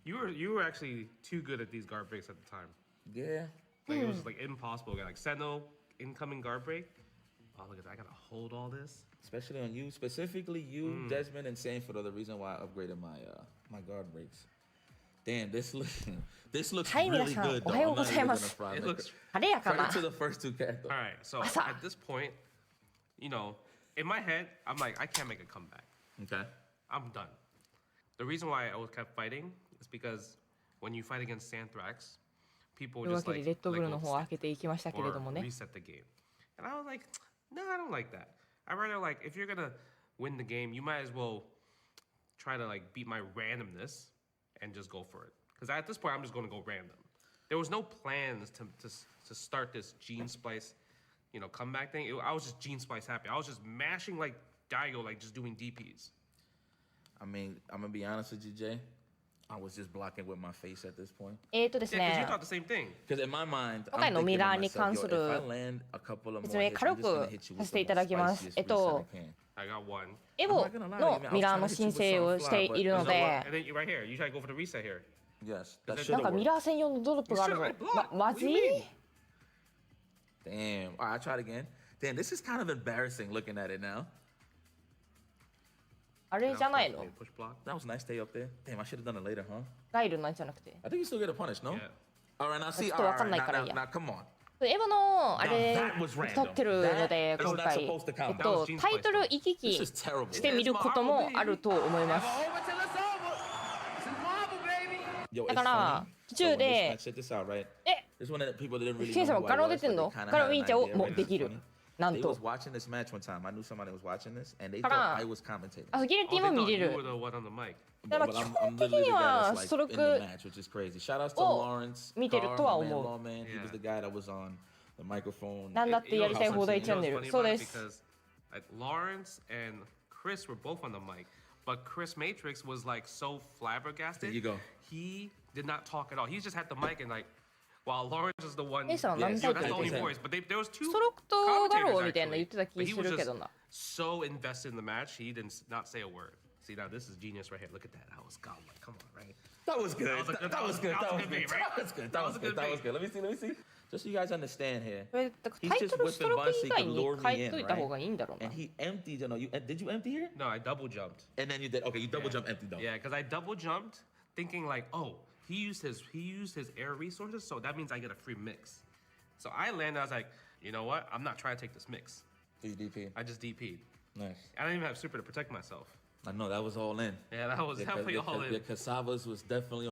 You were actually too good at these guard breaks at the time. Yeah. Like it was like impossible. Like Seno incoming guard break. Oh look at that! I gotta hold all this. Especially on you, specifically you, Desmond, and Sanford are the reason why I upgraded my my guard breaks. Damn, this looks really good though. I'm not even gonna front. It looks credit to the first two characters. All right, so at this point, you know, in my head, I'm like, I can't make a comeback. Okay. I'm done. The reason why I was kept fighting is because when you fight against Santhrax, people would just like reset the game. And I was like, no, I don't like that. I'd rather like, if you're gonna win the game, you might as well try to like beat my randomness and just go for it. Because at this point, I'm just gonna go random. There was no plans to start this Gene Splice, you know, comeback thing. I was just Gene Splice happy. I was just mashing like Daigo, like just doing DPs. I mean, I'm gonna be honest with you, Jay. I was just blocking with my face at this point. ですね。Because you thought the same thing. Because in my mind, 今回のミラーに関する if I land a couple of more 説明 hits, 軽 I'm just く gonna hit you さ with せてい the ただ most きます spiciest reset I can. I got one. エボのミラーの申請をしているので And then you right here, you try to go for the reset here. Yes, that な should んか have ミ worked. ラー専用のドロップがあるのマジ Damn. All right, I tried again. Damn, this is kind of embarrassing looking at it now. あれじゃないの Push block. That was nice. Stay up there. Damn, I should have done it later, huh? ガイルなんじゃなくて I think you still get a punish, no? Yeah. All right, now see. ちょっと All わかん right, ないからいいや now, come on. エボのあれ Now that was random. 取ってるので That is 今 not 回 supposed to count. タイトル行き This 来 is terrible. してみることもあると思います Yo, だ it's から funny. 途中 So when で this, check this out, right? え This one that people didn't really ケイ know さん who は I ガロ was, 出てん but の they kind of ガロ had ウィ an ンチャを idea. も Right? でき It's る funny. なん They と was watching this match one time. I knew somebody was watching this, and they だから thought I was commentating. あギレテ Oh, ィ they も thought 見れ you る were the one on the mic. だから But 基 I'm 本的 literally に the guy は that's スト like ロ in the ーク match, which is crazy. Shout outs to を Lawrence, 見てる Carr, とは my 思 man, う Lawman. He Yeah. was the guy that was on the microphone. なんだってやりたい放題チャンネ You know ル what's そう funny で about it? す Because like Lawrence and Chris were both on the mic, but Chris Matrix was like so flabbergasted. There you go. He did not talk at all. He just had the mic and like, while Lawrence is the one. Hey, so you know, I'm that's the like- only voice. But there was two ストロークとガロ commentators みたいな actually. 言ってた But 気 he す was るけ just どな so invested in the match, he didn't not say a word. See now, this is genius right here. Look at that. I was godlike. Come on, right? That was good. That was a good- That was good. that That was was a good good. bait, right? That was good. That That was was a good. good That was bait. good. Let me see. Just so you guys understand here. これだから He's タイ just トルスト whipping ローク buns so 以 he 外 could に lure 書 me いと in, いた方 right? がいいんだろうな And he emptied. You know, did you empty here? No, I double jumped. And then you did. Okay, you double jump empty though. Yeah, because I double jumped, thinking like, oh, he used his air resources, so that means I get a free mix. So I landed. I was like, you know what? I'm not trying to take this mix. Did you DP? I just DP'd. Nice. I didn't even have super to protect myself. I know that was all in. Yeah, that was definitely all in. Yeah, Cassavas was definitely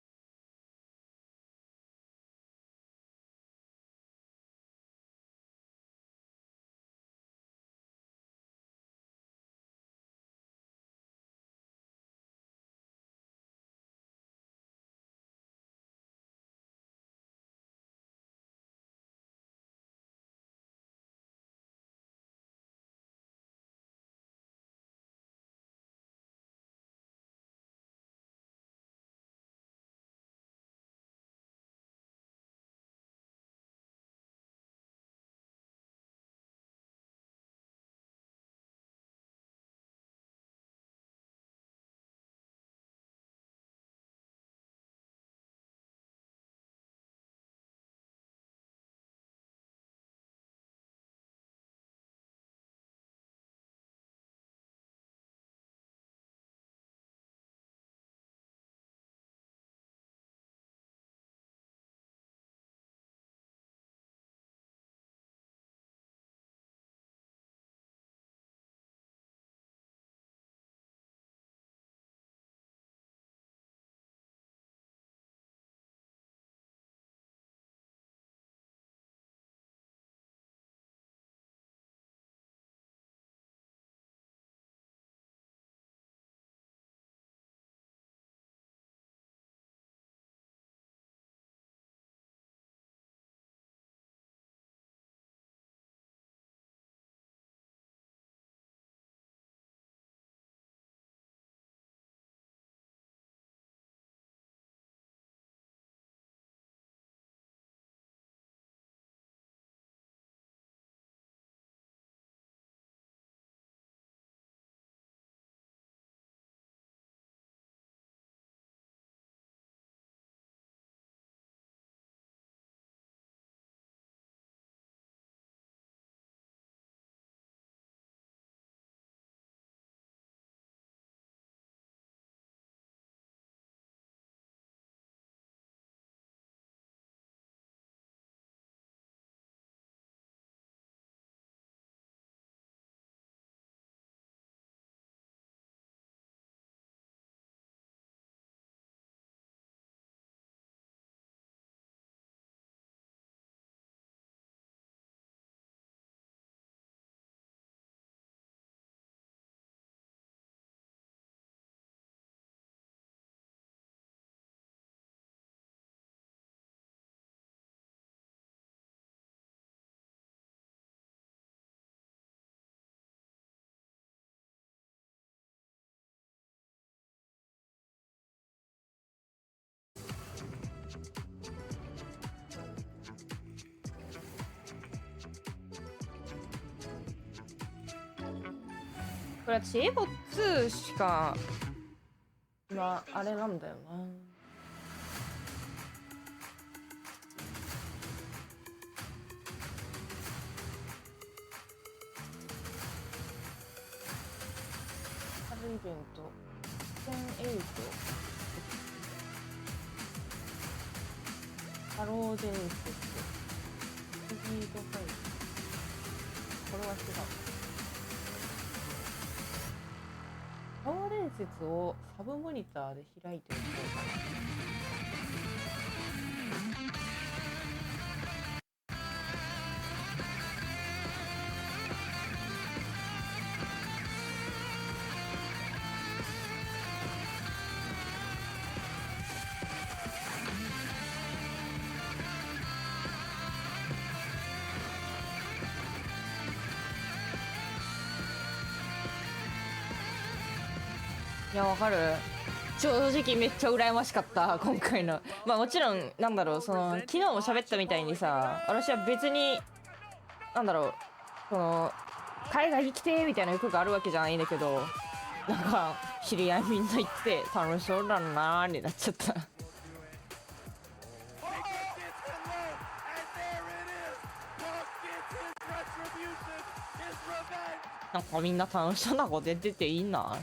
これ私エボ2しか今あれなんだよな。サブイベント1008ハロー伝説スピードファイト、これは違う。ハロー伝説をサブモニターで開いておこうかな。いや、わかる。正直めっちゃ羨ましかった今回の。まあもちろんなんだろう、その昨日も喋ったみたいにさ、私は別になんだろう、その海外行きてーみたいな欲があるわけじゃないんだけど、なんか知り合いみんな行って楽しそうだなーになっちゃった。なんかみんな楽しそうな子出てていいな。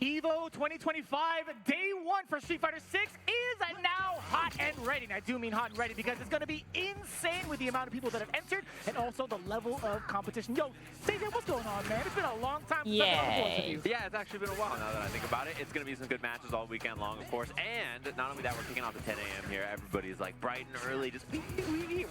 Evo 2025, day one for Street Fighter 6 is now hot and ready. And I do mean hot and ready because it's going to be insane with the amount of people that have entered and also the level of competition. Yo, CJ, what's going on, man? It's been a long time since I've been on the board with you. Yeah, it's actually been a while now that I think about it. It's going to be some good matches all weekend long, of course. And not only that, we're kicking off at 10 a.m. here. Everybody's like bright and early, just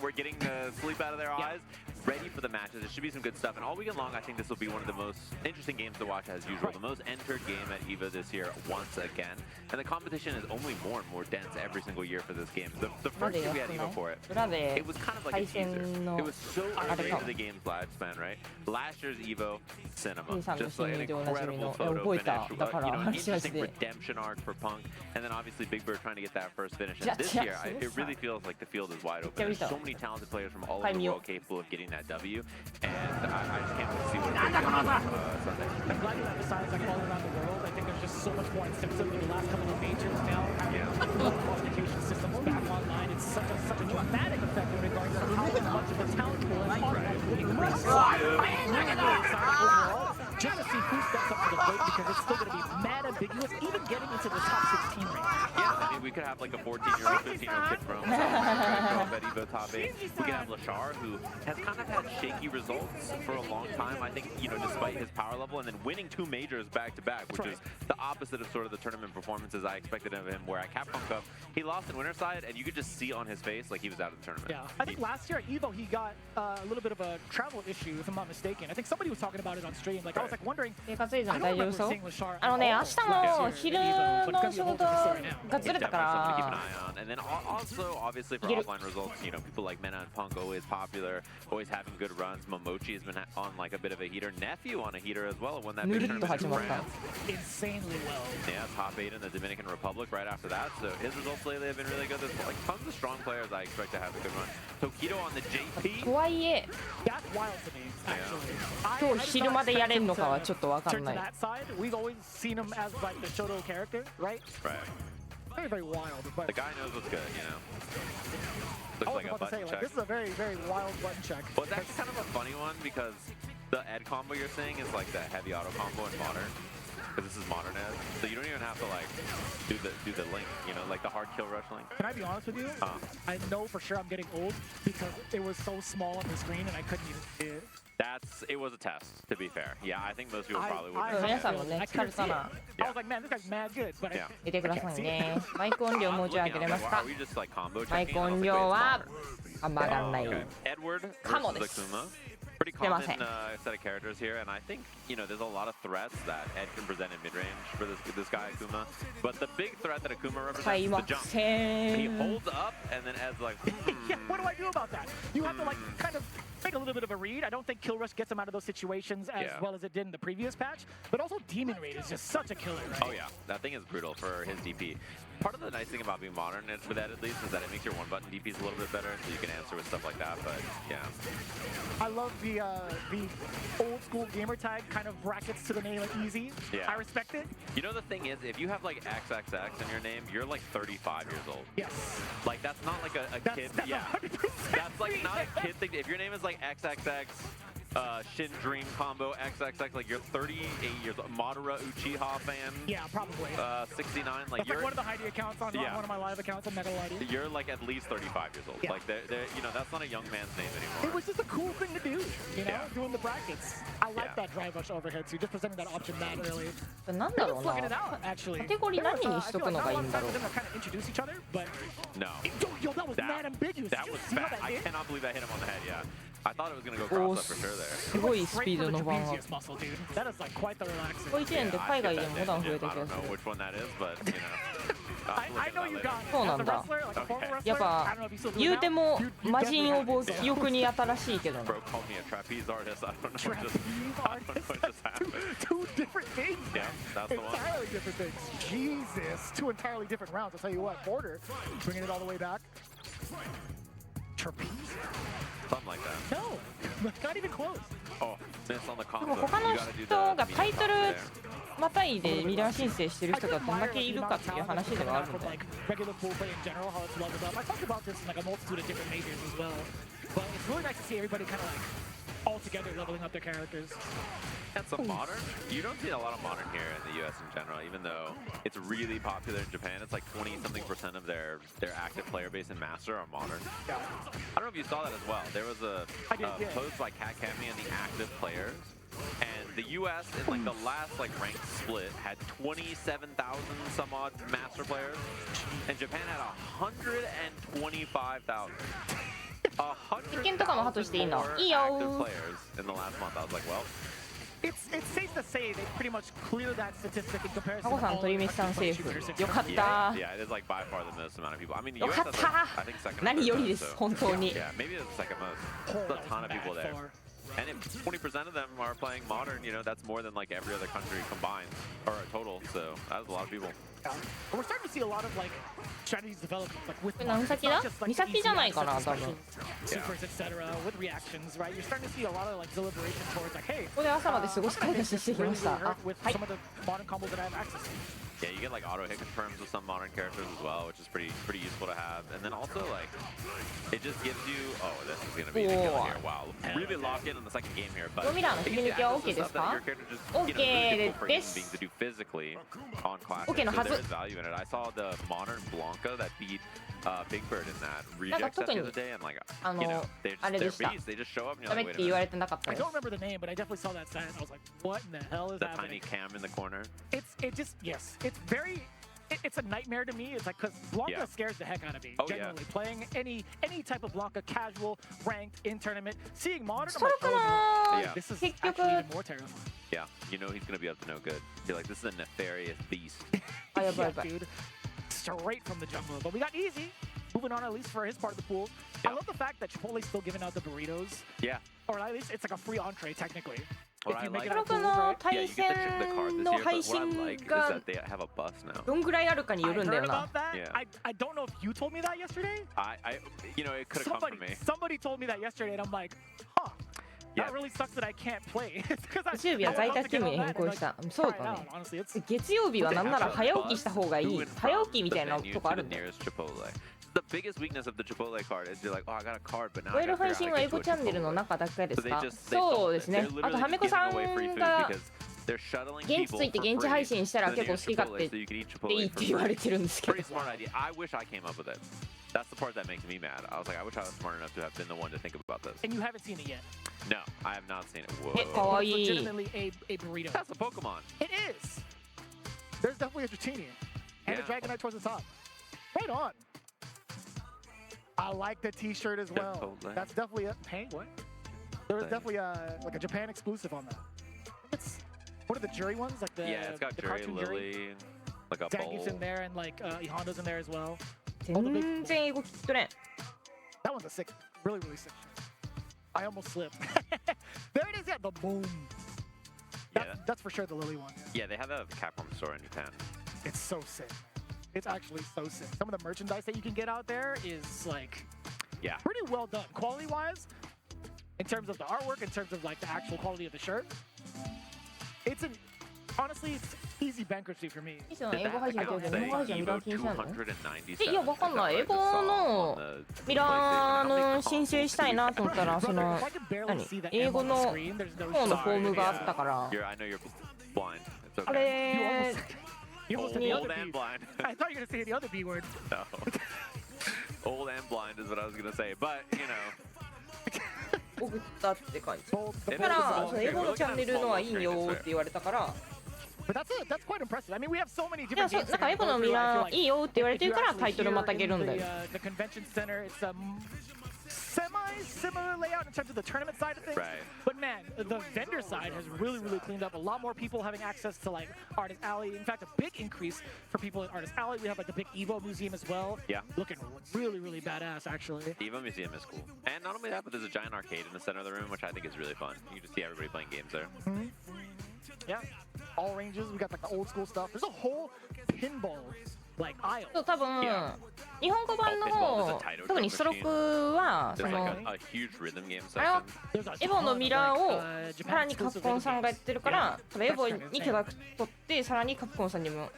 we're getting the sleep out of their eyes. Ready for the matches. It should be some good stuff. And all weekend long, I think this will be one of the most interesting games to watch as usual. The most entered game at EVO this year once again. And the competition is only more and more dense every single year for this game. The first year we had EVO for it, it was kind of like a teaser. It was so early into the game's lifespan, right? Last year's EVO, cinema. Just like an incredible photo finish. An interesting redemption arc for Punk. And then obviously Big Bird trying to get that first finish. And this year, it really feels like the field is wide open. There's so many talented players from all over the world capable of getting that W, and I just can't wait to see what they're going to do Sunday. I'm glad you emphasized like all around the world. I think there's just so much more incentive in the last couple of majors now. Having the qualification systems back online, it's such a dramatic effect in regards to how much of a talent pool and increase. Overall, just to see who steps up to the plate because it's still going to be mad ambiguous, even getting into the top 16 range. Yeah, I mean, we could have like a 14-year-old, 15-year-old kid from at EVO top 8. We could have Lashar, who has kind of had shaky results for a long time. I think, despite his power level, and then winning 2 majors back-to-back, which is the opposite of sort of the tournament performances I expected of him, where at Capcom Cup, he lost in Winter Side, and you could just see on his face like he was out of the tournament. Yeah, I think last year at EVO, he got a little bit of a travel issue, if I'm not mistaken. I think somebody was talking about it on stream. Like, I was like wondering, I don't remember seeing Lashar at all. 明日も昼の仕事がずれたから。Keep an eye on. And then also, obviously, for offline results, people like Mena and Punk always popular, always having good runs. Momochi has been on like a bit of a heater. Nephew on a heater as well. Won that big tournament in France. Insanely well. Yeah, top 8 in the Dominican Republic right after that. So his results lately have been really good. There's like tons of strong players I expect to have a good run. Tokido on the JP. とはいえ、 That's wild to me, actually. 今日昼までやれるのかはちょっとわかんない。 That side, we've always seen him as like the Shoto character, right? Right. Very, very wild. But the guy knows what's good, Looks like a button check. This is a very, very wild button check. Well, that's kind of a funny one because the Ed combo you're saying is like the heavy auto combo in Modern. Because this is Modern Ed. So you don't even have to like do the link, like the hard kill rush link. Can I be honest with you? I know for sure I'm getting old because it was so small on the screen and I couldn't even see it. It was a test, to be fair. Yeah, I think most people probably would. I 皆さんもね、 I 疲れ couldn't た see な。 it. I was like, man, this guy's mad good, but Yeah. 見てくださいね。マイク音量もうちょい上げれますか Are we just like combo マイ checking? ク I don't 音 think 量 we は have あんま上がんない。 Okay. Edward カモ versus です。 Akuma. Pretty 出ま common せん。 set of characters here, and I think there's a lot of threats that Ed can present in mid range for this guy Akuma. But the big threat that Akuma 買い represents is ま the jump. せ He ん。 holds up, and then Ed's like, yeah, what do I do about that? You have to like kind of make a little bit of a read. I don't think Kill Rush gets him out of those situations as well as it did in the previous patch. But also Demon Raid is just such a killer, right? Oh yeah, that thing is brutal for his DP. Part of the nice thing about being modern with that at least is that it makes your one button DPs a little bit better, so you can answer with stuff like that. But yeah, I love the old school gamer tag kind of brackets to the name like easy. Yeah. I respect it. you know the thing is, if you have like XXX in your name, you're like 35 years old. Yes. Like that's not like a That's, kid. that's Yeah, 100% that's like not a kid thing. If your name is like XXX. Shin Dream combo XXX, like you're 38 years old. Madara Uchiha fan. Yeah, probably. 69, like That's you're like one of the Heidi accounts on Yeah. one of my live accounts. I'm not gonna lie to you. you're like at least 35 years old. Yeah. Like they're that's not a young man's name It anymore. was just a cool thing to do, you know, Yeah. doing the brackets. I like Yeah. that drive rush overhead too, just presenting that option that early. なんだろう Slugging it な。 out, actually. カテゴリー何にしとくのがいいんだろう I feel like not a lot of times for them to kind of introduce each other, but No. yo, that was mad ambiguous. That Did you was see how fat. that I hit? cannot believe that hit him on the head. Yeah, I thought it was gonna go Oh, cross up for sure there. すごいス Straight ピー for ド the の番が。 trapezius muscle, dude. That is like quite the relaxing. ここ1年で Yeah, 海 I 外 hit で that も普段増え Jim. た I 気が don't す know る。 which one that is, but you know. I know you got そう as な a んだ。 wrestler, like a former wrestler. やっ I ぱ don't know if you still do it 言う now. ても You 魔人 definitely を have it. 記憶に新しいけどね。 Bro called me a trapeze artist. I don't know. Trapeze I don't know artist. what That's just happened. two different things. Yeah, that's the one. Entirely different things. Jesus, two entirely different rounds. I'll tell you what, Border bringing it all the way back. Trapeze? Something like that. No, not even close. Oh, miss on the で combo. も You 他の gotta do 人が the タイトル mini combo there. またいでミラー申請してる I 人 do がどんだ admire けい the る amount か of っていう talent 話 that's で coming はあ out るん from で。 like regular pool play in general, how it's leveled up. I talked about this in like a multitude of different majors as well. But it's really nice to see everybody kind of like all together leveling up their characters. And some modern. You don't see a lot of modern here in the U.S. in general, even though it's really popular in Japan. It's like 20-something% of their active player base in Master are modern. Yeah. I don't know if you saw that as well. There was a I did, yeah. post by Cat Cammy and the active players. And the U.S. in like the last like ranked split had 27,000 some odd Master players, and Japan had 125,000. 実験とかもハトしていいの？いいよ。 active players in the last month. I was like, well, It's safe to say they pretty much cleared that statistic in comparison タコ to さん all 鳥 the 飯さんセー shooters. フ。よかっ yeah, た。 yeah, it is like by far the most amount of people. I mean, the よ U.S. かっ has た like, I think second. or 何 third より most, です、 so- 本当に。 Yeah, maybe it's the second most. Oh, There's a that ton was of people mad there. far. And if 20% of them are playing modern, that's more than like every other country combined, or total. So that's a lot of people. Yeah. But we're starting to see a lot of like strategies develop like with これ何先 not だ just like 2先じゃないかな、 easy 多 access 分。 supers, etc. with reactions, right? You're starting to see a lot of like deliberation towards like, hey, ここで朝まで過ごす声出ししてきました。 really あ、 with はい some。of the modern combos that I have access to. Yeah, you get like auto hit confirms with some modern characters as well, which is pretty useful to have. And then also like, it just gives you. Oh, this is gonna be the killer here. Wow, really lock in on the second game here. But 読みらの it 切り gives you 抜きは access to OK です stuff that か your character just, OK really difficult for で human す beings to do physically on classic. OK の So はず。 there is value in it. I saw the modern Blanca that beat Big Bird in that なんか reject set 特 the に other day, and like, あの they're あれ just で they're した beasts. They just show up and ダ you're メっ like, て wait 言 a わ minute. れてなかった I です don't remember the name, but I definitely saw that stat. I was like, what in the hell is The happening? tiny cam in the corner. It just yes, it's very. It's a nightmare to me. It's like because Blanca Yeah. scares the heck out of me. Oh, yeah. Generally, playing any type of Blanca, casual, ranked, in tournament, seeing modern, I'm そ like, れか oh, な Yeah. this is 結 actually 局 even more terrifying. Yeah, you know he's gonna be up to no good. You're like, this is a nefarious beast. あ、やばい Yeah, やばい。 dude, straight from the jungle. But we got easy. Moving on at least for his part of the pool. I Yeah. love the fact that Chipotle's still giving out the burritos, Yeah. or at least it's like a free entree technically. What If I you make like- it こ out の pool, の right? Yeah, you 対 get the card 戦 this の year, 配 but what I 信 like is が that they have a bus now. どんぐらいあるかによ I るんだ heard よな about。that. Yeah. I don't know if you told me that yesterday. It could have come from me. Somebody told me that yesterday, and I'm like, huh. Yeah. That really sucks that I can't play. It's 'cause I- 日曜日は I 在 would love 宅 to 勤 get 務 on に that 変 and, 更した。 like, そう try it だ out. ね。 Honestly, it's 月曜日はなんなら早起きした方がいい Moving。早起きみたいな from the とこある venue ん to だ the よ。 nearest Chipotle. The biggest weakness of the Chipotle card is you're like, oh, I got a card, but now 超 I える gotta 配 figure 信 out は how エ to コ get チ to ャンネル Chipotle. の中だけで So す they か just そうですね they're。literally あと、はめ just こ giving さん away free food が because they're shuttling 現地 people ついて for 現地配 free 信したら to the 結構 nearest 好き勝手 Chipotle so you can eat でいい Chipotle って for 言われ free. てるんですけど Pretty。smart idea. I wish I came up with it. That's the part that makes me mad. I was like, I wish I was smart enough to have been the one to think about this. and you haven't seen it yet. No, I have not seen it. Whoa. え、かわ It's いい。 legitimately a burrito. That's a Pokemon. It is. There's definitely a Dratini and a Yeah. Dragonite towards the top. Right on. I like the T-shirt as well. Definitely. That's definitely a what? There was Thing. definitely like a Japan exclusive on that. It's what are the jury ones like the Yeah, it's got the Jury, cartoon Lily, like a Zangief's in bowl. there and like Honda's in there as well. 全然英語聞き取れん。 That one's a sick, really sick. I almost slipped. There it is, yeah, the boom. Yeah. That's for sure the Lily one. Yeah, they have that at the Capcom store in Japan. It's so sick. It's actually so sick. Some of the merchandise that you can get out there is like Yeah. pretty well done, quality-wise. In terms of the artwork, in terms of like the actual quality of the shirt, honestly, it's easy bankruptcy for me. いつも Did 英語 that 配信やってる account けど、 say 日本配信はミラ Evo ー禁止なの？ 297? いや、わかんない。英語のミラーの申請したいなと思ったら、その If I can barely 何 see the 英 M 語 on the の screen, there's no 方の shot. フォームがあったから、 I know you're blind. It's あ okay. れ You almost said the Old other and B. blind. I thought you were gonna say the other B word. No. Old and blind is what I was gonna say, but you know. 送ったって感じ。 Bold, the だから、 bold その英語のチャンネルのはいいよって言われたから、 But that's quite impressive. I mean, we have so many いや、 different そう games. なんか英語のミラーいいよって言われてるからタイトルまたげるんだよ。 The convention center, it's a semi-similar layout in terms of the tournament side of things. Right. But man, the vendor side has really cleaned up. A lot more people having access to like Artist Alley. In fact, a big increase for people in Artist Alley. We have like the big Evo museum as well. Yeah. Looking really badass, actually. Evo Museum is cool. And not only that, but there's a giant arcade in the center of the room, which I think is really fun. You can just see everybody playing games there. Yeah. All ranges. We got like the old school stuff. There's a whole pinball like aisle. そう多分日本語版の方、特にストロークはそ There's の like a huge rhythm game あれは section. There's a エボのミラーを ton of, さらにカプコンさんがやってるから多分エボに許諾取ってさらにカプコンさんにも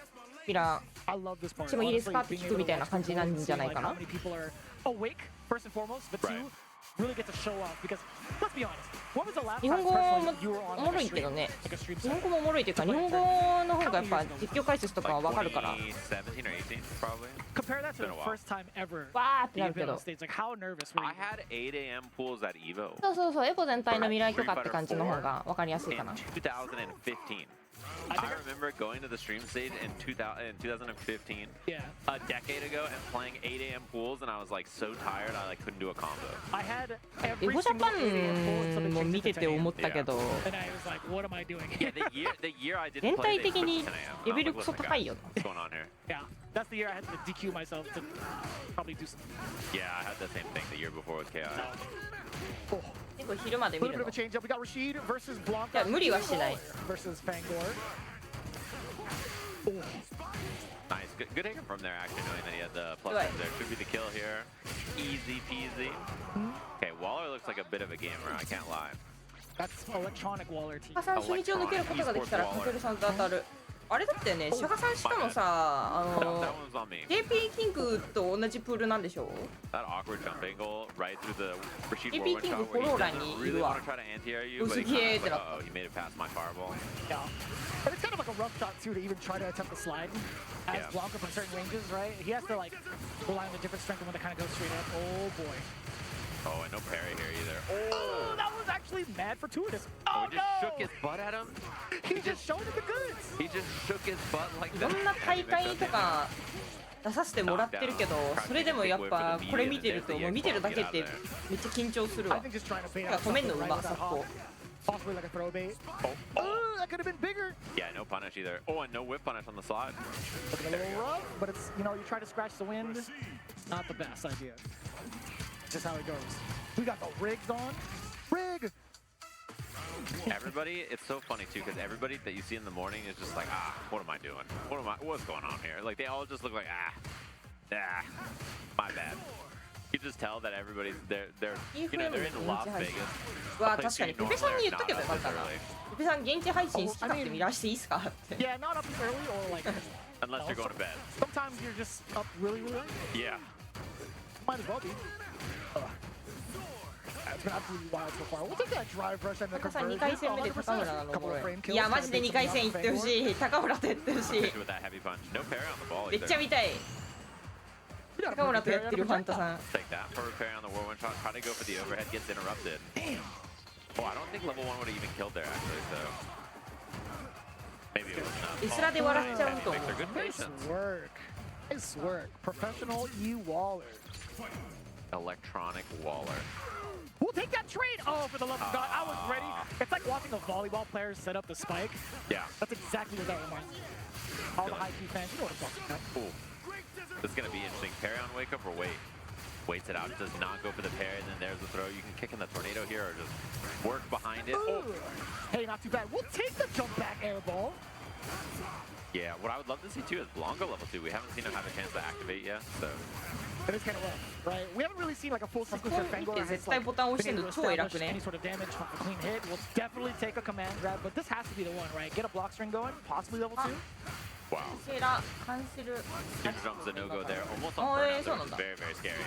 ミラ I love this part. してもいいですかって Honestly, 聞くみたいな感じなんじゃないかな how many people are awake first and foremost, but two, Right. really get to show off because let's be honest. When was the last 日 time 本語も personally you were on おも like ろ a いけど stream, ね like a stream 日本 set? 語もおもろいっていうか日本語の方がやっぱ実況解説とかは Like わかるから 2017 or 18, probably. Compare that to the Been a while. first time ever わーってな you've るけ been on ど stage. Like how nervous were you? I had 8 a.m. pools at Evo そうそうそうエボ全体の未来許可って感じの方がわかりやすい in かな 2015. I remember going to the stream stage in 2015, Yeah. a decade ago, and playing 8 a.m. pools, and I was like so tired I like couldn't do a combo. I had エ every ボジャ single パ 8 a.m. pull until ン they も changed 見 it て to て 10 a.m. 思ったけど And I was like, what am I doing Yeah, here? the year I didn't 全 play, 体 they 的 switched に to 10 a.m. レ I ベ was ル like, クソ listen, 高いよ guys, what's going on here? Yeah. That's the year I had to DQ myself to probably do something. Yeah, I had the same thing the year before with KI. Oh. 結構昼まで A 見 little る bit の of a change up. We got Rashid versus い Blanca. や無理はしない Versus Fangor. Nice, good hit from there actually, knowing that he had the plus Right. there. Should be the kill here. Easy peasy. Okay, Waller looks like a bit of a gamer, I can't lie. That's electronic Waller team. シャガさん初日を抜けることができたらかけるさんと当たるあれだってねシャガさんしかもさ That one's on me. JP キングと同じプールなんでしょ That awkward jump angle right through the Rashid JP Warwick King shot where he フォローライン doesn't にい really るわ want to try to anti-air you, but he 薄気 kind え of って like, なった oh, he made it past my fireball. Yeah. And it's kind of like a rough shot too to even try to attempt the slide. As Yeah. Blanca from certain ranges, right? He has to like rely on the different strength and when they kind of go straight up. Oh boy. Oh, and no parry here either. Oh, that was actually mad fortuitous. Oh, Oh, he just no! shook his butt at him. He just showed him the goods. He just shook his butt like い that. ろんな大会とか出させてもらってるけどそれでもやっぱこれ見てるともう見てるだけってめっちゃ緊張する I わ think just trying to bait だ out から止めんの something う right ま with 速 that 攻 hop. Possibly like a throw bait. Oh, Oh, that could have been bigger. yeah, no punish either. Oh, and no whip punish on the slide. Looking a little rough, but it's, you know, you try to scratch the wind. Not the best idea. Just how it goes. We got the rigs on. Rig! Everybody, it's so funny too, because everybody that you see in the morning is just like, what am I doing? What's going on here? Like, they all just look like, my bad. You just tell that everybody's, they're in Las Vegas. うわ確かにペペさんに言っとけばよかったなペペさん現地配信好き勝手見らしていいっすかって Yeah, not up early or like. Unless you're going to bed. Sometimes you're just up really early. Yeah. Might as well be. It's been absolutely wild so far. We'll take that drive rush and the 高さん conversion. 2回戦目で高村なのお Couple もろ of frame い kills. いやマジで2回戦行ってほしい高村とやってほしい Especially with that heavy punch. No parry on the ball めっ either. ちゃ見たい高村とやってるファンタさん Take that for a parry on the whirlwind shot. Try to go for the overhead, gets interrupted. Oh, I don't think level 1 would have even killed there actually, so maybe it was not. イスラで笑っちゃうと思う。 They're good Nice patience. work. Nice work. Professional E Waller. Electronic Waller. We'll take that trade. Oh, for the love of God, I was ready. It's like watching a volleyball player set up the spike. Yeah. That's exactly what that reminds me of. All the high key fans, you know what I'm talking about. Ooh. This is gonna be interesting. Parry on wake up or wait? Waits it out, does not go for the parry, and then there's the throw. You can kick in the tornado here or just work behind it. Oh. Hey, not too bad. We'll take the jump back air ball. Yeah, what I would love to see too is Blanco level 2. We haven't seen him have a chance to activate yet, so. It is kind of rough, right? We haven't really seen like a full sequence of Fangor has 絶対 like ボタン押して been る able の to 超偉 establish くね any。sort of damage from a clean hit. We'll definitely take a command grab, but this has to be the one, right? Get a block string going, possibly level 2. Wow. セラカンセル。 Super jump's a no-go there. Almost Oh, on yeah, burnout, so which is very, very scary.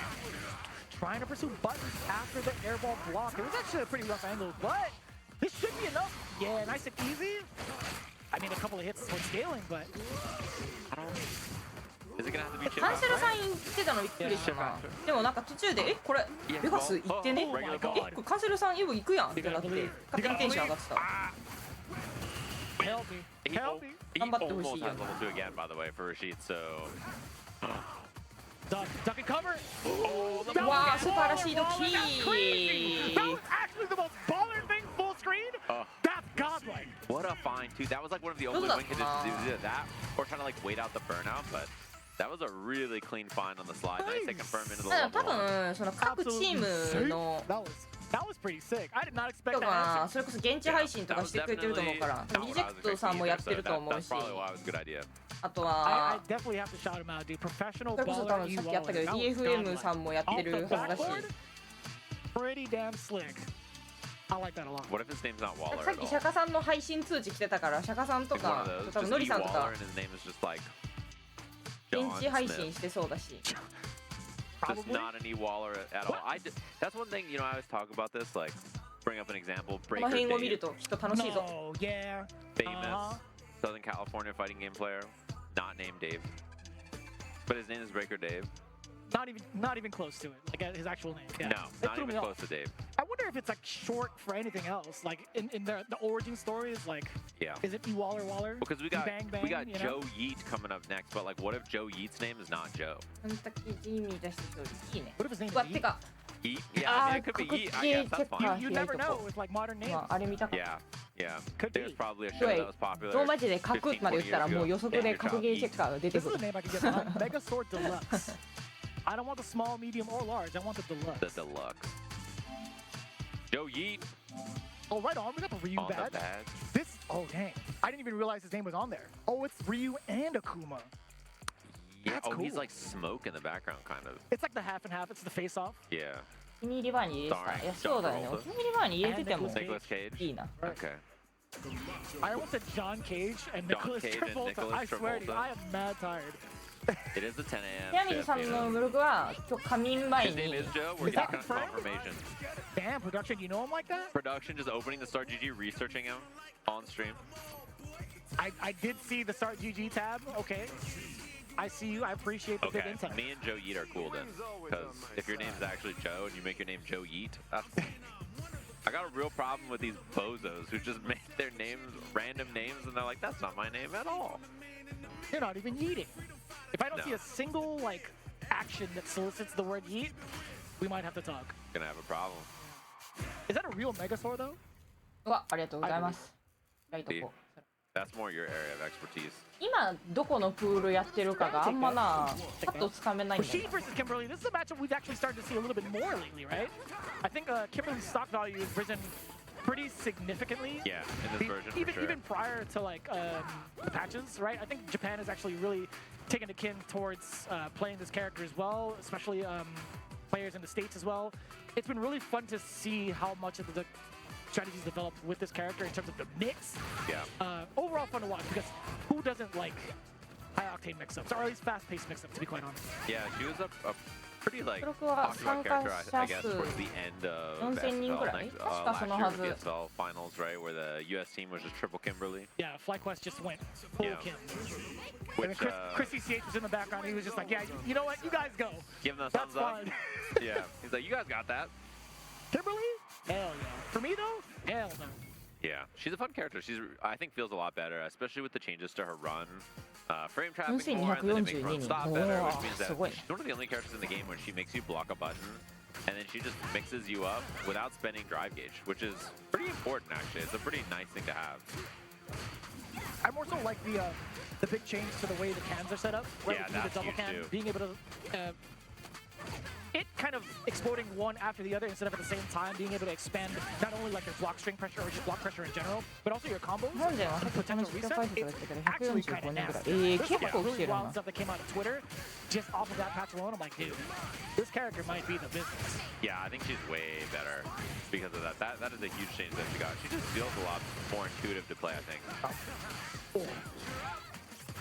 Trying to pursue buttons after the air ball block. It was actually a pretty rough angle, but this should be enough. Yeah, nice and easy. I mean, a couple of hits for scaling, but Is it gonna have to be chip カンセル out? さん言ってたのびっくりしたな。でもなんか途中でこれベガス行ってね。 Oh my こ god. れカンセルさんイブ行くやんってなって勝手にテンション上がってた。 Help me. He, Help me. he I'm about to almost see has him. level 2 again, by the way, for Rashid, so. Duck and cover. Oh, the Wow, super Rashid That's key. crazy. That was actually the most baller thing full screen. That's godlike. What a find, too. That was like one of the only win conditions to do that, or trying to like wait out the burnout, but that was a really clean find on the slide. Nice to confirm into the 多 level 1. 分その各チームの That was pretty sick. I did not 人 expect that が answer. それこそ現地配信とかしてくれてると思うから、リジェクトさんもやってると思う That's し、 probably why it was a good idea. あと I は definitely have to shout him out, dude. Professional それこそ多 baller 分 E さっきやったけ Waller. ど That was DFM さ godlike. んもやって Off る the はずだし、 backboard, pretty damn slick. I like that a lot. What if his name's not Waller さっ at き all? 釈迦さんの配信通知来てたから、釈迦さんと Like one か of those, 多分 just ノリ E さんと Waller か and his name is just like 現 John 地配 Smith. 信してそうだし。 Just Probably. not an E Waller at all. That's one thing, you know, I always talk about this, like, bring up an example. こ Breaker の辺を見る Dave, ときっと楽しいぞ。 No, yeah. famous Southern California fighting game player, not named Dave. But his name is Breaker Dave. Not even close to it. Like his actual name. Yeah. No, It not threw even me close off. to Dave. I wonder if it's like short for anything else. Like in the origin story is like, Yeah. is it E Waller? Because we got Bang, bang, we got you know? Joe Yeet coming up next, but like, what if Joe Yeet's name is not Joe? ケンタッキージーミー出してそういいね。 What if his name うわ is て Yeet? か、 Yeet? Yeah, I mean, it could be ここ Yeet. I ゲ guess ーチェ that's ッカ fine.ー You 開い never と know こ with like modern う。 names. まああれ見たかった。 Yeah, yeah. Could be. There's probably a show Wait, that was popular. ローマ字で書くまで 15, 言ったら 20もう years 予測で ago. 格ゲーチェッカーが出て This く is る a。name I can get behind. Mega Sword Deluxe. I don't want the small, medium, or large. I want the deluxe. The deluxe. Joe Yeet Oh, right on. We got the Ryu on the badge. badge. This. Oh, dang. I didn't even realize his name was on there. Oh, it's Ryu and Akuma. Yeah. That's Oh, he's cool. like smoke in the background, kind of. It's like the half and half. It's the face off. Yeah. お気に入りバーに入れてた。いや、そうだよね。お気に入りバーに入れてても Nicolas Cage. いいな。 Okay. I almost said John Cage and John Nicholas Cage and Travolta. Nicholas I swear to you, Travolta. I am mad tired. It is the 10 a.m. テラミル shift, さん you の know. ブログは今日仮眠前 His name に is Joe. We're Is that getting confirmed? confirmation. Damn, production, you know him like that? Production just opening the Start GG, researching him on stream. I did see the Start GG tab. Okay. I see you. I appreciate the Okay, big insight. me and Joe Yeet are cool then. Because if your name's actually Joe and you make your name Joe Yeet, that's cool. I got a real problem with these bozos who just make their names random names and they're like, that's not my name at all. You're not even yeeting. If I don't No. see a single like action that solicits the word yeet, we might have to talk. Gonna have a problem. Is that a real Megasaur though? うわ、ありがとうございます。ライトこう。 That's more your area of expertise. 今どこのプールやってるかがあんまなパッとつかめないんだよ Rashid versus Kimberly. This is a matchup we've actually started to see a little bit more lately, right? I think Kimberly's stock value has risen pretty significantly. Yeah, in this version for sure. Even prior to like the patches, right? I think Japan has actually really taken a kin towards playing this character as well, especially players in the States as well. It's been really fun to see how much of the strategies developed with this character in terms of the mix. Yeah. Overall fun to watch because who doesn't like high-octane mix-ups, or at least fast-paced mix-ups, to be quite honest. Yeah, she was a pretty like 記録は popular 参加 character, I 者 guess, 数 towards the end of 4000人 SFL くらい next, 確か last その year は with ず PSL finals, right, where the U.S. team was just triple Kimberly. Yeah, FlyQuest just went full Yeah. Kim. And Which, then Chris CCH was in the background. He was just like, yeah, you know what? You guys go. give them a That's thumbs up. fine. Yeah, he's like, you guys got that. Kimberly? Hell yeah. For me, though, Hell no. Yeah, she's a fun character. I think feels a lot better, especially with the changes to her run. Frame trapping more, and then it makes run stop better, which means that she's one of the only characters in the game when she makes you block a button, and then she just mixes you up without spending drive gauge, which is pretty important actually. It's a pretty nice thing to have. I more so like the big change to the way the cans are set up. Where Yeah, we do the that's double huge can, too. being able to it kind of exploding one after the other instead of at the same time, being able to expand not only like your block string pressure or just block pressure in general, but also your combos 日本人は and 他 potential の実況書い reset. てくれ It's てから actually 145 kind 年 of ぐらい nasty. There's 結 some 構来て really る wild な stuff that came out of Twitter just off of that patch alone. I'm like, dude, this character might be the business. Yeah, I think she's way better because of that. That is a huge change that she got. She just feels a lot more intuitive to play, I think.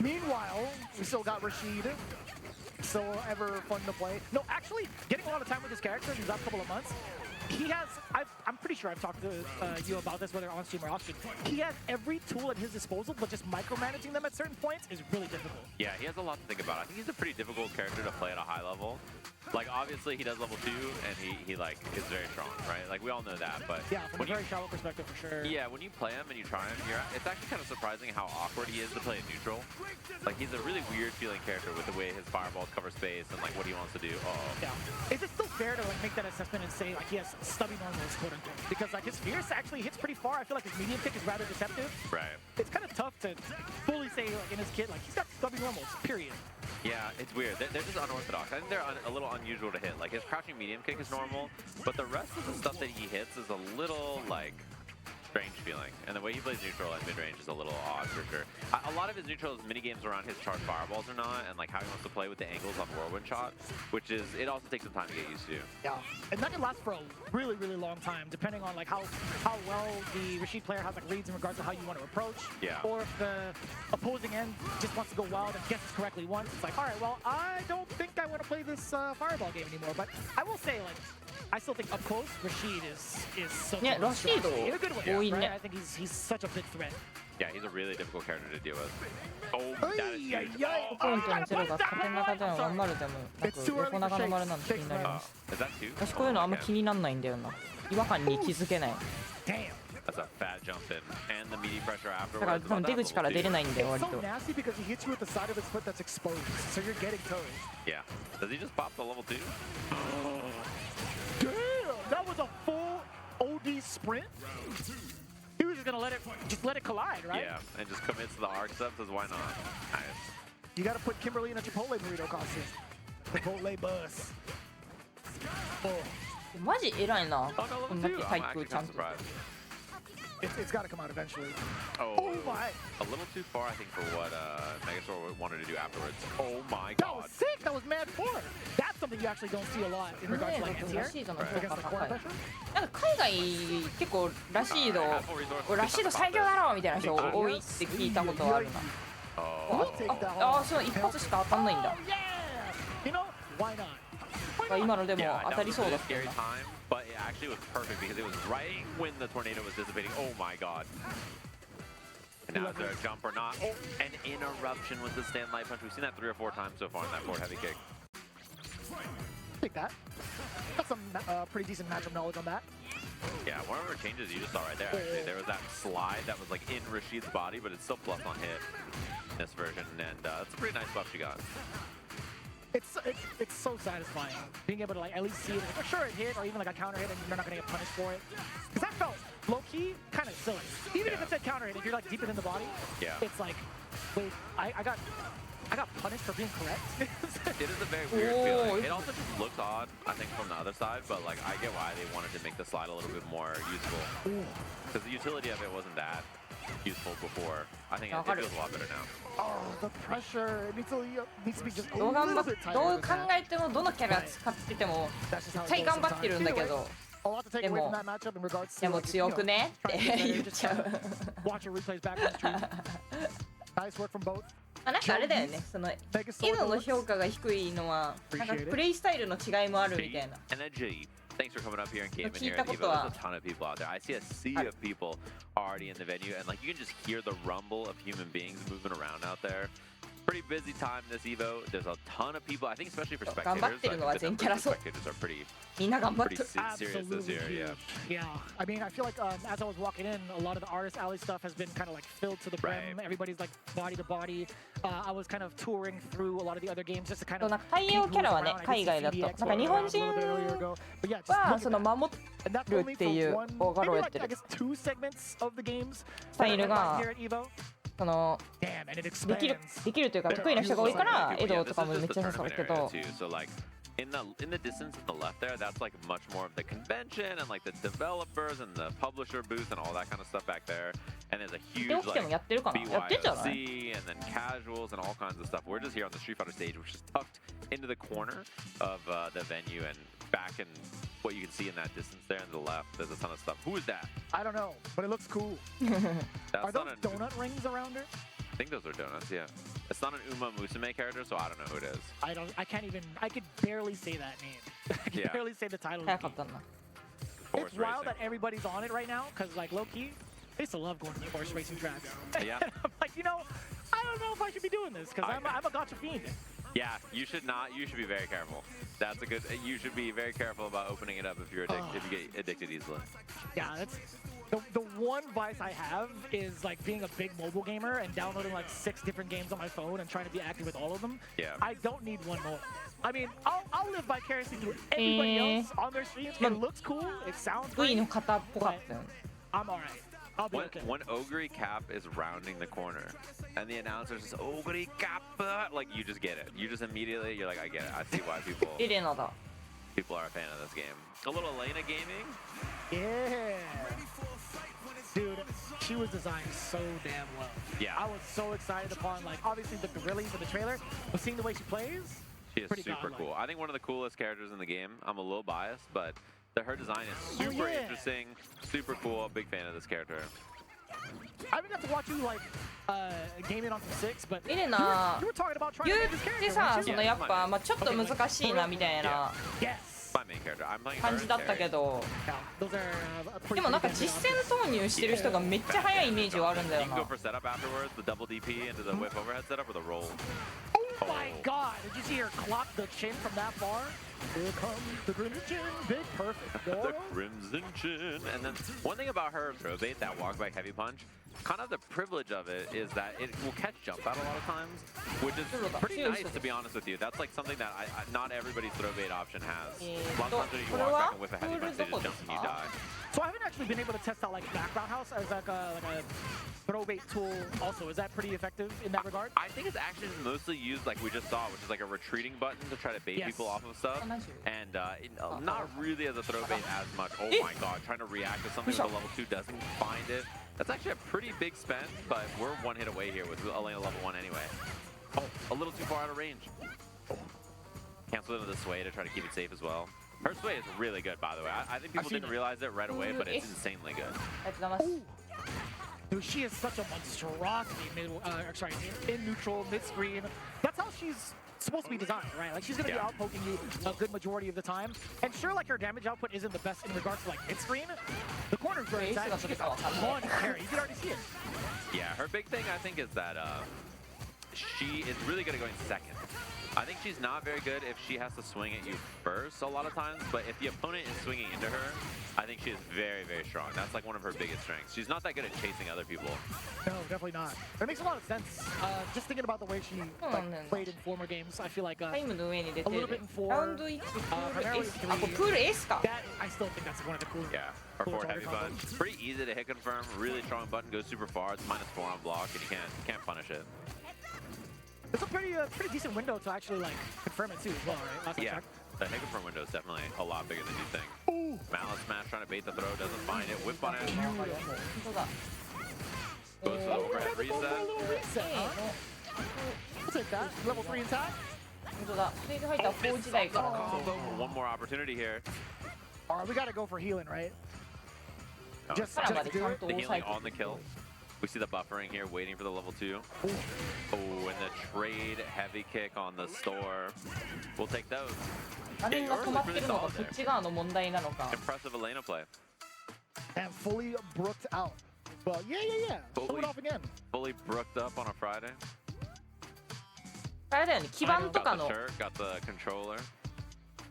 Meanwhile, we still got Rashid. Still ever fun to play. No, actually, getting a lot of time with this character in these last couple of months. He has, I'm pretty sure I've talked to you about this, whether on stream or off stream. He has every tool at his disposal, but just micromanaging them at certain points is really difficult. Yeah, he has a lot to think about. I think he's a pretty difficult character to play at a high level. Like, obviously, he does level 2, and he like, is very strong, right? Like, we all know that, but... Yeah, from a very shallow perspective, for sure. Yeah, when you play him and you try him, it's actually kind of surprising how awkward he is to play in neutral. Like, he's a really weird-feeling character with the way his fireballs cover space and, like, what he wants to do. Yeah. Is it still fair to, like, make that assessment and say, like, he has stubby normals, quote-unquote? Because, like, his fierce actually hits pretty far. I feel like his medium kick is rather deceptive. Right. It's kind of tough to fully say, like, in his kit, like, he's got stubby normals, period. Yeah, it's weird. They're just unorthodox. I think they're a little unusual to hit. Like, his crouching medium kick is normal, but the rest of the stuff that he hits is a little, like, strange feeling. And the way he plays neutral at mid-range is a little odd, for sure. A lot of his neutral mini-games around his charge fireballs or not, and, like, how he wants to play with the angles on Whirlwind Shot, which is, it also takes some time to get used to. Yeah, and that can last for a really, really long time, depending on like how well the Rashid player has like reads in regards to how you want to approach. Yeah. Or if the opposing end just wants to go wild and guesses correctly once, it's like, all right, well, I don't think I want to play this fireball game anymore. But I will say, like, I still think up close, Rashid is so. Yeah, Rashid in a good way.多いね。 Right? I think he's such a big threat. Yeah, he's a really difficult character to deal with. Oh, that is huge. ポイントのゼロが縦長でも頑張るでもなく横長の丸なんて気になります Is that two? 私こういうのあんま気になんないんだよな違和感に気づけない Damn. That's a fat jump in. And the meaty pressure だから afterwards. 多分出口から出れないんだよ It's 割 so と nasty because he hits you with the side of his foot that's exposed, so you're getting toes. Yeah. Does he just pop the level 2? Damn, that was a full OD sprint. He was just gonna let it collide, right? Yeah, and just commits to the arc sub, says why not? Nice. You gotta put Kimberly in a Chipotle burrito costume. Chipotle bus. Oh, マジ偉いな Oh, no, こん level 2. だけ I'm 対 actually 空ちゃ kind ん of と surprised. it's gotta come out eventually. Oh, Oh my! a little too far, I think, for what Megasaur wanted to do afterwards. Oh my That god. was sick. That was mad forward. That's something you actually don't see a lot in regards to like ラ anti-air シードの評 against 価 the 高 corner い pressure. なんか海外結構ラシード Have full resources. ラシード最強だろみたいな人多いって聞いたことはあるな Oh. We'll take that あ one. あそう一発しか当たんないんだ Oh, yeah! You know, why not? 今のでも Yeah, 当 that たり was そ a うだ really ったよ scary な time, but it actually was perfect because it was right when the tornado was dissipating. Oh my god. And now is there a jump or not? Oh, an interruption with the stand light punch. We've seen that 3 or 4 times so far in that forward heavy kick. Take that. Got some pretty decent matchup knowledge on that. Yeah, one of our changes you just saw right there, actually. There was that slide that was like in Rashid's body, but it's still plus on hit in this version, and that's a pretty nice buff she got. It's so satisfying being able to like at least see it. Like, sure, it hit or even like a counter hit, and you're not gonna get punished for it. Because that felt low key kind of silly. Even if it said counter hit, if you're like deep within the body, Yeah. it's like, wait, I got punished for being correct. It is a very weird Oh. feeling. It also just looks odd, I think, from the other side, but like I get why they wanted to make the slide a little bit more useful. Because the utility of it wasn't that useful before. I think it feels a lot better now. Oh, the pressure needs to be just a どう頑張 little っ bit tighter. どう than 考 that. えてもどのキャラ使ってても That's just how 絶 it 対 goes 頑張ってるんだけ sometimes. ど A lot to take away from that matchup in regards で to も like, 強くねって trying to 言っちゃう watch your replays back on stream. Nice work from both. まあなんかあれだよねその Megasaur イノの deluxe. 評価が低いのはなんか Appreciate it. プレイスタイルの違いもあるみたいな Energy. Thanks for coming up here and gaming聞い here た at こ Evo. とは There's a ton of people out there. I see a sea of people already in the venue, and like you can just hear the rumble of human beings moving around out there. Pretty busy time this Evo. There's a ton of people. I think especially for 頑張っ spectators. てるのは I think the 全キャラ numbers そう of spectators are pretty みんな頑張って pretty る serious this year. huge. Yeah. Yeah. I mean, I feel like as I was walking in, a lot of the artist alley stuff has been kind of like filled to the brim. Right. Everybody's like body to body. I was kind of touring through a lot of the other games just to kind そう of なんか対応キャラはね peek who's around. I 海 did 外だ see と CDX なんか日本 around a 人 little bit earlier ago. But yeah, just は look そ at の that. 守 And that's る only って for いう one, 大柄を maybe やって like, る I guess 2 segments of the games スタイル that が are here at Evo. その Damn, and it で expands. きるというか得意な人が多いから People, エ yeah, ド this とか is も just めっ the ちゃ刺さる tournament け area ど too. So like in the distance to the left there, that's like much more of the convention and like the developers and the publisher booth and all that kind of stuff back there. And there's a で huge 起きても like やってるかなやってんじゃない BYOC and then casuals and all kinds of stuff. We're just here on the Street Fighter stage, which is tucked into the corner of the venue and back in what you can see in that distance there on the left. There's a ton of stuff. Who is that? I don't know, but it looks cool. That's Are those not an, donut rings around her? I think those are donuts. Yeah, it's not an Uma Musume character, so I don't know who it is. I could barely say that name. I can Yeah. barely say the title. 早かったな Horse It's wild racing. that everybody's on it right now, because like low key, I used to love going to the horse racing tracks. Yeah. I'm like, you know, I don't know if I should be doing this, because I'm a gotcha fiend. Yeah, you should not. You should be very careful. That's a good. You should be very careful about opening it up if you're if you get addicted easily. Yeah, that's the one vice I have is like being a big mobile gamer and downloading like 6 different games on my phone and trying to be active with all of them. Yeah. I don't need one more. I mean, I'll live vicariously through everybody else on their streams. It looks cool. It sounds V great. の型っぽかったよ I'm all right. I'll be okay. When Ogre Cap is rounding the corner, and the announcer says Ogre Cap, like you just get it. You just immediately you're like, I get it. I see why エレナだ people are a fan of this game. A little Elena gaming. Yeah. Dude, she was designed so damn well. Yeah. I was so excited upon, like, obviously the gorillas in the trailer, but seeing the way she plays, She is pretty super godlike. cool. I think one of the coolest characters in the game. I'm a little biased, but her design is super yeah. interesting, super cool. Big fan of this character. I haven't got to watch you, like, game it on some 6, but エレナ you were talking about trying 言 to っ make this て character, さ weren't そ you? のやっぱ、まあ、ちょっと難しいなみたいな Yes. My main character. I'm playing her 感 as じだったけ Terry. ど Yeah, those are, pretty でもなんか pretty 実戦投入してる人がめっちゃ速いイメージはあるんだ You よ can な go for setup afterwards, the double DP into the whip overhead setup or the roll. Oh my god, did you see her clock the chin from that far? Here comes the Crimson Chin, big perfect. The Crimson Chin. And then one thing about her throw bait, that walk back heavy punch, kind of the privilege of it is that it will catch jump out a lot of times, which is pretty nice to be honest with you. That's like something that not everybody's throw bait option has. A lot of times when you walk back and whip a heavy punch, they just jump and you die. So I haven't actually been able to test out like background house as like a throw bait tool also. Is that pretty effective in that regard? I think it's actually mostly used like we just saw, which is like a retreating button to try to bait Yes. people off of stuff. And not really as a throw bait as much. Oh my god, trying to react to something with a level 2 doesn't find it. That's actually a pretty big spend, but we're one hit away here with Elena level 1 anyway. Oh, a little too far out of range. Cancel into the sway to try to keep it safe as well. Her sway is really good, by the way. I think people didn't realize it right away, but it's insanely good. ありがとうございます Dude, she is such a monstrosity in neutral, mid-screen. That's how she's supposed to be designed, right? Like she's gonna be Yeah. outpoking you a good majority of the time. And sure, like her damage output isn't the best in regards to like mid-screen. The corner's very Ace tight. got She gets the a ton of carry. You can already see it. Yeah, her big thing, I think, is that she is really good at going second. I think she's not very good if she has to swing at you first a lot of times, but if the opponent is swinging into her, I think she is very, very strong. That's like one of her biggest strengths. She's not that good at chasing other people. No, definitely not. It makes a lot of sense. Just thinking about the way she like, played in former games, I feel like タイムの上に出て a little る bit in four. ラウンド1プール S あこれ primarily プール S か that I still think that's one of the coolest. Yeah, her Cool forward heavy target punch. combos. Pretty easy to hit confirm. Really strong button, goes super far. It's -4 on block, and you can't punish it. It's a pretty decent window to actually like confirm it too as well, right? Last I Yeah, checked. the hit confirm window is definitely a lot bigger than you think. Ooh. Malice smash trying to bait the throw, doesn't find it. Whip on it. 本当だ Goes to the overhead A little reset. reset, huh? I'll take that. Level 3 attack. 本当だステージファイター4時代から Combo. One more opportunity here. Alright, we gotta go for healing, right? No, Just さらまで do ちゃん it. と the 抑え healing て on the kill. We see the buffering here, waiting for the level 2. Ooh. Oh, and the trade heavy kick on the store. We'll take those. 画面が止まってるのがこっち側の問題なのか Impressive Elena play. And fully brooked out. Well, yeah. Pull Fully- it off again. Fully brooked up on a Friday. あれだよね、基板とか Got the の shirt, got the controller.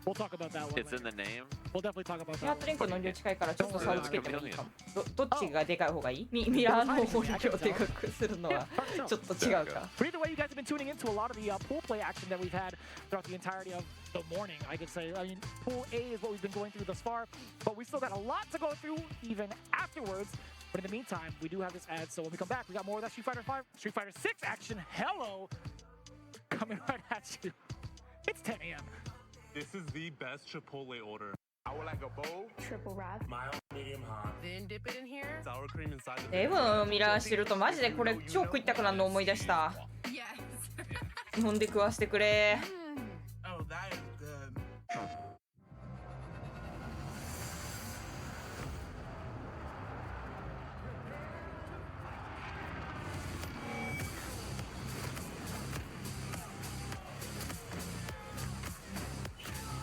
We'll talk about that one. It's in later. the name. We'll definitely talk about ミラ that ー one. トリンクの音量近いからちょっと差をつけてもいいかも。どっちがでかい方がいい？ミラーの音量をでかくするのはちょっと違うか。 But either way, you guys have been tuning into a lot of the pool play action that we've had throughout the entirety of the morning, I could say. I mean, pool A is what we've been going through thus far, but we still got a lot to go through even afterwards. But in the meantime, we do have this ad, so when we come back, we got more of that Street Fighter 6 action. Hello! Coming right at you. It's 10 a.m. This is the best Chipotle order. I would like a bowl. Triple wrap. Mild, medium, hot. Then dip it in here. Sour cream inside the エブのミラーしてるとマジでこれ超食いたくなるの思い出した。 Yes. 日本で食わしてくれ。 Oh, that is good.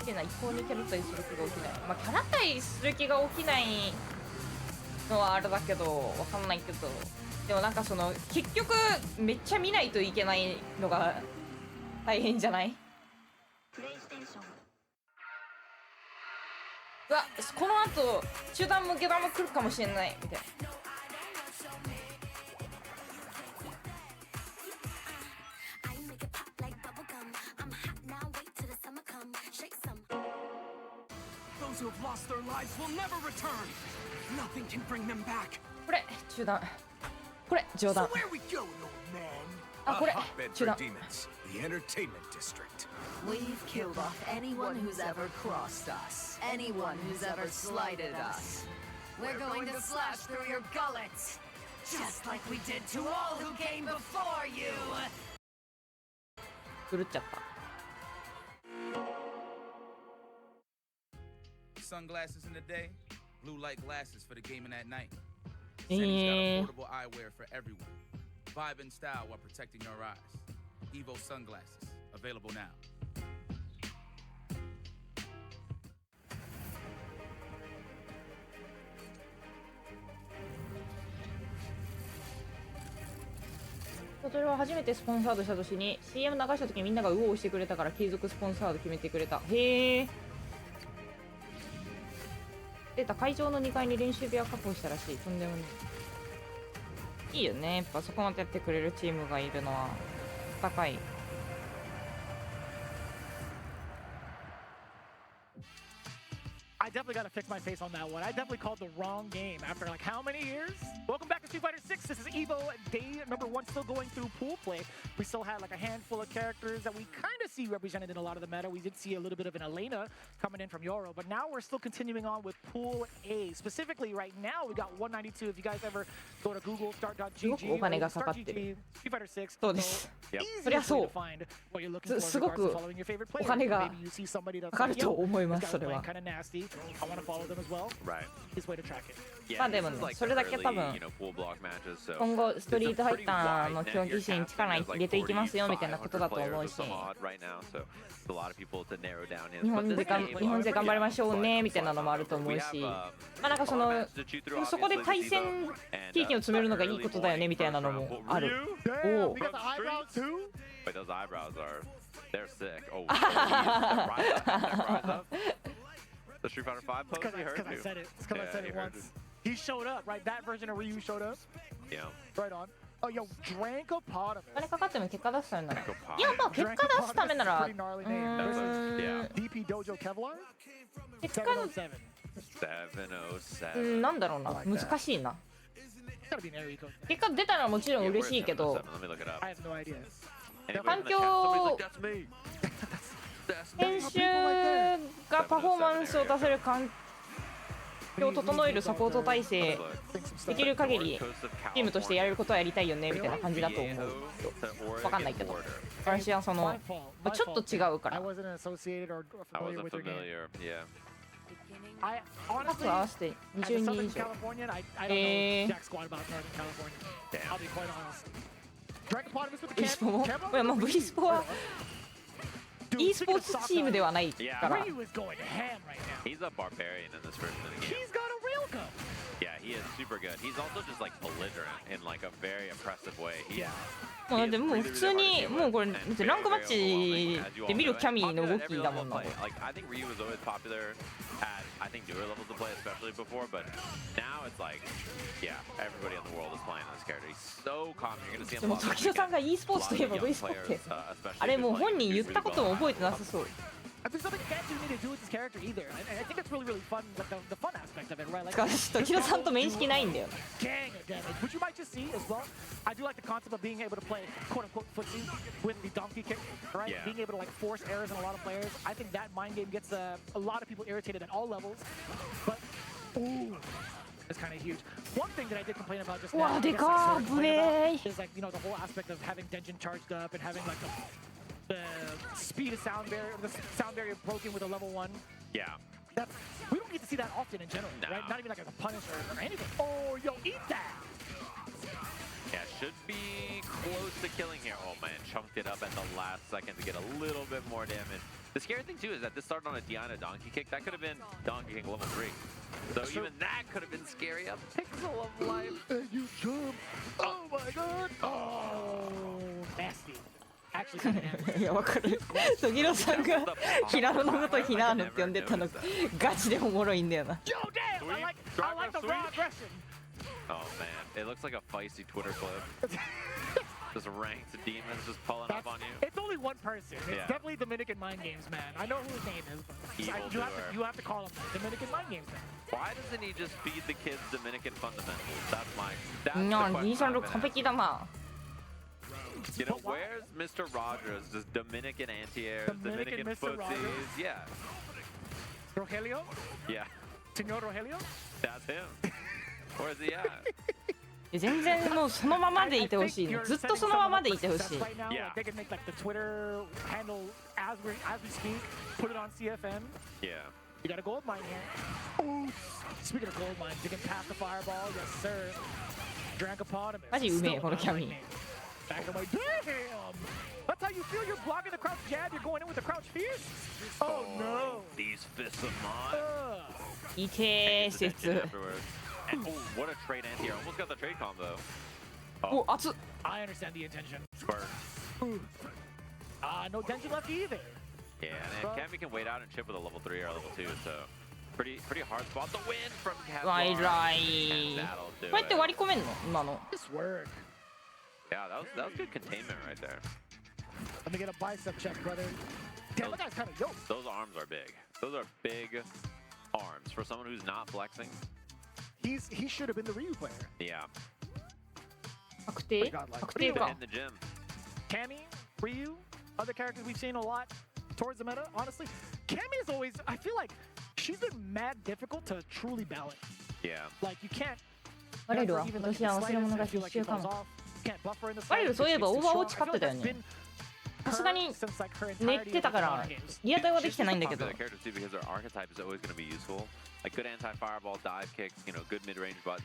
一向にキャラ対する気が起きない。まあキャラ対する気が起きないのはあれだけど、わかんないけど、でもなんかその結局めっちゃ見ないといけないのが大変じゃない？うわ、この後中段も下段も来るかもしれないみたいな。 Those who have lost their lives will never return. Nothing can bring them back. これ中段、これ上 So 段。 where we going, old man? あ、これ hotbed 中 for 段。 demons, the entertainment district. We've killed off anyone who's ever crossed us. Anyone who's ever slighted us. We're going to slash through your gullets. Just like we did to all who came before you. 狂っちゃった。 Sunglasses in the day, blue light glasses for the gaming at night. え Zenny's got ー affordable eyewear for everyone. Vibe and style while protecting your eyes. Evo sunglasses, available now. それは初めてスポンサードした年に CM 流した時にみんながウォーしてくれたから継続スポンサード決めてくれた。へえ。出た、会場の2階に練習部屋確保したらしい。とんでもない。いいよね、やっぱそこまでやってくれるチームがいるのは高い。 I definitely got to fix my face on that one. I definitely called the wrong game after like how many years? Welcome back to Street Fighter 6. This is Evo day number 1, still going through pool play. We still had like a handful of characters that we kind of see represented in a lot of the meta. We did see a little bit of an Elena coming in from Yoro, but now we're still continuing on with pool A. Specifically right now, we got 192. If you guys ever go to Google, start.gg, or start GG, Street Fighter 6. そうです。 Yep. Easiest way to find what you're looking for in regards to following your favorite player. お金が Maybe you see somebody that's かかる like, と yo, 思いま this す、そ guy's れ playing は。 kind of nasty. I want to follow them as well. Right. His way to track it. Yeah, まあで this も is ね、 like それだけ early, 多分 you know, pool block matches, so 今後ストリートファイター it's a の pretty 競 wide 技 net. シーン Your 力 captain 入 has れていきますよみたいなことだと like 思う 400 し、 players or some odd right now, so it's a lot of people to narrow down his. 日 But 本 this で game, 日本勢頑張りましょうねみたいなのもあると思う we し、 have まあなんかそのそこで対戦経験を積めるのがいいことだよねみたいなのもある。おお。 We got the eyebrows too. Wait, those eyebrows they're sick. Oh, step rise up. The Street Fighter 5 pose, Because he heard I you. said it. It's because I Yeah, said he it heard once. He showed up, right? That version of Ryu showed up. Yeah. Right on. Oh, yo, Drankopotamus. お金かかっても結果出すためなら。 Go いやまあ結果出すためなら、 Pretty gnarly name. うーん Yeah. DP Dojo Kevlar? 結果707. 707. なんだろうな、難しいな。 It's gotta be an area code. 結果出たらもちろん Yeah, 嬉しいけど、 707? Let me look it up. I have no idea. Anybody in the 環 chat? 境 Somebody's like, that's me. That's me. 編集がパフォーマンスを出せる環境を整えるサポート体制、できる限りチームとしてやれることはやりたいよねみたいな感じだと思う。わかんないけど、私はその My fault. まあ My ちょっと fault. 違うか I ら。 wasn't associated or I familiar wasn't with your game. familiar. Yeah. I パ honestly, ス合わせて as a 20人 Southern 以上。 Californian, I don't know jack squat about Northern California. Damn. I'll be quite honest. Drankopotamus with the e スポも Kevlar? いやまあ V スポは Dude, e スポーツチームではないか Yeah. ら。 Ryu is going ham right now. He's a barbarian in this version of the game. He's got a rail gun. Yeah, he is super good. He's also just like belligerent in like a very oppressive way. Yeah. もうだってもう普通にもうこれだってランクマッチで見るキャミーの動きだもんな。 Like I think Ryu was always popular at I think newer levels of play, especially before, but now it's like, yeah, everybody in the world is playing this character. He's so calm. You're gonna see him. でも時代さんが e スポーツといえば V スポってあれもう本人言ったことも覚えてなさそう。 There's something fancy we need to do with this character either, and I think it's really fun, like the fun aspect of it, right? Like 時代さんと面識ないんだよ。 gang of damage, which you might just see as well. I do like the concept of being able to play quote-unquote footsie with the donkey kick, right? Yeah. Being able to like force errors in a lot of players. I think that mind game gets a lot of people irritated at all levels, but ooh. It's kind of huge. One thing that I did complain about just now, is like, you know, the whole aspect of having Denjin charged up and having like the speed of sound barrier, the sound barrier broken with a level 1. Yeah. That's, we don't get to see that often in general, right? Not even like as a Punisher or anything. Oh, yo, eat that! Yeah, should be close to killing here. Oh man, chunked it up at the last second to get a little bit more damage. The scary thing too is that this started on a Diana donkey kick. That could have been donkey kick level 3. So even that could have been scary. A pixel of life. And you jump. Oh my god. Oh, nasty. Actually, いやわかる。時代さんが平野のことひなのって呼んでたのガチでおもろいんだよな。 Yo, damn! I like the raw aggression. Oh man, it looks like a feisty Twitter clip. Just ranked demons just pulling up on you. It's only one person. It's definitely Dominican Mind Games, man. I know who his name is, but you have to call him Dominican Mind Games, man. Why doesn't he just feed the kids Dominican fundamentals? That's the兄さんの question. 完璧だな。 You know, where's Mr. Rogers? Just Dominican anti-airs, Dominican Mr. footsies. Rogers? Yeah. Rogelio? Yeah. Senor Rogelio? That's him. Where's he at? 全然もうそのままでいてほしいの。ずっとそのままでいてほしい。 Yeah. They can make like the Twitter handle as we speak, put it on CFM. Yeah. You got a gold mine here. Oh, speaking of gold mines, you can pass the fireball. Yes, sir. Drankopotamus. マジうめえこのキャミー。 Back away. Damn! That's how you feel. You're blocking the crouch jab. You're going in with the crouch fierce. Oh no! These fists of mine. いてー説。 And, oh, what a trade anti-air. Almost got the trade combo. お熱っ。 I understand the intention. Spurt. No Denjin left either. Yeah, and Cammy can wait out and chip with a level 3 or a level 2, so pretty hard spot. The win from Kevlar. わいらい。こうやって割り込めんの今の。 This work. Yeah, that was good containment right there. Let me get a bicep check, brother. Damn, that guy's kind of yoked. Those arms are big. Those are big arms for someone who's not flexing. He should have been the Ryu player. Yeah. 確定？確定か。 In the gym. Cammy, Ryu, other characters we've seen a lot towards the meta, honestly. Cammy is always, I feel like she's been mad difficult to truly balance. Yeah. Like you can't バレルは今年は忘れ物が必須かも。バレルそういえばオーバーウォッチ勝ってたよね。さすがに寝てたからリアタイはできてないんだけど。 Because their archetype is always going to be useful. Like good anti-fireball, dive kicks, you know, good mid-range buttons.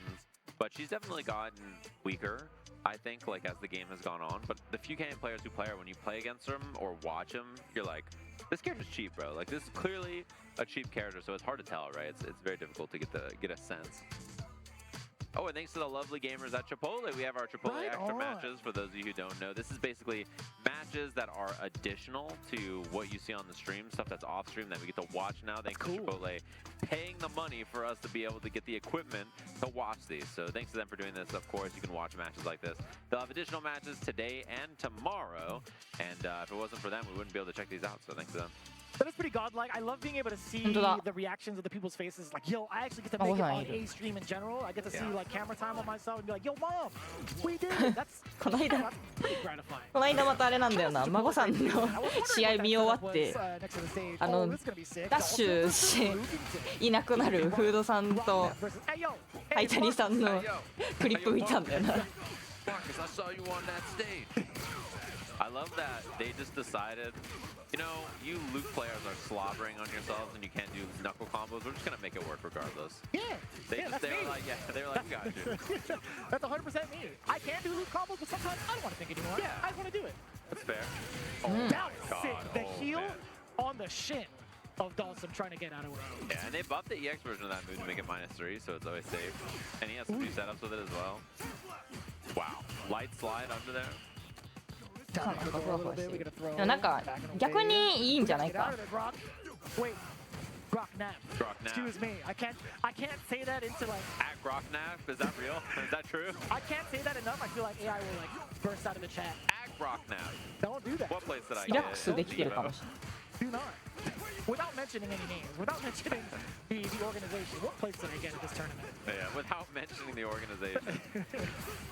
But she's definitely gotten weaker, I think, like as the game has gone on. But the few Canadian players who play her, when you play against them or watch them, you're like, this character's cheap, bro. Like this is clearly a cheap character, so it's hard to tell, right? It's very difficult to get a sense. Oh, and thanks to the lovely gamers at Chipotle, we have our Chipotle extra matches. For those of you who don't know, this is basically matches that are additional to what you see on the stream, stuff that's off stream that we get to watch now. Thanks to Chipotle paying the money for us to be able to get the equipment to watch these. So thanks to them for doing this. Of course, you can watch matches like this. They'll have additional matches today and tomorrow. And if it wasn't for them, we wouldn't be able to check these out. So thanks to them. That is pretty godlike. I love being able to see the reactions of the people's faces. Like, yo, I actually get to make it on a stream in general. I get to see like camera time on myself and be like, yo, mom, we did it. That's pretty gratifying. この間またあれなんだよな。孫さんの試合見終わってダッシュしていなくなるフードさんとハイタリさんのクリップ見たんだよな。 I love that they just decided, you know, you Luke players are slobbering on yourselves and you can't do knuckle combos. We're just gonna make it work regardless. Yeah, they were like, we got you. That's 100% me. I can do Luke combos, but sometimes I don't want to think anymore. Yeah, I just want to do it. That's fair. Oh, that was sick. The heel on the shin. of Dawson trying to get out of it. Yeah, and they buffed the EX version of that move to make it -3, so it's always safe. And he has some new setups with it as well. Wow. Light slide under there. なんかふわふわしてる。でもなんか逆にいいんじゃないか。 Wait, Groknap. Groknap. Excuse me. I can't say that into like. At Groknap, is that real? Is that true? I can't say that enough. I feel like AI will like burst out of the chat. At Groknap. Don't do that. What place did I リラ get? ックスできてるかもしれない。 Do not. Without mentioning any names, without mentioning the organization, what place did I get at this tournament? Yeah, without mentioning the organization.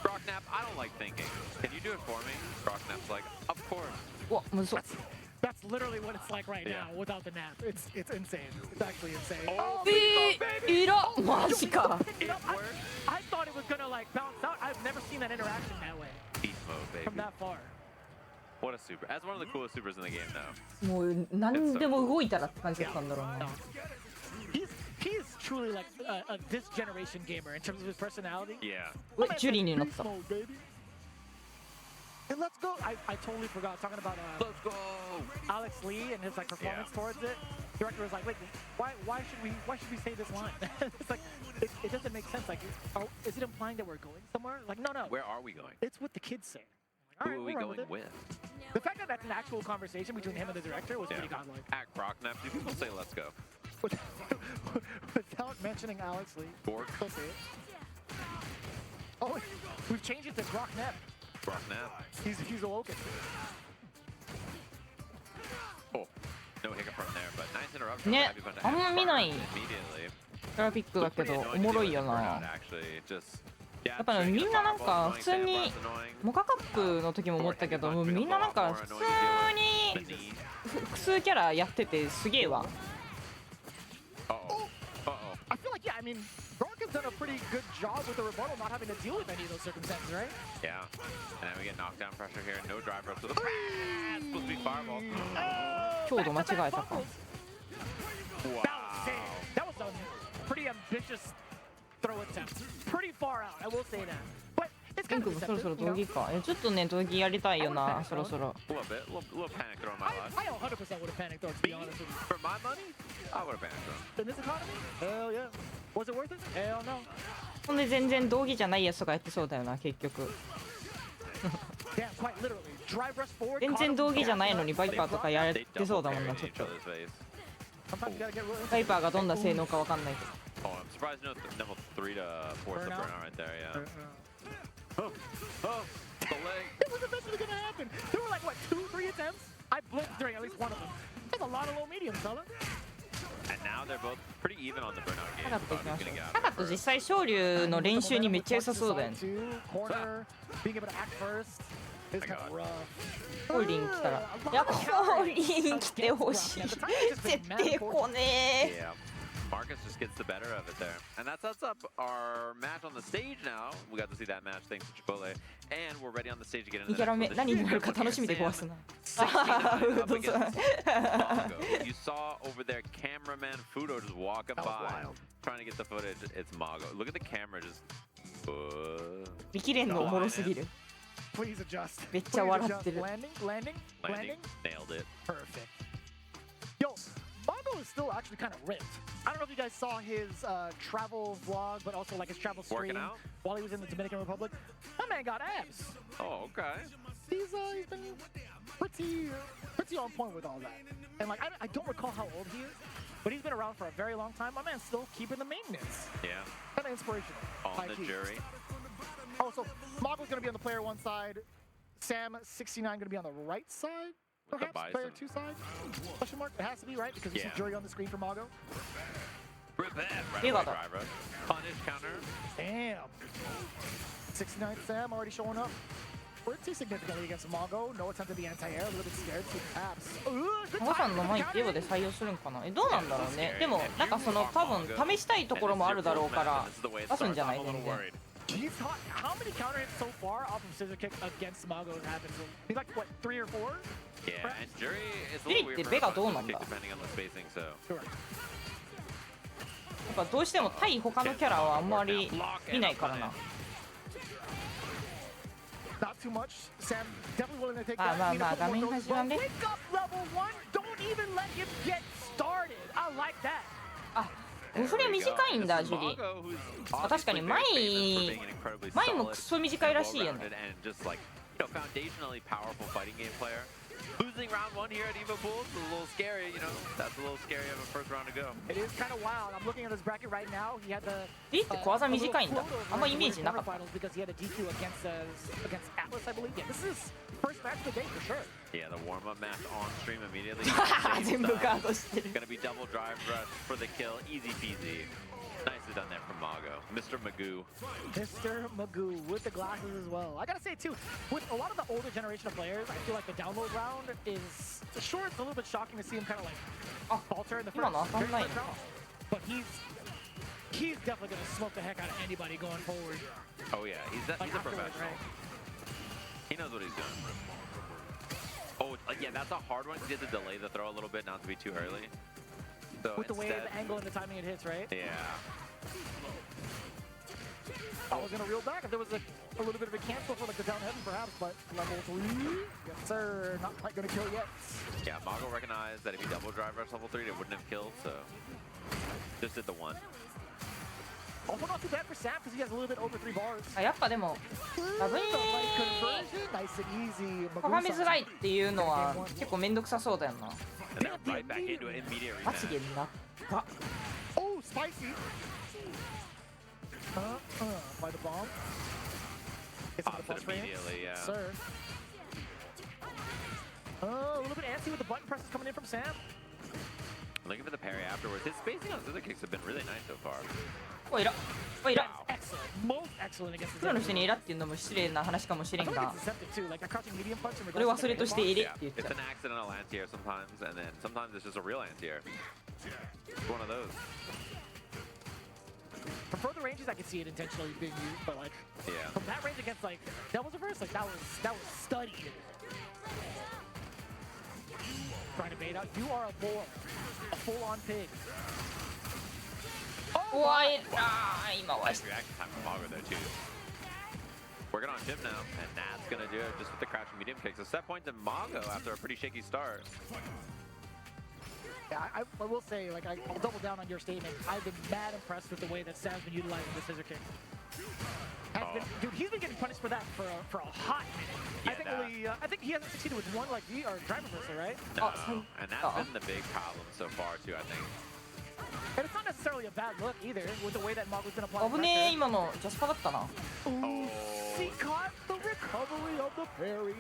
Groknap, I don't like thinking. Can you do it for me? Groknap's like, of course. うわ、むずっ。 That's literally what it's like right now without the nap. It's insane. It's actually insane. Oh, いらマジか。 You know, I thought it was gonna like bounce out. I've never seen that interaction that way. Beast mode, baby. From that far. What a super. That's one of the coolest supers in the game, though. もう何でも動いたらって感じだったんだろうな。 He's truly like a this generation gamer in terms of his personality. Yeah. うわ、ジュリーになった。 Mode, baby. And let's go. I totally forgot talking about Let's go. Alex Lee and his like performance towards it. Director was like, wait, why should we say this line? It's like it doesn't make sense. Like, is it implying that we're going somewhere? Like, no. Where are we going? It's what the kids say. All right, Who are we we'll run going with it. with? The fact that that's an actual conversation between him and the director was pretty godlike. At Groknap, do people say let's go? Without mentioning Alex Lee. Borg? They'll say it. Oh, we've changed it to Groknap. Groknap. He's awoken. Oh, no hiccup from there, but nice interruption. ね Happy Bunch あんま見ない immediately. グラフィックだけどおもろいよな。 やっぱみんななんか普通にモカカップの時も思ったけど、もうみんななんか普通に複数キャラやっててすげえわ。 I feel like, yeah, I mean, Brock has done a pretty good job with the rebuttal, not having to deal with any of those circumstances, right? Yeah, and then we get knockdown pressure here. No drive ups with a supposed to be fireball. 強度間違えたか。 Wow. That was a pretty ambitious throw attempt. Pretty far out, I will say that. But it's ピン kind ク of もそろそろ deceptive, 道 you 着 know? か。ちょっとね道着やりたいよな、そろそろ。 A little bit, little panic throw in my life. I 100% would have panicked though, to be honest with you. For my money, I would have panicked throw. In this economy? Hell yeah. Was it worth it? Hell no. ほんで全然道着じゃないやつとかやってそうだよな結局。 Yeah, quite literally. Drive rush forward. 全然道着じゃないのにバイパーとかやってそうだもんなちょっと。 Sometimes you gotta get real. バイパーがどんな性能かわかんないけど。 Oh, I'm surprised no level 3 to force the burnout right there, yeah. Oh, the leg. It was eventually gonna happen. There were like, what, 2-3 attempts? I blinked during at least one of them. That's a lot of low mediums, fella. And now they're both pretty even on the burnout サ game. ガット行きま Bobby's しょ gonna う。 get サ out ガッ of ト it. 実際昇竜の練習にめっちゃ良さそうだよね。 Corner, being able to act first is kind of rough. コーリン来たら。いやコーリン来てほしい。絶対来ねえ。 Yeah. Marcus just gets the better of it there. And that sets up our match on the stage now. We got to see that match thanks to Chipotle. And we're ready on the stage to get into 2キャラ目 the 何になるか楽しみで壊すな。 69 up against Mago. You saw over there cameraman Fudo just walking by trying to get the footage. It's Mago. Look at the camera just 見切れんのおもろすぎる。 Please adjust. めっちゃ笑ってる。 Landing. nailed it. Perfect. Yo, Mago is still actually kind of ripped. I don't know if you guys saw his travel vlog, but also like his travel stream Working out? while he was in the Dominican Republic. That man got abs. Oh, okay. He's been pretty on point with all that. And like I don't recall how old he is, but he's been around for a very long time. My man's still keeping the maintenance. Yeah. Kind of inspirational. On High the key. jury. Oh, so Mago's gonna be on the player 1 side. Sam 69 gonna be on the right side. With the Perhaps player bison. 2 side? Question mark. It has to be right because we see Yeah. jury on the screen for Mago. Rip that. Right You away, got that. driver. Punish counter. Damn. 69 Sam already showing up pretty significantly against Mago. No attempt at the anti-air. A little bit scared. Two taps. Good マゴさんの timing 前 with って the エボで countering. 採用するんかな。どうなんだろうね。でもなんかその多分試したいところもあるだろうから出すんじゃない全然。 He's hot. How many counter hits so far off of scissor kick against Mago has happened? He's like what, 3 or 4? Yeah, and jury is a Jury little weird って for ベガ her どうなんだ。 kick depending on the spacing, so. Sure. やっぱどうしても対他のキャラはあんまり見ないからな。 Not too much. Sam definitely willing to take まあ that. まあ Need to まあ put 画 more 面 those 端はね。 wake up level 1. Don't won't even let him get started. I like that. あ、5フレ短いんだ、ジュリ。あ、確かに前もクソ短いらしいよね。Foundationally powerful fighting game player. Losing round 1 here at Evo Pools is a little scary, you know. That's a little scary of a first round to go. It is kind of wild. I'm looking at this bracket right now. He had the って小技短いんだ。あんまイメージなかった。 because he had a DQ against Atlas, I believe. Yeah, this is first match of the day for sure. Yeah, the warm-up match on stream immediately. 全部ガードしてる。 Gonna be double drive rush for the kill. Easy peasy. Nicely done there from Mago. Mr. Magoo. Mr. Magoo with the glasses as well. I gotta say too, with a lot of the older generation of players, I feel like the download round is sure it's a little bit shocking to see him kind of like falter in the first round. But he's definitely gonna smoke the heck out of anybody going forward. Oh yeah, he's a professional. Right? He knows what he's doing. Oh, yeah, that's a hard one. He had to delay the throw a little bit, not to be too early. So with the way, the angle, and the timing it hits, right? Yeah. I was gonna reel back if there was a little bit of a cancel for like the down heaven, perhaps, but level 3, yes sir, not quite gonna kill yet. Yeah, Mago recognized that if he double drive rush level 3, it wouldn't have killed, so just did the 1. Also not too bad for Sam because he has a little bit over 3 bars. あ、やっぱでもラブにかがみづらいっていうのは結構めんどくさそうだよな。マジでなった。 Oh, spicy. By the bomb. It's the plus immediately, yeah. Sir. A little bit antsy with the button presses coming in from Sam. Looking for the parry afterwards. His spacing on scissor kicks have been really nice so far. おいら、おいら。 Most excellent against プロの人にエラっていうのも失礼な話かもしれんが、俺はそれとしてエレって言っちゃう。 It's an accidental anti-air sometimes, and then sometimes it's just a real anti-air. It's one of those. From further ranges, I could see it intentionally being used, but like yeah. From that range against like Devil's Reverse, like that was studied. Trying to bait out. You are a boar, a full-on pig. Why? Imma was. Reaction time from Mago there too. Working on Jim now, and that's gonna do it just with the crouching medium kicks. A set point to Mago after a pretty shaky start. Yeah, I will say, like, I'll double down on your statement. I've been mad impressed with the way that Sam's been utilizing the scissor kick. Dude, he's been getting punished for that for a hot minute. Yeah, I think he hasn't succeeded with one like V or drive reversal, right? No, and that's been the big problem so far too, I think. And it's not necessarily a bad look either, with the way that Mago's been applying. 危ねえ、今のジャスパだったな。He caught the recovery of the parry.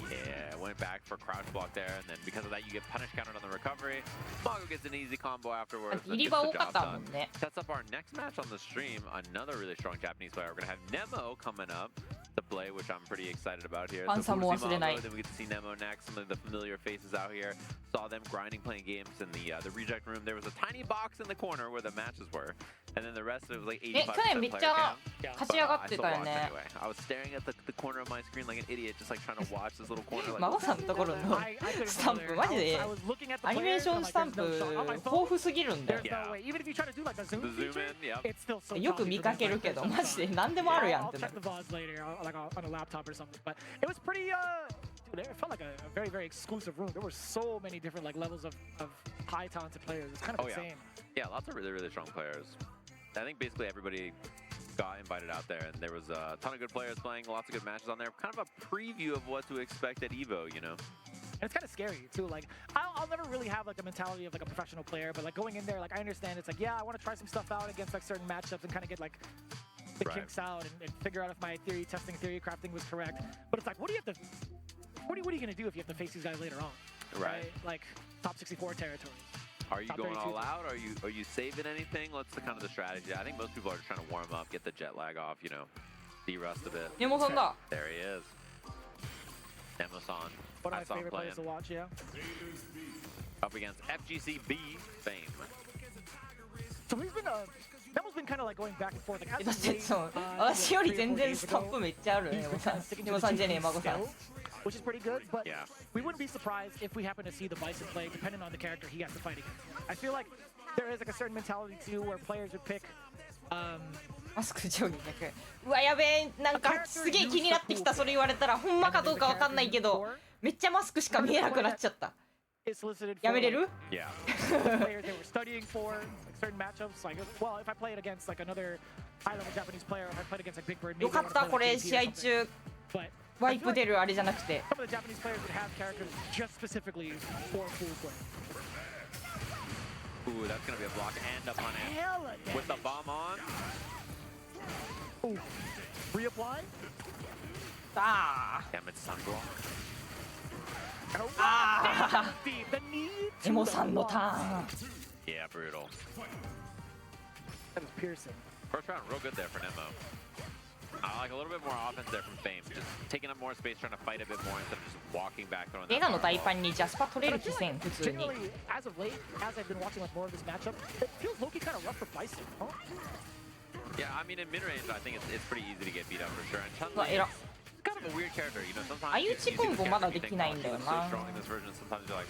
Yeah, went back for crouch block there, and then because of that, you get punish countered on the recovery. Mago gets an easy combo afterwards. And gets the job done. Sets up our next match on the stream. Another really strong Japanese player. We're gonna have Nemo coming up to play, which I'm pretty excited about here. So Mago, then we get to see Nemo next. Some of the familiar faces out here. Saw them grinding, playing games in the reject room. There was a tiny box in the corner where the matches were, and then the rest of it was like 85% player cam. Anyway, I was staring at the corner of my screen like an idiot, just like trying to watch this little corner. マゴさんのところのスタンプマジでアニメーションスタンプ豊富すぎるんだよ。よく見かけるけどマジで何でもあるやんってなる。It felt like a very, very exclusive room. There were so many different like levels of high talented players. It's kind of insane. Yeah, lots of really, really strong players. I think basically everybody got invited out there, and there was a ton of good players playing, lots of good matches on there. Kind of a preview of what to expect at Evo, you know? And it's kind of scary too. Like I'll never really have like the mentality of like a professional player, but like going in there, like I understand it's like, yeah, I want to try some stuff out against like certain matchups and kind of get like the kinks out and figure out if my theory testing, theory crafting was correct. But it's like, what do you have to... What are you going to do if you have to face these guys later on? Right. Like top 64 territory. Are you going all out? Are you saving anything? What's the kind of the strategy? I think most people are just trying to warm up, get the jet lag off, you know, de-rust a bit. There he is. Nemo-san. One of my favorite players to watch, yeah. Up against FGCB fame. So he's been Nemo's been kind of like going back and forth. Like, だってそう、私より全然スタンプめっちゃあるね。ネモさんじゃねえ、孫さん。 Which is pretty good, but we wouldn't be surprised if we happen to see the Bison play, depending on the character he has to fight against. I feel like there is like a certain mentality too, where players would pick. マスク上にだけ。うわやべえ、なんかすげえ気になってきた。それ言われたらほんまかどうかわかんないけど、めっちゃマスクしか見えなくなっちゃった。it solicited for やめれる Yeah. players they were studying for, like certain matchups. Like, well, if I played against like another high-level Japanese player, if I played against like Big Bird, よ maybe か I っ would た play こ like れ JP 試 or 合 something. 中 But ワ I イ feel プ like 出るあれじゃなくて some of the Japanese players would have characters just specifically for full play. Ooh, that's gonna be a block and up on it. Hella With the bomb on. Ooh. Reapply. あ Damn it, sunblock. Ah. Deep. The need エ to モさんのタ block. ーン Yeah, brutal. That is piercing. First round, real good there for Nemo. I like a little bit more offense there from Fame. Just taking up more space, trying to fight a bit more instead of just walking back throwing 映 that 画の fireball. 大パンにジャスパ取れる気せん普通に Generally, as of late, as I've been watching like more of this matchup, it feels low-key kind of rough for Bison. Huh? Yeah, I mean, in mid-range, I think it's pretty easy to get beat up for sure. And うわ Chun-Li 偉 is kind of a weird character, you know, sometimes 相打ち you see コン this ボまだ character, で you き think, ない oh, んだ he よ looks so な strong in this version, and sometimes you're like,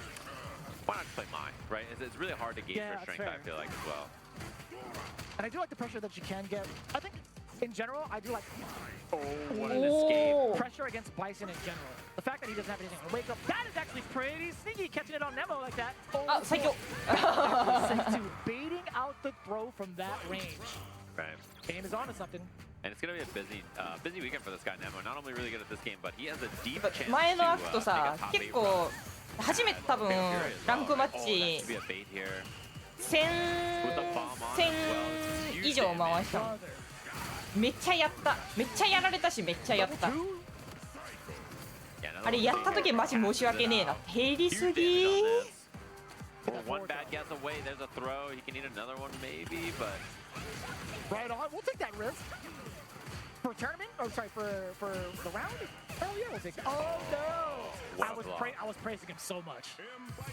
why not just play mine, right? It's really hard to gauge Yeah, her that's strength, I fair. feel like, as well. And I do like the pressure that she can get. I think, in general, I do like What an escape. Oh. pressure against Bison in general. The fact that he doesn't have anything to wake up, that is actually pretty sneaky, catching it on Nemo like that. Oh, あ最強 Senzu baiting out the throw from that range. Right. Game is onto something. And it's going to be a busy weekend for this guy, Nemo. Not only really good at this game, but he has a deep chance 前 to のアクト take さ a top 結 8 run. 構初めて多分 Fair Fury as ラ well. ンクマッ Oh, that チ should be a bait here. 1000以上回したのめっちゃやっためっちゃやられたしめっちゃやった Yeah, another あれやった時マジ申し訳ねえな減りすぎ Or one bad guess away, there's a throw. He can need another one maybe, but Right on. We'll take that risk. For tournament? Oh, sorry, for the round? Hell yeah, we'll take it. Oh, no! What a I was praising him so much.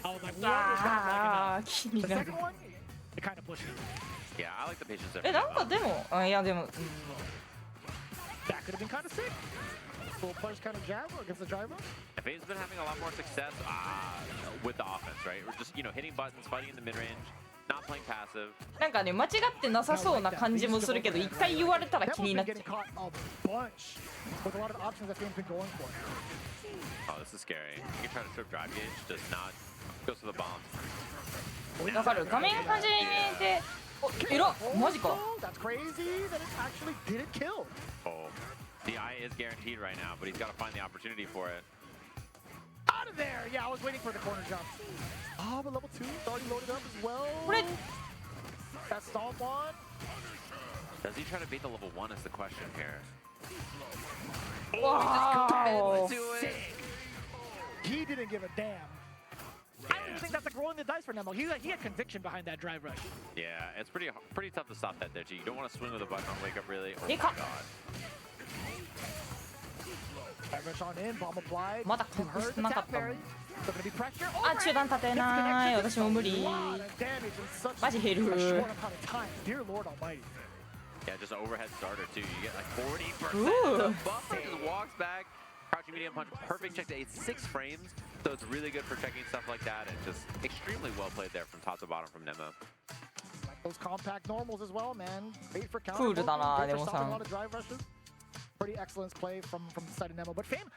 I was like, い what was that や like ー気に enough? The なる second one, it kind of pushed it. yeah, I like the patience there. えなんかでもあいやでも、うん That could have been kind of sick. Full punch kind of jab against the driver. And Fame's been having a lot more success with the offense, right? We're just, hitting buttons, fighting in the mid-range, not playing passive. なんかね間違ってなさそうな感じもするけど一回言われたら気になっちゃ Getting caught a bunch with a lot of the options that Fame's been going for. Oh, this is scary. You can try to trip drive gauge, does not. Goes for the bomb. うわかる画面端でおえらマジか That's crazy that it actually didn't kill. Oh, the eye is guaranteed right now, but he's got to find the opportunity for it. Out of there! Yeah, I was waiting for the corner jump. Oh, but level 2 is already loaded up as well. これ That stomp on. Does he try to beat the level 1 is the question here. わー Do it. He didn't give a damn. I don't even think that's like rolling the dice for Nemo. He had conviction behind that drive rush. Yeah, it's pretty tough to stop that there, G. You don't want to swing with a button on wake up, really. Oh my Wake up. god. Drive rush on in, bomb applied. まだ You 隠 heard して the なか tap ったもん parry. So gonna be pressure. あ中段立てない私も無理 マジ減る Short amount of time. Dear Lord Almighty. Yeah, just an overhead starter, too. You get like 40%. Ooh. The buffer just walks back. Crouching medium punch, perfect check to 6 frames. So it's really good for checking stuff like that. And just extremely well played there from top to bottom from Nemo. Like those compact normals as well, man. Great for counter. クールだな Great で for も stopping さ a lot of drive rushes. Pretty excellent play from the side of Nemo. But Fame,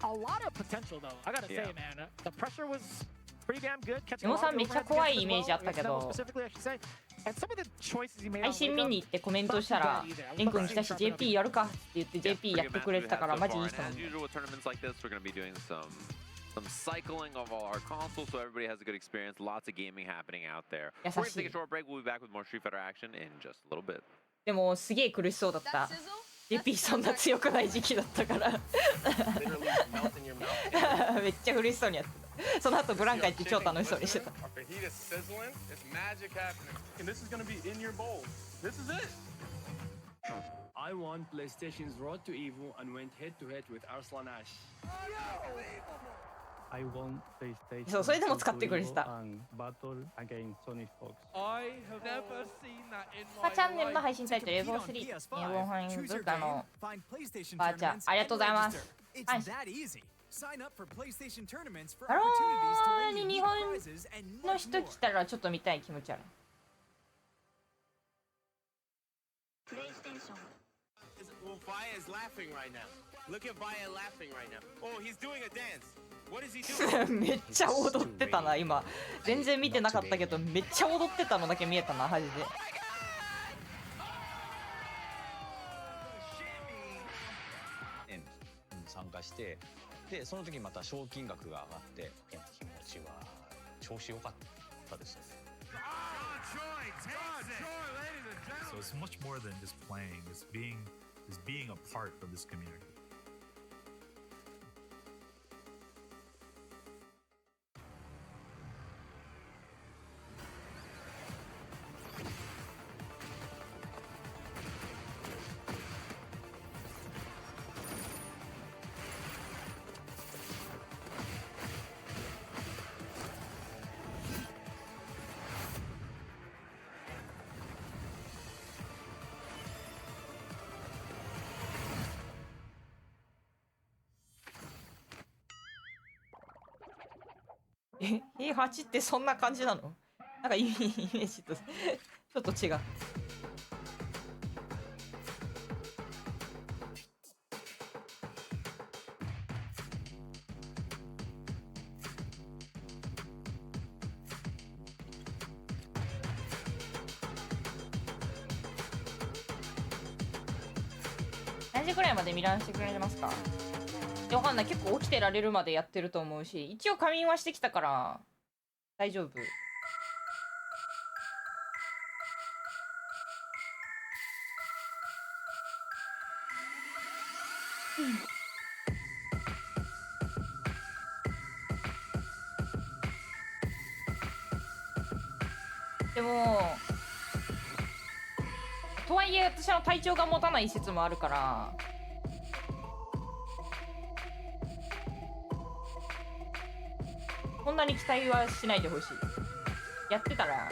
a lot of potential though. I gotta say, Yeah. man, the pressure was pretty damn good. Catching で a も lot さ of the めっちゃ overheads 怖い against イメージあった Nemo けど specifically, I should say. And some of the choices he made 配 on 信 wake 見 up, に行ってコメントしたらレン君来たし JP やるかって言って JP やってくれてたからマジいい人なん As だ usual with tournaments like this, we're going to be doing some cycling of all our consoles so everybody has a good experience. Lots of gaming happening out there. We're going to take a short break. We'll be back with more Street Fighter action in just a little bit. でもすげえ苦しそうだった JP そんな強くない時期だったからめっちゃ苦しそうにやってたその後ブランカ行って超楽しそうにしてた I won PlayStation's Road to Evo and went head-to-head with Arslan Ash. I won PlayStation そうそれでも使ってくれてた and battle against Sony Fox. I have never seen that in さあチャンネルの配信タイトルエボ3エボファイン文化のバーチャーありがとうございますはいハローに日本の人来たらちょっと見たい気持ちある Vaya is laughing right now. Look at Vaya laughing right now. Oh, he's doing a dance. What is he doing? めっちゃ踊ってたな今。全然見てなかったけどめっちゃ踊ってたのだけ見えたなマジで。参加して、でその時また賞金額が上がって気持ちは調子良かったですね。So it's much more than just playing. It's being a part of this community. A8 ってそんな感じなの？なんかイメージとちょっと違う。何時くらいまで見らしてくれますか？わかんない。結構起きてられるまでやってると思うし、一応仮眠はしてきたから大丈夫。でもとはいえ私の体調が持たない説もあるから、こんなに期待はしないでほしい。やってたら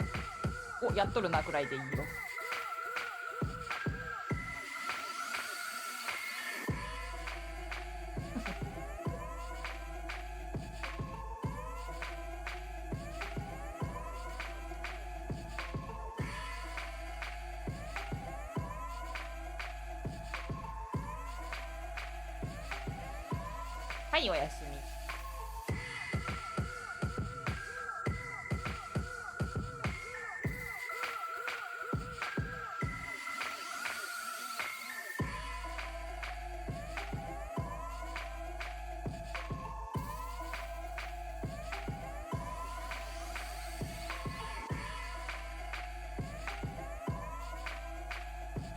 おやっとるなくらいでいいよ。はいおやすみ。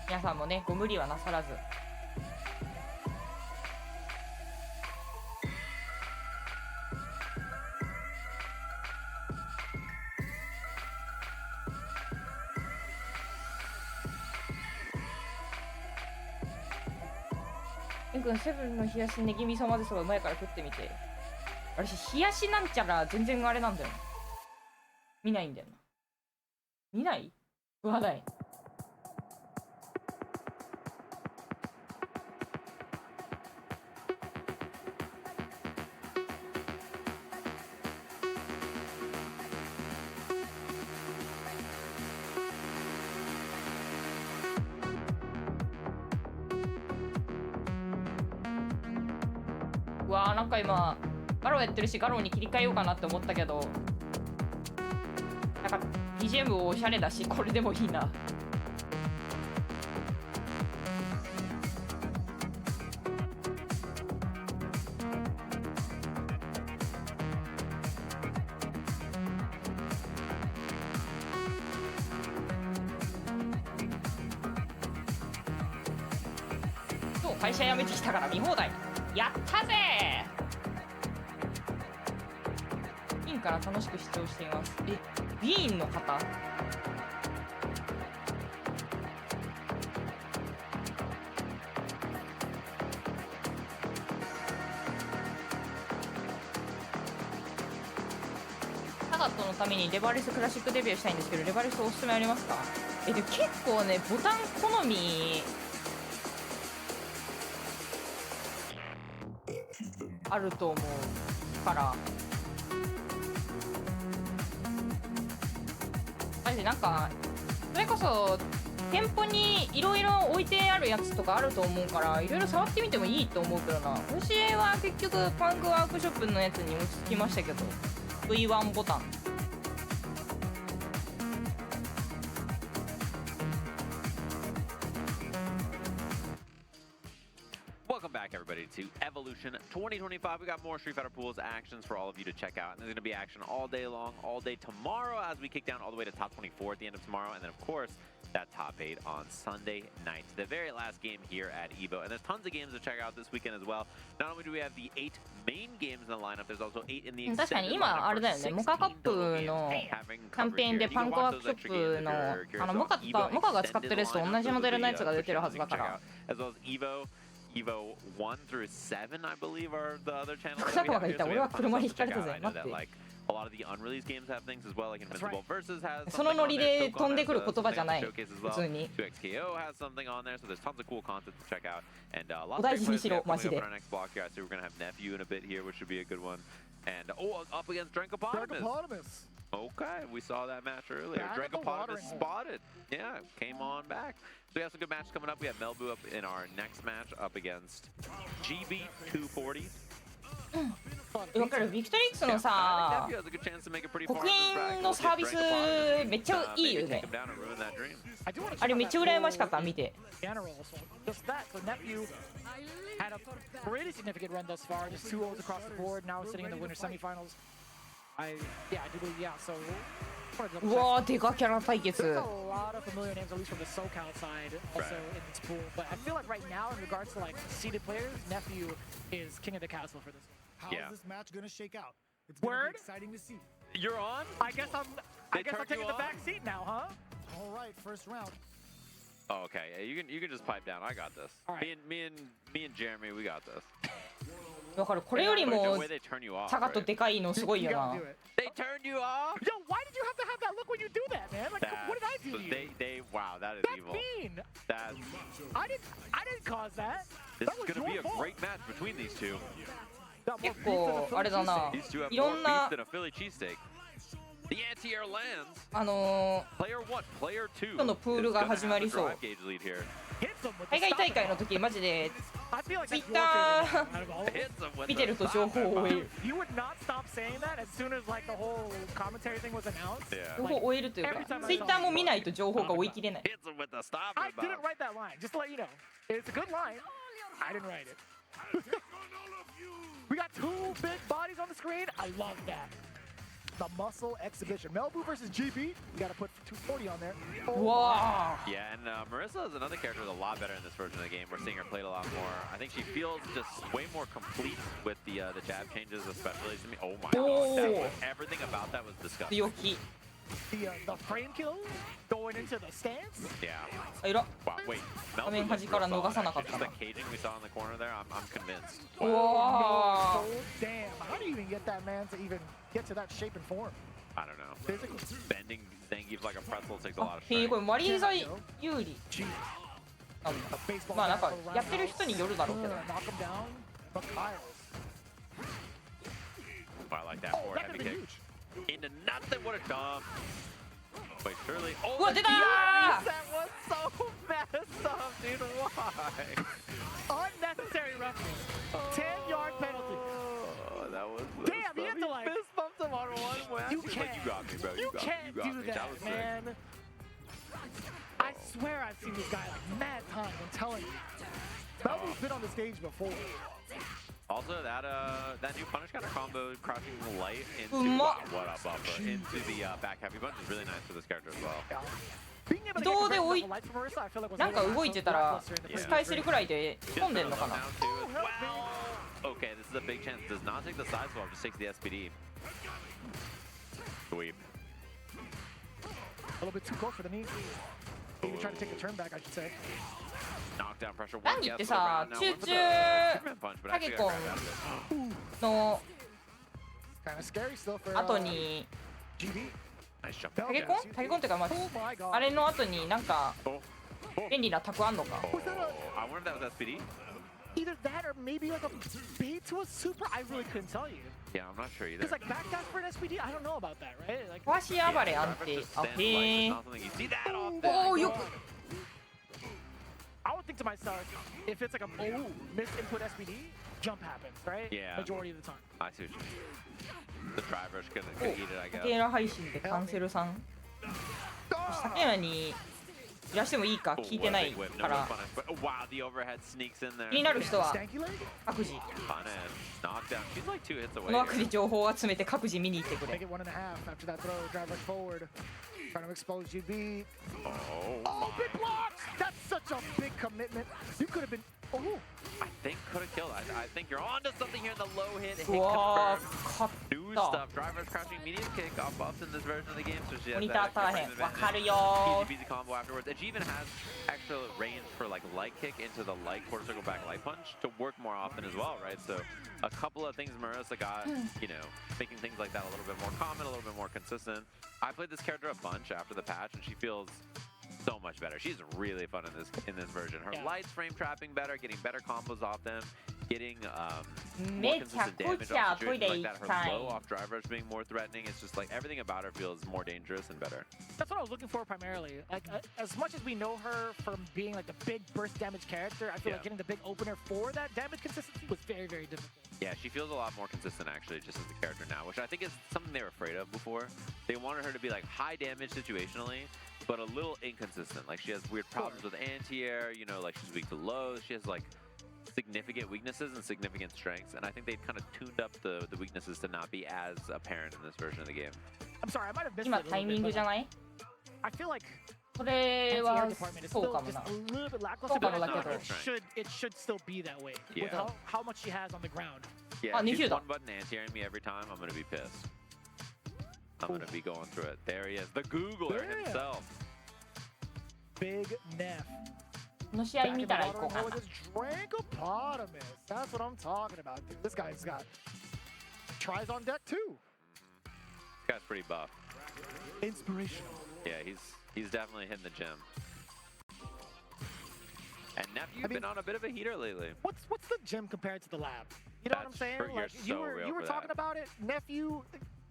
皆さんもねご無理はなさらず。エン君セブンの冷やしネギ味噌混ぜそばうまいから食ってみて。私冷やしなんちゃら全然あれなんだよな。見ないんだよな。見ない？食わない。うわーなんか今ガローやってるしガローに切り替えようかなって思ったけど、なんか BGM おしゃれだしこれでもいいな。今日会社辞めてきたから見放題やったぜー。ビーンから楽しく視聴しています。ビーンの方？タガットのためにレバレスクラシックデビューしたいんですけど、レバレスおすすめありますか？で結構ねボタン好みあると思うから、マジでなんかそれこそ店舗にいろいろ置いてあるやつとかあると思うから、いろいろ触ってみてもいいと思うけどな。私は結局パンクワークショップのやつに落ち着きましたけど、 V1 ボタン。Welcome back, everybody, to Evolution 2025. We got more Street Fighter Pools actions for all of you to check out. And there's going to be action all day long, all day tomorrow as we kick down all the way to top 24 at the end of tomorrow. And then, of course, that top 8 on Sunday night, the very last game here at Evo. And there's tons of games to check out this weekend as well. Not only do we have the 8 main games in the lineup, there's also 8 in the extended lineup. 確かに今あれだよね、モカカップのキャンペーンでパンクワークショップのモカが使ってるやつと同じモデルのやつが出てるはずだから。 As well as Evo 1 through 7, I believe, are the other channels. 草川がいた。俺は車に引かれたぜ。待って。 A lot of the unreleased games have things as well, like Invincible Versus has そのノリで飛んでくる言葉じゃない。普通に。 2XKO has something on there, so there's tons of cool content to check out. And lots お大事にしろ、マジで。 on our next block here. So we're gonna have Nephew in a bit here, which should be a good one. And up against Drankopotamus. Okay, we saw that match earlier. Drankopotamus spotted. Yeah, came on back. So we have some good matches coming up. We have Melbu up in our next match up against GB 240. わかる。ビクトリックスのさ、刻印のサービスめっちゃいいよね。あれめっちゃ羨ましかった、見て。 Had a pretty significant run thus far, just 2-0s across the board, now sitting in the winter semifinals. I do believe, yeah, so... うわー、でかキャラ対決。 There's a lot of familiar names, at least from the SoCal side, also in this pool. But I feel like right now, in regards to like seeded players, Nephew is king of the castle for this one. How is this match gonna shake out? It's gonna be exciting to see. You're on? I guess I'm taking the back seat now, huh? All right, first round. Oh, okay, you can just pipe down. I got this. Right. Me and Jeremy, we got this. わかる。これよりもタカとでかいのすごいよな。 They turned you off? Yo, why did you have to have that look when you do that, man? Like, what did I do to you? Wow, that is evil. Mean. I didn't cause that. This is gonna be a great match between these two. 結構あれだな。 These two have いろ more んな beef than a Philly cheesesteak. The anti-air lands. Player 1, player 2. 今日のプールが始まりそう。 海外大会の時マジで Twitter 見てると情報を追える。 You would not stop saying that as soon as like the whole commentary thing was announced. 情報を追えるというか、Twitter も見ないと情報が追い切れない。 I didn't write that line, just to let you know. It's a good line. I didn't write it. We got two big bodies on the screen. I love that. The muscle exhibition. Melbu versus GB. You gotta put 240 on there. Wow. Yeah, and Marissa is another character who's a lot better in this version of the game. We're seeing her played a lot more. I think she feels just way more complete with the jab changes, especially to me. Oh my god, everything about that was disgusting. The frame kill going into the stance. Yeah. Wow, wait. Melbu just the caging we saw in the corner there. I'm convinced. Wow. Damn. How do you even get that man to even get to that shape and form? I don't know. Bending Zangief like a pretzel takes a lot of へえ、これマリーザ有利。 Jeez. まあなんかやってる人によるだろうけど。 Knock him down. But Kyle. I like that forward heavy kick. Into nothing. What a dump. Wait, surely. Oh, what did that was so messed up, dude. Why? Unnecessary roughness. 10-yard penalty. Oh, that was. Damn, you have to like. Fist bumped him on one way. You can't. Like, you got me, bro. You can't do that, man. I swear I've seen this guy like mad times. I'm telling you. Melbu's been on the stage before. Also, that new punish counter combo, crouching light into into the back heavy punch is really nice for this character as well. 自動でなんか動いてたら使いするくらいで飛んでんのかな。 Okay, this is a big chance. Does not take the side swap, just takes the SPD. Sweep. A little bit too close for the knee. Maybe trying to take the turn back, I should say. Knockdown pressure. 何ってさ、チューチュータケコンの後にタケコンっていうか、まあ、あれの後になんか便利なタクあんのか。 I wonder if that was SPD. Either that or maybe like a bait to a super. I really couldn't tell you. Yeah, I'm not sure either. Because like backdash for an SPD, I don't know about that, right? Like 壊し暴れ安定。あ、へえ。おお、よく。to myself, if it's like a missed input SPD, jump happens, right? Yeah. Majority of the time. I see what you mean. The driver's gonna eat it, I 竹 guess. 浦配信でカンセルさん竹浦にいらしてもいいか聞いてないから Wow, the overhead sneaks in there. 気になる人は各自 Punish. Knockdown. She's like 2 hits こ away. の枠で情報を集めて各自見に行ってく Take れ it 1.5 after that throw. Drive rush forward. Trying to expose GB. Oh, big blocks! That's such a big commitment. You could have been. Oh. I think could have killed. I think you're onto something here in the low hit. Hit うわ confirmed. ー New stuff. Driver's crouching medium kick off buffs in this version of the game, so she has モニ that ター足ら extra へ frame んわ advantage. かるよ Easy peasy combo afterwards. And she even has extra range for like light kick into the light quarter circle back light punch to work more often as well, right? So a couple of things Marissa got, you know, making things like that a little bit more common, a little bit more consistent. I played this character a bunch after the patch, and she feels so much better. She's really fun in this version. Her lights frame trapping better, getting better combos off them, getting more consistent damage off situations like that. Her low off drivers being more threatening. It's just like everything about her feels more dangerous and better. That's what I was looking for primarily. Like as much as we know her from being like the big burst damage character, I feel like getting the big opener for that damage consistency was very, very difficult. Yeah, she feels a lot more consistent actually just as the character now, which I think is something they were afraid of before. They wanted her to be like high damage situationally, but a little inconsistent. Like she has weird problems with anti-air, you know, like she's weak to lows. She has like significant weaknesses and significant strengths, and I think they kind of tuned up the weaknesses to not be as apparent in this version of the game. I'm sorry, I might have missed 今 it a タイ little ミング bit, じゃない but I feel like それは anti-air department is そう still かも just な a little bit そう lackluster, か but も I だ feel け like ど it should still be that way with Yeah. how much she has on the ground. Yeah, Ah, if she's 20だ one button anti-airing me every time, I'm gonna be pissed. I'm gonna be going through it. There he is, the Googler Yeah. himself. Big Neff. この試合見たら行こうかな Drankopotamus. That's what I'm talking about, dude. This guy's got tries on deck too. This guy's pretty buff. Inspirational. Yeah, he's definitely hitting the gym. And Nephew, you've been on a bit of a heater lately. What's the gym compared to the lab? You know what I'm That's saying? true. You're Like so real you were for talking that. about it, Nephew.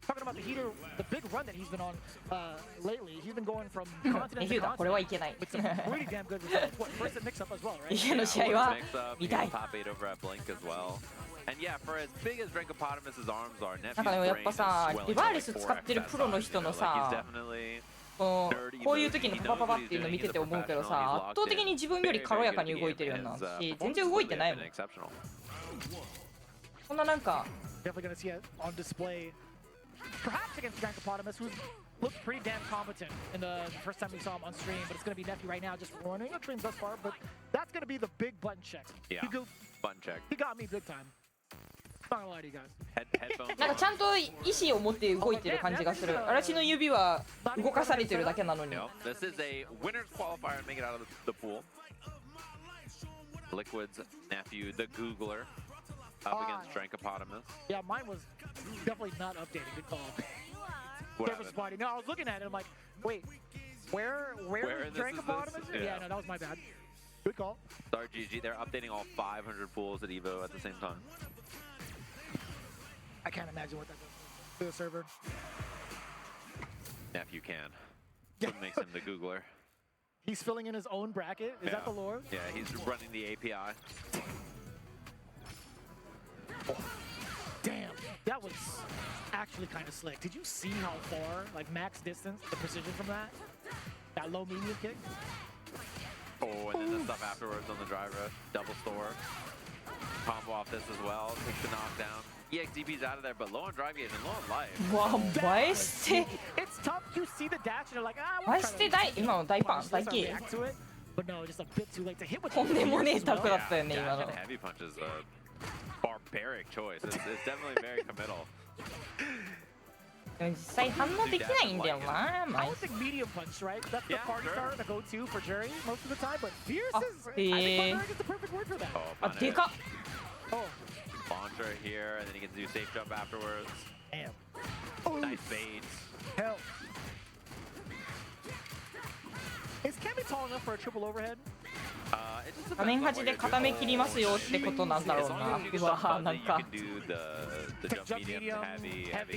Talking about the heater, the big run that he's been on lately. He's been going from continent 20 to だこれはいけない with some pretty damn good results. What, first at mix-up as well, right? 家の試合は Mix up, 見たい top 8 over at Blink as well. And yeah, for as big as Drankopotamus's arms are, なん Nephew's かでもやっ brain ぱ is さ swelling リ to バー like レス使ってる 4x プロの人の size, you know? Like さ he's definitely こういう時のパパパパっていうの見てて思うけどさ圧倒的に自分より軽やかに動いてるようなし全然動いてないもんこんななんか Definitely going to see it on display. Perhaps against Drankopotamus, who's looked pretty damn competent in the first time we saw him on stream, but it's going to be Nephew right now just running a train thus far, but that's going to be the big button check. Yeah, button check. He got me big time. Not gonna lie to you guys. Headphones なんかちゃんと意思を持って動いてる感じがする嵐の指は動かされてるだけなのに No, this is a winner's qualifier to make it out of the pool. Liquid's Nephew, the Googler, up against Drankopotamus. Yeah, mine was definitely not updating. Good call. What Favorite happened? spotty. No, I was looking at it. I'm like, wait, where Where is in this is Drankopotamus? this? Yeah, Yeah. no, that was my bad. Good call. Sorry, GG. They're updating all 500 pools at Evo at the same time. I can't imagine what that does to the server. Nephew can. What makes him the Googler. He's filling in his own bracket. Is that the lore? Yeah, he's running the API. Damn, that was actually kind of slick. Did you see how far, like max distance, the precision from that? That low medium kick? Oh, and then the stuff afterwards on the driver. Double store. Combo off this as well. Takes the knockdown. EXDP's out of there, but low on drive gauge and low on life. わあ映えして It's tough. You see the dash and you're like, ah, 映えして大今の大パン大キー react to it. But no, just a bit too late to hit with とんでもねえタックだったよね Dash 今の and heavy punch is a barbaric choice. It's definitely very committal. でも実際反応できないんだよな I would think medium punch, right? That's the party starter, the go-to for Jury most of the time. But fierce is, I think barbaric is the perfect word for that. あでかっ Oh. Launcher here, and then he gets to do safe jump afterwards. Damn. Nice baits. Hell. Is Kemi tall enough for a triple overhead? It just 画面端で固め切りますよってことなんだろう As long な as you get うわ some なん fuzzy, you か can do the jump medium, heavy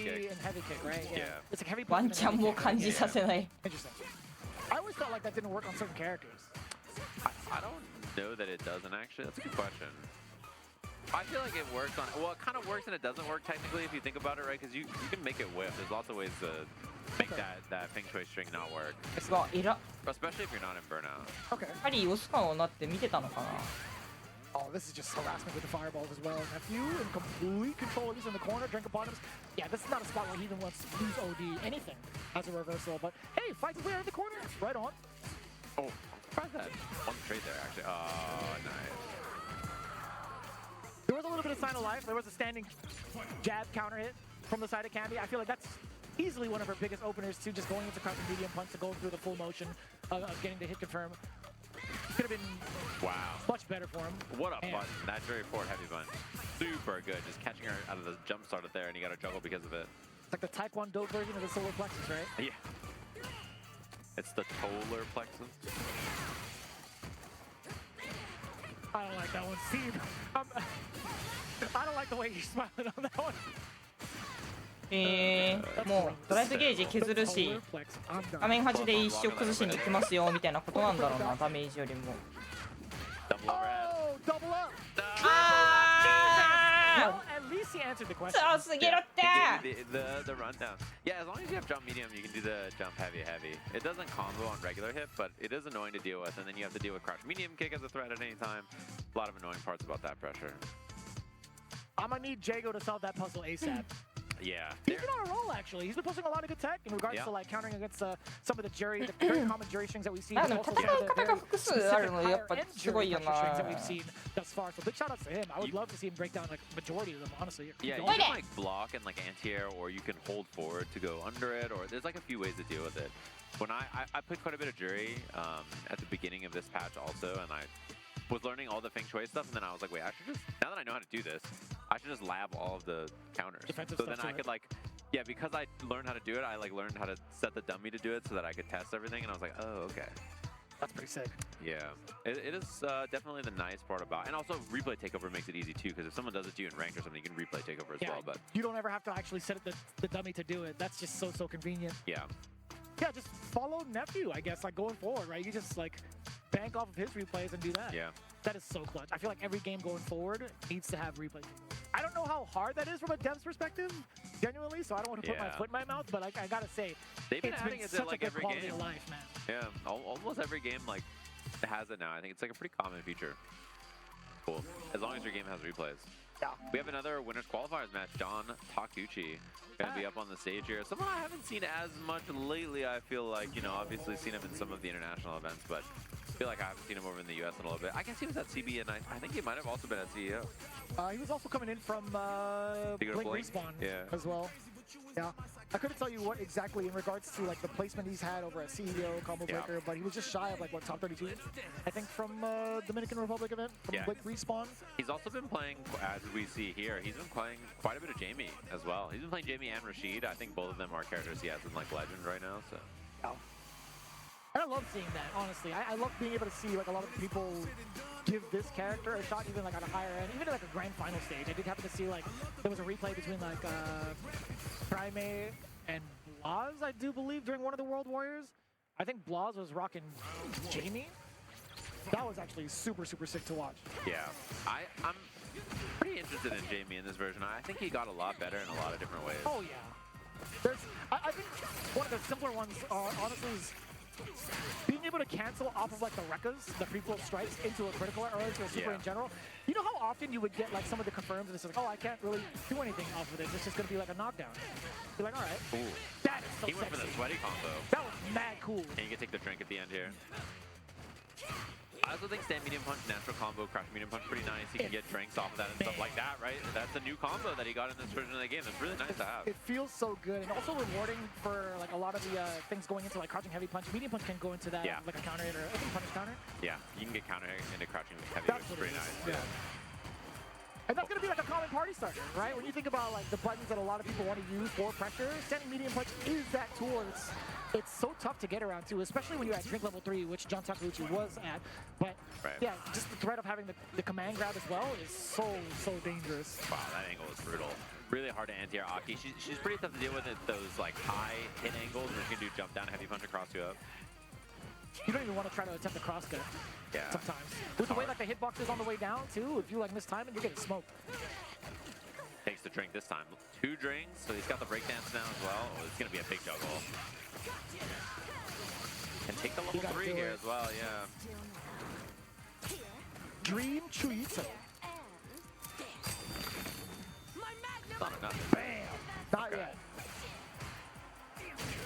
kick. and heavy kick, right? Yeah. It's like heavy ワ punch ン and チャン heavy も kick. 感じさせない Interesting. I always felt like that didn't work on certain characters. I don't know that it doesn't actually? That's a good question. I feel like it works on, well, it kind of works and it doesn't work technically if you think about it, right? Because you can make it whiff. There's lots of ways to make that Feng Shui string not work. うわ、偉っ。 Especially if you're not in burnout. Okay. やはりオスカンをなって見てたのかな。 Oh, this is just harassment with the fireballs as well. Nephew in complete control. He's in the corner, drink upon him. Yeah, this is not a spot where he even wants to use OD anything as a reversal. But hey, fight his way out of the corner. Right on. Oh, try that. On the trade there, actually. Oh, nice. There was a little bit of sign of life. There was a standing jab counter hit from the side of Candy. I feel like that's easily one of her biggest openers too, just going into crouching medium punch to go through the full motion of getting the hit confirm. Could have been much better for him. What a button. That very forward heavy button. Super good. Just catching her out of the jump start up there, and you got to juggle because of it. It's like the Taekwondo version of the solar plexus, right? Yeah. It's the Tolar plexus. I don't like that one, Steve. I don't like the way you're smiling on that one. もうドライブゲージ削るし、画面端で一生崩しに行きますよみたいなことなんだろうな、ダメージよりも。強すぎるって。 The rundown. Yeah, as long as you have jump medium, you can do the jump heavy. It doesn't combo on regular hit, but it is annoying to deal with, and then you have to deal with crouch medium kick as a threat at any time. A lot of annoying parts about that pressure. I'm gonna need Jago to solve that puzzle ASAP. Yeah. He's been on a roll, actually. He's been posting a lot of good tech in regards to like countering against some of the very common jury strings that we've seen. でも戦い方が複数あるのやっぱすごいよな。 that we've seen thus far. So big shout outs to him. I would love to see him break down like majority of them, honestly. Yeah, you can like block and like anti-air, or you can hold forward to go under it, or there's like a few ways to deal with it. When I played quite a bit of jury at the beginning of this patch also, and I was learning all the Feng Shui stuff, and then I was like, wait, I should just, now that I know how to do this, I should just lab all of the counters. So then I could like, yeah, because I learned how to do it, I like learned how to set the dummy to do it so that I could test everything, and I was like, oh, okay. That's pretty sick. Yeah, it is definitely the nice part about, and also replay takeover makes it easy too, because if someone does it to you in ranked or something, you can replay takeover as well. But you don't ever have to actually set the dummy to do it. That's just so convenient. Yeah. Yeah, just follow Nephew, I guess, like going forward, right? You just like bank off of his replays and do that. Yeah. That is so clutch. I feel like every game going forward needs to have replays. I don't know how hard that is from a dev's perspective, genuinely, so I don't want to put my foot in my mouth, but I gotta say, they've been it's adding been it such to like a good every quality game. of life, man. Yeah, almost every game like has it now. I think it's like a pretty common feature. Cool. As long as your game has replays. Yeah. We have another winners qualifiers match. Don Takuchi gonna be up on the stage here. Someone I haven't seen as much lately. I feel like, you know, obviously seen him in some of the international events, but I feel like I haven't seen him over in the US in a little bit. I guess he was at CB, and I think he might have also been at CEO. He was also coming in from Blink Respawn as well. Yeah, I couldn't tell you what exactly in regards to like the placement he's had over at CEO Combo Breaker, but he was just shy of like what, top 32, I think, from Dominican Republic event from Blink Respawn. He's also been playing, as we see here, he's been playing quite a bit of Jamie as well. He's been playing Jamie and Rashid. I think both of them are characters he has in like Legend right now. So. Yeah. And I love seeing that, honestly. I love being able to see like a lot of people give this character a shot, even like at a higher end, even at like a grand final stage. I did happen to see like there was a replay between like Prime and Blaz, I do believe, during one of the World Warriors. I think Blaz was rocking Jamie. That was actually super sick to watch. Yeah, I'm pretty interested in Jamie in this version. I think he got a lot better in a lot of different ways. Oh yeah. I think one of the simpler ones, honestly, is being able to cancel off of like the Rekkas, the pre-flow strikes, into a critical or into a super in general. You know how often you would get like some of the confirms and it's like, oh, I can't really do anything off of this. It's just gonna be like a knockdown. You're like, all right. Ooh. That is so He went for the sweaty combo. That was mad cool. And you can take the drink at the end here. I also think stand medium punch, natural combo, crouch medium punch, pretty nice. He can get drinks off of that and stuff like that, right? That's a new combo that he got in this version of the game. It's really nice to have. It feels so good, and also rewarding for like a lot of the things going into like crouching heavy punch. Medium punch can go into that like a counter hit or a punish counter. Yeah, you can get counter into crouching heavy, That's which is pretty nice. Yeah. And that's going to be like a common party starter, right? When you think about like the buttons that a lot of people want to use for pressure, standing medium punch is that tool. It's so tough to get around too, especially when you're at drink level 3, which John Takuchi was at. But yeah, just the threat of having the command grab as well is so dangerous. Wow, that angle is brutal. Really hard to anti-air Aki. She's pretty tough to deal with at those like high hit angles where she can do jump down, heavy punch across you up. You don't even want to try to attempt a cross cut. Yeah. Sometimes. With the way like the hitbox is on the way down too, if you like miss timing, you're getting smoked. Takes the drink this time. 2 drinks, so he's got the breakdance now as well. Oh, it's gonna be a big juggle. And take the level 3 here as well, yeah. Dream treat. Not enough. Bam! Not yet.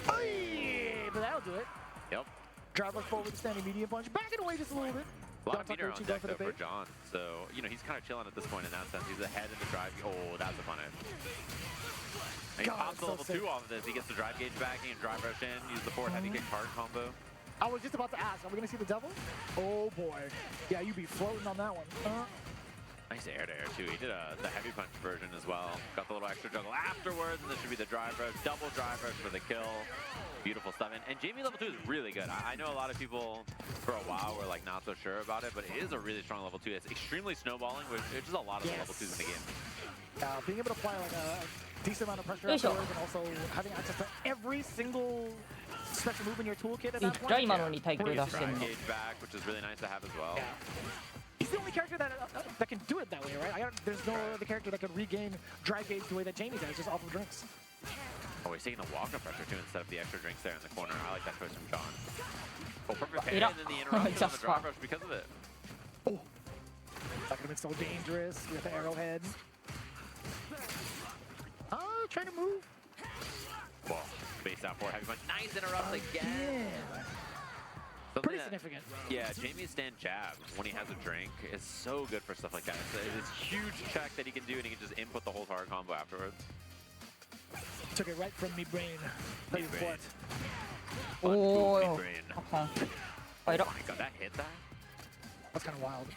Hey, but that'll do it. Yep. Driver forward with standing medium punch. Backing away just a little bit. A lot of meter on deck though for John. So, you know, he's kind of chilling at this point in that sense. He's ahead in the drive. Oh, that's a punish. And he pops the level 2 off of this. He gets the drive gauge back. He can drive rush in. Use the forward heavy kick hard combo. I was just about to ask, are we going to see the devil? Oh boy. Yeah, you'd be floating on that one. Nice air to air too. He did the heavy punch version as well. Got the little extra juggle afterwards, and this should be the drive rush. Double drive rush for the kill. Beautiful stuff. And Jamie level 2 is really good. I know a lot of people for a while were like not so sure about it, but it is a really strong level 2. It's extremely snowballing, which there's just a lot of the level 2s in the game. Being able to apply like a decent amount of pressure afterwards, and also having access to every single special move in your toolkit at that point. Drive gauge back, which is really nice to have as well. He's the only character that can do it that way, right? There's no other character that can regain drive gauge the way that Jamie does, just off of drinks. Oh, he's taking the walk-up pressure too instead of the extra drinks there in the corner. I like that choice from John. Oh, perfect parry, and then the interruption on the drive rush because of it. Oh, that could have been so dangerous with the arrowhead. Oh, trying to move. Whoa, base out for heavy punch. Nice interrupt again. Pretty significant. Yeah, Jamie's stand jab when he has a drink is so good for stuff like that. It's a huge check that he can do, and he can just input the whole hard combo afterwards. Took it right from me brain. Tell you what. Oh, me brain. Oh my god, that hit that? That's kind of wild.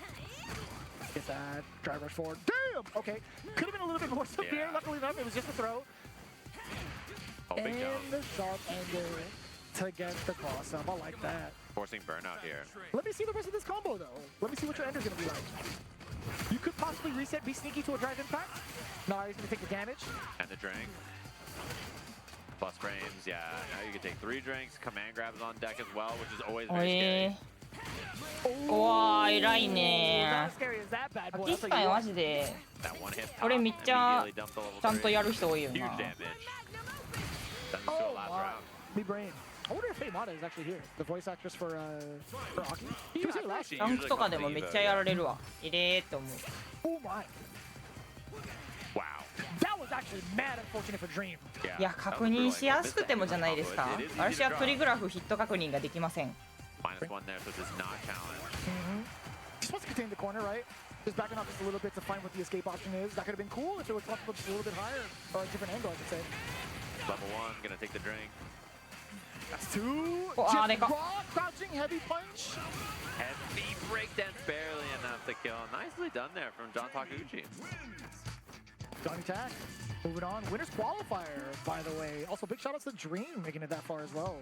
Get that. Drive rush forward. Damn! Okay. Could have been a little bit more severe. Yeah. Luckily enough, it was just a throw. Oh, big and jump. the sharp angle to get the cross up. I like that. Forcing burnout here. Let me see the rest of this combo, though. Let me see what your ender's going to be like. You could possibly reset, be sneaky to a drive impact. No, he's going to take the damage. And the drink. Plus frames, yeah. Now you can take 3 drinks. Command grabs on deck as well, which is always very scary. わー、偉いね。 Not as scary as that bad boy. ティスカイマジで、 That one hit これめっちゃ immediately dumped the level ちゃんと 3. やる人多いよ Huge な。 damage. Sends us to a last round. Me brain. I wonder if Mata is actually here. The voice actress for Aki. He was here last year. ランクとかでもめっちゃやられるわ。いれーって思う。 Oh my. Wow. That was actually mad unfortunate for Dream. いや、確認しやすくてもじゃないですか。私はプリグラフヒット確認ができません。 -1 there, so does not challenge. Just wants to contain the corner, right? Just backing off just a little bit to find what the escape option is. That could have been cool if it was left just a little bit higher, or a different angle, I should say. Level 1, gonna take the drink. That's 2. Oh, Just they got- raw crouching heavy punch. Heavy breakdance, barely enough to kill. Nicely done there from John Takuchi. Johnny Tack. Moving on. Winners qualifier, by the way. Also, big shout outs to Dream making it that far as well.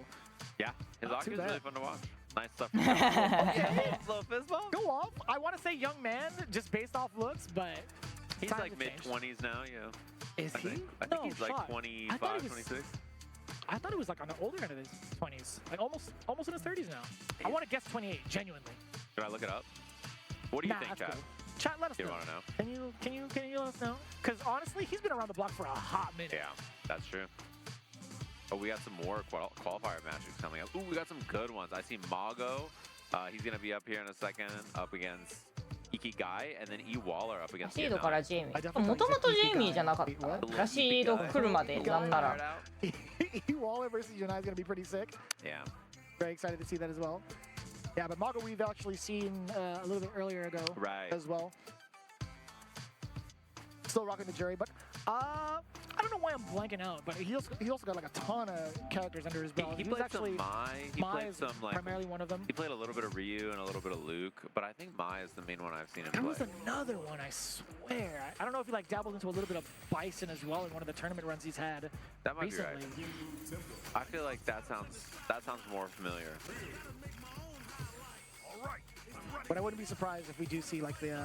Yeah, his Not Aki too is really bad. fun to watch. Nice stuff. Okay, slow fist bump. Go off. I want to say young man, just based off looks, but He's times like have changed. mid-20s now, yeah. Is I he? think No, he's like shot. 25, I thought he was- 26. I thought it was like on the older end of his 20s, like almost in his 30s now. I want to guess 28, genuinely. Should I look it up? What do you Nah, think, that's Chad? cool. Chat, let us You know. want to know? Can you let us know? Because honestly, he's been around the block for a hot minute. Yeah, that's true. Oh, we got some more qualifier matches coming up. Ooh, we got some good ones. I see Mago. He's going to be up here in a second, up against Ikigai, and then E. Waller up ラ against シードからジェイミー。 I もともとジェイミーじゃなかったラシードが来るまでなんなら。E. Waller versus Unai is going to be pretty sick. Yeah. Very excited to see that as well. Yeah, but Mago we've actually seen a little bit earlier ago as well. Still rocking the jury, but I don't know why I'm blanking out, but he also got like a ton of characters under his belt. He was played actually some Mai. He Mai played is some like primarily one of them. He played a little bit of Ryu and a little bit of Luke, but I think Mai is the main one I've seen him There play. was another one, I swear. I don't know if he like dabbled into a little bit of Bison as well in one of the tournament runs he's had That might recently. be right. I feel like that sounds more familiar. But I wouldn't be surprised if we do see like the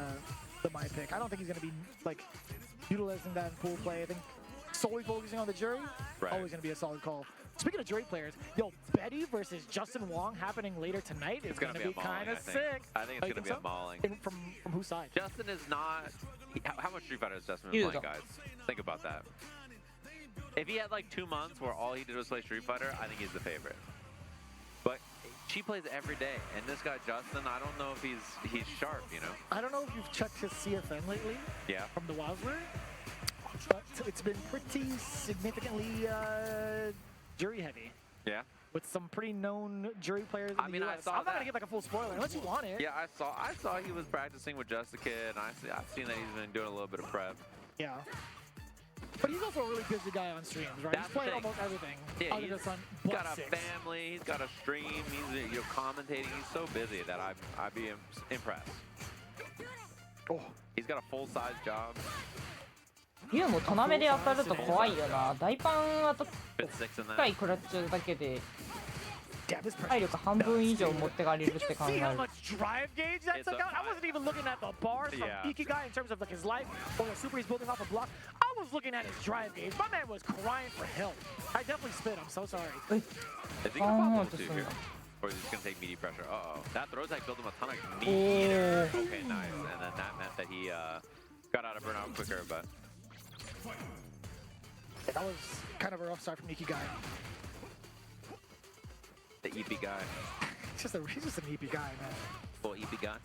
Mai pick. I don't think he's gonna be like utilizing that in pool play. I think solely focusing on the jury, Right. always going to be a solid call. Speaking of jury players, yo, Betty versus Justin Wong happening later tonight is going to be kind of sick. I think it's going to be a mauling. From whose side? Justin is not... How much Street Fighter has Justin been playing, guys? Think about that. If he had like 2 months where all he did was play Street Fighter, I think he's the favorite. But she plays every day, and this guy Justin, I don't know if he's sharp, you know? I don't know if you've checked his CFN lately. Yeah. From the Wildler, but it's been pretty significantly jury heavy. Yeah. With some pretty known jury players in the US. I'm not gonna give like a full spoiler unless you want it. Yeah, I saw he was practicing with Just a Kid, and I've seen that he's been doing a little bit of prep. Yeah. But he's also a really busy guy on streams, right? That's he's playing the thing. almost everything. Yeah, other than he's Sun got a 6. family, he's got a stream, he's commentating. He's so busy that I'd be impressed. Oh. He's got a full-size job. ユウもトナメで当たると怖いよな。大パン当たっ Bit six in 1 that. 回食らっちゃうだけで体力半分以上持ってかれるって考え See how る。 much drive gauge that took out? I wasn't even looking at the bars from Yeah. Ikigai in terms of like his life or the super he's building off a block. I was looking at his drive gauge. My man was crying for help. I definitely spit. I'm so sorry. Is he gonna pop those two here? Or is he just gonna take meaty pressure? Uh-oh. That throw tag built him a ton of meat. Okay, nice. And then that meant that he got out of burnout quicker, but... That was kind of a rough start from Ikigai. The EP guy. He's just an EP guy, man. Full EP guy.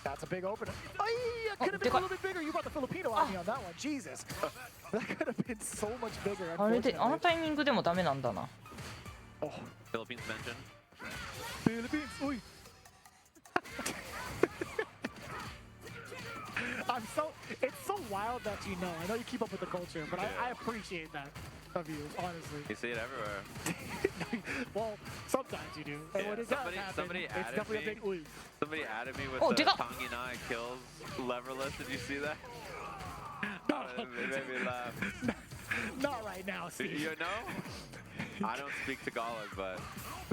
That's a big opener. I could have been a little bit bigger. You brought the Filipino on me on that one. Jesus. That could have been so much bigger. あれであのタイミングでもダメなんだな。 Philippines mentioned. Philippines. Uy. It's so wild that you know. I know you keep up with the culture, but I appreciate that of you, honestly. You see it everywhere. Well, sometimes you do. And when it does happen, it's definitely a big uy. Somebody added me with the Tanginai kills leverless. Did you see that? No. It made me laugh. Not right now, Steve. You know? I don't speak Tagalog, but...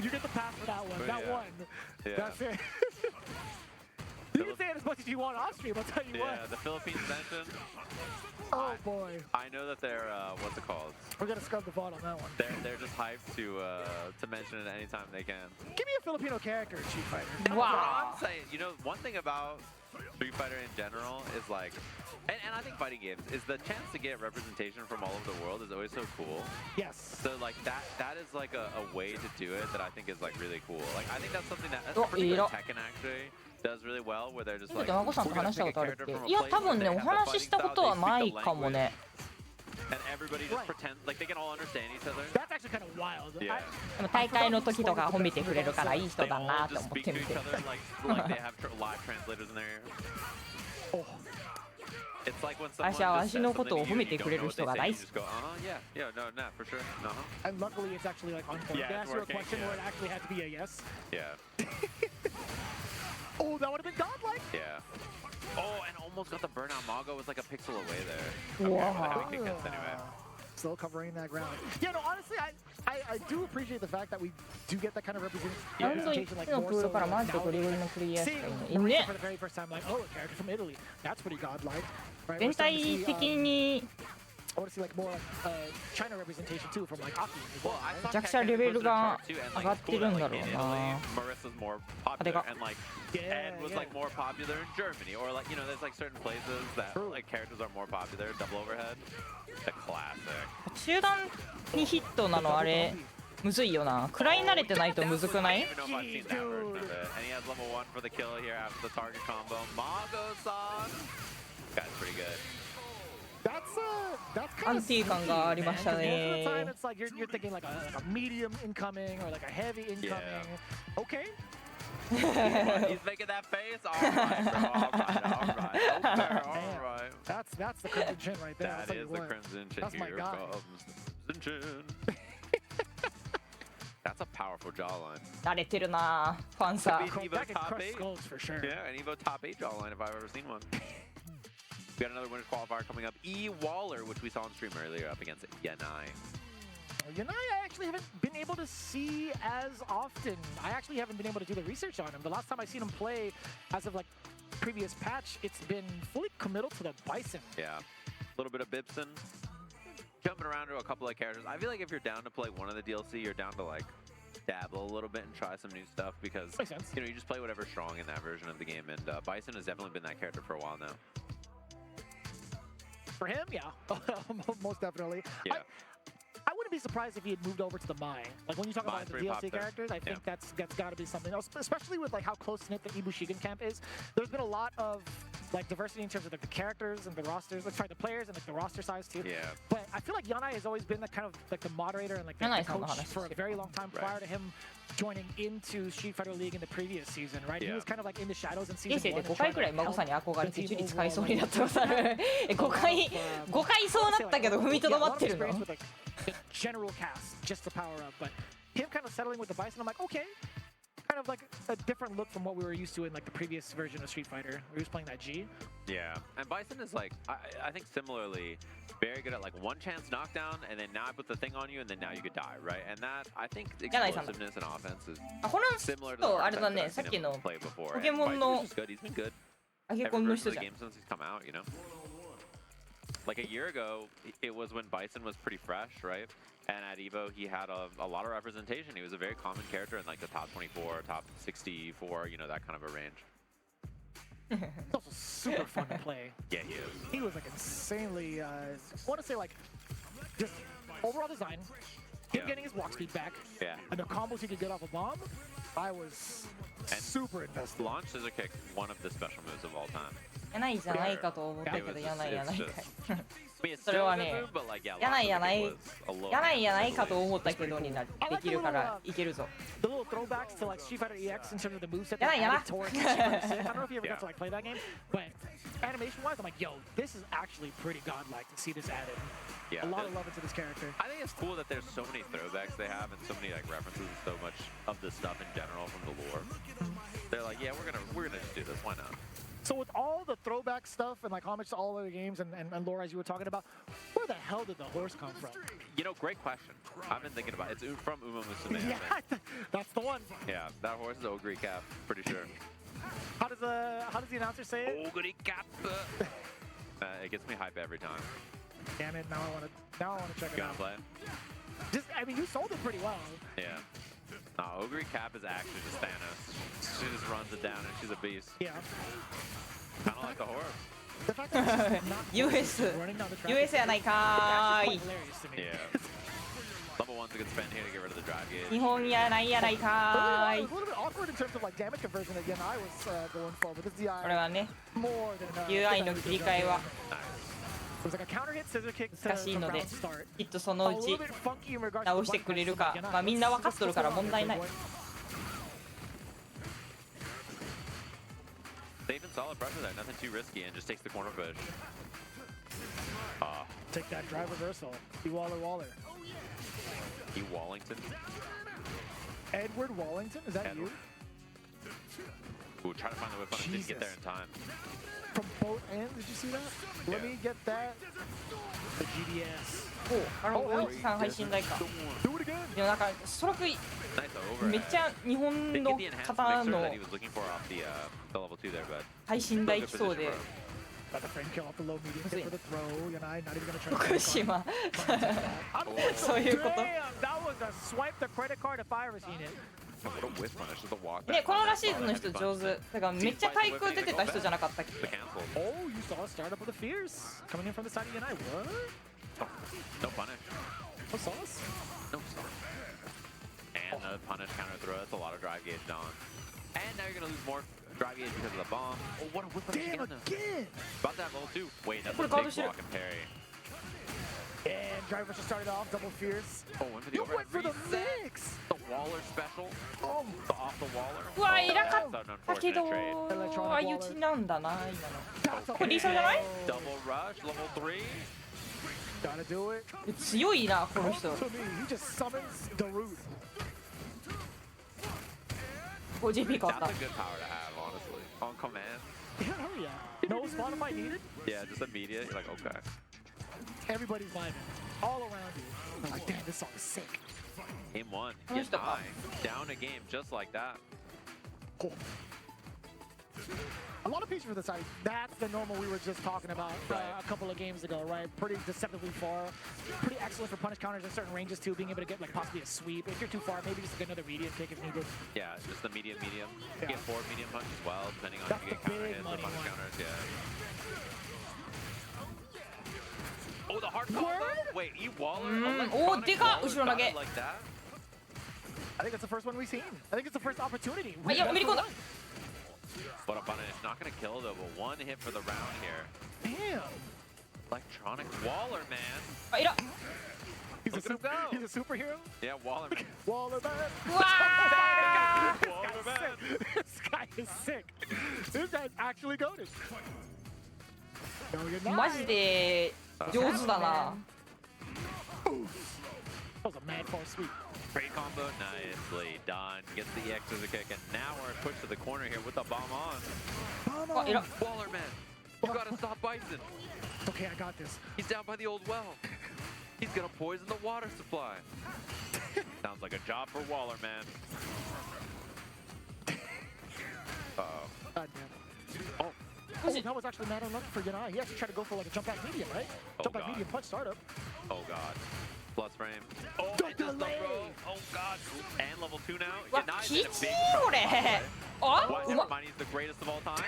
You get the pass for that one. But That yeah. one. Yeah. That's it. You can say it as much as you want off stream, I'll tell you what. Yeah, the Philippines mentioned. Oh boy. I know that they're, what's it called? We're gonna scrub the vault on that one. They're just hyped to mention it anytime they can. Give me a Filipino character in Street Fighter. Wow. I'm saying, you know, one thing about Street Fighter in general is like, and I think fighting games, is the chance to get representation from all over the world is always so cool. Yes. So like that is like a way to do it that I think is like really cool. Like I think that's something that particularly Tekken actually does really well, where they're just like, 山子さんと話したことあるっけ？いや、多分ね、お話ししたことはないかもね。 and everybody just pretend like they can all understand each other. That's actually kind of wild. Yeah. でも大会の時とか褒めてくれるからいい人だなって思 Just っ speak て to み each て。 other like they have live translators in their ear. Oh. It's like when someone 私は just 私 says のこと something を to 褒 you め and て you く don't れ know る what 人 they が say, 大 you 好き just。go, yeah, no, for sure, And luckily, it's actually like on point. Yeah, They it's asked you a working, question yeah. where it actually had to be a yes. Yeah. Oh, that would have been godlike. Yeah. Oh, and almost got the burnout. Mago was like a pixel away there. Wow. Okay, but I kick this anyway. Still covering that ground. Yeah, no, honestly, I do appreciate the fact that we do get that kind of representation, like more so nowadays. Seeing Marisa for the very first time, like, oh, a character from Italy. That's pretty godlike. Right? 全体的に I want to see like more China representation too from like Aki. めちゃくちゃレベルが上がってるんだろうな。 Marissa's more popular and like Ed was like more popular in Germany, or like, you know, there's like certain places that like characters are more popular. Double overhead, the classic. 中段にヒットなのあれむずいよな。食らい慣れてないとむずくない？ I don't even know if I've seen that version of it. And he has level 1 for the kill here after the target combo. Mago-san, guy's pretty good. That's アンティー感がありましたね。 Most of the time, it's like you're thinking like a medium incoming or like a heavy incoming. Okay. He's making that face. All right, bro. All right. That's the Crimson Chin right there. That is the Crimson Chin. That's my Here guy. comes the Crimson Chin. That's a powerful jawline. 慣れてるな、ファンサー。 Evo top 8 skulls for sure. Yeah, an Evo top 8 jawline if I've ever seen one. We got another winners qualifier coming up. E Waller, which we saw on stream earlier, up against Yanai. Yanai, I actually haven't been able to see as often. I actually haven't been able to do the research on him. The last time I seen him play, as of like previous patch, it's been fully committal to the Bison. Yeah, a little bit of Bibson. jumping around to a couple of characters. I feel like if you're down to play one of the DLC, you're down to like dabble a little bit and try some new stuff because you know you just play whatever's strong in that version of the game. And Bison has definitely been that character for a while now. For him, yeah, most definitely. Yeah. I wouldn't be surprised if he had moved over to the Mai. Like when you talk about the DLC characters, I think that's got to be something else. Especially with like how close-knit the Ibushigan camp is. There's been a lot of like diversity in terms of like the characters and the rosters. Let's try the players and like the roster size too. Yeah. But I feel like Yanai has always been the kind of like the moderator and like the coach for a very long time prior to him joining into Street Fighter League in the previous season, right? He was kind of like in the shadows in season 1. 5回くらい孫さんに憧れてジュリ使いそうになったことある。5回そうなったけど踏みとどまってるの。 The general cast just to power up, but him kind of settling with the Bison, I'm like, okay, kind of like a different look from what we were used to in like the previous version of Street Fighter. We was playing that G. Yeah, and Bison is like, I think similarly, very good at like one chance knockdown, and then now I put the thing on you, and then now you could die, right? And that, I think explosiveness and offense is similar to the first time I've seen him play before. And Bison's just good, he's been good every version of the game since he's come out, you know? Like a year ago, it was when Bison was pretty fresh, right? And at Evo, he had a lot of representation. He was a very common character in like the top 24, top 64, you know, that kind of a range. He's also super fun to play. Yeah, he is. He was like insanely, I want to say like, just overall design, him getting his walk speed back, and the combos he could get off a bomb, I was super invested. Launch scissor kick, one of the special moves of all time. 柳じゃないかと思ったけど柳かい。 それはね、柳じゃないかと思ったけどになる。できるからいけるぞ。 The little throwbacks to like Street Fighter EX in terms of the moveset. 柳やな。 I don't know if you ever got to like play that game, but animation-wise, I'm like, yo, this is actually pretty godlike to see this added. Yeah, a lot of love into this character. I think it's cool that there's so many throwbacks they have and so many like references and so much of the stuff in general from the lore. They're like, yeah, we're gonna just do this. Why not? So with all the throwback stuff and like homage to all other games and lore as you were talking about, where the hell did the horse come from? You know, great question. I've been thinking about it. It's from Uma Musume. Yeah, that's the one. Yeah, that horse is Ogre Cap, pretty sure. How does the announcer say it? Ogre Cap. It gets me hype every time. Damn it! Now I want to check it You out. wanna play? Just, I mean, you sold it pretty well. Yeah. Ogre Cap is actually just Thanos. She just runs it down and she's a beast. Yeah. Kind of like the horse. The fact that it's not running down the track. やないかーい。 Yeah. Level 1's a good spend here to get rid of the drive gauge. 日本やないやないかーい。 It was a little bit awkward in terms of like damage conversion that Yanai was going for, but this DI これはね、 more than UI の切り替えは It was like a counter hit, scissor kick 難しい to ので bounce start. きっとその A う little ち bit funky in regards 直 to して the くれる button か presses, まあみんな分かっとるから Yanai. 問題ない Safe and solid pressure there, nothing too risky, and just takes the corner push. Take that drive reversal. Waller. E. Wallington. Edward Wallington, is that Edward. you? Ooh, try to find the whip on it, didn't get there in time. From both ends, did you see that? Let me get that. The GDS. あれ大一さん配信台か Do it again. でもなんかそらく Nice overhead. めっちゃ日本 Didn't の get the enhanced 方 mixer の that he was looking for off the level 2 there, but 配信台来そうで Got the frame kill off the low medium hit for the throw. Yanai not even gonna try to 福島そういうこと Damn, that was a swipe the credit card if I ever seen it. what a whiff punish, just a walk ね back. このラシーズンの人上手だからめっちゃ対空出てた人じゃなかったっけ The cancel. Oh, you saw a startup with the Fierce coming in from the side of Yanai. What? No punish. No sauce? No start. And the punish counter throw, that's a lot of drive gauge down. And now you're gonna lose more drive gauge because of the bomb. Oh, what a whip punish Damn, again, though. again! About that level 2. Wait, that's a What big about block and parry. And driver just started off, double Fierce. Oh, went for the You overhead went for the reset. mix! The Waller special. Oh, The off the Waller. うわいらか That's an ったけ unfortunate ど trade. 相打ちなんだな今の that's これ okay. 理想じゃない Double rush, level 3. Gotta do it. 強いなこの人 To me, he just summons Darude. 5GP 変わっ That's た a good power to have, honestly. On command. Yeah, hell yeah. No Spotify needed. Yeah, just immediate. You're like, okay. Everybody's vibing. All around you. I'm like, damn, this song is sick. Game 1. Where's Get the high. Down a game just like that. Cool. A lot of patience for the side. That's the normal we were just talking about a couple of games ago, right? Pretty deceptively far. Pretty excellent for punish counters in certain ranges too, being able to get like possibly a sweep. If you're too far, maybe just like another medium kick if needed. Yeah, just the medium. You Yeah. get forward medium punch as well, depending on That's if you get the counter big hits or money punish one. counters. Yeah. Oh, the hard combo. Wait, E-Waller? Oh, でかっ後ろ投げ Like that? I think it's the first one we've seen. I think it's the first opportunity. いやめり込んだ But a punish, not gonna kill though, but one hit for the round here. Damn. Electronic Waller, man. あいら He's a, Look at him super, go. he's a superhero. Yeah, Waller, man. Waller man. Wow. Waller man. This guy is sick. This guy's actually goated. No, you're not. マジで上手だな That was a mad false sweep. Great combo, nicely done. Gets the X as a kick, and now we're pushed to the corner here with the bomb on. あいら Waller, man. You gotta stop Bison. Okay, I got this. He's down by the old well. He's gonna poison the water supply. Sounds like a job for Waller, man. Uh-oh. God damn. Oh, that was actually mad unlucky for Yanai. He actually tried to go for like a jump back medium, right? Oh, Jump back God. medium punch startup. Oh, God. Plus frame. Oh, Don't it does the delay. throw. Oh, God. And level 2 now. わ Yanai's き in a つ big い trouble. これあ What? うま Never mind, he's the greatest of all time?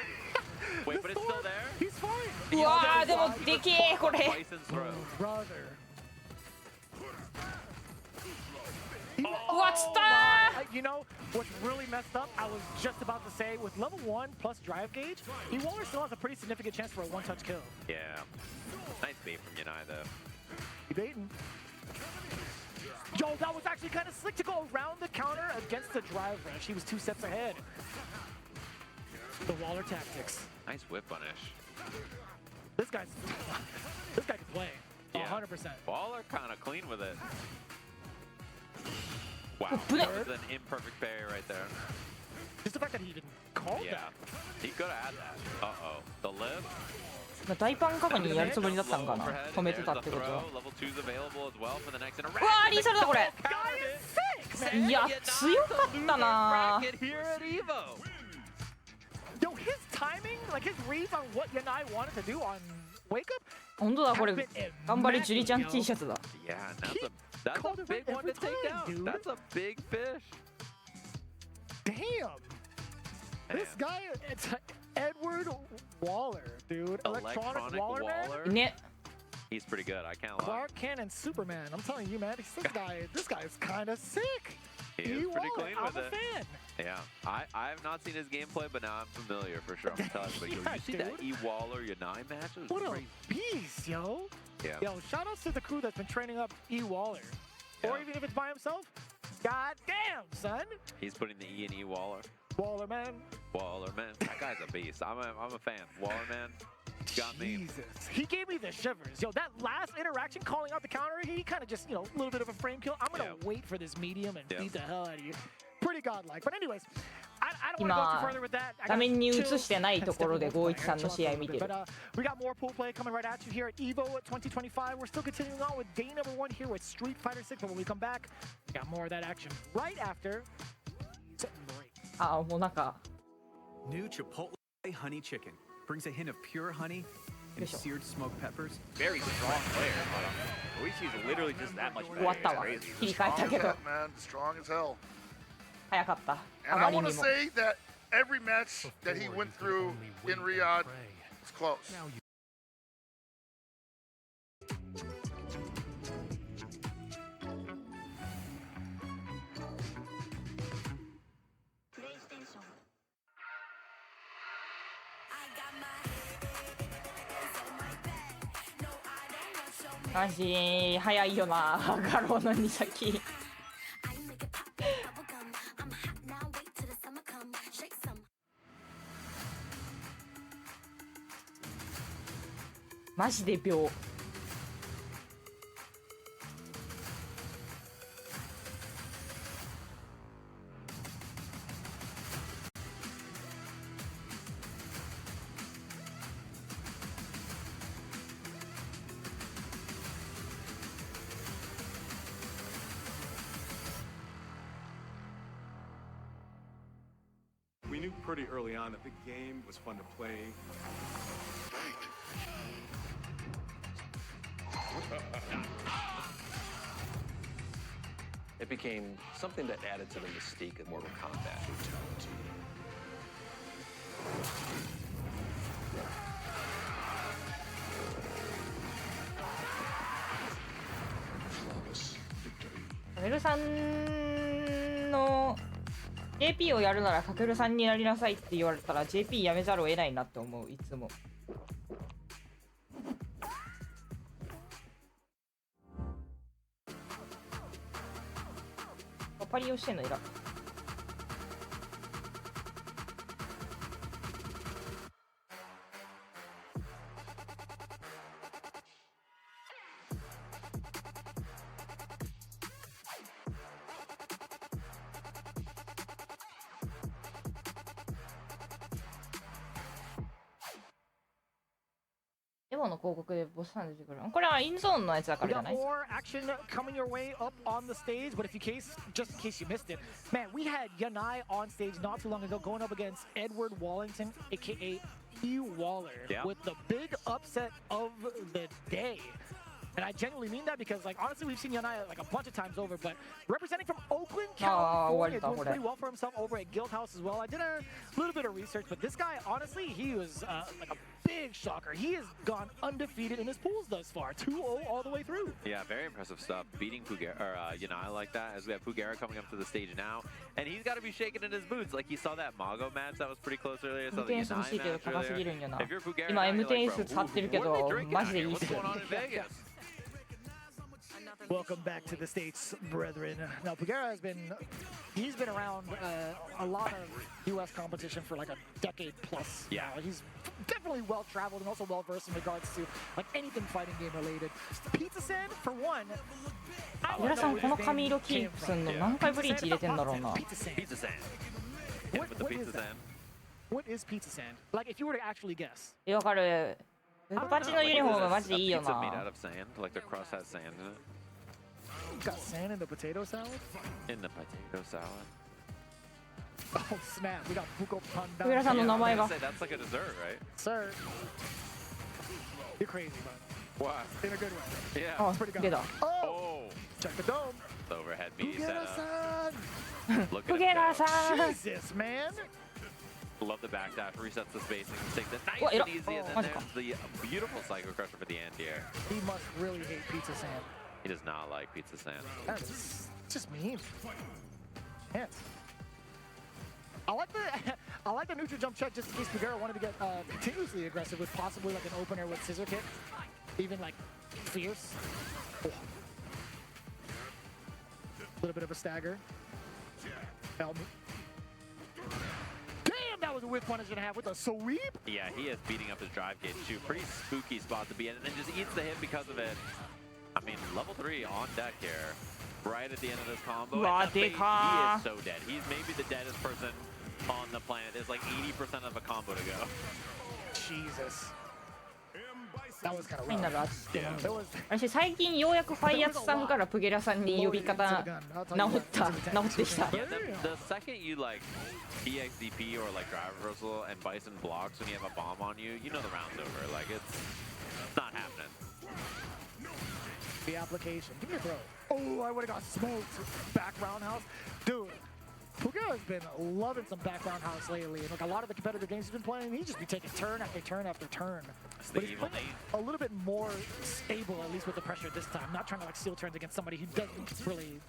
Wait, but it's still there? He's fine. うわーでもでけえこれ Bison's throw. Brother. うわつったー You know, what's really messed up, I was just about to say, with level 1 plus drive gauge, Ewaller still has a pretty significant chance for a one-touch kill. Yeah. Nice bait from Yanai, though. He baiting. Yo, that was actually kind of slick to go around the counter against the drive rush. He was 2 steps ahead. The Waller tactics. Nice whip punish. This can play. 100%. Waller kind of clean with it. Wow, Oh, that was an imperfect parry right there. Just the fact that he even called Yeah, that. he could have had that. Uh-oh. The lift. 大パン確認やるつもりだったんかな止めてたってことは Level 2's available as well for the next うわーリーサルだこれいや強かったな here at Evo. Yo, his timing, like his reads on what Yanai wanted to do on Wake Up. 本当だこれ頑張れジュリちゃん T シャツだ Yeah, that's a big one to take down. Dude. That's a big fish. Damn. This guy, it's Edward Waller, dude. Electronic Waller, man. ね He's pretty good, I can't lie. Clark Kent and Superman. I'm telling you, man, this guy is kind of sick. He is pretty clean I'm with a it. fan. Yeah, I have not seen his gameplay, but now I'm familiar for sure. I'm telling you, but yo, Yeah, you see that E-Waller Yanai match? It was What a crazy. beast, yo. Yeah. Yo, shout outs to the crew that's been training up E-Waller. Or even if it's by himself, god damn, son. He's putting the E in E-Waller. Waller, man. Waller, man. That guy's a beast. I'm a fan. Waller, man. Got me. Jesus. He gave me the shivers. Yo, that last interaction calling out the counter, he kind of just, you know, a little bit of a frame kill. I'm going to wait for this medium and beat the hell out of you. Pretty godlike. But anyways, I don't want to go too further with that. 画面に映してないところで513の試合見てる But we got more pool play coming right at you here at Evo 2025. We're still continuing on with day number 1 here with Street Fighter 6. But when we come back, we got more of that action right after set and break. あもうなんか New Chipotle honey chicken brings a hint of pure honey and seared smoked peppers. Very strong player. Luigi's literally just that much 終わったわ切り替えたけど Man, strong as hell. 早かったあ And ま I り want に to も say that every match that he went through in Riyadh was close. PlayStation. マジ早いよなガローの2先マジで秒 pretty early on that the game was fun to play. It became something that added to the mystique of Mortal Kombat. Flawless victory. かけるさんの JP をやるならかけるさんになりなさいって言われたら JP やめざるを得ないなって思ういつも。パリをしてんのいら。エヴァの広告でボスさん出てくる。これはインゾーンのやつだからじゃない？ We got more action coming your way up on the stage, but if you just in case you missed it, man, we had Yanai on stage not too long ago going up against Edward Wallington, aka E. Waller, with the big upset of the day. And I genuinely mean that because, like, honestly, we've seen Yanai like a bunch of times over, but representing from Oakland, California, doing pretty well for himself over at Guild House as well. I did a little bit of research, but this guy, honestly, he was like a big shocker. He has gone undefeated in his pools thus far, 2-0 all the way through. Yeah, very impressive stuff. Beating Pugera, or Yanai like that, as we have Pugera coming up to the stage now, and he's got to be shaking in his boots. Like, he saw that Mago match that was pretty close earlier. Saw the Yanai match earlier. If you're Pugera, now, you're like, bro, what are they drinking out here? What's going on in Vegas? Welcome back to the States, brethren. Now, Pugera has he's been around a lot of U.S. competition for like a decade plus. Yeah. He's definitely well-traveled and also well-versed in regards to like anything fighting game related. Pizza Sand, for one. 皆さんこの髪色キープするの何回ブリーチ入れてんだろうな。 Pizza Sand. Hit with the Pizza Sand. What is Pizza Sand? Like, if you were to actually guess. わかる。バチのユニフォームマジでいいよな。 Pizza made out of sand, like the crust has sand in it. Got sand in the potato salad? In the potato salad. Oh snap, we got Buko Pandan. 上田さんの名前が。 That's like a dessert, right? Sir. You're crazy, man. What? In a good way. Yeah. Oh, it's pretty good. 出た。 Oh! Check the dome. The overhead B setup. Pugera-san! Look at Pugera-san! Jesus, man! Love the backdash, resets the spacing, takes it nice and easy, and then there's the beautiful Psycho Crusher for the end here. He must really hate Pizza Sand. He does not like Pizza Sand. That's just mean. Yes. I like the neutral jump check just in case Pugera wanted to get continuously aggressive with possibly like an opener with scissor kick, even like fierce. Oh. A little bit of a stagger. Help me. Damn, that was a whip punish and a half with a sweep. Yeah, he is beating up his drive gauge too. Pretty spooky spot to be in, and then just eats the hit because of it. I mean, level 3 on deck here, right at the end of this combo. He is so dead. He's maybe the deadest person on the planet. There's like 80% of a combo to go. Jesus. That was kind of になる rough. 熱って思う。私最近ようやくファイアツさんからプゲラさんに呼び方治ってきた。 Yeah, the second you like EXDP or like drive reversal and Bison blocks when you have a bomb on you, you know the round's over. Like it's not happening. The application. Give me a throw. Oh, I would have got smoked. Back roundhouse. Dude, Pugera has been loving some back roundhouse lately. And like a lot of the competitive games he's been playing, he's just be taking turn after turn after turn. But he's playing a little bit more stable, at least with the pressure this time. Not trying to like steal turns against somebody who doesn't really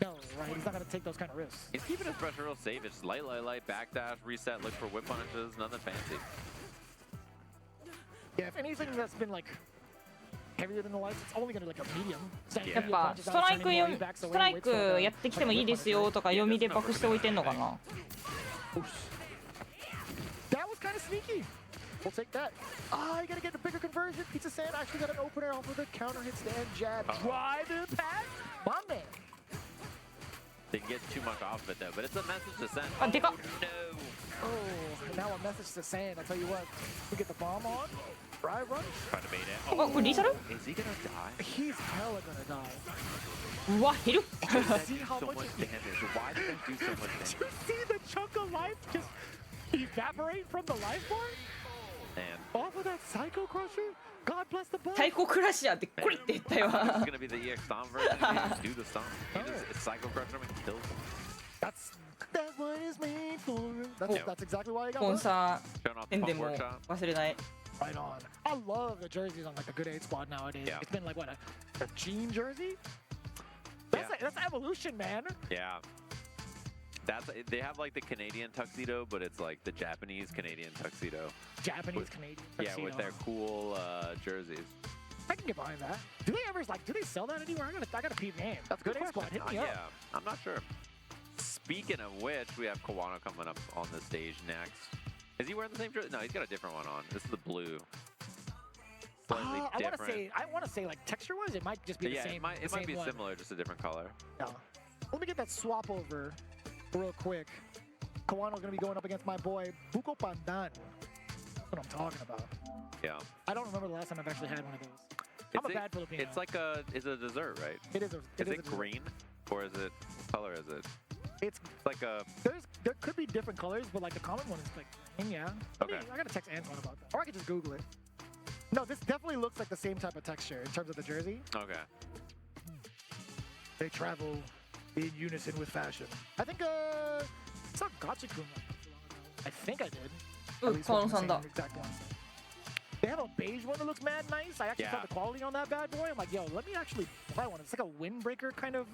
know, right? He's not going to take those kind of risks. He's keeping his pressure real safe. It's light, backdash, reset, look for whip punches, nothing fancy. Yeah, if anything that's been like heavier than the lights, it's only gonna like a medium. やっぱストライクやってきてもいいですよとか読みでバクしておいてんのかな。 That was kind of sneaky. We'll take that. Ah, you gotta get a bigger conversion. Pizza Sand actually got an opener off of the counter hits the end jab. Drive impact. My man. Didn't get too much off of it though, but it's a message to send. Oh, no. Oh, now a message to Sand. I tell you what, we get the bomb on. Drive run. Trying to bait it. Oh,これリーサル? Is he gonna die? He's hella gonna die. うわ、減る See how so much damage. Why did they do so much damage? Did you see the chunk of life just evaporate from the life bar? And off of that Psycho Crusher? God bless the ball. 太鼓クラッシャーってコリって言ったよ。 It's gonna be the EX stomp version. Do the stomp. It's Psycho Crusher and kills him. That's what it's made for. That's exactly why I got スポンサ Showing off ー the 宣伝 pump も workshop. 忘れない。 Right on. I love the jerseys on like the Good 8 squad nowadays. Yeah. It's been like what a jean jersey. That's evolution, man. Yeah. They have like the Canadian tuxedo, but it's like the Japanese Canadian tuxedo. Japanese Canadian tuxedo. Yeah, with their cool jerseys. I can get behind that. Do they sell that anywhere? I gotta peep name. That's a Good good 8 squad. question. Hit me up. Yeah, I'm not sure. Speaking of which, we have Kawano coming up on the stage next. Is he wearing the same jersey? No, he's got a different one on. This is the blue. Slightly different. I wanna say like texture-wise, it might just be the same. It might be similar, just a different color. Yeah. Let me get that swap over real quick. Kawano's gonna be going up against my boy Buko Pandan. That's what I'm talking about. Yeah. I don't remember the last time I've actually had one of those. I'm a bad Filipino. It's like it's a dessert, right? It is. Is it green, or is it? What color is it? It's like a. There could be different colors, but like the common one is like green. Yeah. Okay. I gotta text Antoine about that, or I could just Google it. No, this definitely looks like the same type of texture in terms of the jersey. Okay. They travel in unison with fashion. I think it's not Gachikun. I think I did. Ooh, Kono-san-da. Exact one. They have a beige one that looks mad nice. I actually saw the quality on that bad boy. I'm like, yo, let me actually buy one. It's like a windbreaker kind of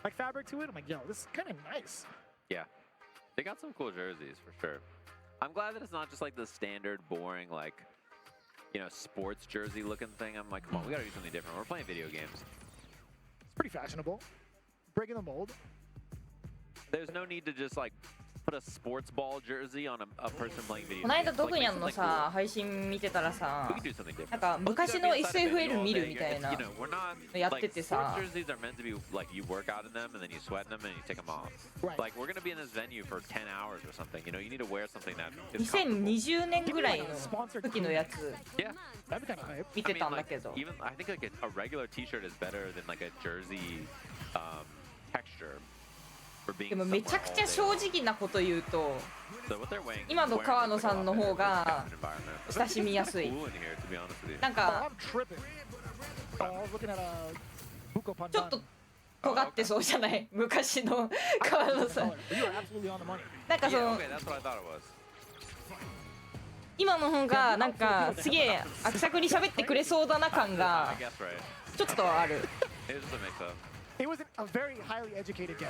like fabric to it. I'm like, yo, this is kind of nice. Yeah. They got some cool jerseys for sure. I'm glad that it's not just like the standard boring like, you know, sports jersey looking thing. I'm like, come on, we gotta do something different. We're playing video games. It's pretty fashionable. Breaking the mold. There's no need to just like put a sports ball jersey on a person playing video この間 games. ドクニャンのさ配信見てたらさ We can do something different. なんか昔の SFL 見るみたいな You know, we're not やってて like さ sports jerseys are meant to be like you work out in them and then you sweat in them and you take them off. Right. Like we're gonna be in this venue for 10 hours or something. You know, you need to wear something that is comfortable. 2020年ぐらいの時のやつ Yeah. 見てたんだけど Even I think like a regular T-shirt is better than like a jersey texture. でもめちゃくちゃ正直なこと言うと So what they're wearing, 今の川野さんの方が親しみやすい cool in here, to be honest with you. なんか I'm tripping. I was looking at a Buko Pandan. ちょっと尖ってそうじゃない昔の川野さん You are absolutely on the money. なんかそ Yeah, の okay, that's what I thought it was. 今の方がなんかすげえ気さくに喋ってくれそうだな感が I guess right. ちょっとある It was just a mix-up. It was a very highly educated guess.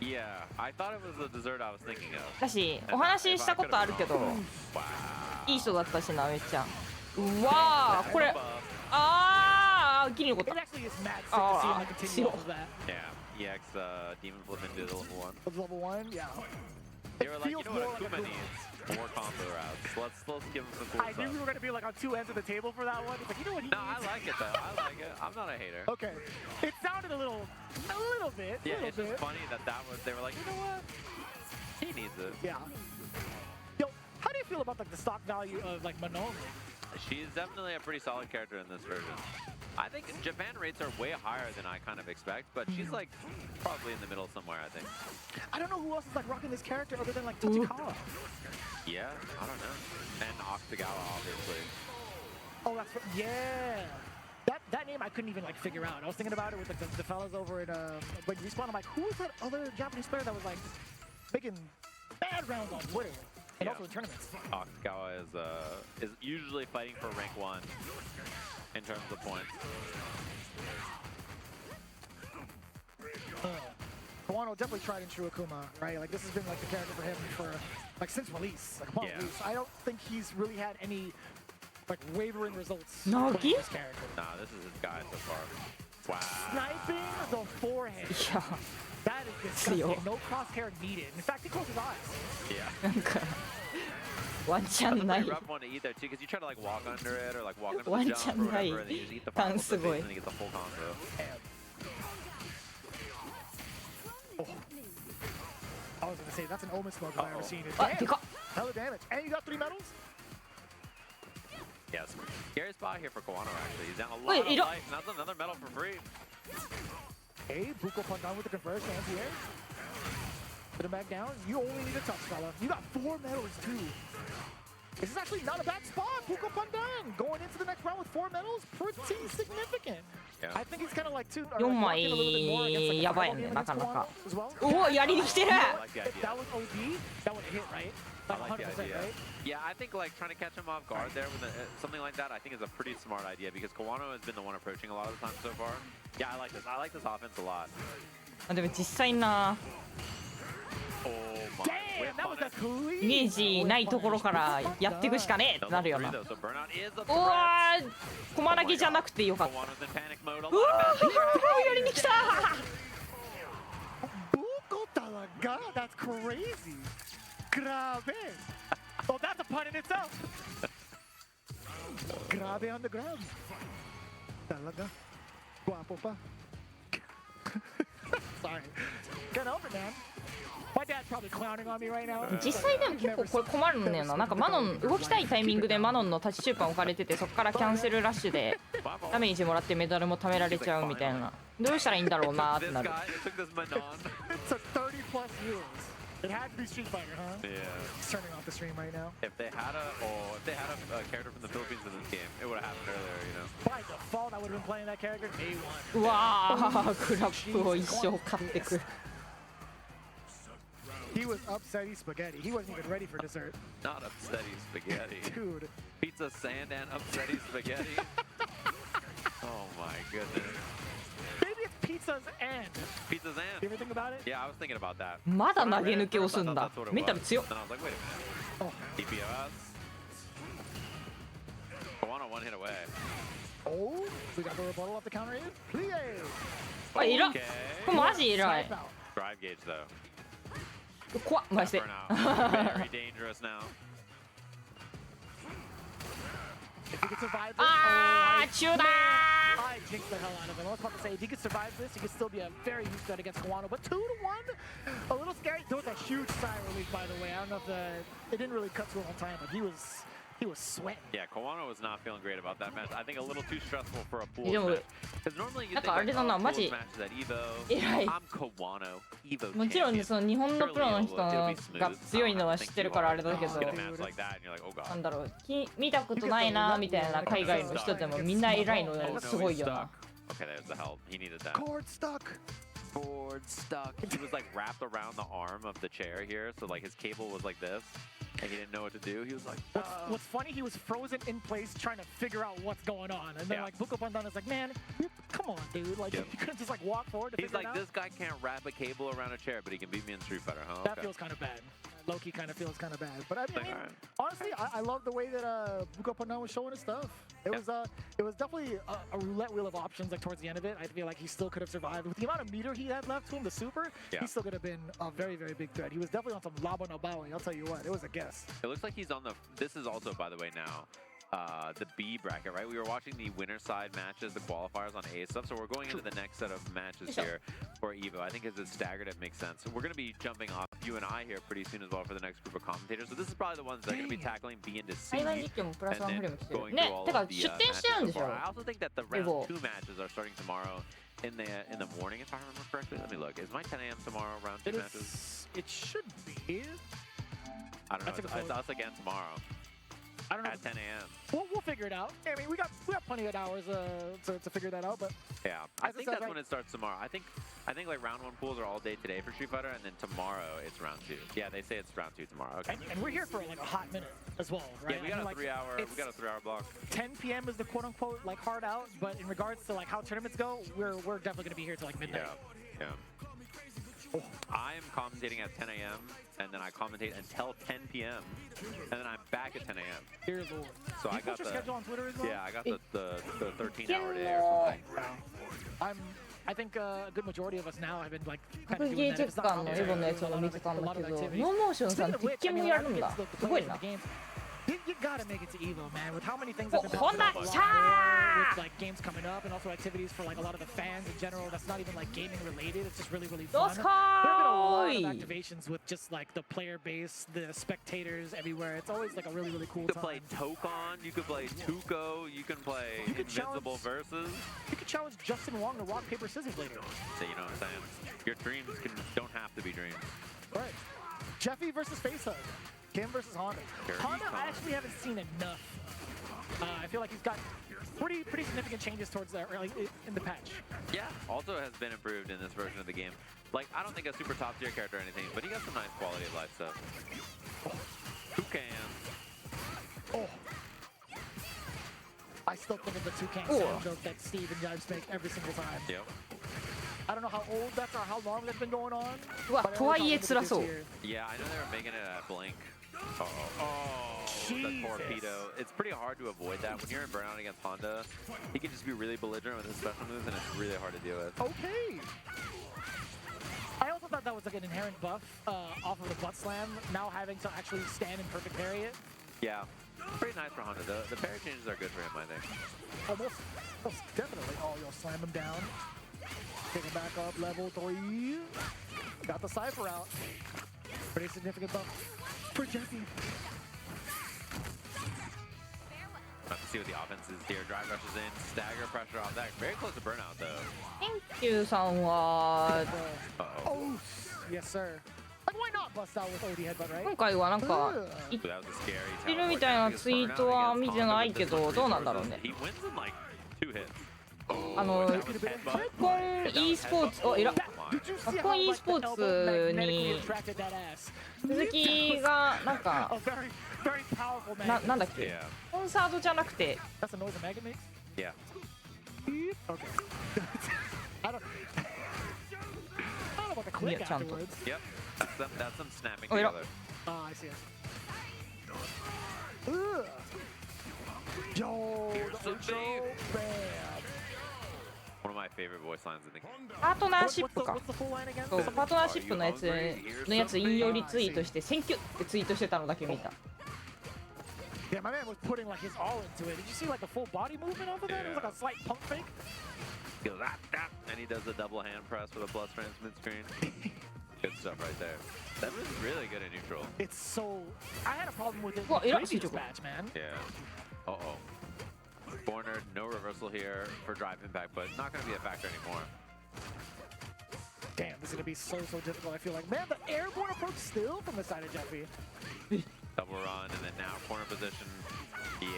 Yeah, I thought it was the dessert I was thinking of. だしお話ししたことあるけどいい人だったしなめっちゃうわーこれあーギリ残っ It た actually is mad sick to see him continue off of that. Yeah, EX Demon Flip into the level 1. Of level 1, yeah. They were like, you feels know more what, like a Akuma good needs more combo routes. Let's give him some cool I stuff. knew we were going to be like on two ends of the table for that one. It's like, you know what he No, needs? I like it though. I like it. I'm not a hater. Okay. It sounded a little bit. Yeah, little it's just bit. funny that was, they were like, you know what? He needs it. Yeah. Yo, how do you feel about like the stock value of like Manon? She's definitely a pretty solid character in this version. I think Japan rates are way higher than I kind of expect, but she's like probably in the middle somewhere, I think. I don't know who else is like rocking this character other than like Tachikawa. Yeah, I don't know. And Octagawa, obviously. Oh, that's yeah. That name I couldn't even like figure out. I was thinking about it with like the fellas over at when Respawn. I'm like, who is that other Japanese player that was like making bad rounds on Twitter and also in tournaments? Octagawa is usually fighting for rank 1 in terms of points. Kawano definitely tried and true Akuma, right? Like this has been like the character for him for like since release. Like upon release. I don't think he's really had any like wavering results from this character. Nah, this is his guy so far. Wow. Sniping the forehead. Yeah. That is disgusting. No crosshair needed. In fact, he closed his eyes. Yeah. ワンチャンない That's a pretty rough one to eat there too, because you try to like walk under it or like walk under ワ the ンチャ jump or ンない whatever, and then you just eat the 感 final す flip ご and い then you get the full combo. I was gonna say that's an Omen smoke if I've ever seen it. あでかっ Hella damage. And you got 3 medals? Yes. Scary spot here for Kawano actually. He's down a lot Wait, of you don't- life. That's another medal for free. Hey, Buko Pandan with the conversion anti-air. Put him back down. You only need a touch, fella. You got 4 medals, too. This is actually not a bad spot. Buko Pandan going into the next round with 4 medals. Pretty significant. Yeah. I think he's kind of like 4枚やばいよね、なかなか。おお、やりに来てる If that was OD, that would hit, right? I like the 100%, idea. right? Yeah, I think like trying to catch him off guard there with something like that, I think is a pretty smart idea because Kawano has been the one approaching a lot of the time so far. Yeah, I like this. I like this offense a lot. でも実際な Oh my. Damn, that was a clean. イメージないところからやっていくしかねえってなるよな。So burnout is a おわー、駒投げじゃなくてよかった。うわー、やりに来た Buko talaga. That's crazy. Grabe. Oh, that's a pun in itself. Grabe on the ground. Talaga. Guapo pa. Sorry. Can't help it, man. My dad's probably clowning on me right now. 実際でも結構これ困るんだよな。なんかマノン動きたいタイミングでマノンの立ち中間置かれてて、そこからキャンセルラッシュでダメージもらってメダルも貯められちゃうみたいな。どうしたらいいんだろうなってなる。It's a 30+ years. It had to be Street Fighter, huh? Yeah. He's turning off the stream right now. If they had a character from the Philippines in this game, it would have happened earlier, you know. By default, I would have been playing that character day 1. うわー、グラップを一生買ってくる。He was upsetty spaghetti. He wasn't even ready for dessert. Not upsetty spaghetti. Dude. Pizza sand and upsetty spaghetti. Oh my goodness. Maybe it's pizza's end. Pizza's end. You ever think about it? Yeah, I was thinking about that. まだ投げ抜けをすんだ。メンタル強っ。 Then I was like, wait a minute. DPS. Kawano one hit away. Oh, we got the rebuttal off the counter in. Plie. あ、偉っ。これマジ偉い。 Drive gauge though. 怖っ、マジで。 Very dangerous now. If he could survive this, あー、中だ I jinxed the hell out of him. I was about to say, if he could survive this, he could still be a very huge threat against Kawano. But 2-1, a little scary. There was a huge sigh relief, by the way. I don't know if it didn't really cut through on time, but he was sweating. Yeah, Kawano was not feeling great about that match. I think a little too stressful for a pool でも match. Because normally you なん think かあれだな、マ pools ジ matches at Evo. 偉い。 I'm Kawano. Evo もちろん champion. その日本のプロの人 Surely が it'll be smooth. 強いのは知ってるからあれだけど、 Get a match like that and you're like, oh なん god. だろう、見たことないなみたいな海外の人でもみんな偉いの Oh no, すごい he's よな。 stuck. Okay, there's the help. He needed that. Cord stuck. Cord stuck. He was like wrapped around the arm of the chair here, so like his cable was like this. And he didn't know what to do. He was like, What's funny, he was frozen in place trying to figure out what's going on. And then like Buko Pandan is like, man, come on, dude. Like you couldn't just like walk forward to he's figure like, it out. this guy can't wrap a cable around a chair, but he can beat me in Street Fighter, huh? That Okay. feels kind of bad. Loki kind of feels kind of bad. But I mean, Alright. honestly, I love the way that Buko Pandan was showing his stuff. It was definitely a roulette wheel of options like towards the end of it. I feel like he still could have survived. With the amount of meter he had left to him, the super, he still could have been a very, very big threat. He was definitely on some Labo no Bawi, I'll tell you what. It was a guess. It looks like he's on the. This is also, by the way, now the B bracket, right? We were watching the winner side matches, the qualifiers on A sub, so we're going into the next set of matches here for Evo. I think as it's staggered, it makes sense. So we're going to be jumping off you and I here pretty soon as well for the next group of commentators. So this is probably the ones that are going to be tackling B into C. 台湾実況もプラス1フレーム来てる。 Going ね through all てか of the 出店してるんでし matches so ょ far. I also think that the round Evo. 2 matches are starting tomorrow in the morning, if I remember correctly. Let me look. Is my 10 a.m. tomorrow round 2 matches? It should be. I don't know. It's us again tomorrow. I don't know. At 10 a.m. We'll figure it out. I mean, we got plenty of hours to figure that out, but Yeah, I As I think said, that's right- when it starts tomorrow. I think like round 1 pools are all day today for Street Fighter, and then tomorrow it's round 2. Yeah, they say it's round 2 tomorrow. Okay. and we're here for like a hot minute as well, right? Yeah, we I got mean, a 3-hour. it's We got a 3-hour block. 10 p.m. is the quote unquote like hard out, but in regards to like how tournaments go, we're definitely gonna be here till like midnight. Yeah. I'm commentating at 10 a.m. and then I commentate until 10 p.m. and then I'm back at 10 a.m. Dear Lord. So Do I you got post your the schedule on Twitter as well? Yeah, I got the 13-hour day or something. I think a good majority of us now have been like 格ゲーチェッカーのエボのやつも見てたんだけど、ノーモーションさん鉄拳もやるんだ。すごいな。 You gotta make it to Evo, man. With how many things have been Oh, Honda! with like games coming up and also activities for like a lot of the fans in general. That's not even like gaming related. It's just really, really fun. There have been a lot of activations with just like the player base, the spectators everywhere. It's always like a really, really cool You could time. play Tokon, you could play Tuco, you can play Invincible Versus. You could challenge Justin Wong to rock, paper, scissors later. So you know what I'm saying? Your dreams don't have to be dreams. All right. Jeffy versus Facehug. Kim versus Honda. Honda, I actually haven't seen enough. I feel like he's got pretty significant changes towards that in the patch. Yeah, also has been improved in this version of the game. Like, I don't think a super top tier character or anything, but he got some nice quality of life stuff. Toucan. Oh. I still think of the Toucan sound joke that Steve and Jibes make every single time. Yep. I don't know how old that's or how long that's been going on. うわ、とはいえ辛そう。 Yeah, I know they were making it at Blink. Oh, that torpedo. It's pretty hard to avoid that. When you're in Burnout against Honda, he can just be really belligerent with his special moves, and it's really hard to deal with. Okay. I also thought that was like an inherent buff off of the butt slam, now having to actually stand and perfect parry it. Yeah, pretty nice for Honda. The parry changes are good for him, I think. Almost definitely. Oh, you'll slam him down. Take him back up, level 3. Got the Cypher out. Pretty significant buff for Jeffy. Have to see what the offense is here. Drive rushes in, stagger pressure off that. Very close to Burnout, though. Thank you さんは Oh, yes, sir. Like, why not bust out with OD headbutt, right? 今回はなんか言ってるみたいなツイートは見てないけど、どうなんだろうね。日本 e スポーツ、お、いら。日本 e スポーツに鈴木がなんかなんだっけ、コンサートじゃなくて。Yeah. Okay. I don't know about the click afterwards. Yep. That's them snapping together. Oh, I see it. Ugh. Yo, the Ocho band. One of my favorite voice lines in the game. パートナーシップか。そう、パートナーシップのやつ引用リツイートして、センキュってツイートしてたのだけ見た。Yeah, my man was putting like his all into it. Did you see like the full body movement over that? It was like a slight pump fake. He goes, and he does a double hand press with a plus transmit screen. Good stuff right there. That was really good at neutral. It's so... I had a problem with it in the previous match, man. Yeah. Uh-oh. Corner, no reversal here for drive impact, but not going to be a factor anymore. Damn, this is going to be so difficult. I feel like, man, the airborne approach still from the side of Jeffy. Double run, and then now corner position. Yeah,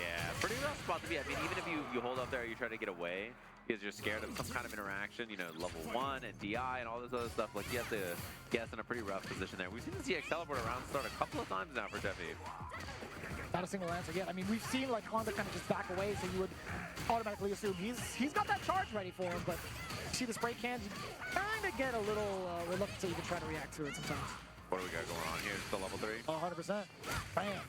pretty rough spot to be. I mean, even if you hold up there, you try to get away because you're scared of some kind of interaction, you know, level 1 and DI and all this other stuff. Like, you have to guess in a pretty rough position there. We've seen the CX teleport around start a couple of times now for Jeffy. Not a single answer yet. I mean, we've seen like Honda kind of just back away, so you would automatically assume he's got that charge ready for him, but you see the spray cans, you kind of get a little reluctant to even try to react to it sometimes. What do we got going on here? Still level 3? 100%. Bam.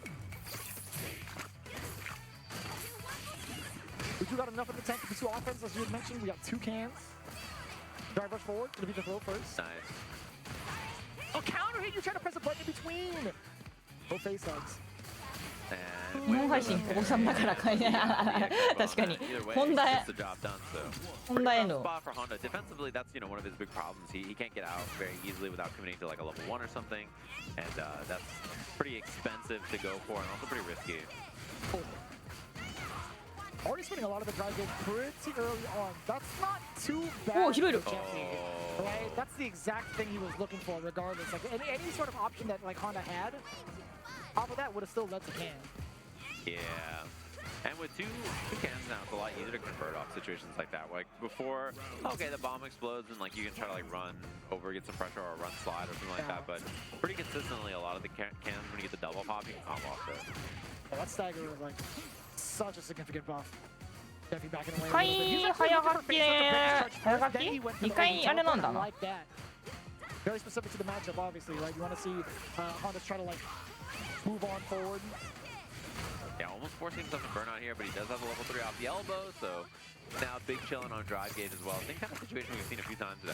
We do got enough in the tank to pursue offense, as you had mentioned. We got 2 cans. Drive rush forward. Gonna be the throw first. Nice. Oh, counter hit! You trying to press a button in between. No face hugs. 日本配信ここさんだからかいな。確かに。ホンダへの。For Honda, defensively, that's one of his big problems. He can't get out very easily without committing to like a level 1 or something, and that's pretty expensive to go for and also pretty risky. Already spending a lot of the drive game pretty early on. That's not too bad. Oh, for Jeffy, right? That's the exact thing he was looking for, regardless. Like any sort of option that like Honda had, off of that would have still led to can. Yeah. And with two cans now, it's a lot easier to convert off situations like that. Like before, okay, the bomb explodes and like you can try to like run over, get some pressure or run slide or something like that. But pretty consistently, a lot of the cans, when you get the double pop, you can combo off it. Yeah, that stagger was like such a significant buff. Jeffy backing away. 早書き2回あれなんだな。 Very specific to the matchup, obviously. Right, you want to see Honda's try to like move on forward. Yeah, almost forcing himself to burn out here, but he does have a level 3 off the elbow, so now big chilling on drive gauge as well. Same kind of situation we've seen a few times now.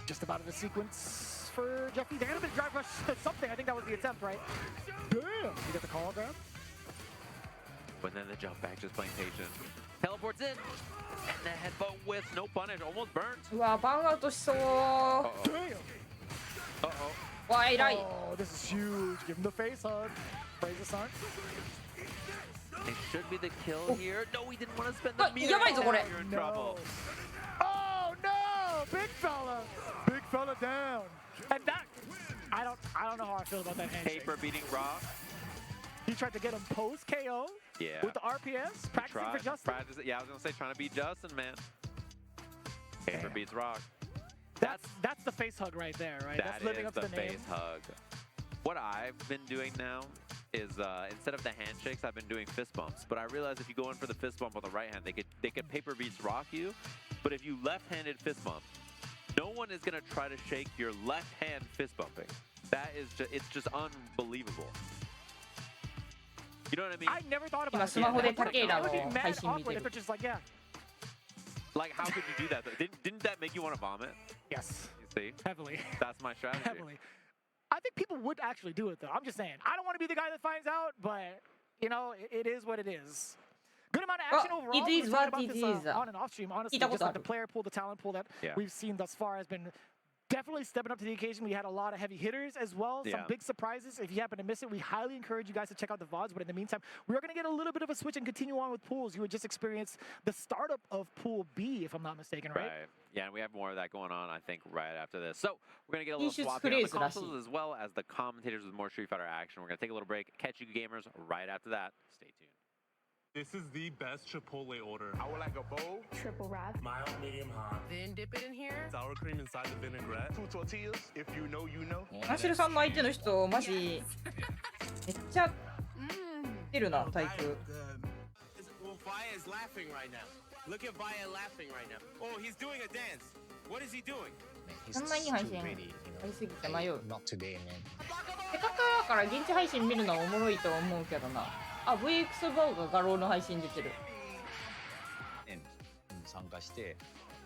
Just about in the sequence for Jeffy. They're gonna be drive rush something. I think that was the attempt, right? Damn! You get the call grab. But then the jump back, just playing patient. Teleports in, and the headbutt with no punish, almost burnt. うわ、バンアウトしそう。 Damn! Uh-oh. Why, right? Oh, this is huge. Give him the face hug. Praise the sun. It should be the kill here. No, he didn't want to spend the meter. You're in trouble. Oh, no! Big fella! fella down. And that, I don't know how I feel about that handshake. Paper beating Rock. He tried to get him post KO. Yeah. With the RPS, practicing for Justin. Yeah, I was gonna say trying to beat Justin, man. Paper beats Rock. That's the face hug right there, right? That's living up to the name. Face hug. What I've been doing now is instead of the handshakes, I've been doing fist bumps. But I realized if you go in for the fist bump on the right hand, they could paper beats Rock you. But if you left-handed fist bump, no one is gonna try to shake your left hand fist bumping. That is it's just unbelievable. You know what I mean? I never thought about it. It would be mad awkward if they're just like, yeah. Like, how could you do that? Didn't that make you want to vomit? Yes. You see? Heavily. That's my strategy. Heavily. I think people would actually do it, though. I'm just saying. I don't want to be the guy that finds out, but, you know, it is what it is. Good amount of action overall. It is what it is. On and off stream, honestly, just like the player pool, the talent pool that we've seen thus far has been definitely stepping up to the occasion. We had a lot of heavy hitters as well. Some big surprises. If you happen to miss it, we highly encourage you guys to check out the VODs. But in the meantime, we're going to get a little bit of a switch and continue on with pools. You would just experience the startup of Pool B, if I'm not mistaken, right? Yeah, and we have more of that going on, I think, right after this. So we're going to get a little swap here on the consoles as well as the commentators with more Street Fighter action. We're going to take a little break. Catch you gamers right after that. Stay tuned. This is the best Chipotle order. I would like a bowl. Triple wrap. Mild, medium, hot. Then dip it in here. Sour cream inside the vinaigrette. 2 tortillas. If you know, you know. マシルさんの相手の人マジめっちゃ出るなタイプ。Well, Vaya is laughing right now. Look at Vaya laughing right now. Oh, he's doing a dance. What is he doing? そんなにいい配信ありすぎて迷う。せっかくだから現地配信見るのはおもろいと思うけどな。あ、VX バオが画廊の配信出てる。参加して、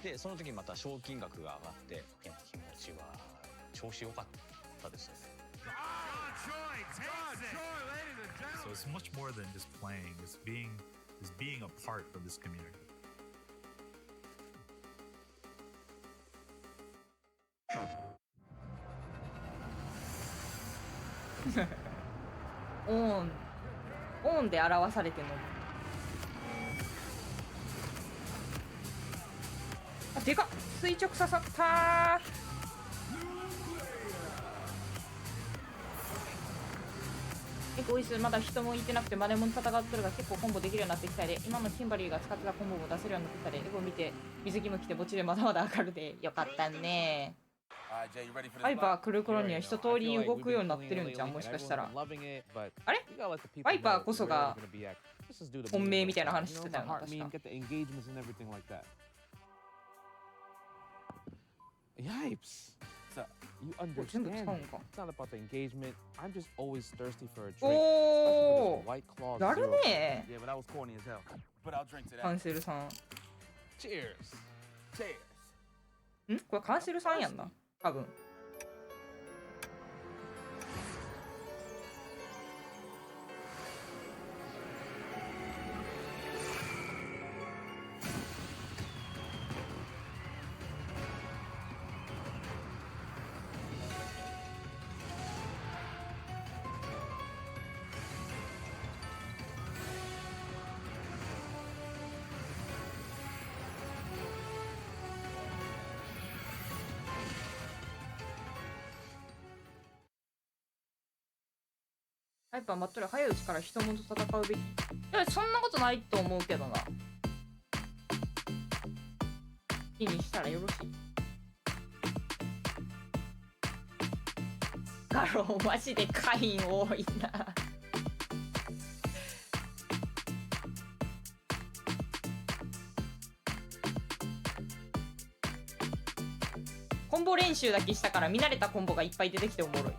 でその時また賞金額が上がって、気持ちは調子良かったですよね。So it's much more than just playing. It's being a part of this community. オンで表されてるの。あ、でかっ、垂直刺さったー。結構いいっす。まだ人もいてなくてマネモン戦ってるが結構コンボできるようになってきたで、今のキンバリーが使ってたコンボも出せるようになってきたで、エゴ見て水着も着て墓地でまだまだ上がるでよかったね。ワイパー来る頃には一通り動くようになってるんじゃん、もしかしたら。あれワイパーこそが本命みたいな話してたよな、確か。Yipes! So, you understand, it's not about the engagement. I'm just always thirsty for a drink. Oh, White Claw. Yeah, but that was corny as hell. But I'll drink to that. カンセルさん。Cheers. Cheers. ん？これカンセルさんやんな、多分。やっぱ待っとる、早いうちから人物と戦うべき。いや、そんなことないと思うけどな。気にしたらよろしい。ガローマジでカイン多いな。コンボ練習だけしたから見慣れたコンボがいっぱい出てきておもろい。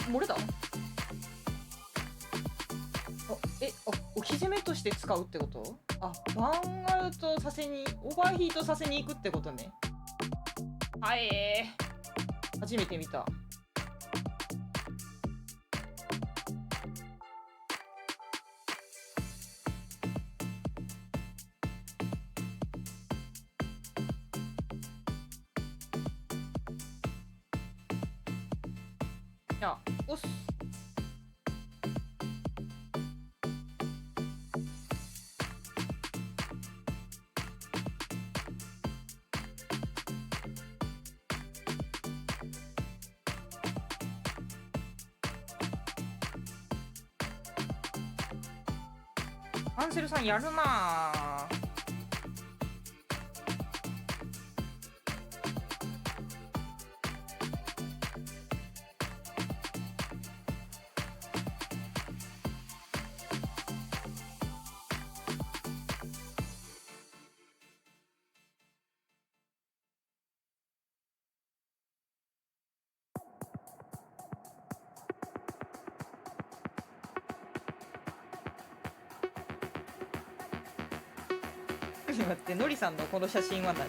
漏れた？置き攻めとして使うってこと？あ、バンアウトさせに、オーバーヒートさせに行くってことね。はい、初めて見た。やおっす。アンセルさんやるなぁ。待って、のりさんのこの写真は何？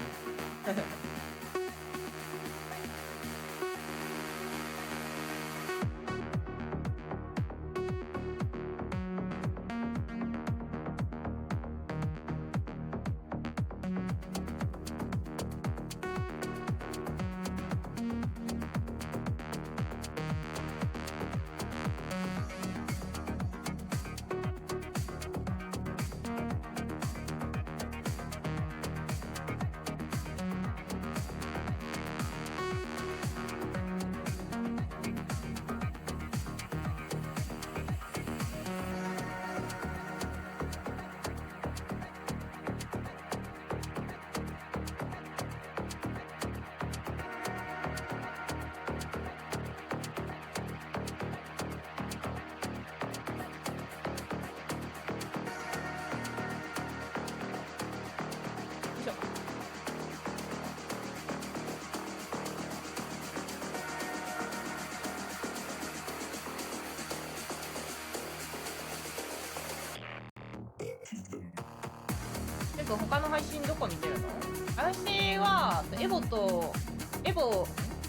他の配信どこ見てるの？私はエボ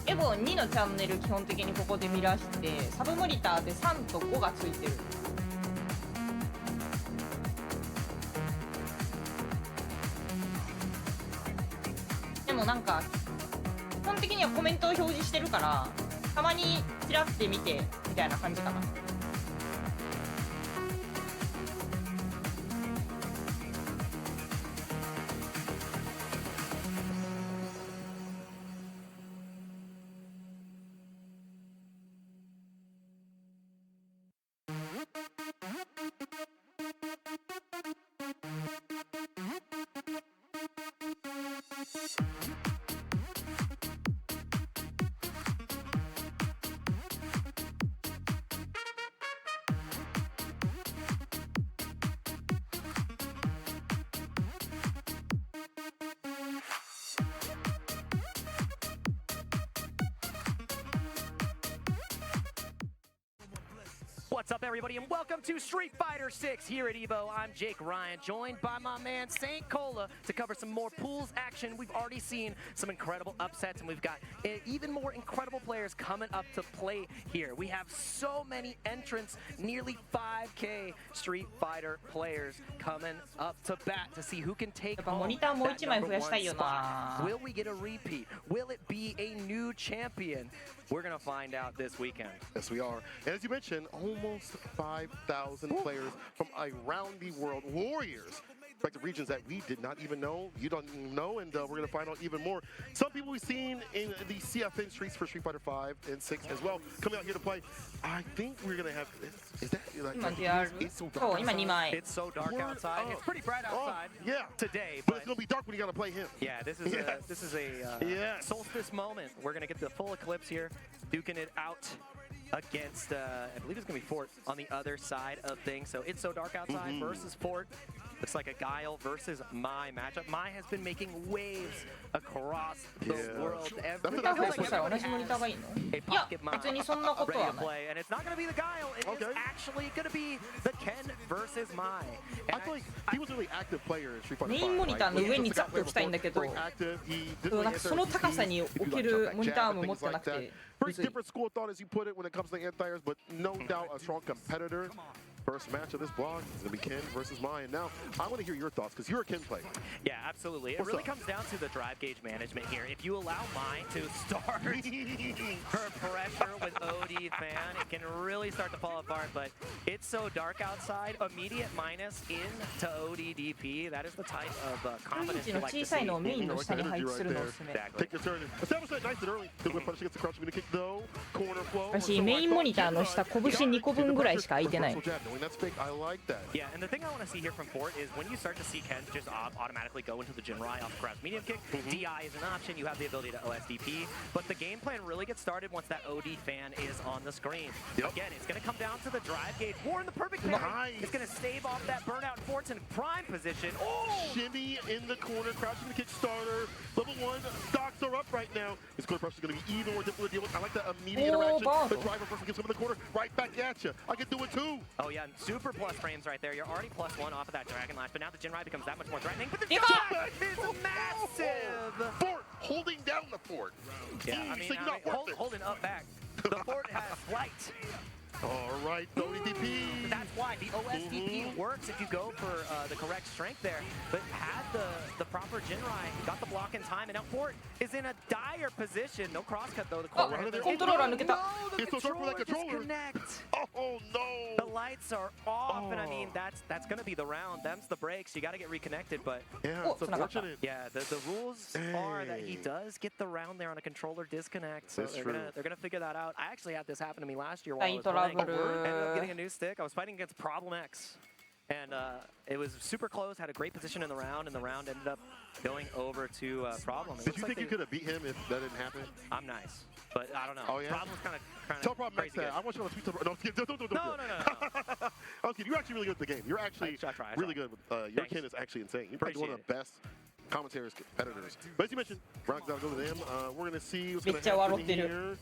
2のチャンネル基本的にここで見らして、サブモニターで3と5がついてる。でもなんか基本的にはコメントを表示してるから、たまにチラって見てみたいな感じかな。What's up, everybody, and welcome to Street Fighter 6 here at Evo. I'm Jake Ryan, joined by my man Saint Cola to cover some more pools action. We've already seen some incredible upsets, and we've got even more incredible players coming up to play here. We have so many entrants, nearly 5K Street Fighter players coming up to bat to see who can take home that #1 spot. Will we get a repeat? Will it be a new champion? We're going to find out this weekend. Yes, we are. And as you mentioned, almost 5,000 players from around the world, warriors, respective regions that we did not even know, you don't even know, and we're going to find out even more. Some people we've seen in the CFN streets for Street Fighter 5 and 6 as well, coming out here to play. I think we're going to have, is that like, it's so dark outside? It's so dark outside. It's pretty bright outside today. But it's going to be dark when you got to play him. Yeah, this is a solstice moment. We're going to get the full eclipse here, duking it out against, I believe it's going to be Fort on the other side of things. So It's So Dark Outside versus Fort. Looks like a Guile versus Mai matchup. Mai has been making waves across the world. Every a pocket Mai ready to play. And it's not going to be the Guile. It is actually going to be the Ken versus Mai. I feel like he was a really active player in Street Fighter 5. メインモニターの上にザッと置きたいんだけど、なんかその高さに置けるモニターも持ってなくて。 Very different school of thought as you put it when it comes to anti-airs, but no doubt a strong competitor. First match of this block is going to be Ken versus Mai. And now, I want to hear your thoughts, because you're a Ken player. Yeah, absolutely. It What's really up? comes down to the drive gauge management here. If you allow Mai to start her pressure with OD fan, it can really start to fall apart. But it's so dark outside. Immediate minus into OD DP. That is the type of confidence you like to see. Take your turn. Establish that nice and early. Good whip punish against the crouch kick though. Corner flow. 私メインモニターの下拳2個分ぐらいしか空いてない。 Yeah, and the thing I want to see here from Fort is when you start to see Ken just automatically go into the Jinrai off the crouch medium kick, DI is an option, you have the ability to OSDP, but the game plan really gets started once that OD fan is on the screen. Again, it's going to come down to the drive gauge. War in the perfect parry. It's going to stave off that burnout. Fort's in prime position. Oh! Shimmy in the corner, crouching the kick starter. Level 1, stocks are up right now. This corner pressure is going to be even more difficult to deal with. I like that immediate interaction. The driver person gets him in the corner, right back at you. I can do it too. Oh yeah, super plus frames right there. You're already +1 off of that Dragon Lash, but now the Jinrai becomes that much more threatening. But the jump is massive! Fort holding down the Fort. Yeah, I mean holding up back. The Fort has flight. All right, ODDP. That's why the OSDP works if you go for the correct strength there. But had the proper Jinrai, got the block in time, and now Fort is in a dire position. No crosscut though. The controller disconnect. Oh no! The lights are off, and I mean that's gonna be the round. Them's the breaks. You got to get reconnected, but yeah, it's unfortunate. Yeah, the rules are that he does get the round there on a controller disconnect. So they're gonna figure that out. I actually had this happen to me last year while I was playing. Ended up getting a new stick. I was fighting against Problem X, and it was super close. Had a great position in the round, and the round ended up going over to Problem. Did you think you could have beat him if that didn't happen? I'm nice, but I don't know. Oh yeah. Problem's kind of tell Problem X that. I want you on tweet. No. I was kidding. You're actually really good at the game. You're actually really good. Your Ken is actually insane. You're probably one of the best commentators, competitors. But as you mentioned, Brown's got to go to them. We're gonna see what's gonna happen here.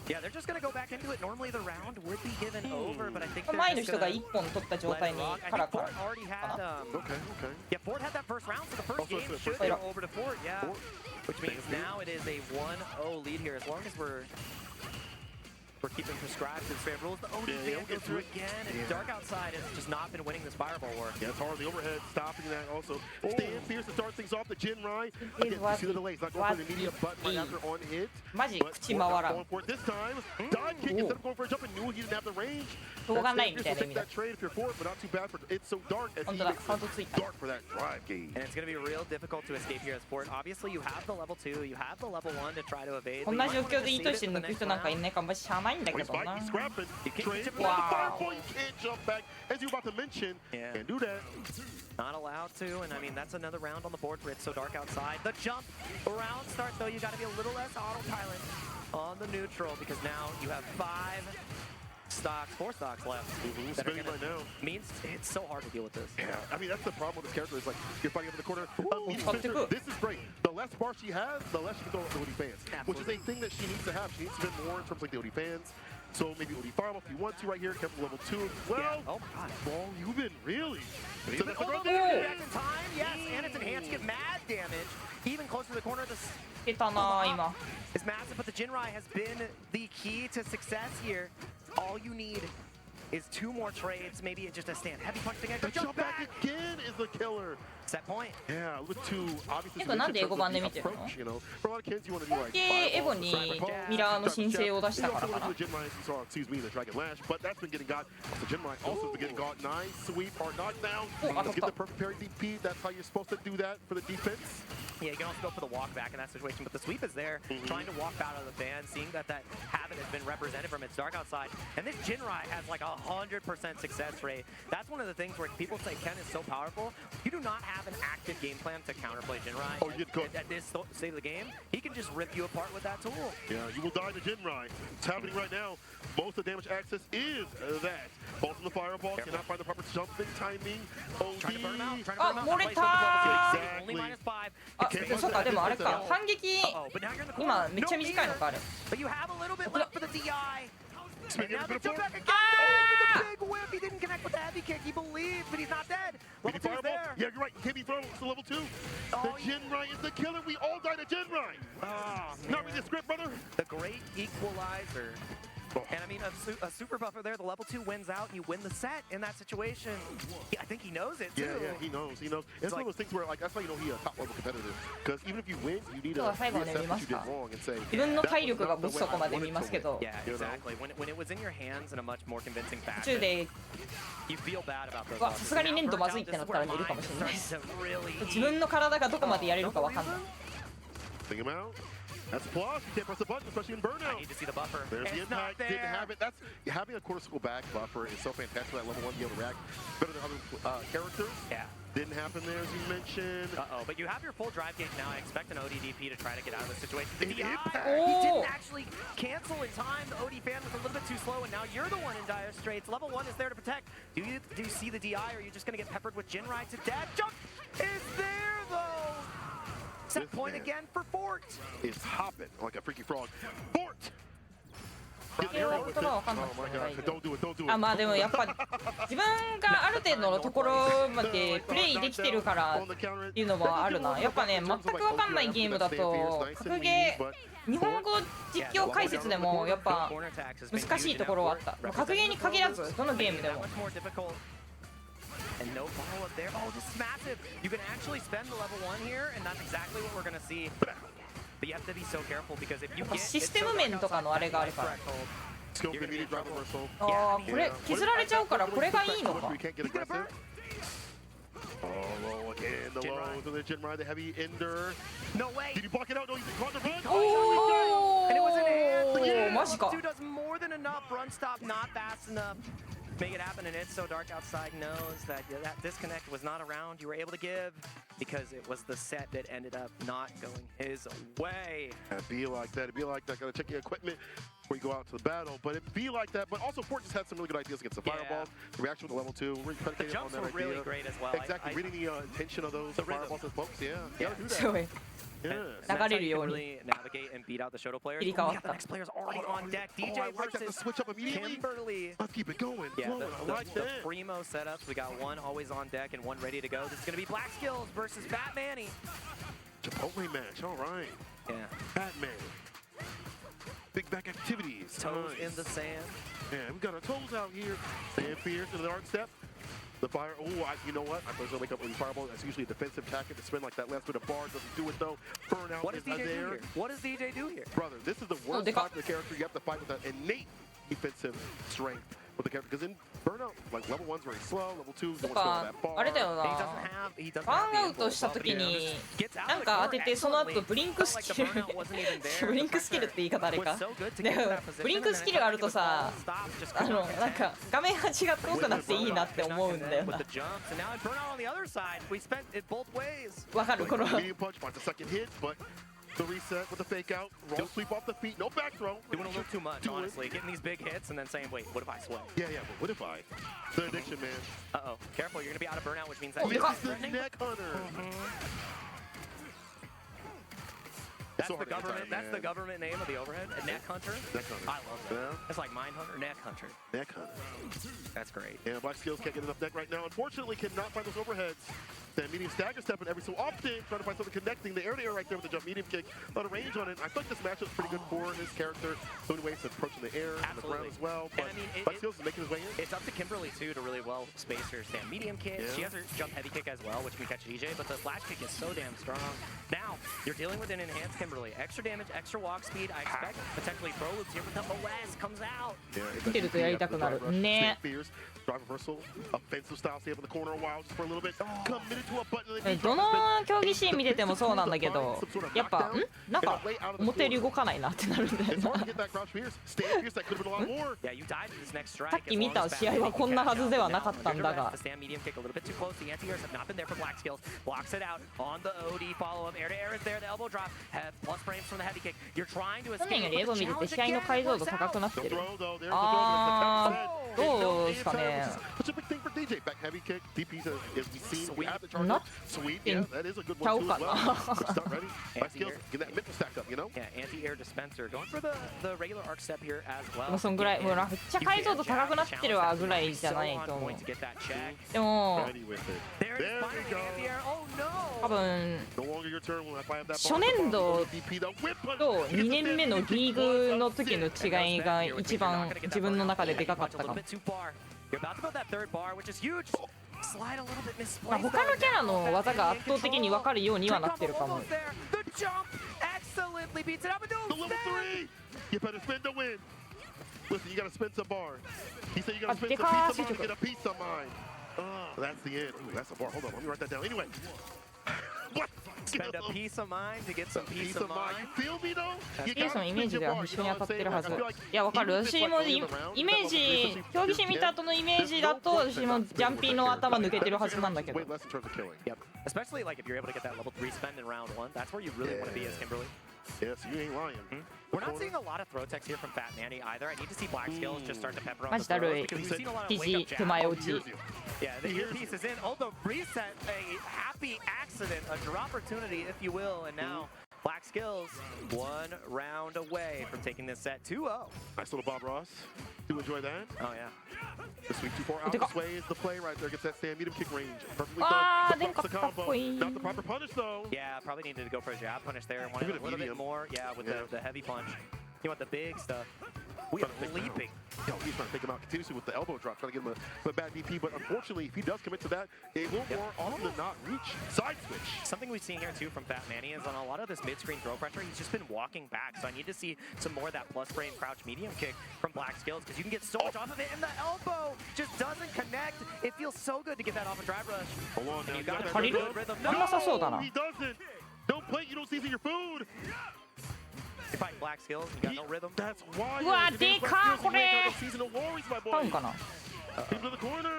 Yeah, they're just gonna go back into it. Normally the round would be given over, but I think they're 前の人が1本取った状態にからか Fort already had Okay. Yeah, Fort had that first round, so the first game should go over to Fort, yeah. Which means now it is a 1-0 lead here. As long as we're keeping prescribed to the fair rules. The OD fan goes through again, and dark outside has just not been winning this fireball war. Yeah, it's hard. The overhead stopping that also. Stan fierce to start things off. The Jinrai. Again, you see the delay. He's not going for the immediate button right after on hit. But going for it this time. Dive kick instead of going for a jump and knew he didn't have the range. Take that trade if you're for it, but not too bad for it's so dark as he makes dark for that drive gauge. And it's going to be real difficult to escape here as Fort. Obviously, you have the level 2, you have the level 1 to try to evade. こんな状況で意図して抜く人なんかいないからまあしゃあないんだけどな。 Wow. You can't jump back as you're about to mention. Can't do that. Not allowed to, and I mean that's another round on the board for It's So Dark Outside. The jump round start though, you got to be a little less autopilot on the neutral because now you have 4 stocks left. Spinning right now. Means it's so hard to deal with this. Yeah, I mean that's the problem with this character. Is like you're fighting up in the corner. This is great. The less bar she has, the less she can throw at the OD fans, which is a thing that she needs to have. She needs to get more in terms of like the OD fans. So maybe OD fireball if you want to right here. Careful level 2 as well. Yeah. Oh my God. Well, you've been really. So that's back in time. Yes, and it's enhanced. Get mad damage. Even closer to the corner. This is massive, but the Jinrai has been the key to success here. All you need is 2 more trades, maybe just a stand. Heavy punch again. The jump back again is the killer. Set point. Yeah, look to obviously. なんで英語版で見てるの？今季エボにミラーの申請を出したからかな。 Excuse me, the Dragon Lash, but that's been getting got. The Jinrai also been getting got. Nice sweep or knockdown. Let's get the perfect parry DP. That's how you're supposed to do that for the defense. Yeah, you can also go for the walk back in that situation, but the sweep is there, trying to walk out of the ban, seeing that habit has been represented from It's Dark Outside, and this Jinrai has like 100% success rate. That's one of the things where people say Ken is so powerful. You do not have an active game plan to counterplay Jinrai. Oh, you get at this stage of the game, he can just rip you apart with that tool. Yeah, you will die to Jinrai. It's happening right now. Most of the damage access is that. Both from the fireball, cannot find the proper jumping timing. Trying to burn him out. Only -5. そうか、でもあれか、反撃今めっちゃ短いのかあれ。 But you have a little bit left for the DI. And now the jump back again. Ah! The big whip. He didn't connect with the heavy kick. He believed, but he's not dead. Level 2 is there. Yeah, you're right. You can't be thrown to level 2. The Jinrai is the killer. We all died to Jinrai. Not reading the script, brother. The great equalizer. And I mean, a super buffer there, the level 2 wins out, and you win the set in that situation. I think he knows it, too. Yeah, he knows. It's one of those things where, like, that's why you know he's a top-level competitor. Because even if you win, you need to reassess what you did wrong and say, 自分の体力が持つとこまで見ますけど Yeah, exactly. When it was in your hands in a much more convincing 途 fashion, 中で you feel bad about those わさすがに粘土まずいってなったら寝るかもしれないです自分の体がどこまでやれるかわかんない Think him out. That's a plus. You can't press the button, especially in burnout. I need to see the buffer. There's the It's not impact. Didn't there. have it. That's having a quarter circle back buffer is so fantastic. That level 1 to be able to react better than other characters. Yeah. Didn't happen there, as you mentioned. But you have your full drive gauge now. I expect an ODDP to try to get out of this situation. The DI, impact. he didn't actually cancel in time. The OD fan was a little bit too slow, and now you're the one in dire straits. Level 1 is there to protect. Do you see the DI, or are you just going to get peppered with Jinrai to death? Jump is there, though. Set point again for Fort. It's hopping like a freaky frog. Fort! 言葉わかんなくて Don't do it, don't do it. あまあでもやっぱ自分がある程度のところまでプレイできてるからっていうのもあるなやっぱね全くわかんないゲームだと格ゲー日本語実況解説でもやっぱ難しいところはあった格ゲーに限らずどのゲームでも And no follow-up there. Oh, this is massive. You can actually spend the level 1 here, and that's exactly what we're going to see. But you have to be so careful because if you get システム面とかのあれがあるから。ああ、これ削られちゃうからこれがいいのか。Oh, low again, the low to the Jinrai, the heavy ender. No way. Did you block it out? No, you caught the run. Oh, and it was an air. マジか。 Two does more than enough. Run stop, not fast enough. Make it happen, and it's so dark outside knows that that disconnect was not around. You were able to give because it was the set that ended up not going his way. It'd be like that. It'd be like that. Gotta check your equipment before you go out to the battle. But it'd be like that. But also, Fort just had some really good ideas against the fireballs. The reaction with the level 2. We're predicated on that idea. The jumps were really great as well. Exactly. Reading the intention of those fireballs and folks. Yeah. Yeah. Do that. Yeah. 流れるように navigate and beat out the Shoto players. We got the next players already on deck. DJ versus switch up immediately. Kimberly. Let's keep it going. Yeah, the that. primo setups. We got one always on deck and one ready to go. This is going to be Black Skills versus Fat Manny. Chipotle match. All right. Yeah. Batman. Big back activities. Toes in the sand. Yeah, we got our toes out here. Sand Fierce in the art step. The fire, you know what? I thought I was going to wake up with fireball. That's usually a defensive tactic to spin like that last bit of bar. Doesn't do it though. Burnout what does DJ there. do here? What does DJ do here? Brother, this is the worst part of the character. You have to fight with that innate defensive strength with the character. Because in Burnout, like level 1's very slow, level 2 don't want to go that far. あれだよな。ファンアウトした時になんか当ててその後ブリンクスキルブリンクスキルって言い方あれか。でブリンクスキルあるとさ、なんか画面端が遠くなっていいなって思うんだよな。わかるこの。The reset with the fake out, roll sweep off the feet, no back throw. Doing a little too much, honestly. Getting these big hits and then saying, wait, what if I sway? Yeah, but what if I? The addiction, man. Uh-oh. Careful, you're going to be out of burnout, which means that... Oh, this is the neck hunter. That's the government name of the overhead. A neck hunter. Neck hunter. I love that. Yeah. It's like mine hunter, neck hunter. Neck hunter. That's great. And Black Skills can't get enough neck right now. Unfortunately, cannot find those overheads. That medium stagger stepping every so often, trying to find something connecting. The air-to-air right there with the jump medium kick. A lot of range on it. I feel like this matchup's pretty good for his character. So many ways to approach in the air and the ground as well. But Black Skills is making his way in. It's up to Kimberly, too, to really well space her stand medium kick. Yeah. She has her jump heavy kick as well, which can catch DJ, but the flash kick is so damn strong. Now, you're dealing with an enhanced Kimberly. Extra damage, extra walk speed. I expect potentially throw loops here, but the OS comes out. Yeah, drive reversal, offensive style, stay up in the corner a while just for a little bit. Committed to a button. どの競技シーン見ててもそうなんだけど、やっぱなんか思ったより動かないなってなるんだよな。さっき見た試合はこんなはずではなかったんだが。去年よりエヴォ見てて試合の解像度高くなってる。あー、どうですかね。なってんちゃうかな。でもそんぐらい、もうめっちゃ解像度高くなってるわぐらいじゃないと思う。でも多分 No longer your turn when I fire that 初年度と2年目のリーグの時の違いが一番自分の中ででかかったかも。まあ他のキャラの技が圧倒的に分かるようにはなってるかも。You better spend the win. Listen, you gotta spend some bar. He said you gotta spend some piece of mind to get a piece of mind. That's the end. Ooh, that's a bar. Hold on, let me write that down. Anyway. What? Spend a piece of mind to get some peace of mind. You feel me though? ピースのイメージでは一緒に当たってるはず。いや、わかる。私もイメージ、競技士見た後のイメージだと、私もジャンピーの頭抜けてるはずなんだけど。Especially like if you're able to get that level 3 spend in round 1, that's where you really want to be as Kimberly. Yes, you ain't lying. We're not seeing a lot of throw techs here from Fat Manny either. I need to see Black Skills just start to pepper on マ the ジだる throws い。because we've seen a lot of肘 wake up 手 jabs. 前落ち。 Yeah, the earpiece is in. Oh, the reset, a happy accident, a draw opportunity, if you will, and now Black Skills 1 round away from taking this set 2-0. Nice little Bob Ross. Do you enjoy that? Oh, yeah. The sweep 2-4 out this way is the play right there. Gets that stand medium kick range. Perfectly Ah, done. The combo. Not the proper punish though. Yeah, probably needed to go for a jab punish there. Wanted a little bit more. Yeah, with the heavy punch. You want the big stuff. We are leaping. Yo, he's trying to take him out continuously with the elbow drop, trying to get him a bad DP. But unfortunately, if he does commit to that, it will more often than not reach side switch. Something we've seen here too from Fat Manny is on a lot of this mid-screen throw pressure, he's just been walking back. So I need to see some more of that plus frame crouch medium kick from Black Skills because you can get so much off of it, and the elbow just doesn't connect. It feels so good to get that off a drive rush. Hold on now. You got that a good rhythm. No, he doesn't. Don't plate, you don't season your food. You fight Black Skills, you got no rhythm. That's why. うわ、でかーこれ。 Seasonal Warriors, my 買う boy. んかな。 Into the corner.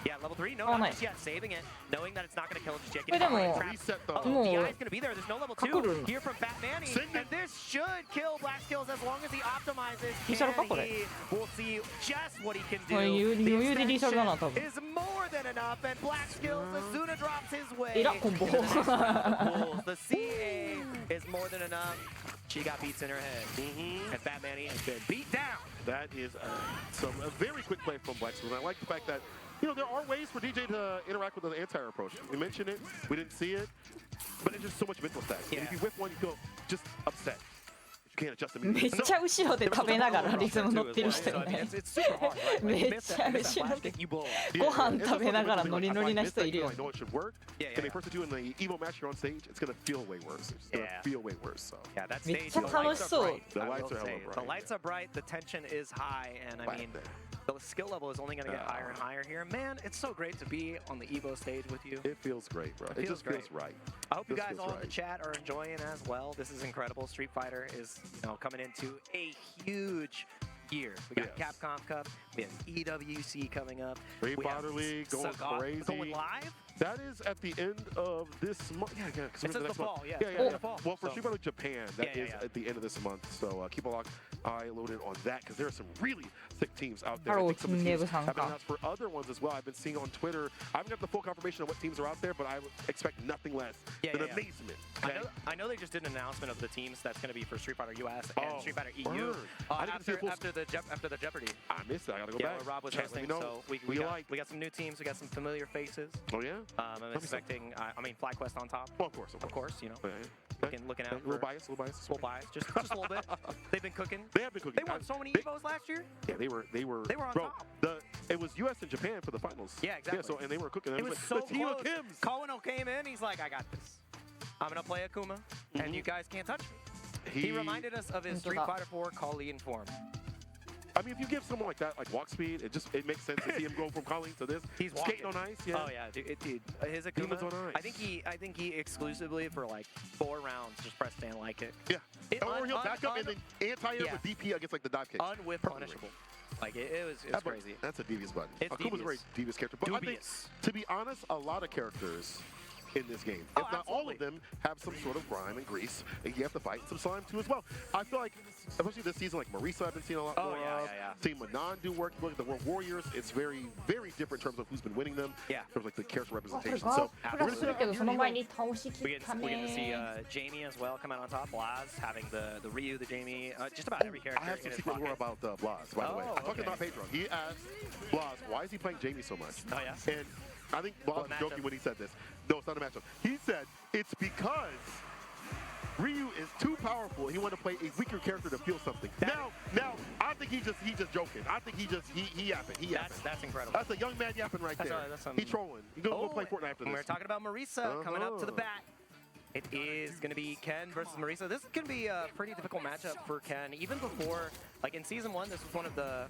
Yeah, level 3, no Oh, damage nice. yet, saving it, knowing that it's not going to kill just yet. これでも Oh, the eye is going to be there. There's no level 2 here from Fat Manny, and this should kill Black Skills as long as he optimizes. We'll see just what he can do. 余裕でリーサルだな、多分。 Is more than enough, and Black Skills, Azuna drops his way. えら、コンボ。 The CA is more than enough. She got beats in her head, and Fat Manny has been beat down. That is a very quick play from Black Skills. And I like the fact that, you know, there are ways for DJ to interact with the anti-air approach. We mentioned it, we didn't see it, but it's just so much mental stack. Yeah. And if you whiff one, you feel just upset. You can't adjust め immediately. っちゃ後ろで食べながらリズム乗ってる人いない。 It's super hard, right? めっちゃ後ろでご飯食べながらノリノリな人いるよ。 I know it should work. And they first do in the Evo match here on stage, it's gonna feel way worse. It's gonna feel way worse. So. Yeah, that めっ stage. ちゃ楽しそう。 The I lights will are say, hella the bright. lights are bright, the tension is high, and I mean, the skill level is only going to get higher and higher here. Man, it's so great to be on the Evo stage with you. It feels great, bro. It just feels right. I hope you guys all in the chat are enjoying as well. This is incredible. Street Fighter is, you know, coming into a huge year. We got Capcom Cup, we have EWC coming up. Street Fighter League going crazy. Going live? That is at the end of this month. Yeah, yeah. It says the fall, yeah. Yeah. Well, for Street Fighter Japan, that is at the end of this month. So keep a eye loaded on that because there are some really sick teams out there. I think some of the teams have been announced for other ones as well. I've been seeing on Twitter. I haven't got the full confirmation of what teams are out there, but I would expect nothing less than amazement. Okay? I know they just did an announcement of the teams that's going to be for Street Fighter US and Street Fighter EU after the Jeopardy. I missed it. I gotta go back. Where Rob was hosting, so we got some new teams. We got some familiar faces. Oh yeah. I'm expecting. I mean, FlyQuest on top. Well, of course. You know, looking out. A little bias. Little bias. Just a little bit. They've been cooking. They have been cooking. They won so many Evos last year. Yeah, they were on bro, top. It was US and Japan for the finals. Yeah, exactly. Yeah, so and they were cooking. It was so the team close. of Kims. Kawano came in. He's like, I got this. I'm gonna play Akuma, and you guys can't touch me. He reminded us of his Street Fighter 4 Colleen form. I mean, if you give someone like that, like walk speed, it makes sense to see him go from Colleen to this. He's skating on ice. Yeah. Oh yeah, dude. His Akuma. He was on ice. I think he exclusively for like 4 rounds just press stand like it. Yeah. Or he'll back up and then anti-air with DP against like the dive kick. Unwhip punishable. Like it was crazy. That's a devious button. Akuma's a very devious character. But I think, to be honest, a lot of characters in this game, if not all of them, have some sort of grime and grease, and you have to fight some slime too as well. I feel like, especially this season, like Marisa, I've been seeing a lot more of. Seeing Manon do work. Look at the World Warriors. It's very, very different in terms of who's been winning them. Yeah. In terms of like the character representation. So we're gonna see Jamie as well come out on top. Blas having the Ryu, the Jamie, just about every character. I have some secret lore about Blas, by the way. I talked about Pedro. He asked Blas, why is he playing Jamie so much? Oh yeah. And I think Blas was joking when he said this. No, it's not a matchup. He said it's because Ryu is too powerful. He wanted to play a weaker character to feel something. Now, I think he's just joking. I think he yapping. He yapping. That's incredible. That's a young man yapping right there. He's trolling. He's gonna go play Fortnite after this. We're talking about Marisa coming up to the bat. It is going to be Ken versus Marisa. This is going to be a pretty difficult matchup for Ken. Even before, like in Season 1, this was one of the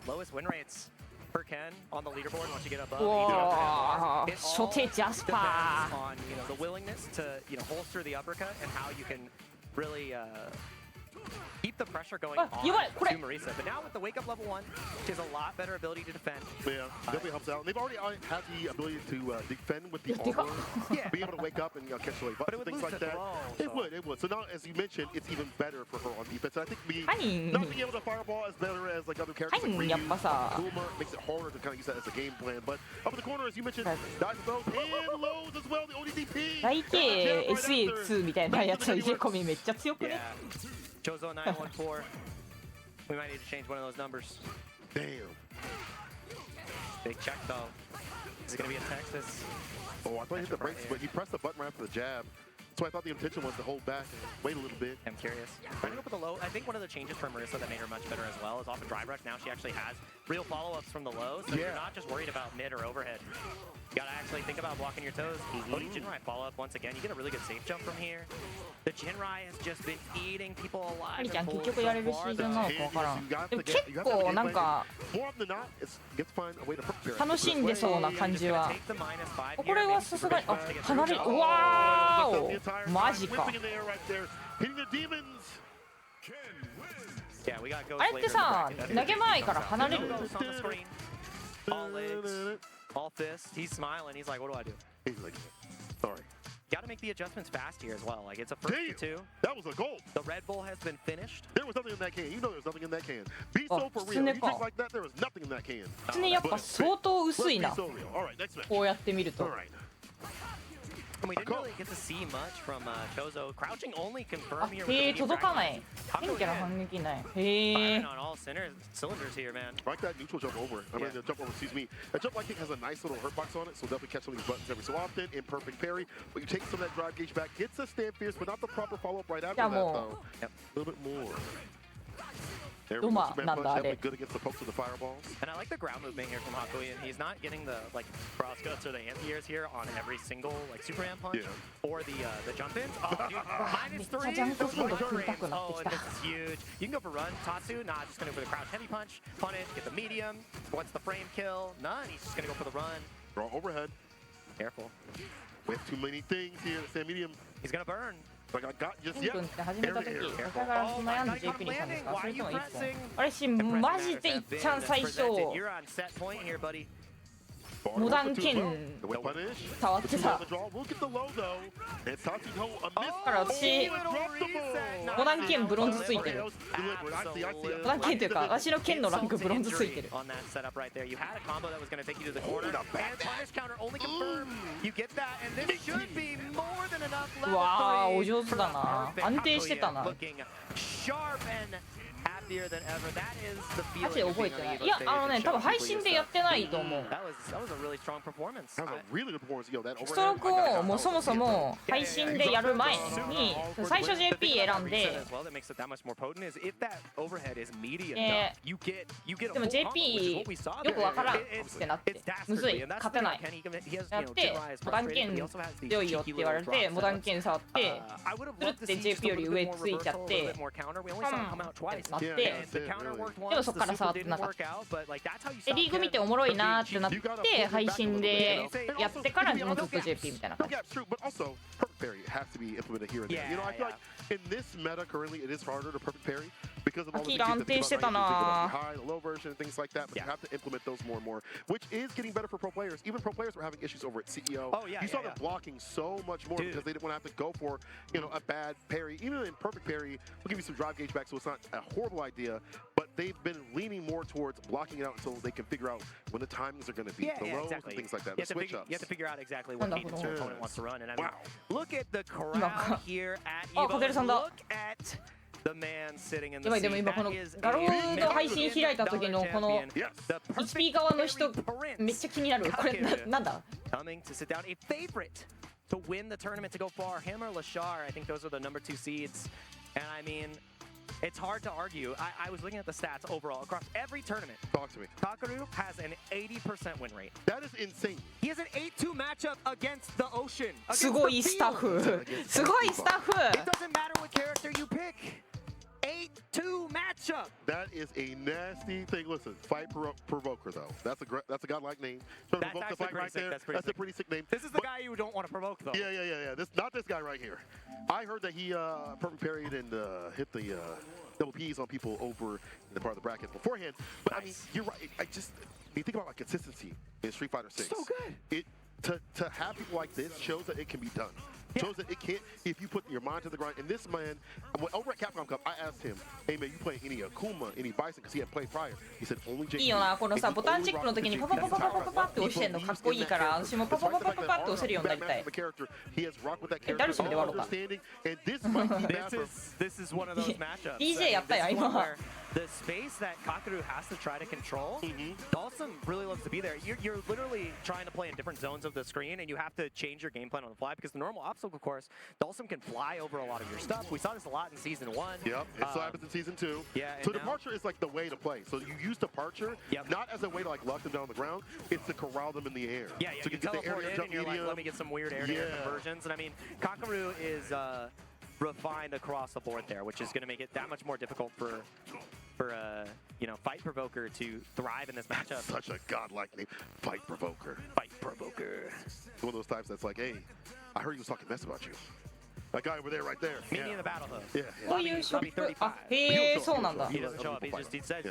lowest win rates for Ken on the leaderboard once you get above. Whoa. It all Shote Jasper. depends on the willingness to holster the uppercut and how you can really keep the pressure going on to Marisa. But now with the wake up level 1, she has a lot better ability to defend. Yeah, definitely helps out. They've already had the ability to defend with the armor, be able to wake up and catch the buttons, things like that. It would. So now, as you mentioned, it's even better for her on defense. I think not being able to fireball is better as like other characters like Ryu, Kuma makes it harder to kind of use that as a game plan. But up in the corner, as you mentioned, dive throws and lows as well. The ODDP. 大抵 SE2 みたいなやつを入れ込みめっちゃ強くね。Chozo 914. We might need to change one of those numbers. Damn. Big check though. Is it gonna be a Texas? Oh, I thought he hit the brakes, but he pressed the button right after the jab. So I thought the intention was to hold back and wait a little bit. I'm curious. Trying to go for the low. I think one of the changes for Marisa that made her much better as well is off of drive rush. Now she actually has real follow-ups from the low, so you're not just worried about mid or overhead. You gotta actually think about blocking your toes. Odie Jinrai follow-up once again. You get a really good safe jump from here. The Jinrai has just been eating people alive. 結局やれるシーズンなのかわからん。でも結構なんか楽しんでそうな感じは。これはさすがに離れる。うわーおマジか。あれってさ投げ前から離れる。All fist. He's smiling. He's like, what do I do? He's like, sorry. Got to make the adjustments fast here as well. Like, it's a first to two. That was a goal. The Red Bull has been finished. There was nothing in that can. You know there's nothing in that can. Be so for real. You drink like that, there was nothing in that can. 普通にやっぱ相当薄いな。 All right, next match. こうやって見ると。 All right. And we didn't really get to see much from Chozo. Crouching only confirmed here. へえ、届かない。変化の反撃ない。へえ。 On all cylinders here, man. I like that neutral jump over. I mean, the jump over, excuse me. That jump like kick has a nice little hurt box on it, so definitely catch some of these buttons every so often. Imperfect parry, but you take some of that drive gauge back, gets a stand fierce, but not the proper follow up right after that though. A little bit more. There we go. Definitely good against the pokes with the fireballs. And I like the ground movement here from Hakui, and he's not getting the cross cuts or the anti-airs here on every single Superman punch or the jump ins. Oh, dude, -3. Oh, and this is huge. You can go for run. Tatsu, nah, just gonna go for the crouch heavy punch, punish, get the medium. What's the frame kill? None. He's just gonna go for the run. Draw overhead. Careful. We have too many things here. Stand medium. He's gonna burn. Like I got just ケン君って始めた時お互いから悩んで JP にしたんですかそれとも1本あれしマジでいっちゃん最初モダン剣触ってただから私モダン剣ブロンズついてるモダン剣というか私の剣のランクブロンズついてるうわーお上手だな安定してたなマジで覚えてないいや多分配信でやってないと思うストロークをもうそもそも配信でやる前に最初 JP 選んででも JP よくわからんってなってむずい勝てないやってモダン剣強いよって言われてモダン剣触ってするって JP より上ついちゃってなってでもそっから触ってなかったリーグ見ておもろいなってなって配信でやってからもうずっと JP みたいな感じアキラ安定してたな but you have to implement those more and more, which is getting better for pro players. Even pro players were having issues over at CEO. You saw them blocking so much more because they didn't want to have to go for, a bad parry. Even in perfect parry, we'll give you some drive gauge back, so it's not a horrible idea. But they've been leaning more towards blocking it out until they can figure out when the timings are going to be, the lows and things like that. The switch ups. You have to figure out exactly what cadence your opponent wants to run. And I mean, look at the crowd here at Evo. Look at The man sitting in やば the いでも seat. 今こ That の is ガロード配信開いた時のこの $1 million champion. The HP 側の人 perfect めっちゃ気になる。これなんだ coming to sit down, a favorite to win the tournament to go far. Him or Lashar, I think those are the number 2 seeds. And I mean, it's hard to argue. I was looking at the stats overall across every tournament. Talk to me. Kakaru has an 80% win rate. That is insane. He has an 8-2 matchup against the Ocean. すごいスタッフ。すごいスタッフ。 It doesn't matter what character you pick. 8-2 matchup. That is a nasty thing. Listen, Fight Provoker though. That's a godlike name. So That's provoke the actually fight pretty right sick. there. That's a pretty sick name. This is the guy you don't want to provoke though. Yeah. Not this guy right here. I heard that he perfect parried and hit the double P's on people over in the part of the bracket beforehand. But I mean, you're right. When you think about like consistency in Street Fighter 6. So good. To have people like this shows that it can be done. Shows that it can't, if you put your mind to the grind. And this man, over at Capcom Cup, I asked him, hey man, you play any Akuma, any Bison, because he had played prior. He said, only JP. いいよなこのさボタンチェックの時にパパパパパパパパって押してんのかっこいいから私もパパパパパパって押せるようになりたい。誰しもで終わろうか。This is one of those matchups. DJ やったよ今。 The space that Kakaru has to try to control, Dalsum really loves to be there. You're literally trying to play in different zones of the screen, and you have to change your game plan on the fly because the normal obstacle course, Dalsum can fly over a lot of your stuff. We saw this a lot in Season 1. Yep, it still happens in Season 2. Yeah. So Departure is like the way to play. So you use Departure not as a way to like lock them down on the ground, it's to corral them in the air. Yeah, so you get the teleport area in jump and you're like, medium. let me get some weird air-to-air conversions. And I mean, Kakaru is refined across the board there, which is going to make it that much more difficult for Fight Provoker to thrive in this matchup. Such a godlike name, Fight Provoker. Fight Provoker. One of those types that's like, hey, I heard he was talking mess about you. That guy over there, right there. Meet me in the battle hub. Yeah. こういうショップあへえそうなんだ。 He doesn't show up. He says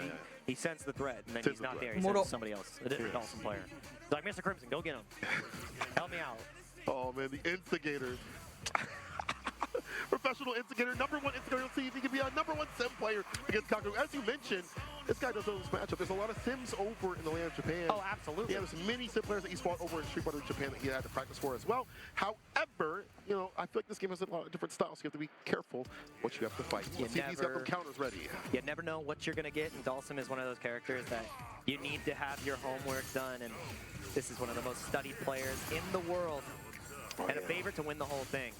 he sensed the threat, and then he's not there. He sends somebody else, a different Dalsum player. He's like, Mr. Crimson, go get him. Help me out. Oh man, the instigator. Professional instigator, #1 instigator. Let's see if he can be a #1 sim player against Kakaru. As you mentioned, this guy does those matchups. There's a lot of sims over in the land of Japan. Oh, absolutely. Yeah, there's many sim players that he's fought over in Street Fighter Japan that he had to practice for as well. However, I feel like this game has a lot of different styles, so you have to be careful what you have to fight. Let's see if he's got them counters ready. You never know what you're going to get, and Dalsum is one of those characters that you need to have your homework done, and this is one of the most studied players in the world. And a favorite to win the whole thing.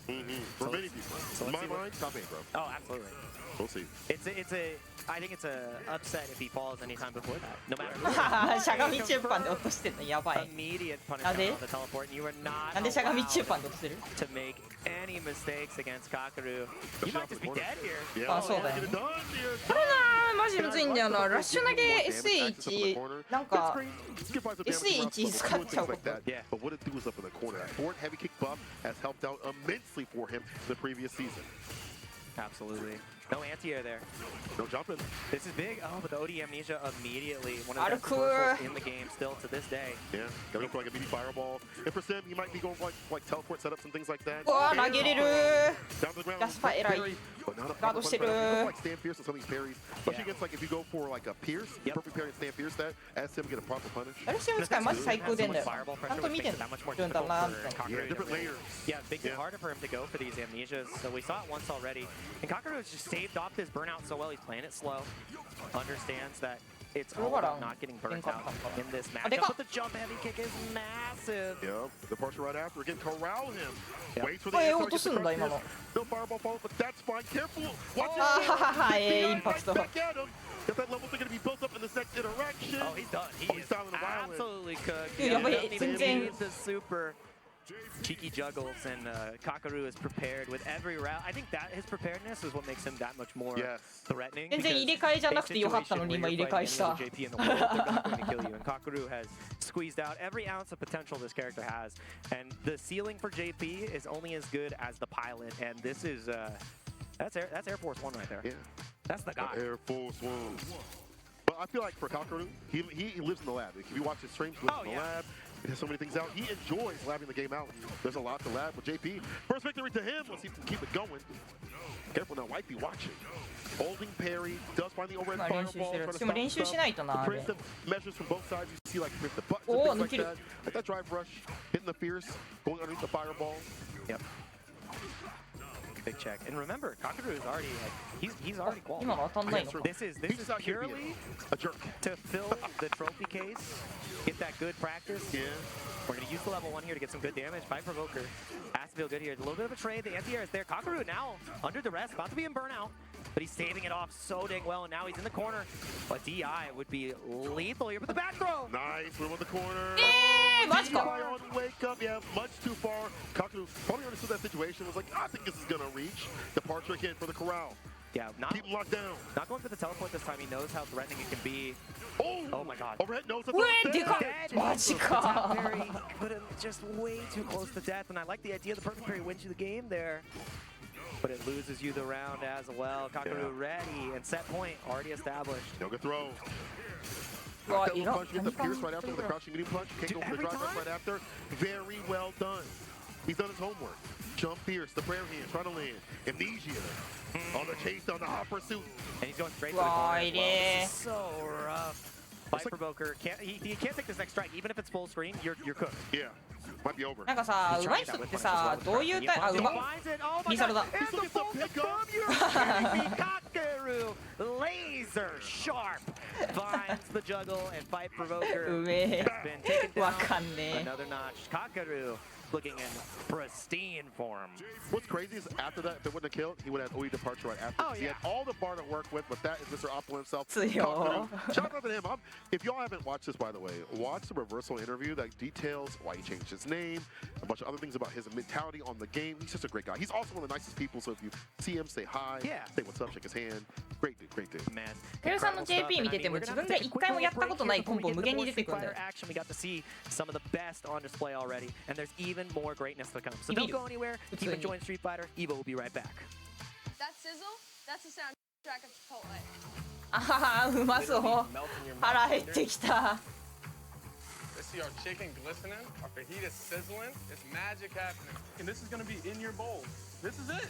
For many people. In my mind, top 8, bro. Oh, absolutely. We'll see. I think it's a upset if he falls anytime before that. No matter who. しゃがみ中盤で落としてんのやばい。 Immediate punishment on the teleport, and you are not なんでしゃがみ中盤で落とせる to make any mistakes against Kakaru. You might just be dead here. あそうだよ。これなマジむずいんだよな。ラッシュ投げ SE1 なんか SE1 使っちゃうこと。 But what it do is up in the corner. That forward heavy kick buff has helped out immensely for him the previous season. Absolutely. No anti-air there. No jumping. This is big. Oh, but the OD Amnesia immediately. One of the best Parkour. reversals in the game still to this day. Yeah, gotta go for like a mini fireball. And for Sim, he might be going for like teleport setups and things like that. うわ投げれる Down to the ground. ガスパ偉い But not a ガードしてる like stand fierce and some of these parries. Especially against like if you go for like a pierce, perfect parry and stand fierce that, as Sim get a proper punish. ラッシュ使いマジ最高でんだよ。ちゃんと見てるんだなみたいな。 Yeah, different layers. Yeah, makes it harder for him to go for these amnesias. So we saw it once already. And Kakaru has just saved off this burnout so well. He's playing it slow. Understands that it's all about not getting burnt out in this matchup. But the jump heavy kick is massive. Yep, the partial right after. Again, corral him. Waits for the え落とすんだ今の。 No fireball follow, but that's fine. Careful. Watch it. ああインパクト。 Back at him. If that level's going to be built up in this next interaction. Oh, he's done. He's absolutely cooked. Dude, He wait, doesn't Zen- need the super cheeky juggles, and Kakaru is prepared with every round. I think that his preparedness is what makes him that much more threatening. 全然入れ替えじゃなくてよかったのに今入れ替えした。 JP in the world, they're not going to kill you. And Kakaru has squeezed out every ounce of potential this character has. And the ceiling for JP is only as good as the pilot. And this is that's Air Force One right there. Yeah, that's the guy. Air Force One. But I feel like for Kakaru, he lives in the lab. If you watch his streams, he lives in the lab. He has so many things out. He enjoys labbing the game out. There's a lot to lab with JP. First victory to him. Let's see if he can keep it going. Careful now, White be watching. Holding parry, does find the overhead fireball. The preemptive measures from both sides. You see like the buttons and things like that. Like that drive rush, hitting the fierce, going underneath the fireball. Yep. big check. And remember, Kakaru is already like he's already qualified. 今の当たんないのか。 This is purely a jerk to fill the trophy case, get that good practice. Yeah. We're gonna use the level 1 here to get some good damage. Fight Provoker has to feel good here. A little bit of a trade. The anti-air is there. Kakaru now under duress, about to be in burnout, but he's saving it off so dang well. And now he's in the corner. But DI would be lethal here. But the back throw. Nice. We're on the corner. Maji ka. DI on wake up. Yeah, much too far. Kakaru probably understood that situation. Was like, I think this is gonna reach. Departure again for the corral. Yeah, keep him locked down. Not going for the teleport this time. He knows how threatening it can be. Oh my god. Overhead knows that Maji ka. Parry couldn't, just way too close to death. And I like the idea the perfect parry wins you the game there. But it loses you the round as well. Kakaru ready and set point already established. Yoga throw. Well, you punch with the pierce right after with the crouching knee punch. Can't go for the drive up right after. Very well done. He's done his homework. Jump pierce, the prayer hand, trying to land. Amnesia. On the chase down the hot pursuit. And he's going straight for the corner as well. This is so rough. Fight Provoker, he can't take this next strike. Even if it's full screen, you're cooked. Yeah. Might be over. なんかさ、上手い人ってさ、どういうタイプ、あ、うまっ。リサルだ。 Kakaru, laser sharp, finds the juggle and Fight Provoker うめえ。 has been taken わ down かんねえ。 another notch. Kakaru looking in pristine form. What's crazy is after that, if it wouldn't have killed, he would have OE departure right after. Oh, He had all the bar to work with, but that is Mr. Oppo himself. 強。 Shout out to him. If y'all haven't watched this, by the way, watch the reversal interview that details why he changed his name, a bunch of other things about his mentality on the game. He's just a great guy. He's also one of the nicest people, so if you see him, say hi, say what's up, shake his hand. Great dude, great dude. Man. テルさんの JP 見てても自分が一回もやったことないコンボ無限に出てくるんだよ。 Action, we got to see some of the best on display already, and there's even more greatness to come. So don't go anywhere. Keep enjoying Street Fighter. Evo will be right back. That sizzle, that's the soundtrack of Chipotle. ああ、うまそう。腹減ってきた。 See our chicken glistening, our fajita sizzling. It's magic happening. And this is gonna be in your bowl. This is it.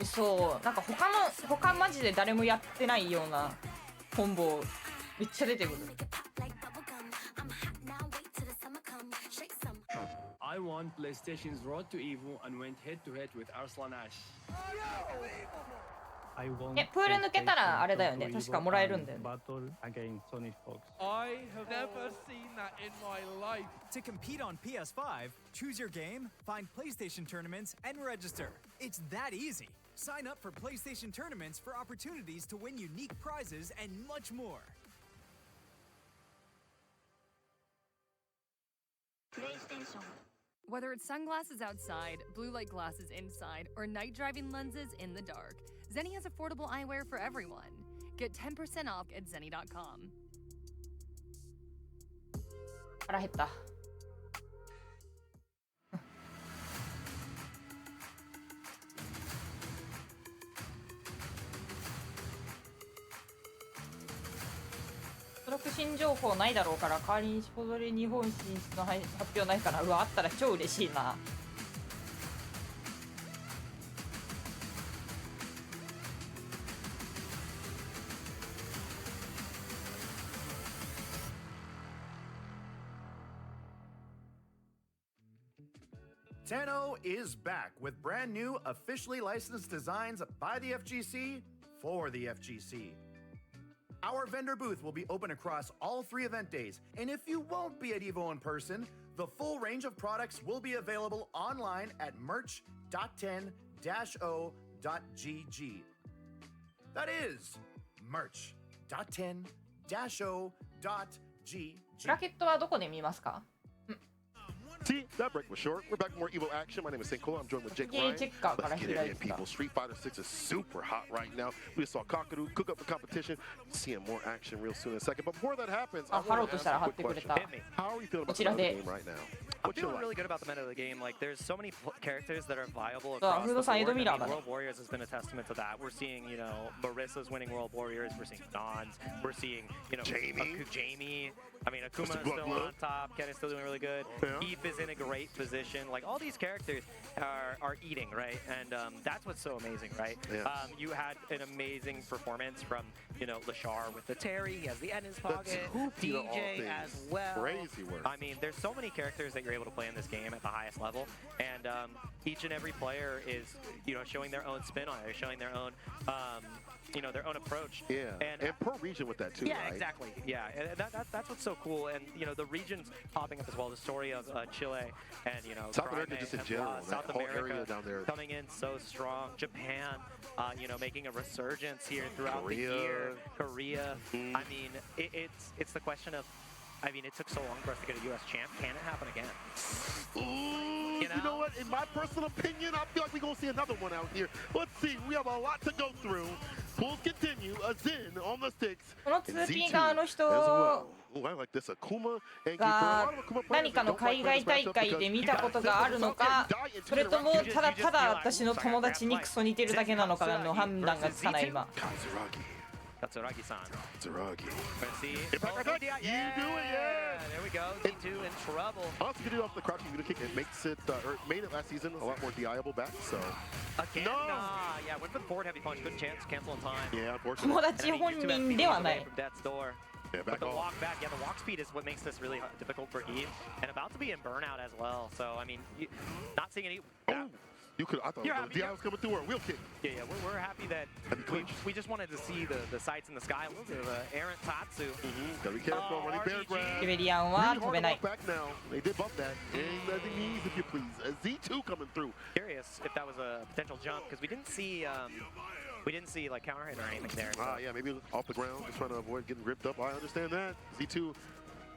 そう、なんか他マジで誰もやってないようなコンボめっちゃ出てくる。 I won PlayStation's Road to Evo and went head to head with Arslan Ash. プール抜けたらあれだよね。確かもらえるんだよね。 Battle against Sony Fox. I have never seen that in my life. To compete on PS5, choose your game, find PlayStation tournaments, and register. It's that easy. Sign up for PlayStation tournaments for opportunities to win unique prizes and much more. PlayStation. Whether it's sunglasses outside, blue light glasses inside, or night driving lenses in the dark, Zenni has affordable eyewear for everyone. Get 10% off at zenni.com. 腹減った。登録新情報ないだろうから代わりにシポドリ日本進出の発表ないから、うわあったら超嬉しいな。Tenno is back with brand new officially licensed designs by the FGC for the FGC. Our vendor booth will be open across all 3 event days, and if you won't be at EVO in person, the full range of products will be available online at merch.10-o.gg. That is merch.10-o.gg. ブラケットはどこで見ますか？ See, that break was short. We're back with more Evo action. My name is Senkola. I'm joined with Jake Ryan. Let's get it in, people. Street Fighter 6 is super hot right now. We just saw Kakaru cook up the competition. Seeing more action real soon in a second. But before that happens, I want to ask a quick question. How are you feeling about the game right now? I'm feeling really good about the meta of the game. Like, there's so many characters that are viable そう、 across フー the ドさん、エド board. ミラーだね。 World Warriors has been a testament to that. We're seeing, you know, Marissa's winning World Warriors. We're seeing Don's. We're seeing, you know, Jamie. I mean, Akuma is still on top. Ken is still doing really good. Eve is in a great position. Like, all these characters are eating, right? And that's what's so amazing, right? You had an amazing performance from, you know, Lashar with the Terry. He has the N in his pocket. DJ as well. Crazy work. I mean, there's so many characters that you're able to play in this game at the highest level. And each and every player is, you know, showing their own spin on it. They're showing their own, you know, their own approach. Yeah, and per region with that too, yeah, right? exactly. Yeah, and that's what's so cool. And, you know, the regions popping up as well. The story of Chile and, you know, South America just in general, South that whole America area down there. coming in so strong. Japan, you know, making a resurgence here throughout the year. Korea. I mean, it's the question of, I mean, it took so long for us to get a U.S. champ. Can it happen again? Ooh, you know what? In my personal opinion, I feel like we're going to see another one out here. Let's see. We have a lot to go through. Pulls continue. A Zen on the sticks. この 2P 側の人 Ooh, I like this. Akuma and が何かの海外大会で見たことがあるのか、それともただただ私の友達にクソ似てるだけなのかの判断がつかない今。 Katsuragi-san. Katsuragi. Let's see. Impact attack. You do it, yeah. There we go. Z2 in trouble. Also, you can do it off the crouching middle kick. It makes it, or made it last season a lot more DIable back. So. Again, nah. Yeah, went for the forward heavy punch. Good chance. Cancel in time. Yeah, unfortunately. 友達本人ではない。 From death's door. Yeah, but the walk back, yeah, the walk speed is what makes this really difficult for Eve, and about to be in burnout as well. So I mean, not seeing any. You could. I thought the DI was coming through her wheel kick. Yeah, yeah. We're happy that we just wanted to see the sights in the sky. A little bit of Aaron Tatsu. Gotta be careful. Running bear grab. リベリアンは飛べない。 Back now. They did bump that. And the knees, if you please. A Z2 coming through. Curious if that was a potential jump because we didn't see like counter hit or anything there. So. Yeah, maybe off the ground, just trying to avoid getting ripped up. I understand that. Z2,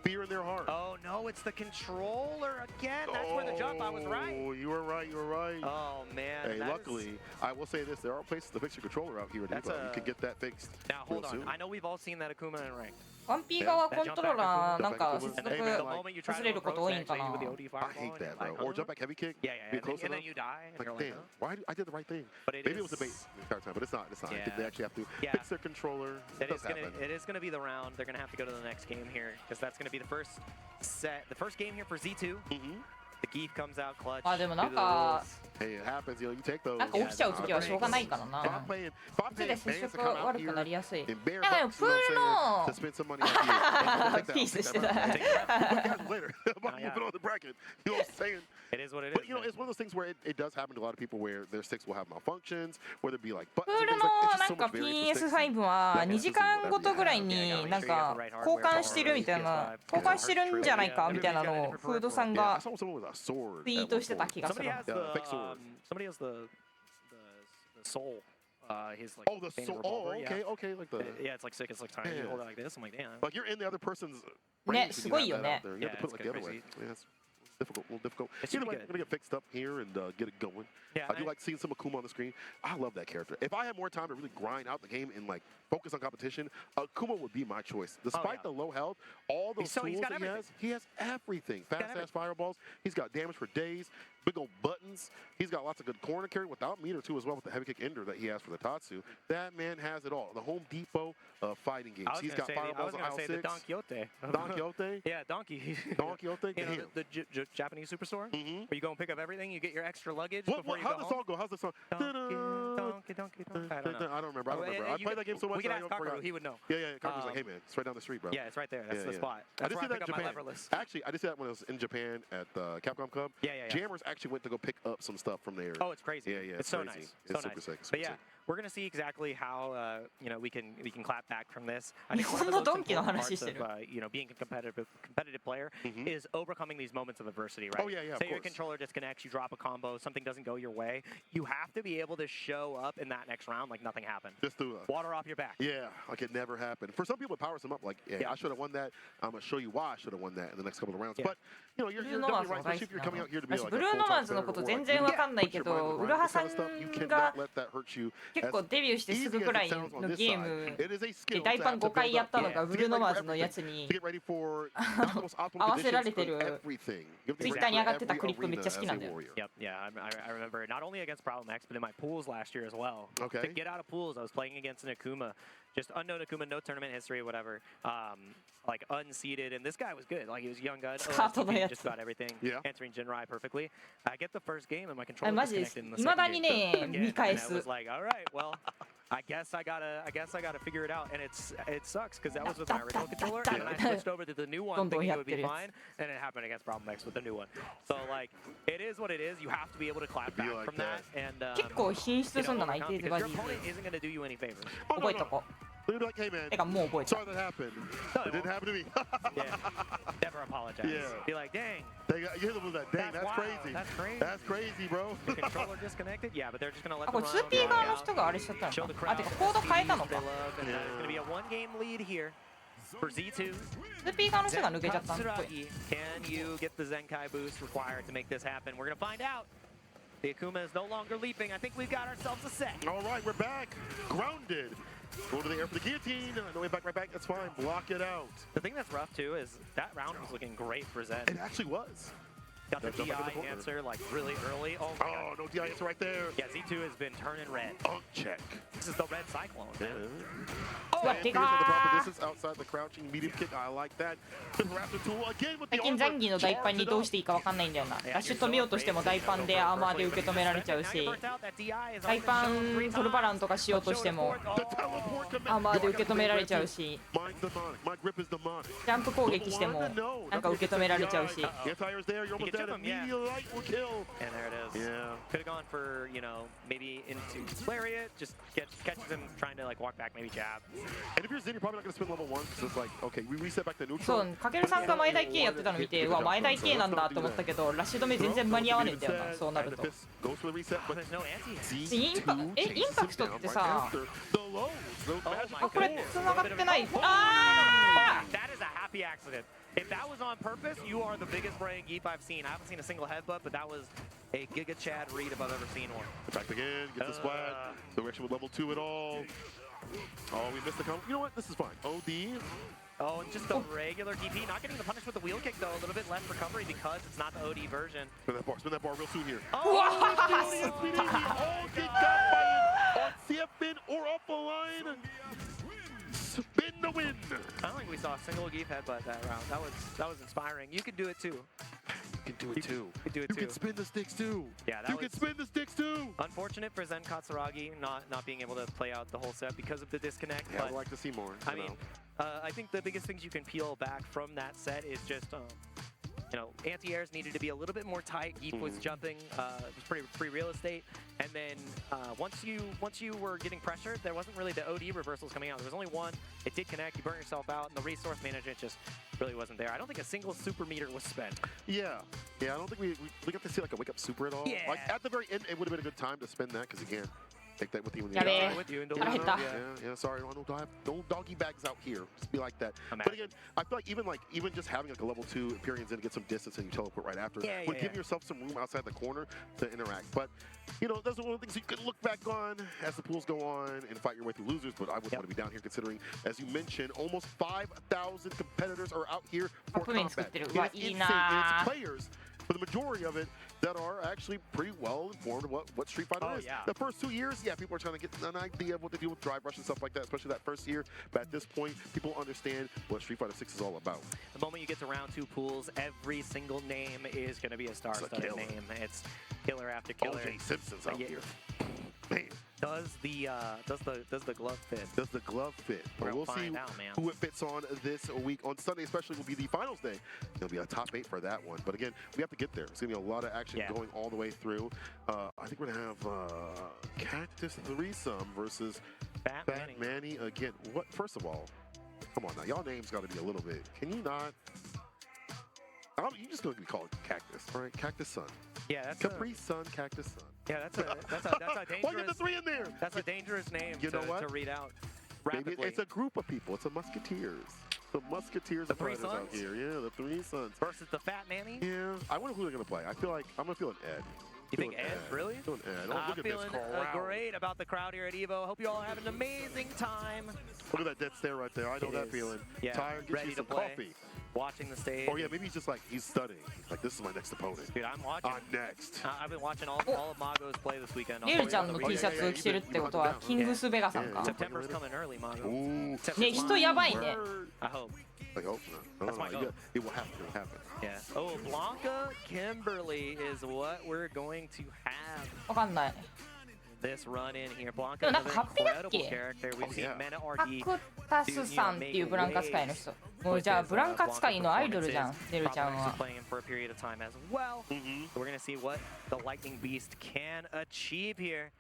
fear in their heart. Oh no, it's the controller again. That's where the jump. I was right. Oh, you were right. You were right. Oh man. Hey, luckily, I will say this: there are places to fix your controller out here at Evo. You can get that fixed. Now hold on. I know we've all seen that Akuma in rank. 1P 側コントローラーなんか接続忘れること多いんかな。 I hate that, bro. Or jump back heavy kick. Yeah, be close and enough. then you die. Like, damn, why I did the right thing. But maybe it was a bait the entire time, but it's not. It's not. They actually have to fix their controller. It is gonna be the round. They're gonna have to go to the next game here because that's gonna be the first game here for Z2. The Geef comes out clutch. あでもなんか Hey, it happens. You know, you take those. なんか起きちゃう時はしょうがないからな。こっちで接触悪くなりやすい。でもプールのピースしてた。later about moving on the bracket. You know what I'm saying? It is what it is. But you know, it's one of those things where it does happen to a lot of people where their sticks will have malfunctions, whether it be like プールのなんか PS5 は2時間ごとぐらいになんか交換してるみたいな、交換してるんじゃないかみたいなのをフードさんがツイートしてた気がする。Somebody has the soul. His like. Oh, the soul. Oh, okay, okay, like the. Yeah, it's like sick. It's like tiny. You hold it like this. I'm like, damn. Like you're in the other person's. ね、すごいよね。You have to put it like the other way. Yeah, it's difficult, a little difficult. Either way, I'm gonna get fixed up here and get it going. Yeah, I do like seeing some Akuma on the screen. I love that character. If I had more time to really grind out the game and like focus on competition, Akuma would be my choice. Despite the low health, all those tools that he has everything. Fast-ass fireballs. He's got damage for days. Big old buttons. He's got lots of good corner carry without meter too as well with the heavy kick ender that he has for the Tatsu. That man has it all. The Home Depot of fighting games. He's got fireballs on aisle 6. The Don Quixote. Don Quixote? Yeah, Donkey. Don Quixote? You know, the Japanese superstore? Where you go and pick up everything, you get your extra luggage How's the song go? How's the song? Donkey. I don't remember. I played that game so much. We can ask Kakaru, he would know. Yeah, Kakaru's like, hey man, it's right down the street, bro. Yeah, it's right there. That's the spot. I just did that in Japan. Actually, I just did that when I was in Japan at the Capcom Cup. Yeah. Jammers actually went to go pick up some stuff from there. Oh, it's crazy. Yeah, it's so crazy. nice. It's super sick. But yeah, we're gonna see exactly how you know we can clap back from this. I think one of the most important parts of you know being a competitive player is overcoming these moments of adversity, right? Oh yeah. Say your controller disconnects, you drop a combo, something doesn't go your way. You have to be able to show up in that next round like nothing happened. Just do water off your back. Yeah, like it never happened. For some people, it powers them up. Like, I should have won that. I'm gonna show you why I should have won that in the next couple of rounds. But you know, you're definitely right. Especially if you're coming out here to be like a full-time player. ブルーノマンズのこと全然わかんないけど、浦羽さんが結構デビューしてすぐくらいのゲームで大パン5回やったのがブルーノマンズのやつに合わせられてるツイッターに上がってたクリップめっちゃ好きなんだよ。Yeah, I remember not only against Problem X, but in my pools last year as well. Okay. To get out of pools, I was playing against an Akuma just unknown Akuma, no tournament history, whatever. Like unseeded, and this guy was good. Like he was a young gun, OSTP, just about everything, answering Jinrai perfectly. I get the first game, and my controller disconnected in the second game. And I was like, all right, well, I guess I gotta figure it out, and it sucks because that was with my original controller, and then I switched over to the new one thinking it would be fine, and it happened against Problem X with the new one. So like, it is what it is. You have to be able to clap back from that, and 結構品質すんだな、相手が your opponent isn't gonna do you any favors. 覚えとこう。 They'd be like, hey man, てかもう覚えた。 sorry that happened. It didn't happen to me. Yeah. Never apologize. Yeah. Be like, dang. You hit them with that. Dang, that's crazy. That's crazy. That's crazy, bro. The controller disconnected. Yeah, but they're just gonna let あ、これ 2P 側の人があれしちゃったのか。あ、てかコード変えたのか。 It's gonna be a one-game lead here for Z2. 2P 側の人が抜けちゃったんだ。 Kisaragi, can you get the Zenkai boost required to make this happen? We're gonna find out. The Akuma is no longer leaping. I think we've got ourselves a set. All right, we're back. Grounded. Go to the air for the guillotine. No way back, right back. That's fine. Block it out. The thing that's rough too is that round was looking great for Zen. It actually was. Got the DI answer like really early. Oh, my God. No DI answer right there. Yeah, Z2 has been turning red. Check. This is the red cyclone. Oh, and here's the proper distance outside the crouching medium kick. I like that. The Raptor tool again with the 最近ザンギの大パンにどうしていいかわかんないんだよな。ラッシュ止めようとしても大パンでアーマーで受け止められちゃうし、大パントルバランとかしようとしてもアーマーで受け止められちゃうし、ジャンプ攻撃してもなんか受け止められちゃうし。 And there it is. Yeah. Could have gone for, you know, maybe into Lariat, just catches him trying to like walk back, maybe jab. And if you're Zen, you're probably not going to spin level 1 because it's like, okay, we reset back to neutral. そう、かけるさんが前台系やってたの見て、うわ、前台系なんだと思ったけど、ラッシュ止め全然間に合わねえんだよな、そうなると。インパクトってさ、あ、これ繋がってない。あー That is a happy accident. If that was on purpose, you are the biggest brain geep I've seen. I haven't seen a single headbutt, but that was a Giga Chad read if I've ever seen one. Back again, get the splat. Direction with level 2 at all. Oh, we missed the count. You know what? This is fine. OD. Oh, just the regular DP. Not getting the punish with the wheel kick, though. A little bit less recovery because it's not the OD version. Spin that bar real soon here. Oh, all get got by on CF bin or off the line. Spin the win. I don't think we saw a single Geef headbutt that round. That was inspiring. You can do it too. You can do it too. You can do it too. You can spin the sticks too. Yeah, you can spin the sticks too. Unfortunate for Zen Kisaragi not being able to play out the whole set because of the disconnect. Yeah, but I'd like to see more. I mean, I think the biggest things you can peel back from that set is just you know, anti-airs needed to be a little bit more tight. Geef was jumping, it was pretty free real estate. And then once you were getting pressured, there wasn't really the OD reversals coming out. There was only one. It did connect. You burnt yourself out, and the resource management just really wasn't there. I don't think a single super meter was spent. Yeah, I don't think we got to see like a wake up super at all. Yeah. Like at the very end, it would have been a good time to spin that because again. Take that with you when you're yeah, sorry, no doggy bags out here. Just be like that. But again, I feel like even just having like a level 2 appearance and get some distance and you teleport right after would give yourself some room outside the corner to interact. But you know, those are one of the things you can look back on as the pools go on and fight your way through losers. But I wouldn't want to be down here considering, as you mentioned, almost 5,000 competitors are out here for combat. It's insane. And it's players, for the majority of it, that are actually pretty well informed of what Street Fighter is. Yeah. The first 2 years, people are trying to get an idea of what to do with drive rush and stuff like that, especially that first year. But at this point, people understand what Street Fighter 6 is all about. The moment you get to round 2 pools, every single name is going to be a star-studded name. It's killer after killer. O.J. Simpson's out here. Man. Does the glove fit? Does the glove fit? We'll see find out, man. Who it fits on this week. On Sunday especially will be the finals day. It'll be a top 8 for that one. But again, we have to get there. It's going to be a lot of action going all the way through. I think we're going to have Cactus Threesome versus Fat Manny again. What? First of all, come on now. Y'all names got to be a little bit. Can you not? You're just going to be called Cactus, right? Cactus Sun. Yeah, that's Capri Sun, Cactus Sun. Yeah, that's a dangerous. Why get the 3 in there? That's a dangerous name to read out rapidly. Maybe it's a group of people. It's a Musketeers. The Musketeers of fighters out here. Yeah, the 3 Sons. Versus the Fat Manny? Yeah. I wonder who they're going to play. I feel like I'm going to feel an Ed. You think Ed? Really? Feeling Ed. Oh, look at this crowd. Great about the crowd here at Evo. Hope you all have an amazing time. Look at that dead stare right there. I know that feeling. Yeah. Tired, get you some coffee. watching the stage. Or yeah, maybe he's just like, he's studying. He's like, this is my next opponent. Dude, I'm watching. I'm next. I've been watching all of Mago's play this weekend. リュウちゃんの T シャツを着てるってことはキングスベガさんか。 September's coming early, Mago. ね、人やばいね。 I hope. Like, oh, no, That's my goal. It will happen. It will happen. Yeah. Oh, Blanca Kimberly is what we're going to have. わかんない。 This run in here. Blanca でも is なん an かハッピーだっ incredible け character. We've seen Mena カ RD クタスさんっていうブランカ使いの人。もうじゃあブランカ使いのアイドルじゃん、ネルちゃんは。 playing him for a period of time as well. So we're going to see what the Lightning Beast can achieve here.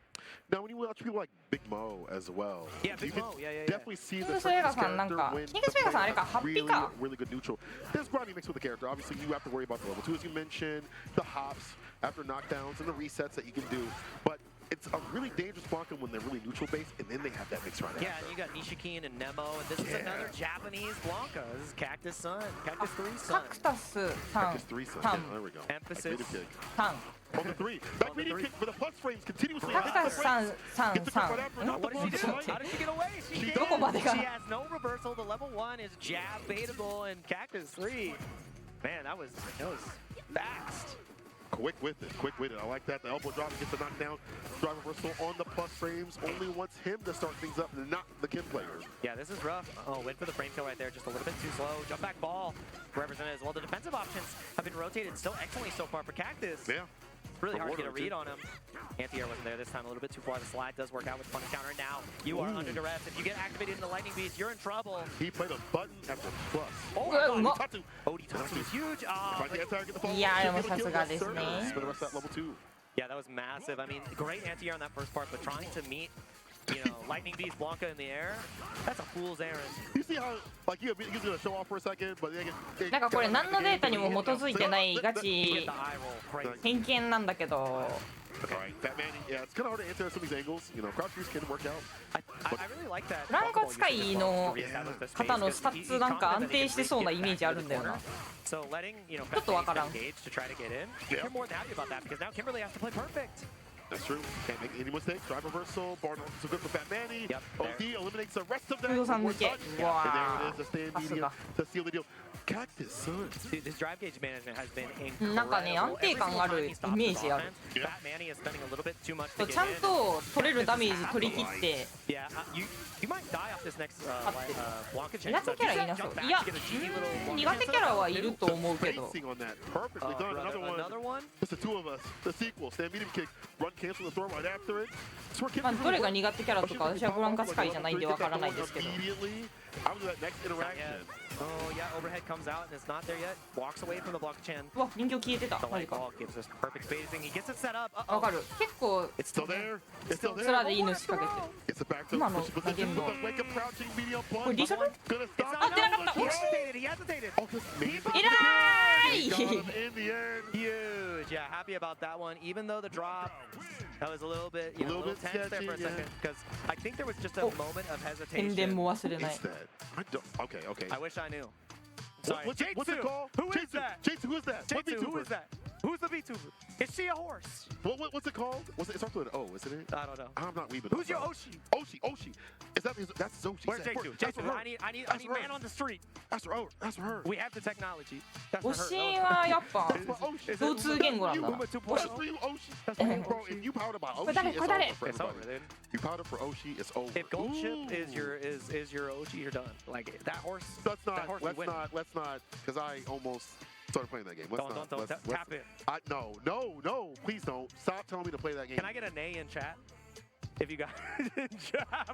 Now, when you watch people like Big Mo as well, Yeah, Big you can Mo, yeah. definitely see the King's Vegas-sanなんか when King's Vegas-san あれか、ハッピーか。 really good neutral. There's grinding mixed with the character. Obviously, you have to worry about the level 2, as you mentioned, the hops after knockdowns and the resets that you can do. But it's a really dangerous Blanca when they're really neutral based, and then they have that mix right Yeah, after. and you got Nishikin and Nemo, and this is another Japanese Blanca. This is Cactus Sun, Cactus 3 Sun. カクタスさん Cactus 3 son. さ Yeah, ん there we go. Emphasis. Like, kick. さん On the 3. Back medium kick for the plus frames continuously. カクタスさんさん Gets the さ kick ん right after. Not the What did she plus do? How did she get away? She did. どこまでが She has no reversal. The level 1 is jab baitable and Cactus 3. Man, that was fast. Quick with it. I like that. The elbow drop gets the knockdown. Drive reversal on the plus frames. Only wants him to start things up, not the Kim player. Yeah, this is rough. Oh, went for the frame kill right there. Just a little bit too slow. Jump back ball represented as well. The defensive options have been rotated so excellently so far for Cactus. Yeah. Really hard to get a read on him. Anti-air wasn't there this time, a little bit too far. The slide does work out with punish counter. Now you are under duress. If you get activated in the Lightning Beast, you're in trouble. He played a button after plus. Oh my god, Tatsu is huge. Yeah, でもさすがですね。 For the rest of that level 2. Yeah, that was massive. I mean, great anti-air on that first part, but trying to meet, you know, Lightning Beast Blanca in the air, that's a fool's errand. You see how, like, he's gonna show off for a second, but they なんかこれ何のデータにも基づいてないガチ偏見なんだけど Alright, Fat Man, yeah, it's kind of hard to answer some of these angles. You know, crouch freeze can work out. I really like that. ブランカ使いの方のスタッツなんか安定してそうなイメージあるんだよな So letting, you know, ちょっとわからん engage to try to get in. You're more than happy about that because now Kimberly has to play perfect. That's true. Can't make any mistakes. Drive reversal. Barn so good for Fat Manny. Yep, OD eliminates the rest of them. フードさん抜け And there it is, the stand さす medium が to seal the deal. Cactus, son. Dude, this drive gauge management has been incredible. なんかね安定感があるイメージある Fat Manny is spending a little bit too much to ちゃん get in. と取れるダメージ取り切って Yeah, you might die off this next Blanca chain. 苦手キャラいなそういや苦手キャラはいると思うけど Facing on that. Perfectly done. Another one. Just the two of us. The sequel. Stand medium kick. Run cancel the throw right after it. まあどれが苦手キャラとか私はブランカ使いじゃないんでわからないですけど Immediately after that next interaction. Oh yeah, overhead comes out and it's not there yet. Walks away from the Blanca chain. うわ人形消えてた The マジ light か ball gives us perfect spacing. He gets it set up. わかる結構 It's still there. It's still 面 there. でいいの仕掛けて It's a back to 今の push 投げ position んの with a wake up crouching medium これ punch. リシャル Gonna stop. あ出なかった He hesitated. He hesitated. Oh, just made えらー Got い him in the end. Huge. Yeah, happy about that one. Even though the drop, that was a little bit, you know, a little tense there for a second. Because I think there was just a moment of 宣 hesitation. 伝も忘れない Is that? I don't. Okay. I wish I knew. Sorry. What's it called? Who is that? Jason, who is that? What J2, who VTuber? is that? Who's the VTuber? Is she a horse? What's it called? It starts with an O, isn't it? I don't know. I'm not weaving. Who's your Oshi? Oshi. That's Zoshi. Where's That's J2? for her. J2, I need man on the street. That's for her. We have the technology. That's 推 for し her. はやっぱ It's for Oshi. 共通言語なんだな That's for you, Oshi. Bro, if you powder by これ Oshi, 誰 it's これ誰 over for It's over, everybody. dude. You powder for Oshi, it's over. If Gold Chip is Ooh. your Oshi, you're done. Like that horse. Let's that horse would win. let's not, because I almost started playing that game. Don't tap in. No, please don't. Stop telling me to play that game. Can I get a nay in chat? If you got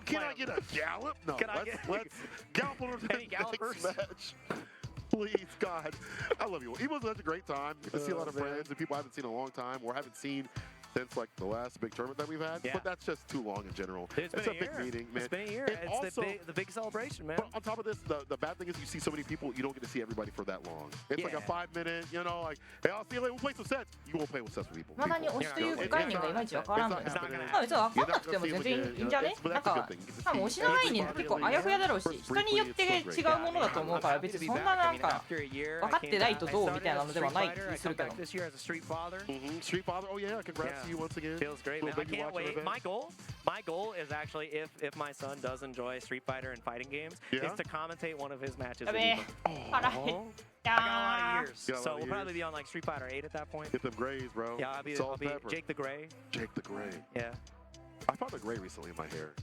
Can I get a gallop? No. Can I let's gallop on to the Any gallopers? next match. Please, God. I love you. It was such a great time. Get to see a lot of friends and people I haven't seen in a long time or haven't seen since like the last big tournament that we've had. Yeah. But that's just too long in general. It's a big meeting, man. It's been a year. And It's also, the big celebration, man. But on top of this, the bad thing is you see so many people, you don't get to see everybody for that long. It's like a 5-minute, you know, like, hey, I'll see you later. We'll play some sets. You won't play with sets with people. まだに推しという概念がいまいちわからんのよ It's not gonna まあ別に分かんなくても全然いいんじゃね But なん that's a か good thing. 多分推しの概念って結構あやふやだろうし人によって違うものだと思うから別にそんななんか分かってないとどうみたいなのではない気するけど This year as a street father. Street Father, oh yeah, congrats. you once again. Feels great, man. I can't wait. My goal is actually, if my son does enjoy Street Fighter and fighting games, is to commentate one of his matches. I got a lot of years, so we'll probably be on like Street Fighter 8 at that point. Get them grays, bro. Yeah, I'll be Jake the Gray. Jake the Gray. Yeah. I found a gray recently in my hair.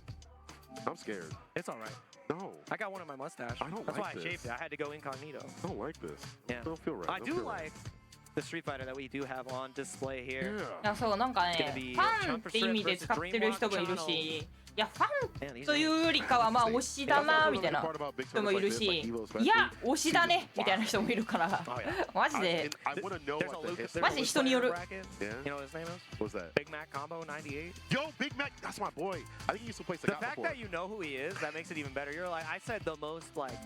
I'm scared. It's all right. No. I got one in my mustache. I don't That's like why I shaved it. I had to go incognito. I don't like this. Yeah. I don't feel right. I do like the Street Fighter that we do have on display here. いやそうなんかね、ファンって意味で使ってる人もいるし、いやファンというよりかはまあ推しだなみたいな人もいるし、いや推しだねみたいな人もいるから、マジでマジで人による。You know what his name is? What's that? Big Mac Combo 98. Yo, Big Mac, that's my boy. I think he used to play The fact that you know who he is, that makes it even better. You're like, I said the most like,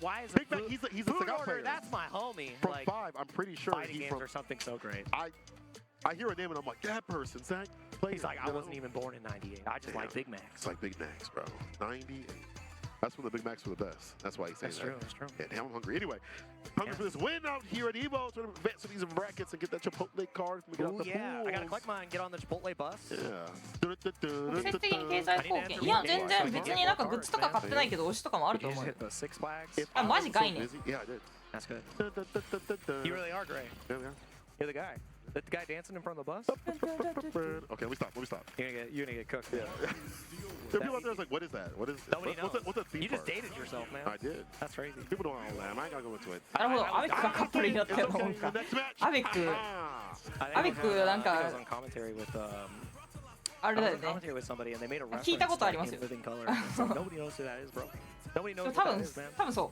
why is Big Mac? He's a Food Sagat Order, player. that's my homie. From Like 5, I'm pretty sure fighting he's games from. or something so great. I hear a name and I'm like, that person, Zach. He's like, I wasn't even born in '98. I just like Big Macs. It's like Big Macs, bro. 98. That's when the Big Macs were the best. That's why he's saying that. That's true. Yeah, damn, I'm hungry. Anyway, hungry for this win out here at Evo. Trying to advance to these brackets and get that Chipotle card. Oh yeah, I gotta collect mine and get on the Chipotle bus. Yeah. 直接的に経済貢献。いや全然別になんかグッズとか買ってないけど推しとかもあると思うよ。あマジ概念。 Yeah, I did. That's good. You really are great. Yeah. You're the guy. That guy dancing in front of the bus? Okay, let me stop. You're gonna get cooked. Yeah. There are people out there that's like, what is that? What is Nobody knows. What's a theme You just park? dated yourself, man. I did. That's crazy. People don't know that. I ain't gotta go into it. なるほど、アベックがカップルになってるのか。アベックなんか commentary with あれだよね。commentary with somebody and they made a reference 聞いたことありますよ。 to Living Color. Nobody knows who that is, bro. Nobody knows who that is, man. 多分そう。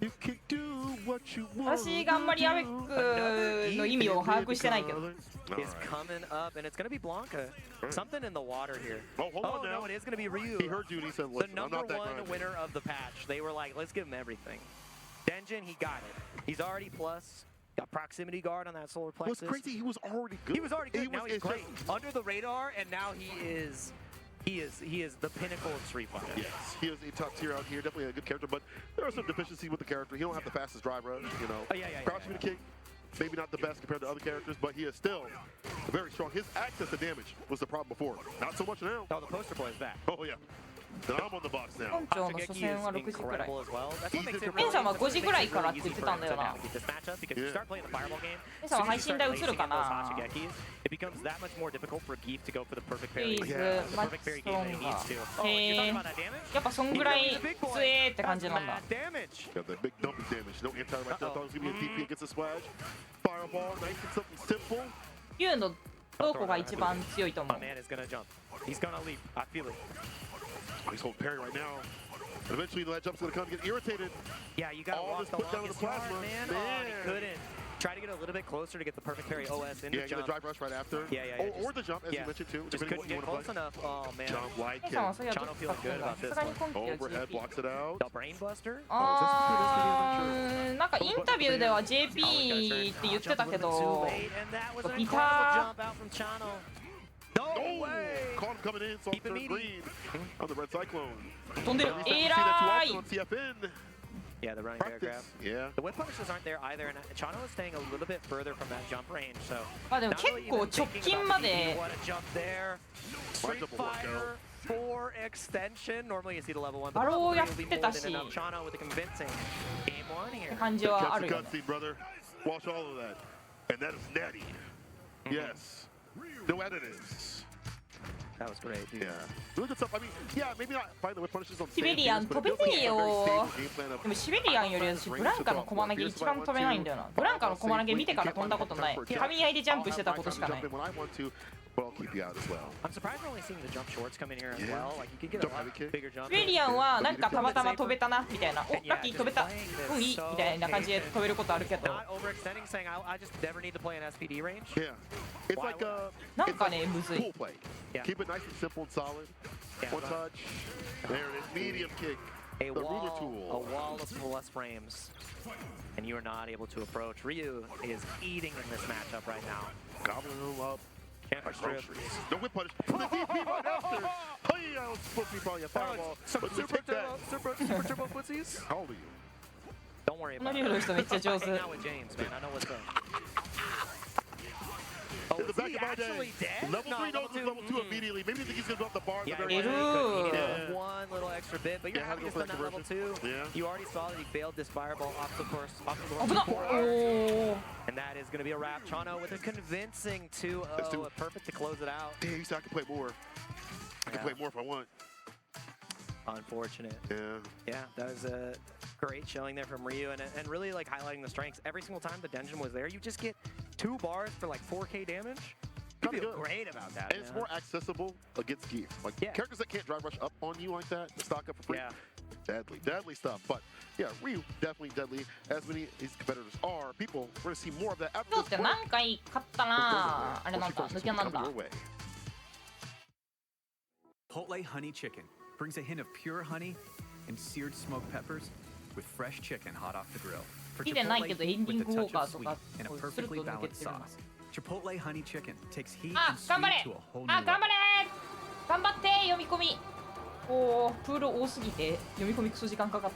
You can do what you want. 私があんまりアベックの意味を把握してないけど。Is coming up, and it's going to be Blanca. Something in the water here. Oh, hold on now. No, it is going to be Ryu. He heard you and he said, the listen, I'm number not that one grinding. winner of the patch. They were like, let's give him everything. Denjin, he got it. He's already plus. Got proximity guard on that solar plexus. What's crazy, he was already good. He was already good. Now he's great. Under the radar, and now he is the pinnacle of Street Fighter. Yes, he is a top tier out here. Definitely a good character, but there are some deficiencies with the character. He don't have the fastest drive rush, you know. Proximity kick, maybe not the best compared to other characters, but he is still very strong. His access to damage was the problem before. Not so much now. Oh, the poster boy is back. Oh, yeah. Then I'm on the box now. 本庁の初戦は6時くらい。 as well. That's what makes it ペンさんは5時くらいからって言ってたんだよな。 this matchup because you start playing the fireball game. ペンさんは配信台映るかな。 It becomes that much more difficult for Geef to go for the perfect parry. Please, The perfect parry game that he needs to. Oh, you talking about that damage? やっぱそんぐらい強えって感じなんだ。 Got that big dumping damage. No anti right there. I thought it was going to be a TP against the splash. Fireball, nice and something simple. ユウのどこが一番強いと思う My man is gonna jump. He's gonna leap. I feel it. Oh, he's holding parry right now. And eventually that jump's going to come and get irritated. Yeah, you got to walk the longest yard, man. Oh, he couldn't. Try to get a little bit closer to get the perfect parry OS into jump. Yeah, get the drive rush right after. Yeah. Or the jump, as you mentioned too. Just couldn't get close enough. Oh, man. Jump like him. Chano feeling good about this one. Overhead blocks it out. The brain buster? なんかインタビューでは JP って言ってたけど、ギター No way! Caught him coming in, so turn green on the red cyclone. 飛んでる。えらい。 Yeah, the running bear grab. Yeah. The whip punishes aren't there either, and Chano is staying a little bit further from that jump range, so. まあでも結構直近まで。 What a jump there. Street Fighter 4 extension. Normally you see the level 1, but probably will be more than enough. Chano with a convincing game 1 here. 感じはあるよ。 Cutscene, brother. Watch all of that. And that is natty. Yes. No additives. That was great, dude. Yeah. Really good stuff. I mean, yeah, maybe not find the whip punishes on シベリアン飛べねえよ。でもシベリアンより私ブランカの駒投げ一番飛べないんだよな。ブランカの駒投げ見てから飛んだことない。神合いでジャンプしてたことしかない。 But I'll keep you out as well. I'm surprised we're only seeing the jump shorts come in here as well. Like you could get a lot bigger jump. シベリアンはなんかたまたま飛べたなみたいな。お、ラッキー飛べた。うんいいみたいな感じで飛べることあるけど。Not overextending, saying I just never need to play an SPD range. Yeah. It's like a なんかねむずい。 pool play. Keep it nice and simple and solid. One touch. There it is. Medium kick. A The ruler wall tool. of plus frames. And you are not able to approach. Ryu is eating in this matchup right now. Gobbling him up. Can't strip. No whip punish. The DP right after. Hey, I was supposed to be probably a fireball. But you take that. Super turbo footsies. How old are you? Don't worry about it. このリュウの人めっちゃ上手。 Hang out with James, man. I know what's up. Oh, In the is back he of my day. actually dead? Level No, 3 knows level level 2 immediately. Maybe he thinks he's going to drop the bar. Yeah, very he needed Yeah. one little extra bit, but you're Yeah, happy had to to go spend for that that level 2. conversion. Yeah. You already saw that he failed this fireball off the course. Oh. And that is going to be a wrap. Chano with a convincing 2-0. Perfect to close it out. Damn, he said I can play more. I can play more if I want. Unfortunate. Yeah. Yeah, that was a great showing there from Ryu, and really like highlighting the strengths. Every single time the Denjin was there, you just get 2 bars for like 4K damage. You feel great about that. And it's more accessible against gear. Like characters that can't drive rush up on you like that, stock up for free. Yeah. Deadly stuff. But yeah, Ryu definitely deadly. As many of these competitors are, people, we're gonna see more of that after 今日っ this て break. 何回勝ったなあれなんだ抜けなんだ Your way. Chipotle honey chicken brings a hint of pure honey and seared smoked peppers with fresh chicken hot off the grill. For 見てないけ Chipotle どエンディ with ング a ウォー touch カ of ーと sweet か and a こうスルッ perfectly と抜け balanced てるな sauce. Chipotle honey chicken takes heat あ and sweet 頑張れ to a whole new あ頑張 level. れ頑張って読み込みおープール多すぎて読み込みクソ時間かかった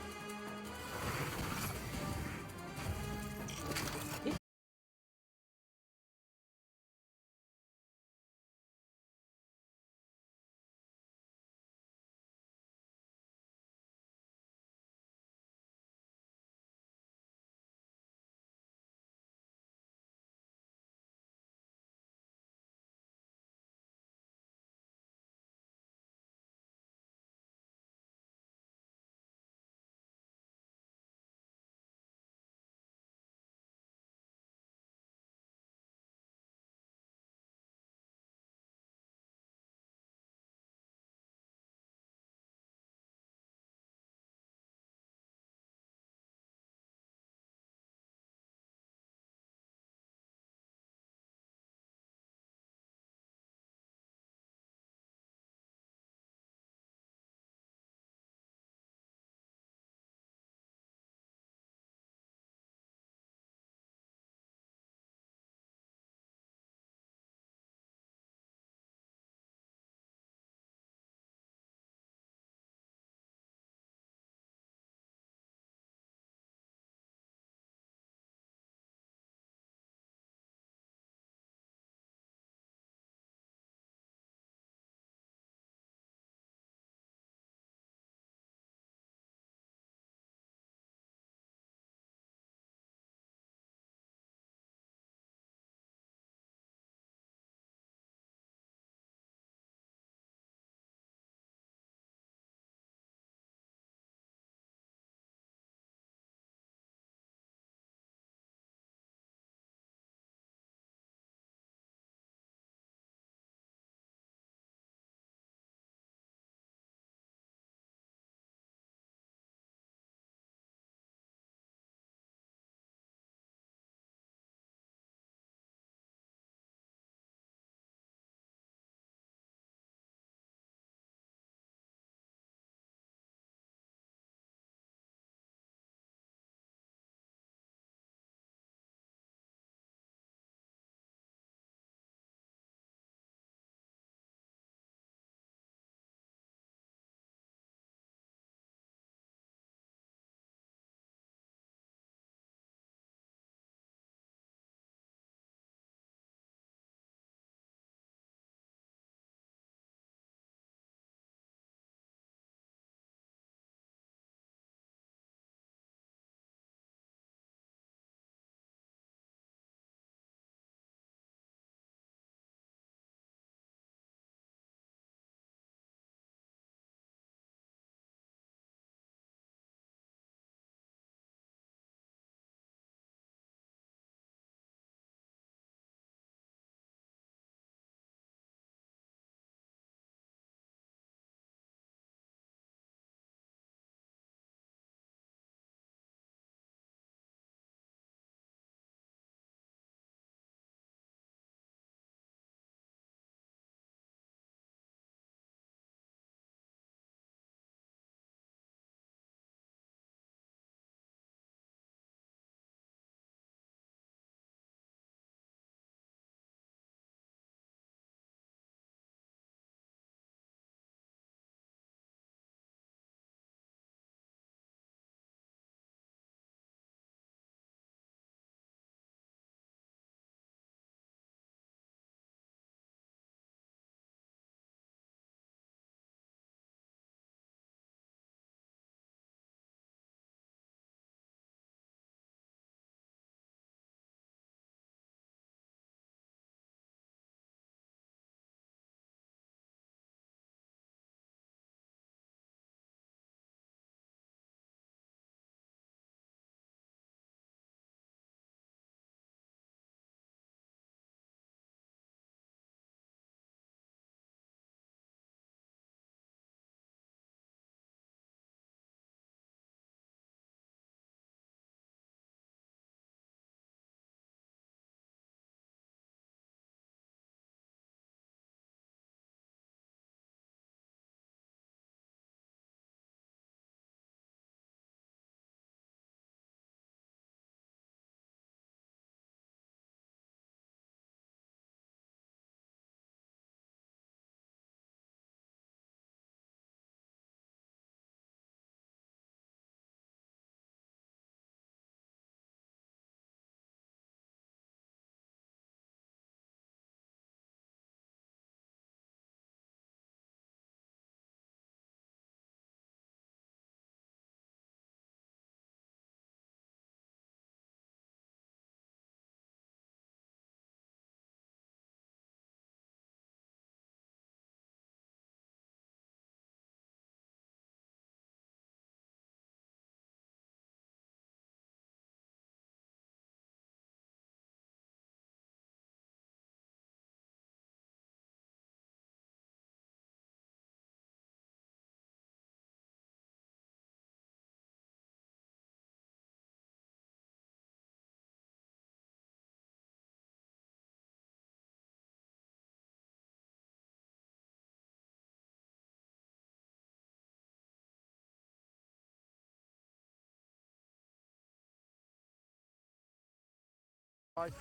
And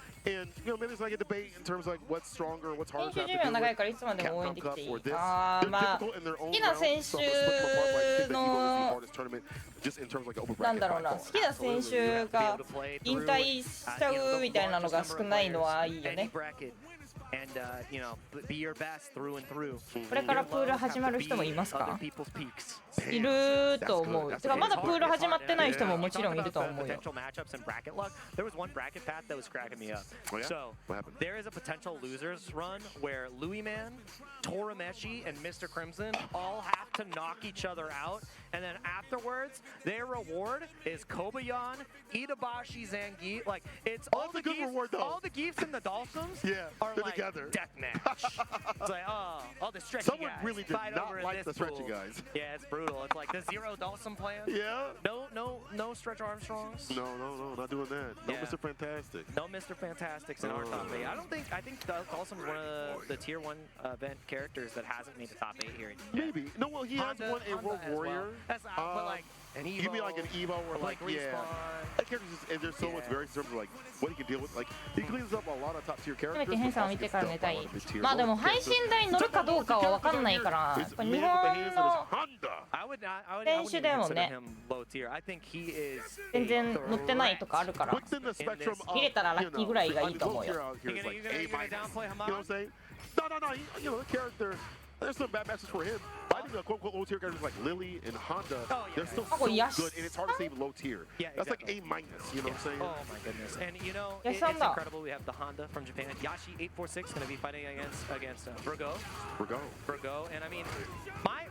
maybe there's like a debate in terms of like what's stronger, what's harder to 選手 have 寿 to 命 deal 長い with. からいつまでも応援できていい。 They're まあ difficult in their 好 own きな realm, 選 so I'm gonna split them apart, but I 手 think that Evo is the の hardest tournament just in terms of like open なん bracket だろう by な far. 好きな選手が引退しちゃうみたいなのが少ないのはいいよね。 And be your best through and through. これからプール始まる人もいますか？いると思う。てかまだプール始まってない人ももちろんいると思うよ。 Potential matchups and bracket luck. There was one bracket path that was cracking me up. Oh, yeah? So What happened? there is a potential losers run where Louis Man, Torameshi, and Mr. Crimson all have to knock each other out, and then afterwards their reward is Kobayan, Itabashi, Zangief. Like it's all the good Geefs, reward, though. all the Geefs and the Dawsons Yeah, are they're like together. deathmatch. It's like all the stretchy Someone guys really did fight not over in like this the stretchy pool. guys. Yeah, it's brutal. It's like the zero Dawson plan. Yeah. No Stretch Armstrongs. No, not doing that. No, Yeah. Mr. Fantastic. No Mr. Fantastics in our top 8. I think Dawson's one of the tier 1 event characters that hasn't made the top 8 here. Maybe. No, well, he has won a World as Warrior. Well. That's but like an Evo. You mean like an Evo or like yeah. Respawn. That character just, and there's so much very in terms of like what he can deal with. Like he cleans up a lot of top tier せめ characters. てヘンさんを見てから寝たい but also gets dumped by one of the tier まあでも one 配信 characters. 台に乗るかどうかは分かんないからやっぱ日本の I would 選手でも consider ね him low tier. I think he is 全然乗ってないとかあるから Within the spectrum of, 見れたらラッキーぐらいがいいと思うよ you know, the low tier out here is like A minus. You know what I'm saying? No. You know the character. There's some bad matches for him. I think the quote-unquote low tier characters like Lily and Honda, they're still so good, and it's hard to say low tier. Yeah, That's exactly. like A minus. You know what I'm saying? Oh my goodness! And you know, Yes, it's Honda. incredible. We have the Honda from Japan. Yashi 846 going to be fighting against Virgo. Virgo, and I mean,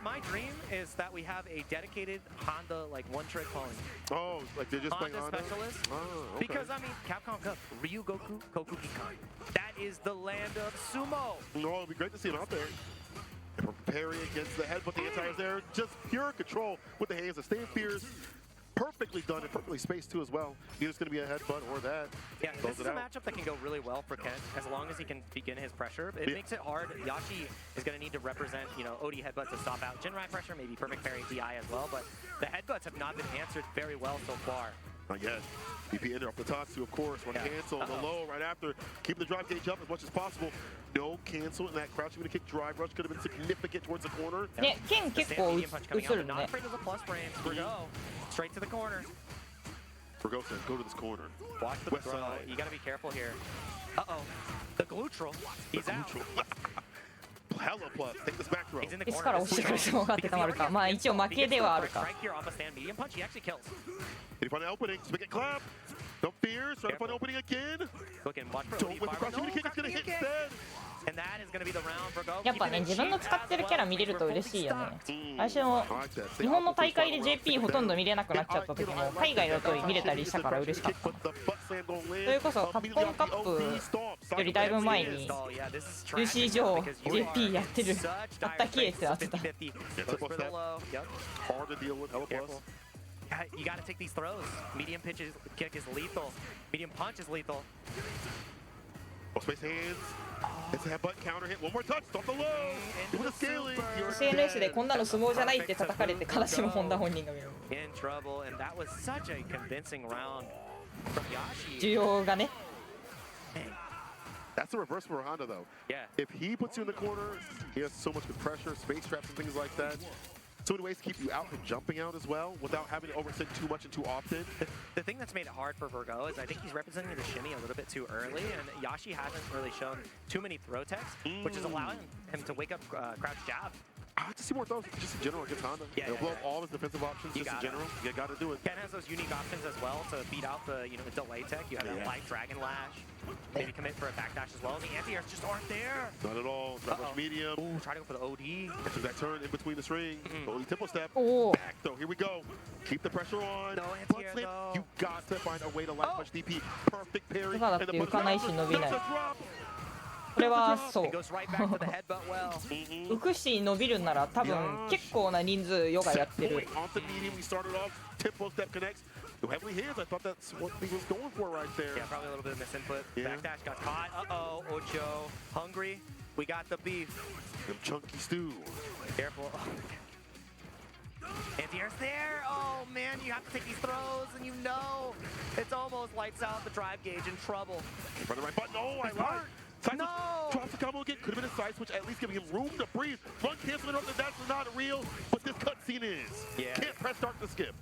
my dream is that we have a dedicated Honda like one-trick pony. Oh, like they're just playing Honda Honda? specialist. Oh, okay. Because I mean, Capcom Cup, Ryu Goku, Kokugikan. That is the land of sumo. No, it'd be great to see him out there. And preparing against the headbutt, the anti-airs there. Just pure control with the hands. The stand fears perfectly done and perfectly spaced too as well. Either it's going to be a headbutt or that. Yeah, Close this is it a out. matchup that can go really well for Ken as long as he can begin his pressure. It makes it hard. Yashi is going to need to represent, OD headbutt to stop out Jinrai pressure, maybe perfect parry DI as well, but the headbutts have not been answered very well so far. Not yet. BP enter off the Tatsu, of course. One cancel, the low right after. Keep the drive gauge up as much as possible. No cancel, and that crouching kick drive rush could have been significant towards the corner. ね、剣結構映るね Not afraid of the plus frames. Virgo, straight to the corner. Virgo says, go to this corner. Watch the West throw. side. You got to be careful here. Uh-oh. The Glutral. He's out. Hella plus. Take this back throw. いつから押してくる人がってたまるかまあ一応負けではあるか Strike here off a stand medium punch. He actually kills. Did he find an opening? Spigot clap. No fears. Try to find an opening again. Looking, watch for Don't whip across. No, kick. It's going to hit instead. And that is going to be the round for Go. やっぱね自分の使ってるキャラ見れると嬉しいよね私も日本の大会で JP ほとんど見れなくなっちゃった時も海外だと見れたりしたから嬉しかったそれこそカプコンカップよりだいぶ前に UC 上 JP やってるあったきえってなってた Hard to deal with. Hella plus. You got to take these throws. Medium kick is lethal. Medium punch is lethal. Oh, space hands. It's a headbutt counter hit. One more touch. Stop the low. With the scaling. SNS でこんなの相撲じゃないって叩かれて悲しむ本田本人が見る In trouble, and that was such a convincing round from Yashi. 需要がね That's the reverse for Honda, though. Yeah. If he puts you in the corner, he has so much good pressure, space traps and things like that. So many ways to keep you out from jumping out as well without having to overextend too much and too often. The thing that's made it hard for Virgo is I think he's representing the shimmy a little bit too early, and Yashi hasn't really shown too many throw techs, which is allowing him to wake up crouch jab. I like to see more throws just in general against Honda. Yeah, They'll yeah, blow yeah. up all his defensive options just in general. You got to do it. Ken has those unique options as well to beat out the the delay tech. You have that light dragon lash, maybe commit for a backdash as well. And the anti-airs just aren't there. Not at all. Not much medium. Ooh, try to go for the OD. Gets that turn in between the string. OD tempo step. Oh. Back though. Here we go. Keep the pressure on. No Butt anti-air slip. though. You got to find a way to light punch DP. Perfect parry. だって浮かないし伸びないこれはそう浮くし伸びるなら多分結構な人数ヨガやってる Tempo step connects. The heavily hands, I thought that's what he was going for right there. Yeah, probably a little bit of misinput. Yeah. Backdash got caught. Uh-oh, Ocho. Hungry. We got the beef. Them chunky stew. Careful. Anti-air's there. Oh man, you have to take these throws, and you know it's almost lights out the drive gauge in trouble. For the right button. Oh, I lied. No! Drops the combo again. Could have been a side switch, at least giving him room to breathe. Run canceling off the dash is not real, but this cutscene is. Yeah. Can't press start to skip.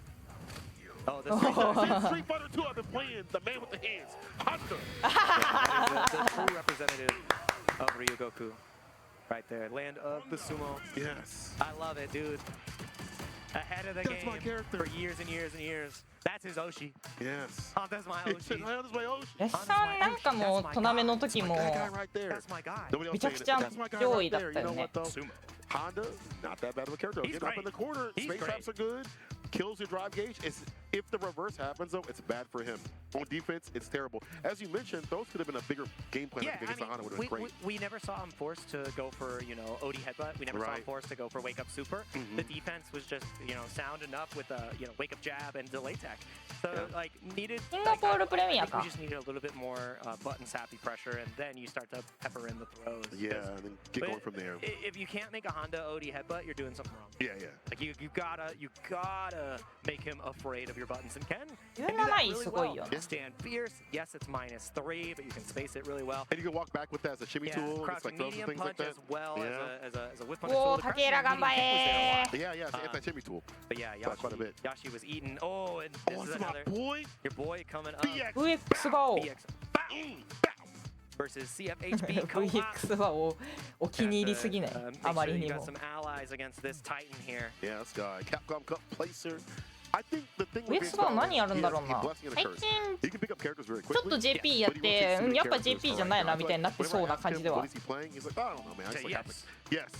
Oh, this Since Street Fighter 2, I've been playing the man with the hands, Hunter. the true representative of Ryogoku. Right there. Land of the sumo. Yes. I love it, dude. Ahead of the game my character. for years and years and years. That's his Oshi. Yes. Oh, that's my Oshi. That's my Oshi. ヤシさんなんかもうトナメの時も That guy right there. That's my guy. Nobody else めちゃ saying く it, ちゃ but that's my guy 上 right 位だっ there. た You よ know ね what though? Honda, not that bad of a character. He's Getting up great. in the corner. He's Space great. traps are good. Kills your drive gauge. If the reverse happens though, it's bad for him. On defense, it's terrible. As you mentioned, those could have been a bigger game plan. Yeah, I think Honda would have been great. we never saw him forced to go for, you know, OD headbutt. We never saw him Right. forced to go for wake up super. The defense was just, you know, sound enough with a, you know, wake up jab and delay tech. So like needed. シンガポールプレミア I think か we just needed a little bit more button sappy pressure, and then you start to pepper in the throws. Yeah, and then get But going from there. If you can't make a Honda OD headbutt, you're doing something wrong. Yeah, yeah. Like you gotta make him afraid of your buttons, and Ken can do 17 that 位 really すごい well. よね Stand fierce. Yes, it's -3, but you can space it really well. And you can walk back with that as a shimmy Yeah, tool. Just crouching like throws and medium things like punch that. as well Yeah. as a whip punch. お tool. お The 竹浦 crouching 頑張 medium kick was there a lot. れ Yeah, yeah, it's an anti-shimmy tool. But yeah, That's quite a bit. Yashi was eating. Oh, and this Oh, is this is my another. boy. Your boy coming up. BX. VX バオ BX. Versus CFHB co-op. VX バオお気に入りすぎない Make あま sure り you に got も some allies against this Titan here. Yeah, this guy. Capcom Cup placer. I think the thing with VX バオ何やるんだろう is な he's blessing and a 最 curse. 近 He can pick up characters very ちょっ quickly. と JP やっ But he wants to て see うん the やっぱ characters JP じゃ for ないな right みたいになって now. そうな感じで What は is he playing? He's like, I don't know, man. I just Say like yes. happening. Yes.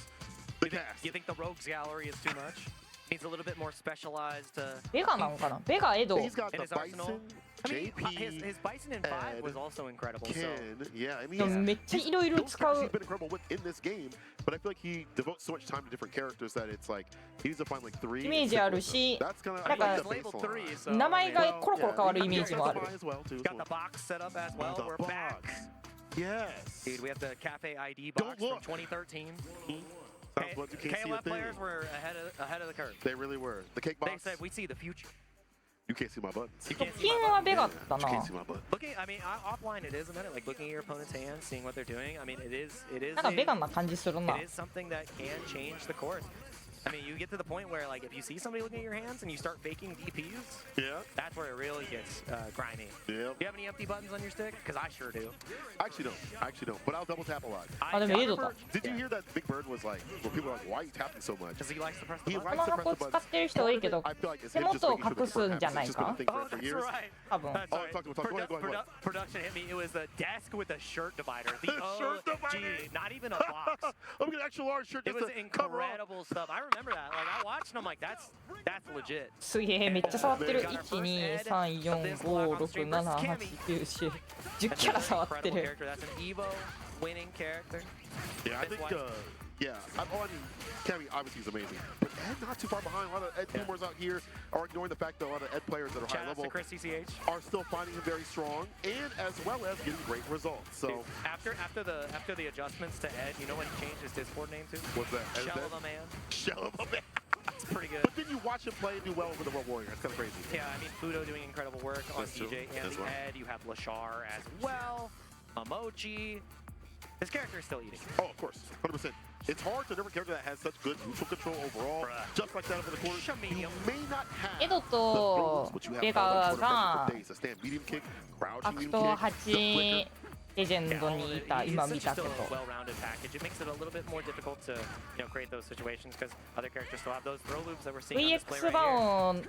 The cast. You think the rogues gallery is too much? Needs a little bit more specialized. ベガなのかなベガエド He's got In the his arsenal. Bison, I mean, JP, his Bison in 5 was also incredible. So Ken. Yeah, I mean, でもめっちゃいろいろ those 使 characters う he's been incredible with in this game, but I feel like he devotes so much time to different characters that it's like he needs to find like 3. イメージあるし That's kind of なんか like the labeled baseline. 3, so 名前がコロコロ変わる Yeah, イメージもある as well, too. got the box set up as well. The We're back. box. Yes. Dude, we have the Cafe ID box Don't from look. 2013. Sounds like you can't see a KOF thing. players were ahead of the curve. They really were. The cake They box. said we see the future. You can't see my buttons. You can't see キン my は button. ベガだった You な can't see my button. Looking, I mean, offline it is a minute. Like looking at your opponent's hands, seeing what they're doing. I mean, it is なんかベガな感じするな it is something that can change the course. I mean, you get to the point where, like, if you see somebody looking at your hands and you start faking DPs, Yeah. that's where it really gets grimy. Yeah. Do you have any empty buttons on your stick? Because I sure do. I actually don't. But I'll double tap a lot. あでもエドだ Did you hear that Big Bird was like, where people are like, why are you tapping so much? Because he likes to press the He button. likes to この press the 箱使 buttons. ってる人多いけど I feel like it's 手 him just 元を making sure 隠 the すんじゃない It's just か been a thing for, Oh, for that's years. right. 多分 That's Oh, right. talk to him, go ahead, go ahead. Production hit me. It was a desk with a shirt divider. The Shirt divider. OG, not even a box. I'm getting an extra large shirt It just was to cover up. incredible stuff. I remember that. Like I watched and I'm like, that's legit. すげえめっちゃ触ってる12345678910キャラ触って Incredible る character. That's an Evo winning character. Yeah, I That's think, why- yeah. I mean, Cammy obviously is amazing. But Ed not too far behind. A lot of Ed boomers out here are ignoring the fact that a lot of Ed players that are Shout high out to level Chris CCH. are still finding him very strong and as well as getting great results. So, Dude, after the adjustments to Ed, you know what he changed his Discord name to? what's that? Ed Shell Ed? of a Man. Shell of a man. It's pretty good. But then you watch him play and do well over the World Warrior. It's kind of crazy. Yeah, I mean, Fudo doing incredible work on That's true. DJ and That's the right. Ed. You have Lashar as well. Emoji. This character is still eating. Oh, of course. 100%. It's hard to never character that has such good neutral control overall. Just like that over the corner. You may not have エド the と throws, but you have ベ all ガ the が different days. A stand medium kick, ア crouching ク medium ト kick, 8レジェンドにいた今見たけど well-rounded package. It makes it a little bit more difficult to, create those situations because other characters still have those throw loops that we're seeing on display VX right バ here. オン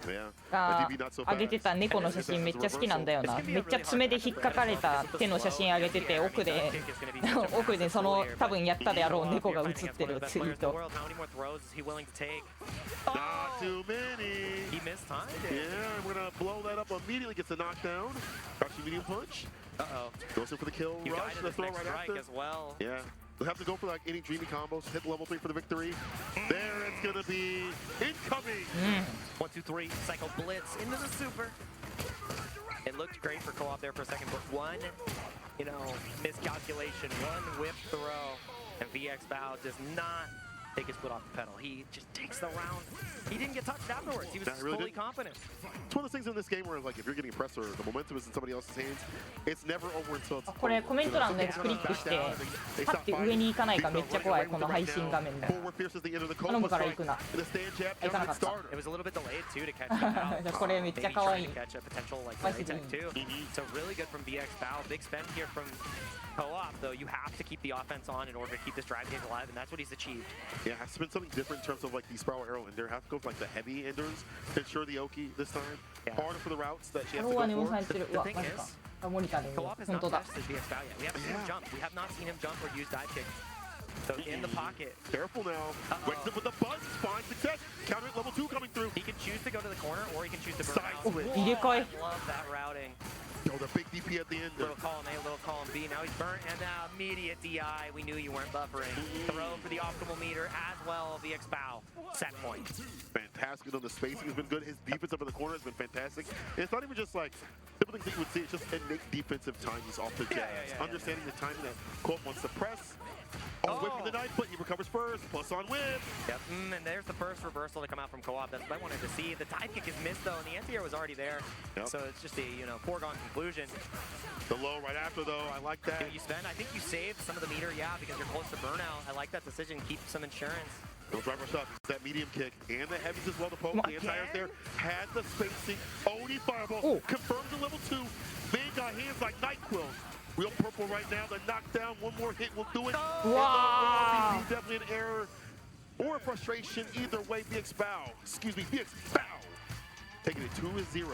が上げてた猫の写真めっちゃ好きなんだよなめっちゃ爪で引っかかれた手の写真上げてて奥でその多分やったであろう猫が写ってるツイート How many more throws is he willing to take? Not too many. He mistimed it. Yeah, we're going to blow that up immediately. Gets a knockdown. Crouching medium punch. Uh-oh. Goes in for the kill You rush. guided The his throw next right strike after. as well. Yeah. They'll have to go for like any dreamy combos. Hit level 3 for the victory. There it's going to be incoming. 1, 2, 3. Cycle blitz into the super. It looked great for co-op there for a second, but one, miscalculation, one whip throw, and VX Bow does not take his foot off the pedal. He just takes the round. He didn't get touched afterwards. He was really fully didn't. confident. It's one of those things in this game where, like, if you're getting pressed or the momentum is in somebody else's hands, it's never over until it's これコメント欄のやつクリックして立って上に行かないかめっちゃ怖いこの配信画面で頼むから行くな行かなかった It was a little bit delayed too to catch him out. これめっちゃ可愛い Catch a potential like マジ delay でいい tech too. So really good from VX Bao. Big spend here from Co-op though. You have to keep the offense on in order to keep this drive game alive, and that's what he's achieved. Yeah, has been something different in terms of like the Spiral Arrow Ender. Have to go for like the heavy enders to ensure the Oki this time. Harder for the routes that she has to go for. The thing is, あモニターで見る Co-op has 本 not 当だ tested VX Bao yet. We haven't seen him jump. We have not seen him jump or use dive kick. So in the pocket. Careful now. Wakes up with the buzz. Find success. Counter at level 2 coming through. He can choose to go to the corner or he can choose to burn out.入れ替え I love that routing. Yo, the big DP at the end. Little column A, little column B. Now he's burnt and now immediate DI. We knew you weren't buffering. Throw for the optimal meter as well. VX Bao. Set point. Fantastic. The spacing has been good. His defense up in the corner has been fantastic. And it's not even just like simple things that you would see. It's just innate defensive timings off the jabs. Understanding the timing that Colt wants to press. Whipping the knife, but he recovers first. Plus on win. Yep. And there's the first reversal to come out from Co-op. That's what I wanted to see. The dive kick is missed though, and the anti-air was already there. So it's just a foregone conclusion. The low right after though, I like that. You spend. I think you saved some of the meter, yeah, because you're close to burnout. I like that decision. Keep some insurance. No drive rush up. That medium kick and the heavies as well to poke. The anti-air there had the spacing. Oni fireball confirms the level 2. Man got hands like NyQuil. Real purple right now. The knockdown. One more hit will do it. Wow. Definitely an error or a frustration. Either way, VX Bao. Excuse me, VX Bao. Taking it 2-0.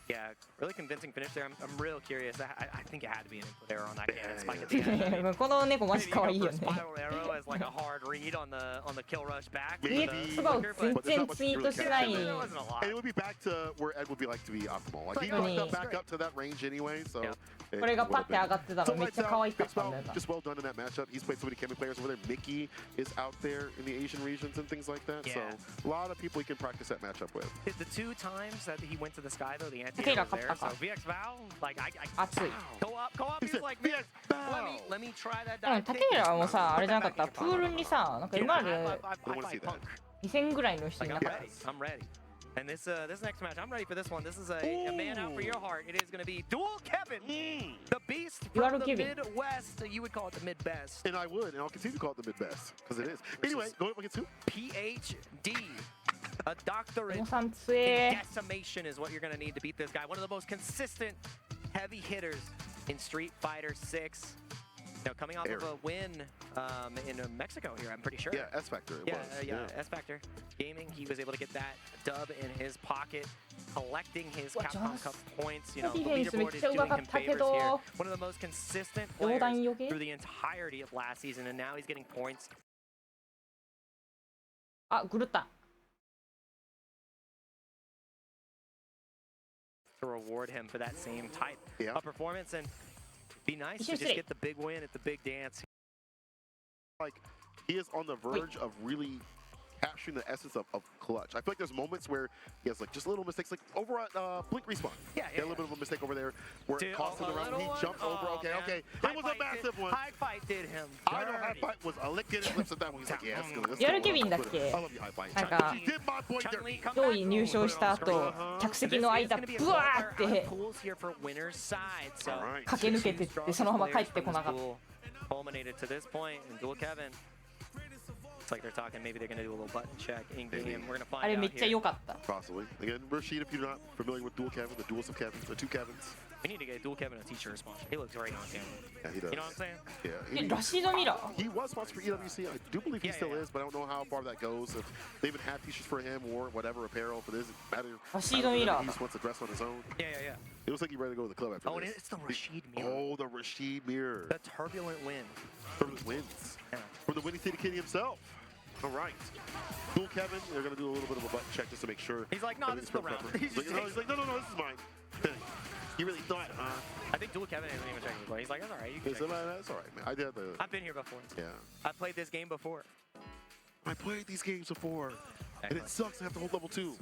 Yeah, really convincing finish there. I'm real curious. I think it had to be an input error on that cannon spike at the end. この猫マジ可愛いよね Spiral arrow as like a hard read on the kill rush back. VX Bao 全然ツイートしてない And it would be back to where Ed would be like to be optimal. Like he locked up back up to that range anyway, so. これがパッて上がってたのめっちゃ可愛かったんだよな Just well done in that matchup. He's played so many Kemi players over there. Mickey is out there in the Asian regions and things like that. So a lot of people he can practice that matchup with. The 2 times that he went to the sky though, the anti-air was there. So VX Bao, like I Co-op, he's like, VX Bao. Let me try that. でも竹浦もさあれじゃなかったプールにさなんか今まで2000ぐらいの人いなかった I'm ready. And this next match, I'm ready for this one. This is a man out for your heart. It is going to be Dual Kevin, the beast from the Midwest. You would call it the mid-best. And I would, and I'll continue to call it the mid-best, because it is. Anyway, go up against who? PhD. A doctorate in decimation is what you're going to need to beat this guy. One of the most consistent heavy hitters in Street Fighter 6. Now, coming off of a win in Mexico here, I'm pretty sure. Yeah, S-Factor. S-Factor Gaming. He was able to get that dub in his pocket, collecting his Capcom Cup points. You know, the leaderboard is doing him favors here. One of the most consistent players through the entirety of last season, and now he's getting points. あ、狂った To reward him for that same type of performance, and be nice to just get the big win at the big dance. Like, he is on the verge of really capturing the essence of clutch. I feel like there's moments where he has like just little mistakes, like over at Blink Respawn. Yeah, a little bit of a mistake over there where it cost him the round. He jumped over. Okay. It was a massive one. High Fight did him. I know High Fight was a lick in his lips at that one. He's like, yeah, that's good. やるケビンだっけ I love you, High Fight. なんか上位入賞した後客席の間ブワーって駆け抜けてってそのまま帰ってこなかった Culminated to this point in Dual Kevin. It's like they're talking, maybe they're going to do a little button check in game. We're going to find out here. あれめっちゃ良かった Possibly. Again, Rashid, if you're not familiar with Dual Kevin, the duels of Kevin, the 2 Kevins. We need to get Dual Kevin a t-shirt sponsor. He looks great on camera. Yeah, he does. You know what I'm saying? Yeah. Rashid Miller. He was sponsored for EWC. I do believe he still is, but I don't know how far that goes. If they even have t-shirts for him or whatever apparel for this, it matter. Rashid Miller. He just wants to dress on his own. Yeah. It looks like he's ready to go to the club after this. And it's the Rashid mirror. Oh, the Rashid mirror. The turbulent win. Turbulent wins. From the Winning City Kitty himself. All right. Dual Kevin, they're going to do a little bit of a button check just to make sure. He's like, no, this is the round. He's like, no, this is mine. You really thought, I think Dual Kevin isn't even checking the play. He's like, that's all right. You can check that's all right, man. I did the... I've been here before. Yeah. I played this game before. I played these games before. And it sucks to have to hold level 2.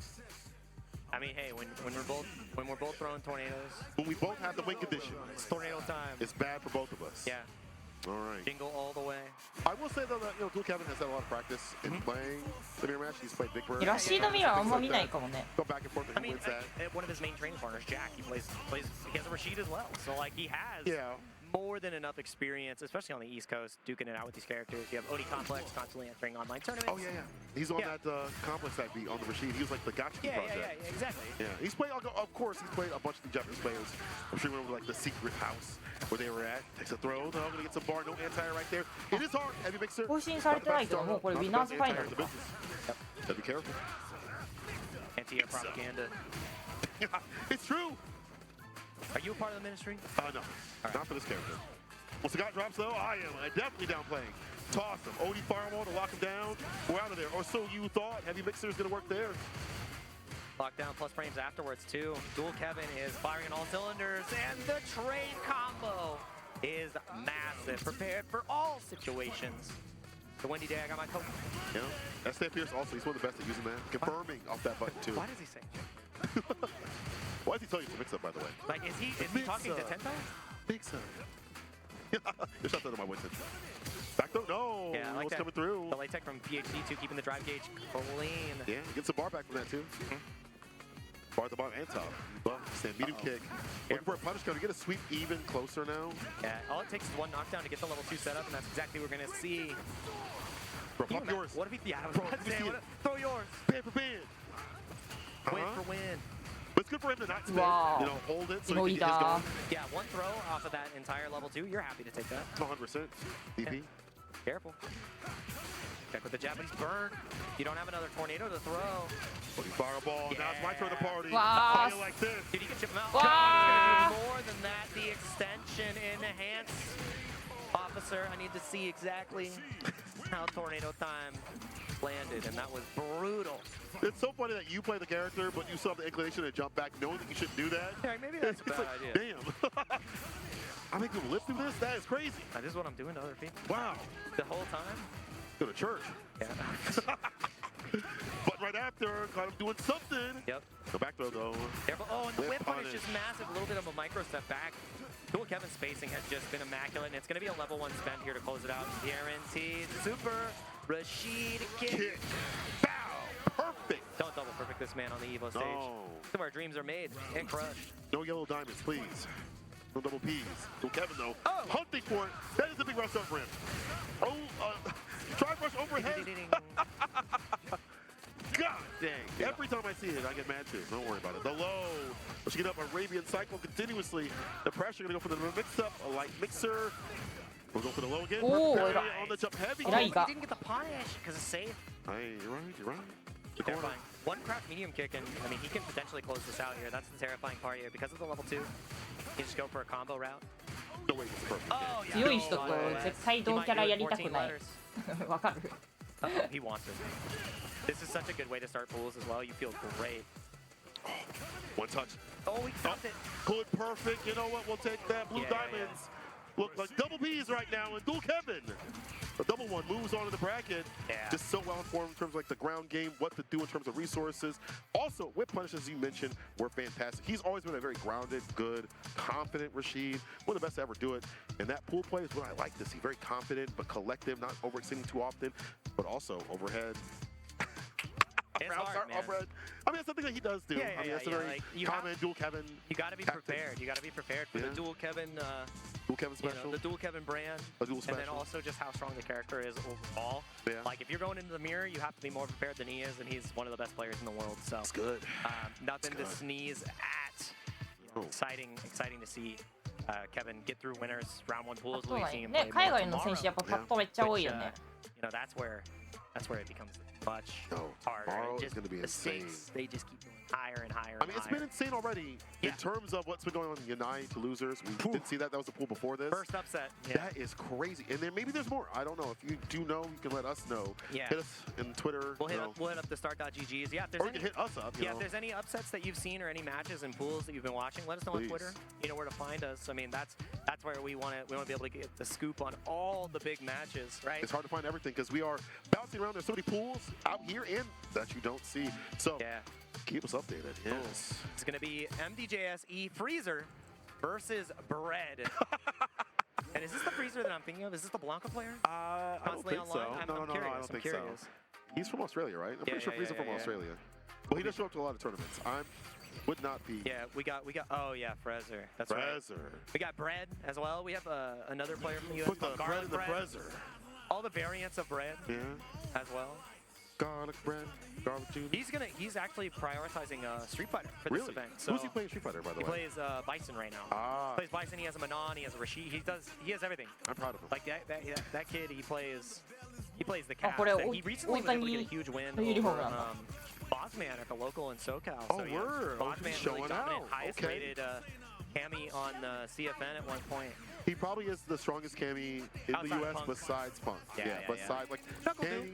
I mean, hey, when we're both throwing tornadoes. When we both have the win condition. It's tornado time. It's bad for both of us. Yeah. All right. Jingle all the way. I will say though that Dual Kevin has had a lot of practice in playing the mirror match. He's played Big Bird. らしいのみはあんま見ないかもね。 Go back and forth and I mean, wins that. one of his main training partners, Jack, he plays he has a Rashid as well. So like he has more than enough experience, especially on the East Coast, duking it out with these characters. You have Odie Complex constantly entering online tournaments. Oh yeah. He's on that complex that beat on the Rashid. He was like the Gotcha project. Yeah, exactly. Yeah, he's played. Of course, he's played a bunch of the Japanese players. I'm sure you remember like the secret house where they were at. Takes a throw. They're gonna get some bar. No anti-air right there. It is hard. Heavy mixer. 更新されてないけどもうこれウィナーズファイナルか。 Gotta be careful. Anti-air propaganda. It's true. Are you a part of the ministry? No, not for this character. Once the guy drops though, I definitely down playing. Toss him. Odie fireball to lock him down. We're out of there. Or so you thought. Heavy mixer is gonna work there. Lockdown plus frames afterwards too. Dual Kevin is firing on all cylinders, and the trade combo is massive. Prepared for all situations. The windy day, I got my coat. Yeah. S.A. Pierce also, he's one of the best at using that. Confirming off that button too. Why does he say? Why does he tell you to mix up, by the way? Like, is he talking to Tento? Mix up. Just shot that to my Winston. Back though, no. Yeah, I like what's that. coming through? The late tech from PhD2 keeping the drive gauge clean. Yeah, gets a bar back from that too. Bar at the bottom and top. But stand medium kick. Looking for a punish counter. Get a sweep even closer now. Yeah, all it takes is one knockdown to get the level 2 set up, and that's exactly what we're gonna see. Bro, pop yours. What if he? Yeah, Bro, throw yours. Ban for ban. Win for win. But it's good for him to not spin. Wow. You know, hold it so he can get his going. Yeah, one throw off of that entire level 2. You're happy to take that. 100%. DP. Careful. Check with the Japanese burn. You don't have another tornado to throw. Fireball. Now it's my turn to party. Wow. How you like this? Dude, you can chip him out. Wow. God, he's gonna do more than that. The extension enhance. Officer, I need to see exactly how tornado time landed, and that was brutal. It's so funny that you play the character, but you still have the inclination to jump back knowing that you shouldn't do that. Yeah, maybe that's a bad idea. Damn. I make people live through this? That is crazy. That is what I'm doing to other people. Wow. The whole time? Go to church. Yeah. But right after, kind of doing something. Yep. Go back throw though. Careful. Oh, and the whip punish is massive. A little bit of a micro step back. Dual Kevin's spacing has just been immaculate, and it's going to be a level 1 spend here to close it out. Guaranteed. Super Rashid kick. Bow. Perfect. Don't double perfect this man on the Evo stage. No. Some of our dreams are made and crushed. No yellow diamonds, please. No double P's. Dual Kevin though. Hunting for it. That is a big rush up for him. Oh, drive rush overhead. God dang. Every time I see it, I get mad too. Don't worry about it. The low. Let's get up Arabian cycle continuously. The pressure going to go for the mix-up. A light mixer. We'll go for the low again. Oh, on the jump heavy. Oh, he didn't get the punish because it's safe. Hey, you're right. You're right. Terrifying. One craft medium kick, and I mean, he can potentially close this out here. That's the terrifying part here. Because of the level 2, you just go for a combo route. No way, it's perfect. Oh, yeah. 強い人と絶対同キャラやりたくない。わかる。He wants it. This is such a good way to start pools as well. You feel great. One touch. Oh, we stopped it. Good, perfect. You know what? We'll take that. Blue diamonds. Look like double P's right now, and Dual Kevin. The double one moves on to the bracket. Yeah. Just so well informed in terms of like the ground game, what to do in terms of resources. Also, whip punishes, as you mentioned, were fantastic. He's always been a very grounded, good, confident Rashid. One of the best to ever do it. And that pool play is what I like to see. Very confident, but collective, not overextending too often, but also overhead. It's hard, man. I mean, it's something that he does do. Yeah, I mean, that's a very like, common Dual Kevin. You got to be tactic. prepared. You got to be prepared for the Dual Kevin. Dual Kevin special. The Dual Kevin brand. A dual and then special. also just how strong the character is overall. Yeah. Like if you're going into the mirror, you have to be more prepared than he is, and he's one of the best players in the world. So it's good. Nothing to sneeze at. Exciting to see Kevin get through winners, round 1 pools. ね、海外の選手やっぱパッとめっちゃ多いよね。You know, that's where it becomes much harder. Tomorrow Just, is going to be the insane. stakes, they just keep going higher and higher. I mean, it's been insane already in terms of what's been going on in Unite to losers. We did see that. That was the pool before this. First upset. That is crazy. And then maybe there's more. I don't know. If you do know, you can let us know. Yeah. Hit us in Twitter. We'll hit up the start.gg's. Yeah, if there's or you can hit us up. Yeah, if there's any upsets that you've seen or any matches and pools that you've been watching, let us know on Twitter. You know where to find us. I mean, that's where we want to be able to get the scoop on all the big matches, right? It's hard to find everything because we are bouncing around. There's so many pools out here and that you don't see. So keep us updated. Yes. It's going to be MDJSE Freezer versus Bread. And is this the Freezer that I'm thinking of? Is this the Blanca player? I don't think so. No, I don't think so. He's from Australia, right? I'm pretty sure Freezer from Australia. Well, he does show up to a lot of tournaments. Would not be. Yeah, we got. Oh yeah, Frezer. That's right. We got Bread as well. We have another player from the US. Put the bread in the Frezer. All the variants of Bread. Yeah. As well. Garlic bread, garlic juice. He's actually prioritizing Street Fighter for this event. So who's he playing Street Fighter, by the way? He plays Bison right now. He plays Bison. He has a Manon. He has a Rashid. He has everything. I'm proud of him. Like that kid. He plays the cat. He recently was able to get a huge win over Bossman at the local in SoCal. Oh, so, yeah, word. Bossman Showing really dominant, out. highest rated Cammy on CFN at one point. He probably is the strongest Cammy in the US besides Punk. Besides like Cammy.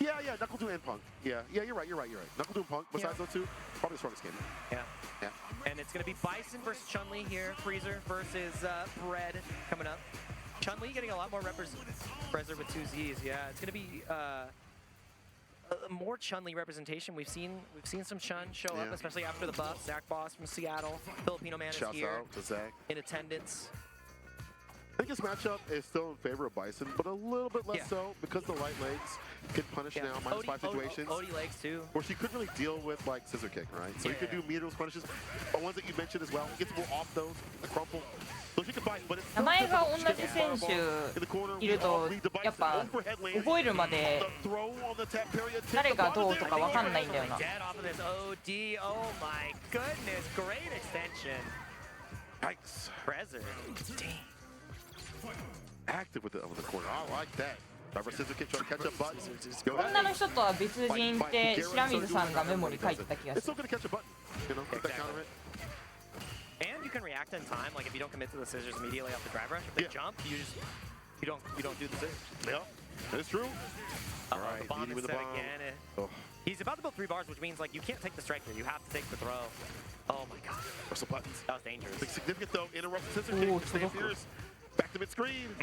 Yeah, Knuckle Doom and Punk. Yeah, you're right. Knuckle Doom, Punk. Besides those two, probably the strongest Cammy. Yeah. And it's gonna be Bison versus Chun-Li here. Freezer versus Bread coming up. Chun-Li getting a lot more Freezer with 2 Z's. Yeah, it's gonna be more Chun-Li representation. We've seen some Chun show up, especially after the buff. Zach Boss from Seattle, Filipino man, Shouts is here out to Zach. in attendance. I think this matchup is still in favor of Bison, but a little bit less so because the light legs can punish now -5 situations. Odie legs too. Where she couldn't really deal with like scissor kick, right? So you could do meter punishes, or ones that you mentioned as well. Gets more off those, the crumple. So she can fight, but it's 名前が同じ選手いるとやっぱ覚えるまで誰がどうとかわかんないんだよな。Oh my goodness, great extension. Yikes. Freezer. Active with the corner. I like that. Scissor kick trying to catch up button. 女の人とは別人って白水さんがメモに書いてた気がする。 It's still gonna catch a button. You know, get that counter hit. And you can react in time. Like if you don't commit to the scissors immediately off the drive rush, if they jump, you don't do the scissors. Yep, that is true. All right, the bomb is set again. He's about to build 3 bars, which means like you can't take the strike here. You have to take the throw. Oh my god. Russell buttons. That was dangerous. Big significant though. Interrupt scissor kick. Stay fierce. Back to mid screen.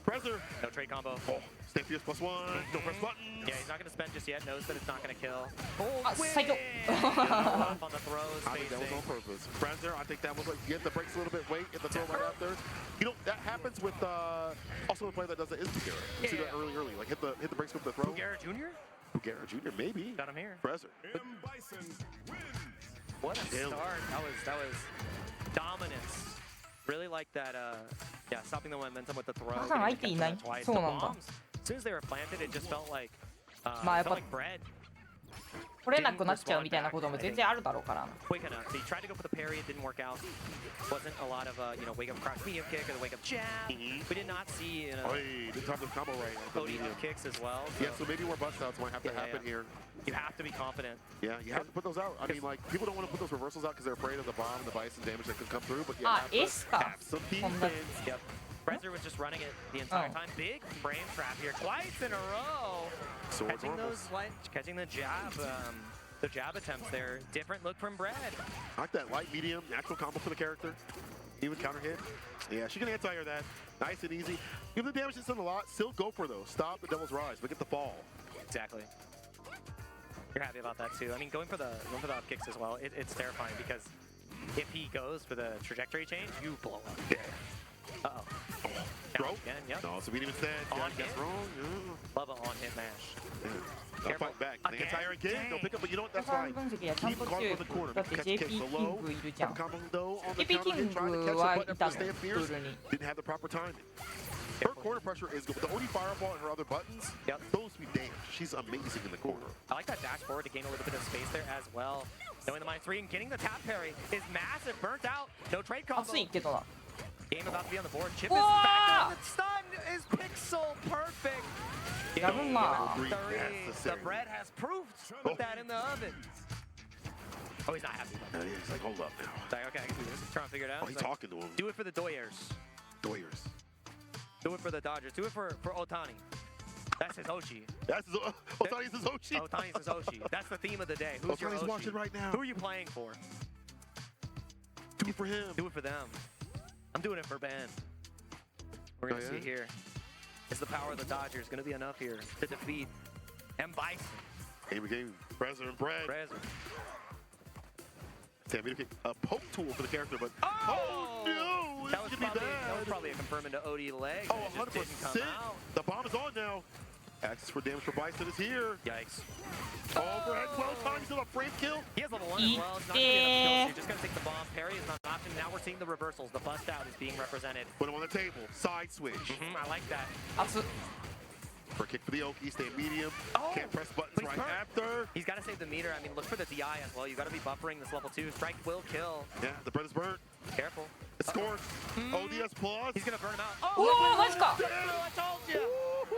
Freezer. No trade combo. Stay fierce +1. Don't press buttons. Yeah, he's not going to spend just yet. Knows that it's not going to kill. Psycho. On the throws. I think that was on purpose. Freezer, I think that was like, get the brakes a little bit, wait, get the throw right after. You know, that happens with also a player that does that is Bugera. You see that early. Like hit the brakes with the throw. Bugera Jr.? Bugera Jr., maybe. Got him here. Freezer. What a start. That was dominance. Really like that, stopping the momentum with the throw. Twice. The bombs, as soon as they were planted, it just felt like, bread. 取れなくなっちゃうみたいなことも全然あるだろうからな。 Quick enough. So he tried to go for the parry, it didn't work out. Wasn't a lot of wake up cross medium kick or the wake up jab. We did not see didn't have the combo right. Cody kicks as well. So. Yeah, so maybe more bust outs might have to happen here. You have to be confident. Yeah, you have to put those out. I mean, like people don't want to put those reversals out because they're afraid of the bomb and the bison damage that could come through. But yeah, have some defense. Yep. Freezer was just running it the entire time. Big frame trap here, twice in a row. Catching the jab attempts there. Different look from Bread. I like that light, medium, natural combo for the character. Even counter hit. Yeah, she can anti-air that. Nice and easy. Give the damage done a lot. Still go for those. Stop the Devil's Rise, but get the fall. Exactly. You're happy about that too. I mean, going for the up kicks as well. It's terrifying because if he goes for the trajectory change, you blow up. Yeah. Uh-oh. Throw? Again, yep. No, so beat him instead. That's wrong. Love an on-hit mash. I'll fight back. They entire again. They'll pick up, but you know what? That's fine. Keep calm on the corner. Catch the case below. Combo though on the counter hit, trying to catch the button up to stand fierce. Didn't have the proper timing. Her corner pressure is good. The OD Fireball and her other buttons, those be damned. She's amazing in the corner. I like that dash forward to gain a little bit of space there as well. Knowing the -3 and getting the tap parry is massive. Burnt out. No trade combo. Game about to be on the board. Chip is back on the stun. Is pixel perfect. The Bread has proof. Put that in the oven. Oh, he's not happy. He's like, hold up now. Like, okay, I can do this. He's trying to figure it out. Oh, he's talking to him. Do it for the Doyers. Doyers. Do it for the Dodgers. Do it for Otani. That's his Oshi. That's his, Otani's his Oshi. Otani's his Oshi. That's the theme of the day. Who's your Oshi? Watching right now. Who are you playing for? Do it for him. Do it for them. I'm doing it for Ben. We're going to see here. Is the power of the Dodgers going to be enough here to defeat M. Bison? Game, Freezer and Bread. Damn, a poke tool for the character, but oh no! That was probably a confirm into OD leg. Oh, and it just didn't 100%. come out. The bomb is on now. Access for damage for Bison is here. Yikes. Overhead, well timed to the frame kill. He has level 1 as well. It's not going to be enough kills. You're just going to take the bomb. Parry is not an option. Now we're seeing the reversals. The bust out is being represented. Put him on the table. Side switch. I like that. For kick for the Oki, stay medium. Oh, can't press buttons right after. He's got to save the meter. I mean, look for the DI as well. You got to be buffering this level 2. Strike will kill. Yeah, the bread is burnt. Careful. It's scored. ODS plus. He's going to burn him out. Oh, let's go. I told you.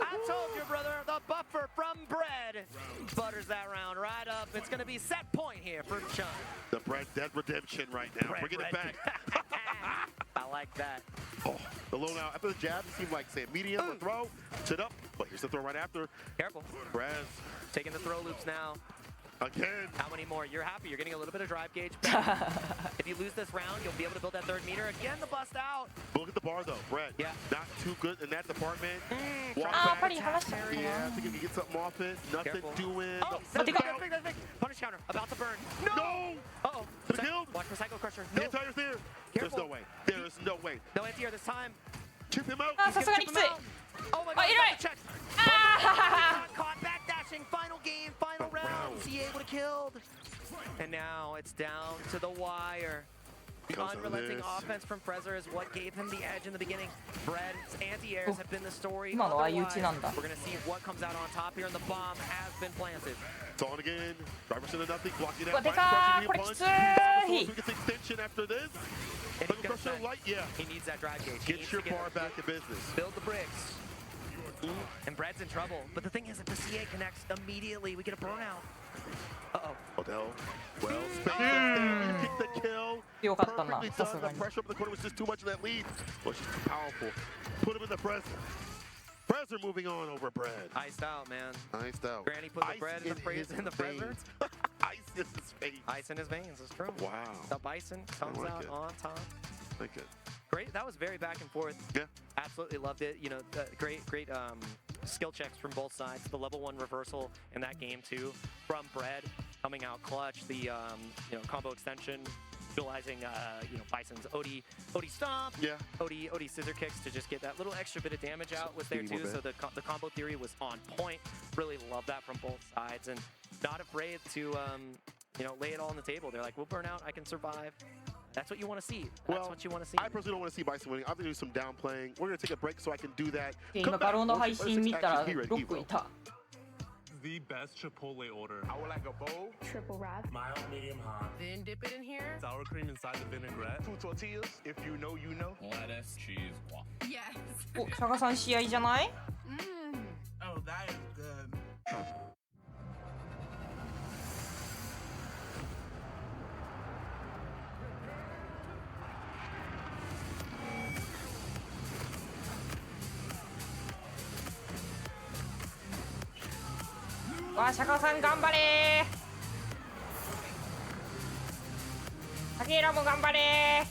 I told you, brother. The buffer from Bread butters that round right up. It's going to be set point here for Chun. The Bread dead redemption right now. Bringing it back. I like that. Oh, the low now. After the jab, it seemed like, say, medium or throw. Sit up. But here's the throw right after. Careful. Brez. Taking the throw loops now. Again. How many more? You're happy. You're getting a little bit of drive gauge back. If you lose this round, you'll be able to build that 3rd meter. Again, the bust out. But look at the bar, though. Brett. Yeah. Not too good in that department. Yeah, I think he can get something off it. Nothing doing. Oh, that's big. Punish counter. About to burn. No! Uh-oh. Killed. Watch for Psycho Crusher. The entire's there. There's no way. There is no way. No anti-air this time. Chip him out. Chip him out. Oh my god, check. Caught backdashing. Final game, final round. CA would have killed. And now it's down to the wire. The unrelenting offense from Frezer is what gave him the edge in the beginning. Bread's anti-airs have been the story. Otherwise, we're going to see what comes out on top here, and the bomb has been planted. It's on again. Driver's into nothing. Blocking out. We gets extension after this. Light, yeah. He needs that drive gauge. Get your bar back in business. Build the bricks. And Brad's in trouble. But the thing is, if the CA connects immediately, we get a burnout. Uh-oh. Odell. Well, space you kick the kill. Perfectly done. The pressure up the corner was just too much of that lead. Well, she's too powerful. Put him in the press. Frezer moving on over Bread. Iced out, man. Iced out. Granny put the bread in the Frezer. Ice in his veins. Ice in his veins, it's true. Wow. The Bison comes out on top. Like it. Great. That was very back and forth. Yeah. Absolutely loved it. You know, great skill checks from both sides. The level 1 reversal in that game too from Bread coming out clutch. The combo extension utilizing Bison's OD stomp. Yeah. OD scissor kicks to just get that little extra bit of damage out was there too. So the combo theory was on point. Really love that from both sides and not afraid to lay it all on the table. They're like, we'll burn out. I can survive. That's what you want to see. That's what you want to see. I personally don't want to see Bison winning. I'm going to do some downplaying. We're going to take a break so I can do that. 今ガロの配信見たら6個いた。 The best Chipotle order. I would like a bowl. Triple wrap. Mild, medium, hot. Then dip it in here. Sour cream inside the vinaigrette. 2 tortillas. If you know, you know. Lettuce, cheese, waffle. Yes. お、シャガさん試合じゃない？ Oh, that is good. わあ、シャガさん頑張れー。タケラも頑張れー。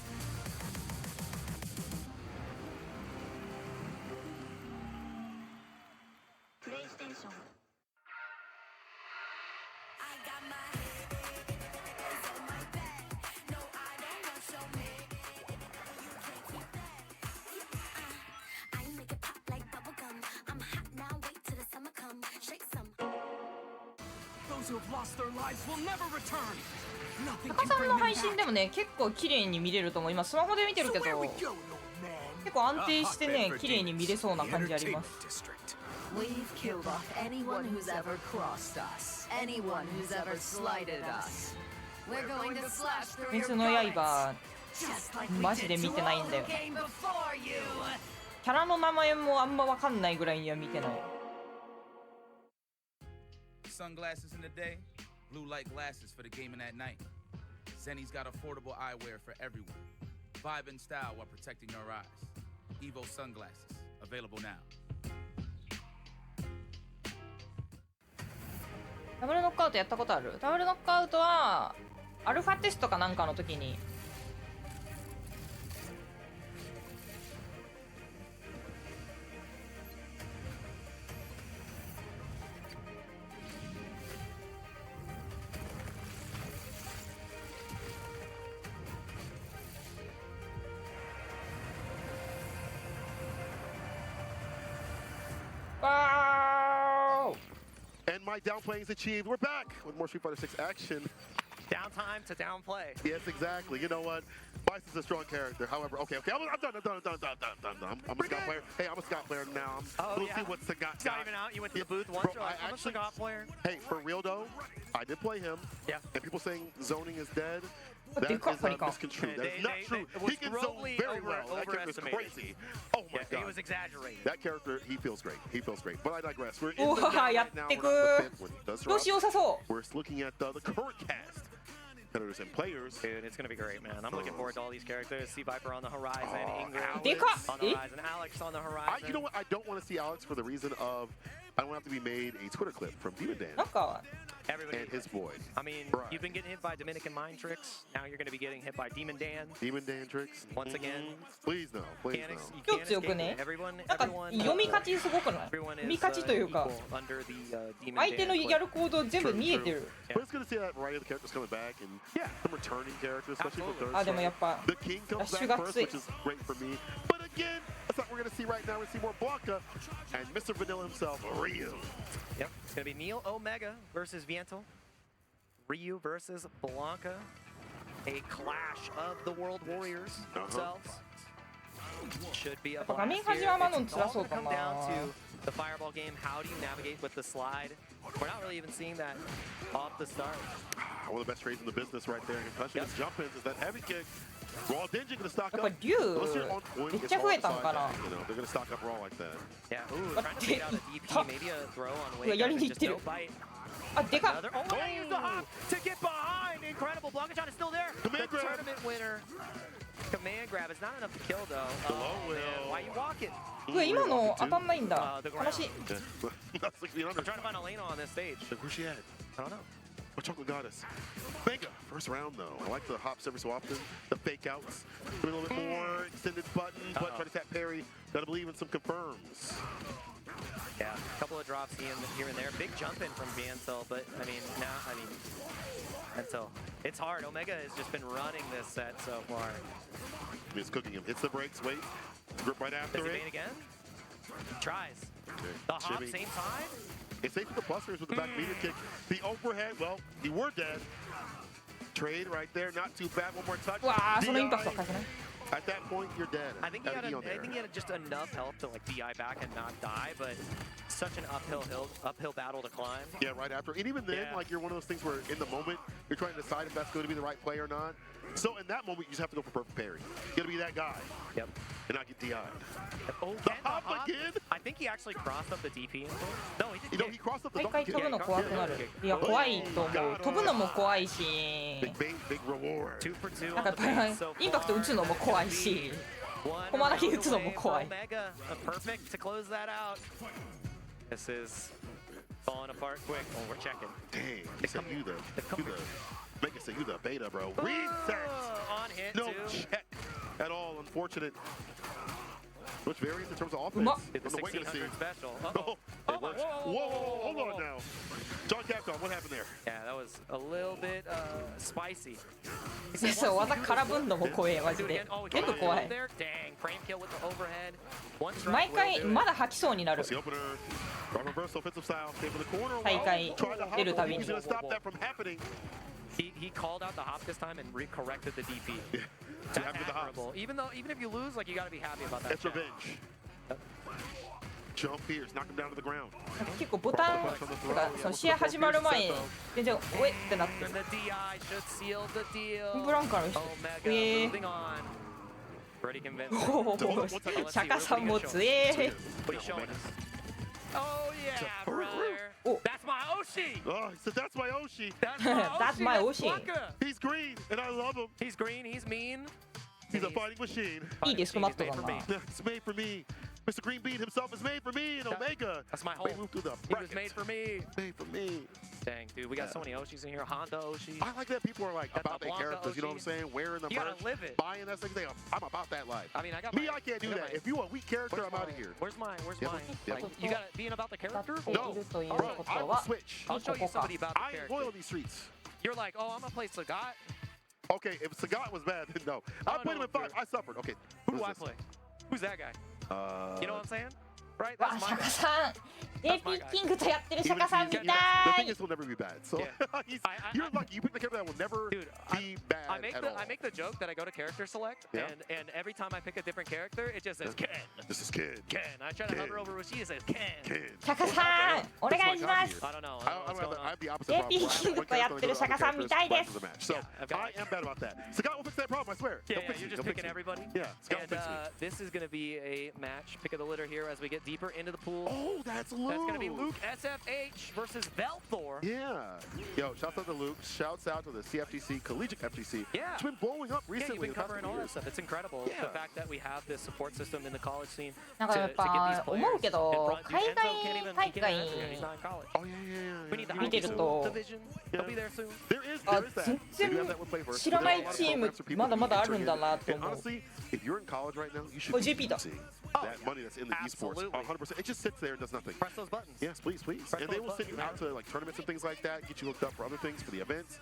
プレイステーション。タカさんの配信でもね、結構綺麗に見れると思う。今スマホで見てるけど、結構安定してね、綺麗に見れそうな感じあります。We've killed off anyone who's ever crossed us, anyone who's ever slighted us. We're going to slash through 鬼 your 滅の刃、マジで見てないんだよ。キャラの名前もあんまわかんないぐらいには見てない。 Sunglasses in the day, blue light glasses for the gaming at night. Zenny's got affordable eyewear for everyone. Vibe and style while protecting your eyes. Evo sunglasses, available now. ダブルノックアウトやったことある？ダブルノックアウトはアルファテストかなんかの時に my downplaying is achieved. We're back with more Street Fighter 6 action. Downtime to downplay. Yes, exactly. You know what? Bison's a strong character. However, okay. I'm done. I'm a Scott player. Hey, I'm a Scott player now. We'll see what Sagat got. Not even out. You went to the booth once. Bro, I'm a Sagat player. Hey, for real though, I did play him. Yeah. And people saying zoning is dead. That is misconstrued. That is not true. He can zone very well. That character is crazy. Oh my god. He was exaggerating. That character, he feels great. He feels great. But I digress. We're in the おー、right や now. ってく We're not the fifth one. That's 調子良さそ We're looking at the current cast. Competitors and players. Dude, it's gonna be great, man. I'm looking forward to all these characters. See Viper on the horizon, Ingram Alex. on the horizon, Alex on the horizon. You know what? I don't want to see Alex for the reason of I don't have to be made a Twitter clip from Demon Dan なんか Everybody, and his boy. I mean, Right. you've been getting hit by Dominican mind tricks. Now you're going to be getting hit by Demon Dan. Demon Dan tricks. Once again. Please no. Please Can't no. ex- you 今 can't 日強く escape ね it. Everyone, なんか everyone, 読み勝ちすごくない everyone is 見勝ちというか equal under the Demon 相手の Dan やる行動全部見えてる But it's good to see that variety of the characters coming back and some returning characters, especially from third あでもやっぱ The King ラッ comes シュ back が first, 熱い which is great for me. But again, that's not what we're going to see right now. We're going to see more Blanca and Mr. Vanilla himself, Ryu. Yep, it's going to be Neil Omega versus Viento. Ryu versus Blanca. A clash of the World Warriors themselves. Should be a 画面 blast 始 here. まるの It's 辛 all そう going to か come な down to the fireball game. How do you navigate with the slide? We're not really even seeing that off the start. One of the best trades in the business right there. Especially his jump-ins is that heavy kick. Raw Dingy going to stock やっ up. ぱ竜 Unless you're on point, めっ it's ちゃ hard 増 to えたん decide かな that. You know, they're going to stock up Raw like that. Yeah, ooh, trying to take out a DP, maybe a throw on うわ Wake. やりに Just 行ってる no bite. あでかっ Another, oh, my god, use the hop to get behind. Incredible. Blanca is still there. Command the grab. tournament winner. Command grab is not enough to kill though. The Oh, low man. will. Why you walking? うわ今の当たんないんだ The 悲しい That's like the I'm under. trying to find Elena on this stage. Where's she at? I don't know. Oh, Chocolate Goddess. Mega. First round, though. I like the hops every so often. The fake outs. A little bit more extended button, but try to tap parry. Gotta believe in some confirms. Yeah, a couple of drops here and there. Big jump in from Viento, but I mean, Viento. It's hard. Omega has just been running this set so far. He's cooking him. Hits the brakes. Wait. Grip right after Does he it. bait again? Tries. Okay. The hop, Jimmy. same side? It's safe for the busters with the back meter kick. The overhead, well, you were dead. Trade right there, not too bad. One more touch. うわーそのインパクト DI. 返せない At that point, you're dead. I think he had Gotta be on there. just enough health to like DI back and not die, but such an uphill battle to climb. Yeah, right after. And even then, Yeah. like, you're one of those things where in the moment, you're trying to decide if that's going to be the right play or not. So in that moment, you just have to go for perfect parry. You got to be that guy. Yep. And not get DI'd. Oh, The hop again? I think he actually crossed up the DP. No, he You didn't. know, he crossed up the 毎 donkey 回 kick. 飛ぶの怖くなるいや怖いと思う飛ぶのも怖いし Big reward. 2 for 2なんかやっぱりインパクト打つのも怖いし駒だけ打つのも怖い Omega, perfect to close that out. This is falling apart quick. Oh, we're checking. Dang, he said you the Mega said you the beta, bro. Reset. On hit, No too. check at all. Unfortunate. Which varies in terms of offense. うまっ Did the I'm waiting to see. 1600 special. Oh, it works. Whoa, hold on now. John Capcom, what happened there? Yeah, that was a little bit spicy. いやそう技空振んのも怖いマジ Do it で again. Oh, 全部怖い there. Dang, frame kill with the overhead. One strike 毎 will 回 do it. まだ吐きそうになる That's the opener. Reverse offensive style. Stay for the corner. 大会 Try to hop. 出るたびに He's gonna stop that from happening. He called out the hop this time and corrected the DP. Yeah. That's After the hops. admirable. Even if you lose, like you gotta be happy about that. That's revenge. Jump Pierce, knock him down to the ground. 結構ボタンとかその試合始まる前に全然おえってなって And the DI should seal the deal. ブランカの人 Omega え moving on. Pretty convincing. おお釈迦さんも強え What are you showing us? Oh yeah, brother. Oh. That's my Oshi. Oh, he said, that's my Oshi. That's my Oshi. That's my Oshi. Blanca. He's green, and I love him. He's green. He's mean. He's a fighting machine. いいディスクマットだな It's made for me. Mr. Green Bean himself is made for me in Omega. That's my May home. move through the He was brackets. made for me. Made for me. Dang, dude, we got so many Oshis in here. Honda Oshi. I like that people are like Got about the their Blanca characters, you know what I'm Oshi. saying? Wearing the You gotta merch, live it. buying that thing. I'm about that life. I mean, I got Me, my, I can't do got that. my- If you a weak character, Where's I'm out mine? of here. Where's mine? Where's Yep. mine? Yep. Like, you gotta being about the character? いるというこ Bro, と I will は switch. I'll show you ここか somebody about the I am character. loyal to these streets. You're like, oh, I'm gonna play Sagat. Okay, if Sagat was bad, then no. I played him in 5. I suffered. Okay. Who do who's I this? play? Who's that guy? You know what I'm saying? Right? わ That's 釈迦 my さん JP キングとやってるシャカさんみた The thing い is, he'll never be bad. So Yeah. you're lucky. You picked the character that will never be bad I make at the all. I make the joke that I go to character select, Yeah. and every time I pick a different character, it just says Ken. This is Kid. Ken. I try to hover over Rashid, it says Ken. Kid. シャカさんお願いします I don't know. I have the opposite problem. JP キングとやってるシャカさんみたいです So I am bad about that. Scott will fix that problem. I swear. Yeah, He'll fix you're it. just He'll fix picking it. everybody. Yeah, Scott will And fix me. this is going to be a match, pick of the litter here as we get deeper into the pool. Oh, that's Luke. That's going to be Luke SFH versus Velthor. Yeah. Yo, shouts out to Luke. Shouts out to the CFGC, Collegiate FGC. Yeah. It's been blowing up Yeah, recently. you've been covering all that stuff. It's incredible. Yeah. The fact that we have this support system in the college scene なんかやっ to get these ぱ players 思うけ in ど front. Dude, 海 Enzo can't 外 even, 大 he can't 会 answer yet. He's not in college. Oh, yeah. We need the 見てる Hockey と division. He'll be there soon. There is あ that. 全 They do have that with play 然 first. 知らない There's a lot of チーム programs for people まだまだあ to るんだなと And 思う honestly, if you're in college right now, you should Oh, be JP だ using that money that's in the esports. Absolutely. 100%. It just sits there and does nothing. Press those buttons. Yes, please. Press And they those will send you out buttons, to like tournaments and things like that, get you hooked up for other things for the events.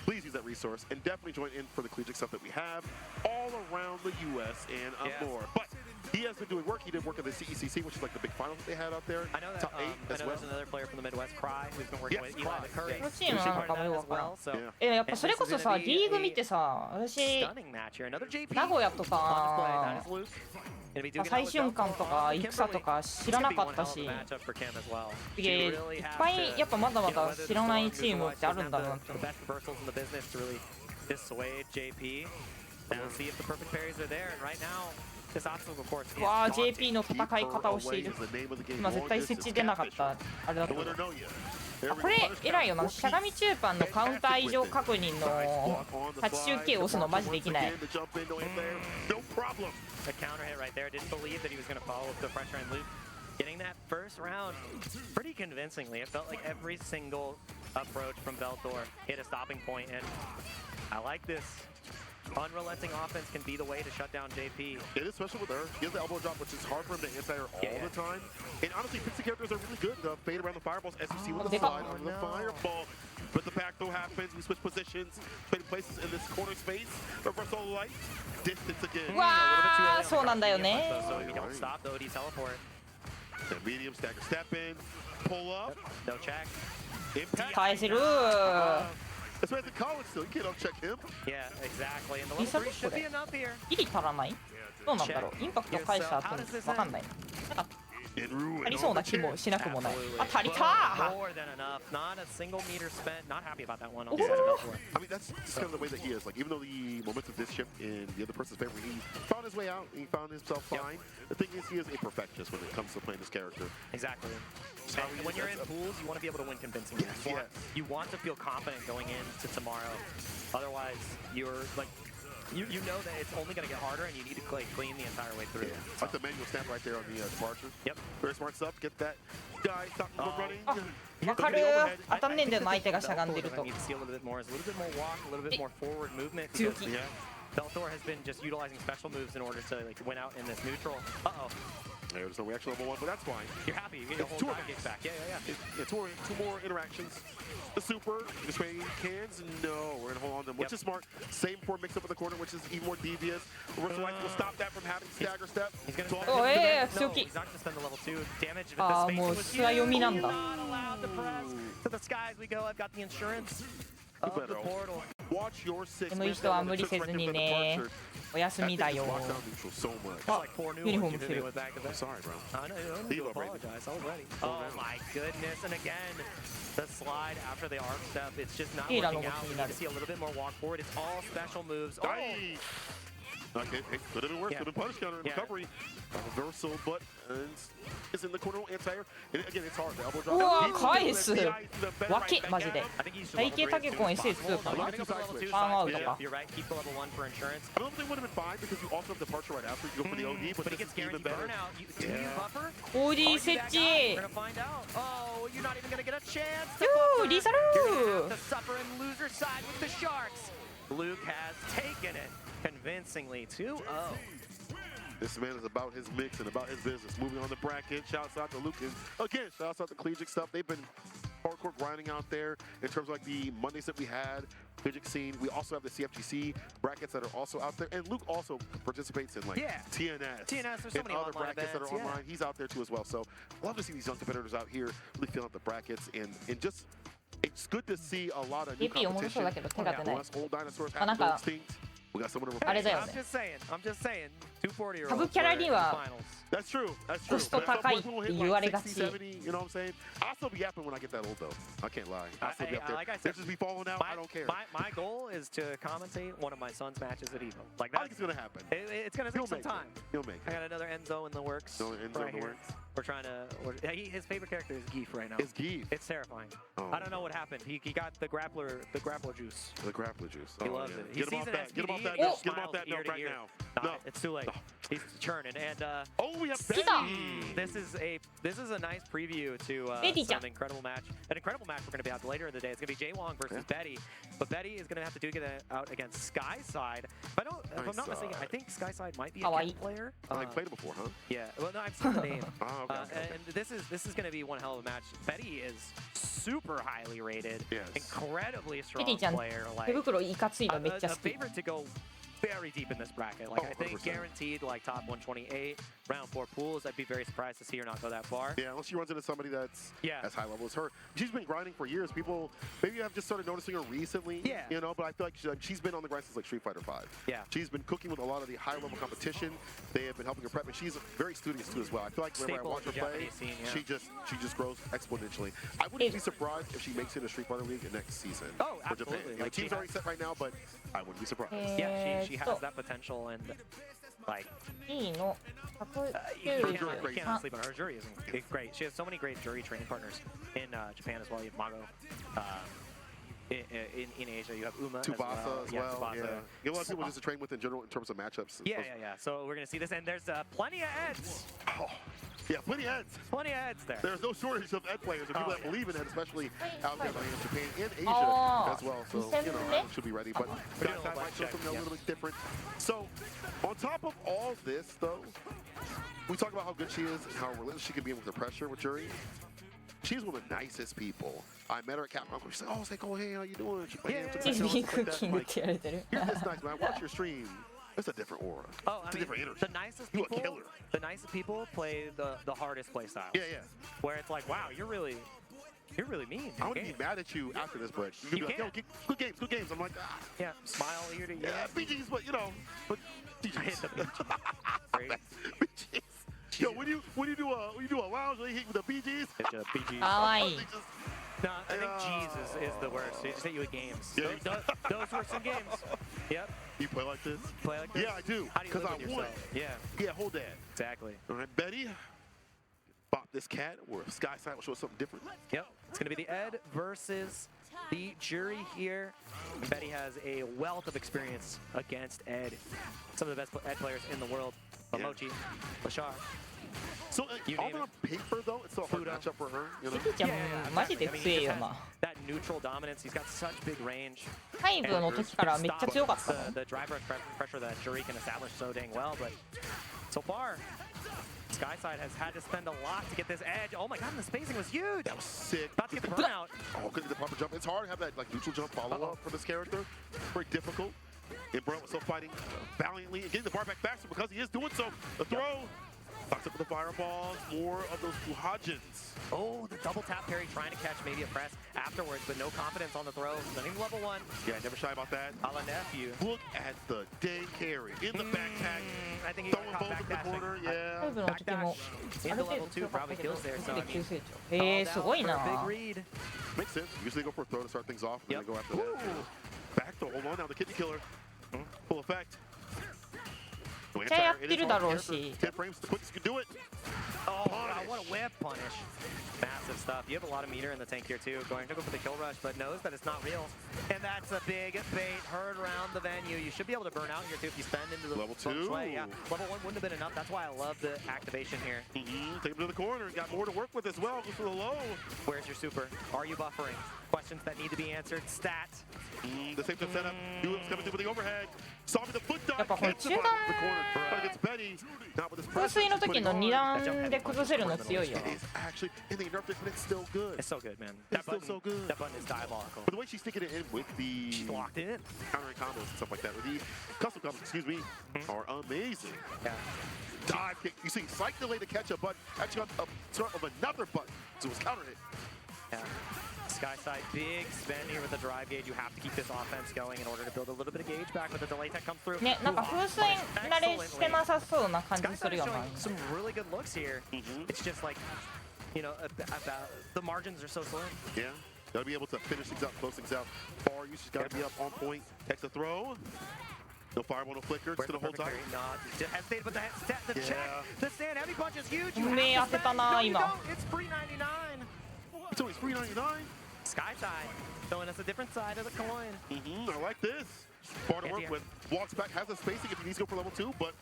Please use that resource and definitely join in for the collegiate stuff that we have all around the U.S. and more. But he has been doing work. He did work at the CECC, which is like the big finals that they had out there. I know that Top 8 I as know well. there's another player from the Midwest, Cry, who's been working Yes, with Eli Cry. McCurry. このチームはなんかもよくわからん So, Yeah. やっぱそれこそさ D リーグ見てさ私 stunning match here. Another JP. 名古屋と On か display. That is Luke. Gonna be doing it 最 with 瞬間 Velthor. とか戦とか知らなかったし It's gonna be one hell of a matchup for Kim as well. いっぱいやっぱまだまだ知らないチームってあるんだなって The best reversals in the business to really dissuade JP. And we'll see if the perfect parries are there. And right now, this obstacle, of course, is わあ daunting. JP の戦い方をしている今絶対設置出なかったあれだったけどあこれ偉いよなしゃがみ中盤のカウンター異常確認の8周系押すのマジできない A counter hit right there. Didn't believe that he was going to follow with the pressure and loop. Getting that first round pretty convincingly. It felt like every single approach from Velthor hit a stopping point, and I like this. Unrelenting offense can be the way to shut down JP. It is, especially with her. He has the elbow drop, which is hard for him to anti-air all the time. And honestly, pixie characters are really good to fade around the fireballs, as you see with the slide under the fireball. But the back throw happens. We switch positions, trading places in this corner space. Reversal light, distance again. うわーそうなんだよね So if you don't stop the OD teleport. The medium stagger step in, pull up. No check. Impact. 返せる That's why he's in college still. You can't check him. Yeah, exactly. And the level 3 should be enough here. ギリ足らないどうなんだろうインパクト返した後に分かんないなんか In ruin. 足りそうな気もしなくもない Absolutely. あ足りた More than enough. Not a single meter spent. Not happy about that one. On Oh. the side of Velthor. I mean, that's just kind of the way that he is. Like, even though the momentum did shift in the other person's favor, he found his way out. He found himself fine. The thing is, he is a perfectionist when it comes to playing this character. Exactly. So And when you're in pools, you want to be able to win convincingly. Yes, You want to feel confident going into tomorrow. Otherwise, you're like, you know that it's only going to get harder, and you need to clean the entire way through. Like the manual snap right there on the departure. Yep. Very smart stuff. Get that guy, stop him from running. わかる当たんねえんだよな相手がしゃがんでる Velthor と needs to see a little bit more. Is a little bit more walk, a little bit more forward movement. 強 because 気 Velthor has been just utilizing special moves in order to like win out in this neutral. Uh-oh. There's no reaction level 1, but that's fine. You're happy. You get your It's whole two time gets back. Yeah. Two more interactions. The super, this way cans, no, we're gonna hold on to them, which is smart. Same for mix up in the corner, which is even more devious. Reversal lights will stop that from having stagger step. He's gonna So spend Oh, no, yeah, no, 強気 he's not gonna spend the level 2 damage. But あ the ー spacing もう was 素読みなんだ not allowed to press. To the skies we go. I've got the insurance of the portal. Watch your six. この人は無理せずにねお休みだよ So much. It's like 4 new ユニフォー ones ム you 着て did る with back to back. Sorry, bro. I know, you don't need to apologize already. Oh my goodness. And again, the slide after the arc step, it's just not Hila no working out. We need mochi to see a little bit more walk forward. It's all special moves. Oh, Nice. Okay, it could have been worse. Could have been punish counter and recovery. Reversal, but it's in the corner anti-air. And again, it's hard. The elbow drop. うわ People 返 do す that DI わけマジで I think he's 体型タケコン SS2 か You're な gonna go for level 2 パンアウ side ト switch. か You're right. Keep the level 1 for insurance. I don't think it would have been fine because you also have departure right after you go for the OD, but But he this gets is even guaranteed better. burnout. Do you buffer? OD Are you that 設 guy? 置 We're gonna find out. Oh, you're not even gonna get a chance to ユー buffer. リサル You're gonna have to suffer and lose your side with the Sharks. Luke has taken it convincingly. 2-0. This man is about his mix and about his business. Moving on the bracket. Shouts out to Luke. And again, shouts out to collegiate stuff. They've been hardcore grinding out there in terms of like the Mondays that we had Midget scene. We also have the CFGC brackets that are also out there, and Luke also participates in like TNS. There's so and many other online brackets that are events, online. He's out there too as well. So love to see these young competitors out here really filling out the brackets and just. It's good to see a lot of new competition. Unless old dinosaurs have to go extinct, we got someone to replace. I'm just saying. 240-year-olds. サブキャラには That's true. That's true. コスト高いって言われがち。 You know what I'm saying? I'll still be yapping when I get that old though. I can't lie. I'll still be up there. Like I said, they'll just be falling out. I don't care. My goal is to commentate one of my son's matches at Evo. Like I think it's gonna happen. It's gonna take some time. He'll make it. I got another Enzo in the works. Enzo in the works. We're trying to. His favorite character is Geef right now. It's Geef. It's terrifying. I don't know what happened. He got the grappler juice. The grappler juice. He loves it. Get him off that. Get him off that. Get him off that note right now. No, it's too late. He's churning. And we have This is a nice preview to an incredible match. An incredible match we're going to be out later in the day. It's going to be Jay Wong versus Betty. But Betty is going to have to duke it out against Skyside. If I'm not mistaken, I think Skyside might be a Ken player. I played it before, huh? Yeah. Well, no, I've seen the name. Okay. And this is going to be one hell of a match. Betty is super highly rated. Yes. Incredibly strong エディちゃん player. 手袋いかついのめっちゃ A 好き。 favorite to go very deep in this bracket. Like I think guaranteed like top 128, round 4 pools. I'd be very surprised to see her not go that far. Yeah, unless she runs into somebody that's as high level as her. She's been grinding for years. People maybe have just started noticing her recently. Yeah. You know, but I feel like she's been on the grind since like Street Fighter 5. Yeah. She's been cooking with a lot of the high level competition. They have been helping her prep, and she's very studious too as well. I feel like whenever I watch her play, she just grows exponentially. I wouldn't be surprised if she makes it in a Street Fighter League next season. Oh, for absolutely. Japan. The team's already set right now, but I wouldn't be surprised. Yeah, she has that potential. And like, いいの。 you can't sleep on her. Her jury is great. She has so many great jury training partners in Japan as well. You have Mago. In Asia, you have Uma Tsubasa as well. Tsubasa. Yeah. You have a lot of people just to train with in general in terms of matchups. Yeah. So we're gonna see this, and there's plenty of Eds. Oh, yeah, plenty of Eds. Plenty of Eds there. There's no shortage of Ed players, and people that believe in Ed, especially out there in Japan and Asia as well. So everyone should be ready. But that might show something a little bit different. So on top of all this, though, we talk about how good she is and how relentless she can be with the pressure with Jury. She's one of the nicest people. I met her at Capcom. She's like, oh, it's like, oh, hey, how you doing? She played You're just nice, man. Watch your stream. It's a different aura. Oh, it's a different energy. The nicest people, the nicest people play the hardest play styles. Yeah. Where it's like, wow, you're really mean. I wouldn't be mad at you after this, but you can be like, yo, good games. I'm like, ah. Yeah, smile ear to ear. Yeah, BGs, but you know, but I hit the BGs. BGs. Yo, when you do a lounge, you hit with the BGs. Hit you BGs. No, I think G's is the worst. They just hit you with games. Yeah. Those were some games. Yep. You play like this? Play like this? Yeah, I do. How do you Because live with I won. yourself? Yeah. Yeah, hold that. Exactly. All right, Betty. Bop this cat, or Skyside will show us something different. Yep. It's going to be the Ed versus the Jury here. And Betty has a wealth of experience against Ed. Some of the best Ed players in the world. Mochi, Bashar. So, on paper, though, it's still a hard matchup for her. You know? That neutral dominance, he's got such big range. 5の時からめっちゃ強かったの。 The drive rush pressure that Jury can establish so dang well, but so far, Skyside has had to spend a lot to get this edge. Oh my god, and the spacing was huge. That was sick. About to get the burnout. Oh, couldn't get the proper jump. It's hard to have that like neutral jump follow-up for this character. Very difficult. And Bro was still fighting valiantly and getting the bar back faster because he is doing so. The throw. Fucked up with the fireballs. More of those Fuhajins. Oh, the double tap parry trying to catch maybe a press afterwards, but no confidence on the throw. Not even level 1. Yeah, never shy about that. A la nephew. Look at the day carry in the backpack. I think he throwing got both in the corner. Yeah. 5の時も Into level 2 probably kills there. So, I mean, 急成長。すごいな。 big read. Makes sense. Usually go for a throw to start things off, and then they go after that. Back throw. Hold on now. The kidney killer. Full effect. めっちゃやってるだろうし。 10 frames, the quickest you can do it. Oh, wow, what a whip punish. Massive stuff. You have a lot of meter in the tank here, too. Going to go for the kill rush, but knows that it's not real. And that's a big bait. Heard around the venue. You should be able to burn out here, too, if you spend into the level 2. Yeah, level 1 wouldn't have been enough. That's why I love the activation here. Take him to the corner. Got more to work with as well. Goes for the low. Where's your super? Are you buffering? Questions that need to be answered. Stat. The same setup. Duels coming through with the overhead. Saw me the foot dive. Gets the corner. But against Betty. Not with his 風水の時の2段で崩せるの強いよ。well. It is actually, and they nerfed it, but it's still good. It's so good, man. It's still so good. That button is diabolical. But the way she's sticking it in with the... She's locked in. Countering combos and stuff like that. With the custom combos, excuse me, are amazing. Yeah. Dive kick. You see, psych delay to catch a button. Actually on a start of another button. So it was counter hit. Yeah. Skyside, big spend here with the drive gauge. You have to keep this offense going in order to build a little bit of gauge back, but the delay tech comes through. ね、なんか風船慣れしてなさそうな感じするよな。 Some really good looks here. It's just like, you know, about the margins are so slim. Yeah. Gotta be able to finish things out, close things out. Bar usage gotta be up on point. Takes a throw. No fireball, no flicker. Just gonna hold tight. Just hesitated, but the check, the stand heavy punch is huge. 目当てたな今。 It's free 99. It's always free 99. Skyside showing us a different side of the coin. I like this. Bar to work with. Walks back, has the spacing if he needs to go for level 2, but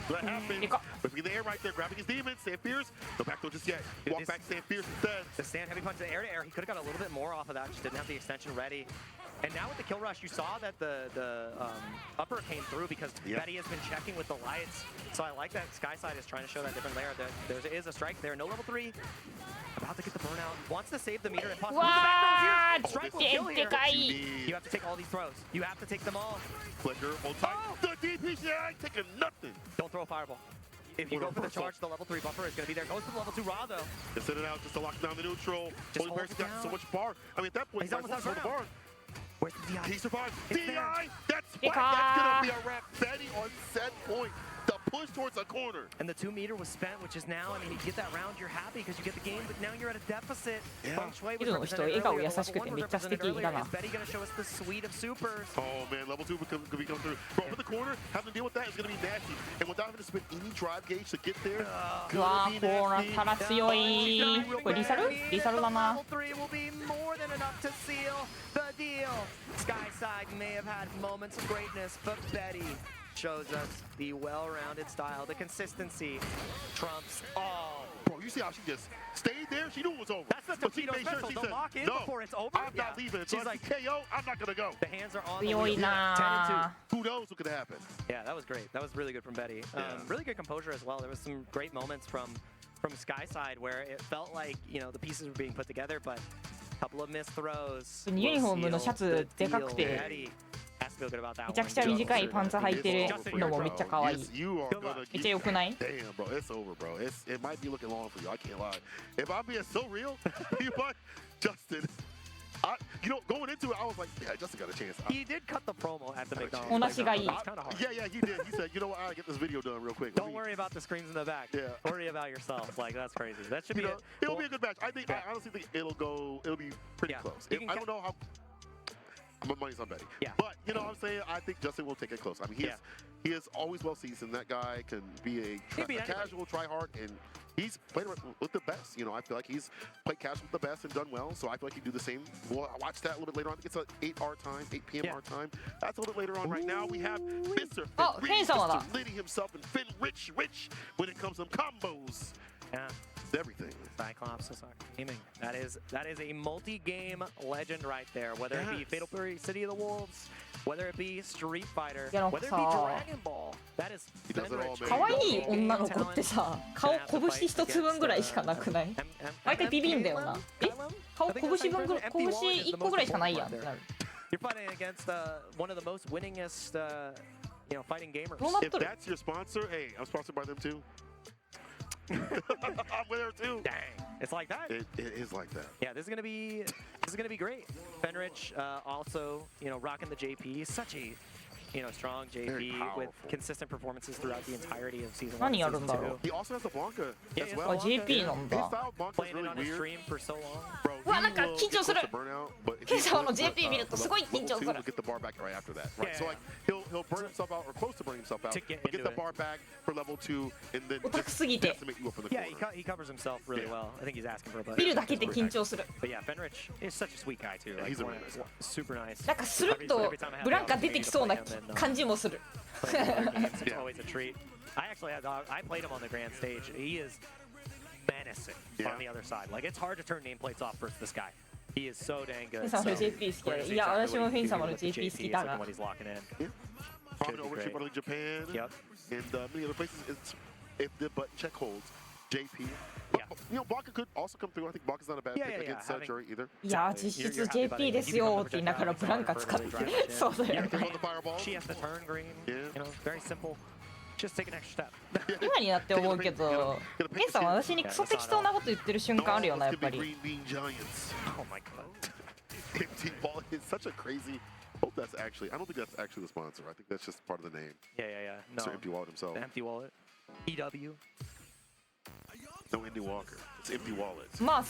that happens. But in the air right there, grabbing his demons. Stand fierce. No back throw just yet. Walk back, stand fierce instead. The stand heavy punch, the air to air. He could have got a little bit more off of that. Just didn't have the extension ready. And now with the kill rush, you saw that the upper came through because Betty has been checking with the lights. So I like that Skyside is trying to show that different layer. There is a strike there. No level 3. About to get the burnout. Wants to save the meter and possibly the strike will kill here. You have to take all these throws. You have to take them all. Flicker, hold tight. The DPCI ain't taking nothing. Don't throw a fireball. If you go for the charge, the level 3 buffer is going to be there. Goes to the level 2 Ra, though. Just send it out just to lock down the neutral. Just Holy Bear's got so much bar. I mean, at that point, he's almost out the bar. Where's the DI? He survived. It's DI! there. That's whack. That's going to be a wrap. Betty on set point. The push towards a corner. And the 2 meter was spent, which is now, I mean, you get that round, you're happy because you get the game, but now you're at a deficit. Feng Shui was represented earlier, the level 1 was represented earlier. Is Betty going to show us the suite of supers? Oh, man, level 2 could be coming through. Bro, with the corner, having to deal with that is going to be nasty. And without having to spend any drive gauge to get there, うわー、こうなったら強い。これリサル？リサルだな。 Level 3 will be more than enough to seal the deal. Skyside may have had moments of greatness, but Betty shows us the well-rounded style, the consistency trumps all. Bro, you see how she just stayed there? She knew it was over. That's the Torpedo special. They'll lock in before it's over. I'm not leaving it. So she's like, KO, I'm not going to go. The hands are on the wheel. 10 and 2. Who knows what could happen? Yeah, that was great. That was really good from Betty. Really good composure as well. There was some great moments from Skyside where it felt like, you know, the pieces were being put together, but a couple of missed throws. ユニフォームのシャツでかくて。 めちゃくちゃ短いパンツ履いてるのもめっちゃ可愛い。めっちゃ良くない？ Damn, bro, it's over, bro. It might be looking long for you. I can't lie. If I'm being so real, you might, Justin. You know, going into it, I was like, yeah, Justin got a chance. He did cut the promo at the McDonald's. おなしがいい。Yeah, he did. He said, you know what, I gotta get this video done real quick. Don't worry about the screens in the back. Yeah. Worry about yourself. Like, that's crazy. That should be it. It'll be a good match. I honestly think it'll be pretty close. I don't know how. My money's on Betty. Yeah. But, you know what I'm saying? I think Justin will take it close. I mean, he is always well seasoned. That guy can be a casual try-hard, and he's played with the best. You know, I feel like he's played casual with the best and done well, so I feel like he'd do the same. We'll watch that a little bit later on. I think it's at 8 our time, 8 p.m. our time. That's a little bit later on. Right now, we have Mr. Mr. Liddy himself and Finn Rich when it comes to combos. Yeah. Everything. Cyclops Gaming. That is a multi-game legend right there. Whether it be Fatal Fury, City of the Wolves, whether it be Street Fighter, whether it be Dragon Ball. That is Fenrich. 可愛い女の子ってさ、顔拳一つ分ぐらいしかなくない？毎回ビビんだよな。顔拳一個ぐらいしかないやんってなる。 You're fighting against one of the most winningest, you know, fighting gamers. If that's your sponsor, hey, I'm sponsored by them too. I'm with her too. Dang, it's like that. It is like that. Yeah, this is gonna be great. Fenrich also, you know, rocking the JP. Such a, you know, strong JP with consistent performances throughout the entirety of season 1 and season 2. He also has a Blanca as well. JP なんだ。 Playing it on his stream for so long. Bro, うわ、なんか緊張する。今朝の JP 見るとすごい緊張する。 He'll get the bar back right after that. Right. So like he'll burn himself out or close to burning himself out, but get the bar back for level 2 and then decimate you up in the corner. Yeah, he covers himself really well. I think he's asking for a button. 見るだけで緊張する。 But yeah, Fenrich is such a sweet guy too. Like, he's a really nice guy. Super nice. なんかスルッとブランカ出てきそうな感じもする。 It's always a treat. I played him on the grand stage. He is menacing on the other side. Like, it's hard to turn nameplates off versus this guy. He is so dang good. フィン様の JP 好きだ。いや、私もフィン様の JP 好きだが。 What he's locking in. Probably overseas by Japan. Yep. And many other places. If the button check holds, JP. Yeah. you know, Baka could also come through. I think Baka's not a bad pick against Jury either. いや実質 JP ですよって言いながらブランカ使ってそうだよね She has to turn green. You know, very simple. Just take an extra step. 今になって思うけどゲンさん私にクソ適当なこと言ってる瞬間あるよなやっぱり Oh my god. Empty wallet is such a crazy. Hope that's actually. I don't think that's actually the sponsor. I think that's just part of the name. Yeah. No. Mr. Empty Wallet himself. The empty wallet. EW. No Indy Walker. It's Empty Wallet. まあ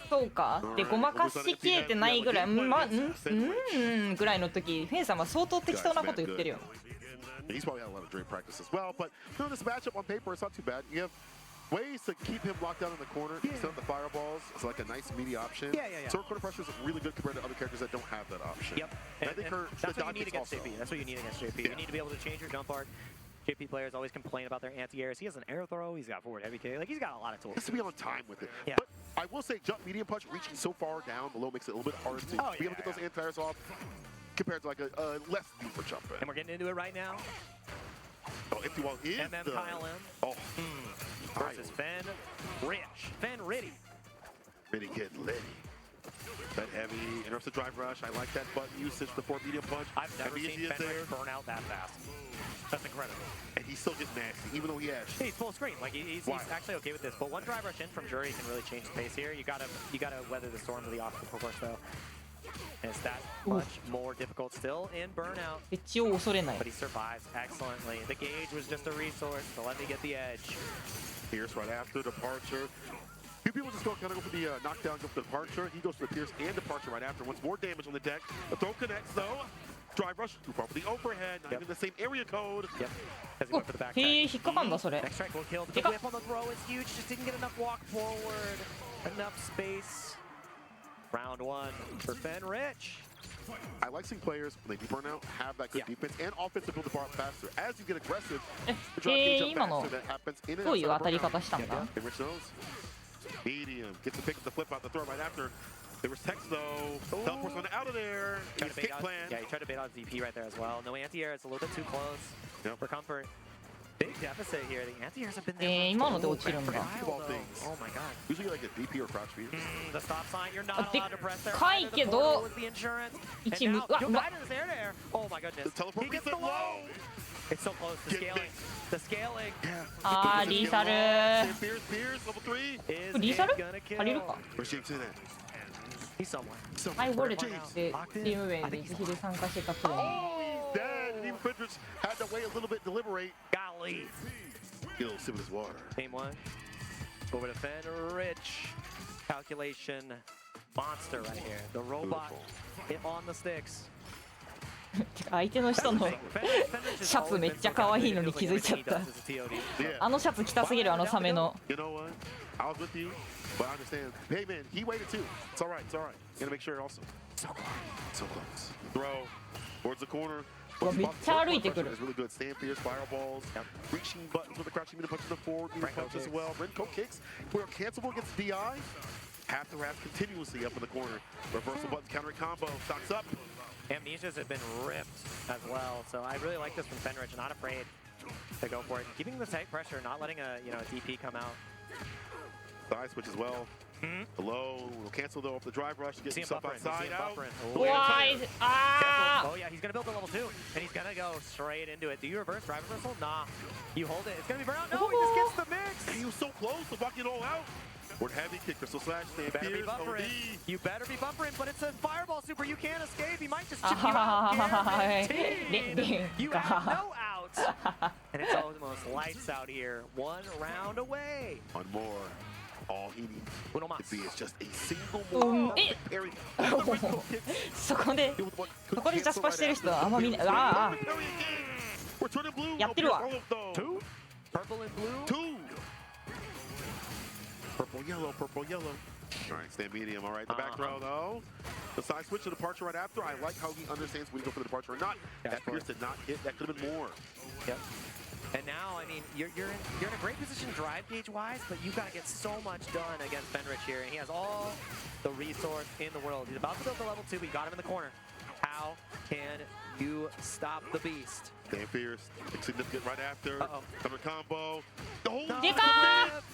そうかでごまかしきれてないぐらいぐらいの時フェンさんは相当適当なこと言ってるよ He's probably had a lot of Drake practice as well, but you know, this matchup on paper is not too bad. You have ways to keep him locked down in the corner. Set up the fireballs. It's like a nice meaty option. Yeah. So corner pressure is really good compared to other characters that don't have that option. Yep. And I think that's what you need against also. JP. That's what you need against JP. You need to be able to change your jump arc. JP players always complain about their anti-airs. He has an air throw. He's got forward heavy kick. Like he's got a lot of tools. He has to be on time with it. Yeah. But I will say, jump medium punch reaching so far down below makes it a little bit harder to be able to get those anti-airs off compared to like a less deeper jump in. And we're getting into it right now. Oh, Empty Wall is MM Kyle M. Oh. Versus Fen Rich. Fen Ritty. Ritty get litty. That heavy interrupts the drive rush. I like that button usage before medium punch. I've never seen Fen Rich burn out that fast. That's incredible. And he still gets nasty, even though he has. He's full screen. Like he's actually okay with this. But one drive rush in from Jury can really change the pace here. You gotta weather the storm of the obstacle course though. And it's that much more difficult still in burnout. 一応恐れない But he survives excellently. The gauge was just a resource to let me get the edge. Pierce right after departure. Few people just kind of go for the knockdown, go for the departure. He goes for the Pierce and departure right after. Once more damage on the deck. The throw connects though. Drive rush too far for the overhead. Not even the same area code. Yep. Because he went for the back. へえ引っかかんだそれ Next strike will kill. The whip on the throw is huge. Just didn't get enough walk forward. Enough space. Round one for Fen Rich. I like seeing players, when they do burn out, have that good defense and offense to build the bar faster. As you get aggressive, the drive can jump faster. That happens in and どういう当たり outside 方したんだ burnout. And Rich knows. Medium. Gets to pick up the flip out the throw right after. There was text though. Teleports on out of there. Tried to bait Kick out, plan. yeah, he tried to bait out DP right there as well. No anti-air. It's a little bit too close for comfort. Big deficit here. The anti-airs have been there. 今ので落ちるんだ Oh my god. Usually like a DP or crouch feed. The stop sign. You're not allowed to press there. でっかいけど With the insurance. 一 And 無 now, うわ Joe うわ Biden is air to air. Oh my goodness. The teleport He gets reset the low. It's so close. The scaling. The scaling. あーリーサル Pierce, level 3. Is リーサル gonna kill. 借りるか Where's James in at? He's somewhere. はいウォレットでチーム名で自費で参加してたプレー Dead. Even Fendrich had to wait a little bit to deliberate. Golly. He'll sip his water. Game one. Over to Fen Rich. Calculation monster right here. The robot on the sticks. 相手の人のシャツめっちゃ可愛いのに気づいちゃったあのシャツ着たすぎるあのサメの You know what? I was with you, but I understand. Hey man, he waited too. It's all right. It's all right. Gotta make sure also. So close. So close. Throw towards the corner. めっちゃ歩いてくる It's really good. Stand fierce, fireballs, reaching buttons with the crouching medium punch in the forward, medium punch as well. Renko kicks. We are cancelable against DI. Half the wrap continuously up in the corner. Reversal buttons, counter combo. Stocks up. Amnesias have been ripped as well, so I really like this from Fenrich. Not afraid to go for it, keeping the tight pressure, not letting a DP come out. Side switch as well. Low, will cancel though off the drive rush to get himself outside out. Why? Ah! Oh yeah, he's gonna build the level 2, and he's gonna go straight into it. Do you reverse drive reversal? Nah. You hold it. It's gonna be burnout. No, he just gets the mix. And he was so close to buck it all out. We're heavy kick, crystal slash, stand Better be Pierce, buffering. OD. You better be buffering, but it's a fireball super. You can't escape. He might just chip you out. Guaranteed. You have no outs. And it's almost lights out here. One round away. One more. All he needs Uno más. to be is just a single more parry. そこでジャスパしてる人はあんま見ないああ We're turning blue. やってるわ Two? Purple and blue? Two. Purple, yellow, purple, yellow. All right, stand medium. All right, the back throw though. The side switch to departure right after. I like how he understands when to go for the departure or not. That Pierce did not hit. That could have been more. Yep. And now, I mean, you're in a great position drive gauge wise, but you got to get so much done against Fenrich here, and he has all the resource in the world. He's about to build the level 2, but you got him in the corner. How can you stop the beast? Stand fierce. Significant right after. Counter combo. No.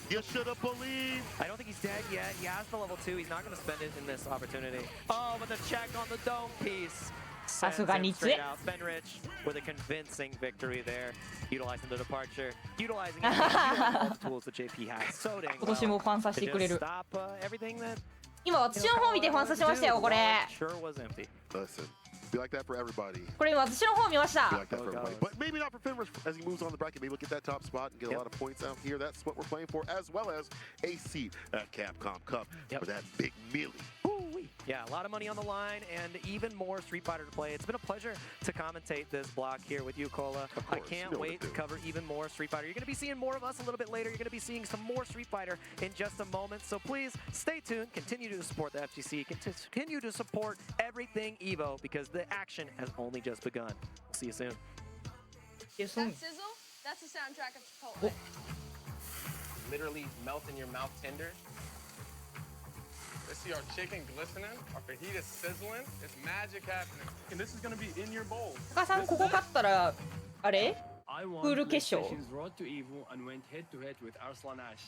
You should have believed. I don't think he's dead yet. He has the level 2. He's not going to spend it in this opportunity. Oh, but the check on the dome piece. Sends him straight out. Benrich with a convincing victory there. Utilizing the departure. Utilizing all the tools that JP has. So dang 今年もファンさせてくれる。 stop everything that 今私の方見てファンさせましたよこれ。 sure was empty. Listen, be like that for everybody. これ今私の方見まし Be た。 like that for everybody. But maybe not for Finrush as he moves on the bracket. Maybe we'll get that top spot and get a lot of points out here. That's what we're playing for, as well as a seat at Capcom Cup for that big melee. Yeah, a lot of money on the line and even more Street Fighter to play. It's been a pleasure to commentate this block here with you, Cola. I can't wait to cover even more Street Fighter. You're going to be seeing more of us a little bit later. You're going to be seeing some more Street Fighter in just a moment. So please stay tuned. Continue to support the FGC. Continue to support everything Evo because the action has only just begun. See you soon. That sizzle, that's the soundtrack of Chipotle. Literally melt in your mouth tender. Let's see our chicken glistening, our fajita sizzling. It's magic happening. And this is gonna be in your bowl. 高さんここ勝ったらあれ？ I プ won ール決勝。 PlayStation's Road to Evo and went head to head with Arslan Ash.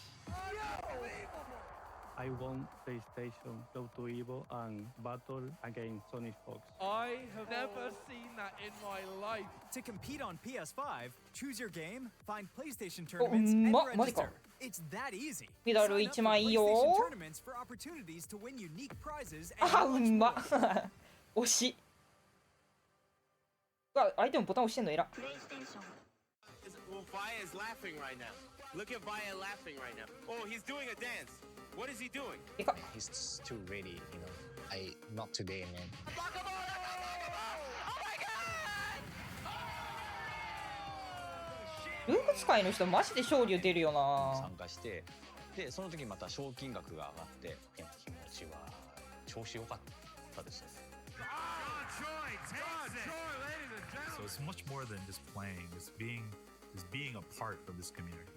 I won PlayStation Go to Evo and battle against Sony Fox. I have never seen that in my life. To compete on PS5, choose your game, find PlayStation tournaments, and マジ register. か。 It's that easy. メダル Sign up 1 for 枚いい PlayStation よ。 tournaments for opportunities to win unique prizes あ and う much ま more. 惜しい。うわ相手もボタン押してんの偉い。 Well, Vaya is laughing right now. Look at Vaya laughing right now. Oh, he's doing a dance. What is he doing? He's too ready, not today, man. ルーク使いの人マジで勝利を出るよな。参加して、でその時また賞金額が上がって気持ちは調子良かったですね。 So it's much more than just playing. It's being a part of this community.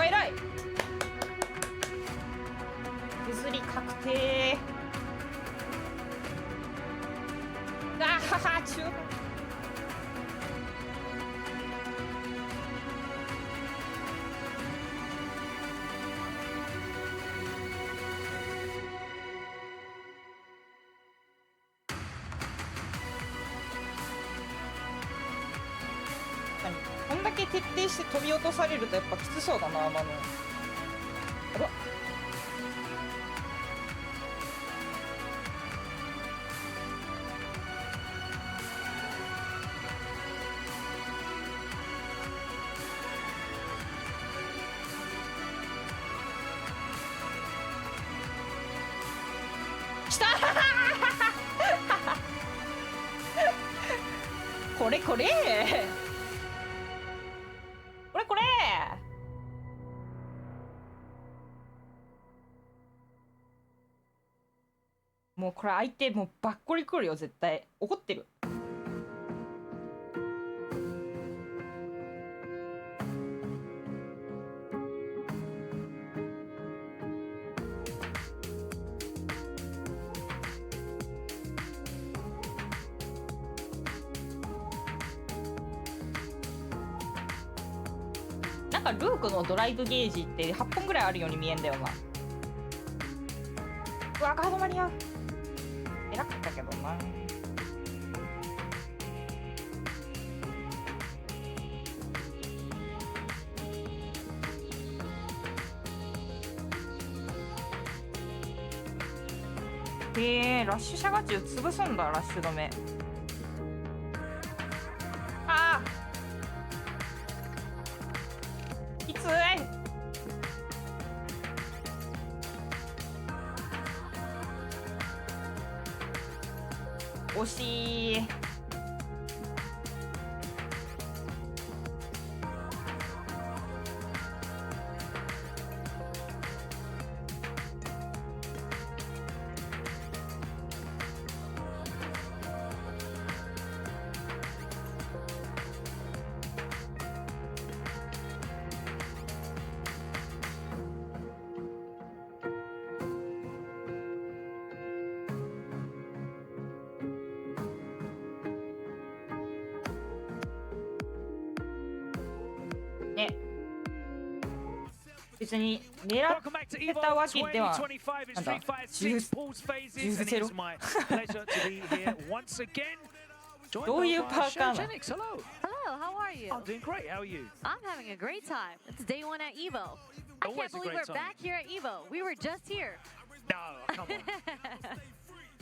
あ偉い。削り確定。あはは中盤。こんだけ徹底して飛び落とされるとやっぱきつそうだな、天野。あら。きたこれこれこれこれ。もうこれ相手もうバッコリ来るよ絶対。怒ってる。なんかルークのドライブゲージって8本ぐらいあるように見えんだよな。うわガード間に合う。偉かったけどな。ラッシュシャガチュ潰すんだ。ラッシュ止め。ああきつい。惜しい。ね、別に狙ってたわけではなんだ10-0どういうパーカーなの。 Hello, how are you? I'm doing great. How are you? I'm having a great time. It's day one at Evo. I Always can't a believe great we're time. back here at Evo. We were just here. No, come on.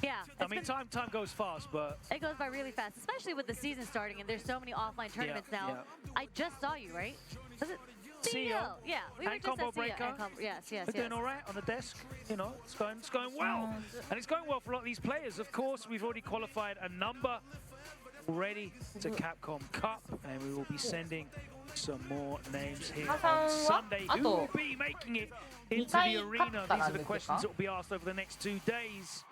Yeah. I mean, time goes fast, but It goes by really fast, especially with the season starting and there's so many offline tournaments now. yeah. I just saw you, right? Was it? CEO. Yeah, we were And just combo at CEO. breaker. And yes, yes, we're yes. doing all right on the desk. You know, it's going well, and it's going well for a lot of these players. Of course, we've already qualified a number already to Capcom Cup, and we will be sending some more names here on Sunday. Who will be making it into the arena? These are the questions that will be asked over the next 2 days.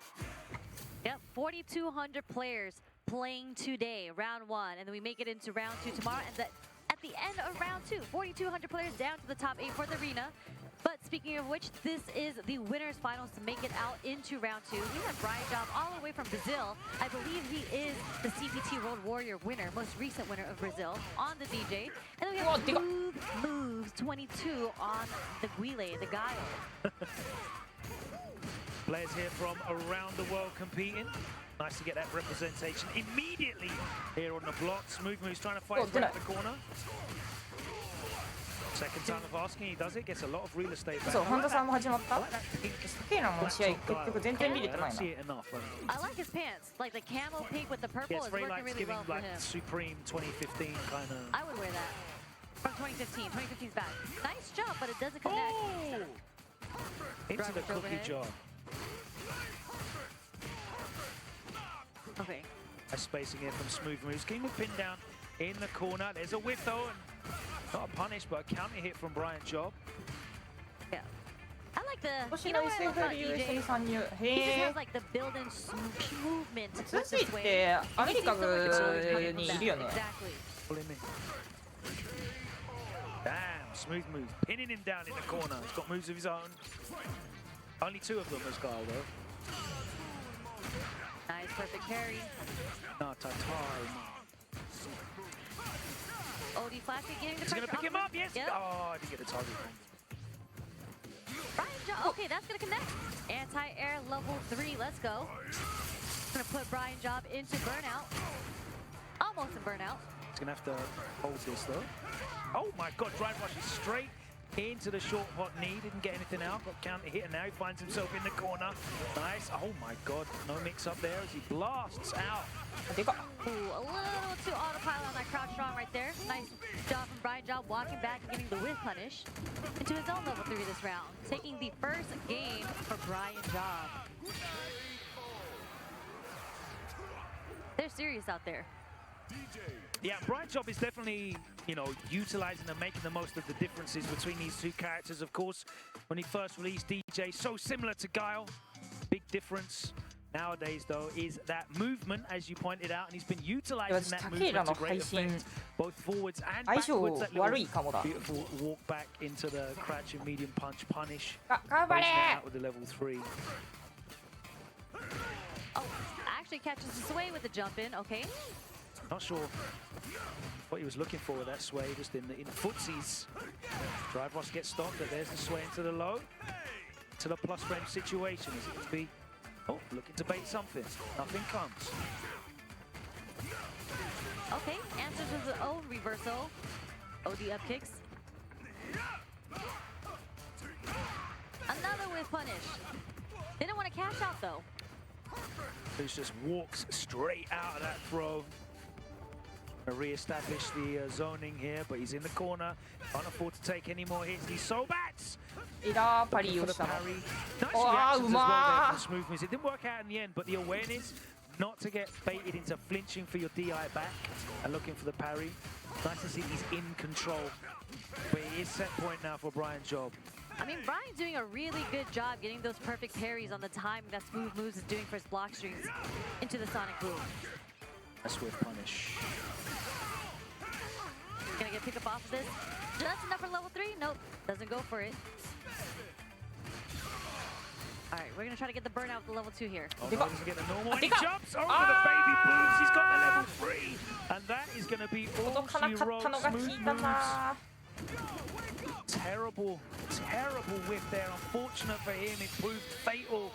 Yep, 4,200 players playing today, round one, and then we make it into round two tomorrow. And at the end of round two, 4,200 players down to the top 8 for the arena. But speaking of which, this is the winners finals to make it out into round two. We have Brian Job all the way from Brazil. I believe he is the CPT World Warrior winner, most recent winner of Brazil on the DJ. And then we have Smooth Moves 22 on the Guile, the Guile. Players here from around the world competing. Nice to get that representation immediately here on the block. Smooth Moves trying to fight his way up the corner. Second time of asking, he does it, gets a lot of real estate back. そう、ハンタさんも始まった。ケイラの試合結局全然見れてないな。 I like his pants, like the camel pink with the purple Yeah, it's is very working like really giving well for like him. Supreme 2015 kind of. I would wear that. From 2015. 2015's back. Nice jump, but it doesn't connect. Into the cookie overhead. jar. Okay. Nice spacing here from Smooth Moves. Getting the pin down in the corner. There's a whiff though, and not a punish, but a counter hit from Brian Job. Yeah. I like the. 今年 You の know what I love about SFL に EJ? 参入。 He へ just え has。like the build-in movement. ススイってアメリカにいるよね。 Exactly. Pull him in. Damn, smooth moves. Pinning him down in the corner. He's got moves of his own. Only 2 of them as Guile, though. Nice, perfect carry. No, Tatar. OD Flash getting the He's going to pick him up, yes! Yep. Oh, I didn't get a target. Brian Job, okay, that's going to connect. Anti-air level 3, let's go. Going to put Brian Job into burnout. Almost in burnout. He's going to have to hold this, though. Oh my god, Drive Rush is straight into the short hot knee. Didn't get anything out, got counter hit, and now he finds himself in the corner. Nice. Oh my god, no mix up there as he blasts out. Ooh, a little too autopilot on that crouch strong right there. Nice job from Brian Job walking back and getting the whip punish into his own level 3 this round. Taking the first game for Brian Job. They're serious out there. Yeah, Brian Job is definitely, you know, utilizing and making the most of the differences between these 2 characters. Of course, when he first released DJ, so similar to Guile. Big difference nowadays, though, is that movement, as you pointed out, and he's been utilizing that movement to great effect, both forwards and backwards. That little beautiful walk back into the crouch and medium punch punish. Out with the level 3. Oh, actually catches the sway with the jump in. Okay. Not sure what he was looking for with that sway, just in footsies. Drive Rush gets stopped, but there's the sway into the low. To the plus range situation. Is it going to be, oh, looking to bait something. Nothing comes. Okay, answers with his own reversal. OD up kicks. Another with punish. Didn't want to cash out though. He just walks straight out of that throw. Re-establish the zoning here, but he's in the corner. Can't afford to take any more hits. He's so bats. Looking for the parry. Nice reactions as well there for the smooth moves. It didn't work out in the end, but the awareness not to get baited into flinching for your DI back and looking for the parry. Nice to see he's in control. But it is set point now for Brian Job. I mean, Brian's doing a really good job getting those perfect parries on the time that Smooth Moves is doing for his block strings into the Sonic Boom. That's with punish. Gonna get pick up off of this. Just enough for level 3? Nope, doesn't go for it. All right, we're gonna try to get the burnout with the level 2 here. Oh, no, he doesn't get the normal, and he jumps over the baby booms. He's got the level 3, and that is gonna be all she wrote. Smooth moves. Terrible, terrible whip there. Unfortunate for him, it proved fatal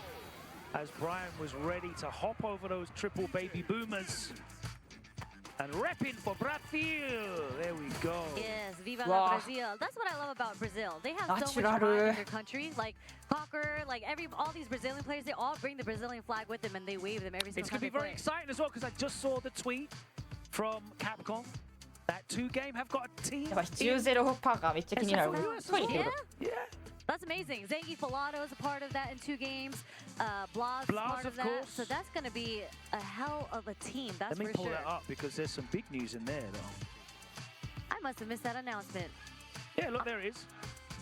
as Brian was ready to hop over those triple baby boomers. And repping for Brazil. There we go. Yes, Viva la Brazil. That's what I love about Brazil. They have so much pride in their country. Like Cocker, like all these Brazilian players, they all bring the Brazilian flag with them and they wave them every single time. It's going to be very exciting as well because I just saw the tweet from Capcom. That 2 game have got a team. Yeah. That's amazing. Zengi Filato is a part of that in 2 games. Blas is part of that. Course. So that's going to be a hell of a team, that's for sure. Let me pull that up because there's some big news in there, though. I must have missed that announcement. Yeah, look, there it is.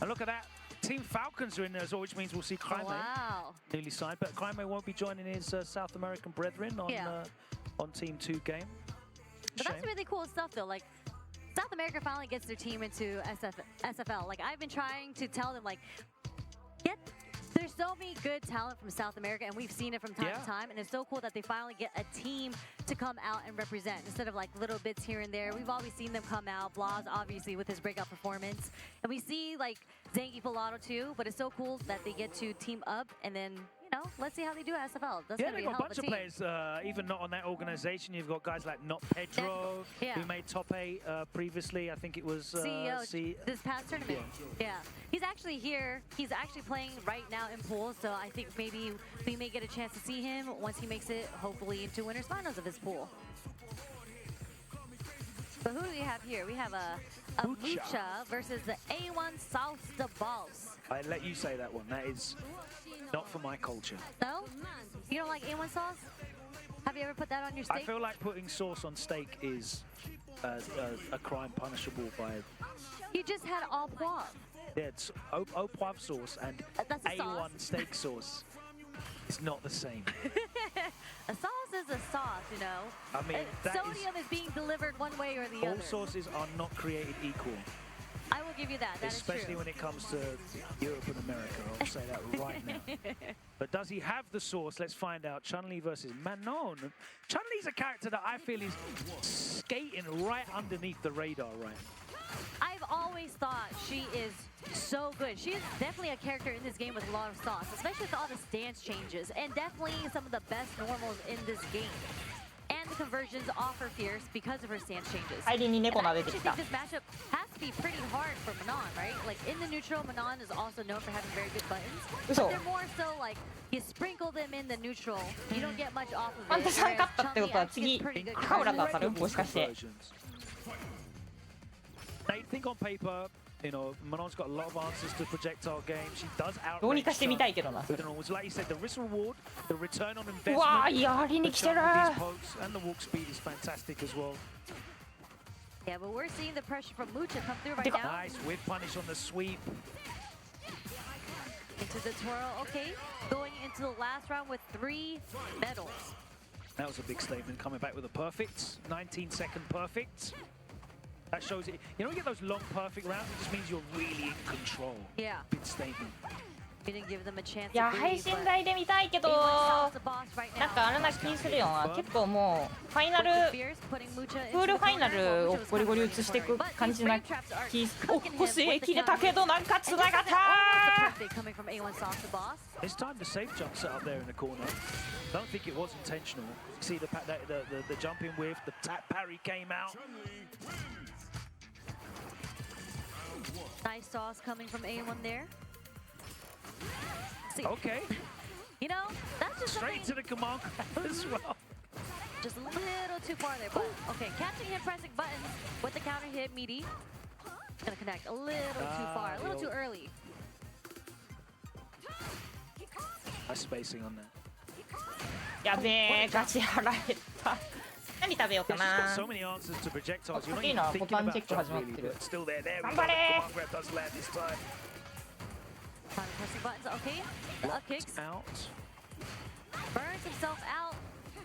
And look at that. Team Falcons are in there as well, which means we'll see Kraime newly signed. But Kraime won't be joining his South American brethren on Team 2 game. But that's really cool stuff, though. Like, South America finally gets their team into SFL. Like, I've been trying to tell them, like, there's so many good talent from South America, and we've seen it from time to time, and it's so cool that they finally get a team to come out and represent instead of, like, little bits here and there. We've always seen them come out. Blas, obviously, with his breakout performance. And we see, like, Zengi Filato, too, but it's so cool that they get to team up, and then, you know, let's see how they do at SFL. That's they've got a bunch of players, even not on that organization. You've got guys like Not Pedro, who made top 8 previously. I think it was CEO this past tournament. Yeah. He's actually here. He's actually playing right now in pools, so I think maybe we may get a chance to see him once he makes it, hopefully, into winners finals of his pool. But who do we have here? We have a Mucha versus the A1 South the Balls. I let you say that one. That is not for my culture. No? You don't like A1 sauce? Have you ever put that on your steak? I feel like putting sauce on steak is a crime punishable by... You just had au poivre. Yeah, it's au poivre sauce and A1 steak sauce. It's not the same. A sauce is a sauce, you know. I mean, sodium is being delivered one way or the other. All sauces are not created equal. I will give you that. That Especially is true. when it comes to Europe and America. I'll say that right now. But does he have the sauce? Let's find out. Chun-Li versus Manon. Chun-Li's a character that I feel is skating right underneath the radar right now. I've always thought she is so good. She is definitely a character in this game with a lot of sauce, especially with all the stance changes, and definitely some of the best normals in this game. And the conversions offer fierce because of her stance changes. I actually think this matchup has to be pretty hard for Manon, right? Like in the neutral, Manon is also known for having very good buttons. But they're more so like you sprinkle them in the neutral, you don't get much off of it. ファンタさん勝ったってことは次カオラと当たるもしかして Now you think on paper, you know, Manon's got a lot of answers to projectile game. She does out. どうにかしてみたいけどな Like you said, the risk reward, the return on investment. うわーやりに来てる And the walk speed is fantastic as well. Yeah, but we're seeing the pressure from Mucha come through right now. Nice whip punish on the sweep. Into the twirl, okay. Going into the last round with 3 medals. That was a big statement, coming back with a perfect, 19-second perfect. That shows it. You know, when you get those long perfect rounds, it just means you're really in control. Yeah. Big statement. We didn't give them a chance いや配信台で見たいけどなんかあれな気するよな結構もうファイナルプールファイナルをゴリゴリ移していく感じな気お星へ切れたけどなんかつながった It's time to safe jump set up there in the corner. Don't think it was intentional. See the jumping with the tap parry came out. Nice sauce coming from A1 there. See. Okay. You know, that's just straight to the command as well. Just a little too far there, but okay. Catching him pressing buttons with the counter hit, meaty. Gonna connect a little too far, a little too early. Nice spacing on that. やべえガチ払えた何食べようかな So many answers to projectiles. You're not いい even なボ thinking タン about チェック始まってる still there. There we 頑 go. 張れ Command grab does land this time. Pressing buttons, okay. The up kicks. Out. Burns himself out.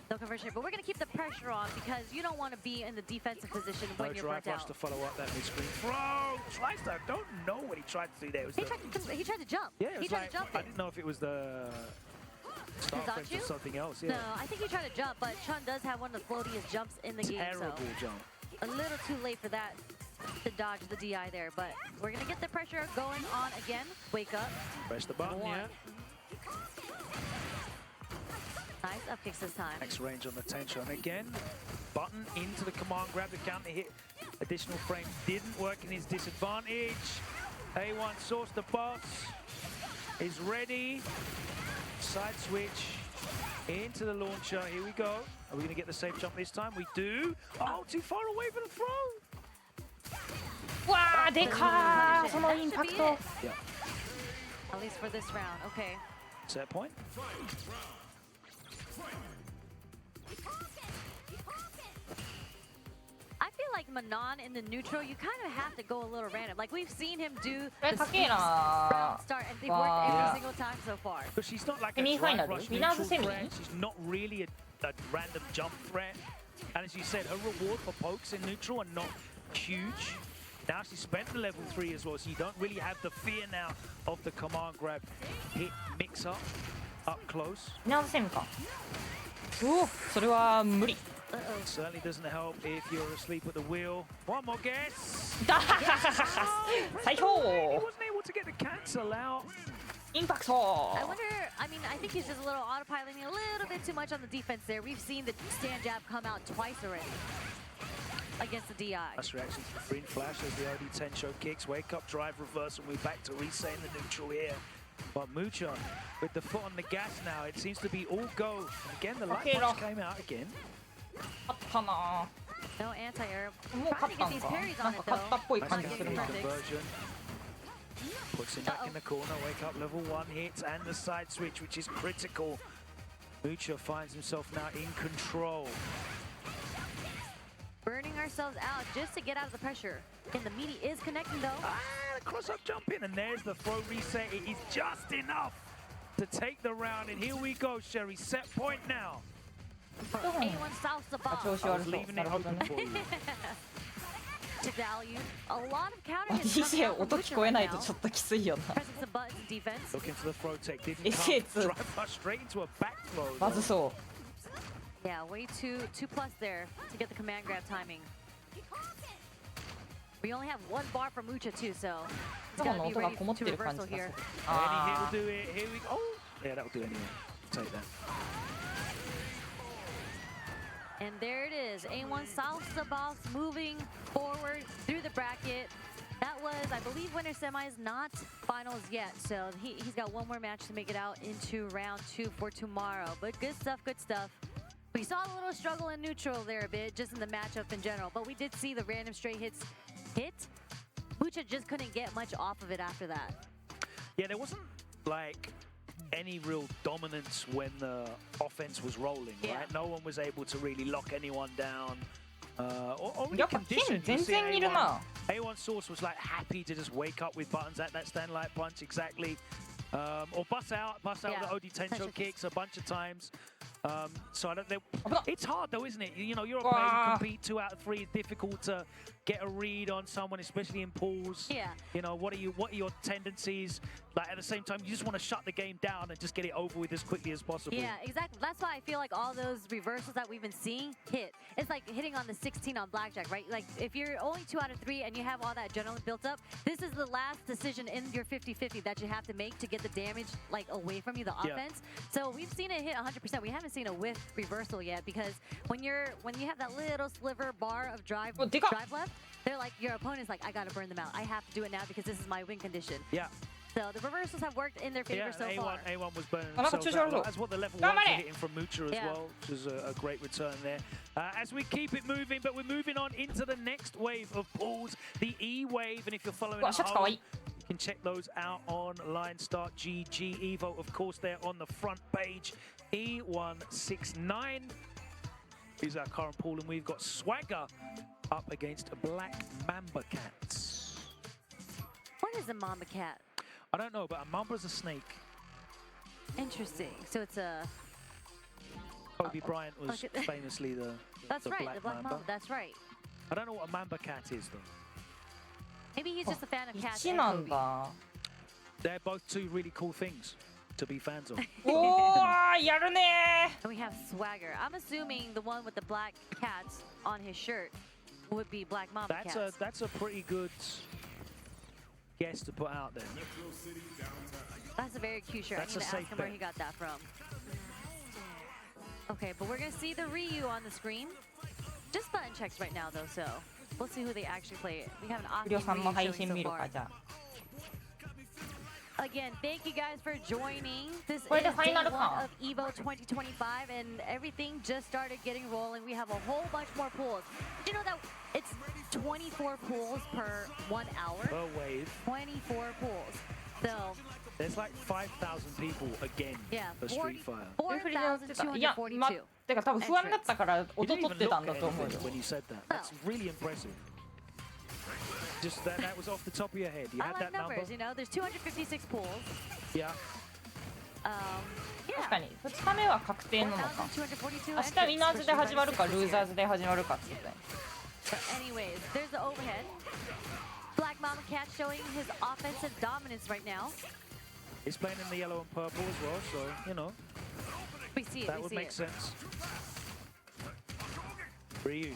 No conversion, but we're gonna keep the pressure on because you don't want to be in the defensive position when you're burnt out. To follow up that mid-screen throw. Tries to. I don't know what he tried to do there. He tried to jump. Yeah, it was he tried to jump. I didn't know if it was the start frame or something else. Yeah. No, I think he tried to jump, but Chun does have one of the floatiest jumps in the game. Terrible jump. A little too late for that to dodge the DI there, but we're gonna get the pressure going on again. Wake up. Press the button, yeah. Nice up kicks this time. Next range on the tension again. Button into the command grab, the counter hit. Additional frame didn't work in his disadvantage. A1 source the boss is ready. Side switch into the launcher. Here we go. Are we gonna get the safe jump this time? We do. Oh, too far away for the throw. わーでかーそのインパクト Yeah. At least for this round, okay. Set point. I feel like Manon in the neutral, you kind of have to go a little random. Like we've seen him do Red the Takena. round start, and they've worked every single time so far. But she's not like a Semi-final. drive rush Winners neutral semi. threat. She's not really a random jump threat. And as you said, her reward for pokes in neutral are not huge. Now she spent the level 3 as well, so you don't really have the fear now of the command grab hit mix up close. 見直せんかおおそれは無理 Certainly doesn't help if you're asleep at the wheel. One more guess. 最強 He wasn't able to get the cancel out. インパクト I wonder, I mean, I think he's just a little autopiloting a little bit too much on the defense there. We've seen the stand jab come out twice already against the DI. That's reaction to the green flash as the OD10 show kicks. Wake up, drive, reverse, and we're back to reset in the neutral here. But Mucha with the foot on the gas now. It seems to be all go. And again, the light punch came out again. 勝ったな No anti-air. もう Trying 勝 to った get ん these か parries な on ん it か勝ったっ though. ぽい感じするな Conversion. Puts him back in the corner. Wake up level 1 hits and the side switch, which is critical. Mucha finds himself now in control. Burning ourselves out just to get out of the pressure. And the meaty is connecting though. The cross-up jump in, and there's the throw reset. It is just enough to take the round, and here we go, Sherry. Set point now. A1 South the boss. I was leaving it open for you. Took the alley-oop. A lot of counter hits coming DJ out from 音 Mucha 聞こえ right ないと now. ちょっときついよな Pressing some buttons in defense. Looking for the throw tech. Didn't It's- come. Drive us straight into a back throw. まずそ Yeah, way two plus there to get the command grab timing. We only have one bar from Mucha too, so he's う got の to be 音が ready こもって to る感 reversal じが here. する Any hit あ will do it. Here we go. Oh, yeah, that'll do anyway. Take that. And there it is, A1 Salsa Boss moving forward through the bracket. That was, I believe, winner semis, not finals yet. So he's got one more match to make it out into round 2 for tomorrow. But good stuff, good stuff. We saw a little struggle in neutral there a bit, just in the matchup in general. But we did see the random straight hits hit. Mucha just couldn't get much off of it after that. Yeah, there wasn't like any real dominance when the offense was rolling, right? No one was able to really lock anyone down. Or really やっぱ condition. 全然いるな A1 Source was like happy to just wake up with buttons at that stand light punch exactly. Or bust out Yeah. the OD Tencho kicks a bunch of times. So I don't know. It's hard though, isn't it? You know, you're a player, you compete 2 out of 3. It's difficult to get a read on someone, especially in pools. Yeah. You know, what are your tendencies? Like at the same time, you just want to shut the game down and just get it over with as quickly as possible. Yeah, exactly. That's why I feel like all those reversals that we've been seeing hit. It's like hitting on the 16 on blackjack, right? Like if you're only 2 out of 3 and you have all that adrenaline built up, this is the last decision in your 50-50 that you have to make to get the damage like away from you, the offense. So we've seen it hit 100%. We haven't seen a whiff reversal yet because when you have that little sliver bar of drive left, they're like, your opponent's like, I gotta burn them out. I have to do it now because this is my win condition. Yeah. So the reversals have worked in their favor so far. A1 was burning Oh, themselves choose out. That's what the level 1s are hitting from Mucha as Yeah. well, which is a great return there. As we keep it moving, but we're moving on into the next wave of pools, the E wave. And if you're following at home, you can check those out on Line Start GG Evo. Of course, they're on the front page. E169 is our current pool, and we've got Swagger up against Black Mamba Cats. What is a Mamba Cat? I don't know, but a Mamba's a snake. Interesting. So it's a... Kobe Bryant was famously the That's right, Black the Black Mamba. Mamba. That's right. I don't know what a Mamba Cat is, though. Maybe he's just a fan of cats 1 and なん Kobe. だ They're both 2 really cool things to be fans of. おーやるね And we have Swagger. I'm assuming the one with the black cats on his shirt would be Black Mamba Cats. That's a pretty good guess to put out there. That's a very cute shirt. That's I a need to safe ask him where bet. he got that from. Okay, but we're going to see the Ryu on the screen. Just button checks right now, though, so we'll see who they actually play. We have an 不良 Aki さんの Ryu 配 showing 信 so 見る far. かじゃあ Again, thank you guys for joining. This is これで day ファイナル one か of Evo 2025, and everything just started getting rolling. We have a whole bunch more pools. Did you know that it's 24 pools per 1 hour? Per wave. 24 pools. So, There's like 5,000 people again yeah, for Street Fighter. いや、ま、てか多分不安だったから音 You 取 didn't って even たん look だ at と思うよ anything when you said that. That's really impressive. Just that was off the top of your head. You I had like that number. numbers, you know, there's 256 pools. Yeah. Yeah. 確かに2日目は確定なのか1,242明日ウィナーズで始まるかルーザーズで始まるかってことね But anyways, there's the overhead. Black Mamba Cat showing his offensive dominance right now. He's playing in the yellow and purple as well, so, you know. We see it, That we would see make it. sense. Ryu.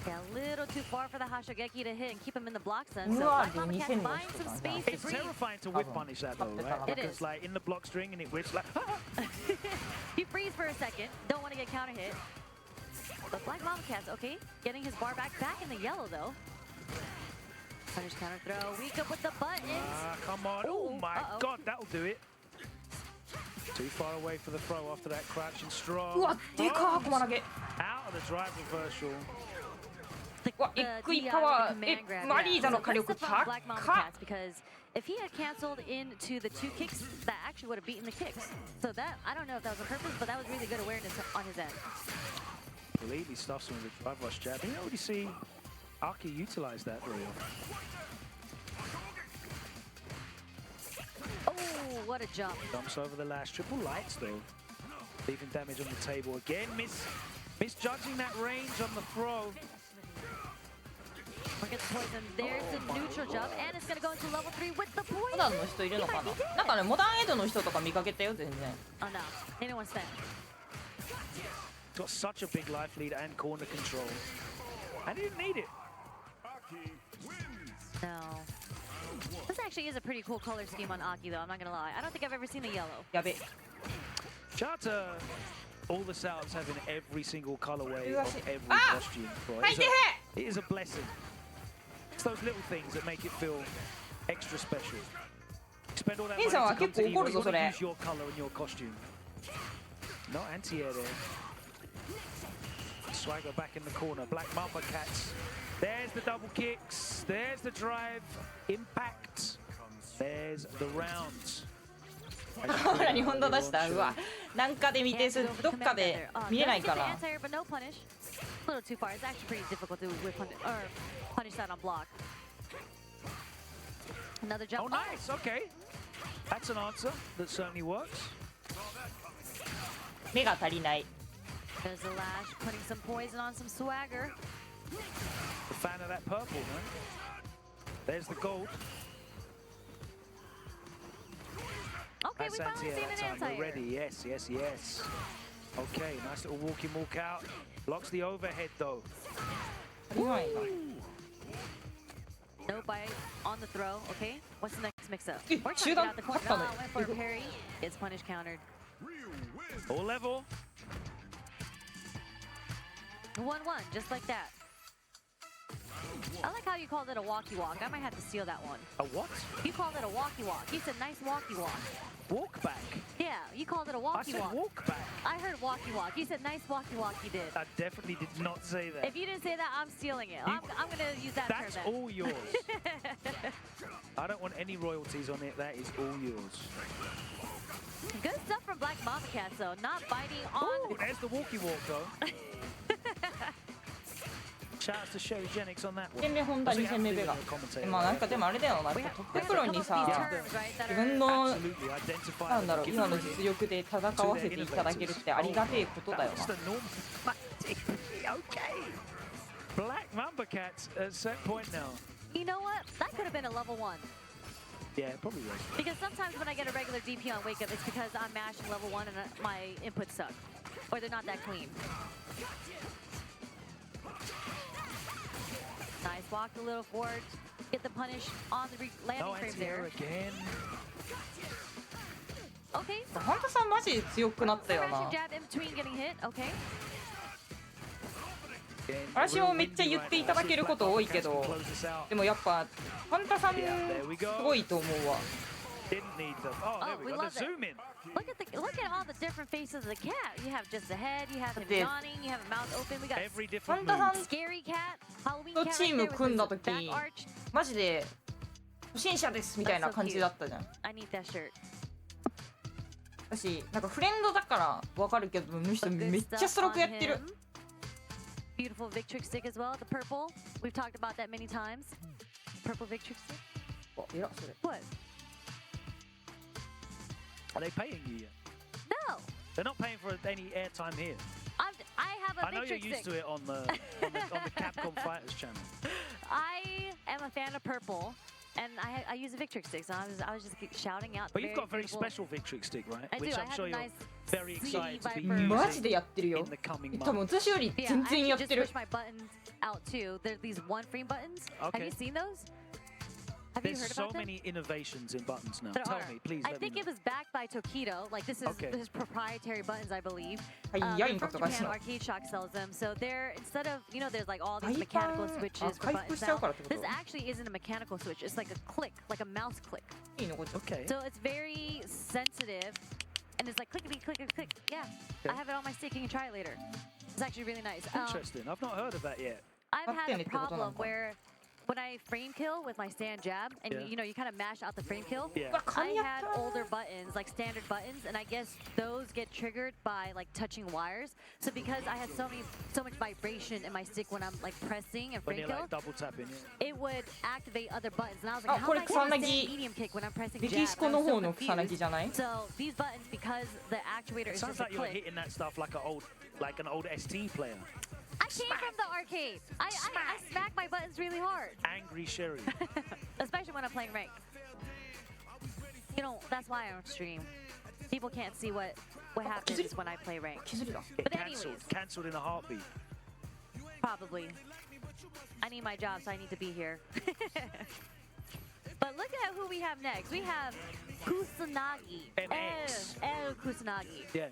Yeah, a little too far for the Hashogeki to hit and keep him in the block zone. So Uwa, Black Mamba Cat finds some space to It's breathe. terrifying to whip punish that though, right? It Because is. like in the block string and it whips like He frees for a second. Don't want to get counter hit. But Black Mamba Cat's okay. Getting his bar back in the yellow though. Punish counter throw. Weak up with the buttons. come on. Oh my Uh-oh. god, that'll do it. Too far away for the throw after that crouch and strong. うわでかー駒投げ Out of the drive reversal. うわエッグイパワーえマリーザの火力高っ Black Mamba Cats because if he had canceled into the 2 kicks, that actually would have beaten the kicks. So that, I don't know if that was on purpose, but that was really good awareness on his end. Completely stuffs him with a drive rush jab. You don't really see Aki utilize that very often. Oh, what a jump. Jumps over the last triple lights though. Leaving damage on the table again. Misjudging that range on the throw. poison. There's the neutral jump, and it's gonna go into level 3 with the モ poison. ダンの人いるのかな。なんかねモダンエイドの人とか見かけたよ全然。 Oh no, they didn't want to spend. Got such a big life lead and corner control. And he didn't need it. No. This actually is a pretty cool color scheme on Aki, though. I'm not gonna lie. I don't think I've ever seen a yellow. やべ。 Shout out to all the Souths having every single colorway You of got it. every Ah! costume. Bro. Right It is a blessing. It's those little things that make it feel extra special. Spend all that money to come to Evo, you want to use your color and your costume. No anti-air there. Swagger back in the corner. Black Mamba Cats. There's the double kicks. There's the drive. Impact. There's the round. ほら日本語出した。うわ。なんかで見てどっかで見れないかな。 A little too far. It's actually pretty difficult to whip punish that on block. Another jump. Oh, nice. Okay. That's an answer that certainly works. 目が足りない。 There's the lash, putting some poison on some swagger. A fan of that purple, man. There's the gold. Okay, That's we finally anti-air seen that an time. We're anti-air. ready. Yes, yes, yes. Okay, nice little walk in, walk out. Blocks the overhead though. No bite on the throw. Okay, what's the next mix-up? Dude, We're trying to get out the corner. Oh, went for a parry. It's punish countered. Full level. 1-1, just like that. I like how you called it a walkie-walk. I might have to steal that one. A what? You called it a walkie-walk. You said nice walkie-walk. Walk back. Yeah, you called it a I walkie-walk. said walk back. I heard walkie-walk. You said nice walkie-walk. You did. I definitely did not say that. If you didn't say that, I'm stealing it. I'm gonna use that That's term then. all yours. I don't want any royalties on it. That is all yours. Good stuff from Black Mamba Cats, though. Not biting on. Ooh, there's the walkie-walk though. Shout out to Sherry Jennings on that one. 2戦目本田2戦目ベガ。まあなんかでもあれだよな。トッププロにさ自分のなんだろう今の実力で戦わせていただけるってありがてえことだよな。 Black Mamba Cats at set point now. You know what? That could have been a level 1. Yeah, it probably was. Because sometimes when I get a regular DP on Wake Up, it's because I'm mashing level 1 and my inputs suck. Or they're not that clean. Nice, walked a little forward. Get the punish on the landing frame there. Again. Okay. 本田さんマジ強くなったよな。 Smashing jab in between getting hit. Okay. 私もめっちゃ言っていただけること多いけど、でもやっぱ本田さんすごいと思うわ。 Didn't need them. Oh, there we go. The zoom in. Look at all the different faces of the cat. You have just the head, you have him yawning, you have a mouth open. We got every different scary cat, Halloween と cat チー right ム there 組ん with だ his 時 back arch. マジで不審者ですみたいな感じだったじゃん。 I need that shirt. 私なんかフレンドだからわかるけど、この人めっちゃストロークやってる。 Beautiful Victrix stick as well. The purple. We've talked about that many times. Purple Victrix stick. あ、いやそれ。 What? Are they paying you yet? No. They're not paying for any airtime here. I have a I know you're Victrix used stick. to it on the Capcom Fighters channel. I am a fan of purple, and I use a Victrix stick, so I was just shouting out. But you've got a very special Victrix stick, right? I do. Which I I'm have sure a you're nice very excited to be Viper. マジでやってるよ。 in the coming 多分 months. 私より Yeah, 全 I 然や actually って just る pushed。my buttons out too. They're these one frame buttons. Have Okay. you seen those? Have you There's heard so about them? many innovations in buttons now. There Tell are. me, please. I let me think know. it was backed by Tokido. Like this is Okay. his proprietary buttons, I believe. Yeah, They're you from got the Japan. best. Arcade Shock sells them. So they're instead of there's like all these Hyper- mechanical switches for buttons now. 回復しちゃうからってこと？ This actually isn't a mechanical switch. It's like a click, like a mouse click. いいのこっち。 Okay. So it's very sensitive, and it's like clickety click click. Yeah, I have it on my stick. You can try it later. It's actually really nice. Interesting. I've not heard of that yet. I've had a ってことなの problem か。 where when I frame kill with my stand jab, and Yeah. you kind of mash out the frame kill, Yeah. I had older buttons, like standard buttons, and I guess those get triggered by like touching wires. So because I had so much vibration in my stick when I'm like pressing and When frame you're kill, like double tapping it. it would activate other buttons. And I was like, あ、 how こ am れ I 草 going to 薙 stand medium kick when I'm pressing メ jab? キシコ And I の was so 方の草薙 confused. じゃない？ So these buttons, because the actuator It is sounds just a like you're click. hitting that stuff like an old ST player. I came from the arcade. I smack my buttons really hard. Angry Sherry. Especially when I'm playing rank. You know, that's why I don't stream. People can't see what happens when I play rank. But anyways, Cancelled in a heartbeat. probably. I need my job, so I need to be here. But look at who we have next. We have Kusanagi. El Kusanagi. Yeah.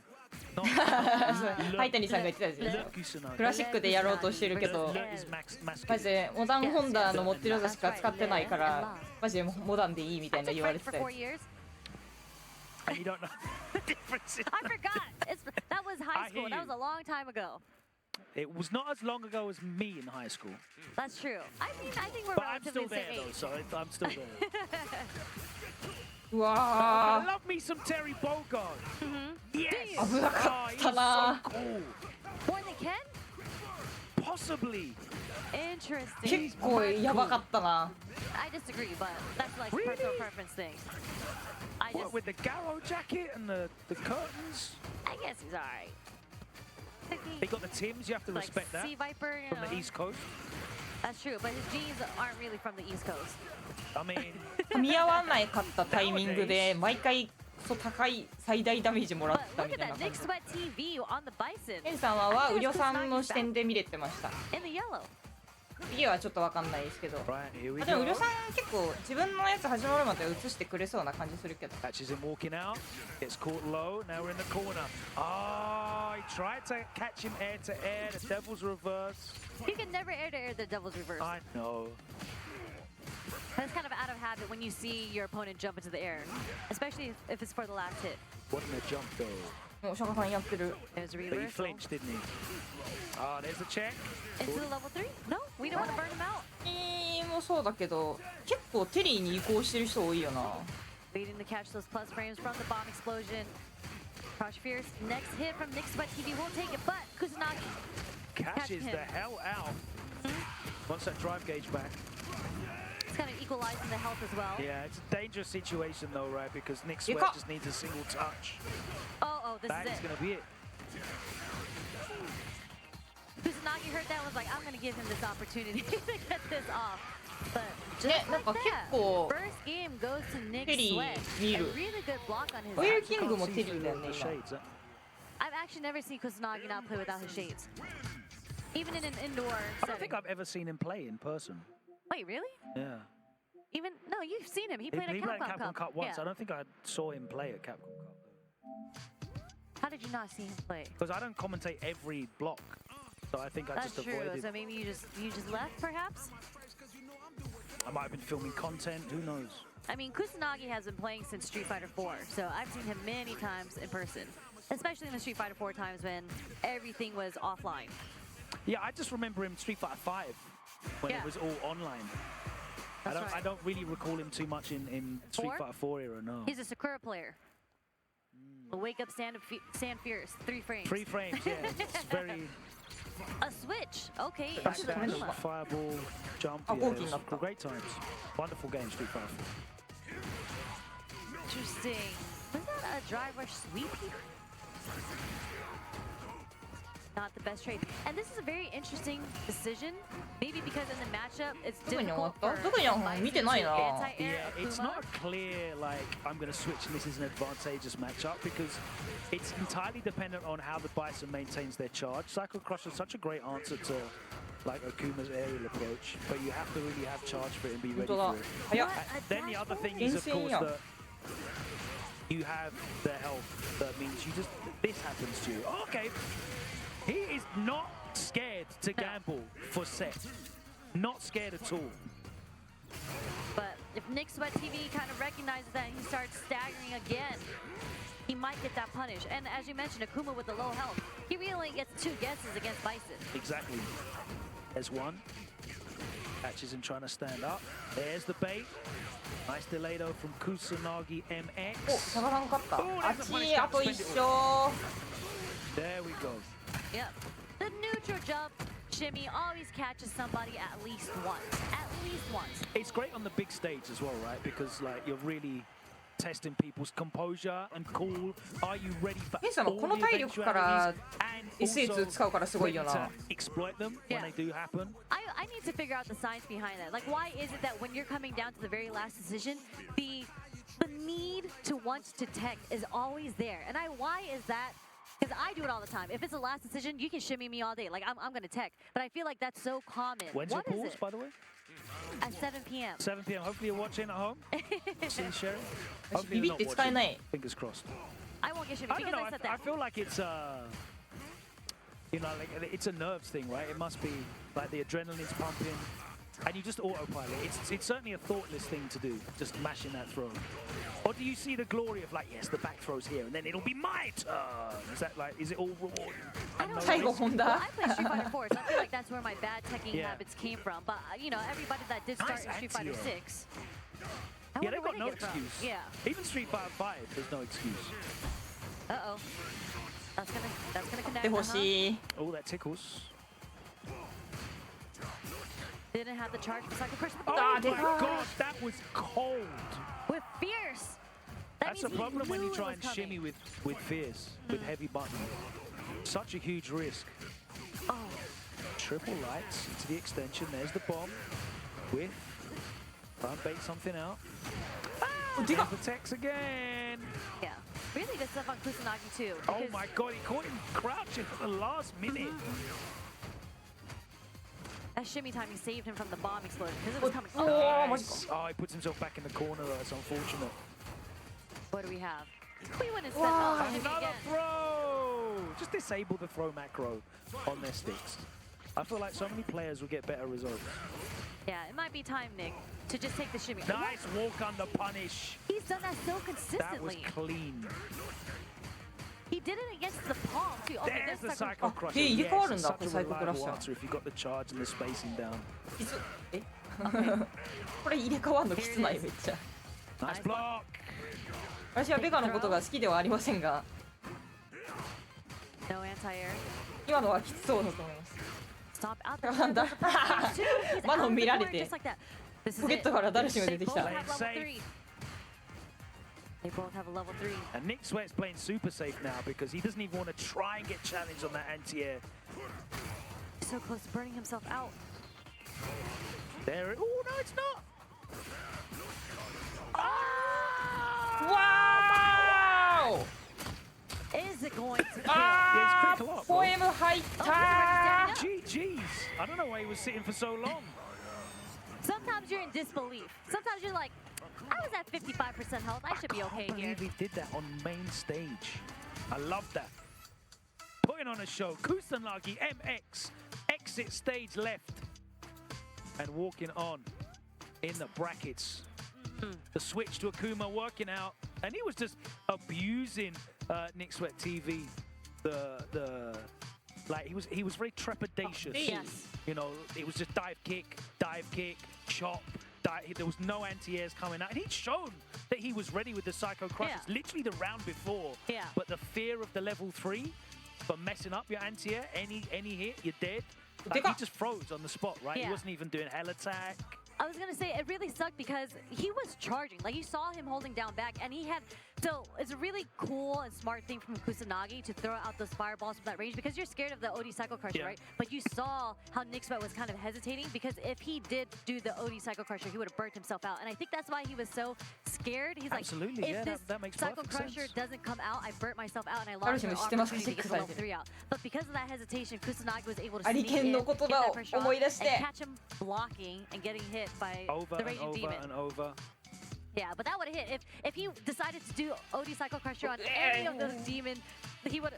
灰谷さんが言ってたですね。クラシックでやろうとしてるけど、マジでモダンホンダの持ってる技しか使ってないから、マジでモダンでいいみたいな言われてて。And you don't know the difference. I forgot. That was high school. That was a long time ago. It was not as long ago as me in high school. That's true. I think we're But I'm relatively still the there same though, age. so I'm still there. Wow. I love me some Terry Bogard. Yes. 危なかったな。 So cool. More than Ken? Possibly. Interesting. 結構やばかったな。I disagree, but that's like a personal preference thing. What, with the Garrow jacket and the curtains? I guess he's alright. They got the Tims, you have to Like respect that. Sea Viper, you From know. the East Coast. That's true, but his jeans aren't really from the East Coast. I mean, 噛み合わないかったタイミングで毎回そう高い最大ダメージもらったみたいな感じ。ケンさんはウリョさんの視点で見れてました。次はちょっとわかんないですけど。でもウリョさん結構自分のやつ始まるまで映してくれそうな感じするけど。Catches him walking out, gets caught low, now we're in the corner. Oh, he tried to catch him air to air, the Devil's reverse. You can never air to air the Devil's reverse. I know. That's kind of out of habit when you see your opponent jump into the air, especially if it's for the last hit. Wasn't a jump though. もうシャカさんやってる。 There's a But he reversal. flinched, didn't he? Oh, there's the check. Into the level 3? No, we don't want to burn him out. もそうだけど、結構テリーに移行してる人多いよな。 Waiting to catch those plus frames from the bomb explosion. Crush Fierce, next hit from Nixbot TV won't take it, but Kusanagi Catches the hell out. Wants that drive gauge back. It's kind of equalizing the health as well. Yeah, it's a dangerous situation though, right? Because Nick Sweat just needs a single touch. Oh, this That is is it. going to be it. Kusanagi heard that and was like, I'm going to give him this opportunity to get this off. But just ね、なんか結構 first game goes to Nick テリ Sweat. ー見 A る。 really good block on his オイルキングもテリーだよね、今。 I've actually never seen Kusanagi not play without his shades. Even in an indoor I don't think setting. I've ever seen him play in person. Wait, really? Yeah. Even no, you've seen him. He played He at played Capcom, at Capcom Cup once. Yeah. I don't think I saw him play at Capcom Cup. How did you not see him play? Because I don't commentate every block. So I think I That's just true. avoided. So maybe you just left, perhaps. I might have been filming content. Who knows? I mean, Kusanagi has been playing since Street Fighter 4, so I've seen him many times in person, especially in the Street Fighter 4 times when everything was offline. Yeah, I just remember him Street Fighter 5 when it was all online. I don't really recall him too much in Street Four? Fighter 4 era, no. He's a Sakura player. A wake up stand fierce, 3 frames. 3 frames, yeah. It's very... A switch, okay. Backdash, into the fireball, jump, Oh, yeah, walking it's up. great times. Wonderful game, Street Fighter 4. Interesting. Was that a drive rush sweep here? Not the best trade. And this is a very interesting decision. Maybe because in the matchup, it's どこに終わ difficult った？ for どこに終わった？見てないな。 anti-air Yeah, it's Akuma. not clear, like, I'm going to switch and this is an advantageous matchup because it's entirely dependent on how the Bison maintains their charge. Cycle Crush is such a great answer to, like, Akuma's aerial approach, but you have to really have charge for it and be ready for it. 早っ。 Then the other thing is, of course, 厳選やん。 that you have the health. That means you just, this happens to you. Okay, he is not scared to gamble for set. Not scared at all. But if Nick Sweat TV kind of recognizes that and he starts staggering again, he might get that punish. And as you mentioned, Akuma with the low health, he really only gets 2 guesses against Bison. Exactly. There's one. Catches him trying to stand up. There's the bait. Nice delay though from Kusanagi お、 MX. シャカさん勝った。 Oh, あ there's っ the punish ち、あ count と suspended. 一勝。 There we go. Yep. The neutral jump shimmy always catches somebody at least once. At least once. It's great on the big stage as well, right? Because like you're really testing people's composure and cool. Are you ready for ケンさんはこの体力から S2 使うからすごいよな。 exploit them when they do happen? I need to figure out the science behind that. Like, why is it that when you're coming down to the very last decision, the need to want to tech is always there? And why is that? Because I do it all the time. If it's the last decision, you can shimmy me all day. Like, I'm going to tech. But I feel like that's so common. When's your pause, by the way? At 7 p.m. 7 p.m. Hopefully you're watching at home. See Sherry? ビビって使えない。 Fingers crossed. I won't get shimmy because I said that. I feel like it's you know, like it's a nerves thing, right? It must be like the adrenaline's pumping, and you just autopilot. It's certainly a thoughtless thing to do, just mashing that throw. Or do you see the glory of like, yes, the back throw's here, and then it'll be my turn? Is that like, is it all rewarding? I don't know. Well, I play Street Fighter 4, so I feel like that's where my bad teching habits came from. But you know, everybody that did start in Street Fighter 6. Yeah, they've got no excuse. Yeah. Even Street Fighter 5, there's no excuse. Uh-oh. That's gonna connect. Oh, that tickles. Didn't have the charge for Psycho Crush. Oh my god, that was cold. With Fierce. That's a problem when you try and shimmy with Fierce, with heavy button. Such a huge risk. Oh. Triple lights into the extension. There's the bomb. With front bait something out. There's the text again. Yeah. Really good stuff on Kusanagi too. Oh my god, he caught him crouching at the last minute. That shimmy time, he saved him from the bomb explosion because it was coming. Nice. Oh, he puts himself back in the corner though. It's unfortunate. What do we have? We wouldn't spend all the shimmy Another again. throw! Just disable the throw macro on their sticks. I feel like so many players will get better results. Yeah, it might be time, Nick, to just take the shimmy. Nice walk under punish. He's done that so consistently. That was clean. He did it against the palm too. Oh, There's the Psycho Crusher. Yes, it's such a reliable answer if you got the charge and the spacing down. これ入れ替わんのきつないめっちゃ。 Nice block. 私はベガのことが好きではありませんが、 No anti-air. 今のはきつそうだと思います。 Stop out. なんだ。マノン見られて。ポケットからダルシム出てきた。 They both have a level 3. And Nick Sweat's playing super safe now because he doesn't even want to try and get challenged on that anti-air. So close to burning himself out. There. Oh no, it's not. Wow! Is it going to kill? Yeah, it's critical up. ポエム入った。 GG's. I don't know why he was sitting for so long. Sometimes you're in disbelief. Sometimes you're like, I was at 55% health. I should be okay I here. can't believe he did that on main stage. I love that. Putting on a show. Kusanagi MX exit stage left and walking on in the brackets. The switch to Akuma working out, and he was just abusing Nick Sweat TV. Like he was very trepidatious. Yes. You know, it was just dive kick, chop. There was no anti-airs coming out, and he'd shown that he was ready with the Psycho Crushers literally the round before. Yeah. But the fear of the level 3 for messing up your anti-air, any hit, you're dead. Like, he just froze on the spot, right? Yeah. He wasn't even doing hell attack. I was gonna say it really sucked because he was charging. Like you saw him holding down back, and he had. So it's a really cool and smart thing from Kusanagi to throw out those fireballs from that range because you're scared of the OD Psycho Crusher, right? But you saw how Nick Sweat was kind of hesitating because if he did do the OD Psycho Crusher, he would have burnt himself out. And I think that's why he was so scared. He's like, if this that makes Psycho Crusher doesn't come out, I burnt myself out and I lost the opportunity to get the level 3 out. But because of that hesitation, Kusanagi was able to sneak in, get that pressure off, and catch him blocking and getting hit by the Raging Demon. And over. Yeah, but that would have hit. If he decided to do OD Psycho Crusher on any of those demons, he would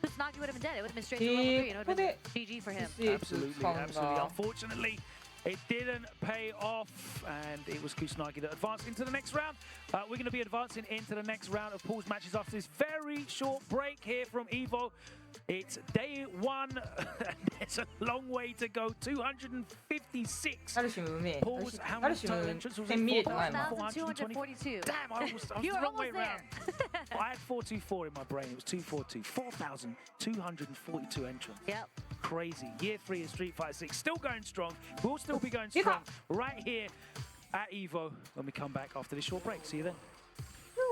Kusanagi would have been dead. It would have been straight to level 3 and it would have been GG for him. Absolutely. Unfortunately, it didn't pay off, and it was Kusanagi that advanced into the next round. We're going to be advancing into the next round of pools matches after this very short break here from Evo. It's day 1, and there's a long way to go. 256 pools. How many total entrants was it? 4,242. Damn, I was the wrong way around. I had 424 in my brain. It was 242. 4,242 entrants. Yep. Crazy. Year 3 of Street Fighter 6. Still going strong. We'll still be going strong right here at Evo when we come back after this short break. See you then.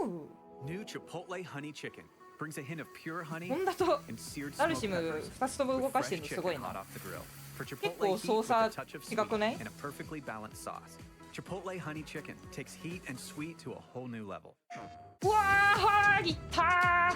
Ooh. New Chipotle honey chicken brings a hint of pure honey ホンダと and seared ダル smoked シム peppers 2つとも動 with かしてる fresh のす chicken ごいな。 hot off the grill. For 結 Chipotle 構 heat 操 with a 作 touch of 違 sweet くない？ and a perfectly balanced sauce. Chipotle honey chicken takes heat and sweet to a whole new level. うわー、いったー。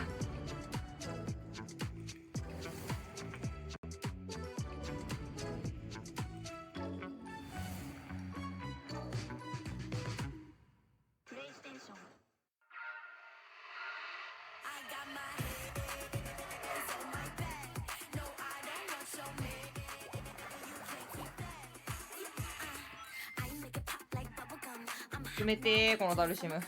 冷てーこのダルシム。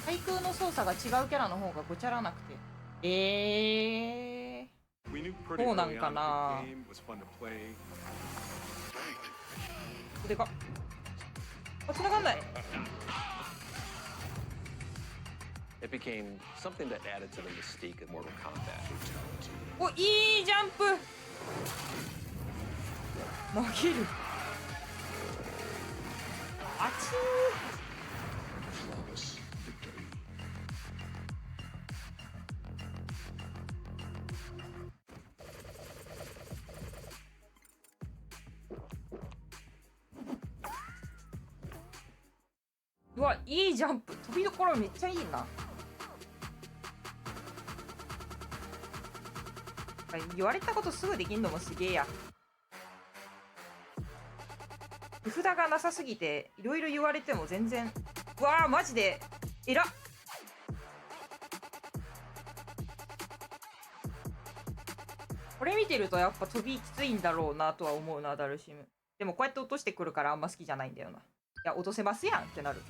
対空の操作が違うキャラの方がごちゃらなくて。そうなんかな。でかっ。あ、繋がんない。It became something that added to the mystique of Mortal Kombat. お、いいジャンプ。投げる。あちー。うわ、いいジャンプ。飛びどころめっちゃいいな。言われたことすぐできんのもすげえや。手札がなさすぎていろいろ言われても全然。うわー、マジでえらっ。これ見てるとやっぱ飛びきついんだろうなとは思うな、ダルシム。でもこうやって落としてくるからあんま好きじゃないんだよな。いや、落とせますやんってなる。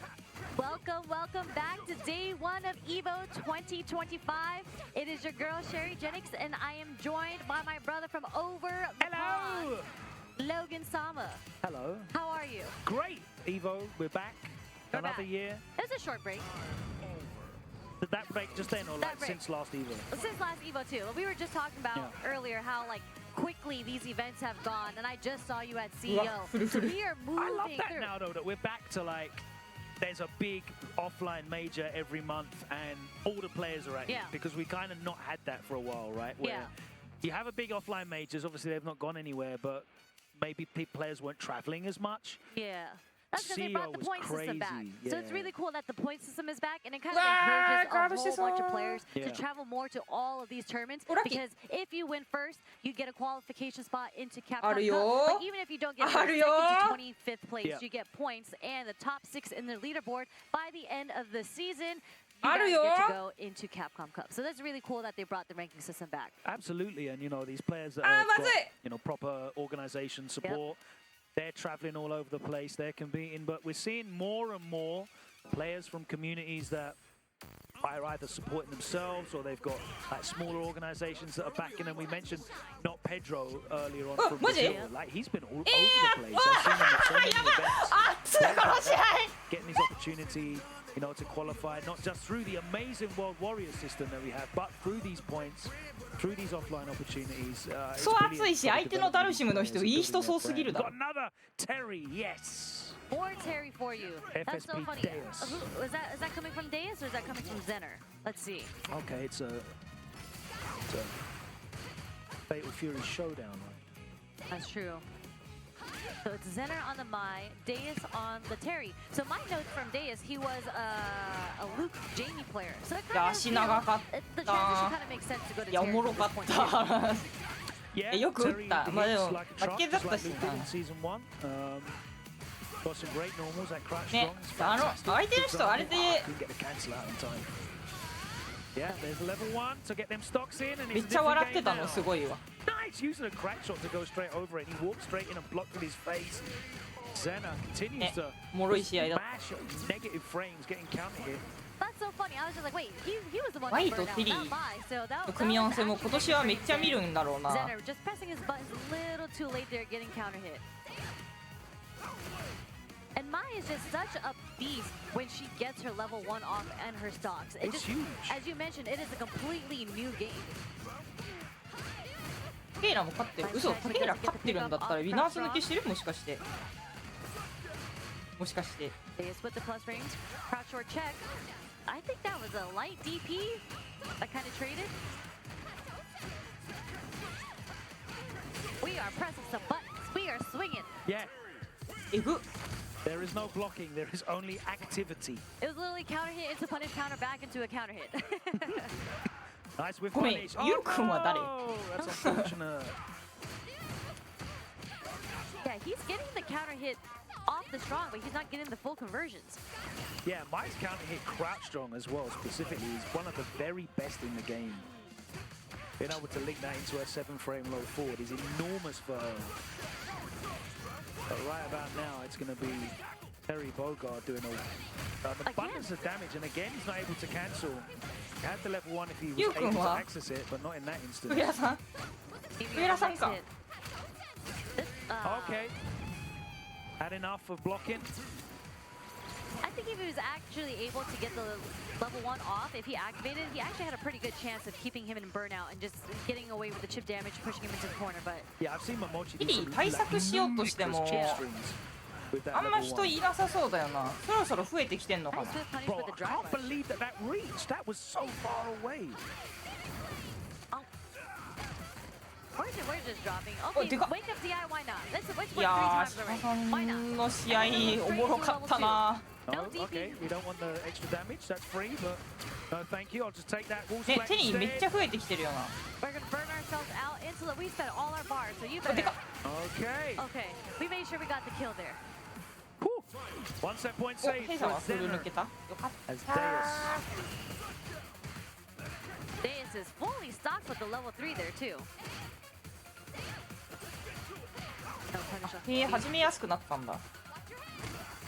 Welcome back to day one of Evo 2025. It is your girl Sherry Jennings, and I am joined by my brother from over the pond, Logan Sama. Hello. How are you? Great, Evo. We're back. Another year. It was a short break. Did that break just then, or like since last Evo? Since last Evo too. We were just talking about earlier how like quickly these events have gone, and I just saw you at CEO. So we are moving I love that through. now though, that we're back to like there's a big offline major every month and all the players are at it, because we kind of not had that for a while, right? Where you have a big offline majors, obviously they've not gone anywhere, but maybe players weren't traveling as much. Yeah. That's because they brought the point system back. Yeah. So it's really cool that the point system is back, and it kind of encourages a whole bunch of players to travel more to all of these tournaments. Because if you win first, you get a qualification spot into Capcom Cup. But even if you don't get first, second to 25th place, you get points and the top 6 in the leaderboard. By the end of the season, you guys get to go into Capcom Cup. So that's really cool that they brought the ranking system back. Absolutely, and you know, these players that have got, you know, proper organization support. They're traveling all over the place, they're competing, but we're seeing more and more players from communities that are either supporting themselves or they've got like smaller organizations that are backing them. We mentioned not Pedro earlier on from Brazil. Like he's been all over the place. I've seen him at so many events. Getting his opportunity, you know, to qualify not just through the amazing World Warrior system that we have, but through these points, through these offline opportunities. そう熱いし、相手のダルシムの人いい人そうすぎるだろ。 Got another Terry, yes. More Terry for you. That's so funny. Is that coming from Deus or is that coming from Zener? Let's see. Okay, it's a Fatal Fury showdown, right? That's true. So it's Zener on the Mai, Deus on the Terry. So my notes from Deus, he was a Luke Jamie player. So it kind of, you know, the transition kind of makes sense to go to Terry. おもろかったよく打った。まあでも負けだったしな。ね、相手の人あれで Yeah, there's level 1 to get them stocks in, and めっちゃ笑ってたのすごいわ。 Nice using a crack shot to go straight over it. He walked straight in and blocked with his face. Zener continues to もろい試合だ。 mash negative frames, getting counter hit. That's so funny. I was just like, wait, he was the one ワ that イと burned テ out, リ not mine. So ー that の was 組み合わせも今年はめっちゃ見るんだろうな。 Zenner just pressing his buttons a little too late there, getting counter hit. And Mai is just such a beast when she gets her level 1 off and her stocks. It It's just, huge. As you mentioned, it is a completely new game. タケイラも勝ってる。嘘、タケイラ勝ってるんだったらウィナーズ抜けしてるもしかして。もしかして。They split the plus range. Crouch short check. I think that was a light DP that kind of traded. We are pressing some buttons. We are swinging. Yeah. えぐ。 There is no blocking, there is only activity. It was literally counter hit into punish, counter back into a counter hit. Nice with ごめん、 punish. ユウ君は誰？ Oh, that's unfortunate. Yeah, he's getting the counter hit off the strong, but he's not getting the full conversions. Yeah, Mike's counter hit crouch strong as well, specifically. He's one of the very best in the game. Being able to link that into a 7-frame low forward is enormous for her. But right about now, it's going to be Terry Bogard doing an abundance of damage, and again, he's not able to cancel. He had the level 1 if he was able to access it, but not in that instance. 上田さん上田さんか。 Okay. Had enough of blocking. I think if he was actually able to get the level 1 off, if he activated, he actually had a pretty good chance of keeping him in burnout and just getting away with the chip damage, pushing him into the corner. But yeah, I've seen Momochi テリー対策しようとしてもあんま人いなさそうだよな。そろそろ増えてきてんのかな。 Bro, I can't believe that reached. That was so far away. We're just dropping. Okay, wake up DI, why not? Let's win 3 いやー、 times シカ already. さ Why ん not? の試合おもろかったな。 Oh, okay, we don't want the extra damage. That's free, but no, thank you. I'll just take that. Wall ね、 splat テリーめっ instead. ちゃ増えてきてるよな。 We're gonna burn ourselves out into the. We spent all our bars, so you better. Okay. Okay, we made sure we got the kill there. One set point お、 save ヘイさん for はフル Zenner 抜けた。よかっ as た。 Deus is fully stocked with the level 3 there too. No punish off. へえ、始めやすくなったんだ。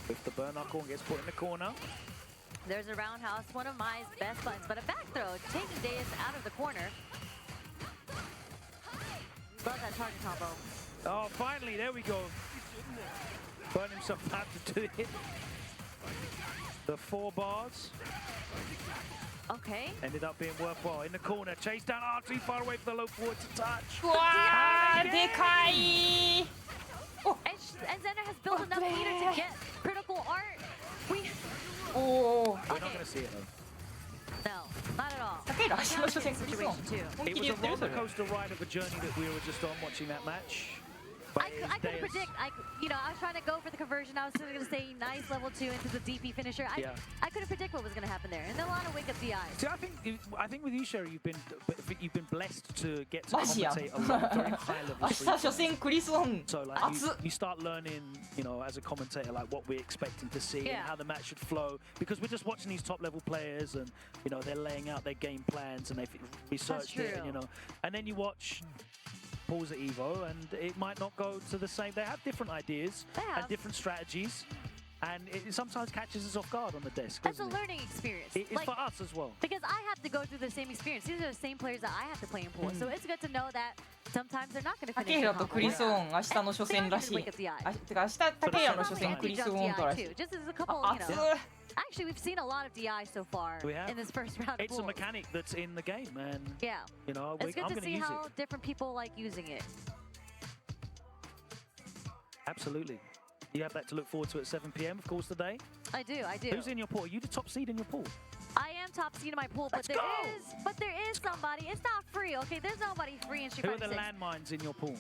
If the burn knuckle gets put in the corner. There's a roundhouse, one of Mai's best buttons, but a back throw taking Deus out of the corner. Love that target combo. Oh, finally, there we go. Burn himself out to do it. The 4 bars. Okay. Ended up being worthwhile. In the corner, chase down R, too far away for the low forward to touch. うわー、でかい。 And Zenner has built enough meter to get critical art. Oh. We're not going to see it though. No, not at all. タケイラ足の初戦クリスオン。 本 It 気で was 言 a ってるそ roller れ。 coaster ride of a journey that we were just on watching that match. But I couldn't predict. I was trying to go for the conversion. I was going to say nice level 2 into the DP finisher. I couldn't predict what was going to happen there. And then a lot of wake up DI. See, I think with you, Sherry, you've been blessed to get to マジやん。 commentate a lot of very high level. 明日初戦クリスオン。 So like 熱っ。 you start learning, you know, as a commentator, like what we're expecting to see and how the match should flow. Because we're just watching these top level players, and you know they're laying out their game plans and they've researched it, and, you know, and then you watch pools at Evo, and it might not go to the same. They have different ideas and different strategies, and it sometimes catches us off guard on the desk. That's a doesn't it? learning experience. It is for us as well. Because I have to go through the same experience. These are the same players that I have to play in pools. So it's good to know that sometimes they're not going to タ finish ケイ the ラと combo. クリスオン明日の初戦らしい。てか明日タケイラの初戦クリスオンとらしい。 Just as a couple, あ、 you 熱 know. っ。 Actually, we've seen a lot of DI so far We have. in this first round of It's a pools. mechanic that's in the game, and Yeah. you know, It's good I'm to going to see use how it. different people like using it. Absolutely. You have that to look forward to at 7 p.m. of course today. I do. Who's in your pool? Are you the top seed in your pool? I am top seed in my pool, but there is somebody. It's not free, okay? There's nobody free in Street Who are Fighter the 6. landmines in your pool?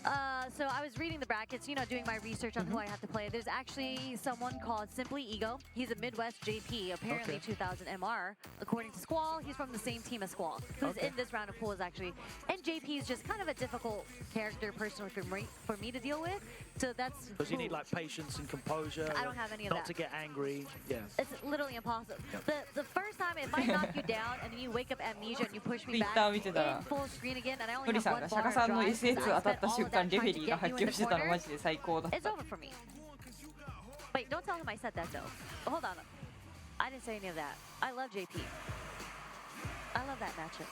So I was reading the brackets, you know, doing my research on who I have to play. There's actually someone called Simply Ego. He's a Midwest JP, apparently 2000 MR. According to Squall, he's from the same team as Squall, who's in this round of pools actually. And JP is just kind of a difficult character personally for me to deal with. So that's Because you need like patience and composure. I don't have any of not that. to get angry. Yeah. It's literally impossible. The first time, if I knock you down and then you wake up amnesia and you push me back ツイッター見てたら in full screen again, and I ト only リ have さん one がシャ bar カ of さんの drive, SS because 当 I たった spent all 瞬 of 間 that レフェ trying リ to ーが get 発 you in 狂 the してたの corner. マジで最高だっ It's た。 over for me. Wait, don't tell him I said that though. Hold on. I didn't say any of that. I love JP. I love that matchup.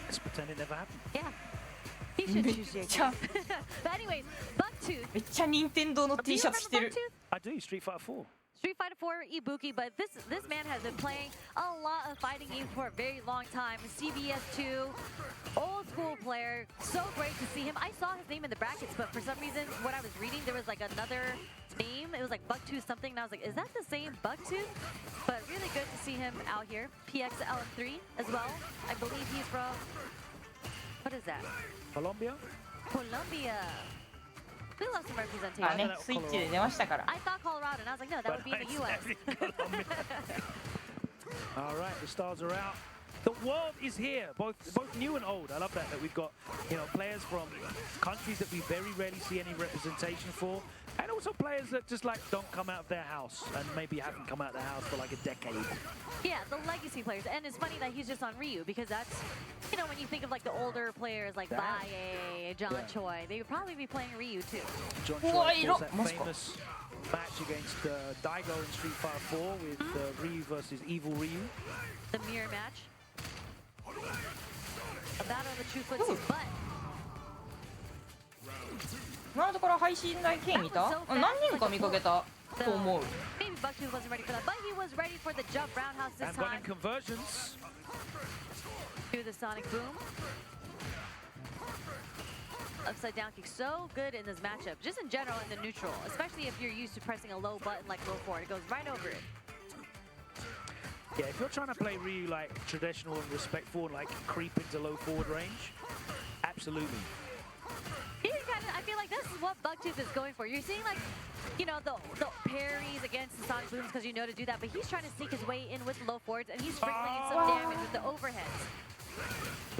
Let's pretend it never happened. Yeah. He should choose JP. But anyways, Bucktooth. めっちゃ任天堂の T シャツ着てる。 I do, Street Fighter 4. Street Fighter 4 Ibuki, but this man has been playing a lot of fighting games for a very long time. CBS 2, old school player. So great to see him. I saw his name in the brackets, but for some reason, when I was reading, there was like another name. It was like Bucktooth something, and I was like, is that the same Bucktooth? But really good to see him out here. PXLM3 as well. I believe he's from, what is that? Colombia? Colombia. We love some あね、 representation. スイッチで出ましたから。 I thought Colorado, and I was like, no, that would be in the US. All right, the stars are out. The world is here, both new and old. I love that we've got players from countries that we very rarely see any representation for, and also players that just like don't come out of their house and maybe haven't come out of their house for like a decade. Yeah, the legacy players, and it's funny that he's just on Ryu because that's when you think of like the older players like Bae, John Choi, they would probably be playing Ryu too. John Choi was that famous match against Daigo in Street Fighter 4 with Ryu versus Evil Ryu. The mirror match. A battle of the true footsie, but 今のところ配信台県いた？何人か見かけたと思う。 maybe Bucktooth wasn't ready for that, but he was ready for the jump roundhouse this and time. running conversions. Do the sonic boom. Upside down kick, so good in this matchup, just in general in the neutral, especially if you're used to pressing a low button like low forward. It goes right over it. Yeah, if you're trying to play Ryu like traditional and respectful and like creep into low forward range, absolutely. I feel like this is what Bucktooth is going for. You're seeing like, the parries against the sonic booms because you know to do that, but he's trying to sneak his way in with low forwards and he's sprinkling in some damage with the overheads.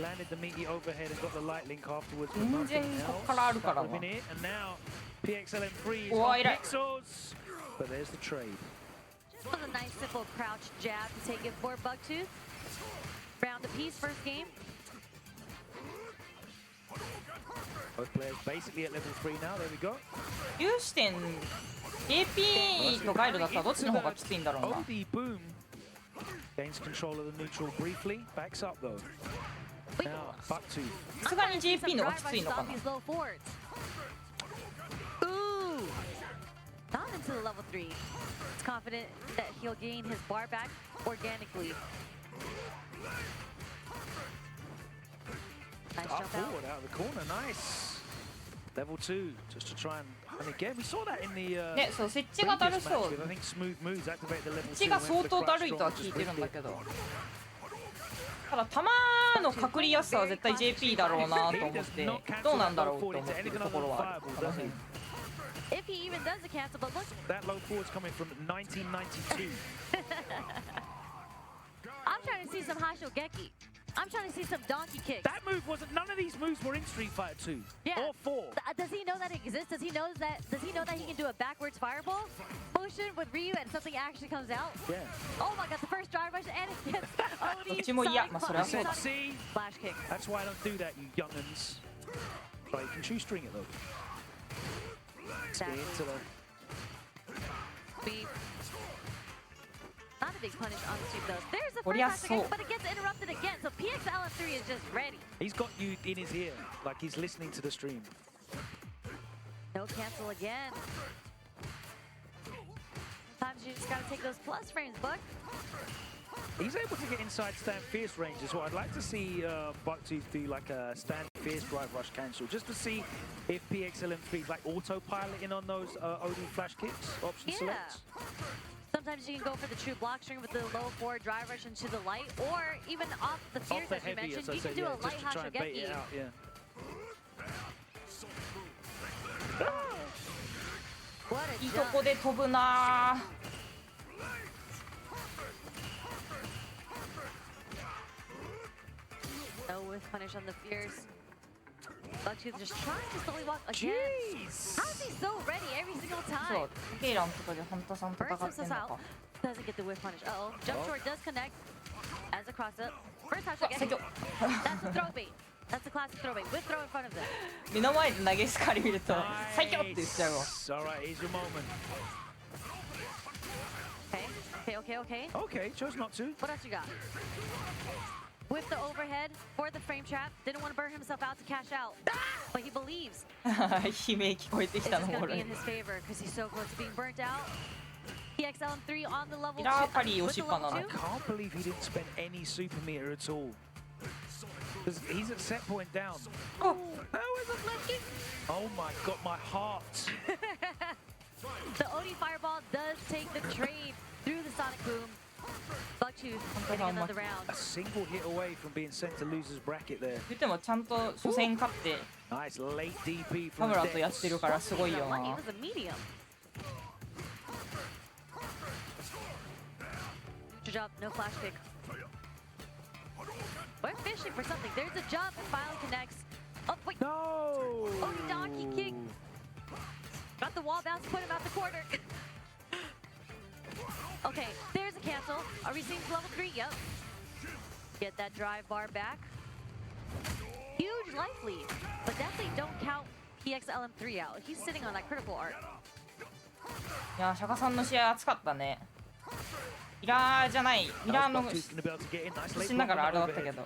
Landed the meaty overhead and got the light link afterwards. But 全然 nothing こ else. こからあるからな。 That would've been it. And now PXLM3 is うわ、 on 偉い。 pixels. But there's the trade. Just was a nice simple crouch jab to take it for Bucktooth. Round the piece, first game. Both players basically at level 3 now. There we go. 有視点 JP とガイドだったらどっちの方がきついんだろうな。 OD boom gains control of the neutral briefly. Backs up though. Now Bucktooth. さすがに JP の方がきついのかな。 Ooh! Not into the level 3. It's confident that he'll gain his bar back organically. Nice Up jump forward out of the corner. Nice. Level 2 just to try and again we saw that in the ね、そう設置がだるそう I think smooth moves activate the level 2. 設置が相当だるいとは聞いてるんだけど、ただ球の確率やすさは絶対 JP だろうなと思ってどうなんだろうと思ってるところはある。 If he even does a cancel, but look. That low forward's coming from 1992. I'm trying to see some Hashogeki. I'm trying to see some donkey kicks. That move wasn't. None of these moves were in Street Fighter 2 or 4. Does he know that it exists? Does he know that he can do a backwards fireball motion with Ryu and something actually comes out? Yeah. Oh my god, the first drive rush and it gets OD どっちも嫌。まあそれはそうだ。 See, flash kick. that's why I don't do that, you young'uns. But you can choose string it though. Stay into the. Sweep. Not a big punish on the sweep though. There's the こりゃ first そう flash kick, but it gets interrupted again. So PXLM3 is just ready. He's got you in his ear, like he's listening to the stream. No cancel again. Sometimes you just gotta take those plus frames, Buck. He's able to get inside stand fierce range as well. I'd like to see Bucktooth do like a stand fierce drive rush cancel, just to see if PXLM3 is like autopiloting on those OD flash kicks option selects. Sometimes you can go for the true block string with the low forward drive rush into the light, or even off the fierce Off the as you heavy, mentioned, as I you said, can do yeah, a light just to try and bait Hashogeki. it out, yeah. What a いいと jump. こで飛ぶな。 No whiff punish on the fierce. Bucktooth just trying to slowly walk again. Jeez. How is he so ready every single そ time? う、ケイランとかでハンタさん戦 Bursts ってん himself の out. か。 Doesn't get the whiff punish. Uh-oh. Jump short does connect as a cross up. First うわ、最 Hashogeki. 強。 That's a throw bait. That's a classic throw bait. With throw in front of them. 目の前で投げスカリ見ると最強って言っちゃうわ。 All right, here's your moment. Okay. Okay, chose not to. What else you got? With the overhead for the frame trap. Didn't want to burn himself out to cash out. But he believes 悲鳴聞こえてき it's たの just going こ to be れ in his favor because he's so close to being burnt out. EXLM3 on the level やっぱ 2. り押しっぱなの I can't believe he didn't spend any super meter at all. Because he's at set point down. Oh, that was a flick. Oh my god, my heart. The OD Fireball does take the trade through the Sonic Boom. Bucktooth getting another round. A single hit away from being sent to loser's bracket there. 言ってもちゃんと初戦勝って Nice late DP 田 from 村とやってるからすごいよ Lucky な it was a medium. Good job, no flash kick. We're fishing for something. There's a jump and finally connects. Oh, wait. No! Oh, donkey kick. Got the wall bounce, put him out the corner. Okay, there's a cancel. Are we seeing level 3? Yep. Get that drive bar back. Huge life lead, but definitely don't count PXLM3 out. He's sitting on that critical art. いやシャカさんの試合熱かったねミラーじゃないミラーのしながらあれだったけど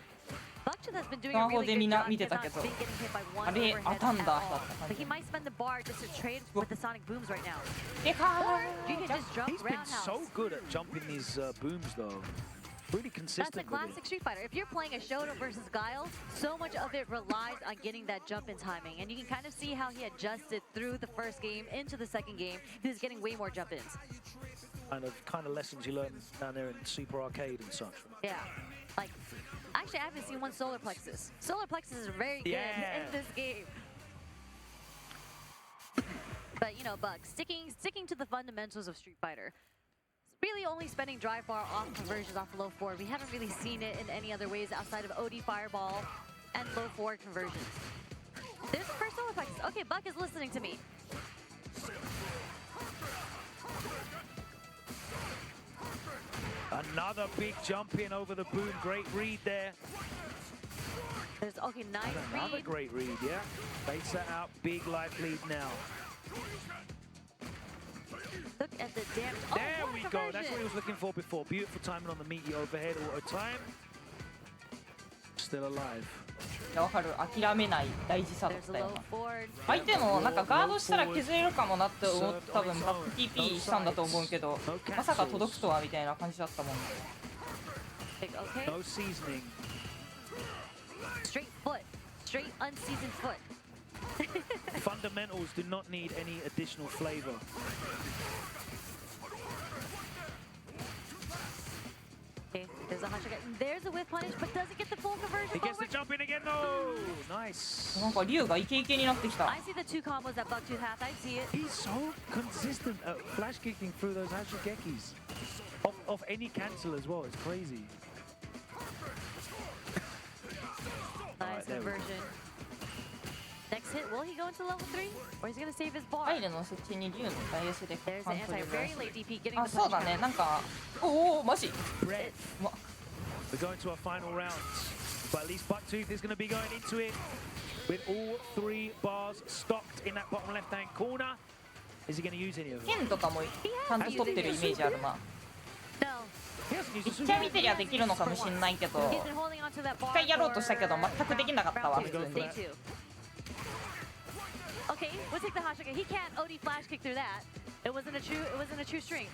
Bucktooth has been doing ス a マホ really で good みんな job. 見て He た has け not ど been getting hit by one あれ overhead 当たん at だ all. だった感 But じ he might spend the bar just to trade with the Sonic Booms right now. でか You can just jump He's been roundhouse. so good at jumping these booms though. Really That's a consistent with classic it. Street Fighter. If you're playing a Shoto versus Guile, so much of it relies on getting that jump in timing. And you can kind of see how he adjusted through the first game into the second game. He was getting way more jump-ins. Kind of lessons you learn down there in Super Arcade and such. Yeah. Like, actually, I haven't seen one Solar Plexus. Solar Plexus is very good Yeah. in this game. But, you know, Buck, sticking to the fundamentals of Street Fighter. Really only spending drive bar off conversions off low forward. We haven't really seen it in any other ways outside of OD Fireball and low forward conversions. There's the first Solar Plexus. Okay, Buck is listening to me. Another big jump in over the boom. Great read there. There's, okay, nice And another read. great read, yeah. Baits that out. Big life lead now. Look at the damage. Oh, There what we a go. conversion. That's what he was looking for before. Beautiful timing on the meaty overhead. Auto time. Still alive. いやわかる諦めない大事さだっ There's a たよ low forward. 相手もなんかガードしたら削れるかもなって思って多分バック TP したんだと思うけどまさか届くとはみたいな感じだったもんね Okay. No seasoning. Straight foot. Straight unseasoned foot. Fundamentals do not need any additional flavor. Okay, there's a hot shot. There's a whiff punish, but doesn't get the full conversion. He gets the forward. jump in again. No. Nice. なんか龍がイケイケになってきた I see the two combos that Bucktooth has. I see it. He's so consistent at flash kicking through those Hashigekis. Of any cancel as well. It's crazy. Nice there we go. conversion. Next hit, will he go into level 3? Or he's gonna save his bar? アイルの設置に龍のダイエスで There's カ the ントリ anti ー very late DP getting あ the そう punish だね count. なんかおおマジ Red. We're going to our final rounds. But at least Bucktooth is going to be going into it with all 3 bars stocked in that bottom left-hand corner. Is he going to use any of them? 剣とかもちゃんと取ってるイメージあるな No. めっちゃ見てりゃできるのかもしんないけど He's been holding onto that 一 bar 回やろうとしたけど for 全くできなかったわ round 普 two, 通に day 2. Okay, we'll take the hot shot. He can't OD flash kick through that. It wasn't a true string.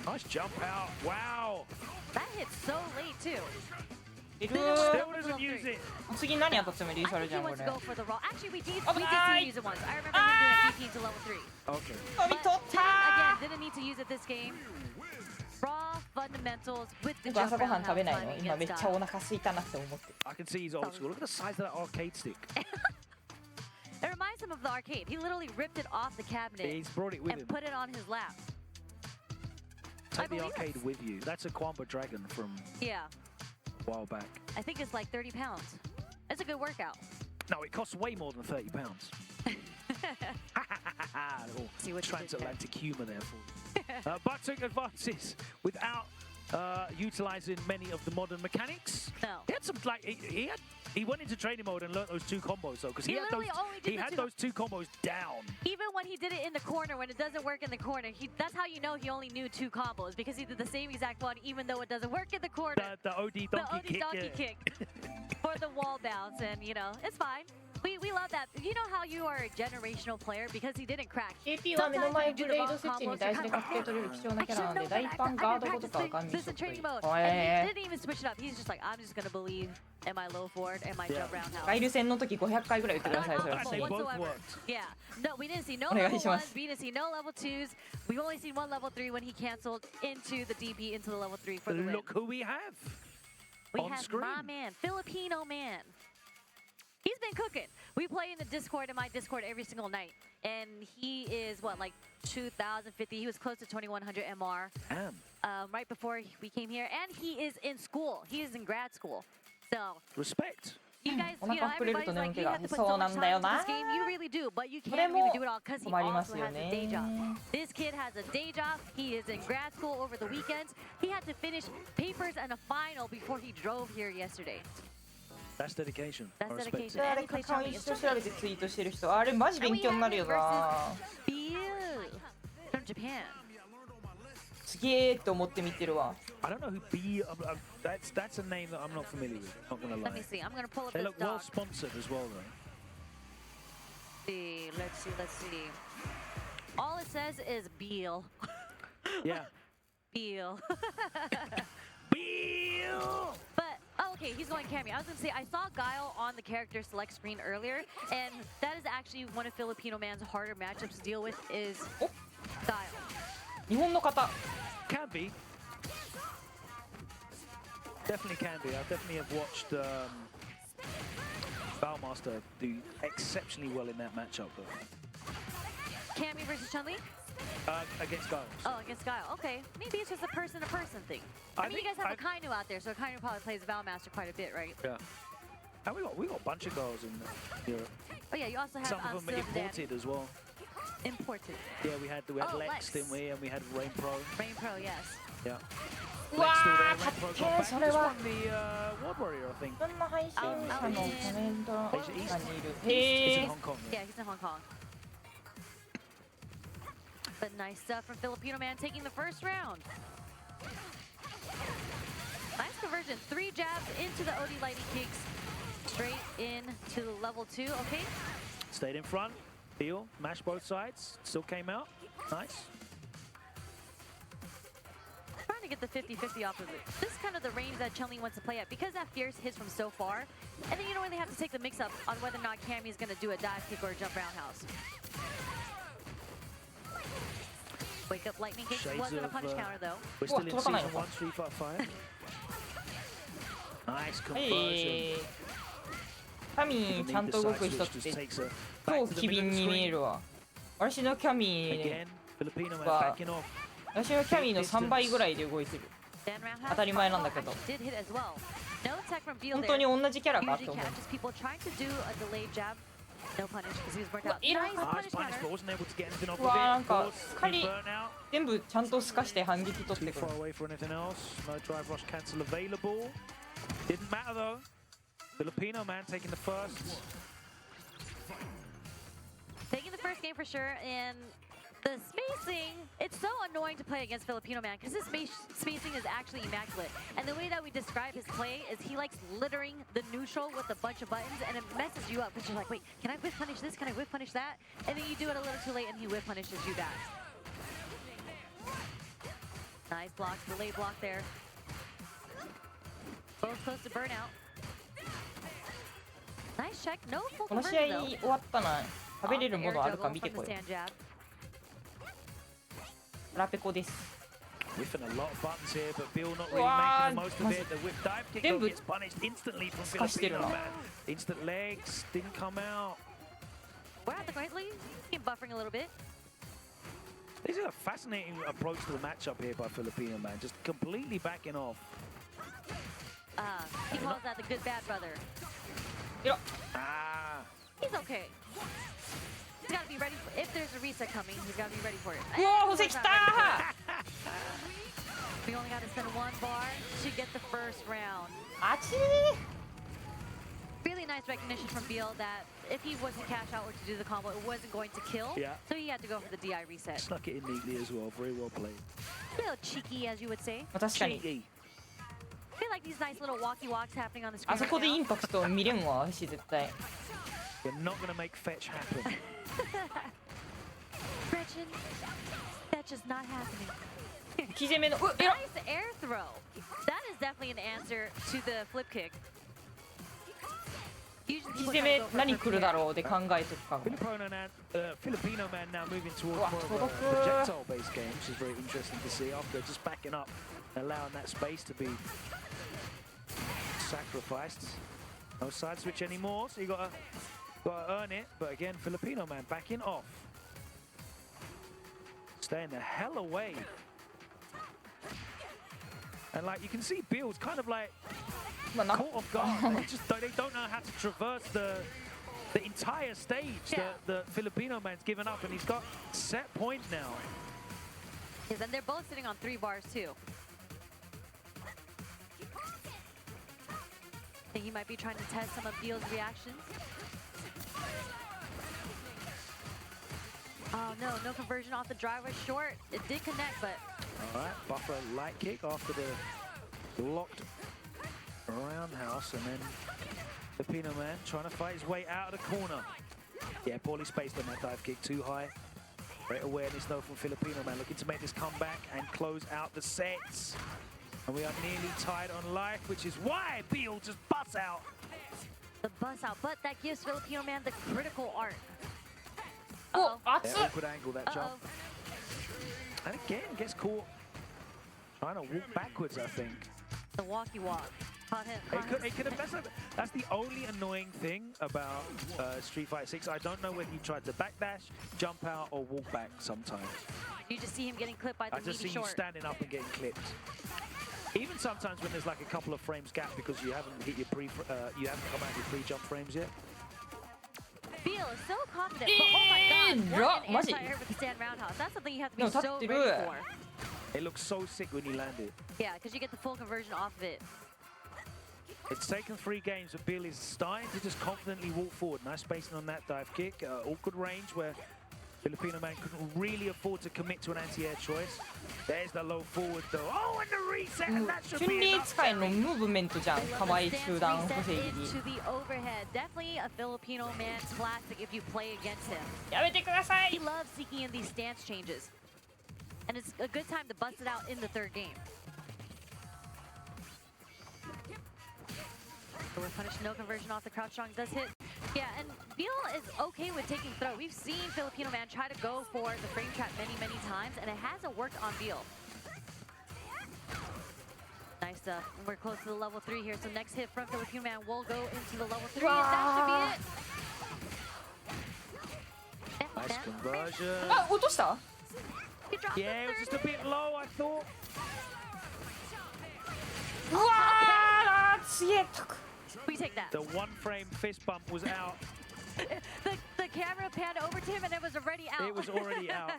Nice jump out. Wow. That hit so late too. いる Still doesn't use it. 次何当たってもリー I サル think じ he ゃんこ wants れ to go for the raw. Actually, we did Oh, see nice. him use it once. I remember him doing a DP to level 3. Okay. 飛び取っ Again, た didn't need to use it this game. Raw fundamentals with the 僕 jump 朝ごはん roundhouse 食べないの timing 今めっ against ちゃお Dial. 腹空いたなって思って I can see he's old school. Look at the size of that arcade stick. It reminds him of the arcade. He literally ripped it off the cabinet He's brought it with and him. put it on his lap. Take the believe arcade it. with you. That's a Quamba Dragon from Yeah, a while back. I think it's like 30 pounds. It's a good workout. No, it costs way more than £30. Little See what you did there. transatlantic humour there for you. Bucktooth advances without utilizing many of the modern mechanics. No. He had some, like, he had He went into training mode and learned those 2 combos though, because he had those two combos down. Even when he did it in the corner, when it doesn't work in the corner, that's how you know he only knew 2 combos, because he did the same exact one even though it doesn't work in the corner. The OD donkey kick for the wall bounce, and you know, it's fine. We love that. You know how you are a generational player because he didn't crack. KP は目の前ブレード設置に対して確定取れる貴重なキャラなので、大パンガード後とかはガン見しとくといい。And he didn't even switch it up. He's just like, I'm just gonna believe in my low forward and my jump roundhouse. ガイル戦の時500回ぐらい言ってください。それは Yeah. No, we didn't see no level 1s. We didn't see no level 2s. We've only seen one level 3 when he canceled into the DP into the level 3 for the win. Look who we have. We have my man, Filipino man. He's been cooking. We play in the Discord, in my Discord, every single night. And he is, what, like 2,050? He was close to 2,100 MR. Right before we came here. And he is in school. He is in grad school. So... Respect. You guys, you know, everybody's like, you have to put so much time into this game. You really do, but you can't really do it all because he also has a day job. This kid has a day job. He is in grad school over the weekends. He had to finish papers and a final before he drove here yesterday. That's dedication. That's dedication. あれ、顔一緒調べてツイートしてる人、あれマジ勉強になるよな。From Japan. すげーって思って見てるわ。I don't know who B. That's a name that I'm not familiar with. Not gonna lie. Let me see. I'm gonna pull up They this look well sponsored as well, though. Let's see. All it says is Beal. Yeah. Beal. Beal. But okay, he's going Cammy. I was gonna say I saw Guile on the character select screen earlier, and that is actually one of Filipino man's harder matchups to deal with is Guile. 日本の方。Can be. Definitely can be. I definitely have watched Bowmaster do exceptionally well in that matchup, though. Cammy versus Chun-Li? Against Guile. Oh, against Guile. Okay. Maybe it's just a person-to-person thing. I mean, you guys have a Kainu out there, so Kainu probably plays Bowmaster quite a bit, right? Yeah. And we got a bunch of girls in Europe. Oh yeah, you also have some of them imported as well. Imported. Yeah, we had Lex, didn't we? And we had Rain Pro. Rain Pro, yes. Yeah. うわー、かっけー、それは。 World Warrior, I think. そんな配信者のコメント欄にいる。He's in Hong Kong. Yeah, he's in Hong Kong. But nice stuff from Filipino man taking the first round. Nice conversion. 3 jabs into the OD lightning kicks. Straight into level 2. Okay. Stayed in front. Deal. Mashed both sides. Still came out. Nice. Trying to get the 50-50 off of it. This is kind of the range that Chun-Li wants to play at because that fierce hits from so far. And then you don't really have to take the mix-up on whether or not Cammy is going to do a dive kick or a jump roundhouse. Wake up lightning kick wasn't a punish counter though. We're still in season 1, Street Fighter 5. Nice conversion. キャミーちゃんと動く人って超機敏に見えるわ。私のキャミーは私のキャミーの3倍ぐらいで動いてる。当たり前なんだけど。本当に同じキャラかって思う。No punish because he was burnt out. Nice punish, but wasn't able to get anything off of it. うわー、なんか仮全部ちゃんと透かして反撃取ってくる。 Too far away for anything else. No drive rush cancel available. Didn't matter though. Filipino man taking the first. Taking the first game for sure, and the spacing, it's so annoying to play against Filipino man because his spacing is actually immaculate. And the way that we describe his play is he likes littering the neutral with a bunch of buttons, and it messes you up because you're like, wait, can I whiff punish this? Can I whiff punish that? And then you do it a little too late and he whiff punishes you back. Nice block, delay block there. Both close to burnout. Nice check, no full この試合終わったら食べれるものあるか見てこよう。ラペコです。 Whiffing a lot of buttons here, but Bill not really making the most of it. The whip dive kick gets punished instantly from Filipino man. Instant legs didn't come out. We're at the greatly. Keep buffering a little bit. This is a fascinating approach to the matchup here by Filipino man, just completely backing off. He calls that the good bad brother. He's okay. He's got to be ready. If there's a reset coming, he's got to be ready for it. Whoa, we only got to spend 1 bar to get the first round. nice recognition from Beal that if he was to cash out or to do the combo, it wasn't going to kill. Yeah. So he had to go for the DI reset. Snuck it in neatly as well. Very well played. A little cheeky, as you would say. 確かに Cheeky. I feel like these nice little walkie walks happening on the あ screen そこ right でイ now. ンパクト見れんわ私絶対 You're not going to make fetch happen. Gretchen, that's just not happening. 木攻めのうえら Nice air throw. That is definitely an answer to the flip kick. Usually 木 people 攻 try to め go for 何 a 来るだろうで考えとくかも Filipino man now moving towards Wow, more of a届く projectile-based game, which is very interesting to see after just backing up and allowing that space to be sacrificed. No side switch anymore, so you gotta earn it. But again, Filipino man backing off, staying the hell away. And like you can see, Beal's kind of like caught off guard. They don't know how to traverse the entire stage. Yeah. The Filipino man's given up, and he's got set point now. Yes, and they're both sitting on 3 bars too. I think he might be trying to test some of Beal's reactions. Oh no, no conversion off the driver short. It did connect, but All right, buffer light kick after the locked roundhouse, and then Filipino man trying to fight his way out of the corner. Yeah, poorly spaced on that dive kick, too high. Great awareness though from Filipino man, looking to make this comeback and close out the sets. And we are nearly tied on life, which is why Beal just busts out. the bus out. But that gives Filipino man the critical art. Oh, Yeah, awkward angle, that jump. And again, gets caught trying to walk backwards, I think. The walkie walk. Caught him. That's the only annoying thing about Street Fighter 6. I don't know whether he tried to backdash, jump out, or walk back sometimes. You just see him getting clipped by the I just see meaty you short. standing up and getting clipped. Even sometimes when there's like a couple of frames gap because you haven't hit your you haven't come out your pre-jump frames yet. Beal is so confident, but oh my god, what an anti-air with the stand roundhouse. That's something you have to be so ready for. It looks so sick when you land it. Yeah, because you get the full conversion off of it. It's taken 3 games, but Beal is starting to just confidently walk forward. Nice spacing on that dive kick. Awkward range where Filipino man couldn't really afford to commit to an anti-air choice. There's the low forward though. Oh, and the reset, and that should be enough. 使いのムーブメントじゃん。構え中段補正 Into the overhead. Definitely a Filipino man's classic if you play against him. やめてください。 He loves seeking in these stance changes. And it's a good time to bust it out in the 3rd game. Forward punish, no conversion off the crouch strong does hit. Yeah, and Beal is okay with taking throw. We've seen Filipino man try to go for the frame trap many times, and it hasn't worked on Beal. Nice stuff. We're close to the level 3 here, so next hit from Filipino man will go into the level 3, and that should be it. Nice conversion. あ、落とした Yeah, it was just a bit low, I thought. うわー、すげえ。 We take that. The 1 frame fist bump was out. the camera panned over to him and it was already out. It was already out.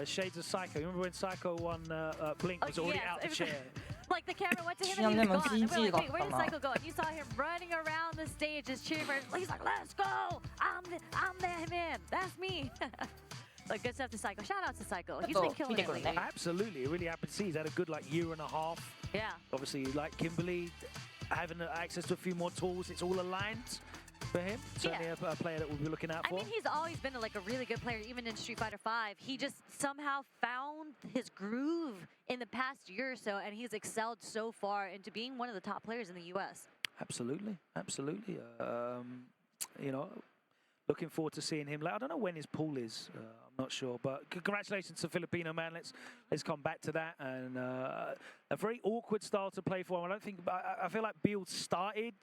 Shades of Psycho. Remember when Psycho won Blink was already out the chair? Like the camera went to him and he was gone. And we're like, wait, where did Psycho go? And you saw him running around the stage, just cheering for him. He's like, let's go! I'm that man. That's me. Like, good stuff to Psycho. Shout out to Psycho. He's been killing it lately. Absolutely. It really happened to see. He's had a good like 1.5 years. Yeah. Obviously, like Kimberly, having access to a few more tools, it's all aligned for him. Certainly a player that we'll be looking out for. I mean, he's always been like a really good player, even in Street Fighter 5. He just somehow found his groove in the past year or so, and he's excelled so far into being one of the top players in the U.S. Absolutely, absolutely. You know, looking forward to seeing him. Like, I don't know when his pool is. I'm not sure, but congratulations to Filipino man. Let's come back to that. And a very awkward style to play for him. I don't think. I feel like Beal started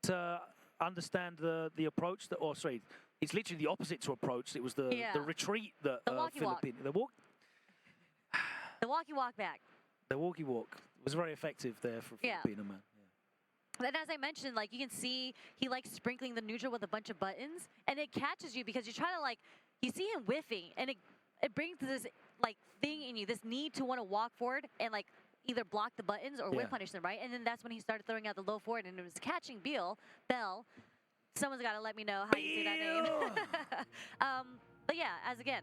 to understand the approach that, or sorry, it's literally the opposite to approach. It was the retreat that Filipino. The walkie walk back. The walkie walk was very effective there for Filipino man. And as I mentioned, like, you can see he likes sprinkling the neutral with a bunch of buttons, and it catches you because you try to, like, you see him whiffing, and it brings this, like, thing in you, this need to want to walk forward and, like, either block the buttons or win punish them, right? And then that's when he started throwing out the low forward and it was catching Bell. Someone's got to let me know how you say that name. But yeah, as again,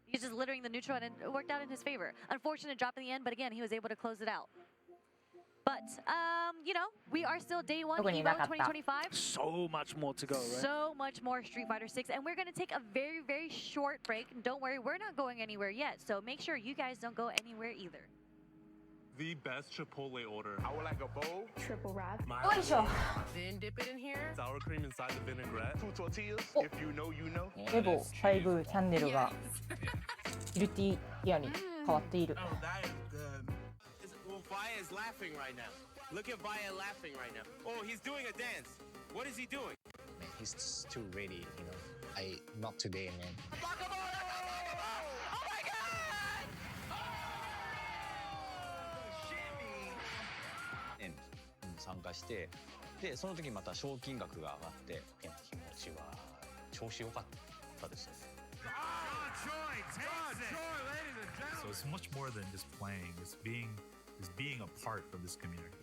he's just littering the neutral and it worked out in his favor. Unfortunate drop in the end, but again, he was able to close it out. But, you know, we are still day one, Evo 2025. So much more to go, right? So much more Street Fighter 6. And we're going to take a very, very short break. And don't worry, we're not going anywhere yet. So make sure you guys don't go anywhere either. The best Chipotle order. I would like a bowl. Triple wrap. Then dip it in here. Sour cream inside the vinaigrette. 2 tortillas. If you know, you know. エボ5チャンネルがギルティギアに変わっている。 Oh, that is good. Well, Vaya is laughing right now. Look at Vaya laughing right now. Oh, he's doing a dance. What is he doing? Man, he's too ready, you know. Not today, man. And 参加して、でその時また賞金額が上がって、気持ちは調子良かったですね。So it's much more than just playing. It's being a part of this community.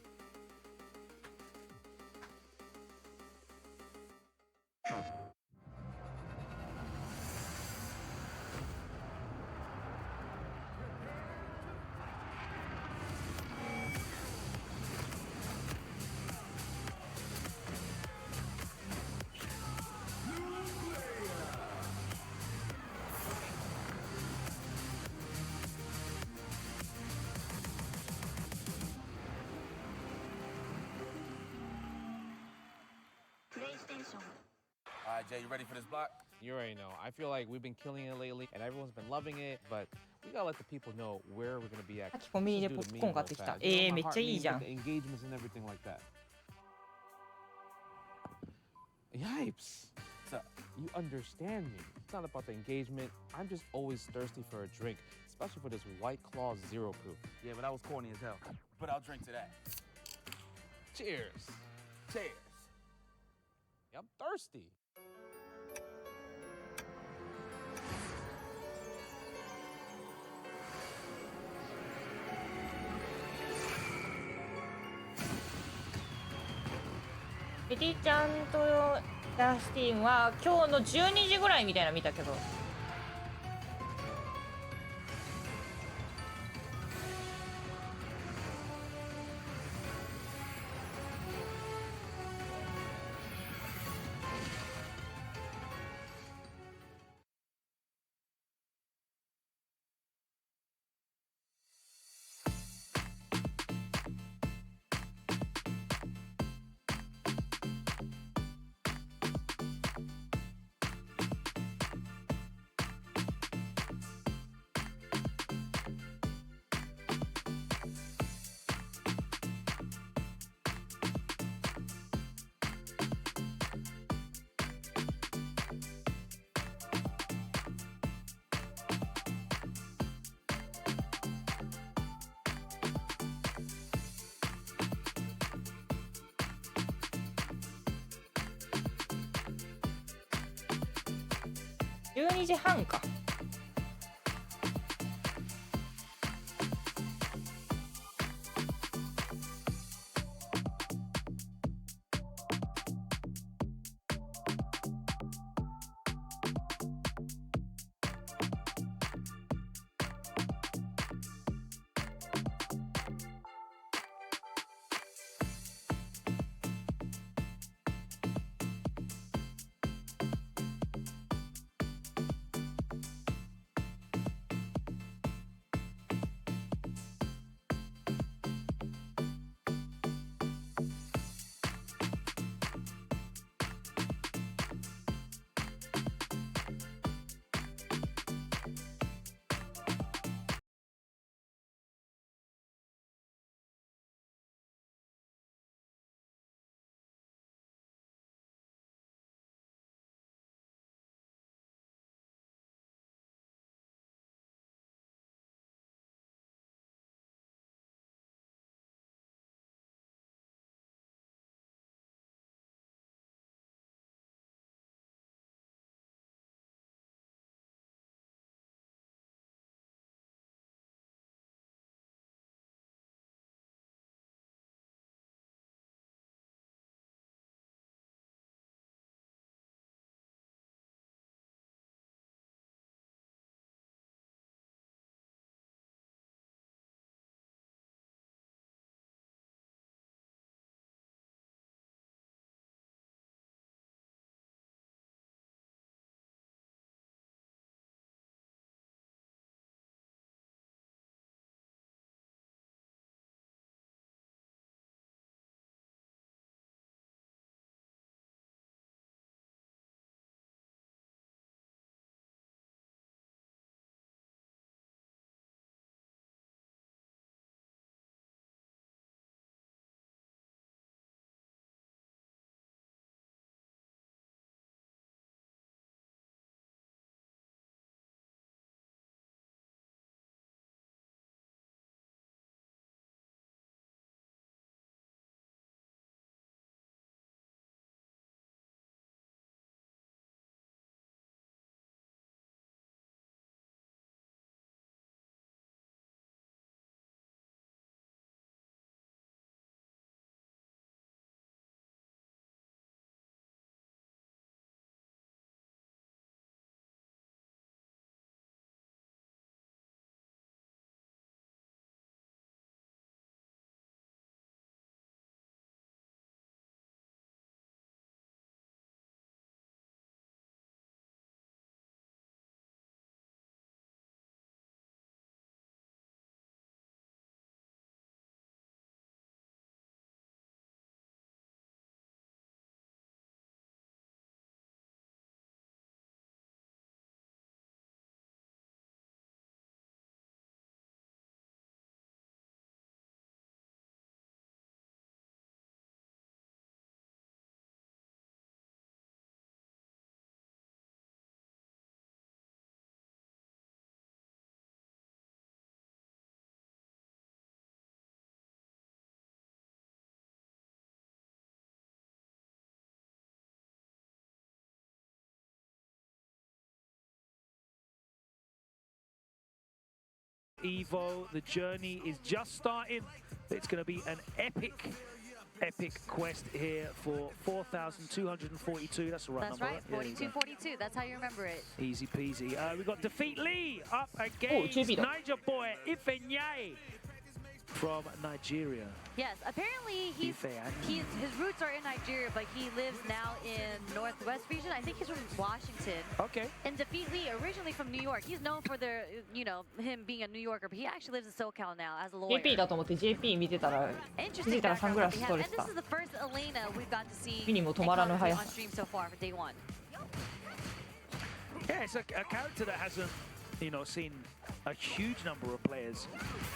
All right, Jay, you ready for this block? You already know. I feel like we've been killing it lately, and everyone's been loving it, but we gotta let the people know where we're gonna be at. コンビニでポップコーン買ってきた。めっちゃいいじゃん。 Engagements and everything like that. Yipes! You understand me. It's not about the engagement. I'm just always thirsty for a drink, especially for this White Claw Zero Proof. Yeah, but that was corny as hell. But I'll drink to that. Cheers. Cheers. I'm thirsty. Betty ちゃんとダスティンは今日の12時ぐらいみたいなの見たけど。12時半か。Evo. The journey is just starting. It's going to be an epic quest here for 4,242. That's the right That's number. right, 4242. That's how you remember it. Easy peasy. We got Defeat Lee up against Niger boy Ifeanyi from Nigeria. Yes, apparently his roots are in Nigeria, but he lives now in Northwest region. I think he's from Washington. Okay. And Defeat Lee, originally from New York. He's known for him being a New Yorker, but he actually lives in SoCal now as a lawyer. JP だと思って JP 見てたら Interesting サングラス取れ and てた this is the first Elena we've got to see 目にも止まらぬ速 on さ stream so far for day one. Yeah, it's a character that hasn't, seen a huge number of players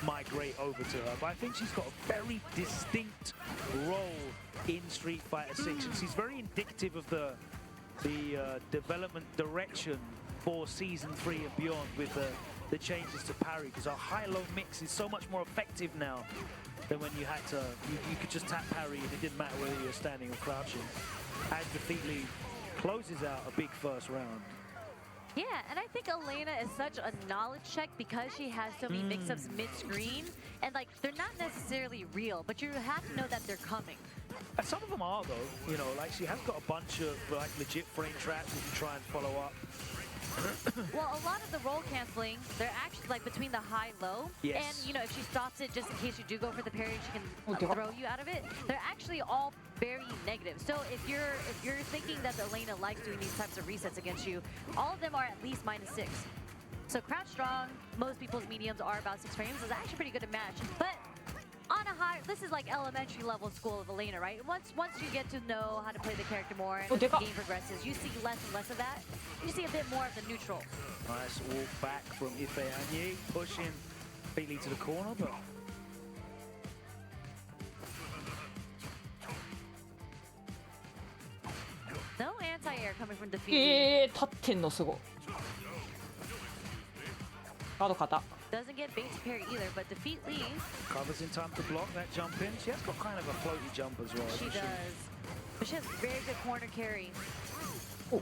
migrate over to her, but I think she's got a very distinct role in Street Fighter 6, and she's very indicative of the development direction for Season 3 and beyond with the changes to parry, because our high-low mix is so much more effective now than when you had to, you could just tap parry and it didn't matter whether you're standing or crouching. As Defeat Lee closes out a big first round. Yeah, and I think Elena is such a knowledge check because she has so many mix-ups mid-screen, and they're not necessarily real, but you have to know that they're coming. And some of them are though, she has got a bunch of legit frame traps that you try and follow up. Well, a lot of the roll canceling, they're actually between the high-low, yes. And if she stops it just in case you do go for the parry, she can throw you out of it. They're actually all very negative. So if you're thinking that Elena likes doing these types of resets against you, all of them are at least -6. So crouch strong, most people's mediums are about 6 frames. It's actually pretty good to match, but on a high, this is elementary level school of Elena, right? Once you get to know how to play the character more and as the game progresses, you see less and less of that. You see a bit more of the neutral. Nice walk back from Ifeanyi, pushing Lee to the corner, but no anti-air coming from Defeat. 立ってんのすごいカード硬 Doesn't get bait to parry either, but Defeat Lee covers in time to block that jump in. She has got kind of a floaty jump as well. She does. But she has very good corner carry. Oh.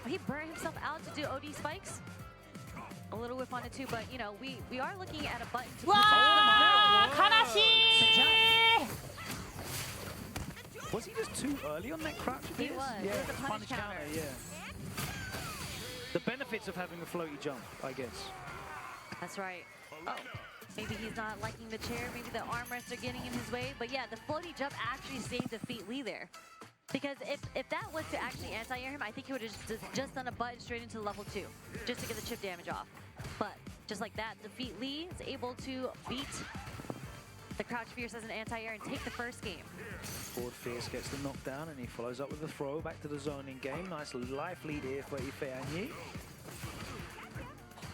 He burned himself out to do OD spikes. A little whiff on it too, but we are looking at a button to push them out. Was he just too early on that crouch? He was. Yeah, it was a punish counter. Yeah. The benefits of having a floaty jump, I guess. That's right. Oh, maybe he's not liking the chair. Maybe the armrests are getting in his way. But yeah, the floaty jump actually saved Defeat Lee there. Because if that was to actually anti-air him, I think he would have just done a button straight into level 2, just to get the chip damage off. But just like that, Defeat Lee is able to beat the Crouch Fierce as an anti-air and take the first game. Forward Fierce gets the knockdown and he follows up with the throw back to the zoning game. Nice life lead here for Ifeanyi.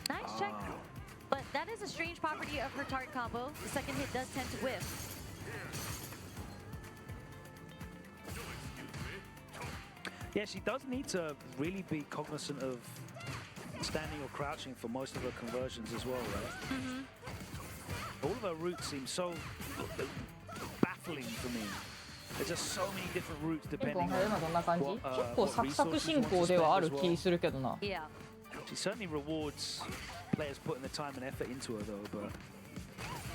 Nice check. But that is a strange property of her target combo. The second hit does tend to whiff. Yeah, she does need to really be cognizant of standing or crouching for most of her conversions as well, right? All of her routes seem so baffling for me. There's just so many different routes depending on what resources you want to spend as well. Yeah. She certainly rewards players putting the time and effort into her though, but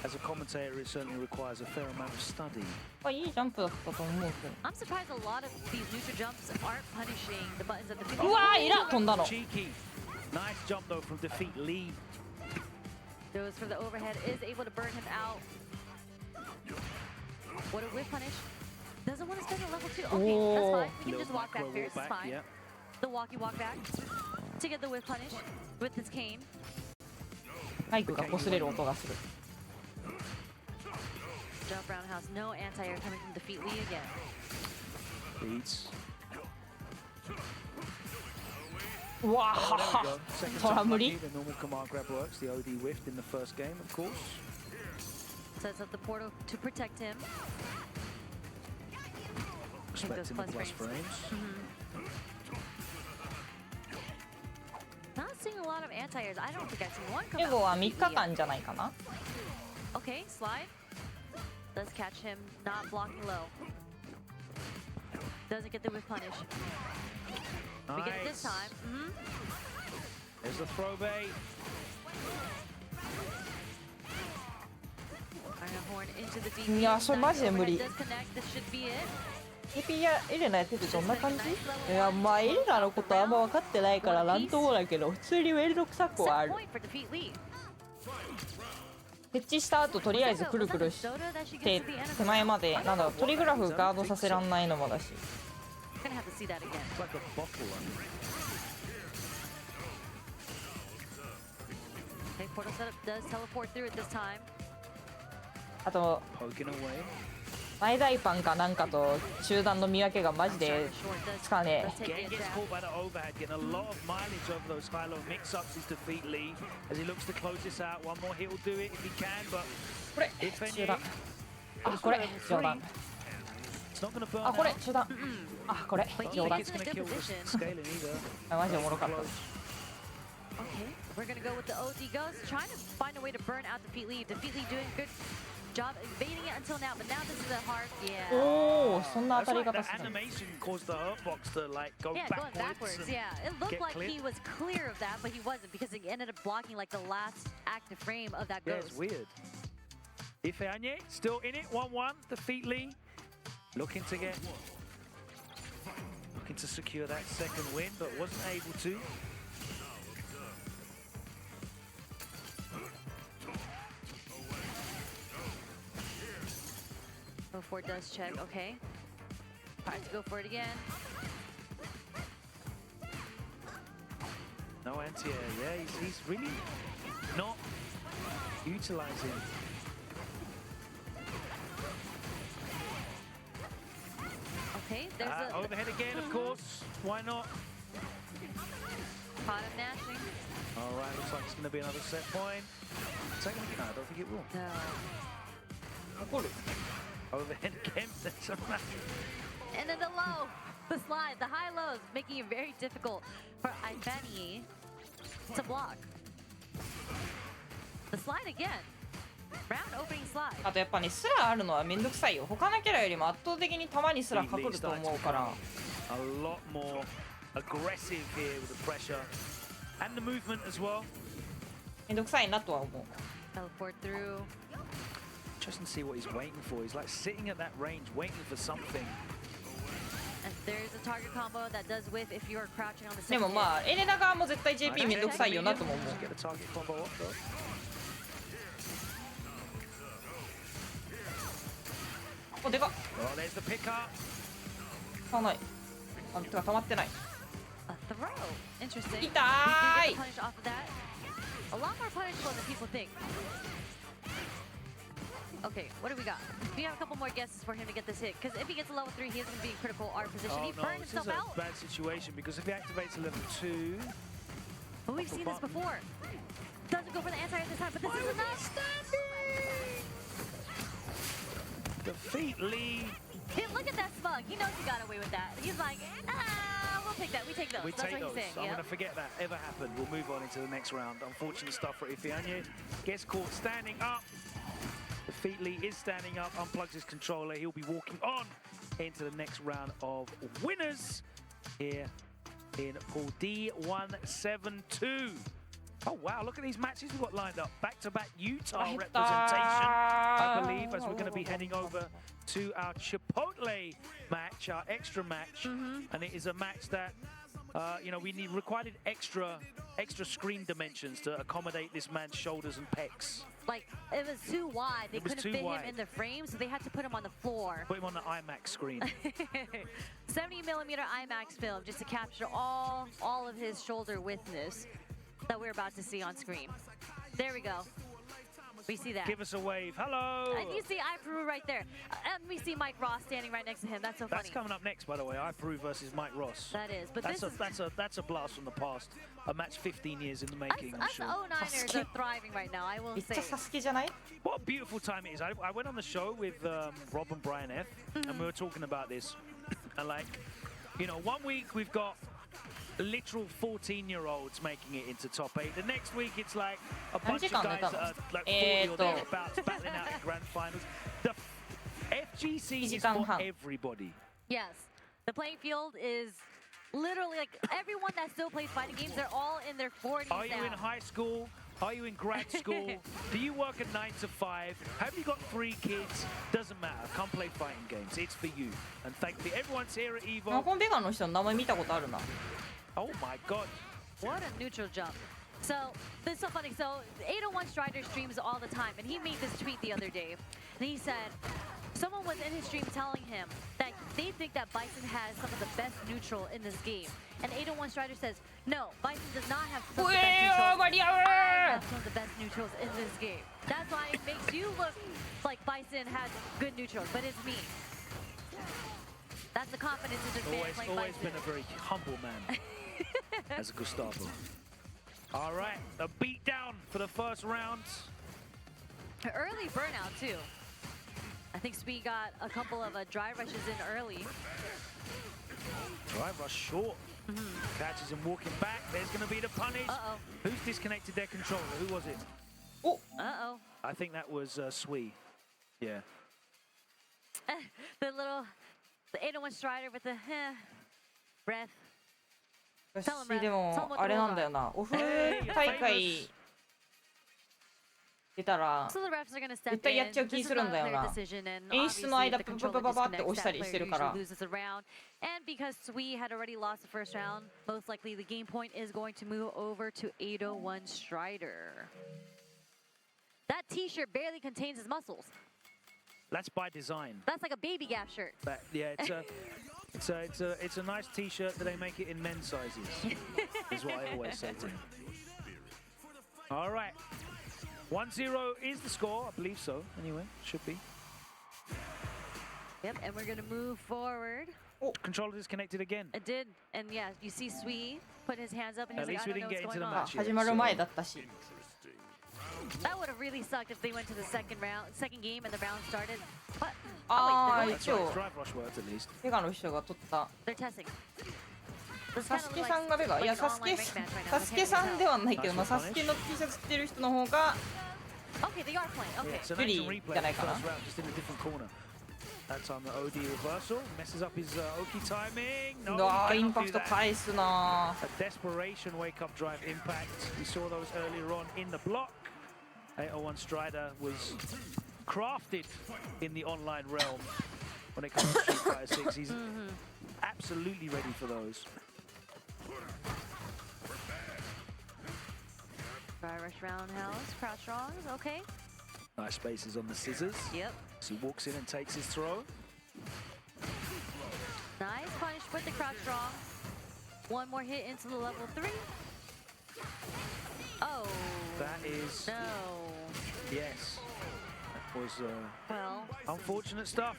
as a commentator, it certainly requires a fair amount of study. I'm surprised a lot of these neutral jumps aren't punishing the buttons at the Cheeky. Nice jump though from Defeat Lee. Goes for the overhead, is able to burn him out. What a whiff punish. Doesn't want to spend a level 2. Okay, that's fine. We can just walk back there. It's fine. Yeah. The walkie walk back to get the whiff punish with this cane. マイクが擦れる音がする Jump roundhouse, no anti-air coming from Defeat Lee again. Beats. Wow! The normal command grab works. The OD whiffed in the first game, of course. Sets up the portal to protect him. Expecting the plus frames. Not seeing a lot of anti-airs. I don't think I've seen one come out. エゴは3日間じゃないかな Okay, slide. Does catch him, not blocking low. Doesn't get the whiff punish. Nice. We get it this time. There's the throw bait. into the DP. いやそれマジで無理 Overhead does connect. This should be it. TP やエレナやっててどんな感じ？いやまあエレナのことあんま分かってないからなんともだけど普通に面倒くさくはある。 Point for defeat Lee. 設置した後とりあえずくるくるして手前までなんだろうトリグラフガードさせらんないのもだし。 Gonna have to see that again. Like a bottle. Okay, portal setup does teleport through it this time. あと Poking away. 前大パンかなんかと中段の見分けがマジでつかねえ。 Again gets caught by the overhead, getting a lot of mileage over those high-low mix-ups. His defeat Lee as he looks to close this out. One more hit will do it if he can, but これ中段。あこれ上段。 it's not going to burn あこれ out. 中段。あこれ上段。 It's going to kill the scaling either. あマジおもろかった。 Okay, we're gonna go with the OD Ghost, trying to find a way to burn out Defeat Lee. Defeat Lee doing a good job evading it until now, but now this is a hard, yeah. おおそんな当たり That's 方 like す the る。 animation caused the hurt box to like go Yeah, going backwards, and yeah. It looked get like clear. he was clear of that, but he wasn't because he ended up blocking like the last active frame of that Yeah, Ghost. it's weird. Ifeanyi still in it, 1-1. Defeat Lee, looking to secure that second win, but wasn't able to. Go for it, does check, okay. Tries to go for it again. No anti-air, yeah, he's really not utilizing. Okay, there's a overhead again, of course. Why not? Caught him gnashing. All right, looks like it's going to be another set point. Second again, I don't think it will. No. Overhead again, that's all right. And then the low, the slide, the high lows, making it very difficult for Ifeanyi to block. The slide again. Round opening slide. あとやっぱねスラあるのはめんどくさいよ。他のキャラよりも圧倒的に球にすらかくると思うから。 A lot more aggressive here with the pressure and the movement as well. めんどくさいなとは思う。 Teleport through. Just to see what he's waiting for. He's like sitting at that range, waiting for something. And there's a target combo that does whiff if you are crouching on the で second もまあエレナ側も絶対 JP めんどくさいよなとも思う。 Get the target combo up though. おでかっ。 Oh, there's the pickup. たない。あてか溜まってない。 A throw. Interesting. 痛い。 He did get the punish off of that. A lot more punishable than people think. Okay, what do we got? We have a couple more guesses for him to get this hit, because if he gets a level 3, he is going to be in critical art position. Oh He no, burned this himself is a out. bad situation because if he activates a level 2, But we've seen this before. Doesn't go for the anti-air this time, but this is enough. Defeat Lee. Look at that smug. He knows he got away with that. He's like, we'll take that. We take those. We That's take what those. he's saying. I'm Yep. going to forget that ever happened. We'll move on into the next round. Unfortunate stuff for Ifeanyi. Gets caught standing up. Defeat Lee is standing up, unplugs his controller. He'll be walking on into the next round of winners here in Pool D172. Oh wow, look at these matches we've got lined up. Back-to-back Utah representation, I believe, as we're going to be heading over to our Chipotle match, our extra match. And it is a match that, you know, we required extra screen dimensions to accommodate this man's shoulders and pecs. Like, it was too wide. They It was couldn't too fit wide. him in the frame, so they had to put him on the floor. Put him on the IMAX screen. 70mm IMAX film just to capture all of his shoulder widthness that we're about to see on screen. There we go. We see that. Give us a wave. Hello. And you see iPeru right there. And we see Mike Ross standing right next to him. That's so funny. That's coming up next, by the way. iPeru versus Mike Ross. That is. But That's this that's a blast from the past. A match 15 years in the making, I'm us sure. 09ers are thriving right now, I will say. めっちゃサスケじゃない？ What a beautiful time it is. I went on the show with Rob and Brian F, and we were talking about this. And like, you know, one week we've got literal 14-year-olds making it into top 8. The next week it's like a bunch of guys that are like 40 or thereabouts battling out in grand finals. The FGC is for everybody. Yes. The playing field is literally like everyone that still plays fighting games, they're all in their 40s Are you now. in high school Are you in grad school? Do you work a 9 to 5? Have you got 3 kids? Doesn't matter. Come play fighting games. It's for you. And thankfully, everyone's here at Evo. このベガの人の名前見たことあるな。 Oh my god. What a neutral jump. So, this is so funny. So, 801 Strider streams all the time, and he made this tweet the other day. And he said, someone was in his stream telling him that they think that Bison has some of the best neutral in this game. And 801 Strider says, no, Bison does not have some of the best neutrals. I have some of the best neutrals in this game. That's why it makes you look like Bison has good neutrals, but it's me. That's the confidence in this man playing Always Bison. been a very humble man. As a Gustavo. All right, a beat down for the first round. Early burnout too. I think Sweet got a couple of drive rushes in early. Drive rush short. Catches him walking back. There's going to be the punish. Who's disconnected their controller? Who was it? Oh. I think that was Sweet. Yeah. The 801 Strider with the breath. 私でもあれなんだよな。オフ大会出たら絶対やっちゃう気するんだよな。演出の間パパパパパって押したりしてるから。 And because Sui had already lost the first round, most likely the game point is going to move over to 801 Strider. That T-shirt barely contains his muscles. That's by design. That's like a baby Gap shirt. But yeah, it's a nice T-shirt that they make it in men's sizes. Is what I always say to him. All right, 1-0 is the score. I believe so. Anyway, should be. Yep, and we're gonna move forward. Oh, controller disconnected again. It did, and yeah, you see Sui put his hands up and he's At like, least I we don't didn't know get what's into the going match on. 始まる前だったし。 That would have really sucked if they went to the second game and the round started. What? ああ、 wait, 一応 Drive rush worked at least. ベガの人が取った。 they're testing. サスケさんがベガ、いやサスケさんではないけど、まあサスケの T シャツ着てる人の方が Okay, they are playing. Okay. It's an 不利 action replay じゃない of か the な。 first round, just in a different corner. That time the OD reversal messes up his Oki timing. No, うわー、 he イン cannot パ do クト that. 返すな A desperation wake-up drive impact. We saw those earlier on in the block. 801 Strider was crafted in the online realm when it comes to Street Fighter 6. He's absolutely ready for those. Dry rush roundhouse, crouch wrongs, okay. Nice spaces on the scissors. Yep. So he walks in and takes his throw. Nice punish with the crouch wrong. One more hit into the level 3. Oh. That is... No. Yes. That was well, unfortunate stuff.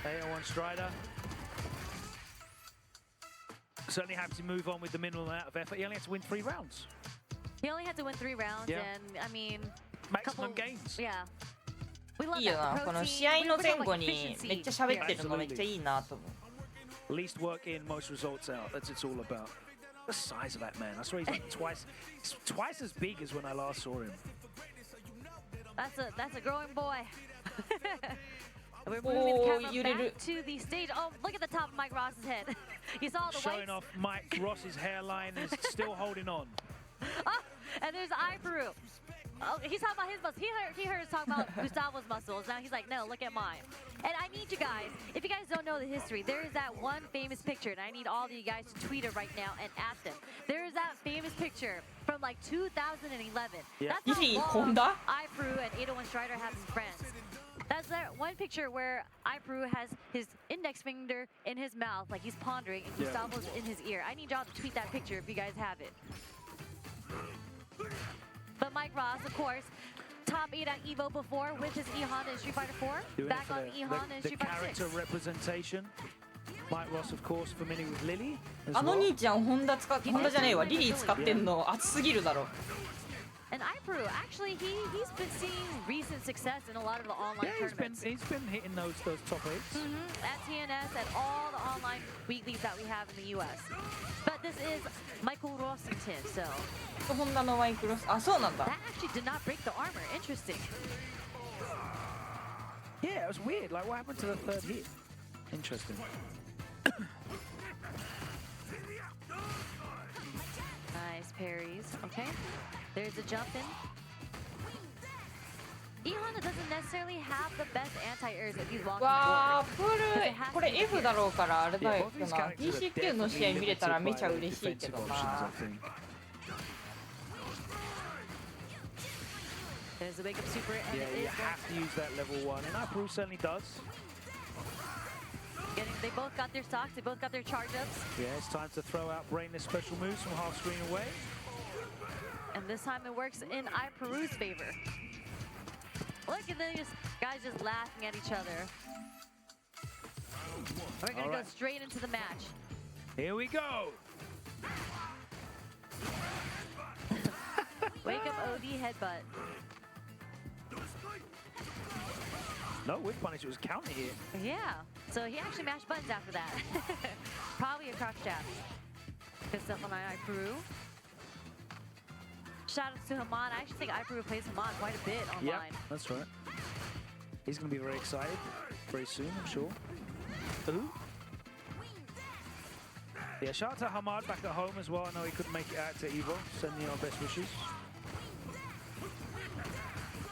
801 Strider. Certainly happy to move on with the minimal amount of effort. He only had to win 3 rounds. he only had to win 3 rounds, Yeah. and I mean, Maximum gains. yeah. We love いいよ that. な、この Protein, 試合の we 前 love 後 like に efficiency めっちゃ喋ってるのめっちゃいいなと思う。 Least work in, most results out. That's what it's all about. The size of that man. I saw he's like twice as big as when I last saw him. That's a growing boy. We're moving the camera you back did to the stage. Oh, look at the top of Mike Ross's head. You saw the Showing whites? off Mike Ross's hairline is still holding on. Oh, and there's Iperu. Oh, he's talking about his muscles. He heard us talk about Gustavo's muscles. Now he's like, no, look at mine. And I need you guys, if you guys don't know the history, there is that one famous picture, and I need all of you guys to tweet it right now and ask them. There is that famous picture from like 2011. Yeah. That's how long Honda? Iperu and 801 Strider have been friends. That's that one picture where Iperu has his index finger in his mouth, like he's pondering, and Gustavo's in his ear. I need y'all to tweet that picture if you guys have it. But Mike Ross, of course, top 8 at Evo before with his E-Honda in Street Fighter 4. Doing Back it for on E-Honda in the Street Fighter 6. character representation. Mike Ross, of course, familiar with Lily as あの well. 兄ちゃんホンダじゃねえわ、リリー使ってんの熱すぎるだろ。 And Iperu, actually, he's been seeing recent success in a lot of the online tournaments. He's been hitting those top 8s. At TNS, at all the online weeklies that we have in the US. But this is Michael Rossington, so... ホンダのマイクロス、あ、そうなんだ。 That actually did not break the armor. Interesting. Yeah, it was weird. Like, what happened to the 3rd hit? Interesting. Nice parries. Okay. There's a jump in. E-Honda doesn't necessarily have the best anti-airs if he's walking わあ forward. プールこれ F だろうからあれだよな DCQ の試合見れたらめちゃ嬉しいけどな There's a wake up super and Yeah, it you is have to use that level 1, and Iperu certainly does. they both got their stocks, they both got their charge ups. Yeah, it's time to throw out brainless special moves from half screen away. And this time it works in Iperu's favor. Look at these guys just laughing at each other. We're gonna go straight into the match. Here we go. Wake up OD headbutt. No, whip punish, it was counter hit. Yeah, so he actually mashed buttons after that. Probably a crouch jab. Good stuff on Iperu. Shout out to Haman. I actually think Iperu plays Haman quite a bit online. Yeah, that's right. He's going to be very excited very soon, I'm sure. Ooh. Yeah, shout out to Hamad back at home as well. I know he couldn't make it out to Evo. Sending our best wishes.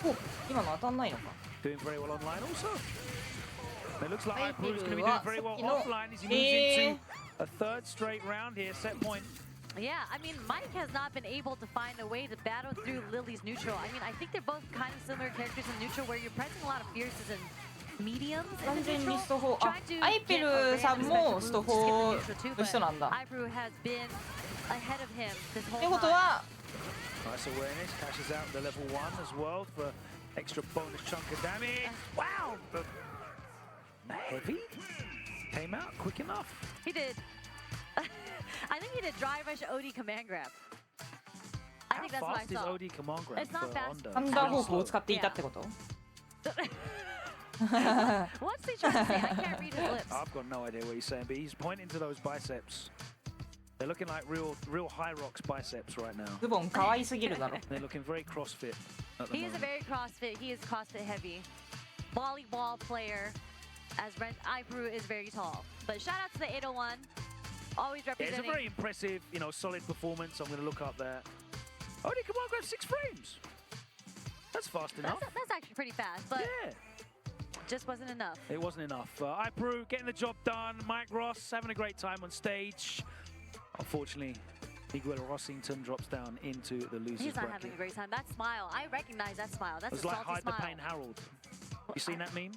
お今の当たんないのか Doing very well online also. It looks like Iperu Iperu's going to be doing very well は offline as he moves into a third straight round here. Set point. Yeah, I mean, Mike has not been able to find a way to battle through Lily's neutral. I mean, I think they're both kind of similar characters in neutral where you're pressing a lot of fierces and mediums in 完 the 全に neutral. スト4あ Trying to アイペ get ル around さん the も special スト moves to skip the 4 neutral too, の人なんだ but Iperu has been ahead of him this と whole いうこと time. は Nice awareness. Cashes out the level 1 as well for extra bonus chunk of damage. Wow! But heavy? Came out quick enough. He did. I think he did dry rush OD command grab. I think that's what I Fast is saw. OD command grab It's not for fast. Honda. アンダーフォークを使っていたってこと What's he trying to say? I can't read his lips. I've got no idea what he's saying, but he's pointing to those biceps. They're looking like real high rocks biceps right now. ズボン可愛すぎるだろ They're looking very CrossFit at the He is a moment. very CrossFit. He is CrossFit heavy. Volleyball player. As Iperu is very tall. But shout out to the 801. Always Yeah, it's a representing. very impressive, solid performance. I'm going to look up there. Oh, he command grab 6 frames. That's fast enough. That's actually pretty fast, but Yeah. just wasn't enough. It wasn't enough. Iperu getting the job done. Mike Ross having a great time on stage. Unfortunately, Miguel Rossington drops down into the losers He's not bracket. having a great time. That smile, I recognize that smile. That's It's a like salty Hide the smile. Pain Harold. You seen that meme?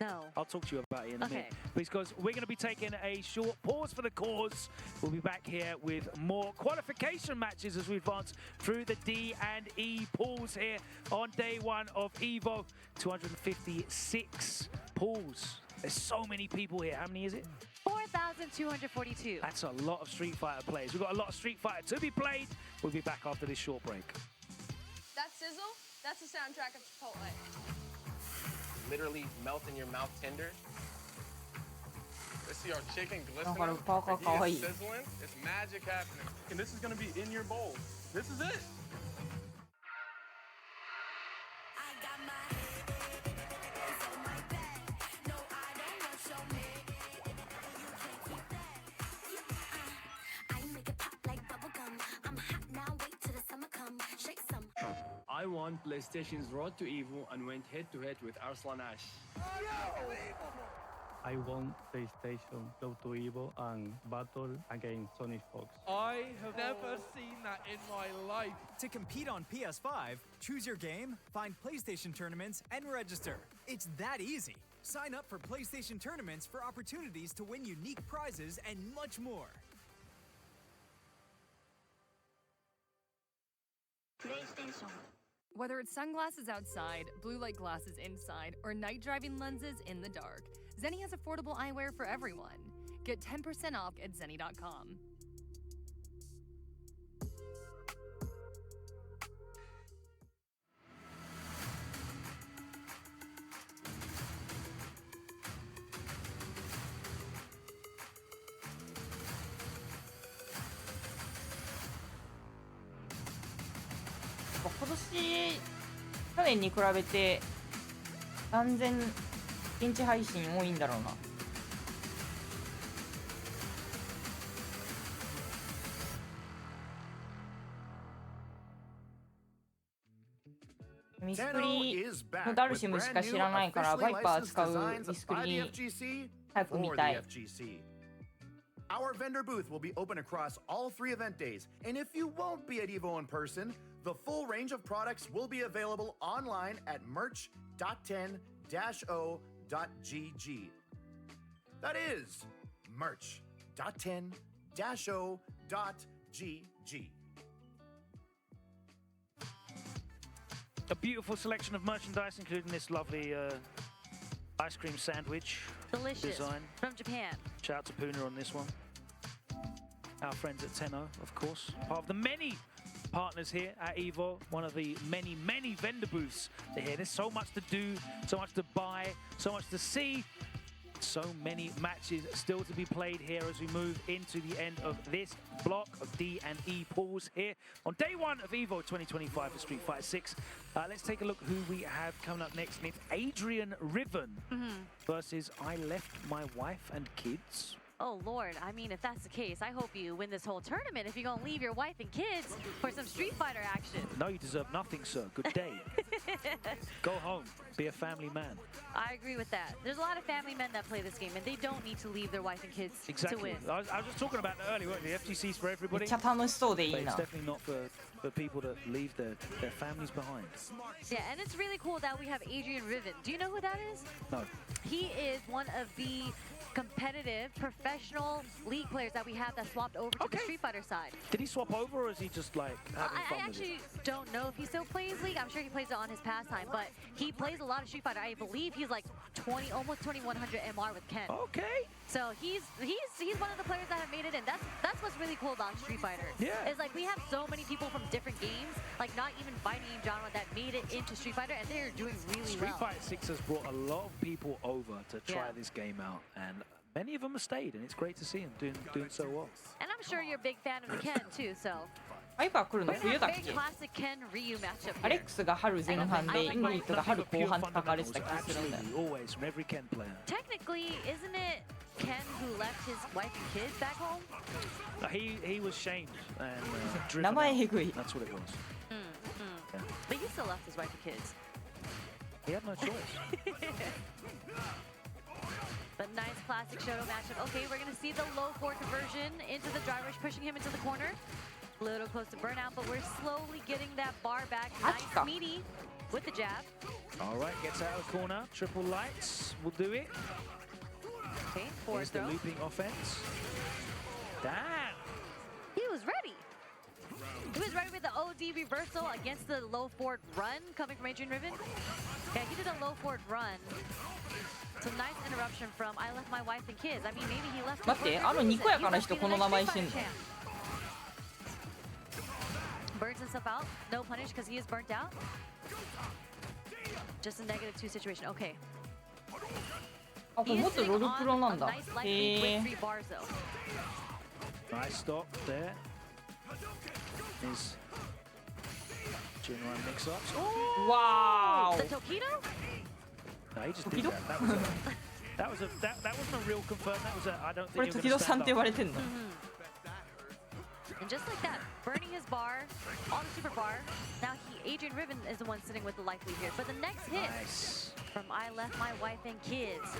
No. I'll talk to you about it in a Okay. minute. Because we're going to be taking a short pause for the cause. We'll be back here with more qualification matches as we advance through the D and E pools here on day 1 of Evo. 256 pools. There's so many people here. How many is it? 4,242. That's a lot of Street Fighter players. We've got a lot of Street Fighter to be played. We'll be back after this short break. That sizzle, that's the soundtrack of Chipotle. Literally melt in your mouth tender. Let's see our chicken なんか glistening. パーカー可愛 He い is sizzling. It's magic happening. And this is gonna be in your bowl. This is it. I won PlayStation's Road to Evo and went head-to-head with Arslan Ash. I won PlayStation Go to Evo and battle against Sonic Fox. I have never seen that in my life. To compete on PS5, choose your game, find PlayStation tournaments, and register. It's that easy. Sign up for PlayStation tournaments for opportunities to win unique prizes and much more. PlayStation. Whether it's sunglasses outside, blue light glasses inside, or night driving lenses in the dark, Zenni has affordable eyewear for everyone. Get 10% off at zenni.com.去年に比べて断然現地配信多いんだろうな。ミスクリのダルシムしか知らないからバイパー使うミスクリ早く見たい。Our vendor booth will be open across all 3 event days, and if you won't be at Evo in person, the full range of products will be available online at merch.10-o.gg. That is merch.10-o.gg. A beautiful selection of merchandise, including this lovely ice cream sandwich. Delicious. Design. From Japan. Shout out to Puna on this one. Our friends at Tenno, of course. Part of the many partners here at Evo. One of the many, many vendor booths here. There's so much to do, so much to buy, so much to see. So many matches still to be played here as we move into the end of this block of D and E pools here on day 1 of Evo 2025 for Street Fighter 6. Let's take a look who we have coming up next. And it's Adrian Riven versus I Left My Wife and Kids. Oh, Lord. I mean, if that's the case, I hope you win this whole tournament if you're going to leave your wife and kids for some Street Fighter action. No, you deserve nothing, sir. Good day. Go home. Be a family man. I agree with that. There's a lot of family men that play this game, and they don't need to leave their wife and kids Exactly. to win. I was just talking about that earlier, weren't we? The FGC's for everybody. めっちゃ楽しそうでいい But な it's。definitely not for people that leave their families behind. Yeah, and it's really cool that we have Adrian Riven. Do you know who that is? No. He is one of the competitive, professional league players that we have that swapped over to the Street Fighter side. Did he swap over, or is he just like having I fun with actually it? don't know if he still plays League. I'm sure he plays it on his pastime, but he plays a lot of Street Fighter. I believe he's like 20, almost 2100 MR with Ken. Okay. So he's one of the players that have made it in. That's what's really cool about Street Fighter. Yeah. It's like we have so many people from different games, like not even fighting game genre, that made it into Street Fighter, and they're doing really Street well. Fighter 6 has brought a lot of people over to try Yeah. this game out, and many of them have stayed, and it's great to see them doing so well. And I'm sure you're a big fan of the Ken too, so. バイパー来るの We're 冬 gonna だ have っ a け very classic Ken Ryu matchup アレッ here. クスが春前半でイングリッドが春後半って書かれてた気がするんだよ。 Always from every Ken player. Technically, isn't it Ken who left his wife and kids back home? He was shamed and driven 名前 out. えぐい。 That's what it was. But he still left his wife and kids. He had no choice. But nice classic Shoto matchup. Okay, we're gonna see the low forward conversion into the dry rush, pushing him into the corner. Little close to burnout, but we're slowly getting that bar back. Nice meaty with the jab. All right, gets out of the corner. Triple lights will do it. Okay, forward Here's the throw. looping offense. Damn. He was ready. He was ready with the OD reversal against the low forward run coming from Adrian Riven. Yeah, he did a low forward run. So nice interruption from I left my wife and kids. I mean, maybe he left. 待ってあのにこやかな人この名前してんの Burns himself out. No punish because he is burnt out. Just a -2 situation. Okay. あこれ元ロルプロなんだ Nice light へ lead え with 3 bars though. Nice stop there. His Jinran mix-ups. Wow. The Tokido? No, he just did that. That wasn't a real confirm. That was a I don't これ think 時 you're 々さん gonna って stand 呼ば up. れてんの And just like that, burning his bar on the super bar. Now Adrian Riven is the one sitting with the life lead here. But the next hit from I left my wife and kids.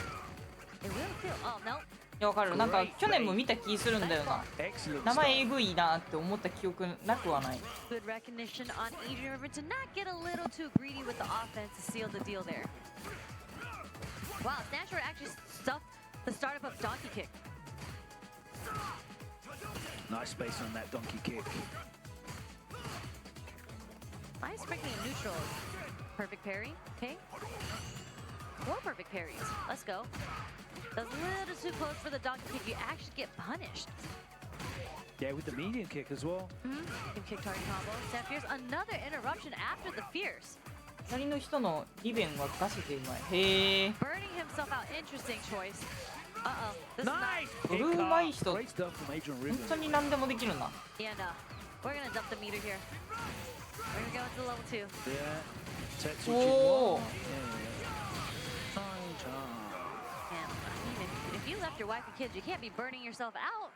It will feel. Oh no. いやわかるなんか去年も見た気するんだよな Excellent 名前えぐいなって思った記憶なくはない Good recognition on Adrian Riven to not get a little too greedy with the offense to seal the deal there. Wow, Snatcher actually stuffed the startup of donkey kick. Nice space on that donkey kick. Nice sprinkling of neutral. Perfect parry. Okay. More perfect parries. Let's go. That's a little too close for the donkey kick. You actually get punished. Yeah, with the medium kick as well. Medium kick target combo. Sam Fierce, another interruption after the Fierce. 左の人のリベンはガチでうまいへえ Burning himself out. Interesting choice. Uh-oh. This Nice! これうまい人 Great stuff from Adrian 本 Riven. 当に何でもできるな Yeah, no. We're gonna dump the meter here. We're gonna go into level 2. Yeah. Tetsu Oh. Jinwan. And I mean, if you left your wife and kids, you can't be burning yourself out.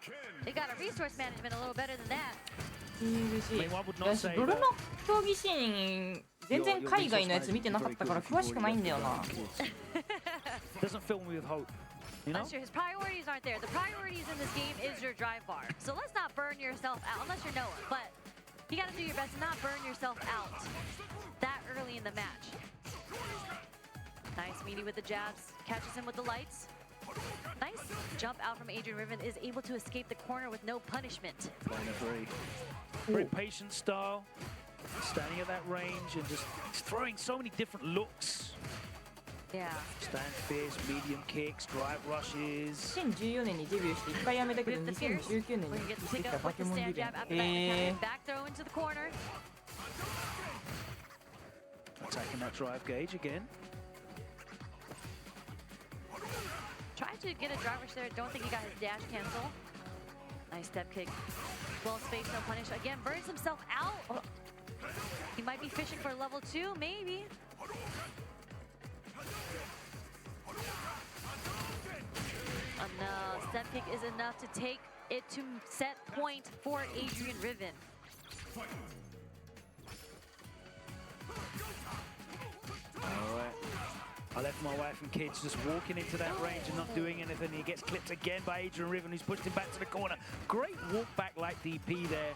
You got a resource management a little better than that. 嬉しい I mean, one would not 私 say ブル that. の競技シーン全然海外のやつ見てなかったから詳しくないんだよな。Doesn't fill me with hope. You know? That's true. His priorities aren't there. The priorities in this game is your drive bar. So let's not burn yourself out, unless you're Noah. But you got to do your best to not burn yourself out that early in the match. Nice meaty with the jabs. Catches him with the lights. Nice jump out from Adrian Riven. Is able to escape the corner with no punishment. Very patient style. Standing at that range and just throwing so many different looks. Yeah. Stand fierce, medium kicks, drive rushes. 2014年にデビューして1回やめたけど2019年に復帰してきたバケモンリベン。Back throw into the corner. Attacking that drive gauge again. Tried to get a drive rush there. Don't think he got his dash cancel. Nice step kick. Well spaced, no punish. Again, burns himself out. Oh. He might be fishing for level 2, maybe. Oh no, step kick is enough to take it to set point for Adrian Riven. Alright. I left my wife and kids just walking into that range and not doing anything. He gets clipped again by Adrian Riven, who's pushed him back to the corner. Great walk back like DP there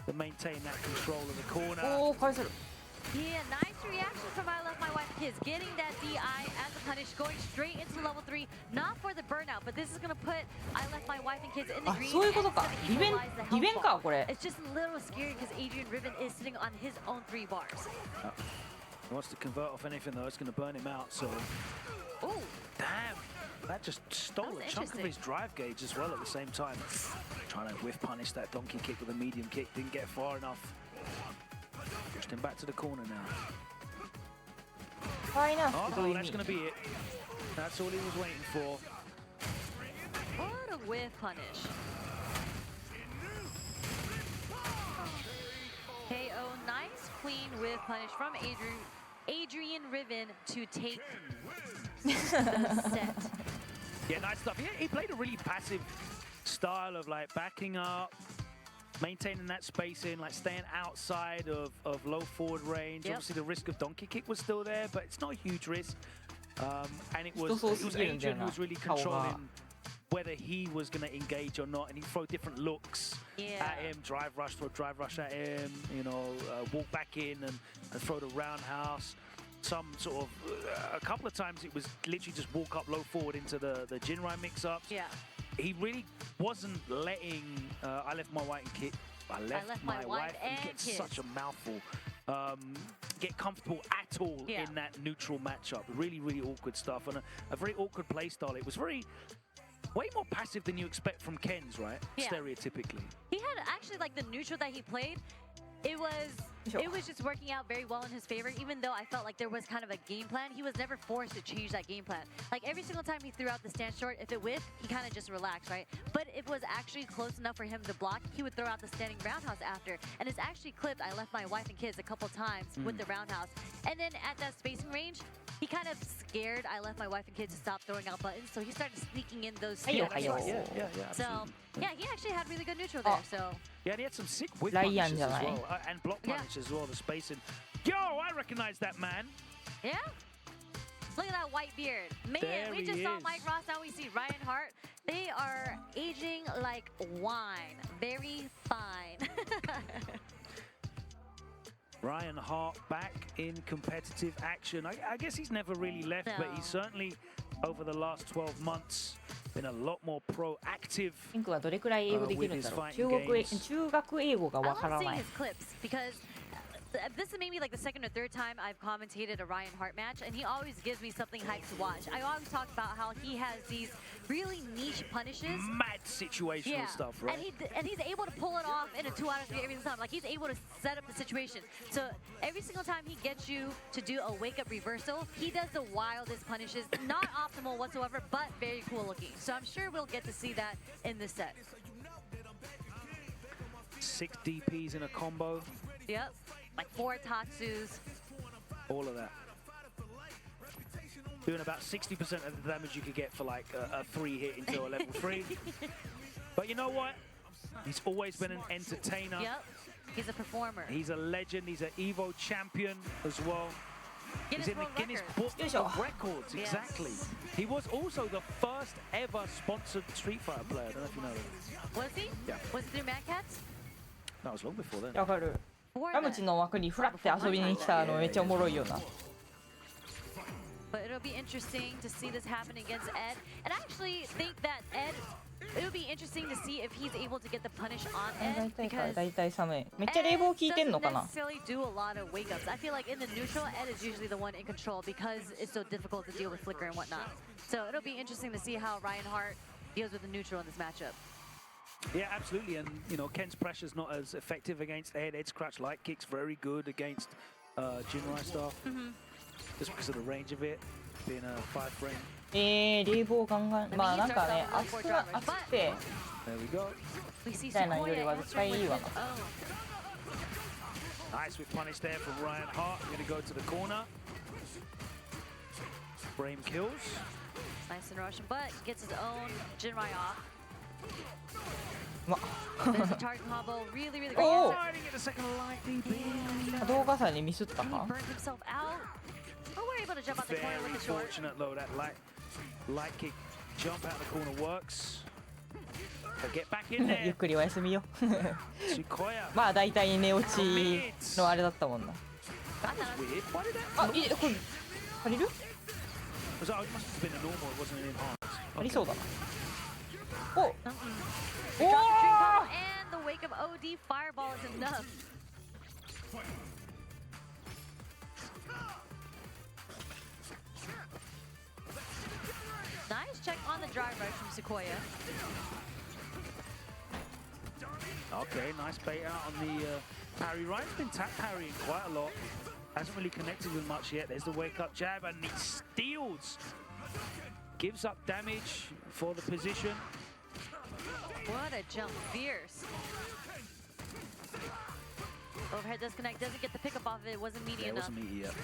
to maintain that control of the corner. Oh, yeah, nice reaction from I Left My Wife and Kids. Getting that DI as a punish, going straight into level 3. Not for the burnout, but this is going to put I Left My Wife and Kids in the green. そういうことか。リベンかこれ。 It's just a little scary because Adrian Riven is sitting on his own 3 bars. He wants to convert off anything though, it's going to burn him out, so... Oh! Damn! That just stole a chunk of his drive gauge as well at the same time. Trying to whiff punish that donkey kick with a medium kick, didn't get far enough. Pushed him back to the corner now. Oh, that's going to be it. That's all he was waiting for. What a whiff punish. KO, nice clean whiff punish from Adrian Riven to take the set. Yeah, nice stuff. He played a really passive style of like backing up, maintaining that spacing, like staying outside of low forward range. Yep. Obviously the risk of donkey kick was still there, but it's not a huge risk. And it was Adrian who was really controlling whether he was going to engage or not, and he'd throw different looks at him, drive rush, throw drive rush at him, you know, walk back in and throw the roundhouse. Some sort of, a couple of times it was literally just walk up low forward into the Jinrai mix-ups. Yeah. He really wasn't letting I left my wife and kid. I left my wife and kid. Such a mouthful. Get comfortable at all in that neutral matchup. Really, really awkward stuff and a very awkward play style. It was way more passive than you expect from Ken's, right? Yeah. Stereotypically. He had actually like the neutral that he played. It was just working out very well in his favor, even though I felt like there was kind of a game plan. He was never forced to change that game plan. Like every single time he threw out the stand short, if it whiffed, he kind of just relaxed, right? But if it was actually close enough for him to block, he would throw out the standing roundhouse after. And it's actually clipped I Left My Wife and Kids a couple times with the roundhouse. And then at that spacing range, he kind of scared I Left My Wife and Kids to stop throwing out buttons, so he started sneaking in those stand shorts. Yeah, So, yeah, he actually had really good neutral there, so... Yeah, and he had some sick whip punishes as well, and block punish as well, the spacing. Yo, I recognize that man. Yeah? Look at that white beard. Man, There we just he saw is. Mike Ross, now we see Ryan Hart. They are aging like wine. Very fine. Ryan Hart back in competitive action. I guess he's never really left, but he's certainly, over the last 12 months, been a lot more proactive. ピンクはどれくらい英語できるんだろう。中学英語がわからない。 I love seeing his clips because this is maybe like the second or third time I've commentated a Ryan Hart match, and he always gives me something hype to watch. I always talk about how he has these really niche punishes. Mad situational stuff, right? And he's able to pull it off in a 2 out of 3 every single time. Like he's able to set up the situation. So every single time he gets you to do a wake-up reversal, he does the wildest punishes. Not optimal whatsoever, but very cool looking. So I'm sure we'll get to see that in this set. 6 DPs in a combo. Yep. Like 4 Tatsus. All of that. Doing about 60% of the damage you could get for like a 3 hit into a level 3. But you know what? He's always been an entertainer. Yep. He's a performer. He's a legend. He's an Evo champion as well. Guinness He's in the World Guinness Records. Book of Records, Yes. exactly. He was also the first ever sponsored Street Fighter player. I don't know if you know that. Was he? Yeah. Was it through Mad Cats? That was long before then. わかる。ラムチの枠にフラって遊びに来たのめっちゃおもろいよな。 But it'll be interesting to see this happen against Ed. And I actually think that Ed, it'll be interesting to see if he's able to get the punish on 大 Ed 体か because 大体寒い。めっちゃ冷房効いてんのか doesn't な。 necessarily do a lot of wake ups. I feel like in the neutral, Ed is usually the one in control because it's so difficult to deal with flicker and whatnot. So it'll be interesting to see how Ryan Hart deals with the neutral in this matchup. Yeah, absolutely. And, you know, Ken's pressure's not as effective against Ed. Ed's crouch light kick's very good against Jinrai stuff. Just because of the range of it, being a 5 frame. 冷房ガンガン。まあなんかね、暑くて There we go. みたいなよりは絶対いいわな。 Nice with punish there from Ryan Hart. Going to go to the corner. Frame kills. Nice and Russian, but gets his own Jinrai off. ま There's a target combo, really, really great. おお。 Trying to get a second light DP. 動画祭にミスったか。 Burned himself out. Oh, we're able to jump out the corner Very with the short. fortunate though, that light kick jump out the corner works. But get back in ゆ there. っくりお休みよ。 Sukoya. まあ大体寝落ちのあれだったもんな。 That was weird. Why did that? あ、これ借りる？ Was that, it must have been a normal. It wasn't an enhanced. ありそうだな。お。 Drop the dream combo and the wake of OD fireball is enough. Nice check on the drive rush from Sequoia. Okay, nice bait out on the parry. Ryan's been tap parrying quite a lot. Hasn't really connected with much yet. There's the wake up jab and he steals. Gives up damage for the position. What a jump, fierce. Overhead does connect, doesn't get the pickup off of it, wasn't meaty Yeah, it enough. wasn't meaty yet.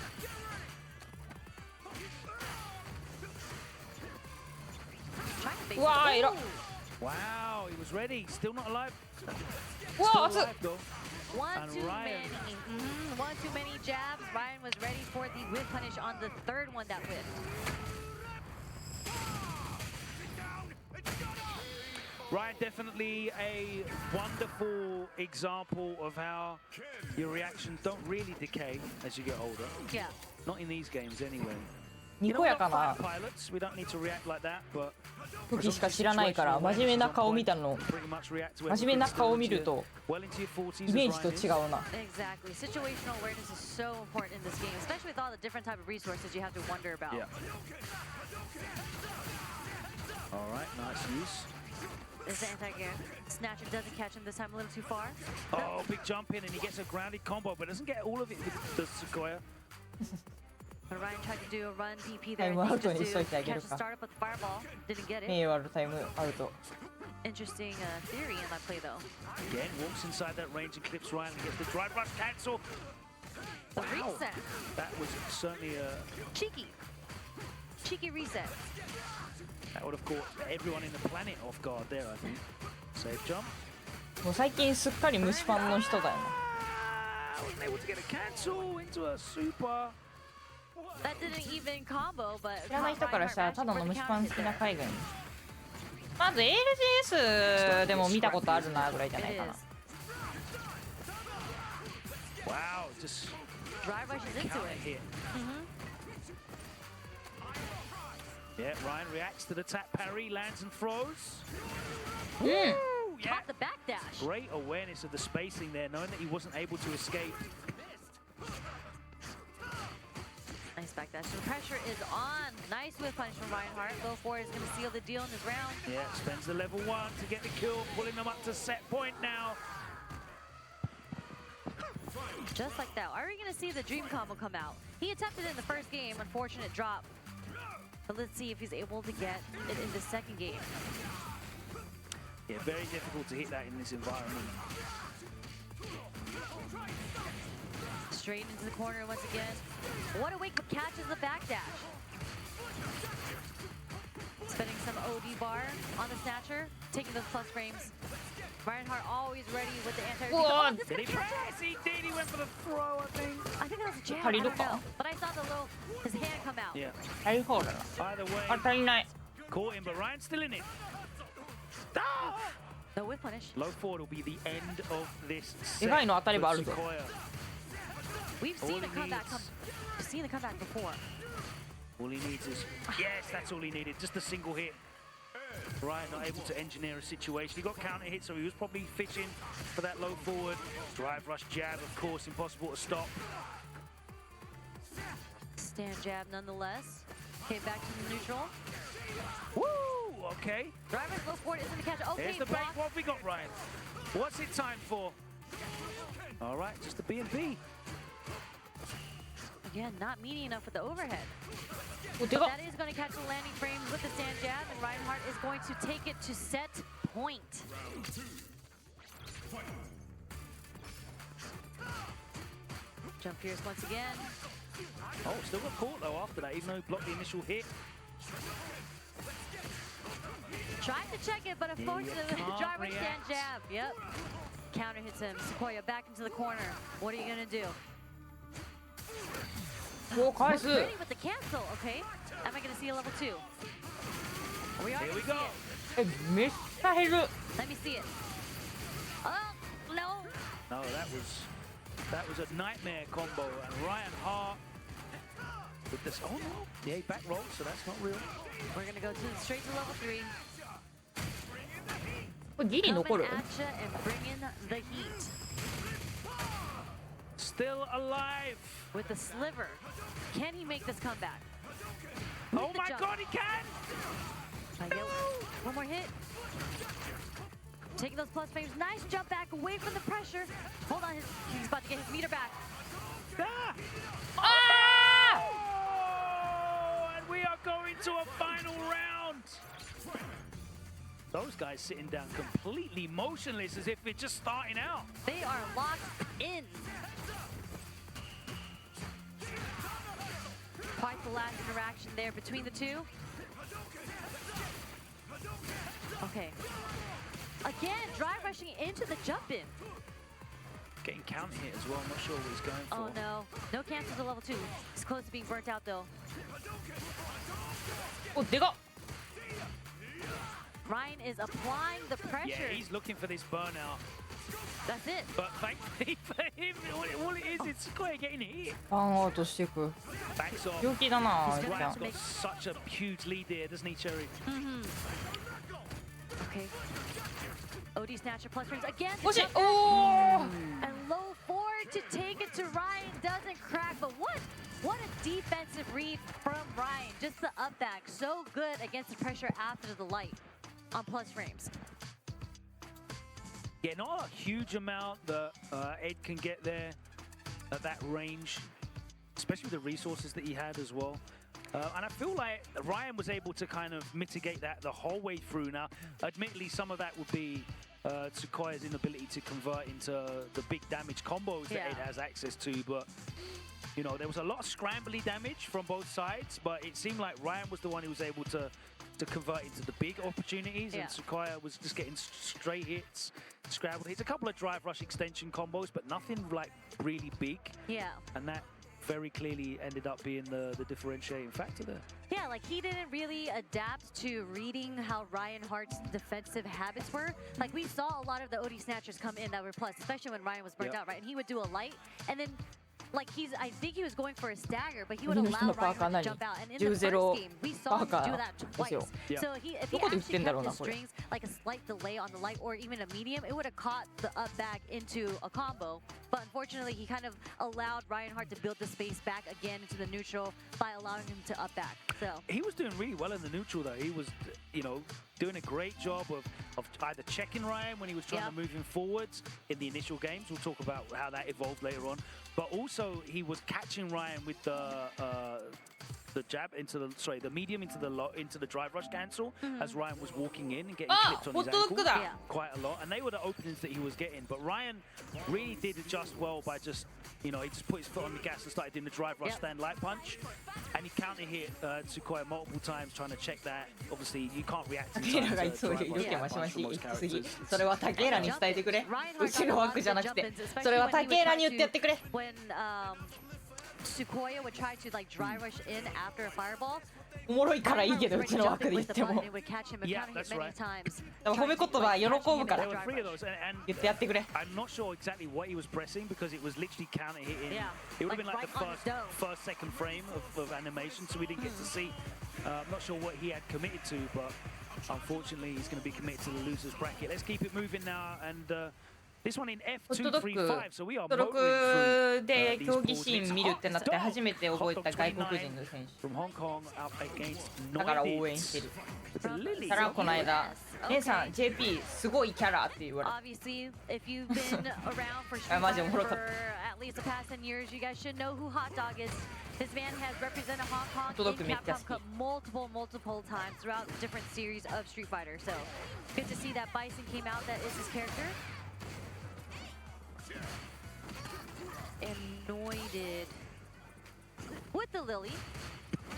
Trying to base Wow, it. it- Ooh. Wow, he was ready. Still not alive. Wow, Still that's a- alive though. One And too Ryan. many. One too many jabs. Ryan was ready for the whip punish on the third one that whipped. Ryan, definitely a wonderful example of how your reactions don't really decay as you get older. Yeah. Not in these games anyway. に You know, こ we're やか not な fighter pilots. We don't need to react like that, but 時しか知らないから真面目な顔見たの pretty much react to 真面目な顔を見ると well into your 40s イメー as ジと Ryan 違うな。 Exactly. Situational awareness is so important in this game, especially with all the different type of resources you have to wonder about. Yeah. All right, nice use. Is the anti-gear. Snatcher doesn't catch him this time a little too far. Oh, big jump in and he gets a grounded combo, but doesn't get all of it with the Sequoia. But Ryan tried to do a run DP there, Time I out think,にしとい just てあ to げ catch る the か。 startup with the fireball. Didn't get it. 名誉あるタイムアウト。 Interesting theory in that play, though. Again, walks inside that range and clips Ryan and gets the drive rush cancel. The reset. That was certainly a... Cheeky. Cheeky reset. That would have caught everyone in the planet off guard there, I think. Safe jump. もう最近すっかり蒸しパンの人だよな。I wasn't able to get a cancel into a super. That didn't even combo, but 知らない人からしたらただの蒸しパン好きな海外に。まず ALGS でも見たことあるなぐらいじゃないかな。 Wow, just drive rushes into counter it. hit. Yeah, Ryan reacts to the tap parry, lands and throws. Woo! Yeah. Caught the backdash. Great awareness of the spacing there, knowing that he wasn't able to escape. Nice backdash. The pressure is on. Nice whip punch from Ryan Hart. Low four is going to seal the deal in this round. Yeah, spends the level 1 to get the kill, pulling them up to set point now. Just like that. Are we going to see the dream combo come out? He attempted it in the first game. Unfortunate drop. But let's see if he's able to get it in the second game. Yeah, very difficult to hit that in this environment. Straight into the corner once again. What a wake up catches the backdash. Spending some OD bar on the snatcher, taking those plus frames. Reinhardt always ready with the anti-air. Whoa. This Did he could catch press? He did. He went for the throw, I think. I think that was a jab. I don't know. But I saw the little his hand come out. Yeah. Either way, 足りない。 caught him, but Ryan's still in it. No whip punish. Low forward will be the end of this でかいの当たればある set ぞ。 for Sequoia. We've All seen the he comeback needs- seen the comeback before. All he needs is, yes, that's all he needed, just a single hit. Ryan not able to engineer a situation. He got counter hit, so he was probably fishing for that low forward. Drive rush jab, of course, impossible to stop. Stand jab nonetheless. Came back to the neutral. Woo! Okay. Driver's low forward isn't the catch. Okay, Here's the block. bank. What have we got, Ryan? What's it time for? All right, just the B&B. Again, not meaty enough with the overhead. But that is going to catch the landing frames with the stand jab, and Reinhardt is going to take it to set point. Jump fierce once again. Oh, still got caught though after that, even though he blocked the initial hit. Tried to check it, but unfortunately, can't driver stand react. jab. Yep. Counter hits him. Sequoia back into the corner. What are you going to do? おー、返す。 Ready with the cancel, okay? Am I going to see a level 2? We are Here we gonna go. see え、めっちゃ減る。 it. Let me see it. Oh, no. No, that was a nightmare combo, and Ryan Hart with this. Oh no, yeah, back roll, so that's not real. We're going to go straight to level 3. これギリ残 Coming る。 at ya and bringing the heat. Still alive. With the sliver. Can he make this comeback? Oh the my jump. God, he can! I get one more hit. Taking those plus frames. Nice jump back away from the pressure. Hold on, he's about to get his meter back. Ah! Ah! Oh, and we are going to a final round. Those guys sitting down completely motionless as if they're just starting out. They are locked in. Quite the last interaction there between the two. Okay. Again, drive rushing into the jump in. Getting counter hit as well. I'm not sure what he's going for. Oh no. No cancels to level 2. He's close to being burnt out though. お、でかっ。 Ryan is applying the pressure. Yeah, he's looking for this burnout. That's it. But thankfully for him, all it is Sequoia getting hit. バンアウトしていく。 Backs off. 病気だな、あいつ Ryan's ゃん。 got such a huge lead there, doesn't he, Cherry? Okay. OD snatcher plus frames again. 惜しい。おー。 And low forward to take it to Ryan doesn't crack, but what a defensive read from Ryan. Just the up back, so good against the pressure after the light on plus frames. Yeah, not a huge amount that Ed can get there at that range, especially with the resources that he had as well. And I feel like Ryan was able to kind of mitigate that the whole way through. Now, admittedly, some of that would be Sequoia's inability to convert into the big damage combos that Ed has access to, but you know, there was a lot of scrambly damage from both sides, but it seemed like Ryan was the one who was able to convert into the big opportunities, and Sequoia was just getting straight hits, scrambled hits, a couple of drive rush extension combos, but nothing like really big. Yeah. And that very clearly ended up being the differentiating factor there. Yeah, like he didn't really adapt to reading how Ryan Hart's defensive habits were. Like we saw a lot of the OD snatchers come in that were plus, especially when Ryan was burnt out, right? And he would do a light, and then like I think he was going for a stagger, but he would allow Ryan to jump out. And in the first game, we saw him do that twice. So if he actually kept his strings like a slight delay on the light or even a medium, it would have caught the up back into a combo. But unfortunately, he kind of allowed Ryan Hart to build the space back again into the neutral by allowing him to up back. So he was doing really well in the neutral though. He was, you know, doing a great job of either checking Ryan when he was trying to move him forwards in the initial games. We'll talk about how that evolved later on. But also he was catching Ryan with the the jab into the the medium into the drive rush cancel as Ryan was walking in and getting Ah, clipped on his hot dog ankle da. quite a lot, and they were the openings that he was getting. But Ryan really did adjust well by just he just put his foot on the gas and started doing the drive rush stand light punch, and he counter hit Tsukuya multiple times trying to check that. Obviously, you can't react in 竹浦 time が to いつも drive 色 rush 気 stand マシ punch マシ from 言 most ってすぎ characters. それは竹浦に伝えてくれ Reinhardt 後ろ枠じゃなくて got それは a lot of 竹浦に言ってやってくれ when Tsukuya would try to like drive rush in after a fireball. おもろいからいいけどうちの枠で言っても It would catch him and Yeah, counter hit that's many right. times. でも褒め言葉喜ぶから There were three of those, and 言ってやってくれ I'm not sure exactly what he was pressing because it was literally counter hitting. Yeah, It would have been like like the right on first second frame of animation, so we didn't get to see. I'm not sure what he had committed to, but unfortunately he's going to be committed to the losers bracket. Let's keep it moving now, and this one in ホットドッグ F235, so we are 登 motoring 録 through で these 競技 balls. シーン見るってなって初めて覚えた外国人の選手 From Hong Kong out against だから応援してる Lily. からこの間姉さん JP すごいキャラって言われた Obviously, if you've been around for Street マジ Fighter おもろかっ for at least the past 10 years, you guys should know who Hot Dog is. This man has represented Hong Kong ホットドッグ in めっちゃ Capcom 好 Cup multiple times throughout different series of Street Fighter. So good to see that Bison came out. That is his character. Anointed with the Lily.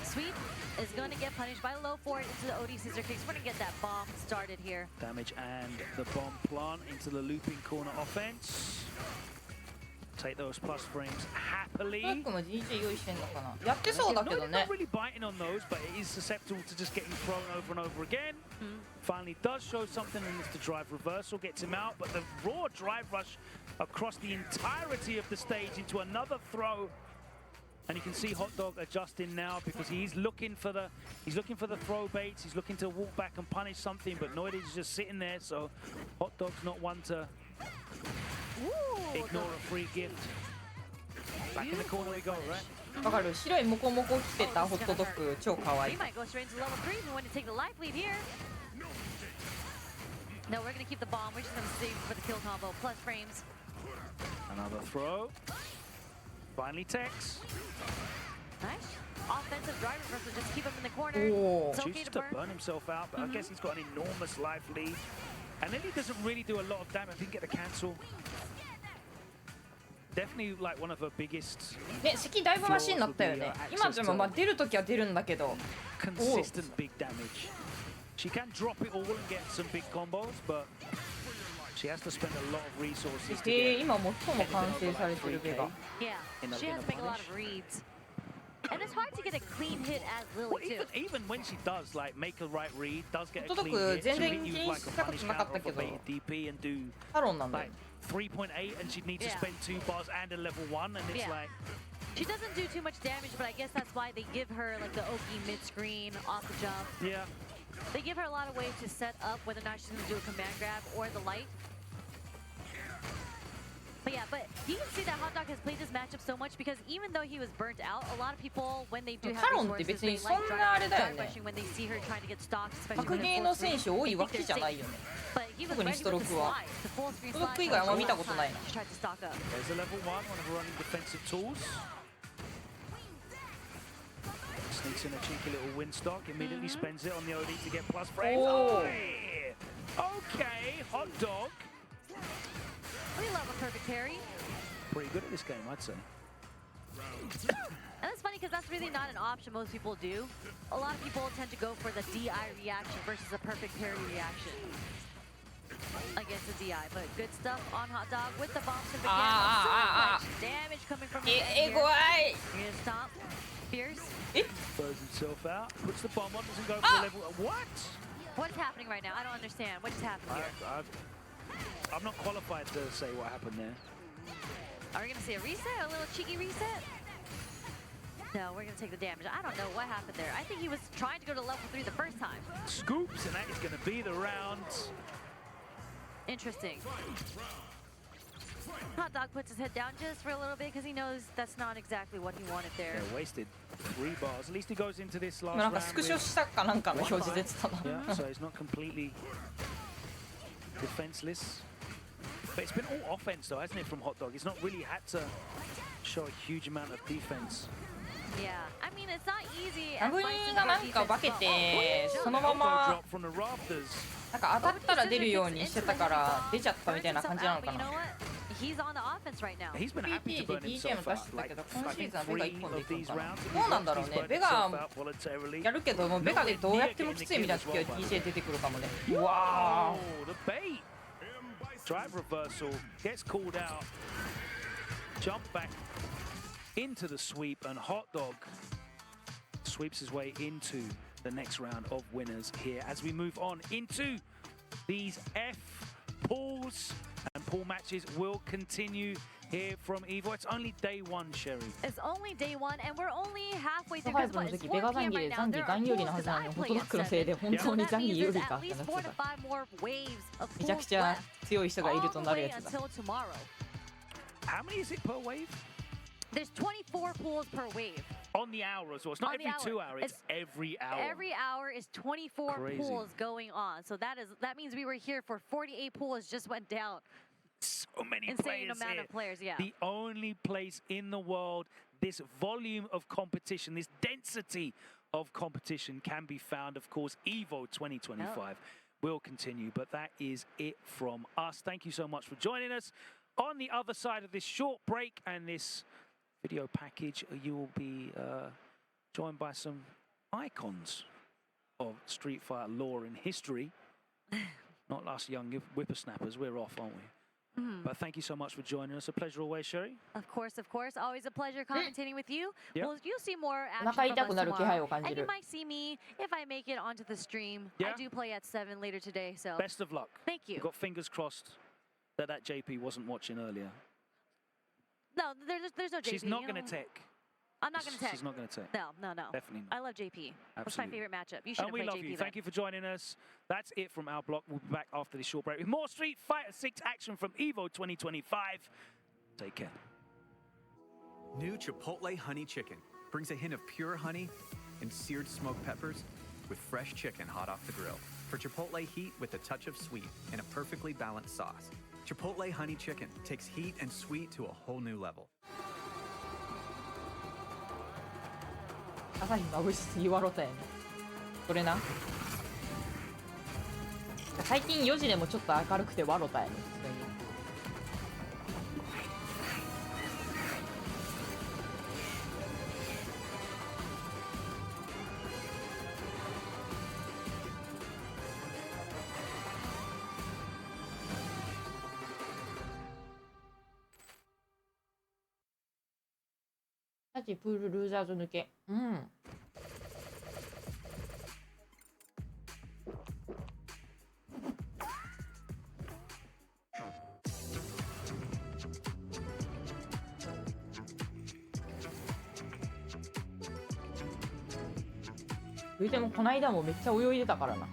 Sweep is going to get punished by low forward into the OD scissor kicks. We're going to get that bomb started here. Damage and the bomb plant into the looping corner offense. Take those plus frames happily. トドッグも DJ 用意してんのかなやってそうだけど Not ね really biting on those, but it is susceptible to just getting thrown over and over again. Finally does show something and it's the drive reversal, gets him out, but the raw drive rush across the entirety of the stage into another throw. And you can see Hot Dog adjusting now because he's looking for the throw baits, he's looking to walk back and punish something, but Noid is just sitting there, so Hot Dog's not one to ignore a free gift. Back in the corner we go, right? わかる白いモコモコ着てたホットドッグ超可愛 We い might go straight into level 3 if we want to take the life lead here. No, we're going to keep the bomb. We're just going to save for the kill combo. Plus frames. Another throw. Finally Tex. Nice. Offensive drive reversal. Just keep him in the corner. Oh. It's okay Chooses to to burn. burn himself out, but I guess he's got an enormous life lead. And then he doesn't really do a lot of damage. He didn't get the cancel. Definitely like one of her biggest ね席だいぶマシになったよね今でもまあ出るときは出るんだけど consistent big damage. She can drop it all and get some big combos, but she has to spend a lot of resources to で get 今最も完成されてるベガ Yeah, In a- she in has a to make a lot punish. of reads. And it's hard to get a clean hit as Lily, Well, too. even when she does like make a right read, does get a ホットドッ clean グ hit, 全 she'll 然 use 気に like し a たこと punish なかっ counter た off け a ど baited DP and do タロンなんだよ like 3.8 and she'd need to Yeah. spend 2 bars and a level 1 and it's Yeah. like She doesn't do too much damage, but I guess that's why they give her like the Oki mid-screen off the jump. yeah. They give her a lot of ways to set up whether or not she's going to do a command grab or the light. But yeah, but you can see that Hot Dog has played this matchup so much because even though he was burnt out, a lot of people, when they do have タロンって resources, 別 they に like そんなあれだよ drive ね rushing when they see her trying to get stocked, especially 格 when ゲー they're の full 選 screen. 手多い They わ think け they're じゃない safe. よね But he was 特に ready スト with ロ the ークは slide, the full screen ストロー slide ク以外あんま見たこと for ない a な long time. She tried to stock up. There's a level 1, one of her running defensive tools. Sneaks in a cheeky little win stock, immediately spends it on the OD to get plus frames. Oh. Oi! Okay, Hot Dog. We love a perfect carry. Pretty good at this game, I'd say. And it's funny because that's really not an option most people do. A lot of people tend to go for the DI reaction versus a perfect parry reaction against the DI. But good stuff on Hot Dog with the bomb tip again. So much damage coming from the end here. 怖い You're gonna stomp. Fierce. Throws himself out, puts the bomb on, doesn't go for the level. What? What's happening right now? I don't understand. What just happened here? I'm not qualified to say what happened there. Are we gonna see a reset? A little cheeky reset? No, we're gonna take the damage. I don't know what happened there. I think he was trying to go to level 3 the first time. Scoops, and that is going to be the round. Interesting. Hot Dog puts his head down just for a little bit because he knows that's not exactly what he wanted there. Yeah, wasted 3 bars. At least he goes into this last 今なんか round スクショ with したかなんかの表示出てたな yeah, so he's not completely defenseless. But it's been all offense though, hasn't it, from Hot Dog? He's not really had to show a huge amount of defense. Yeah, I mean, it's not easy. 殴りがなんか化けてそのまま Drop from the rafters. なんか当たったら出るようにしてたから出ちゃったみたいな感じなのか But you な know what? He's on the offense right now. He's been happy to PT で burn DJ も himself 出して out. たけ Like, ど今 I シー think ズンはベガ 3 1本で of いくん these かな rounds, どうなんだろう he's ね burnt ベ himself ガ out voluntarily. やるけどもベガでどうやってもきついみたいな時は DJ 出てくるかもねうわ Oh, the bait. Drive reversal gets called out. Jump back into the sweep, and Hot Dog sweeps his way into the next round of winners here as we move on into these F pools, and pool matches will continue here from Evo. It's only day one, Sherry. It's only day one, and we're only halfway through. 5の時ベガザンギでザンギガン有利なはずなのにホットドッグのせいで本当にザンギ有利かってなってためちゃくちゃ強い人がいるとなるやつだ How many is it per wave? There's 24 pools per wave. On the hour as well. It's not On the every 2 hour. hours, it's every hour. Every hour is 24 Crazy. pools going on. So that means we were here for 48 pools just went down. So many Insane players amount here. of players, yeah. The only place in the world this volume of competition, this density of competition can be found. Of course, Evo 2025 will continue, but that is it from us. Thank you so much for joining us. On the other side of this short break and this video package, you will be joined by some icons of Street Fighter lore and history. Not us young whippersnappers, we're off, aren't we? But thank you so much for joining us. A pleasure always, Sherry. Of course. Always a pleasure commentating with you. Yep. Well, you'll see more お腹 action 痛 from く us なる気配を感 tomorrow. じ And you る might see me if I make it onto the stream. Yeah. I do play at 7 later today, so Best of luck. thank you. We've got fingers crossed that JP wasn't watching earlier. No, there's no JP. She's not you going know. to tech. I'm not going to tech. She's not going to take. No. Definitely not. I love JP. What's my Absolutely. favorite matchup? You should And have we played love JP you. then. Thank you for joining us. That's it from our block. We'll be back after this short break with more Street Fighter 6 action from Evo 2025. Take care. New Chipotle Honey Chicken brings a hint of pure honey and seared smoked peppers with fresh chicken hot off the grill. For Chipotle heat with a touch of sweet and a perfectly balanced sauce. Chipotle Honey Chicken takes heat and sweet to a whole new level. 朝日眩しすぎ笑ったやねそれな最近4時でもちょっと明るくて笑ったやね普通にさっきプールルーザーズ抜け言うてもこの間もめっちゃ泳いでたからな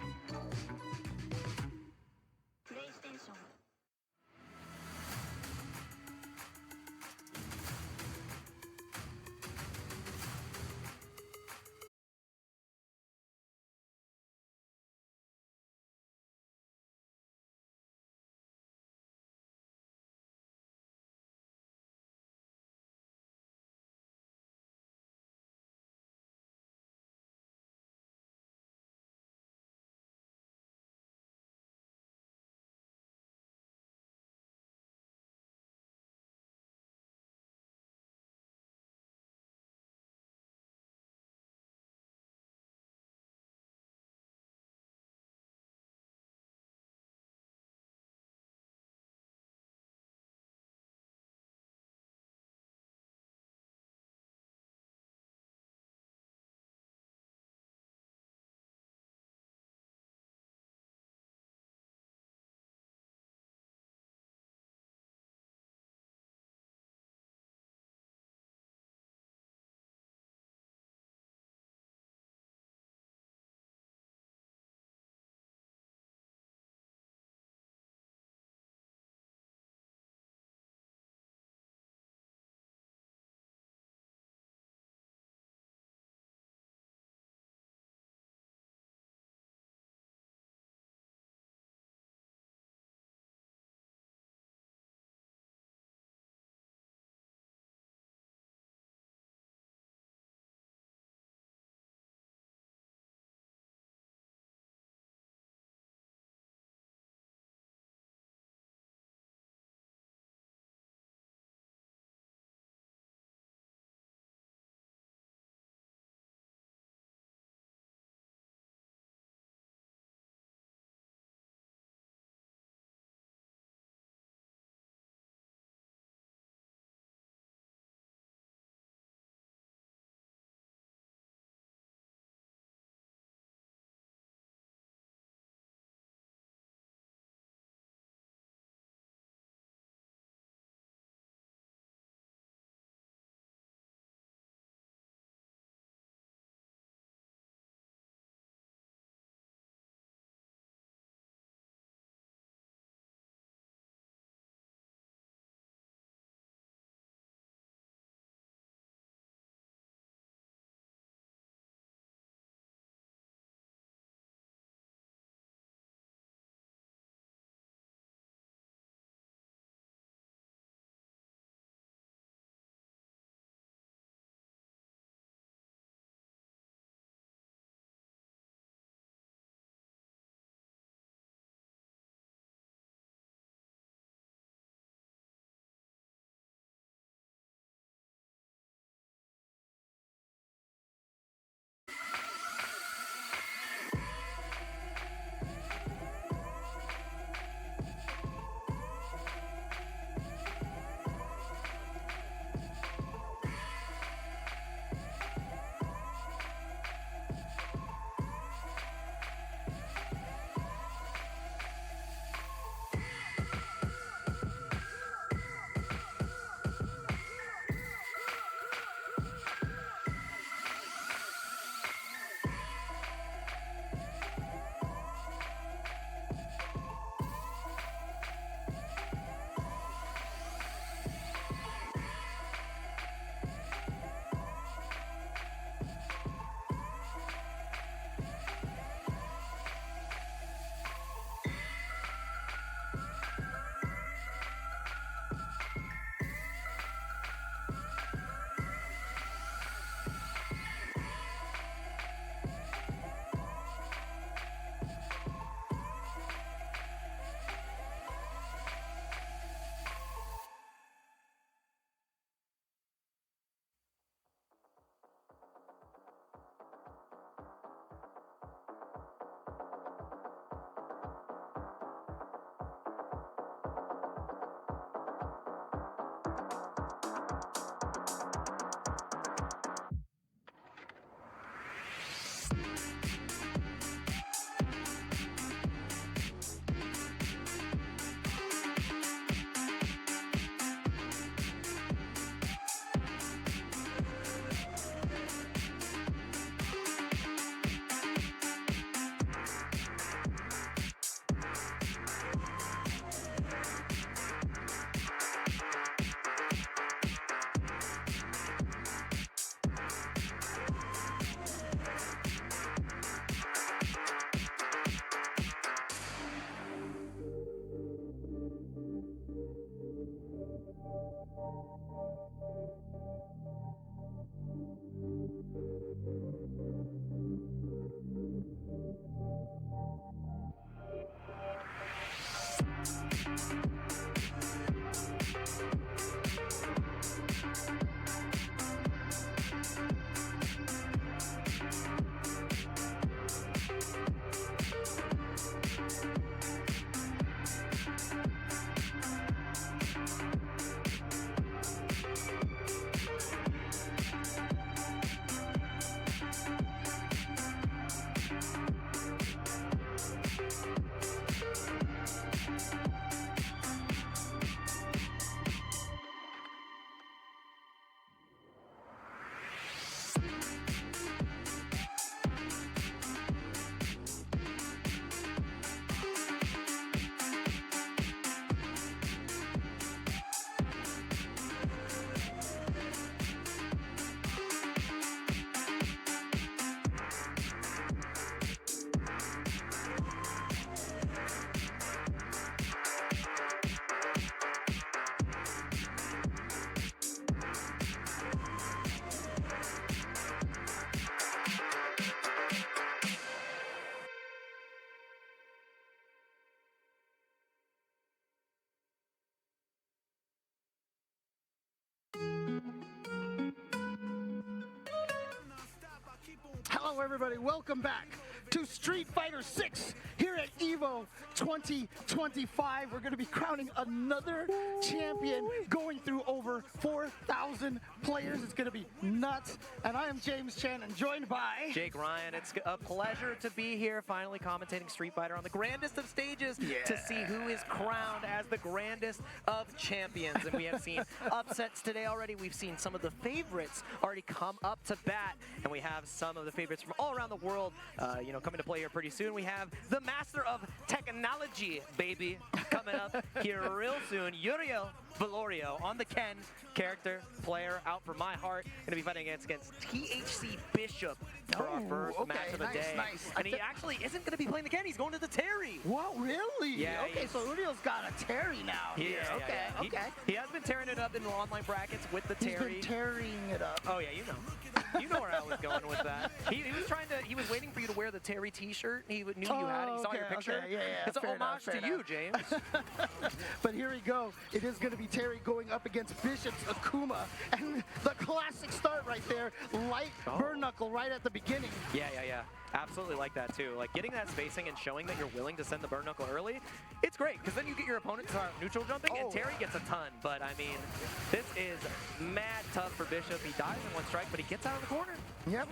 Hello, everybody. Welcome back to Street Fighter 6 here at Evo 2025. We're going to be crowning another champion going through over 4,000 players. It's going to be nuts. And I am James Chen and joined by Jake Ryan. It's a pleasure to be here finally commentating Street Fighter on the grandest of stages to see who is crowned as the grandest of champions. And we have seen upsets today already. We've seen some of the favorites already come up to bat, and we have some of the favorites from all around the world coming to play here pretty soon. We have the master of technology, baby, coming up here real soon. Uriel Valorio on the Ken character, player, out for my heart. Going to be fighting against THC Bishop for our first match of the day. Nice. And he actually isn't going to be playing the Ken. He's going to the Terry. Whoa, really? Yeah. Okay, so Uriel's got a Terry now. Yeah. He has been tearing it up in the online brackets with the Terry. He's been tearing it up. Oh, yeah, you know. You know where I was going with that. He was waiting for you to wear the Terry t-shirt. He knew you had it. He saw your picture. Yeah. It's an homage to you, James. But here we go. It is going to be Terry going up against Bishop's Akuma. And the classic start right there. Light burn knuckle right at the beginning. Yeah. Absolutely like that, too. Like, getting that spacing and showing that you're willing to send the burn knuckle early, it's great, because then you get your opponent to start neutral jumping, and Terry gets a ton. But, I mean, this is mad tough for Bishop. He dies in one strike, but he gets out of the corner. Yep.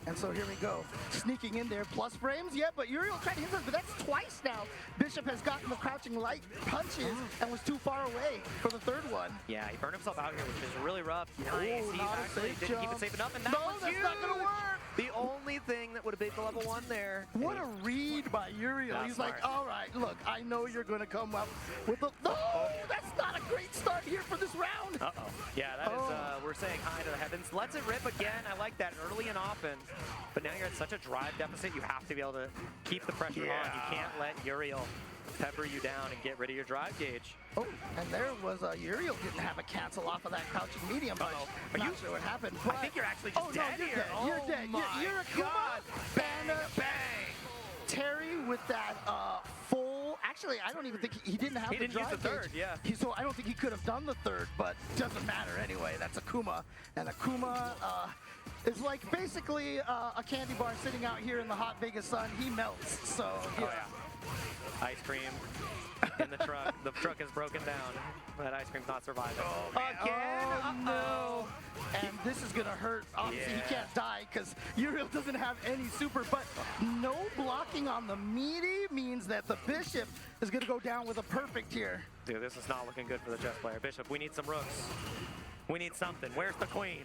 And so here we go. Sneaking in there, plus frames. Yeah, but Uriel tried to hit us, but that's twice now. Bishop has gotten the crouching light punches and was too far away for the third one. Yeah, he burned himself out here, which is really rough. Nice. He actually didn't keep it safe enough, and that was that's huge. not going to work. The only thing that would have been the level 1 there. What a read by Uriel. He's smart. like, all right, look, I know you're going to come up with the... No, that's not a great start here for this round. Uh-oh. Yeah, that is, we're saying hi to the heavens. Lets it rip again. I like that early and often. But now you're at such a drive deficit, you have to be able to keep the pressure on. You can't let Uriel pepper you down and get rid of your drive gauge. Oh, and there was Uriel didn't have a cancel off of that crouching medium punch. Not sure what happened. But I think you're actually just dead here. You're dead. You're a God. Bang, bang. Terry with that full... Actually, I don't even think he didn't have the drive use the third, gauge. So I don't think he could have done the third, but doesn't matter anyway. That's Akuma. And Akuma... is like basically a candy bar sitting out here in the hot Vegas sun. He melts, so Ice cream in the truck. The truck is broken down. That ice cream's not surviving. Again? No. And this is gonna hurt. Obviously, he can't die because Uriel doesn't have any super, but no blocking on the meaty means that the Bishop is gonna go down with a perfect here. Dude, this is not looking good for the chess player. Bishop, we need some rooks. We need something. Where's the queen?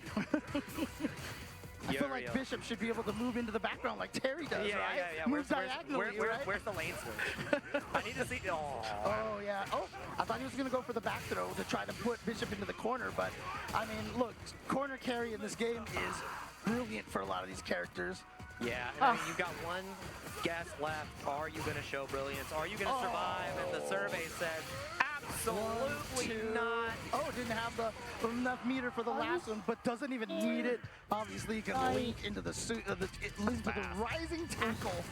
I feel like Bishop should be able to move into the background like Terry does, right? Yeah. Move diagonally, right? Where's the lane switch? I need to see. Oh, yeah. Oh, I thought he was going to go for the back throw to try to put Bishop into the corner, but, I mean, look, corner carry in this game is brilliant for a lot of these characters. Yeah, and I mean, you've got one guess left. Are you going to show brilliance? Are you going to survive? And the survey says absolutely not. Oh, didn't have enough meter for the last one, but doesn't even need it. Obviously, you can link into the rising tackle.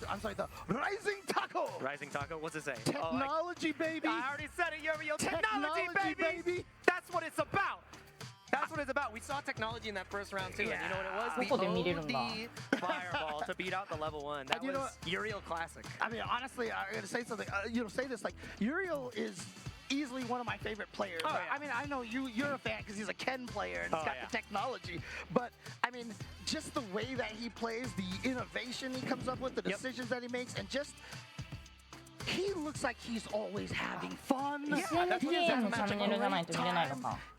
I'm sorry, the rising tackle. Rising tackle? What's it say? Technology, baby. I already said it, Uriel. Technology, baby. That's what it's about. That's what it's about. We saw technology in that first round, too. And you know what it was? The OD fireball to beat out the level 1. That was Uriel classic. I mean, honestly, I'm going to say something. Say this, like, Uriel is easily one of my favorite players. I mean, I know you're a fan because he's a Ken player and he's got the technology. But, I mean, just the way that he plays, the innovation he comes up with, the decisions that he makes, and just... He looks like he's always having fun. Yeah,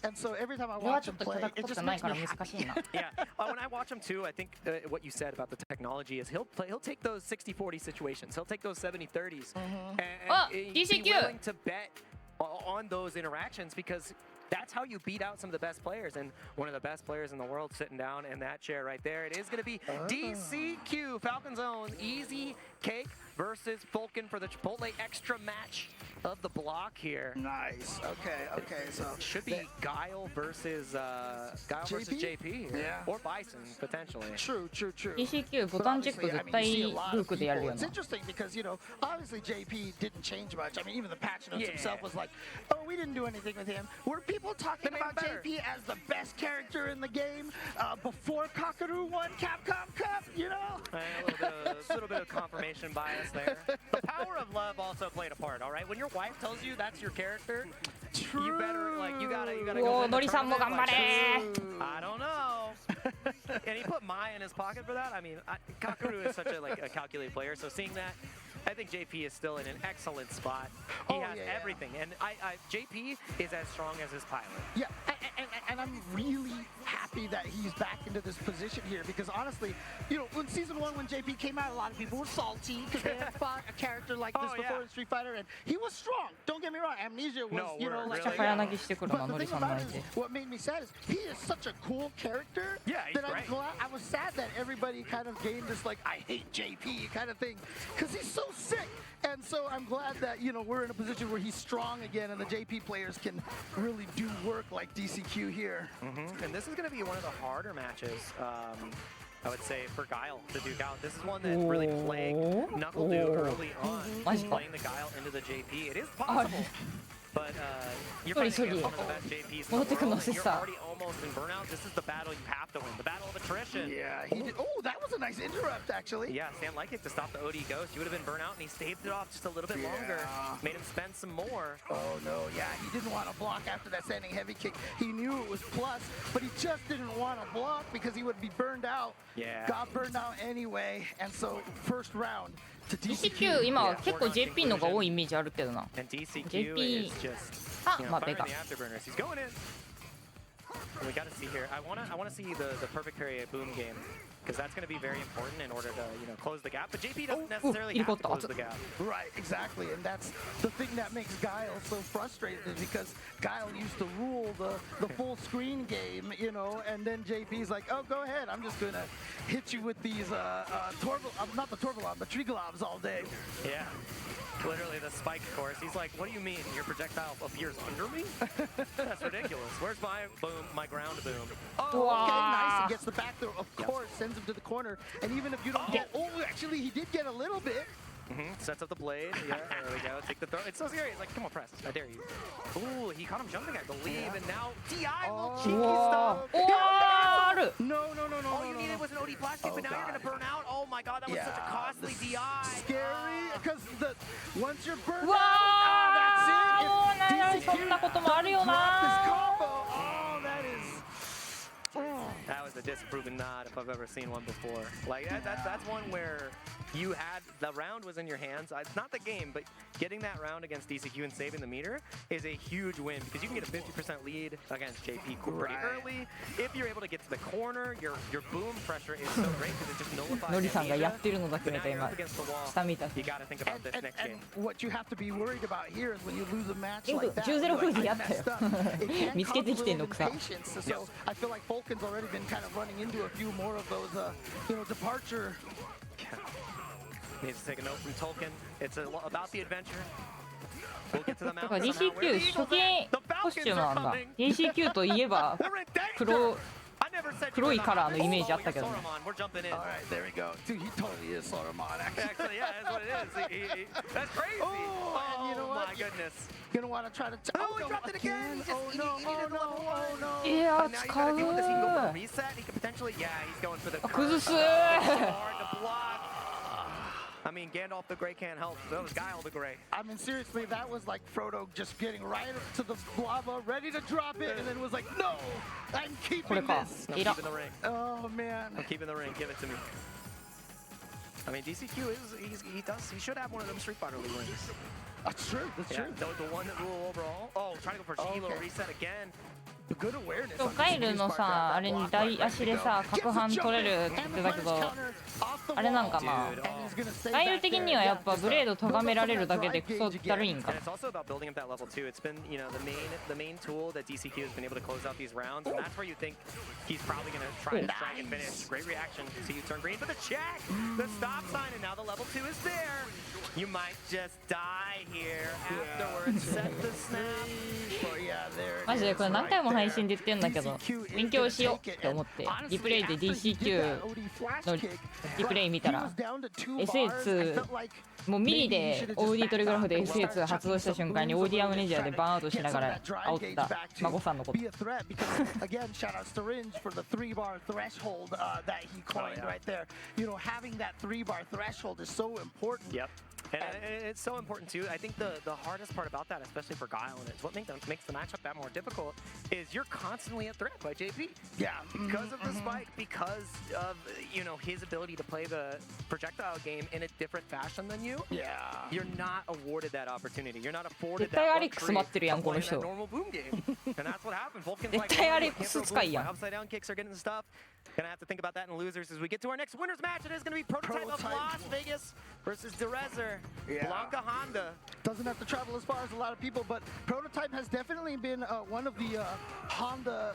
and so every time I watch him play, it just makes me happy. Yeah, when I watch him too, I think what you said about the technology is he'll take those 60-40 situations. He'll take those 70-30s and be willing to bet on those interactions because that's how you beat out some of the best players. And one of the best players in the world sitting down in that chair right there. It is going to be DCQ, Falcon's own Easy Cake versus Falcon for the Chipotle extra match of the block here. Nice. Okay. So should be Guile versus JP. Yeah. Or Bison potentially. True. ECQ ボタンチェック絶対ルークでやるよな。 It's interesting because obviously JP didn't change much. I mean, even the patch notes himself was like, oh, we didn't do anything with him. Were people talking about JP as the best character in the game before Kakaru won Capcom Cup? little bit of confirmation bias there. The power of love also played a part, all right? When your wife tells you that's your character, you better, like, you gotta go win the tournament. Like, I don't know. And he put Mai in his pocket for that. I mean, Kakaru is such a calculated player, so seeing that, I think JP is still in an excellent spot. He has everything, and JP is as strong as his pilot. Yeah, and I'm really happy that he's back into this position here because honestly, you know, in Season 1 when JP came out, a lot of people were salty because they had fought a character like this before in Street Fighter, and he was strong. Don't get me wrong, Amnesia was, you know, like... But the thing about it is, what made me sad is he is such a cool character that I'm glad, I was sad that everybody kind of gained this, like, I hate JP kind of thing because he's so sick. And so I'm glad that, you know, we're in a position where he's strong again and the JP players can really do work like DCQ here. And this is going to be one of the harder matches, I would say, for Guile to duke out. This is one that really plagued Knuckle Dude early on, playing the Guile into the JP. It is possible. But you're fighting against one of the best JPs in the world, and you're already almost in burnout. This is the battle you have to win, the battle of attrition. Yeah, he did. Oh, that was a nice interrupt, actually. Yeah, Stan Lykic to stop the OD Ghost. You would have been burnt out, and he staved it off just a little bit longer. Made him spend some more. Oh, no, yeah, he didn't want to block after that standing heavy kick. He knew it was plus, but he just didn't want to block because he would be burned out. Yeah. Got burned out anyway, and so first round. DCQ 今は結構 JP のが多いイメージあるけどな。JP あ、まあベカ。We got to see here. I want to see the perfect parry boom game because that's going to be very important in order to, you know, close the gap. But JP doesn't necessarily have to close the gap. Right, exactly, and that's the thing that makes Guile so frustrated because Guile used to rule the full screen game, you know, and then JP's like, oh, go ahead, I'm just gonna hit you with these not the Torvalon, the Tree Globs all day. Yeah. Literally the spike course. He's like, what do you mean? Your projectile appears under me? That's ridiculous. Where's my boom, my ground boom? Oh, okay, nice. He gets the back throw, of course, sends him to the corner. And even if you don't get, actually, he did get a little bit. Sets up the blade. Yeah, there we go. Take the throw. It's so scary. It's like, come on, press. I dare you. Ooh, he caught him jumping, I believe. And now DI, little cheeky stuff. No. All you needed was an OD blast kick, but now you're going to burn out. Oh my god, that was such a costly DI. Scary, because once you're burned out, that's it. If DCQ doesn't drop this combo, that was a disapproving nod if I've ever seen one before. Like that's one where you had the round was in your hands. It's not the game, but getting that round against DCQ and saving the meter is a huge win because you can get a 50% lead against JP pretty early. If you're able to get to the corner, your boom pressure is so great because it just nullifies. ノリさんがやってるのだけ見た今。下見た。 You got to think about this next game. What you have to be worried about here is when you lose a match like that. 10-0 風でやったよ。見つけてきてんの草。 So I feel like Falcon's already been kind of running into a few more of those, you know, departure. Needs to take a note from Tolkien. It's about the adventure. We'll get to the mountain. DCQ 初期コスチュームなんだ。DCQ といえば黒いカラーのイメージあったけどね。We're jumping in. All right, there we go. Dude, he totally is Saruman. Actually, yeah, that's what it is. That's crazy. Oh, and you know what? My goodness. You're gonna want to try to. Oh, he dropped it again. Oh no. いや使う。 Reset. He could potentially. Yeah, he's going for the. 崩す。 I mean, Gandalf the Grey can't help. That was Guile the Grey. I mean, seriously, that was like Frodo just getting right to the lava, ready to drop it, and then was like, no, I'm keeping this. I'm keeping the ring. Oh, man. I'm keeping the ring. Give it to me. I mean, DCQ he should have one of them Street Fighter League rings. That's true. That's true. The one that rule overall. Oh, trying to go for a little reset again. Good awareness. ガイルのさ、あれに大足でさ、角半取れるって言ってたけど、あれなんかな。ガイル的にはやっぱブレード咎められるだけでクソだるいんかな。It's also about building up that level too. It's been, you know, the main tool that DCQ has been able to close out these rounds, and that's where you think he's probably going to try to strike and finish. Great reaction. See you turn green for the check, the stop sign, and now the level 2 is there. You might just die here afterwards. Set the snap. マジでこれ何回も配信で言ってんだけど、勉強しようって思ってリプレイで DCQ のリプレイ見たら SA2 もうミリで OD トリグラフで SA2 発動した瞬間に OD アムネジアでバーンアウトしながら煽った孫さんのこと。Again, shout outs to Ringe for the 3-bar threshold that he coined right there. You know, having that 3-bar threshold is so important. Yep. And it's so important too. I think the hardest part about that, especially for Guile, and it's what makes the matchup that more difficult, is you're constantly a threat by JP. Yeah. Because of the spike, because of his ability to play the projectile game in a different fashion than you. Yeah. You're not awarded that opportunity. You're not afforded 絶対 that アレックス待ってるやんこの luxury 人。 of playing that normal boom game. And that's what happened. Vulcan's 絶 like, 対アレックス使いやん。 upside down kicks are getting the stuff. Gonna have to think about that in losers as we get to our next winners match. It is gonna be Prototype of Las Vegas versus Derezer. Yeah. Blanca Honda. Doesn't have to travel as far as a lot of people, but Prototype has definitely been one of the Honda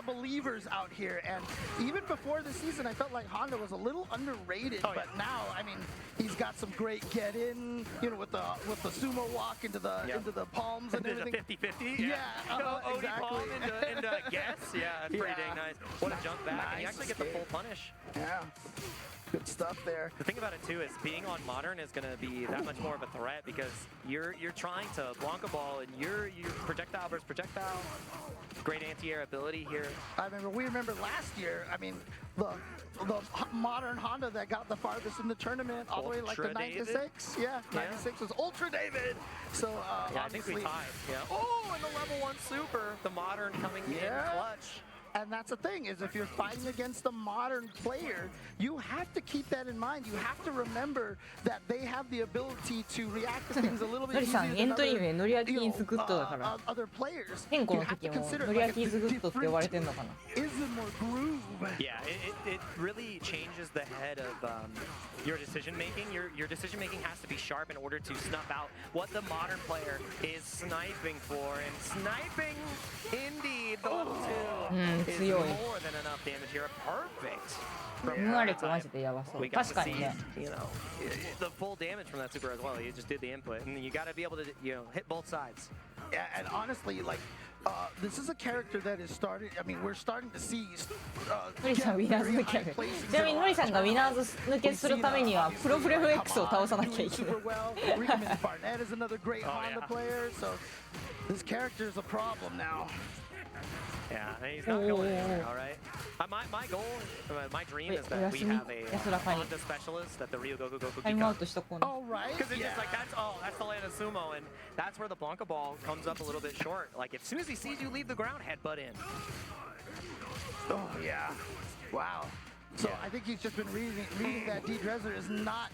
believers out here. And even before the season, I felt like Honda was a little underrated. But now, I mean, he's got some great get in, with the sumo walk into the palms and everything. The 50-50. Yeah, OD exactly. palm into guess. Yeah, it's pretty dang nice. What a jump back, and you actually get the full punish. Yeah. Good stuff there. The thing about it too is being on modern is going to be that much more of a threat because you're trying to Blanca ball and you're projectile versus projectile. Great anti-air ability here. We remember last year. I mean, the modern Honda that got the farthest in the tournament, all the way like the 96. Yeah, 96 was Ultra David. So I think we tied. Yeah. Oh, and the level 1 super, the modern coming in clutch. And that's the thing, is if you're fighting against a modern player, you have to keep that in mind. You have to remember that they have the ability to react to things a little bit easier than other players. 変更の時もノリアキーズグッドって呼ばれてんのかな。 Is it more groove? Yeah, it really changes the head of your decision making. Your decision making has to be sharp in order to snuff out what the modern player is sniping for. And sniping, indeed, the level 2 is more than enough damage here. Perfect. ムアレクマジでやばそう。確かにね。The full damage from that super as well. You just did the input, and you got to be able to hit both sides. Yeah, and honestly, like. This is a character that is starting. I mean, we're starting to see. ノリさんウィナーズ抜けある。ちなみにノリさんがウィナーズ抜けするためにはプロフレム X を倒さなきゃいけない。Barnett is another great Honda player, so this character is a problem now. Yeah, he's not going anywhere, all right? My goal, my dream is that we have a Honda specialist at the Ryu Goku Goku Kika. Oh, right. Because it's just like, that's the land of sumo, and that's where the Blanca ball comes up a little bit short. Like, as soon as he sees you leave the ground, headbutt in. Oh, yeah. Wow. So I think he's just been reading that Derezer is not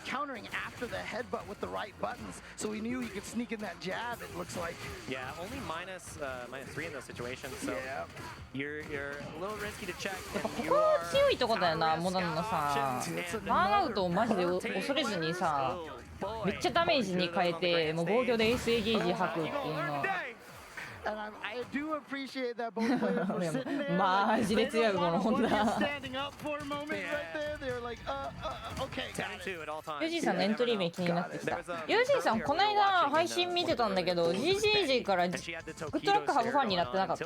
countering after the headbutt with the right buttons. So he knew he could sneak in that jab, it looks like. Yeah, only minus 3 in those situations. So you're a little risky to check. ここは強いとこだよな、モダンのさ。バーンアウトをマジで恐れずにさ、めっちゃダメージに変えて、もう防御で SA ゲージ吐くっていうの。 And I do appreciate that both players were sitting there. マジで強いこのホンダ。 Standing up for a moment right there. They were like, okay. ユージーさんのエントリー名気になってきた。ユージーさんこの間配信見てたんだけど、GGG からグッドラックハブファンになってなかった？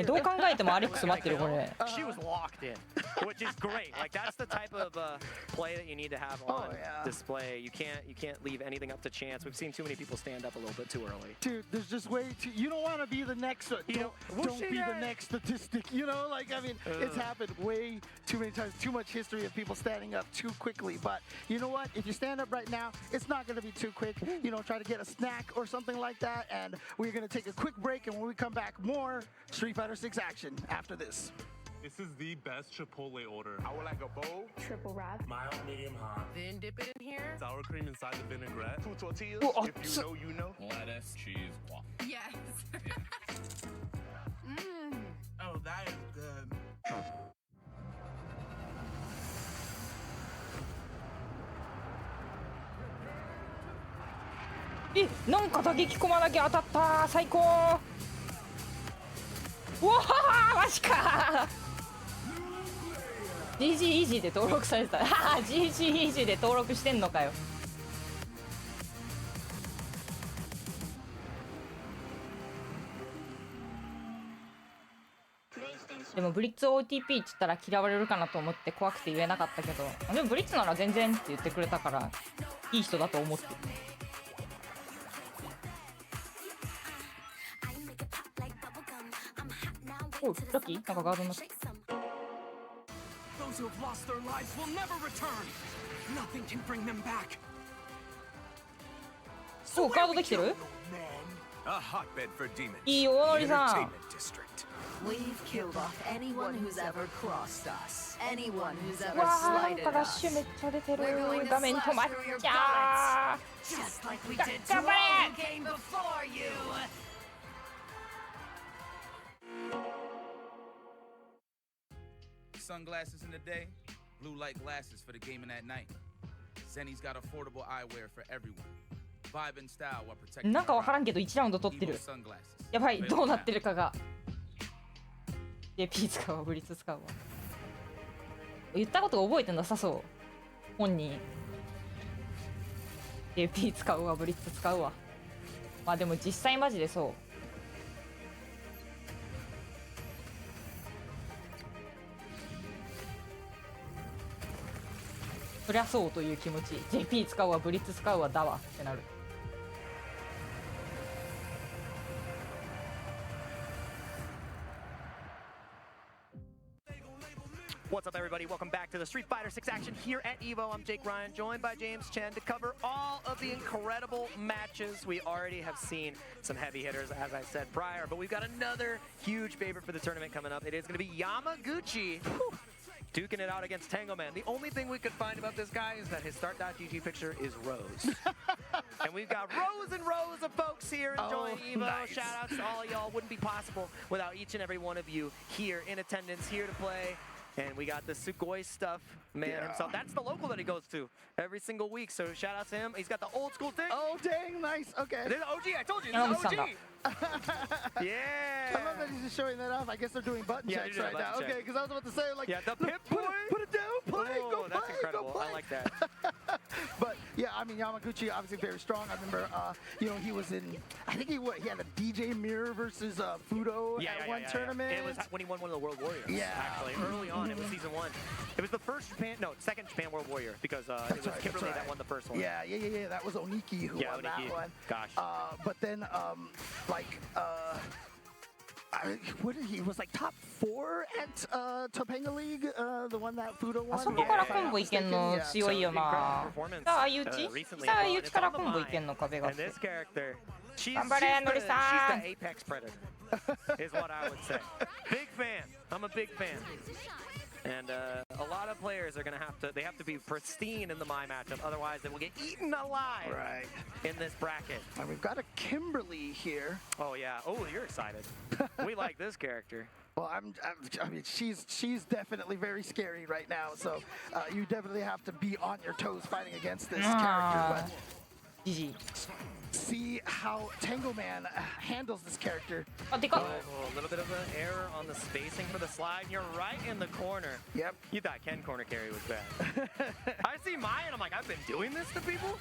どう考えてもアレックス待ってるこれ。 She was locked in, which is great. Like that's the type of play that you need to have on display. You can't leave anything up to chance. We've seen too many people stand up a little bit too early. Dude, there's just way too. You don't want to be the next. Don't be the next statistic. Like I mean, it's happened way too many times. Too much history of people standing up too quickly. But you know what? If you stand up right now, it's not going to be too quick. Try to get a snack or something like that. And we're going to take a quick break. And when we come back, more Street Fighter 6 action after this. This is the best Chipotle order. I would like a bowl. Triple wrap. Mild, medium, hot. Then dip it in here. Sour cream inside the vinaigrette. 2 tortillas. If you know, you know. Lettuce, cheese, guac. Yes. Oh, that is good. なんか打撃込まなきゃ当たった最高。うわーマジかー。GG イージーで登録されてた。GG イージーで登録してんのかよ。でもブリッツ OTP って言ったら嫌われるかなと思って怖くて言えなかったけど、でもブリッツなら全然って言ってくれたからいい人だと思ってる。お、ラッキー、なんかガードになって。Those who have lost their lives will never return. Nothing can bring them back. お、ガードできてる？ A hotbed for demons. いいよ、のりさん。 We've killed off anyone who's ever crossed us. Anyone who's ever わあ、なん slighted かラッシュ us. めっちゃ出てる。 We're going to 画面止まっ slash through your ちゃ guts, ー。 just like we did to all who came before you. Sunglasses in the day, blue light glasses for the gaming at night. Zenny's got affordable eyewear for everyone. Vibe and style while protecting なんか your わからん eyes. けど1ラウンド取って Evo る。 sunglasses. やばい、どうなってるかが。JP 使うわ、ブリッツ使うわ。言ったこと覚えてなさそう。本人。JP 使うわ、ブリッツ使うわ。まあでも実際マジでそう。そりゃそうという気持ち。JP 使うわ、ブリッツ使うわ、だわってなる。What's up, everybody? Welcome back to the Street Fighter 6 action here at Evo. I'm Jake Ryan, joined by James Chen to cover all of the incredible matches. We already have seen some heavy hitters, as I said prior, but we've got another huge favorite for the tournament coming up. It is going to be Yamaguchi. Duking it out against Tango Man. The only thing we could find about this guy is that his start.gg picture is Rose. And we've got rows and rows of folks here enjoying Evo. Nice. Shout outs to all y'all. Wouldn't be possible without each and every one of you here in attendance, here to play. And we got the Sugoi stuff, man himself. That's the local that he goes to every single week. So shout out to him. He's got the old school thing. Oh, dang, nice. Okay. This is OG. I told you. This is OG. Yeah. I love that he's just showing that off. I guess they're doing button checks right now. Check. Okay, because I was about to say, like, yeah, the Pip put, Boy. Put it down, play, oh, go that's play, incredible. go play. I like that. But yeah, I mean, Yamaguchi obviously very strong. I remember, you know, he was in, I think he had a DJ Mirror versus Fudo at one tournament. It was when he won one of the World Warriors. Yeah. Actually, early on, it was season 1. It was the second Japan World Warrior because it was Kimberly that won the first one. Yeah. That was Oniki who won that one. Gosh. But then, what did he was like top 4 at Topanga League, the one that Fudo won. あそこからコンボいけんの強いよな。さあ、相打ち？さあ、相打ちからコンボいけんのか、ベガス。頑張れ、ノリさん。 She's the apex predator, is what I would say. Big fan. I'm a big fan. And a lot of players are going to have to be pristine in the Mai matchup, otherwise they will get eaten alive in this bracket. And we've got a Kimberly here. Oh yeah. Oh, you're excited. We like this character. Well, I mean, she's definitely very scary right now. So you definitely have to be on your toes fighting against this character. But GG. See how Tango Man handles this character. Oh, a little bit of an error on the spacing for the slide. You're right in the corner. Yep. You thought Ken corner carry was bad. I see Mai and I'm like, I've been doing this to people?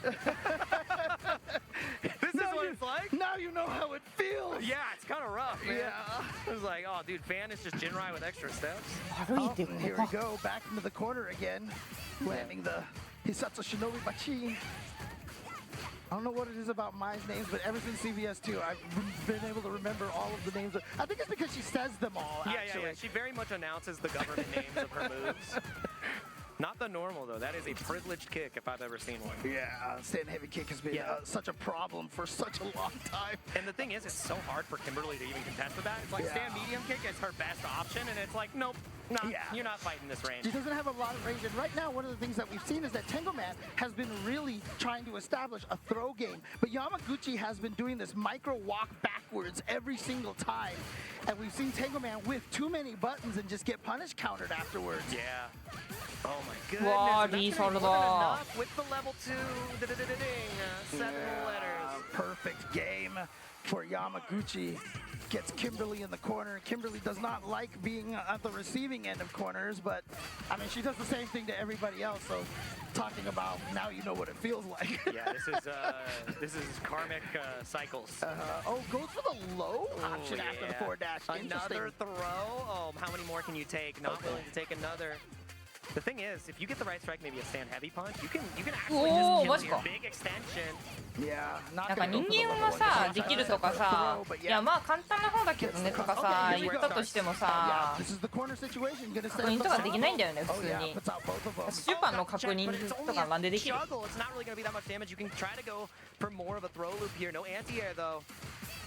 This is what it's like? Now you know how it feels. Yeah, it's kind of rough, man. Yeah. It was like, oh, dude, Fan is just Jinrai with extra steps. Oh, here we go, back into the corner again. Landing the Hisatsu Shinobi Bachi. I don't know what it is about Mai's names, but ever since CVS2, I've been able to remember all of the names. I think it's because she says them all, actually. Yeah. She very much announces the government names of her moves. Not the normal, though. That is a privileged kick if I've ever seen one. Yeah, stand heavy kick has been such a problem for such a long time. And the thing is, it's so hard for Kimberly to even contest with that. It's like stand medium kick is her best option, and it's like, nope, you're not fighting this range. She doesn't have a lot of range, and right now, one of the things that we've seen is that Tango Man has been really trying to establish a throw game, but Yamaguchi has been doing this micro walk backwards every single time, and we've seen Tango Man with too many buttons and just get punish countered afterwards. Yeah. Oh my goodness. Wow, That's these more are than the- enough with the level 2. Ding. 7 letters. Perfect game. for Yamaguchi. Gets Kimberly in the corner. Kimberly does not like being at the receiving end of corners, but I mean, she does the same thing to everybody else. So, talking about now, you know what it feels like. Yeah, this is karmic cycles. Oh, goes for the low option after the forward dash. Another throw. Oh, how many more can you take? Not willing to take another. The thing is, if you get the right strike, maybe a stand heavy punch, you can actually just kill your big extension. Yeah, なんか人間はさ、できるとかさ、いやまあ簡単な方だけどねとかさ、言ったとしてもさ、確認とかできないんだよね、普通に。スーパーの確認とかなんでできる？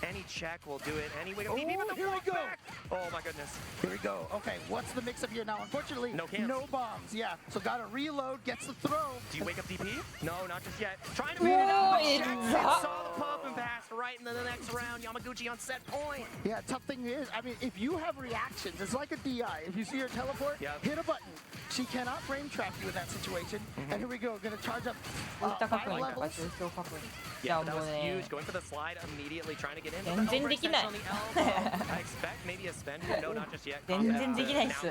Any check will do it. Any wiggle. Even the here we go. Back. Oh my goodness. Here we go. Okay, what's the mix-up here now? Unfortunately, no bombs. Yeah, so gotta reload. Gets the throw. Do you wake up DP? No, not just yet. Trying to beat it up. Saw the pump and pass right into the next round. Yamaguchi on set point. Yeah, tough thing is, I mean, if you have reactions, it's like a DI. If you see her teleport, hit a button. She cannot frame trap you in that situation. And here we go. Gonna charge up 5 levels. Yeah, that was huge. Going for the slide immediately, trying to get in. 全然できない。 I expect maybe a spend. No, not just yet. 全然できないっす。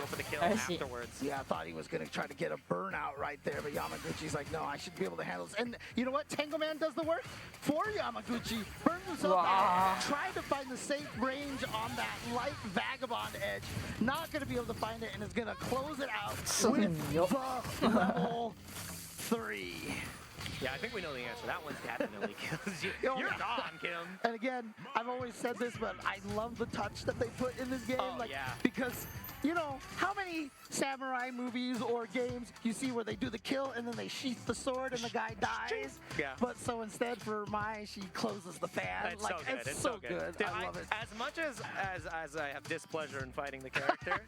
Yeah, I thought he was gonna try to get a burnout right there, but Yamaguchi's like, no, I should be able to handle this. And you know what? Tango Man does the work for Yamaguchi. Burns himself out. Tried to find the safe range on that light vagabond edge. Not gonna be able to find it, and is gonna close it out with the level 3. Yeah, I think we know the answer. That one's definitely kills you. You're gone, Kim. And again, I've always said this, but I love the touch that they put in this game. Because, you know, how many samurai movies or games you see where they do the kill and then they sheath the sword and the guy dies? Yeah. But so instead for Mai, she closes the fan. It's so good. It's so good. Dude, I love it. As much as I have displeasure in fighting the character,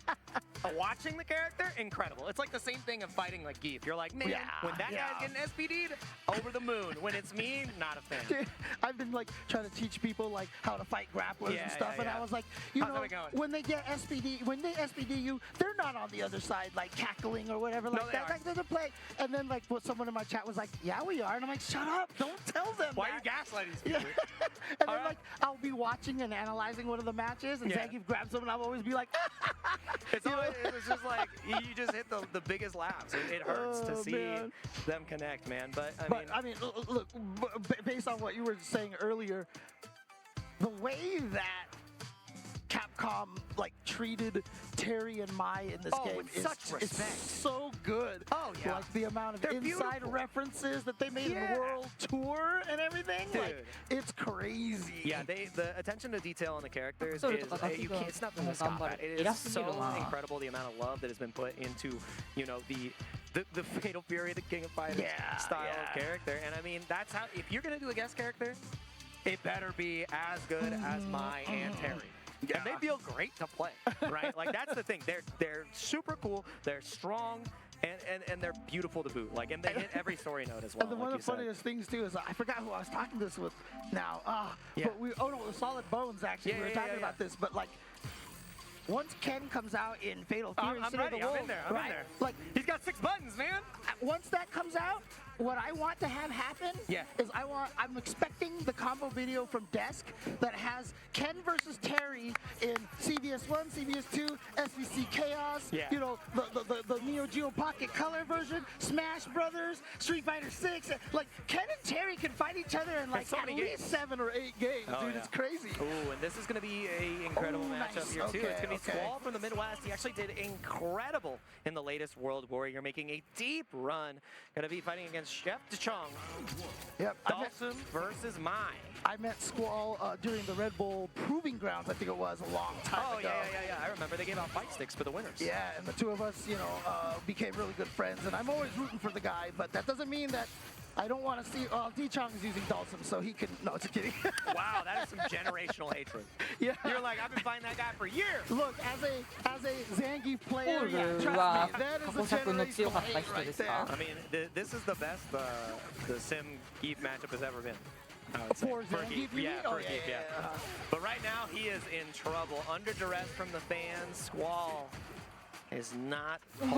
watching the character, incredible. It's like the same thing of fighting like Geef. You're like, man, when that guy's getting SPD'd, over the moon. When it's me, not a fan. Dude, I've been like trying to teach people like how to fight grapplers and stuff, and I was like, you know, when they get SPD, when they SPD you, they're not on the other side like cackling or whatever like that. Like they're play. And then like someone in my chat was like, yeah, we are, and I'm like, shut up, don't tell them. Why are you gaslighting these people? And then like I'll be watching and analyzing one of the matches, and Zangief grabs them, and I'll always be like, it's just like you just hit the biggest laughs. It hurts to see them connect, man. But I mean, look, based on what you were saying earlier, the way that Capcom like treated Terry and Mai in this game is so good. Oh yeah, like the amount of inside references that they made in the World Tour and everything. Dude. Like it's crazy. Yeah, the attention to detail on the characters is it's nothing to scoff at. It is so incredible the amount of love that has been put into, you know, the Fatal Fury, the King of Fighters style of character. And I mean, that's how, if you're gonna do a guest character, it better be as good as Mai and Terry. Yeah. And they feel great to play, right? Like that's the thing. They're super cool. They're strong. And they're beautiful to boot. Like, and they hit every story note as well. And one of the funniest things too is I forgot who I was talking this with now. But the Solid Bones actually. We were talking about this, but like. Once Ken comes out in Fatal Fury, I'm ready. I'm in there. I'm in there. Like he's got 6 buttons, man. Once that comes out, what I want to have happen is I'm expecting the combo video from Desk that has Ken versus Terry in CVS 1, CVS 2, SVC Chaos. You know, the Neo Geo Pocket Color version, Smash Brothers, Street Fighter 6. Like Ken and Terry can fight each other in like at least 7 or 8 games, dude. It's crazy. Ooh, and this is going to be an incredible matchup here too. It's going to be Squall from the Midwest. He actually did incredible in the latest World Warrior, making a deep run. Going to be fighting against Chef DeChong. Yep. Dawson versus Mai. I met Squall during the Red Bull Proving Grounds, I think it was, a long time ago. Yeah. I remember they gave out fight sticks for the winners. Yeah, and the two of us, you know, became really good friends. And I'm always rooting for the guy, but that doesn't mean that I don't want to see. D-Chong is using Dawson, so he can. No, just kidding. Wow, that is some generational hatred. Yeah. You're like, I've been fighting that guy for years. Look, as a Zangief player, trust me, that is a generational hate right there. I mean, this is the best the Sim Geef matchup has ever been. For Zangief, yeah. But right now, he is in trouble. Under duress from the fans, Squall is not it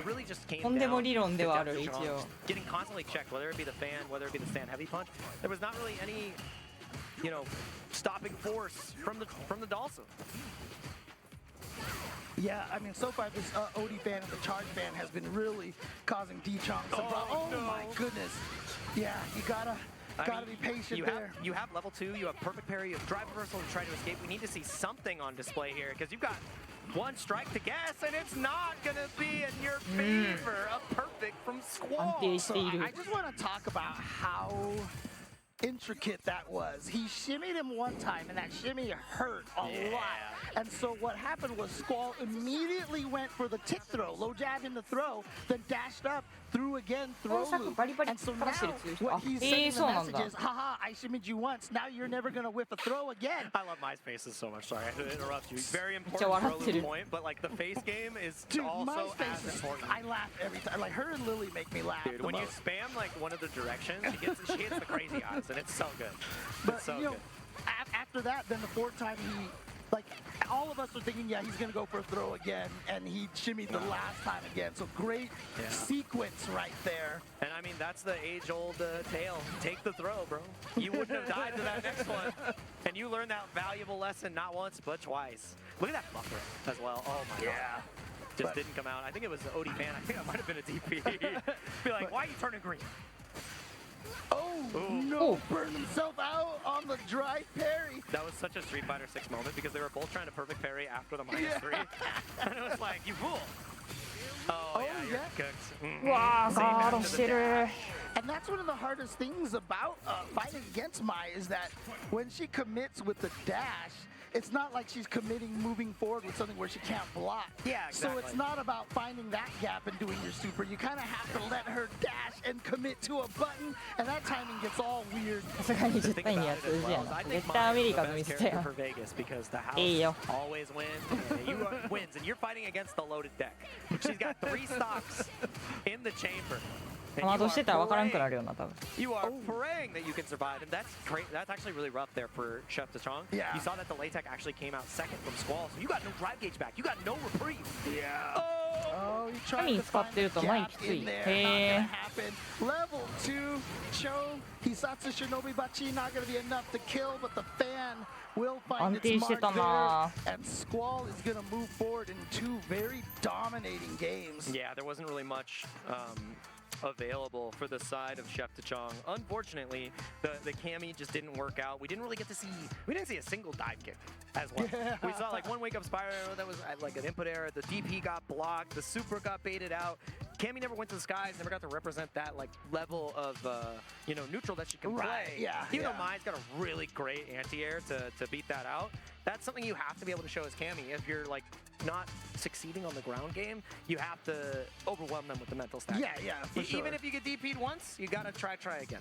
really just came down to getting constantly checked, whether it be the fan, whether it be the stand heavy punch. There was not really any you know, stopping force from the Dalsum. Yeah, I mean, so far this OD ban and the charge ban has been really causing D-Chong some problems. Oh my goodness. Yeah, you gotta be patient there. You have level 2, you have perfect parry, you have drive reversal to try to escape. We need to see something on display here because you've got one strike to guess and it's not gonna be in your favor. A perfect from Squall. So I just want to talk about how intricate that was. He shimmied him one time and that shimmy hurt a lot. And so what happened was Squall immediately went for the tick throw, low jab in the throw, then dashed up, threw again, throw loop. And so now what he's sending the message is, haha, I shimmied you once, now you're never going to whiff a throw again. I love my faces so much, sorry, I had to interrupt you. Very important for a point, but like the face game is also as important. I laugh every time. Like her and Lily make me laugh. Dude, when you spam like one of the directions, she hits the crazy eyes, and it's so good. But it's so you know, good. After that, then the fourth time he, like, all of us were thinking, yeah, he's going to go for a throw again, and he shimmied the last time again. So great sequence right there. And I mean, that's the age-old tale. Take the throw, bro. You wouldn't have died to that next one. And you learned that valuable lesson not once, but twice. Look at that buffer as well. Oh, my God. Just didn't come out. I think it was the OD ban. I think that might have been a DP. Be like, why are you turning green? Oh, no, burned himself out on the dry parry. That was such a Street Fighter 6 moment because they were both trying to perfect parry after the -3. And it was like, you fool. Oh yeah, you're cooked. Wow, and that's one of the hardest things about fighting against Mai is that when she commits with the dash, it's not like she's committing moving forward with something where she can't block. Yeah, exactly. So it's not about finding that gap and doing your super. You kind of have to let her dash and commit to a button, and that timing gets all weird. さすがに10対2やつじゃん。絶対アメリカの見せてよ。 for Vegas because the house always wins. And you wins, and you're fighting against the loaded deck. She's got 3 stocks in the chamber. まあしてたら分からんくなるよな多分。 You are praying that you can survive, and that's great. That's actually really rough there for Chef Tachong. Yeah. You saw that the Latex actually came out second from Squall, so you got no drive gauge back. You got no reprieve. Yeah. Oh, you tried Kami to使っ find てる a と前 gap きつい。 in there. へ Not gonna happen. Level 2, Cho, Hisatsu Shinobi Bachi, not gonna be enough to kill, but the fan will find its 安定して mark たな。 there, and Squall is gonna move forward in 2 very dominating games. Yeah, there wasn't really much available for the side of Chef Tachong. Unfortunately, the Cammy just didn't work out. We didn't see a single dive kick as well. Yeah. We saw like one wake up spiral that was like an input error. The DP got blocked. The super got baited out. Cammy never went to the skies, never got to represent that like level of you know, neutral that she can play. Yeah. Even though Mai's got a really great anti-air to beat that out. That's something you have to be able to show as Cammy. If you're like not succeeding on the ground game, you have to overwhelm them with the mental stack. Yeah, for sure. Even if you get DP'd once, you gotta try again.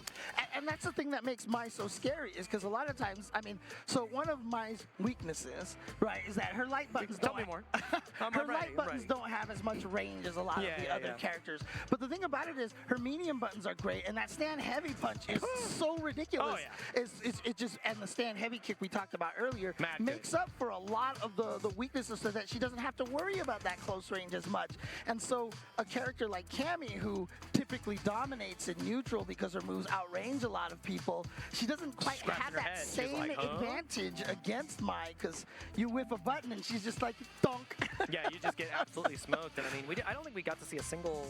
And that's the thing that makes Mai so scary is because a lot of times, I mean, so one of Mai's weaknesses, right, is that her light buttons Tell me more. her light buttons don't have as much range as a lot of the other characters. But the thing about it is her medium buttons are great, and that stand heavy punch is so ridiculous. Oh, yeah. It's just, and the stand heavy kick we talked about earlier makes up for a lot of the weaknesses so that she doesn't have to worry about that close range as much. And so a character like Cammy, who typically dominates in neutral because her moves outrange a lot of people, she doesn't quite have that same advantage against Mai because you whip a button and she's just like, donk. Yeah, you just get absolutely smoked. And I mean, I don't think we got to see a single,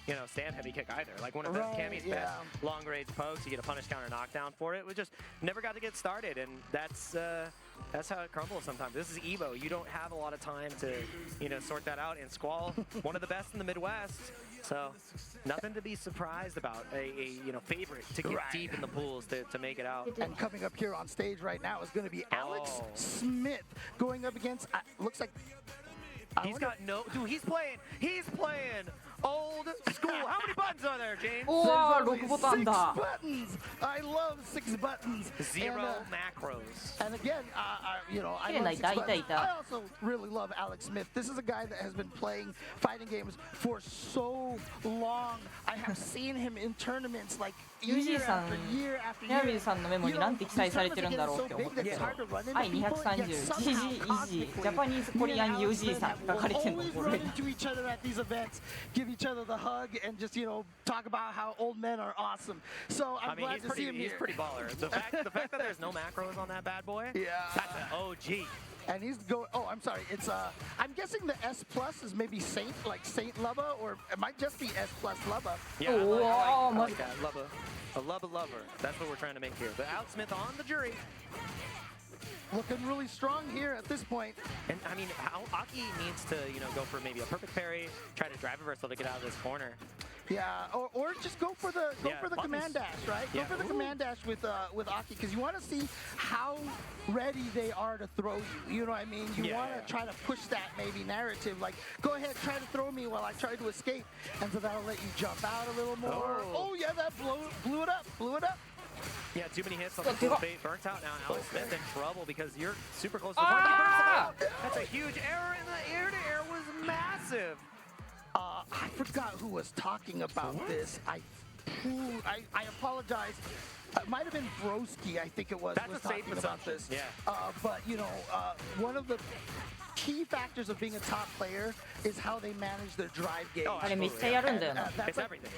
you know, stand heavy kick either. Like one of Cammy's best long range pokes, you get a punish counter knockdown for it. We just never got to get started, and that's how it crumbles sometimes. This is Evo. You don't have a lot of time to, you know, sort that out. And Squall, one of the best in the Midwest. So nothing to be surprised about. A you know, favorite to get deep in the pools to make it out. And coming up here on stage right now is going to be Alex Smith going up against, looks like... He's got no... Dude, he's playing old school. How many buttons are there, James? Oh, 6 buttons. I love 6 buttons. 0 macros. And again, you know, I love 6 buttons. I also really love Alex Smith. This is a guy that has been playing fighting games for so long. I have seen him in tournaments like year after year after year. ヤミルさんのメモになんて記載されてるんだろうって思ったけど、I230 GG ジャパニーズコリアン UG さん書かれてるのこれ。Always run into each other at these events, give each other the hug, and just, you know, talk talk about how old men are awesome. So I'm glad to see him he's here. pretty baller. The fact that there's no macros on that bad boy, that's an OG. And he's going. Oh, I'm sorry. It's I'm guessing the S plus is maybe Saint, like Saint Lubba, or it might just be S plus Lubba. Yeah, I like that. Lubba. A Lubba lover. That's what we're trying to make here. But Alex Smith on the jury. Looking really strong here at this point. And I mean, Aki needs to, go for maybe a perfect parry, try to drive reversal to get out of this corner. Yeah, or just go for the command dash, right? Go for the command dash with Aki, because you want to see how ready they are to throw you. You know what I mean? You want to try to push that maybe narrative, like go ahead, try to throw me while I try to escape, and so that'll let you jump out a little more. Oh yeah, that blew it up. Yeah, too many hits on the full fate. Burnt out now. Alex Smith in trouble because you're super close to the point. That's a huge error, and the air-to-air was massive. I forgot who was talking about this. I apologize. It might have been Broski, I think it was. That's was a safe talking about this. Yeah. But one of the key factors of being a top player is how they manage their drive game. It's everything.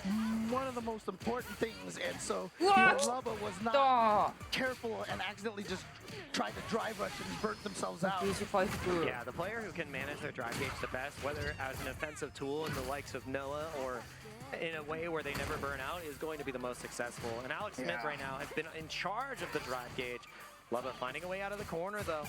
One of the most important things, and so Lubba was not careful and accidentally just tried to drive rush and burnt themselves out. Yeah, the player who can manage their drive gauge the best, whether as an offensive tool in the likes of Noah or in a way where they never burn out, is going to be the most successful. And Alex Smith right now has been in charge of the drive gauge. Lubba finding a way out of the corner, though.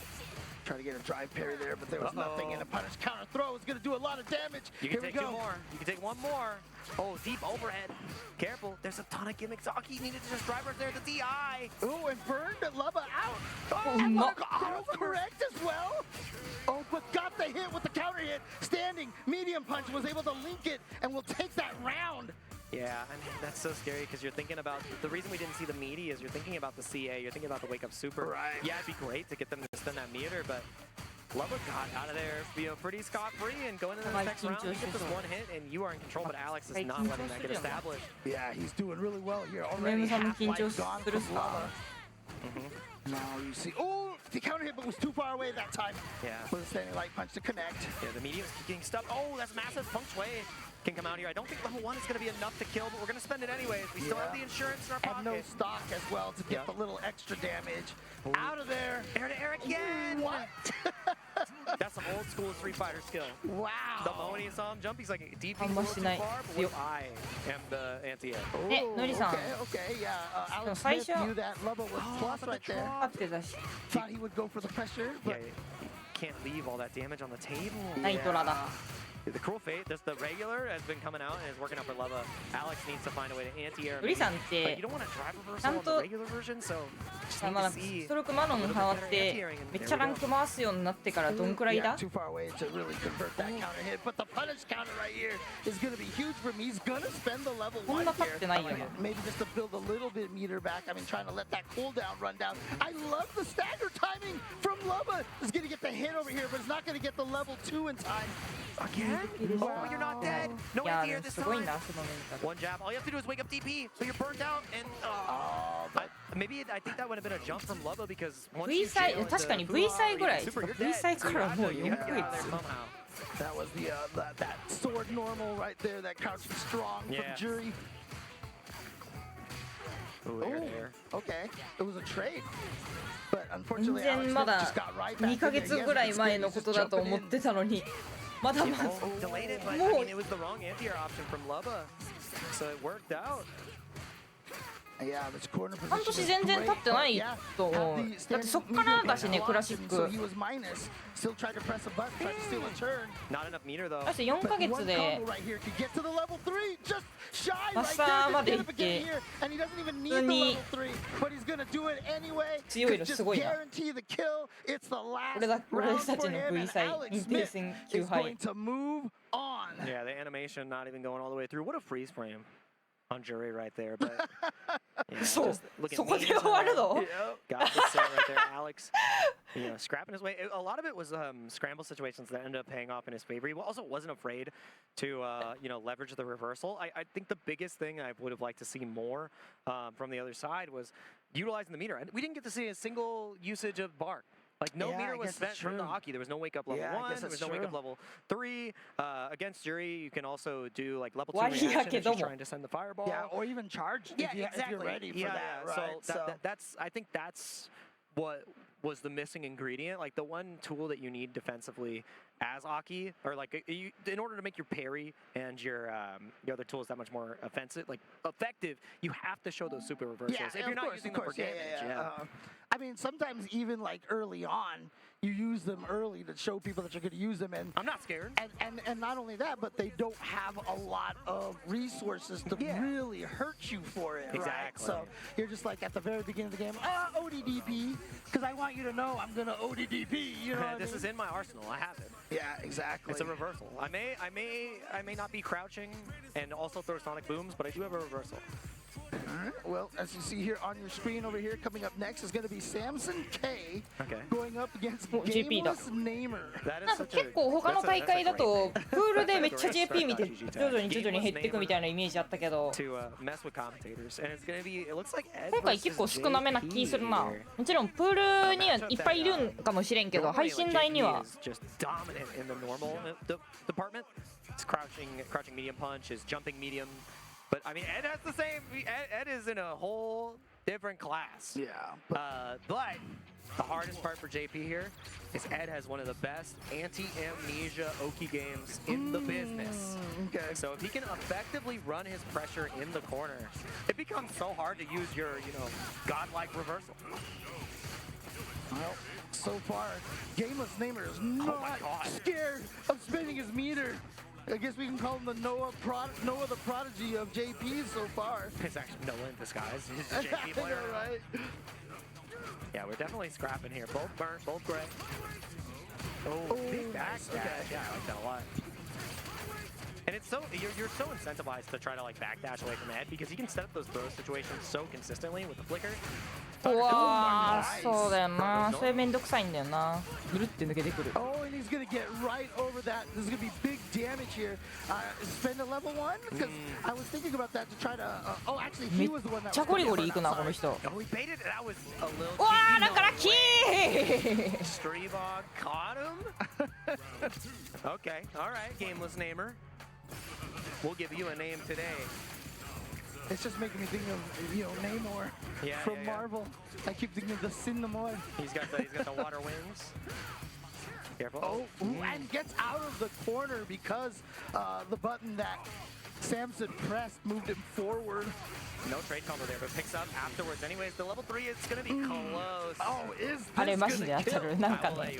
Trying to get a drive parry there, but there was nothing, and a punish counter throw is going to do a lot of damage. You can take two more. You can take one more. Oh, deep overhead. Careful. There's a ton of gimmicks. Aki needed to just drive right there. The DI. Oh, and burned Lubba out. Oh, correct as well. Oh, but got the hit with the counter hit. Standing medium punch was able to link it and will take that round. Yeah, I mean, that's so scary because you're thinking about, the reason we didn't see the meaty is you're thinking about the CA, you're thinking about the Wake Up Super. Right. Yeah, it'd be great to get them to spin that meter, but Lubba got out of there, pretty scot-free, and going into the next round, you get this one hit, and you are in control, but Alex is not letting that get established. Yeah, he's doing really well here. Already half life gone from Lubba. Now you see, the counter hit, but was too far away that time. Yeah. With a standing light punch to connect. Yeah, the medium's getting stuck. Oh, that's massive. Feng Shui can come out here. I don't think level 1 is going to be enough to kill, but we're going to spend it anyways. We still have the insurance in our pocket. And no stock as well to get the little extra damage. Out of there. Air to air again. What? That's some old school Street Fighter skill. Wow. The moment he saw him jump, he's like, DP a little too far, but I am the anti-air. Okay, yeah. Alex Smith knew that Lubba was plus right there. Thought he would go for the pressure, but you can't leave all that damage on the table. The Cruel Fate, just the regular has been coming out and is working out for Lubba. Alex needs to find a way to anti-air. But you don't want to drive reversal on the regular version, so just need to see ストロークマノン変わってめっちゃランク回すようになってからどんくらいだ too far away to really convert that counter hit, but the punish counter right here is going to be huge for him. He's going to spend the level 1 here. Maybe just to build a little bit meter back. I mean, trying to let that cooldown run down. I love the stagger timing from Lubba. He's going to get the hit over here, but he's not going to get the level 2 in time. Again? Oh, you're not dead. No anti-air this time. One jab. All you have to do is wake up DP, so you're burnt out. And maybe I think that would have been a jump from Lubba because once V サイ確かに V サイぐらい V サイからもう4ヶ月 That was the that sword normal right there, that crouching strong from Jury. Okay. It was a trade. But unfortunately, 全然まだ just got right back 2ヶ月ぐらい前のことだと思ってたのにまだまだ delayed it, but I mean, it was the wrong anti-air option from Lubba, so it worked out. Yeah, this corner position 半年全然経ってないと思うだってそっからだしねクラシック So he was minus, still tried to press a button, tried to steal a turn. Not enough meter though. だって4ヶ月で Right here could get to the level 3, just shy マ right スターま there. で行って And he doesn't even need the level 3, but he's gonna do it anyway. 強いのすごいな Guarantee the kill. It's the last 俺 round たち for の him, V and サイ Alex インペー Smith 戦 is 9敗 going to move on. Yeah, the animation not even going all the way through. What a freeze frame on Jury right there, but yeah, So, just look at そこで me. 終わるの Got the set right there, Alex. Scrapping his way. A lot of it was scramble situations that ended up paying off in his favor. He also wasn't afraid to leverage the reversal. I think the biggest thing I would have liked to see more from the other side was utilizing the meter. And we didn't get to see a single usage of Bark. Like, no meter was spent from the Aki. There was no wake up level 1, there was no wake up level 3. Against Yuri, you can also do like level 2 reaction if she's trying to send the fireball. Yeah, or even charge if you're ready for that. Right? So that's I think that's what was the missing ingredient. Like the one tool that you need defensively as Aki, or like in order to make your parry and your other tools that much more effective, you have to show those super reversals. Yeah, if you're not using them for damage. I mean, sometimes even like early on, you use them early to show people that you're going to use them, and I'm not scared. And not only that, but they don't have a lot of resources to really hurt you for it. Exactly. Right? So you're just like at the very beginning of the game, ODDP, because I want you to know I'm going to ODDP. You know what this I mean? is in my arsenal. I have it. Yeah, exactly. It's a reversal. I may not be crouching and also throw sonic booms, but I do have a reversal. Alright, well, as you see here on your screen over here, coming up next is going to be Samson K going up against Gameless Namer. なんか結構他の大会だとプールでめっちゃ JP 見て徐々に減っていくみたいなイメージあったけど今回結構少なめな気するな。もちろんプールにはいっぱいいるんかもしれんけど配信台にはcrouching medium punch, his jumping medium. But I mean, Ed has the same. Ed is in a whole different class. Yeah. But the hardest part for JP here is Ed has one of the best anti-amnesia Oki games in the business. Okay. So if he can effectively run his pressure in the corner, it becomes so hard to use your, godlike reversal. Well, so far, Gameless Namer is not scared of spinning his meter. I guess we can call him the Noah the Prodigy of JP so far. It's actually Noah in disguise. He's a JP player. Right? Yeah, we're definitely scrapping here. Both burnt, both gray. Oh, big backdash. Okay. Yeah, I like that a lot. And it's so you're so incentivized to try to like backdash away from Ed because he can set up those throw situations so consistently with the flicker. うわー、そうだよな。それめんどくさいんだよな。ぐるって抜けてくる。 Oh, and he's gonna get right over that. This is gonna be big damage here. Spend a level 1 because I was thinking about that to try to. Oh, actually, he was the one that. めっちゃゴリゴリいくなこの人。 Oh, he baited it. That was a little. わー、なんかラッキー。Streebog caught him. Okay, all right, Gameless Namer. We'll give you a name today. It's just making me think of, Namor from Marvel. I keep thinking of the Cinnamon. He's got the water wings. Careful. Oh, and he gets out of the corner because the button that Samson pressed moved him forward. No trade combo there, but picks up afterwards. Anyways, the level 3 is gonna be close. Oh, is this あれマジで当たる。なんかね、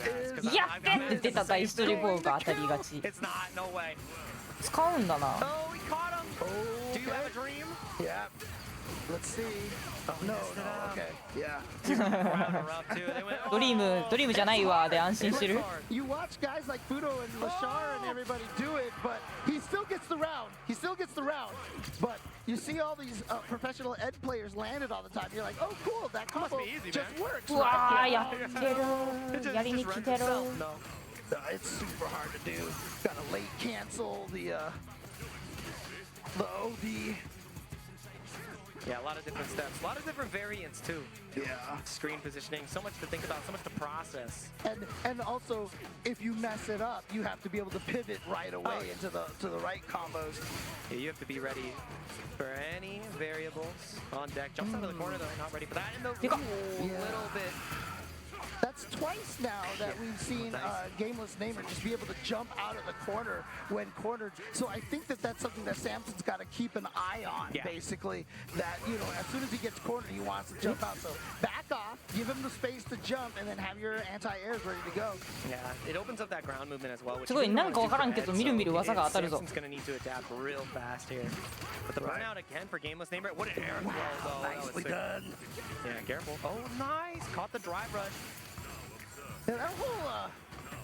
やってって出たダイストリボーが当たりがち。 It's not, no way. 使うんだな。 Oh, he caught him. Oh, do you have a dream? Yeah. Let's see. No, okay. Yeah. ドリームじゃないわで安心してる。 You watch guys like Fudo and Lashar and everybody do it, but he still gets the round. He still gets the round. But you see all these professional Ed players land it all the time. You're like, oh, cool, that combo just works. うわー、やってる。やりに来てる。 It's super hard to do. Gotta late cancel the OD. Yeah, a lot of different steps, a lot of different variants too. Yeah. Screen positioning, so much to think about, so much to process. And also, if you mess it up, you have to be able to pivot right away into the right combos. Yeah, you have to be ready for any variables on deck. Jumps out of the corner though, not ready for that. And the little bit. That's twice now that we've seen Gameless Namer just be able to jump out of the corner when cornered. So I think that's something that Samson's got to keep an eye on, basically. That, as soon as he gets cornered, he wants to jump out. So back off, give him the space to jump, and then have your anti-airs ready to go. Yeah, it opens up that ground movement as well. すごいなんかわからんけどみるみる技が当たるぞ。 Samson's gonna need to adapt real fast here. But the burnout again for Gameless Namer. What an air throw though. Nicely done. Yeah, careful. Oh, nice. Caught the drive rush. Yeah, that whole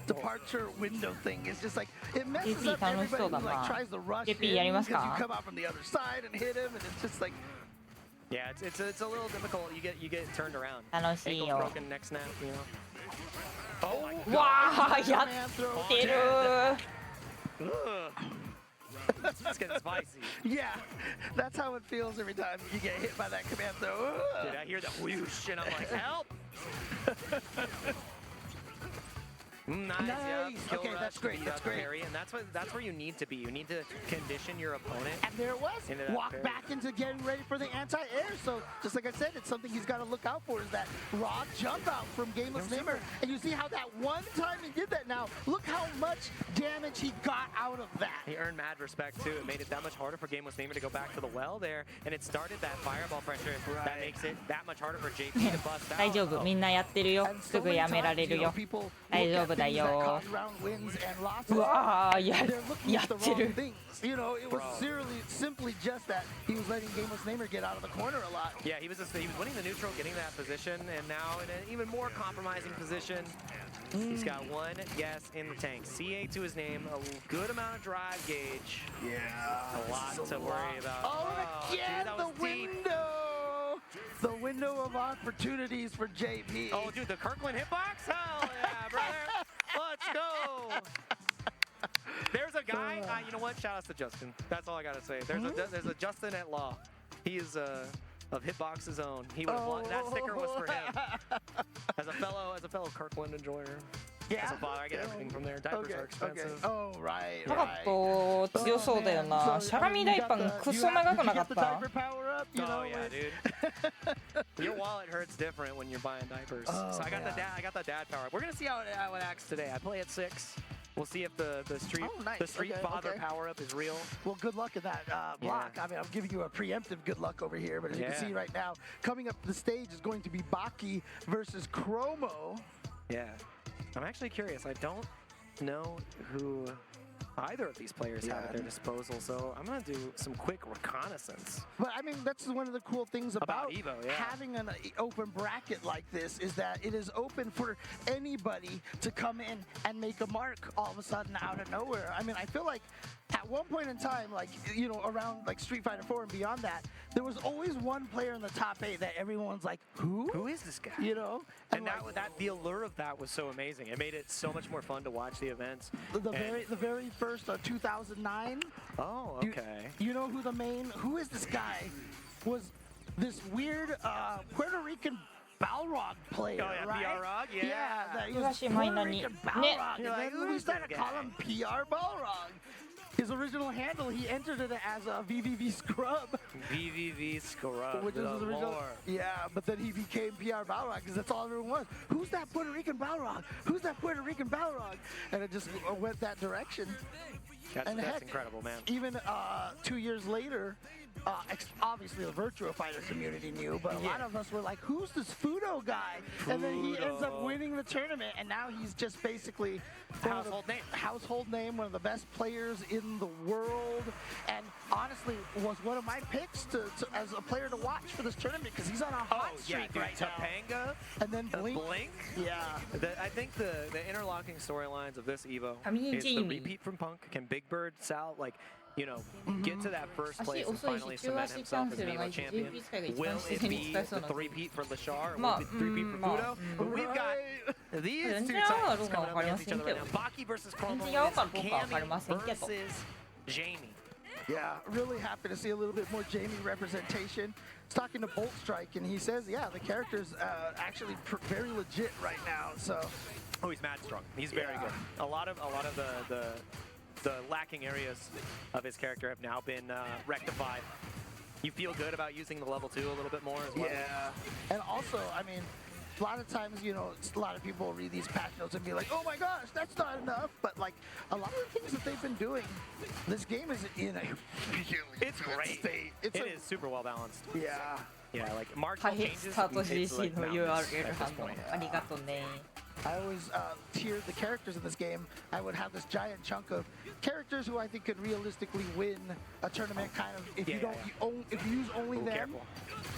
departure window thing is just like, it messes up everybody who tries to rush in because you come out from the other side and hit him, and it's just like... Yeah, it's a little difficult. You get turned around. 楽しいよ。 Ankle broken, neck snap, Oh my god. わー、やってる。 It's getting spicy. Yeah, that's how it feels every time you get hit by that command throw. Dude, I hear the whoosh and I'm like, help! Nice. Yeah. Kill Okay, rush that's great. to That's beat up great. Parry, and that's where you need to be. You need to condition your opponent. And there it was. Into that Walk parry. back into getting ready for the anti-air. So just like I said, it's something he's got to look out for is that raw jump out from Gameless Namer. And you see how that one time he did that now, look how much damage he got out of that. He earned mad respect too. It made it that much harder for Gameless Namer to go back to the well there, and it started that fireball pressure that makes it that much harder for JP to bust out. 大丈夫、みんなやってるよ。すぐやめられるよ。大丈夫だよ。うわー、やってる。 You know, it was simply just that he was letting Gameless Namer get out of the corner a lot. Yeah, he was winning the neutral, getting that position, and now in an even more compromising position. He's got one guess in the tank. CA to his name, a good amount of drive gauge. Yeah. A lot to worry about. Oh, and again, the window! The window of opportunities for JP. Oh, dude, the Kirkland hitbox? Hell yeah, brother! Let's go! There's a guy, you know what? Shout out to Justin. That's all I gotta say. There's a Justin at law. He is of Hitbox's own. He would have won. That sticker was for him. As a fellow Kirkland enjoyer. Yeah. As a father, I get everything from there. Diapers are expensive. Oh, right. パカット強そうだよな。しゃがみ大パンクソ長くなかった。 Oh yeah, dude. Your wallet hurts different when you're buying diapers. So I got the dad power. We're gonna see how it acts today. I play at 6. We'll see if the street father power up is real. Well, good luck in that block. Yeah. I mean, I'm giving you a preemptive good luck over here, but as you can see right now, coming up the stage is going to be Baki versus Chromo. Yeah, I'm actually curious. I don't know who either of these players have at their disposal, so I'm gonna do some quick reconnaissance. But I mean, that's one of the cool things about Evo, having an open bracket like this is that it is open for anybody to come in and make a mark all of a sudden out of nowhere. I mean, I feel like at one point in time, like, you know, around like Street Fighter 4 and beyond that, there was always one player in the top 8 that everyone's like, who? Who is this guy? You know? And the allure of that was so amazing. It made it so much more fun to watch the events. The very first 2009. Oh, okay. You know who is this guy? Was this weird Puerto Rican Balrog player, right? Balrog, yeah. He was Puerto Rican Balrog, and then we started to call him PR Balrog. His original handle, he entered it as a VVV Scrub. VVV Scrub, which is his original. Yeah, but then he became PR Balrog because that's all everyone was. Who's that Puerto Rican Balrog? Who's that Puerto Rican Balrog? And it just went that direction. That's incredible, man. Even 2 years later, obviously the Virtua Fighter community knew, but a lot of us were like, who's this Fudo guy? And then he ends up winning the tournament, and now he's just basically household name, one of the best players in the world, and honestly was one of my picks as a player to watch for this tournament because he's on a hot streak right now. Topanga, and then Blink. Yeah. I think the interlocking storylines of this Evo is the repeat from Punk. Can Big Bird, Sal, like, you know, get to that first place and finally cement himself as an Evo champion? Will it be the three-peat for Lashar or will it be the three-peat for Fudo? But we've got these two titles coming up against each other right now. Baki versus Chromo, Cammy versus Jamie. Yeah, really happy to see a little bit more Jamie representation. I was talking to Bolt Strike, and he says, yeah, the character's actually very legit right now. So, oh, he's mad strong. He's very good. A lot of the lacking areas of his character have now been rectified. You feel good about using the level 2 a little bit more as well. Yeah, and also, I mean, a lot of times, you know, a lot of people read these patch notes and be like, oh my gosh, that's not enough. But like, a lot of the things that they've been doing, this game is in a really it's good great. state. It is super well balanced. Yeah. Yeah, like marginal changes. It's like mountains at this point. I always tiered the characters in this game. I would have this giant chunk of characters who I think could realistically win a tournament. Kind of if if you use only them, careful.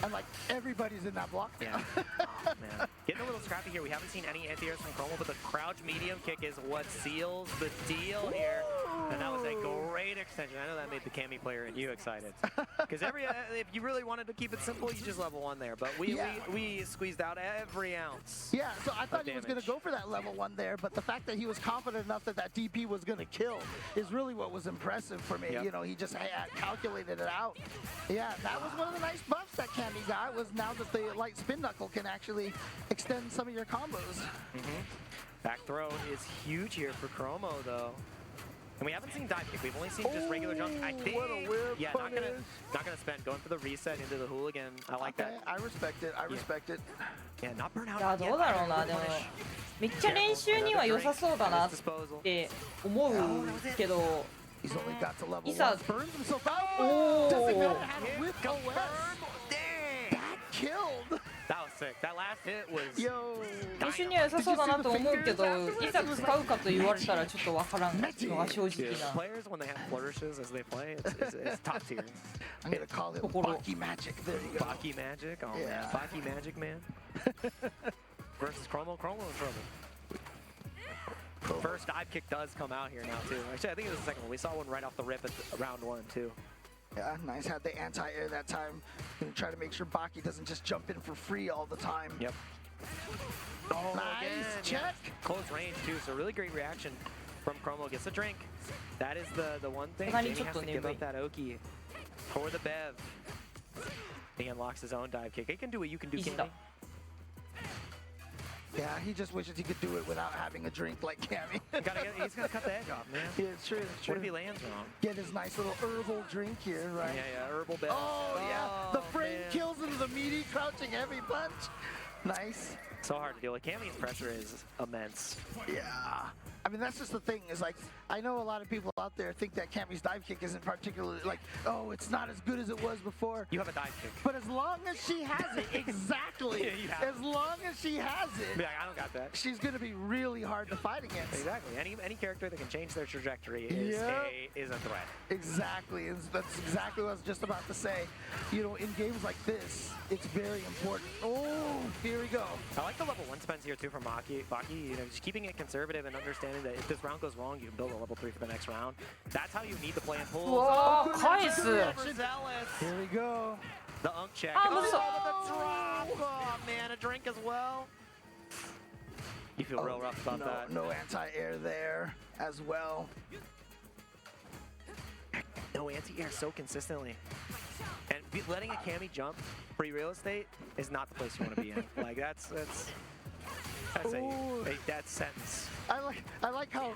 and like everybody's in that block. Yeah. Oh, man. Getting a little scrappy here. We haven't seen any anti-airs from Chromo, but the crouch medium kick is what seals the deal here. And that was a great extension. I know that made the Cammy player and you excited. Because if you really wanted to keep it simple, you just level 1 there. But we squeezed out every ounce. Yeah, so I thought he was going to go for that level 1 there, but the fact that he was confident enough that that DP was going to kill is really what was impressive for me. You know, he just had calculated it out. Yeah, that was one of the nice buffs that Cammy got, was now that the light spin knuckle can actually extend some of your combos. Back throw is huge here for Chromo, though. And we haven't seen dive kick. We've only seen just regular jump. I think. What a weird not gonna spend. Going for the reset into the hooligan. I like that. I respect it. I respect it. Yeah, not burn out. いやどうだろうなでもめっちゃ練習には良さそうだなって思うけどいざThat was sick. That last hit was. 練習には良さそうだなと思うけどいざ使うかと言われたらちょっとわからんのが正直な Players when they have flourishes as they play, it's top tier. I'm gonna call it Baki Magic. There you go. Baki Magic. Oh man, Baki Magic man. Versus Chromo in trouble. First dive kick does come out here now too. Actually, I think it was the second one. We saw one right off the rip at round 1 too. Yeah, nice. Had the anti-air that time. Gonna try to make sure Baki doesn't just jump in for free all the time. Yep. Oh, nice check. Close range too, so really great reaction from Chromo. Gets a drink. That is the one thing. Jamie has to give up that Oki for the Bev. He unlocks his own dive kick. He can do what you can do, Cammy. Yeah, he just wishes he could do it without having a drink like Cammy. He's gonna cut the edge off, man. Yeah, it's true. It's true. What if he lands wrong? Get his nice little herbal drink here, right? Yeah, herbal Bev. Oh, yeah. The frame kills into the meaty, crouching heavy punch. Nice. So hard to deal with. Cammy's pressure is immense. Yeah. I mean, that's just the thing, is like, I know a lot of people out there think that Cammy's dive kick isn't particularly, like, oh, it's not as good as it was before. You have a dive kick. But as long as she has it, exactly. As long as she has it, yeah, I don't got that. She's going to be really hard to fight against. Exactly. Any character that can change their trajectory is a threat. Exactly. That's exactly what I was just about to say. You know, in games like this, it's very important. Oh, here we go. I like the level 1 spends here, too, from Baki. You know, just keeping it conservative and understanding that if this round goes wrong, you can build a level 3 for the next round. That's how you need to play in pools. Whoa, nice. Here we go. The unk check. Oh, the drop. Oh, man, a drink as well. You feel real rough about that. No anti-air there as well. No anti-air so consistently. And letting a Cammy jump free real estate is not the place you want to be in. Like, that's that sentence. I like how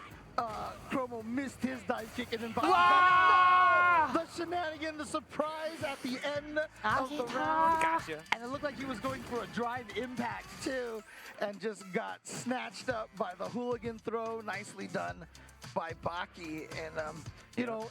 Chromo missed his dive kick and then Baki the shenanigan, the surprise at the end of the round. Gotcha. And it looked like he was going for a drive impact too, and just got snatched up by the hooligan throw. Nicely done by Baki. And you know,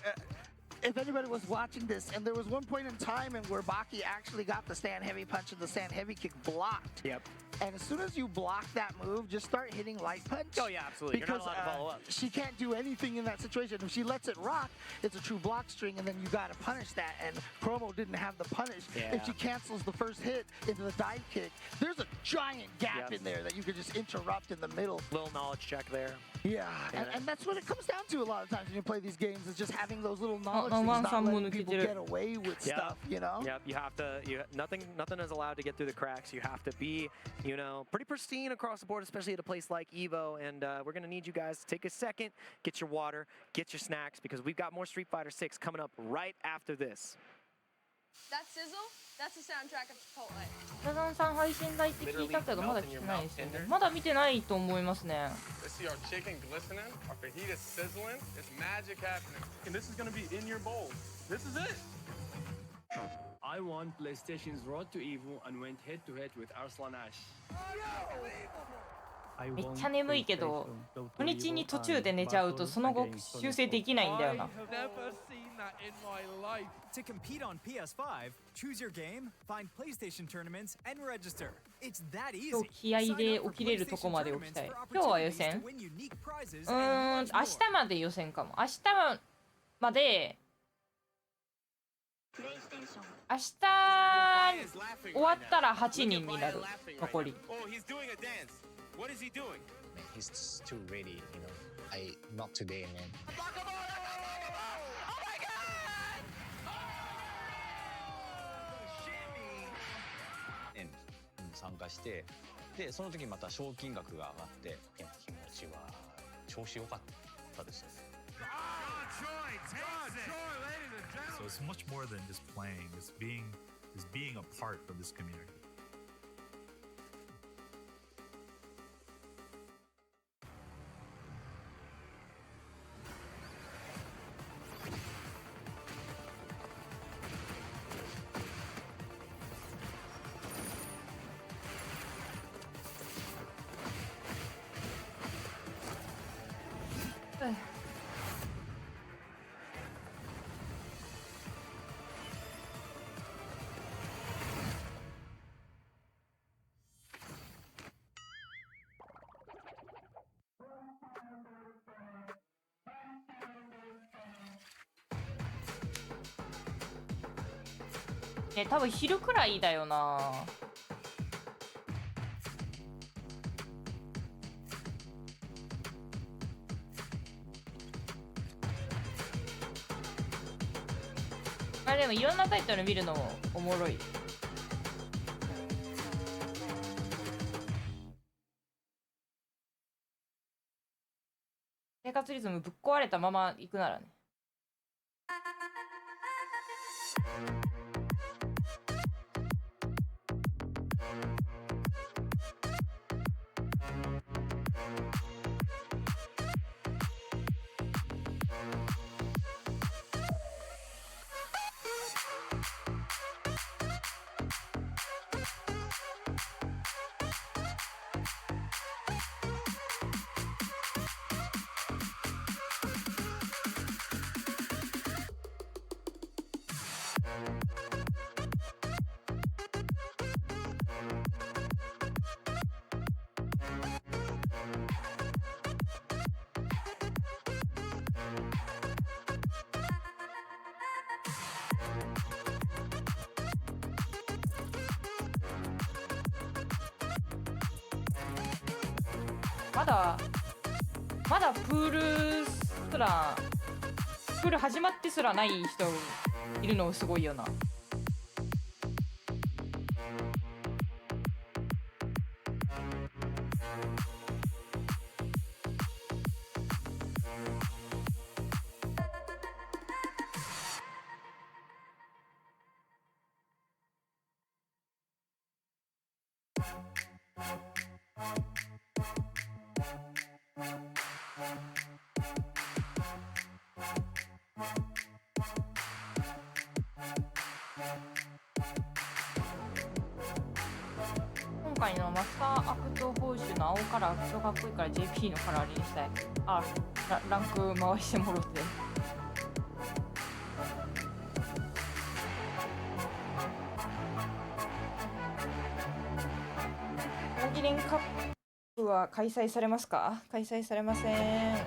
if anybody was watching this, and there was one point in time where Baki actually got the stand heavy punch and the stand heavy kick blocked. Yep. And as soon as you block that move, just start hitting light punch. Oh yeah, absolutely. Because you're not allowed to follow up. She can't do anything in that situation. If she lets it rock, it's a true block string, and then you gotta punish that. And Chromo didn't have the punish. Yeah. If she cancels the first hit into the dive kick, there's a giant gap in there that you could just interrupt in the middle. Little knowledge check there. Yeah, and that's what it comes down to a lot of times when you play these games, is just having those little knowledge things, not letting people get away with stuff, you know? Yep, you have to, nothing is allowed to get through the cracks. You have to be, you know, pretty pristine across the board, especially at a place like Evo, and we're going to need you guys to take a second, get your water, get your snacks, because we've got more Street Fighter 6 coming up right after this. That sizzle? That's the soundtrack of Chipotle. 北山さん配信台って聞いたけどまだ来てないですよね。まだ見てないと思いますね。 See our chicken glistening, our fajita sizzling. It's magic happening. And this is gonna be in your bowl. This is it. I won PlayStation's Road to Evo and went head-to-head with Arslan Ash. めっちゃ眠いけど、初日に途中で寝ちゃうとその後修正できないんだよな。 To compete on PS5, choose your game, find PlayStation tournaments, and register. It's that easy. 今日気合で起きれるとこまで起きたい。今日は予選？明日まで予選かも。明日まで明日終わったら8人になる。残り。 What is he doing? He's too ready, you know. Not today, man. 参加して、でその時また賞金額が上がって、気持ちは調子良かったですね。So it's much more than just playing. It's being a part of this community. Ugh. 多分昼くらいだよな。あれでもいろんなタイトル見るのもおもろい。生活リズムぶっ壊れたまま行くならね。まだプール始まってすらない人いるのすごいよな。今回のマスターアクト報酬の青カラークソかっこいいから JP のカラーにしたい。あ、ランク回してもろて。大喜利カップは開催されますか？開催されません。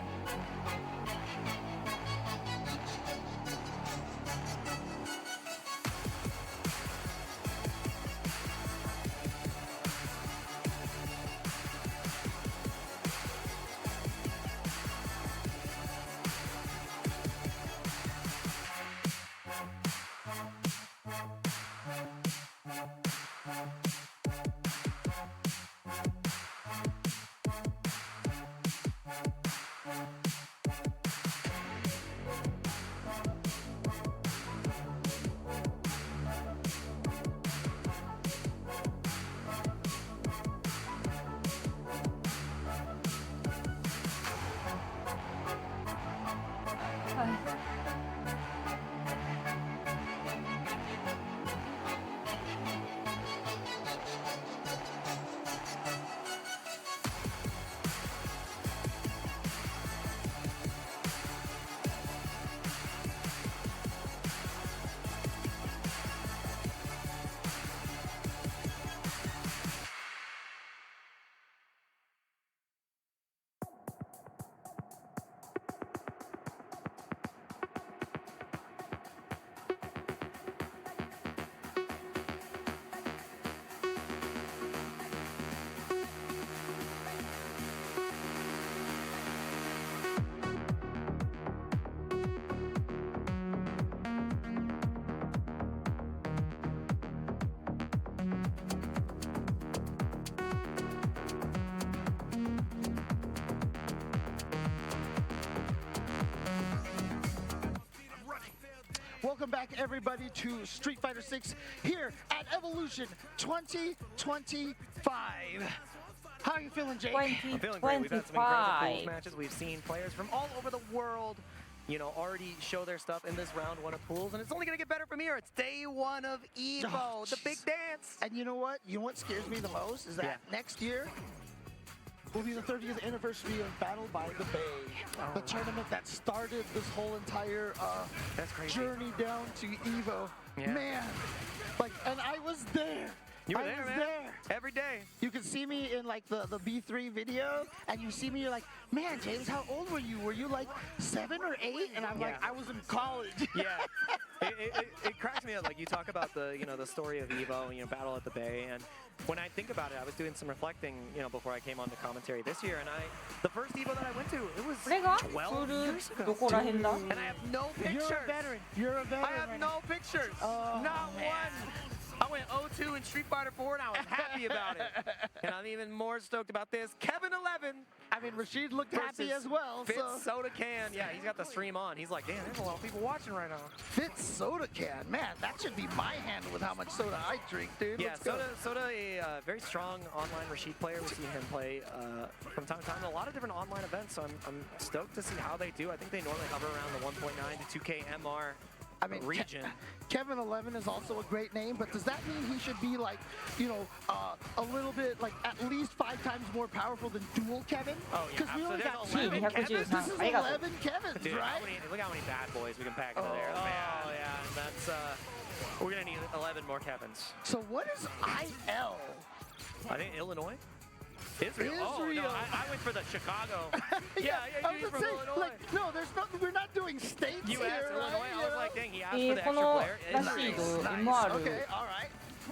Welcome back, everybody, to Street Fighter 6 here at Evolution 2025. How are you feeling, Jake? I'm feeling great. We've had some incredible pools matches. We've seen players from all over the world, you know, already show their stuff in this round 1 of pools, and it's only going to get better from here. It's day 1 of Evo, the big dance. And you know what? You know what scares me the most is that next year will be the 30th anniversary of Battle by the Bay, the tournament that started this whole entire journey down to Evo. Man, like, and I was there. You were there, man. Every day. You can see me in like the B3 video, and you see me, you're like, man, James, how old were you? Were you like 7 or 8? And I'm like, I was in college. Yeah. It cracks me up. Like, you talk about the, you know, the story of Evo, you know, Battle at the Bay, and when I think about it, I was doing some reflecting, you know, before I came on to commentary this year, and the first Evo that I went to, it was 12 years ago. And I have no pictures. You're a veteran. You're a veteran. I have no pictures. Not one. I went 0-2 in Street Fighter 4, and I was happy about it. And I'm even more stoked about this. Kevin 11. I mean, Rashid looked happy as well. Fitz Soda Can. Yeah, he's got the stream on. He's like, damn, there's a lot of people watching right now. Fitz Soda Can. Man, that should be my handle with how much soda I drink, dude. Yeah, Soda, a very strong online Rashid player. We've seen him play from time to time in a lot of different online events, so I'm stoked to see how they do. I think they normally hover around the 1.9 to 2K MR region. Kevin 11 is also a great name, but does that mean he should be like, you know, a little bit, like at least 5 times more powerful than dual Kevin? Oh yeah, because we only got 11 Kevins. This is 11 Kevins, Dude, right? Look how many bad boys we can pack into there. Oh yeah, and that's we're gonna need 11 more Kevins. So what is IL? I think Illinois. Israel. Oh, no, I went for the Chicago. I was from say, Illinois. like, no, there's no, we're not doing states US, here, Illinois. right? I was like, dang, he asked for the extra player. MR Okay, all right.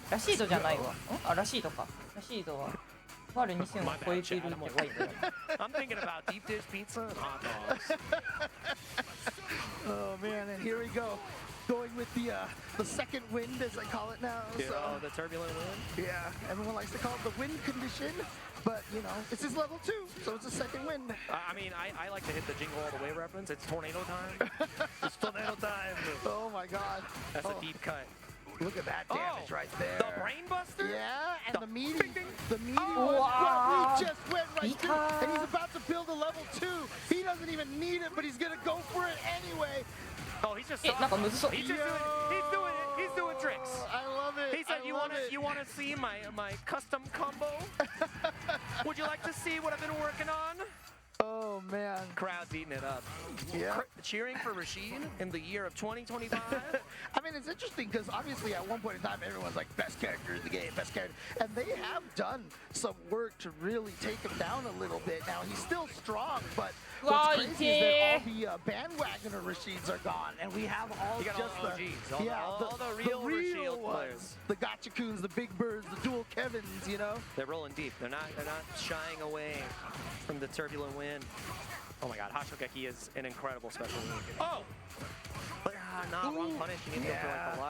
ラシードじゃないわ。あ、ラシードか。ラシードは MR2000 を超えているのが多いから。I'm thinking about deep dish pizza and hot dogs. Oh man, and here we go. Going with the second wind, as I call it now. Yeah, so, the turbulent wind. Yeah, everyone likes to call it the wind condition, but you know, it's his level 2, so it's a second wind. I mean, I like to hit the Jingle All the Way reference. It's tornado time. It's tornado time. Oh my God. That's a deep cut. Look at that damage right there. The Brainbuster? Yeah, and the meaty was what we just went right through. And he's about to build a level 2. He doesn't even need it, but he's gonna go for it anyway. Oh, he's just he's doing it. He's doing tricks. I love it. He said, "You want to see my custom combo? Would you like to see what I've been working on?" Oh man, crowd's eating it up. Yeah, cheering for Rashid in the year of 2025. I mean, it's interesting because obviously at one point in time everyone's like best character in the game, best character, and they have done some work to really take him down a little bit. Now he's still strong, but what's crazy is that all the bandwagoner Rashids are gone, and we have all just all the OGs, all the real Rashid players, the Gotcha-kuns, the Big Birds, the dual Kevins. You know, they're rolling deep. They're not shying away from the turbulent wind. Oh my God, Hashogeki is an incredible special move. Oh! But wrong punish. You need to go for like the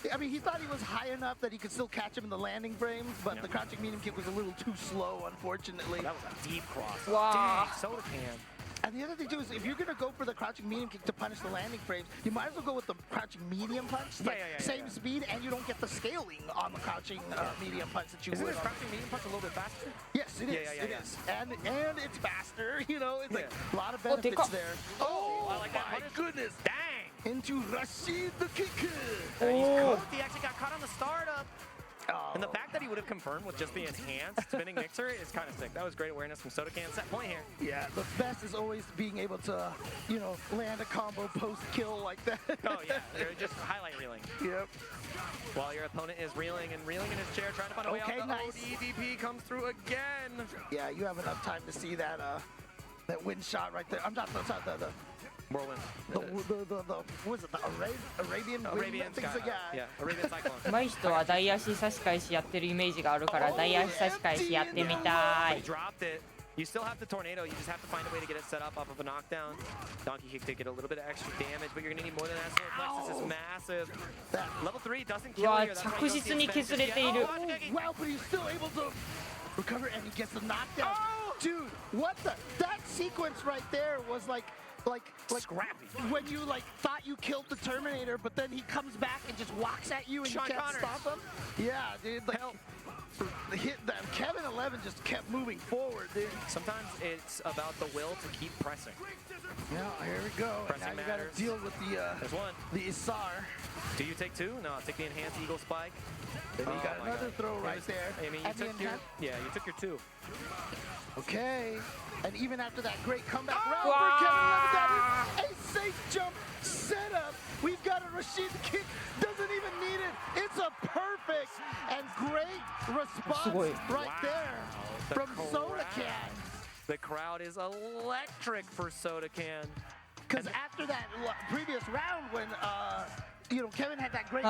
light. I mean, he thought he was high enough that he could still catch him in the landing frames, but the crouching medium kick was a little too slow, unfortunately. That was a deep cross. Wow. Dang, Soda Can. And the other thing too is if you're gonna go for the crouching medium kick to punish the landing frames, you might as well go with the crouching medium punch. Same speed, and you don't get the scaling on the crouching medium punch that you would. Isn't this crouching medium punch a little bit faster? Yes, it is. It is. And it's faster. You know, it's like a lot of benefits there. Oh, I like that. My goodness! Dang! Into Rashid the kicker. He's cooked. He actually got caught on the startup. And the fact that he would have confirmed with just the enhanced spinning mixer is kind of sick. That was great awareness from Soda Can. Set point here. Yeah, the best is always being able to, you know, land a combo post-kill like that. Oh, yeah. They're just highlight reeling. Yep. While your opponent is reeling in his chair, trying to find a way out. The ODDP comes through again. Yeah, you have enough time to see that that wind shot right there. I'm not the whirlwind. What is it? The Arabian Sky. Yeah, Arabian Cyclone. 上手い人は大足差し返しやってるイメージがあるから大足差し返しやってみたい。 Dropped it. You still have the tornado. You just have to find a way to get it set up off of a knockdown. Donkey kick to get a little bit of extra damage, but you're gonna need more than that. So Plexus is massive. Level 3 doesn't kill you. 着実に削れている。 Wow, but he's still able to recover and he gets the knockdown. Dude, what the? That sequence right there was like like scrappy. When you like thought you killed the Terminator, but then he comes back and just walks at you and Sean you can't Connors. stop him. Yeah, dude. Like, Kevin 11 just kept moving forward, dude. Sometimes it's about the will to keep pressing. Yeah, here we go. Pressing now you got matters. to deal with There's one. the Isar. Do you take two? No, I'll take the enhanced Eagle Spike. Then you got my another God. throw right there. I mean, And the you took your two. Okay, and even after that great comeback Oh! round for Kevin 11, that is a safe jump setup. We've got a Rashid kick, doesn't even need it. It's a perfect and great response right there from Soda Can. The crowd is electric for Soda Can. Because after that previous round when Kevin had that great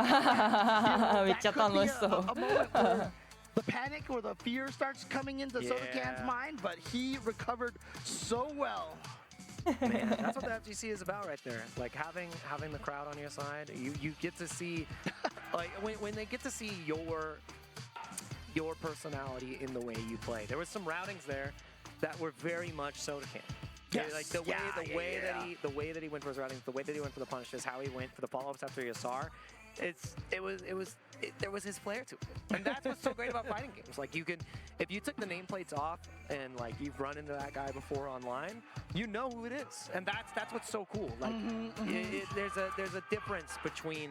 めっちゃ楽しそう。 a moment where the panic or the fear starts coming into Soda Can's mind, but he recovered so well. Man, that's what the FGC is about right there. Like having the crowd on your side, you get to see, like when they get to see your personality in the way you play. There was some routings there that were very much Soda Can. Yes. Like the way that he went for his routings, the way that he went for the punishes, how he went for the follow-ups after Yasar. There was his flair to it, and that's what's so great about fighting games. Like if you took the nameplates off and like you've run into that guy before online, you know who it is, and that's what's so cool. Like there's a difference between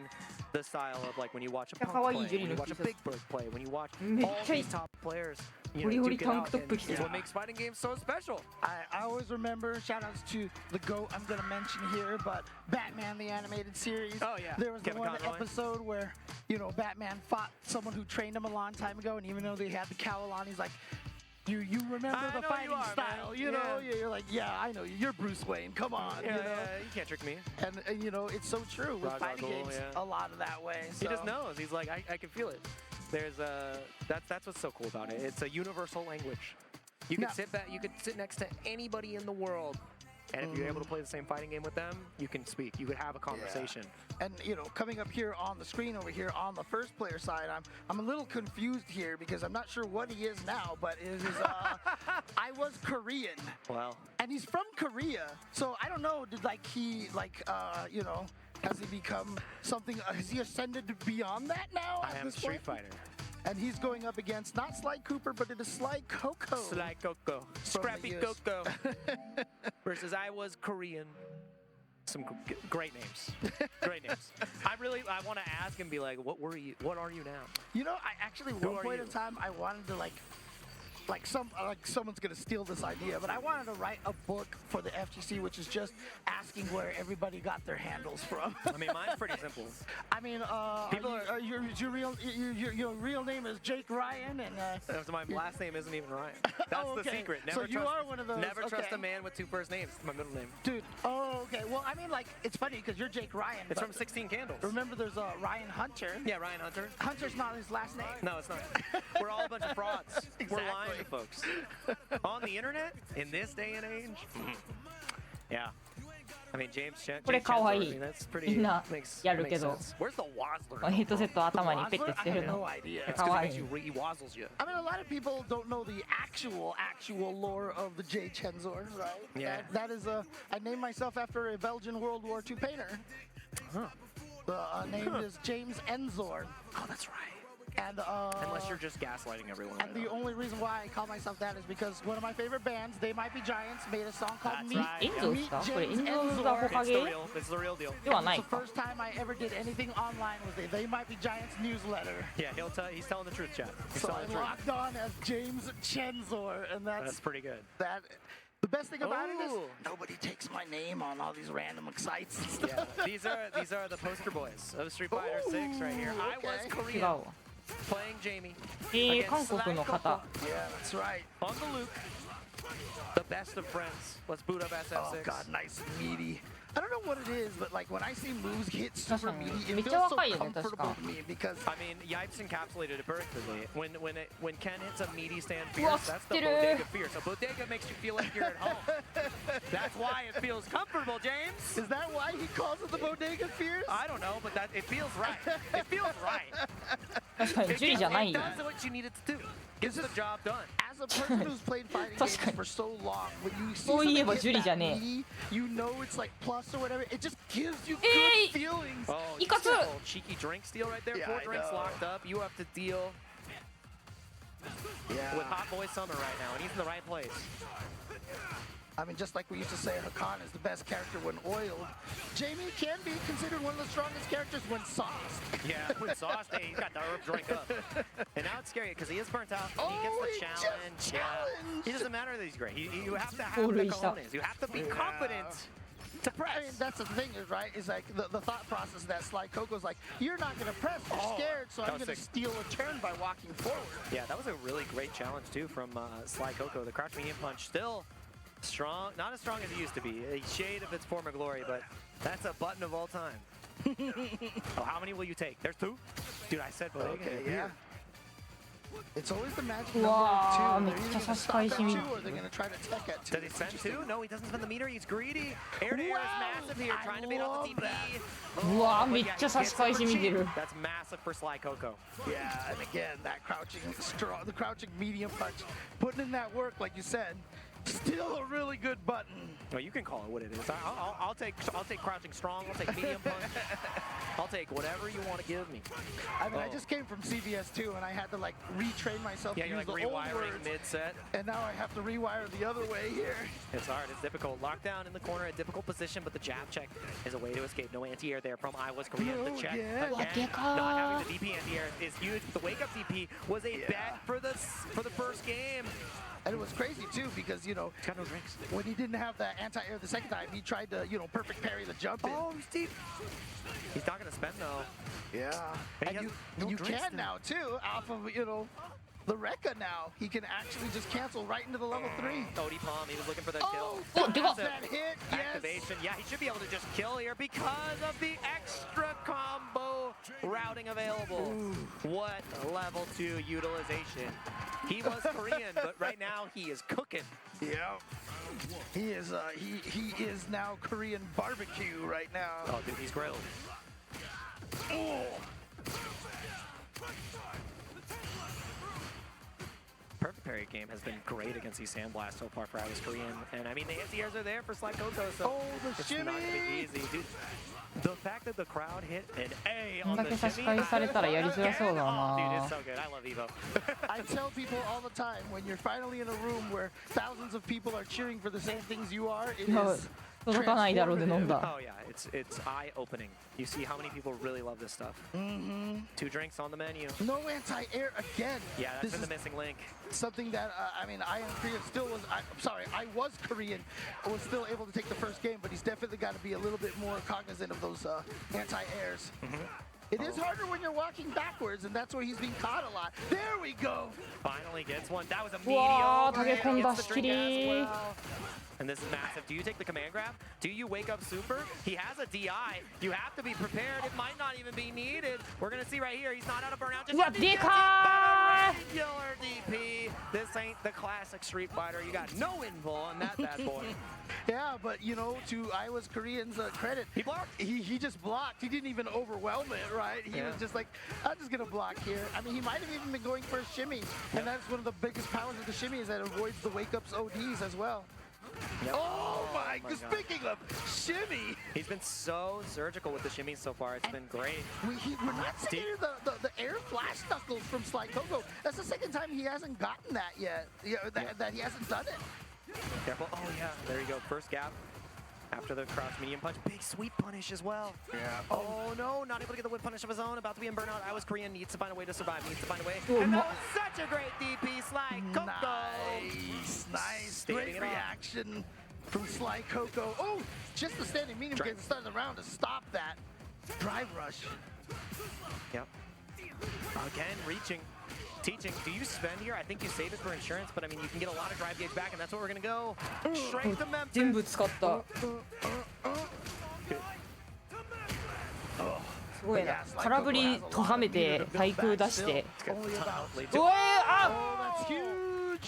the style of like when you watch a Punk play, when you watch a Big Bird play, when you watch all these top players. Duke it out, and it's what makes fighting games so special. I always remember, shout outs to the GOAT I'm going to mention here, but Batman the Animated Series. Oh, yeah. There was Kevin one Conroy. episode where, Batman fought someone who trained him a long time ago, and even though they had the cowl on, he's like, you remember the fighting style, man. You're like, yeah, I know you. You're Bruce Wayne. Come on, Yeah, you can't trick me. And it's so true with Ra's al fighting Ghul, games. yeah. A lot of that way. He so. just knows. He's like, I can feel it. That's what's so cool about it. It's a universal language. You could sit back. You could sit next to anybody in the world, and if you're able to play the same fighting game with them, you can speak. You could have a conversation. Yeah. And coming up here on the screen over here on the first player side, I'm a little confused here because I'm not sure what he is now, but it is I was Korean. Well. And he's from Korea, so I don't know. Did has he become something? Has he ascended beyond that now? I am a Street Fighter. And he's going up against not Sly Cooper, but it is Sly Coco. Sly Coco. Scrappy Coco. Versus I was Korean. Some great names. Great names. I want to ask and be like, what are you now? I actually, one point in time, I wanted to someone's gonna steal this idea, but I wanted to write a book for the FGC, which is just asking where everybody got their handles from. I mean, mine's pretty simple. I mean, your real name is Jake Ryan, and my last name isn't even Ryan. That's the secret. Never so you are one of those. Never trust a man with two first names. It's my middle name. Dude. Oh, okay. Well, I mean, it's funny because you're Jake Ryan. It's from 16 Candles. Remember, there's Ryan Hunter. Yeah, Ryan Hunter. Hunter's not his last name. No, it's not. We're all a bunch of frauds. Exactly. We're lying to folks. On the internet, in this day and age. Yeah. I mean, James Chen. これかわいい。 That's pretty. みんな makes やるけど。 Where's the Wazzler? ヘッドセット頭にペッてつけるの。 かわいい。 He wazzles you. I mean, a lot of people don't know the actual lore of the J Chenzor, right? Yeah. That is I named myself after a Belgian World War II painter. Huh. The name is James Enzor. Oh, that's right. And unless you're just gaslighting everyone. And the only reason why I call myself that is because one of my favorite bands, They Might Be Giants, made a song called Meet James Enzor. It's the real deal. It's the first time I ever did anything online with it. They Might Be Giants newsletter. Yeah, he's telling the truth, chat. So I logged on as James Chenzor, and that's pretty good. The best thing about it is nobody takes my name on all these random sites and stuff. Yeah, these are the poster boys of Street Fighter 6 right here. I was Korean. Playing Jamie. 韓国の方。 Yeah, that's right. On the Luke. The best of friends. Let's boot up SF6. Oh god, nice meaty. I don't know what it is, but when I see moves hit super meaty, it feels so comfortable to me because I mean, Yipes encapsulated it perfectly. When Ken hits a meaty stand fierce, that's the bodega fierce. A bodega makes you feel like you're at home. That's why it feels comfortable, James. Is that why he calls it the bodega fierce? I don't know, but it feels right. It feels right. 確かにジュリじゃないよ。 It does what you need it to do. Gets the job done. As a person who's played fighting games for so long, when you see そういえば something ジュリ hit じゃ that ね knee, you know it's like plus or whatever. It just gives you good feelings. Oh, いかつ cheeky drink steal right there. Yeah, 4 I drinks know. locked up. You have to deal Yeah. with Hot Boy Summer right now, and he's in the right place. I mean, just like we used to say, Hakan is the best character when oiled. Jamie can be considered one of the strongest characters when sauced. Yeah, with sauce, he's got the herb drink up. And now it's scary because he is burnt out. Oh, he gets he the challenge. just Yeah. challenged. He doesn't matter that he's great. You have to have the cojones. You have to be confident. To press. I mean, that's the thing, is right? Is like the thought process that Sly Coco's like, you're not gonna press, you're scared, so I'm gonna steal a turn by walking forward. Yeah, that was a really great challenge too from Sly Coco. The crouch medium punch still strong, not as strong as it used to be. A shade of its former glory, but that's a button of all time. Oh, how many will you take? There's 2? Dude, I said bodega. Okay, yeah. It's always the magic う number わー of め 2. っ They're ちゃ either 差 gonna し stop 返 at し見 2 or they're gonna try to tech at 2. Does he spend 2? No, he doesn't spend the meter. He's greedy. Air to air is massive here, trying to beat out the DP. うわーめっちゃ差し返し見てる。 That's massive for Sly Coco. Yeah, and again, that crouching strong, the crouching medium punch, putting in that work, like you said, still a really good button. Well, you can call it what it is. I'll take crouching strong. I'll take medium punch. I'll take whatever you want to give me. I mean, I just came from CVS too, and I had to like retrain myself Yeah, to you're use like the old rewiring words, mid-set. and now I have to rewire the other way here. It's hard. It's difficult. Lockdown in the corner, a difficult position, but the jab check is a way to escape. No anti-air there from Iowa's Korea. The check again. Not having the DP anti-air is huge. The wake-up DP was a bet for the first game. And it was crazy too, because you know, he's got no drinks. When he didn't have that anti-air the second time, he tried to, you know, perfect parry the jump in. Oh, Steve. He's not gonna spend though. Yeah. And you can now too, off of, you know, the Rekka now. He can actually just cancel right into the level 3. Odie Palm, he was looking for that kill. Oh, that hit, activation. Yeah, he should be able to just kill here because of the extra combo routing available. What level 2 utilization. He was Korean, but right now he is cooking. Yeah. He is he is now Korean barbecue right now. Oh, dude, he's grilled. Oh. Perfect parry game has been great against these Sandblast so far for Iowa's Korean. And I mean, the anti-airs are there for Sly Coco, so it's not gonna be easy. Dude, the fact that the crowd hit an A こん on だ the け差し shimmy. 返されたらやりづらそうだ Dude, な it's so good. I love Evo. I tell people all the time, when you're finally in a room where thousands of people are cheering for the same things you are, it is 届かないだろうで飲んだ。 Oh yeah, it's eye-opening. You see how many people really love this stuff. 2 drinks on the menu. No anti-air again. Yeah, that's This been the is missing link. something that, I mean, I am Korean, still was, I'm sorry, I was Korean, was still able to take the first game, but he's definitely got to be a little bit more cognizant of those anti-airs. It is harder when you're walking backwards, and that's where he's being caught a lot. There we go. Finally gets one. That was a うわー medium. 投げ込んだ Gets 仕 the 切 drink り as well. And this is massive. Do you take the command grab? Do you wake up super? He has a DI. You have to be prepared. It might not even be needed. We're going to see right here. He's not out of burnout. Just うわでかーい regular DP. This ain't the classic Street Fighter. You got no info on that bad boy. Yeah, but you know, to Iowa's Korean's credit, he blocked. He just blocked. He didn't even overwhelm it, right? He was just like, I'm just gonna block here. I mean, he might have even been going for a shimmy, and that's one of the biggest powers of the shimmy, is that it avoids the wake-ups ODs as well. Yep. Oh my God. God. Speaking of shimmy, He's been so surgical with the shimmies so far. It's been great. we're not seeing the air flash knuckles from Sly Coco. That's the second time he hasn't gotten that yet. That he hasn't done it. Careful. Oh, yeah. There you go. First gap. After the cross medium punch. Big sweep punish as well. Yeah. Oh, no. Not able to get the whip punish of his own. About to be in burnout. I was Korean. Needs to find a way to survive. Needs to find a way. And that was such a great DP. Sly Coco. Nice. Standing Great it off. reaction from Sly Coco. Oh, just the standing medium kick at the start of the round to stop that drive rush. Yep. Again, reaching. Teaching. Do you spend here? I think you save it for insurance, but I mean, you can get a lot of drive gauge back, and that's what we're going to go. Straight to Memphis. 全部使ったすごいな空振りとはめて対空出してうわあ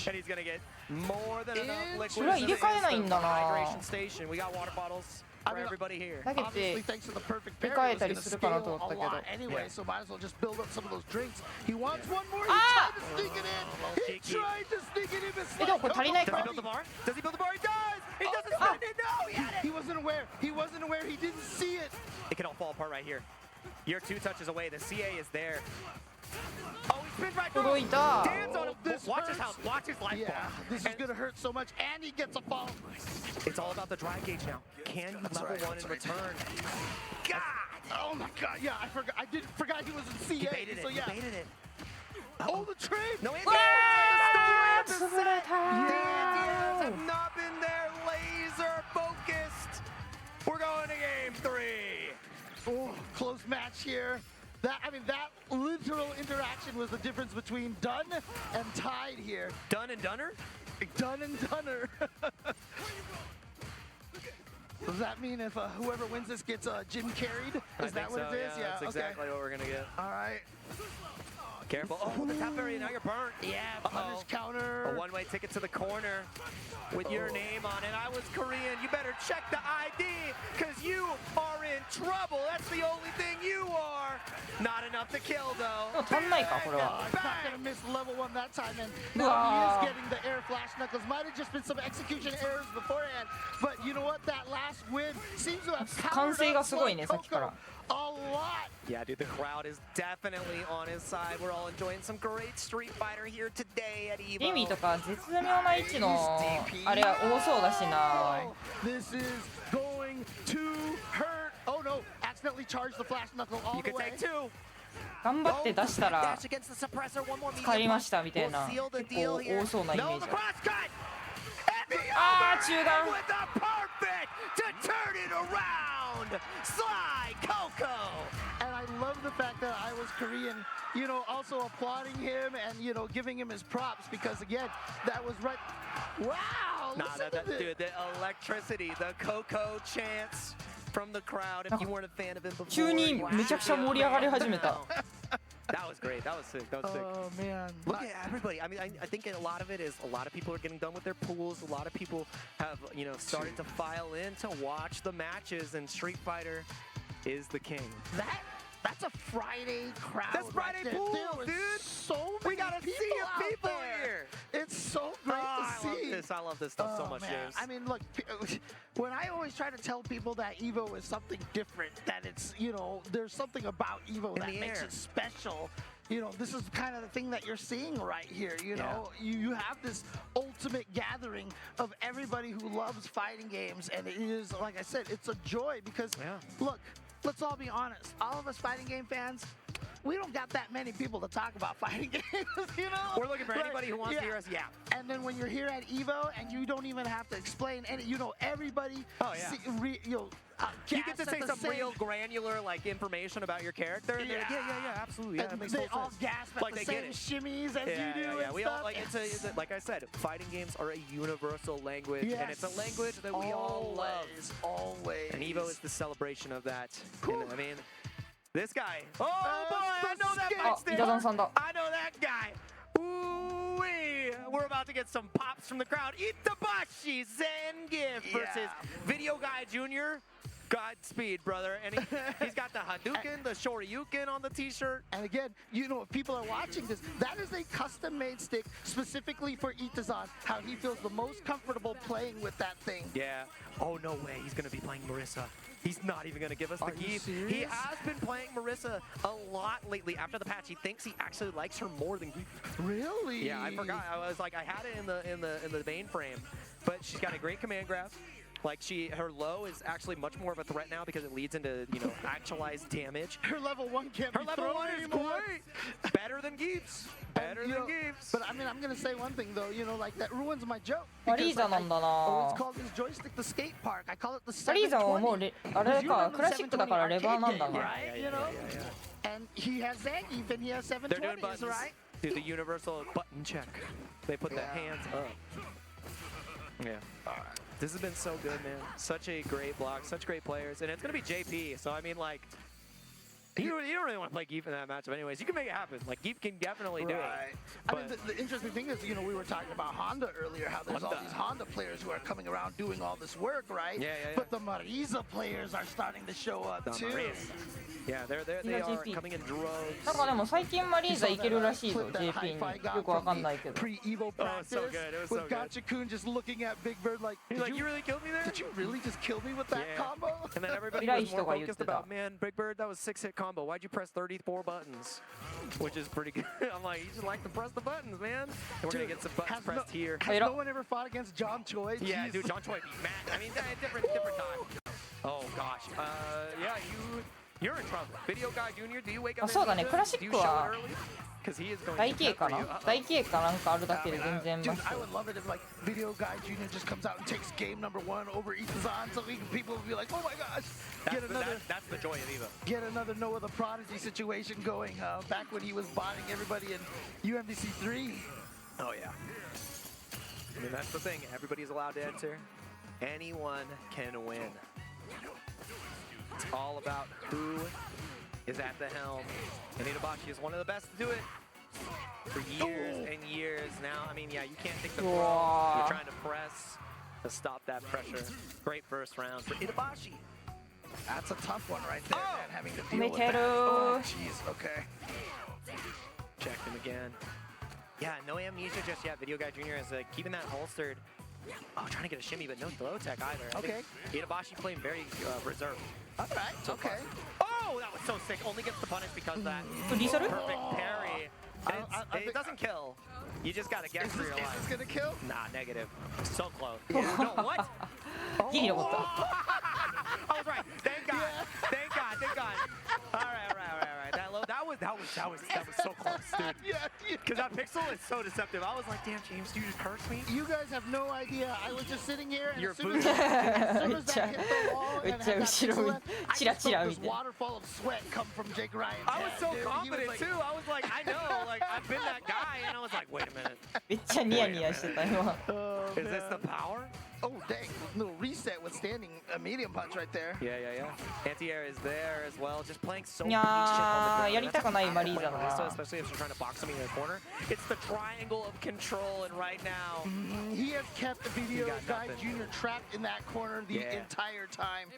And he's gonna get more than enough liquid. それは入れ替えないんだな Hydration station. We got water bottles. for everybody here. Obviously, thanks to the perfect pair, he was going to scale a lot anyway, so might as well just build up some of those drinks. He wants one more. He tried to sneak it in. He tried to sneak it in. Does he build the bar? Does he build the bar? He does! He doesn't spend it! No! He had it! He wasn't aware. He wasn't aware. He didn't see it. It can all fall apart right here. You're 2 touches away. The CA is there. Oh, he spins right through. Dance on him. Watch his house. Watch his life bar. This is going to hurt so much, and he gets a fall. It's all about the drive gauge now. Can you level 1 in return? God! Oh my God! Yeah, I forgot. I forgot he was in CA. He baited it. So yeah. He baited it. Oh, the trade! No, it's the Diaz have not been there. Laser focused. We're going to game 3. Oh, close match here. That literal interaction was the difference between done and tied here. Done and Dunner? Done and Dunner. Does that mean if whoever wins this gets Jim carried? Is that what it is? Yeah, that's exactly what we're gonna get. All right. Careful. Oh, the top area, now you're burnt. Yeah, punish counter. A one-way ticket to the corner with your name on it. I was Korean. You better check the ID, because you are in trouble. That's the only thing you are. Not enough to kill, though. He's not going to miss level 1 that time. And now he is getting the air flash knuckles. Might have just been some execution errors beforehand. But you know what? That last win seems to have powered up Coco a lot. Yeah, dude, the crowd is definitely on his side. We're all enjoying some great Street Fighter here today at Evo. デミとか絶妙な位置のあれは多そうだしな。 This is going to hurt. Oh no, accidentally charged the flash knuckle all the way. 頑張って出したら使いましたみたいな結構多そうなイメージ。ああ、中断。 Sly Coco! And I love the fact that I was Korean, you know, also applauding him and, you know, giving him his props because, again, that was right. Wow! Dude, the electricity, the Coco chants from the crowd. If you weren't a fan of him before, 急にめちゃくちゃ盛り上がり始めた。 That was great. That was sick. That was sick. Oh, man. Look at everybody. I mean, I think a lot of it is a lot of people are getting done with their pools. A lot of people have, you know, started to file in to watch the matches, and Street Fighter is the king. That's a Friday crowd. That's Friday right pool, dude. So many we got a sea of people here. It's so great to see. I love this stuff so much, man. James. I mean, look, when I always try to tell people that Evo is something different, that it's, you know, there's something about Evo that makes it special. You know, this is kind of the thing that you're seeing right here. You know, you have this ultimate gathering of everybody who loves fighting games, and it is, like I said, it's a joy because, look, let's all be honest. All of us fighting game fans, we don't got that many people to talk about fighting games, you know? We're looking for anybody who wants to hear us, And then when you're here at Evo and you don't even have to explain any, you know, everybody, you get to say some real granular like information about your character. And yeah, absolutely. Yeah, and it makes they total all sense. gasp at Like the they same get it. shimmies as you do. And We stuff. all like it's like I said, fighting games are a universal language, and it's a language that we all love. Always. And Evo is the celebration of that. And, I mean, this guy. Oh boy, I know that mic stand. I know that guy. Ooh-wee. We're about to get some pops from the crowd. Itabashi Zangief versus Video Guy Jr. Godspeed, brother. And he's got the Hadouken, the Shoryuken on the t-shirt. And again, you know, if people are watching this, that is a custom-made stick specifically for Itazan, how he feels the most comfortable playing with that thing. Yeah. Oh, no way. He's going to be playing Marissa. He's not even going to give us the Geef. He has been playing Marissa a lot lately. After the patch, he thinks he actually likes her more than Geef. Really? Yeah, I forgot. I was like, I had it in the main frame, but she's got a great command grab. Like her low is actually much more of a threat now because it leads into, you know, actualized damage. Her level 1 can't Her level 1 is great. Better than Geef's. Better than Geef's. But I mean, I'm gonna say one thing though. You know, like that ruins my joke. Ariza なんだな。 It's called this joystick the skate park. I call it the アリーザはもう 720. あれかクラシックだからレバーなんだな。 Right? You know? And he has Zangief and he has 720s, right? Do the universal button check. They put the hands up. Yeah. This has been so good, man. Such a great block, such great players. And it's going to be JP. So, I mean, like, You don't really want to play Geef in that matchup anyways. You can make it happen. Like, Geef can definitely do it. I mean, the interesting thing is, you know, we were talking about Honda earlier, how there's all these Honda players who are coming around doing all this work, right? Yeah. But the Marisa players are starting to show up too. Yeah, they are coming in droves. なんかでも最近マリーザいけるらしいぞ JP によくわかんないけど。 Pre-Evo practice with Gotcha-kun just looking at Big Bird like, he's like, you really killed me there? Did you really just kill me with that combo? And then everybody was more focused about, man, Big Bird, that was 6-hit combo. Why'd you press 34 buttons? Which is pretty good. I'm like, you just like to press the buttons, man. And we're gonna get some buttons pressed here. Has no one ever fought against John Choi? Yeah, dude, John Choi beat Matt. I mean, different time. Oh gosh. Yeah, you're in trouble. Video Guy Jr., do you wake up? あ、そうだね。クラシックは Because he is going 大Kかな？大Kかなんかあるだけで全然 Dude, I would love it if like Video Guy Jr. just comes out and takes game number 1 over Itazan, so people would be like, oh my gosh, that's the joy of Evo. Get another Noah the Prodigy situation going. Back when he was botting everybody in UMBC 3. Oh yeah. I mean, that's the thing. Everybody's allowed to enter. Anyone can win. It's all about who is at the helm. And Itabashi is one of the best to do it for years and years now. I mean, yeah, you can't take the throw. You're trying to press to stop that pressure. Great first round for Itabashi. That's a tough one right there, man, having to deal with that. Oh, jeez, okay. Checked him again. Yeah, no amnesia just yet. Video Guy Jr. is keeping that holstered. Oh, trying to get a shimmy, but no throw tech either. Okay. Itabashi playing very reserved. All right, okay. Oh, that was so sick. Only gets the punish because of that perfect parry. It doesn't kill. You just gotta guess for your life. Is this gonna kill? Nah, negative. So close. No, what? I was right. Thank God. Thank God. Thank God. All right. That was so close, dude. Yeah. Because that pixel is so deceptive. I was like, damn, James, you just cursed me. You guys have no idea. I was just sitting here, and Your as soon as that hit the wall and had that pixel left, I just felt this waterfall of sweat come from Jake Ryan's I was head, so dude. confident He was too. I was like, I know, like I've been that guy, and I was like, wait a minute. めっちゃニヤニヤしてた今。 Is this the power? Oh, dang. Little reset withstanding a medium punch right there. Yeah. Anti-air is there as well, just playing so いやー、やりたくないマリーザだな。 especially if you're trying to box something in the corner. It's the triangle of control, and right now... He has kept the Video Guy Jr. trapped in that corner the entire time.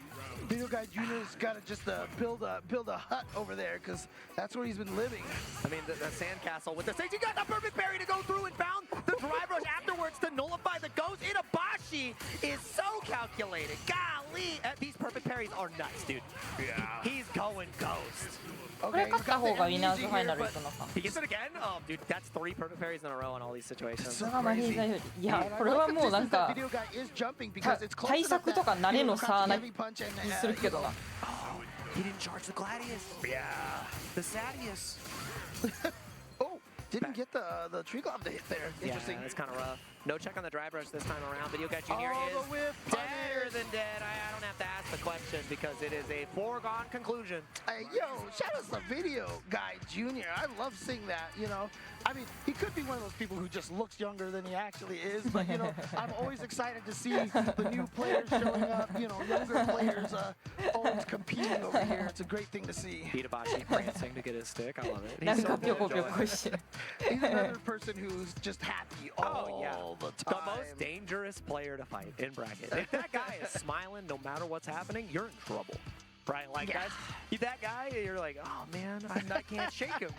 Video Guy Jr.'s got to just build a hut over there, because that's where he's been living. I mean, the sandcastle with the stage. He got the perfect parry to go through and found the drive rush afterwards to nullify the ghost. Itabashi is so calculated. Golly! These perfect parries are nuts, dude. Yeah. He's going ghost. これ勝った方がウィナーズファイナル行くのか。 He gets it again? Oh, dude, that's 3 perfect parries in a row in all these situations. それがマリーザより。いや、これはもうなんか対策とか慣れの差な気するけどな。 He didn't charge the Gladius. Yeah. The Sadius. Oh, didn't get the tree glove to hit there. Interesting. Yeah, that's kind of rough. No check on the drive rush this time around. Video Guy Jr. is deader than dead. I don't have to ask the question because it is a foregone conclusion. Hey, yo, shout out to Video Guy Jr. I love seeing that, you know. I mean, he could be one of those people who just looks younger than he actually is, but, you know, I'm always excited to see the new players showing up, you know, younger players always competing over here. It's a great thing to see. Itabashi prancing to get his stick. I love it. He's another person who's just happy all the time. The most dangerous player to fight in bracket. If that guy is smiling no matter what's happening, you're in trouble. Right? Like, that guy, you're like, oh, man, I can't shake him.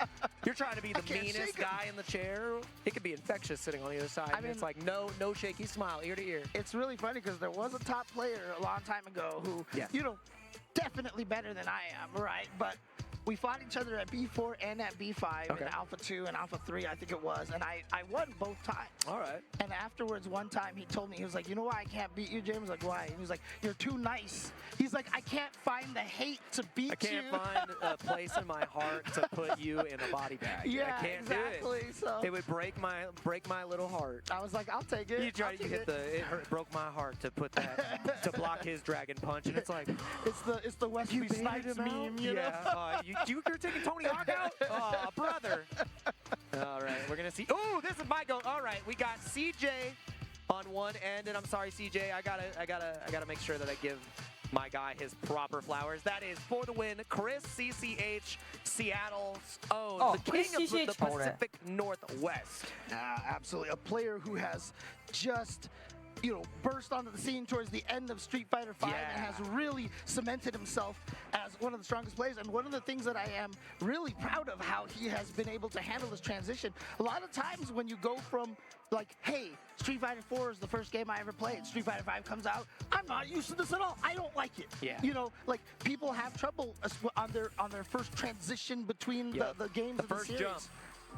You're trying to be the meanest guy in the chair. It could be infectious sitting on the other side. I mean, it's like, no shaky smile, ear to ear. It's really funny because there was a top player a long time ago who, you know, definitely better than I am, right? But we fought each other at B4 and at B5 in Alpha 2 and Alpha 3, I think it was, and I won both times. All right. And afterwards, one time, he told me, he was like, you know why I can't beat you, James? I was like, why? And he was like, you're too nice. He's like, I can't find the hate to beat you. I can't find a place in my heart to put you in a body bag. Yeah, I can't do it. So it would break my little heart. I was like, I'll take it. It broke my heart to put that to block his dragon punch, and it's like it's the Wesley Snipes meme, you know? You're taking Tony Hawk out? Oh, brother. All right, we're gonna see. Oh, this is my go. All right, we got CJ on one end, and I'm sorry, CJ. I gotta make sure that I give my guy his proper flowers. That is for the win. Chris CCH, Seattle's own, the king of the Pacific Northwest. Absolutely, a player who has just burst onto the scene towards the end of Street Fighter V and has really cemented himself as one of the strongest players. And one of the things that I am really proud of how he has been able to handle this transition. A lot of times when you go from like, hey, Street Fighter 4 is the first game I ever played. Street Fighter 5 comes out. I'm not used to this at all. I don't like it. Yeah. Like people have trouble on their first transition between the games of the series. Jump.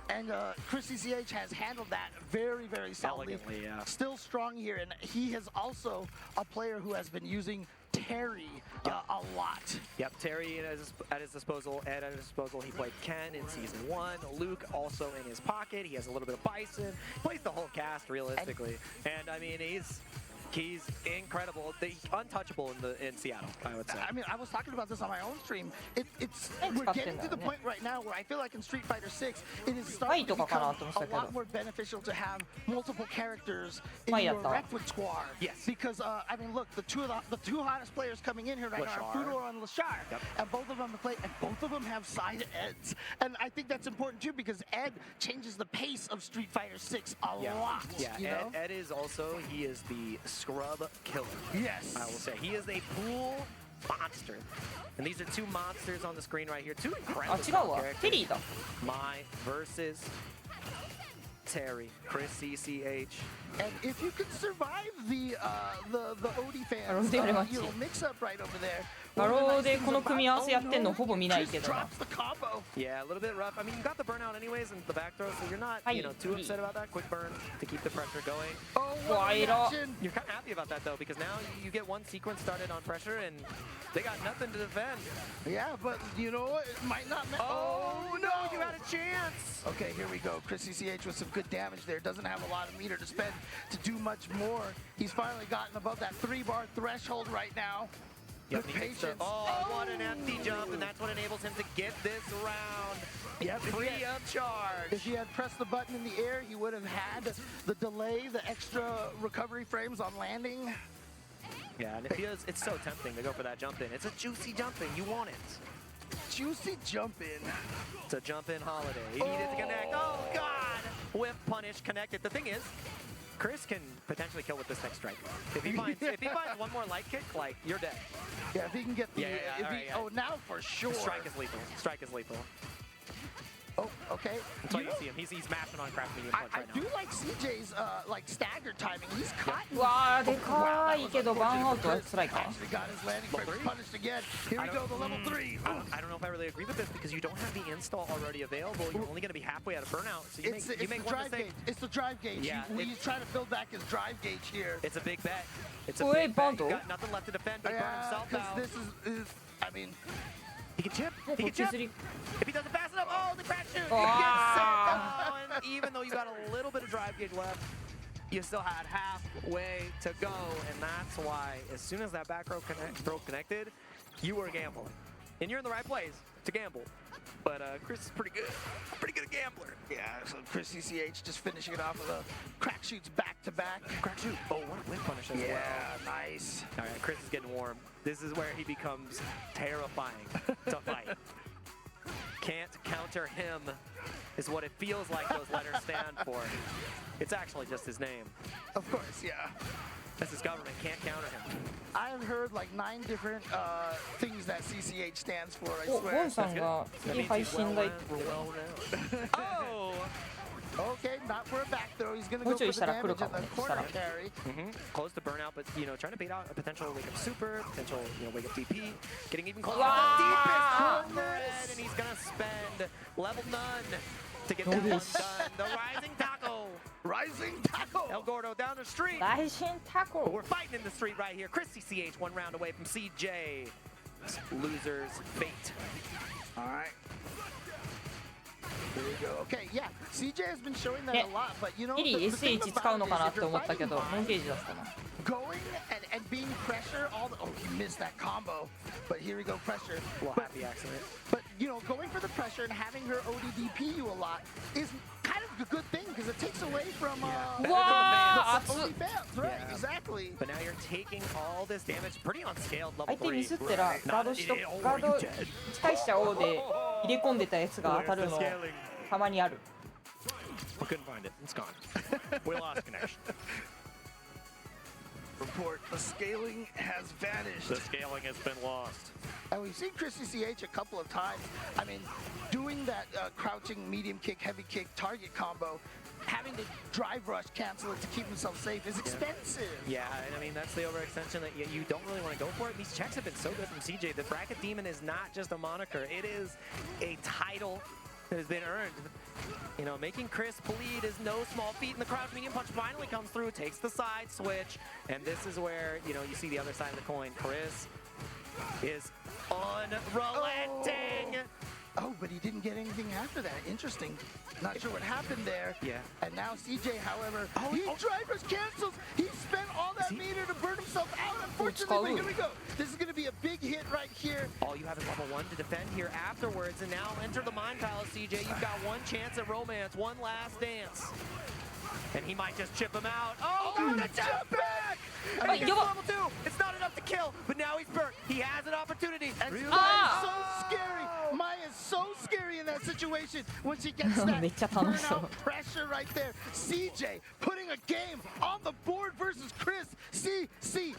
And Chris CCH has handled that very, very solidly. Elegantly, yeah. Still strong here, and he is also a player who has been using Terry a lot. Yep, Terry at his disposal. Ed at his disposal. He played Ken in Season 1. Luke also in his pocket. He has a little bit of Bison. Plays the whole cast realistically. And I mean, he's incredible. Untouchable in Seattle, I would say. I mean, I was talking about this on my own stream. We're getting to the point right now where I feel like in Street Fighter 6, it is starting to become a lot more beneficial to have multiple characters in your repertoire. Yes. Because, I mean, look, the two hottest players coming in here right now are Fudor and Lashar. Yep. And both of them have played, and both of them have side Eds. And I think that's important, too, because Ed changes the pace of Street Fighter 6 a lot. Yeah, Ed is also, he is the scrub killer. Yes. I will say. He is a pool monster. And these are two monsters on the screen right here. Two incredible characters. Mai versus Terry. Chris CCH. And if you can survive the Odie fans, mix up right over there. バローでこの組み合わせやってんのほぼ見ないけどな。 Yeah, a little bit rough. I mean, you got the burnout anyways and the back throw, so you're not, too upset about that. Quick burn to keep the pressure going. You're kind of happy about that though, because now you get one sequence started on pressure and they got nothing to defend. Yeah, but you know what? It might not. Oh no, you had a chance. Okay, here we go. Chris CCH with some good damage there. Doesn't have a lot of meter to spend to do much more. He's finally gotten above that 3-bar threshold right now. With patience. What an empty jump, and that's what enables him to get this round. Yep, free of charge. If he had pressed the button in the air, he would have had the delay, the extra recovery frames on landing. Yeah, and it's so tempting to go for that jump in. It's a juicy jump in. You want it. Juicy jump in. It's a jump in holiday. He needed to connect. Oh, God! Whip, punish, connected. The thing is, Chris can potentially kill with this next strike. If he finds one more light kick, like, you're dead. Yeah, if he can get the... Oh, now for sure. Strike is lethal. Strike is lethal. Oh, okay. That's why you see him. He's mashing on craft medium punch right now. I do like CJ's stagger timing. He's caught. わあでかいけどワンアウトは辛いか。 Actually got his landing frames punished again. Here we go, the level 3. I don't know if I really agree with this because you don't have the install already available. You're only going to be halfway out of burnout. So you make one mistake. It's the drive gauge. Yeah, he's trying to build back his drive gauge here. It's a big bet. It's a big bet. He's got nothing left to defend, but he burned himself out. This is, I mean... He can chip. He can chip. If he doesn't pass it up, the crash shoot. And even though you got a little bit of drive gauge left, you still had halfway to go, and that's why as soon as that back row connected, you were gambling. And you're in the right place to gamble. But Chris is pretty good. Pretty good gambler. Yeah, so Chris CCH just finishing it off with a crack shoots back to back. Crack shoot. Oh, what a whip punish as well. Yeah, nice. All right, Chris is getting warm. This is where he becomes terrifying to fight. Can't counter him is what it feels like those letters stand for. It's actually just his name. Of course, yeah. That's his government. Can't counter him. I have heard like 9 different things that CCH stands for, I swear. ゴンさんがいい配信だいって。 Oh! Okay, not for a back throw. He's going to go for the damage in the corner carry. Close to burnout, but trying to bait out a potential wake up super, potential wake up DP, getting even closer. Wow. Deepest overhead, and he's going to spend level none to get that one done. The Rising Taco. Rising Taco. El Gordo down the street. Rising Taco. We're fighting in the street right here. Chris CCH 1 round away from CJ. Loser's fate. All right. There you go. Okay, yeah. CJ has been showing that a lot, but you know, the thing about it is if you're fighting going and being pressure, he missed that combo. But here we go, pressure. Happy accident. But, you know, going for the pressure and having her ODDP you a lot is kind of a good thing because it takes away from Wow, only fans, right? Yeah. Exactly. But now you're taking all this damage pretty unscaled level 相手 3. ミスったらガードしとガード返しちゃおうで入れ込んでたやつが当たるのたまにある。 We couldn't find it. It's gone. We lost connection. Report, the scaling has vanished. The scaling has been lost. And we've seen Chris CCH a couple of times. I mean, doing that crouching medium kick, heavy kick target combo, having to drive rush cancel it to keep himself safe is expensive. Yeah, and I mean, that's the overextension that you don't really want to go for it. These checks have been so good from CJ. The Bracket Demon is not just a moniker. It is a title that has been earned. You know, making Chris bleed is no small feat, and the crouch medium punch finally comes through, takes the side switch, and this is where, you know, you see the other side of the coin. Chris is unrelenting. Oh, but he didn't get anything after that. Interesting. Not sure what happened there. Yeah. And now CJ, however, drivers cancels. He spent all that meter to burn himself out. Unfortunately, but here we go. This is going to be a big hit right here. All you have is level 1 to defend here afterwards, and now enter the Mind Palace, CJ. You've got one chance at romance, one last dance. And he might just chip him out. Oh, the jump back! And he gets level 2. It's not enough to kill, but now he's burnt. He has an opportunity. And Maya is so scary. Maya is so scary in that situation when she gets that burnout pressure right there. CJ putting a game on the board versus Chris CCH.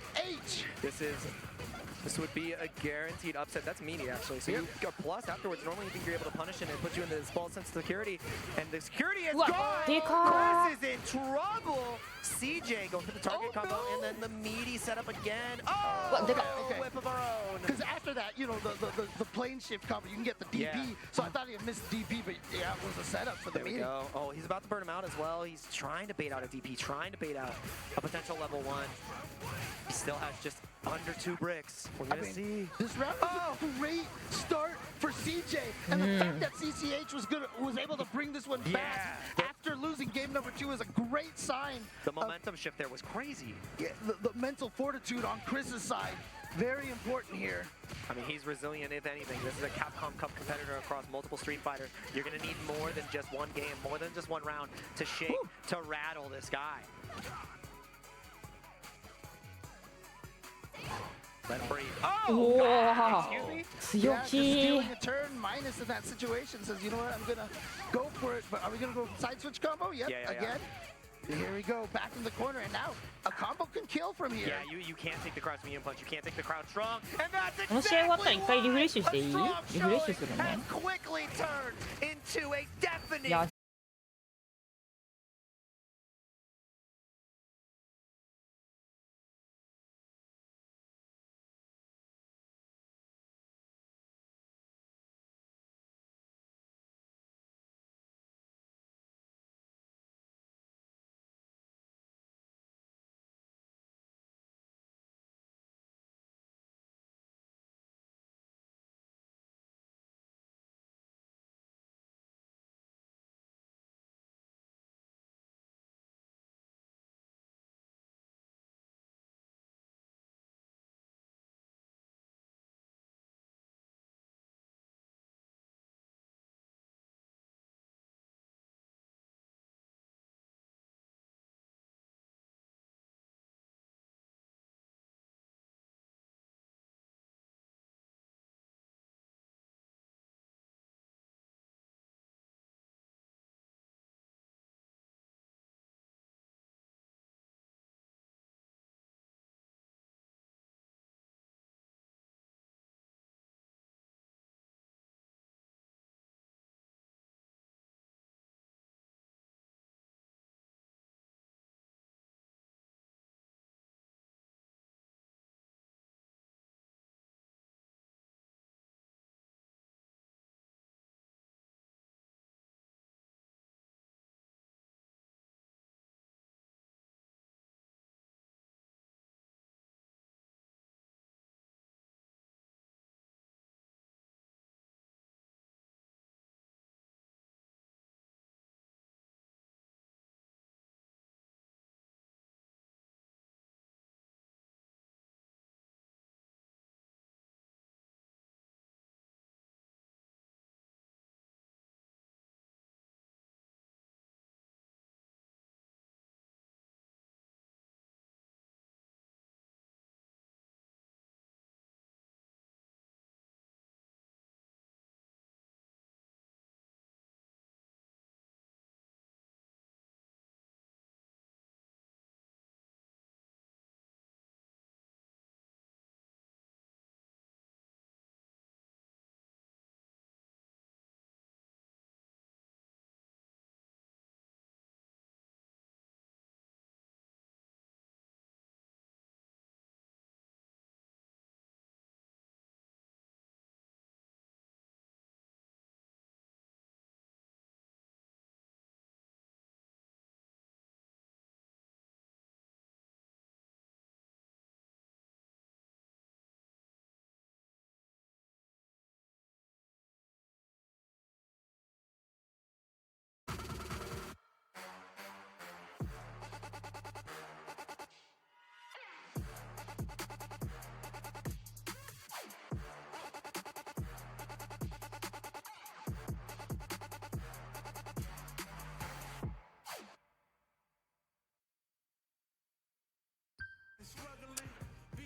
This would be a guaranteed upset. That's meaty, actually. So you got plus afterwards. Normally you think you're able to punish it and put you into this false sense of security. And the security is gone! Chris is in trouble! CJ going for the target combo, and then the meaty setup again. Oh! Okay. Whip of our own. Because after that, you know, the plane shift combo, you can get the DP. Yeah. So I thought he had missed DP, but yeah, it was a setup for the meeting. Oh, he's about to burn him out as well. He's trying to bait out a DP, trying to bait out a potential level 1. He still has just under 2 bricks. We're gonna see. This round was a great start for CJ, and the fact that CCH was able to bring this one back after losing game number 2 is a great sign. The momentum shift there was crazy. Yeah, the mental fortitude on Chris's side, very important here. I mean, he's resilient, if anything. This is a Capcom Cup competitor across multiple Street Fighters. You're gonna need more than just one game, more than just one round to shake, to rattle this guy. Let him breathe. Oh! Wow. Excuse me? Yeah, just stealing a turn, minus in that situation, says, you know what, I'm gonna go for it, but are we gonna go side switch combo? Yep, again. Here we go, back in the corner, and now a combo can kill from here. Yeah, you can't take the crouch medium punch, you can't take the crouch strong, and that's この試合終わったら一回リフレッシュしていい？リフレッシュするね。and quickly turned into a deafening いや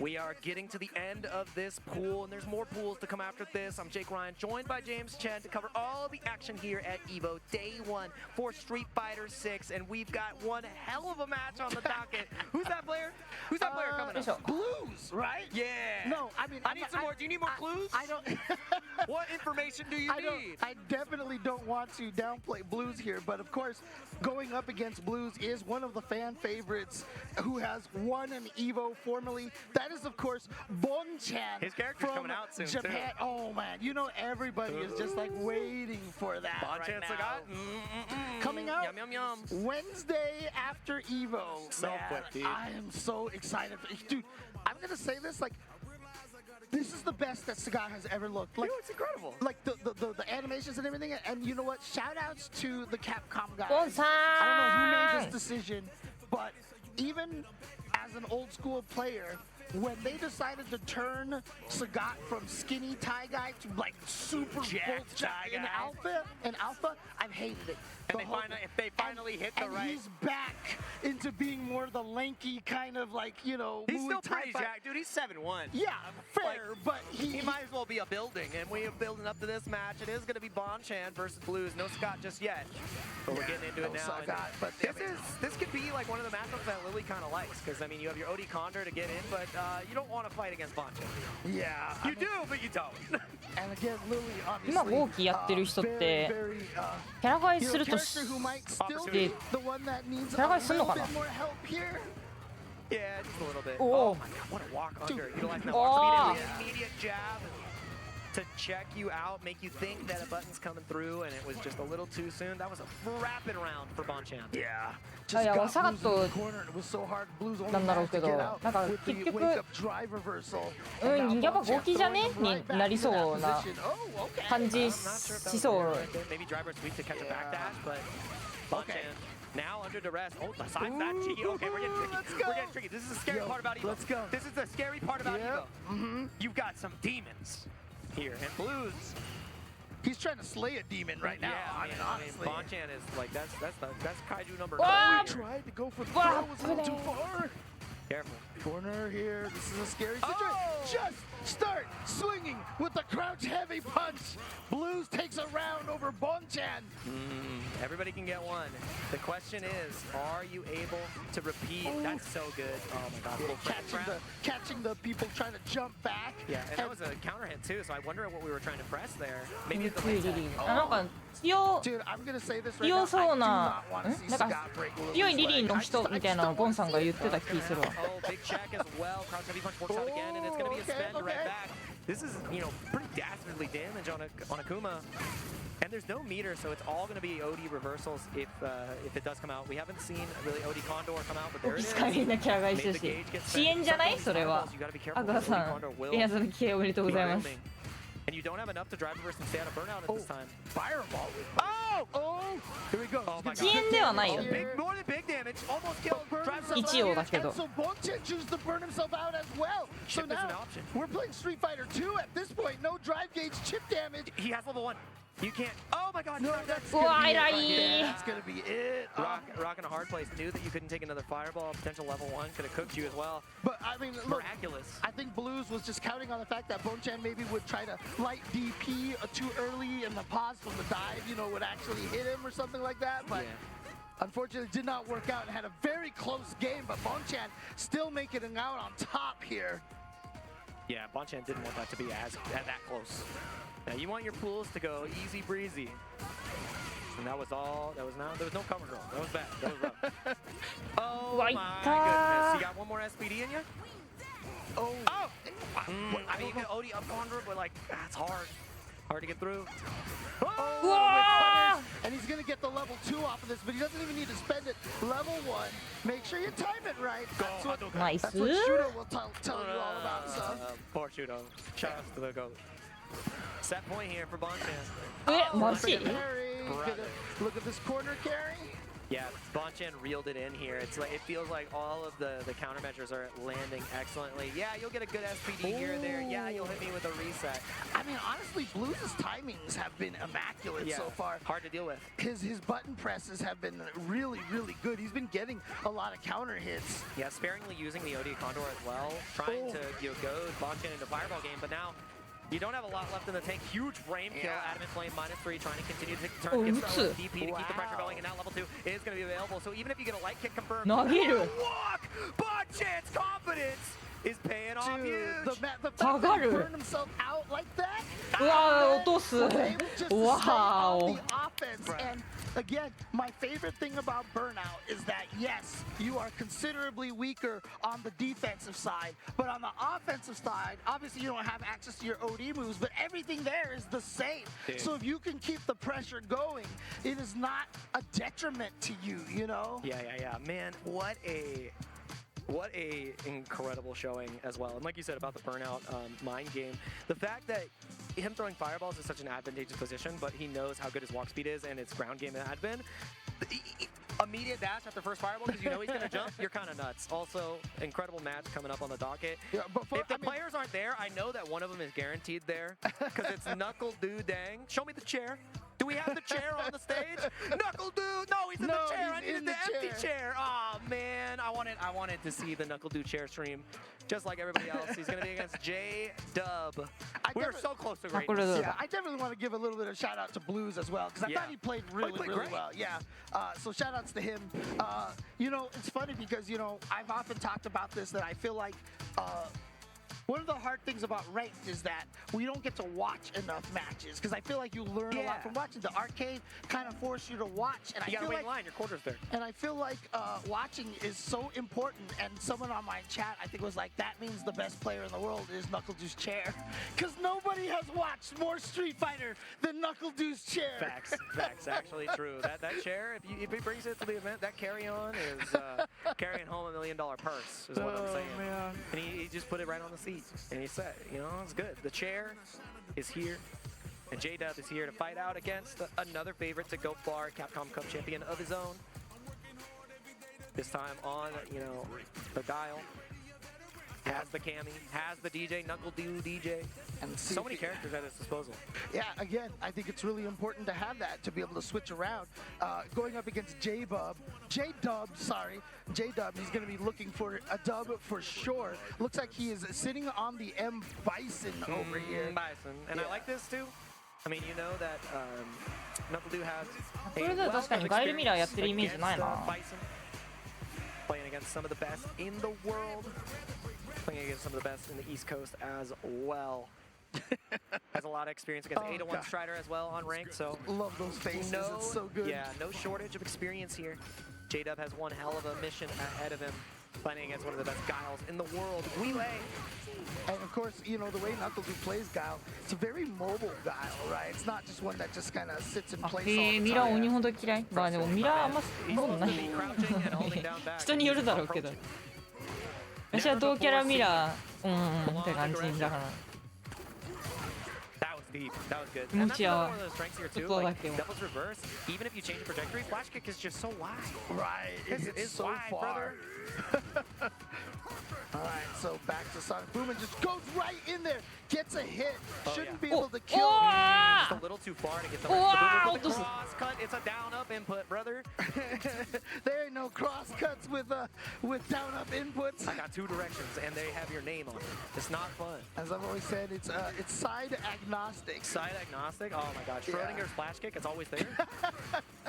We are getting to the end of this pool, and there's more pools to come after this. I'm Jake Ryan, joined by James Chen to cover all the action here at Evo Day 1 for Street Fighter 6, and we've got one hell of a match on the docket. Who's that player? Who's that player coming up? Blues, right? Yeah. No, I mean, I need some more. Do you need more clues? I don't. What information do you need? I definitely don't want to downplay Blues here, but of course, going up against Blues is one of the fan favorites who has won an Evo formerly. That is, of course, Bon-chan. His character's from coming out soon, Japan. too. Oh man, you know everybody is just like waiting for that. Bon-chan right Sagat. Coming out Yum, yum, yum. Wednesday after Evo. So man, quick, dude. I am so excited. Dude, I'm gonna say this, like, this is the best that Sagat has ever looked. Like, it's incredible. Like the animations and everything. And you know what? Shout outs to the Capcom guys. Bon-san! I don't know who made this decision, but even as an old school player, when they decided to turn Sagat from skinny Thai guy to like super Jacked Thai in guy. Alpha, I've hated it. And they finally hit the right. He's back into being more the lanky kind of like, you know, He's Muay still Thai pretty fight. jacked, dude. He's 7'1". Yeah, fair, but he might as well be a building. And we are building up to this match. It is going to be Bon-chan versus Blues. No Scott just yet, but we're getting into it now. But this could be like one of the matchups that Lily kind of likes, because I mean you have your Odie Condor to get in, but you don't want to fight against Bon-chan. Yeah, you do, but you don't. And again, Lily 今 obviously 号機やってる人って very, キャラ替えする you と know, character who might still で be the one that needs キャ a ラ替えするの little かな bit more help here. Yeah, just a little bit. Oh. Oh my god, what a walk under. Dude. Utilizing that Oh. walk speed and the immediate jab to check you out, make you think that a button's coming through, and it was just a little too soon. That was a rapid round for Bon-chan. Yeah. いや、サガット corner. It was so hard. Blues only なんだろう managed け to ど get out なんか with the 結局 wake up drive reversal. うんやっぱ号機じゃねになりそうな Oh, okay. 感じしそう Maybe driver sweep to catch a back dash, but Bon-chan now under duress. Oh, the side's that cheeky. Okay, we're getting tricky. We're getting tricky. This is the scary part about Evo. Let's go. This is the scary part about Yep. Evo. You've got some demons here, and Blues. He's trying to slay a demon right now. Yeah, I mean, honestly. Bon-chan is like that's kaiju number Ah! 9. He tried to go for the throw. Was a little too far. Careful. Corner here. This is a scary situation. Just start swinging with the crouch heavy punch. Blues takes a round over Bon-chan. Everybody can get one. The question is, are you able to repeat? That's so good. Oh my god. Full frame. Catching the people trying to jump back. Yeah, and that was a counter hit too, so I wonder what we were trying to press there. Maybe it's the リ late リリ tag. あなんか強 Dude, I'm gonna say this right 強 now. そう I do な not want to see なんか Sagat break Lily's 強いリリー leg. の人みたいなのボンさんが言ってた気するわ Oh, big check as well. Crouch heavy punch works out again, and it's going to be a spend right back. This is, you know, pretty dastardly damage on Akuma. And there's no meter, so it's all going to be OD reversals if it does come out. We haven't seen really OD Condor come out, but there it is. スカリーなキャラ替えしてるし遅延じゃないそれはアグラさん宮崎系おめでとうございます And you don't have enough to drive reverse and stay out of burnout at this time. Fireball. Oh! Here we go. Oh my god. 遅延ではないよ Big, more than big damage. Almost killed. Drive 一応だけど And so Bon-chan chooses to burn himself out as well. So Chip is an now option. we're playing Street Fighter 2 at this point. No drive gauge chip damage. He has level 1. You can't. Oh my god. No, that's Oh, gonna be it I right like- there. That's gonna be it. Rock in a hard place. Knew that you couldn't take another fireball. Potential level 1 could have cooked you as well. But I mean, look, Miraculous. I think Blues was just counting on the fact that Bon-chan maybe would try to light DP too early, and the pause from the dive, you know, would actually hit him or something like that. But unfortunately, it did not work out and had a very close game. But Bon-chan still making it out on top here. Yeah, Bon-chan didn't want that to be as that close. Now you want your pools to go easy breezy. And that was all. There was no cover girl. That was bad. That was rough. Oh my goodness! You got one more SPD in you? Oh! I mean, you can OD up on her, but like that's hard. Hard to get through. Oh, and he's gonna get the level 2 off of this, but he doesn't even need to spend it. Level 1. Make sure you time it right. That's what Shudo will tell you all about. So. Poor Shudo. Shout out to the GOAT. Set point here for Bon-chan. Eh, Marcy. Look at this corner carry. Yeah, Bonchan reeled it in here. It's like it feels like all of the countermeasures are landing excellently. Yeah, you'll get a good SPD here and there. Yeah, you'll hit me with a reset. I mean, honestly, Blues' timings have been immaculate so far. Hard to deal with. His button presses have been really, really good. He's been getting a lot of counter hits. Yeah, sparingly using the OD Condor as well, trying to goad Bonchan into Fireball game, but now you don't have a lot left in the tank. Huge frame kill. Adamant Flame -3, trying to continue to take the turn. Gets the DP to keep the pressure going, and now level 2 is going to be available. So even if you get a light kick confirmed, walk! Bonchan's confidence is paying off huge. The fact that he burned himself out like that. Wow. The offense. And again, my favorite thing about Burnout is that, yes, you are considerably weaker on the defensive side, but on the offensive side, obviously you don't have access to your OD moves, but everything there is the same. So if you can keep the pressure going, it is not a detriment to you, you know? Yeah. Man, what a incredible showing as well. And like you said about the Burnout mind game, the fact that him throwing fireballs is such an advantageous position, but he knows how good his walk speed is and its ground game had been. Immediate dash after first fireball because you know he's going to jump, you're kind of nuts. Also, incredible match coming up on the docket. Yeah, but if the players aren't there, I know that one of them is guaranteed there because it's Knuckle Doo Dang. Show me the chair. Do we have the chair on the stage? Knuckle Doo! No, he's in the chair. I needed the empty chair. Oh man, I wanted to see the Knuckle Doo chair stream, just like everybody else. He's gonna be against J-Dub. We're so close to greatness. Yeah, I definitely want to give a little bit of shout out to Blues as well because I thought he played really well. Yeah. So shout outs to him. You know, it's funny because I've often talked about this that I feel like. One of the hard things about ranked is that we don't get to watch enough matches because I feel like you learn a lot from watching. The arcade kind of force you to watch, and you gotta wait in line. Your quarter's there. And I feel like watching is so important. And someone on my chat, I think, was like, "That means the best player in the world is Knuckle Doo's chair," because nobody has watched more Street Fighter than Knuckle Doo's chair. Facts, actually true. That chair, if he brings it to the event, that carry-on is carrying home $1 million purse. Is what I'm saying. Man. And he just put it right on the seat. And he said, it's good. The chair is here, and J-Dub is here to fight out against another favorite to go far, Capcom Cup champion of his own. This time on, the dial. Has the Cammy, has the DJ, Knuckle Doo DJ, and so many characters at his disposal. Yeah, again, I think it's really important to have that, to be able to switch around. Going up against J-Dub, he's going to be looking for a dub for sure. Looks like he is sitting on the M Bison over here. Bison, and I like this too. I mean, you know that Knuckle Doo has a wealth of experience against Bison, playing against some of the best in the world. Playing against some of the best in the East Coast as well. Has a lot of experience against 801 Strider as well on rank, so love those faces. It's so good. Yeah, no shortage of experience here. J-Dub has one hell of a mission ahead of him, playing against one of the best Guiles in the world, Wheelay. And of course, the way Knuckle Doo plays Guile, it's a very mobile Guile, right? It's not just one that just kind of sits in place all the ミラー鬼ほど嫌い。まあでもミラーあんまそうない。人によるだろうけど。私は同キャラミラー、って感じだから。That was deep. That was good. 気持ちやわ。ちょっとだけも。Devil's reverse. Even if you change the trajectory, flash kick is just so wide. Right. It's so wide, far. All right, so back to Sonic Boom and just goes right in there, gets a hit, shouldn't be able to kill. Just a little too far to get the cross cut. It's a down up input, brother. There ain't no cross cuts with down up inputs. I got two directions and they have your name on it. It's not fun. As I've always said, it's side agnostic. Side agnostic? Oh my god. Schrodinger's flash kick, it's always there.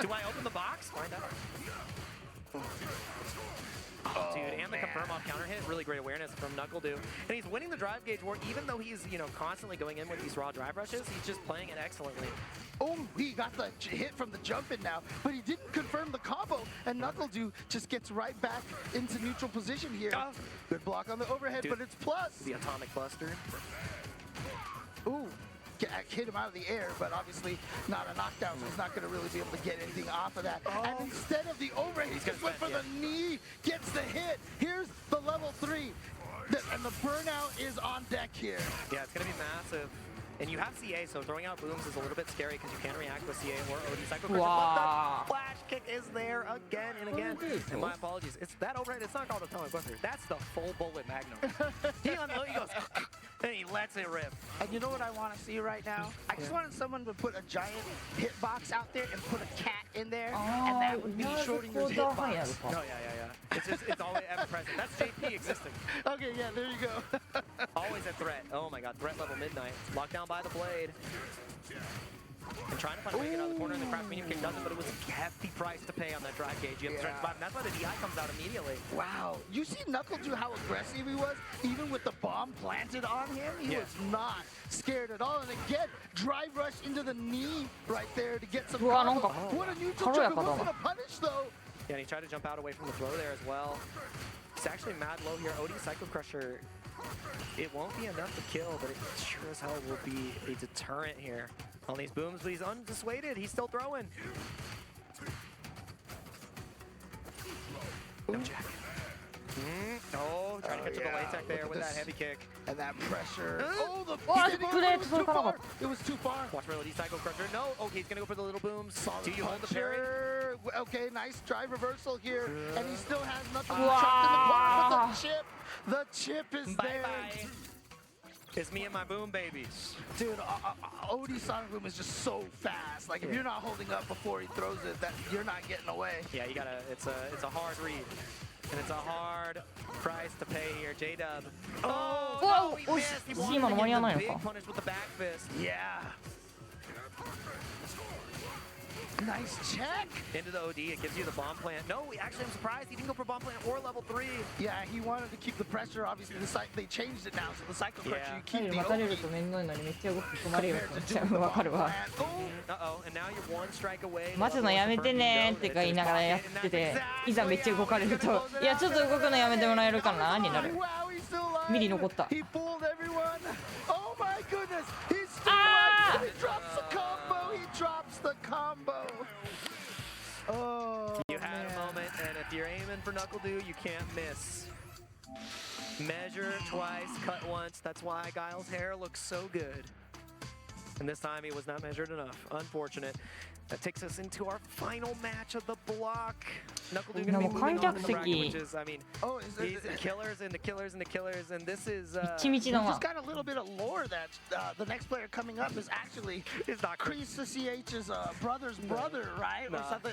Do I open the box? Find out. Oh, dude, and the confirm off counter hit, really great awareness from Knuckle Doo. And he's winning the drive gauge war, even though he's, constantly going in with these raw drive rushes, he's just playing it excellently. Oh, he got the hit from the jump in now, but he didn't confirm the combo, and Knuckle Doo just gets right back into neutral position here. Good block on the overhead, but it's plus. The Atomic Buster. Ooh. Hit him out of the air, but obviously not a knockdown, so he's not going to really be able to get anything off of that. And instead of the overhead, he just went for the knee, gets the hit. Here's the level 3, and the burnout is on deck here. Yeah, it's going to be massive And you have CA, so throwing out booms is a little bit scary because you can't react with CA or OD Psycho Crusher. But the flash kick is there again and again. And my apologies. It's that overhead. It's not called Atomic Buster. That's the full bullet Magnum. he goes, and he lets it rip. And you know what I want to see right now? I just wanted someone to put a giant hitbox out there and put a cat in there, and that would be Schrodinger's hitbox. Oh, yeah. It's always ever present. That's JP existing. Okay, yeah, there you go. Always a threat. Oh my god, threat level midnight. Locked down by the blade. And trying to find a way to get out of the corner, and the craft medium kick doesn't, but it was a hefty price to pay on that drive gauge. You have to try to survive, and that's why the DI comes out immediately. Wow. You see Knuckle do how aggressive he was? Even with the bomb planted on him, he was not scared at all. And again, drive rush into the knee right there to get some combo. What a neutral jump. It wasn't a punish, though. Yeah, and he tried to jump out away from the throw there as well. He's actually mad low here. OD Psycho Crusher, it won't be enough to kill, but it sure as hell will be a deterrent here on these booms, but he's undissuaded. He's still throwing. No jack. Oh, trying to catch up the late tech there with that heavy kick. And that pressure. Oh, it was too far. Watch for OD Psycho Crusher. No, okay, he's gonna go for the little booms. Do you hold the parry? Okay, nice drive reversal here, and he still has nothing trapped in the corner, but the chip is there. Bye. It's me and my boom babies. Dude, OD Sonic Boom is just so fast. Like, if you're not holding up before he throws it, that you're not getting away. Yeah, you gotta, it's a hard read. And it's a hard price to pay here. J-Dub. Oh, no, he missed. He wanted to get the big punish with the back fist. Yeah. Nice check. Into the OD, it gives you the bomb plant. No, actually, I'm surprised he didn't go for bomb plant or level 3. Yeah, he wanted to keep the pressure. Obviously, they changed it now, so the Psycho Crusher, you keep the OD. Uh-oh, and now you're one strike away. 待つのやめてねってか言いながらやってて、いざめっちゃ動かれると、いやちょっと動くのやめてもらえるかなになる。ミリ残った。He fooled everyone. Oh my goodness. He's still alive. He drops the combo. He drops the combo. Oh, you had a moment, and if you're aiming for Knuckle Dew, you can't miss. Measure twice, cut once. That's why Guile's hair looks so good. And this time he was not measured enough. Unfortunate. That takes us into our final match of the block. Knuckle Dew gonna be moving on to the bracket, which is, I mean, these killers and the killers and the killers, and this is. We just got a little bit of lore that the next player coming up is actually not Chris CH's brother's brother, right? Or something.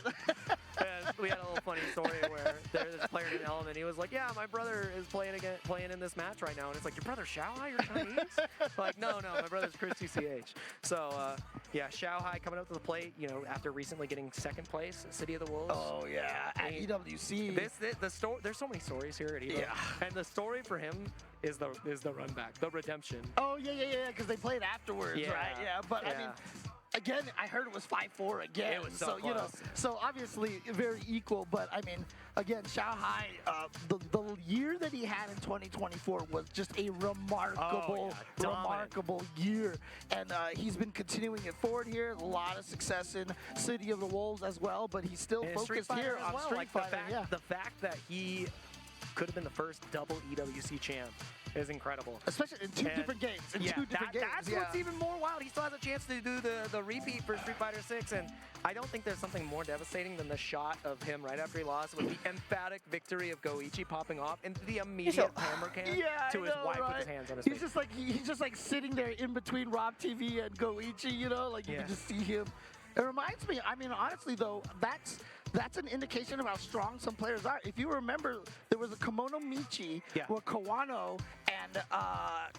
Yeah, we had a little funny story where there's this player named Element. He was like, "Yeah, my brother is playing in this match right now," and it's like, "Your brother Xiaohai? You're Chinese?" Like, no, my brother's Chris CH. So, yeah, Xiaohai coming up to the plate, you know, after recently getting second place at City of the Wolves. Oh yeah, at EWC. The story. There's so many stories here at EWC. Yeah. And the story for him is the run back, the redemption. Oh yeah, because they played afterwards, right? Yeah, but I mean. Again, I heard it was 5-4 again. It was so you know, so obviously very equal. But I mean, again, Xiaohai, the year that he had in 2024 was just a remarkable year, and he's been continuing it forward here. A lot of success in City of the Wolves as well, but he's still focused here on Street Fighter. The fact that he could have been the first double EWC champ is incredible. Especially in two different games. That's what's even more wild. He still has a chance to do the repeat for Street Fighter 6, and I don't think there's something more devastating than the shot of him right after he lost with the emphatic victory of Goichi popping off and the immediate hammer can to his wife with his hands on his face. He's just like sitting there in between Rob TV and Goichi, you know, like you can just see him. It reminds me, I mean, honestly though, that's an indication of how strong some players are. If you remember, there was a Kimono Michi where Kawano and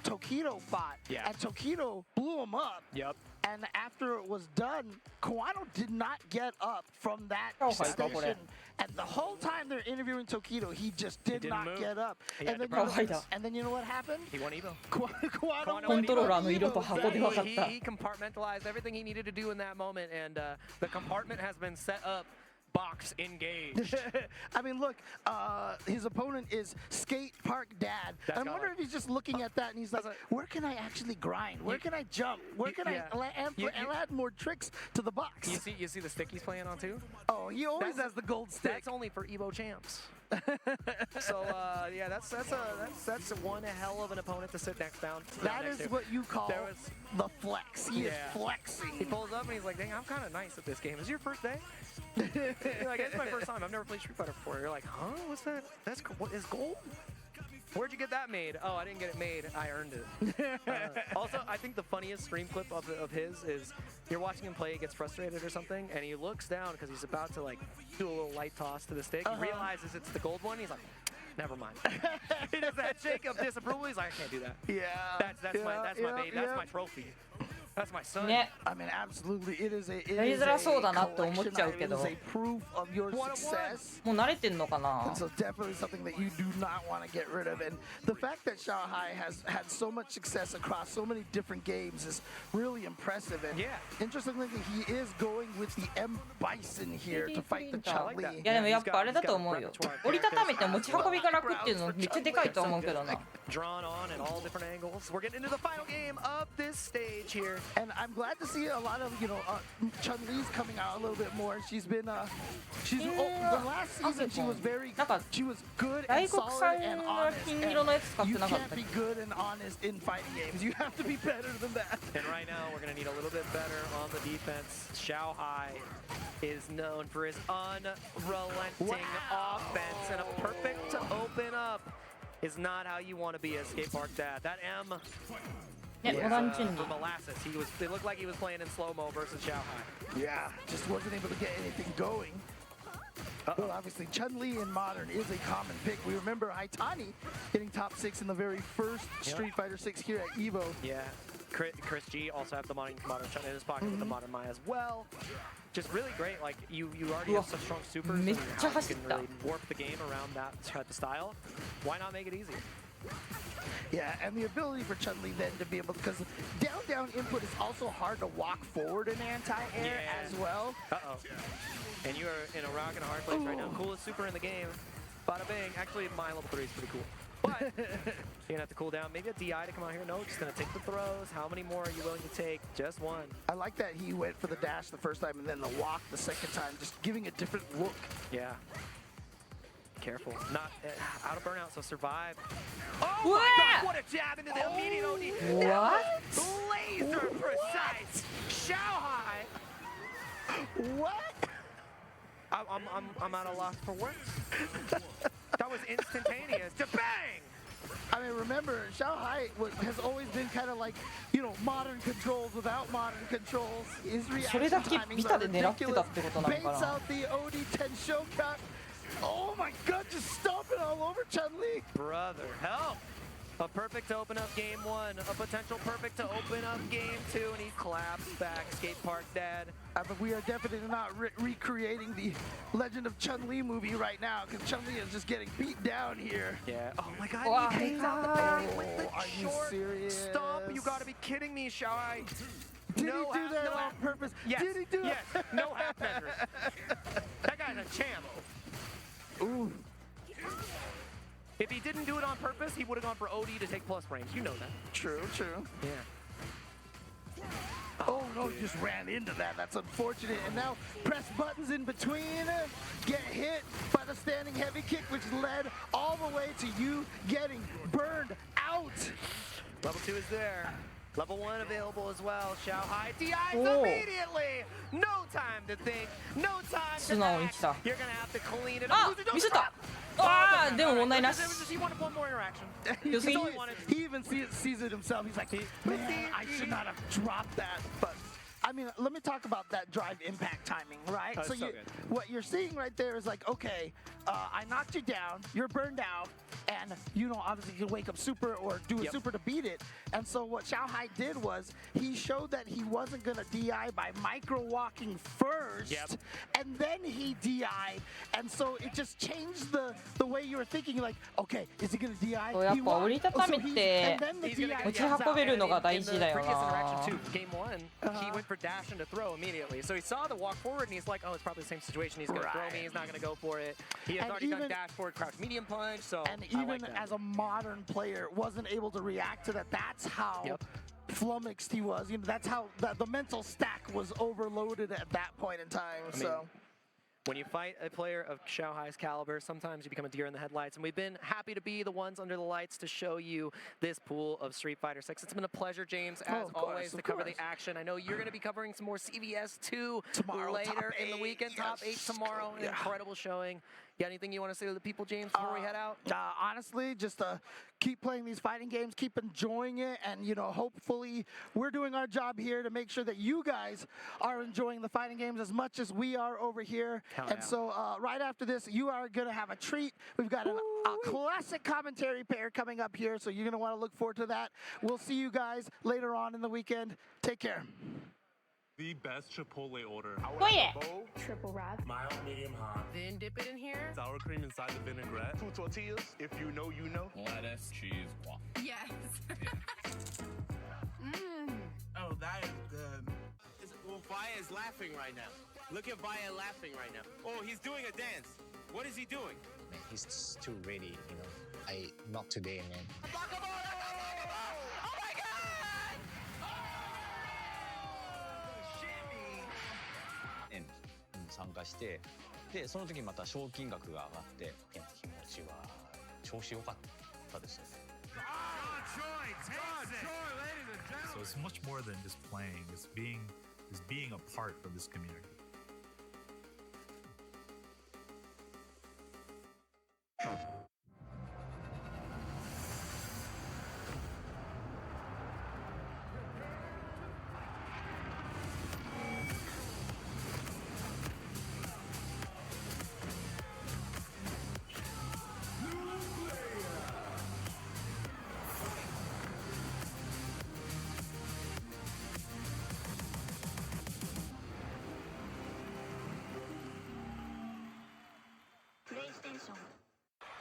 Tokido fought, and Tokido blew him up. Yep. And after it was done, Kawano did not get up from that station. And the whole time they're interviewing Tokido, he just did not get up. And then you know what happened? He won Evo. Kawano won Evo. He compartmentalized everything he needed to do in that moment, and the compartment has been set up box engaged. I mean, look, his opponent is Skate Park Dad. I'm wondering if he's just looking at that and he's like, where can I actually grind? Where can I jump? Where can I add more tricks to the box? You see the stick he's playing on too? Oh, he always has the gold stick. That's only for Evo champs. So yeah, that's one hell of an opponent to sit next down. That is what you call the flex. He is flexing. He pulls up and he's like, "Dang, I'm kind of nice at this game. Is it your first day?" You're like, "It's my first time. I've never played Street Fighter before." You're like, "Huh? What's that? What is gold? Where'd you get that made?" "Oh, I didn't get it made. I earned it." Also, I think the funniest stream clip of his is you're watching him play, he gets frustrated or something, and he looks down because he's about to like do a little light toss to the stick. He realizes it's the gold one. He's like, "Never mind." He does that shake of disapproval. He's like, "I can't do that." Yeah. That's my baby. That's my trophy. That's my son. I mean, absolutely. It is a やりづらそうだなって思っちゃうけど。 It is a proof of your success. もう慣れてんのかな。 And so definitely something that you do not want to get rid of. And the fact that Shanghai has had so much success across so many different games is really impressive. And interestingly, he is going with the M Bison here to fight the Chun-Li. いやでもやっぱあれだと思うよ。折りたためて持ち運びが楽っていうのめっちゃでかいと思うけどな。 Drawn on at all different angles. We're getting into the final game of this stage here. And I'm glad to see a lot of, Chun-Li's coming out a little bit more. She's been, the last season she was good and solid and honest. And you can't be good and honest in fighting games. You have to be better than that. And right now we're going to need a little bit better on the defense. Shanghai is known for his unrelenting offense, and a perfect to open up is not how you want to be a skate park dad. That M for Molasses. It looked like he was playing in slow-mo versus Shanghai. Yeah, just wasn't able to get anything going. Well, obviously, Chun-Li in Modern is a common pick. We remember Haitani getting top 6 in the very first Street Fighter 6 here at Evo. Yeah, Chris G also have the Modern Chun in his pocket with the Modern Mai as well. Just really great. Like you already have such strong supers, and you can really warp the game around that type of style. Why not make it easy? Yeah, and the ability for Chun-Li then to be able, because down input is also hard to walk forward in anti-air as well. Uh-oh. And you are in a rock and a hard place right now. Coolest super in the game. Bada bang. Actually, my level 3 is pretty cool. But you're gonna have to cool down. Maybe a DI to come out here. No, just gonna take the throws. How many more are you willing to take? Just one. I like that he went for the dash the first time and then the walk the second time, just giving a different look. Yeah. Careful. Not out of burnout, so survive. Oh what? My God, what a jab into the immediate OD. What? Laser precise. Shanghai. What? I'm at a loss for words. That was instantaneous. To bang! I mean, remember, Shanghai has always been kind of like, modern controls without modern controls. His reaction timings are ridiculous. Baits out the OD10 show cut. Oh my God, just stomping all over Chun-Li. Brother, help! A perfect to open up game 1, a potential perfect to open up game 2, and he claps back, skate park dad. But we are definitely not recreating the Legend of Chun-Li movie right now, because Chun-Li is just getting beat down here. Yeah. Oh my God, wow. he takes out the parry with the Are you serious? Stomp. You gotta be kidding me, Shanghai. Did he do that on purpose? Yes. Did he do it? Yes. No half measures. That guy's a champ. Ooh. If he didn't do it on purpose, he would have gone for OD to take plus frames. You know that. True. Yeah. Oh no, he just ran into that. That's unfortunate. And now press buttons in between. Get hit by the standing heavy kick, which led all the way to you getting burned out. Level 2 is there. Level 1 available as well. Shanghai DIs immediately. No time to think. No time to act. You're gonna have to clean it up. 見せた。ああ、でも問題なし。 He wanted one more interaction. He even sees it himself. He's like, man, I should not have dropped that. But I mean, let me talk about that drive impact timing, right? Oh, so what you're seeing right there is like, okay, I knocked you down, you're burned out, and obviously you can wake up super or do a super to beat it. And so what Shanghai did was he showed that he wasn't gonna DI by micro walking first, and then he DI'd, and so it just changed the way you were thinking. Like, okay, is he gonna DI? やっぱ折りたためって持ち運べるのが大事だよな。Game 1, he went for dashing to throw immediately. So he saw the walk forward, and he's like, oh, it's probably the same situation. He's going to throw me. He's not going to go for it. He has already done dash forward, crouch medium punch. So and even as a modern player, wasn't able to react to that. That's how flummoxed he was. You know, that's how the mental stack was overloaded at that point in time. When you fight a player of Xiaohai's caliber, sometimes you become a deer in the headlights, and we've been happy to be the ones under the lights to show you this pool of Street Fighter 6. It's been a pleasure, James, as always, to cover the action. I know you're going to be covering some more CVS 2 tomorrow, later in the weekend. Top 8 tomorrow. An incredible showing. You got anything you want to say to the people, James, before we head out? Honestly, just keep playing these fighting games, keep enjoying it, and hopefully we're doing our job here to make sure that you guys are enjoying the fighting games as much as we are over here. So right after this, you are going to have a treat. We've got a classic commentary pair coming up here, so you're going to want to look forward to that. We'll see you guys later on in the weekend. Take care. The best Chipotle order. Oh yeah. Triple wrap. Mild, medium, hot. Then dip it in here. Sour cream inside the vinaigrette. 2 tortillas. If you know, you know. Lettuce, cheese, waffle. Yes. Oh, that is good. Well, Vaya is laughing right now. Look at Vaya laughing right now. Oh, he's doing a dance. What is he doing? Man, he's too ready, you know. Not today, man. And 参加して、でその時にまた賞金額が上がって、気持ちは調子良かったですよね。So it's much more than just playing. It's being a part of this community.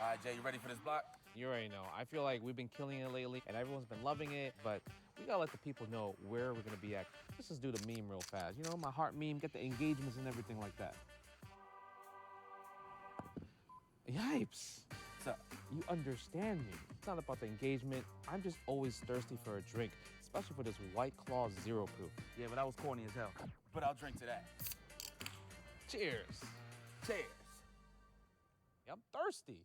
All right, Jay, you ready for this block? You already know. I feel like we've been killing it lately, and everyone's been loving it, but we gotta let the people know where we're gonna be at. Let's just do the meme real fast. You know, my heart meme, get the engagements and everything like that. Yipes. What's up? You understand me. It's not about the engagement. I'm just always thirsty for a drink, especially for this White Claw Zero Proof. Yeah, but that was corny as hell. But I'll drink to that. Cheers. Cheers. Yeah, I'm thirsty.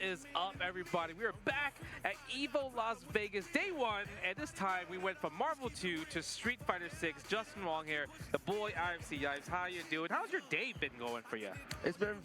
is up, everybody? We are back at Evo Las Vegas Day 1, and this time we went from Marvel 2 to Street Fighter 6. Justin Wong here, the boy IMC Yipes. How you doing? How's your day been going for you? It's been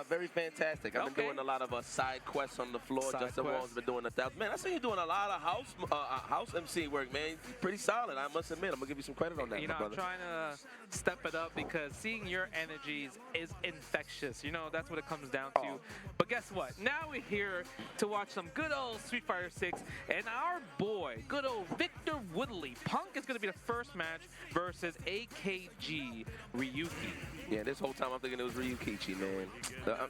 very fantastic. I've been doing a lot of side quests on the floor. Justin Wong's been doing 1,000. Man, I see you doing a lot of house MC work, man. Pretty solid, I must admit. I'm gonna give you some credit on that, you know, brother. I'm trying to step it up because seeing your energies is infectious. You know, that's what it comes down to. But guess what? Now we're here to watch some good old Street Fighter 6, and our boy, good old Victor Woodley. Punk is going to be the first match versus AKG Ryuki. Yeah, this whole time I'm thinking it was Ryukichi, man.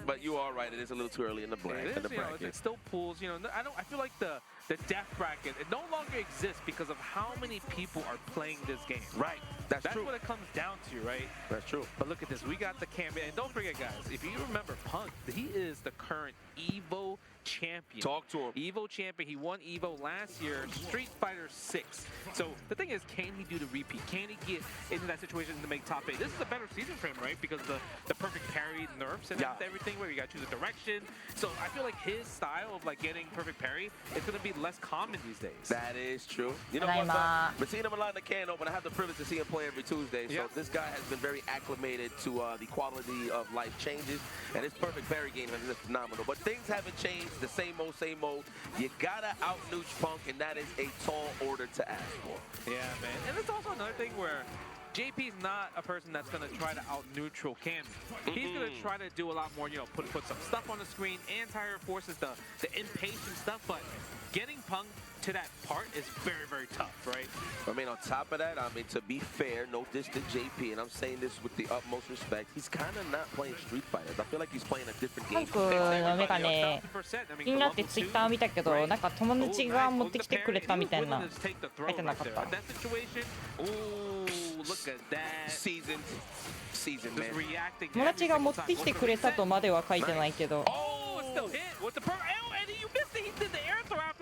But you are right. It is a little too early in the bracket. It is, you know, it still pools. You know, I feel like the death bracket, it no longer exists because of how many people are playing this game. Right. That's true. That's what it comes down to, right? That's true. But look at this. We got the cameo. And don't forget, guys, if you remember Punk, he is the current Evo champion. Talk to him. Evo champion. He won Evo last year, Street Fighter 6. So the thing is, can he do the repeat? Can he get into that situation to make top 8? This is a better season for him, right? Because the perfect parry nerfs and everything where you got to choose a direction. So I feel like his style of like getting perfect parry is going to be less common these days. That is true. You know what? But seeing him a lot in the can open, I have the privilege to see him play every Tuesday. So this guy has been very acclimated to the quality of life changes, and his perfect parry game has been phenomenal. But things haven't changed. The same old, same old. You gotta out-nooch Punk, and that is a tall order to ask for. Yeah, man. And it's also another thing where JP's not a person that's going to try to out-neutral Cammy. He's going to try to do a lot more, you know, put some stuff on the screen, anti-air forces, the impatient stuff, but getting Punk to that part is very, very tough, right? I mean, on top of that, I mean, to be fair, no diss to JP, and I'm saying this with the utmost respect, he's kind of not playing Street Fighters. I feel like he's playing a different game. パンクの目がね、気になってツイッター見たけど、なんか友達が持ってきてくれたみたいな書いてなかった。友達が持ってきてくれたとまでは書いてないけど。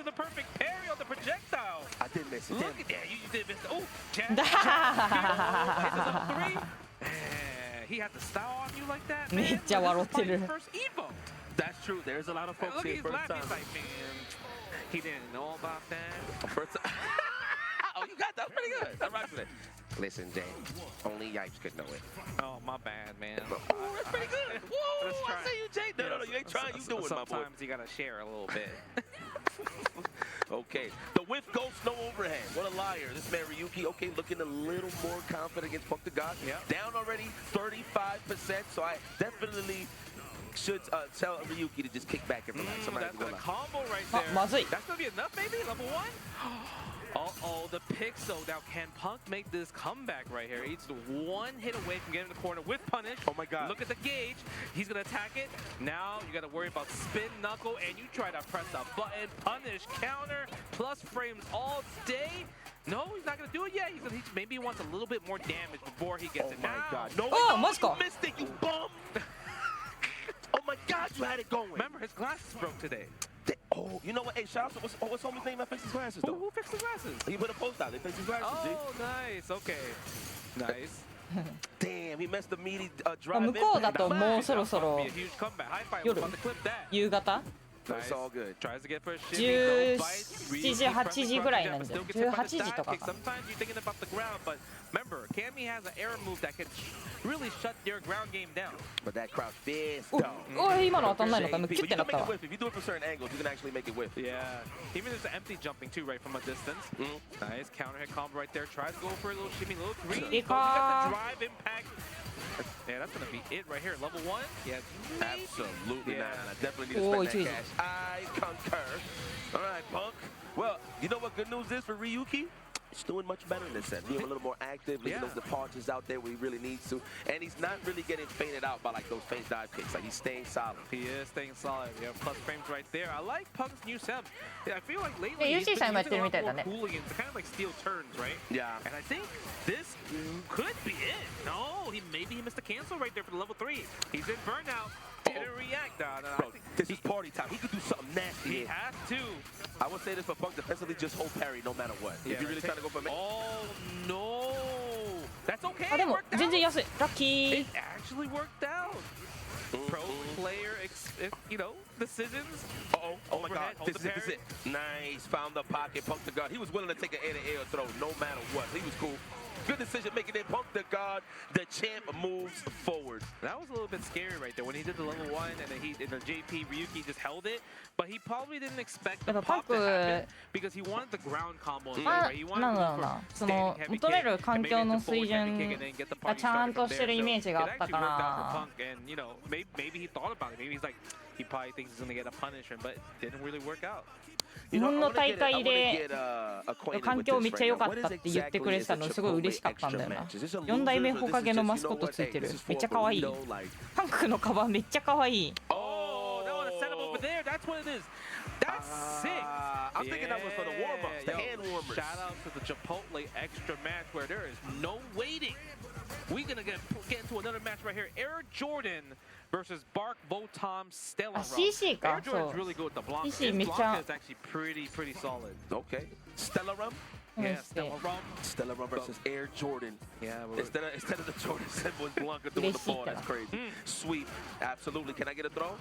The perfect parry on the projectile. I did miss it. Look at that. You did miss it. Oh, Chad. He had the style on you like that, man. めっちゃ笑ってる。 First Evo. That's true. There's a lot of folks here first time. He's like, man, he didn't know about that. First time. Oh, you got that. Pretty good. I rock with it. Listen, Jay, only Yipes could know it. Oh, my bad, man. Oh, that's pretty good. Whoa, I say you, Jay. No, you ain't trying. You doing, my boy. Sometimes you got to share a little bit. Okay, the whiff ghost, no overhead. What a liar. This man Ryuki, okay, looking a little more confident against Punk the God. Down already 35%, so I definitely should tell Ryuki to just kick back and relax. That's a combo right there. That's going to be enough, maybe? Level 1? Uh-oh, the Pixel. Now, can Punk make this comeback right here? He's one hit away from getting in the corner with punish. Oh, my God. Look at the gauge. He's going to attack it. Now, you got to worry about spin knuckle, and you try to press a button, punish, counter, plus frames all day. No, he's not going to do it yet. Maybe he wants a little bit more damage before he gets it. My now. God. No, you missed it, you bum. Oh, my God, you had it going. Remember, his glasses broke today. Oh, you know what? Hey, shout out to what's homie's name that fixed his glasses, though? Who fixed his glasses? He put a post out. They fixed his glasses, Oh, nice. Okay. Nice. Damn, he messed the meaty drive. 向こうだともうそろそろ夜、夕方 That's all good. Tries to get for a 17時、8時ぐらいなんで、18時とかか。 Sometimes you're thinking about the ground, but remember, Cammy has an air move that can really shut your ground game down. But that crouch fist, though. おい、今の当たんないのか、切ってなったわ。 If you do it from certain angles, you can actually make it whiff. Yeah. Even there's the empty jumping too, right from a distance. Nice counter hit combo right there. Tries to go for a little shimmy, little three. You got the drive impact. Yeah, that's gonna be it right here. Level 1? Yeah. Absolutely not. I definitely need to spend that cash. I concur. All right, Punk. Well, you know what good news is for Ryuki? He's doing much better in this set. Being a little more active, leaving those departures out there where he really needs to. And he's not really getting fainted out by like those feint dive kicks. Like he's staying solid. He is staying solid. Yeah, plus frames right there. I like Punk's new setup. Yeah, I feel like lately he's been using a lot more hooligans to kind of like steal turns, right? Yeah. And I think this could be it. No, maybe he missed a cancel right there for the level 3. He's in burnout. Didn't react. Bro, this is party time. He could do something nasty. He has to. I would say this for Punk defensively, just hold parry no matter what. Yeah, if you're really trying to go for Oh, no. That's okay. あ、でも全然安い。ラッキー。 It actually worked out. Pro player, you know, decisions. Oh my God, this is it. Nice, found the pocket, punked the guard. He was willing to take an air throw no matter what. He was cool. Good decision making it, punk the guard. The champ moves forward. That was a little bit scary right there when he did the level 1 and then the JP Ryuki just held it, but he probably didn't expect the pop to happen because he wanted the ground combo. Right? He wanted to go for standing heavy kick and maybe into forward heavy kick and then get the party started from there. So it actually worked out for Punk, and you know maybe he thought about it. Maybe he's like he probably thinks he's gonna get a punishment, but it didn't really work out. 日本の大会で環境めっちゃ良かったって言ってくれてたのすごい嬉しかったんだよな。4代目ホカゲのマスコットついてる。めっちゃ可愛い。パンクのカバンめっちゃ可愛い。Oh, that was a setup over there. That's what it is. That's sick. I'm thinking that was for the warm-ups, the hand warmers. Shout out to the Chipotle extra match where there is no waiting. We're gonna get into another match right here. Air Jordan versus Bark Votam Stellar. CC Air Jordan's really good with the Blanca. Blanca is actually pretty solid. Okay. Stellar Rum? Yeah, Stellar Rum. Stellar Rum versus Air Jordan. Yeah. Instead of the Jordan symbol, it's Blanca doing the ball. That's crazy. Sweep. Absolutely. Can I get a throw?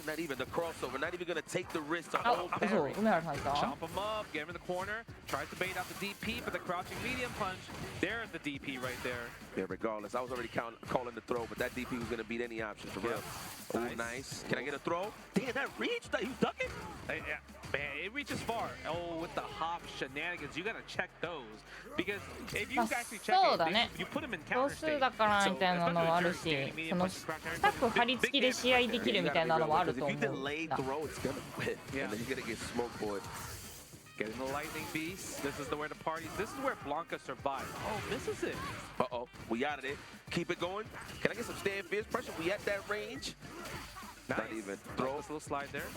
Not even the crossover. Not even gonna take the risk to hold parry. Chop him up. Get him in the corner. Tries to bait out the DP for the crouching medium punch. There's the DP right there. Yeah, regardless. I was already calling the throw, but that DP was gonna beat any option for real. Oh, nice. Can I get a throw? Damn, that reached. He was ducking. Yeah. Man, it reaches far. Oh, with the hop shenanigans, you gotta check those because if you actually check it, you put them in counter state. だからみたいなのもあるし、そのスタッフ張り付きで試合できるみたいなのもあると思う。If you delay throw, it's gonna quit. And then you're gonna get smoked for it. Getting the lightning beast. This is where the party. This is where Blanca survived. Oh, misses it. We out of there. Keep it going. Can I get some stand fierce pressure? We at that range. Nice. Not even. Throw. This little slide there.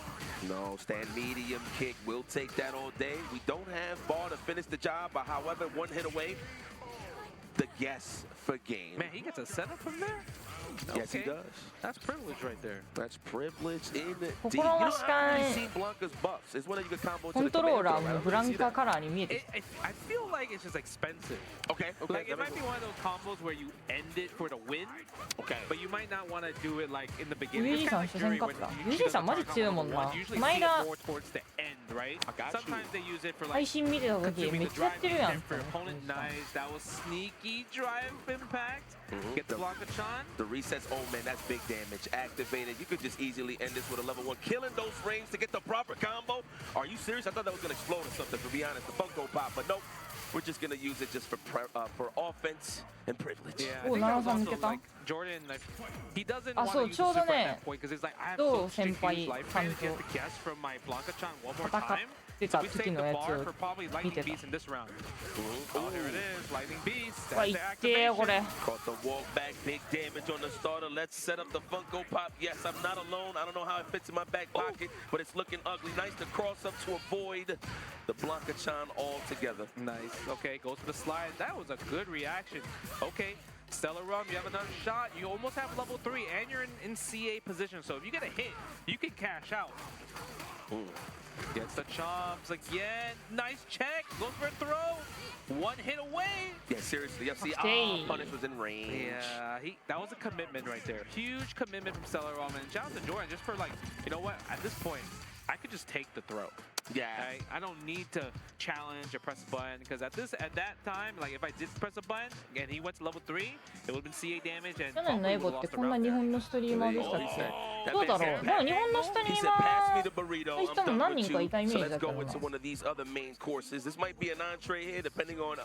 No, stand medium kick. We'll take that all day. We don't have bar to finish the job, but however, one hit away. The guess for game. Man, he gets a setup from there? Yes, he does. That's privilege right there. That's privilege in the deep. 心の視界 see Blanca's buffs. It's one of you can combo コントローラーもブランカカラーに見えて I feel like it's just expensive. Okay. Like it might be one of those combos where you end it for the win. Okay. But you might not want to do it like in the ユ beginning. ージ It's さ kind ん of 初 like 戦 Fury 勝 when った you ユージさんマジ強いもんな usually こ see の it 間 more towards the end, right? Sometimes they use it for like 配信見てた時 consuming めっ the ちゃや drive ってるやん impact for opponent. Nice. That was sneaky drive impact. Get the Blanca-chan. The resets, oh man, that's big damage. Activated. You could just easily end this with a level 1. Killing those frames to get the proper combo. Are you serious? I thought that was going to explode or something, to be honest. The Funko Pop, but nope. We're just going to use it just for offense and privilege. Yeah, I think that was also like Jordan, like, he doesn't want to use the super at that point because he's like, I have so strict life plans. He has to guess from my Blanca-chan one more time. So we saved the bar for probably Lightning Beast in this round. Oh, here it is, Lightning Beast. That's the activation. Caught the walk back, big damage on the starter. Let's set up the Funko Pop. Yes, I'm not alone. I don't know how it fits in my back pocket, but it's looking ugly. Nice to cross up to avoid the Blanca-chan altogether. Nice. Okay, goes to the slide. That was a good reaction. Okay. Stellar Rum, you have another shot. You almost have level 3, and you're in CA position. So if you get a hit, you can cash out. Gets the chomps again. Nice check. Goes for a throw. One hit away. Yeah, seriously. Yeah, see, Punish was in range. Yeah, that was a commitment right there. Huge commitment from Stellar Rum. And shout out to Jordan just for like, you know what? At this point, I could just take the throw. Yeah. Right? I don't need to challenge or press a button because at that time, like if I did press a button and he went to level 3, it would have been CA damage and 去年のエボってこんな日本のストリーマーでしたっけどうだろうでも日本のストリーマーの人も何人かいたイメージだけどな This might be an entree here depending on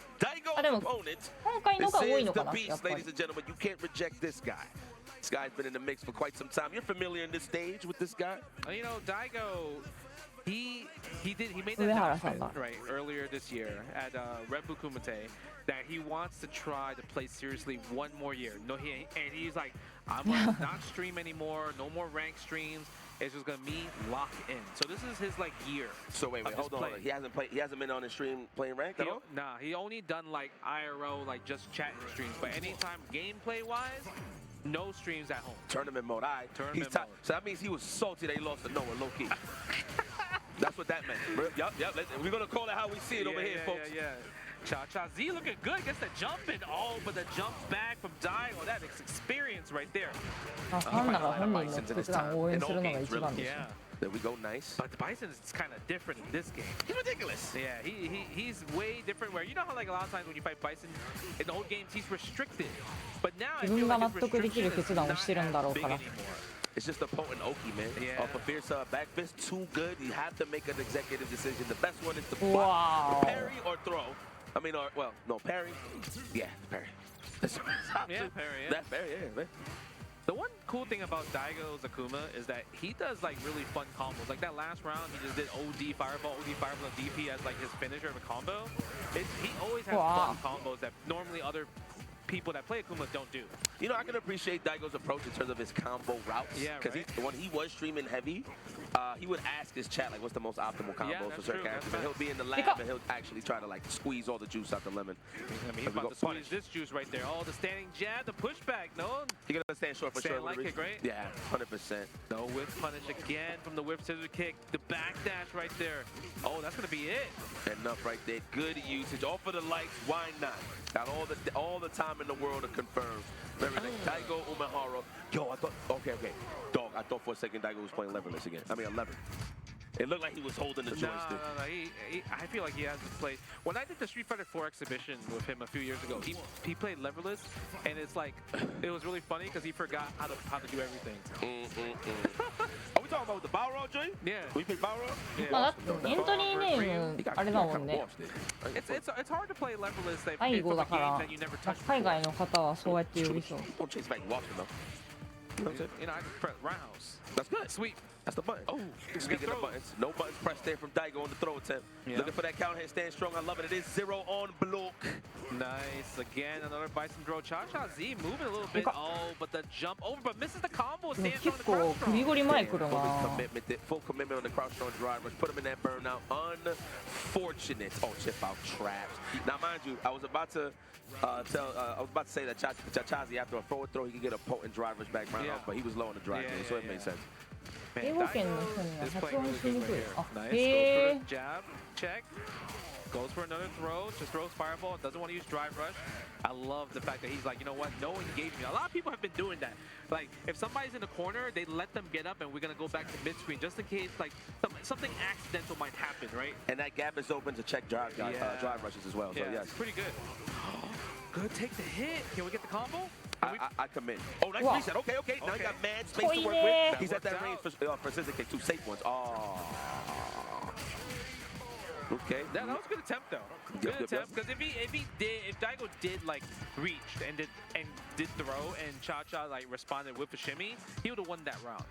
あでも今回のが多いのかなやっぱり Ladies and gentlemen, you can't reject this guy. This guy's been in the mix for quite some time. You're familiar in this stage with this guy? You know, Daigo, he made that announcement right earlier this year at Red Bull Kumite that he wants to try to play seriously one more year. No, and he's like, I'm gonna not stream anymore. No more rank streams. It's just gonna be locked in. So this is his like year. So wait, hold on. He hasn't been on the stream playing ranked at all? Nah, he only done like IRL, like just chatting streams. But anytime gameplay wise, no streams at home. Tournament mode, alright. Tournament mode. So that means he was salty that he lost to Noah, low key. That's what that meant. Yup. We're gonna call it how we see it over here, folks. Yeah. Cha-Cha-Z looking good. Gets the jump in. Oh, but the jump back from Daigo. That is experience right there. ファンなら本人の普段応援するのが一番でしょ。 There we go, nice. But the Bison is kind of different in this game. He's ridiculous. Yeah, he's way different. Where you know how like a lot of times when you fight Bison in the old games he's restricted, but now I 自 feel 分が like 納 his 得できる restriction 決 is 断を not してるんだろう as か big ら。 anymore. It's just a potent Oki, man. Yeah. Off a fierce back fist, too good. You have to make an executive decision. The best one is to Wow. parry or throw. I mean, or well, no parry. Yeah, parry. That's Yeah, parry. Yeah. That parry, yeah, man. The one cool thing about Daigo's Akuma is that he does like really fun combos. Like that last round, he just did OD Fireball, DP as like his finisher of a combo. He always has fun combos that normally other people that play Akuma don't do. You know, I can appreciate Daigo's approach in terms of his combo routes. Yeah, Because right? when he was streaming heavy, he would ask his chat, like, what's the most optimal combos for certain characters. And he'll be in the lab and he'll actually try to, like, squeeze all the juice out the lemon. I mean, he's about to squeeze this juice right there. Oh, the standing jab, the pushback. No. You're going to stand short for sure. Stand like kick, right? Yeah, 100%. No whip punish again from the whip scissor kick. The backdash right there. Oh, that's going to be it. Enough right there. Good usage. All for the likes. Why not? Got all the time in the world to confirm. Everything. Daigo Umehara. Yo, I thought. Okay. Dog, I thought for a second Daigo was playing leverless again. I mean, 11. It looked like he was holding the joystick. No. I feel like he hasn't played. When I did the Street Fighter 4 exhibition with him a few years ago, he played leverless, and it's like it was really funny because he forgot how to do everything. Are we talking about the Balrog joint? Yeah. We picked Balrog? Yeah. まあだってエントリーネームあれだもんね。 It's hard to play leverless if 背 from 後 a だか game ら that you never まあ touched 海外の方はそうやって呼びそう。 Don't chase back and watch him, though. You know what I'm saying? You know, I just press roundhouse. That's good. Sweet. That's the button. Oh, speaking of buttons, no buttons pressed there from Daigo on the throw attempt. Yeah. Looking for that counter hit, stand strong. I love it. It is 0 on block. Nice. Again, another Bison throw. Cha-Cha-Z moving a little bit. Oh, but the jump over, but misses the combo. でも Stands 結 on the 構 cross グリ throw. ゴリ前来るな。 Full commitment on the crouch strong drive rush. Put him in that burnout. Unfortunate. Oh, chip out traps. Now, mind you, I was about to say that Cha-Cha-Z after a forward throw, he could get a potent drive rush back round off, but he was low on the drive game, so it made sense. 英語圏の人には発音しにくい。あ、 Nice. へ Goes ー for a jab. Check. Goes for another throw. Just throws fireball. Doesn't want to use drive rush. I love the fact that he's like, you know what? No engagement. A lot of people have been doing that. Like, if somebody's in the corner, they let them get up, and we're gonna go back to mid screen just in case, like, something accidental might happen, right? And that gap is open to check drive rushes as well. So Yeah, yes, it's pretty good. Good, take the hit. Can we get the combo? I commit. Oh, nice Wow. reset. Okay. Now he got mad space Toy to work there. with. He's at that range for scissor kick. 2 safe ones. Oh. Okay. That was a good attempt though. Good attempt because if Daigo did like reach and did throw and Cha-Cha like responded with a shimmy, he would have won that round.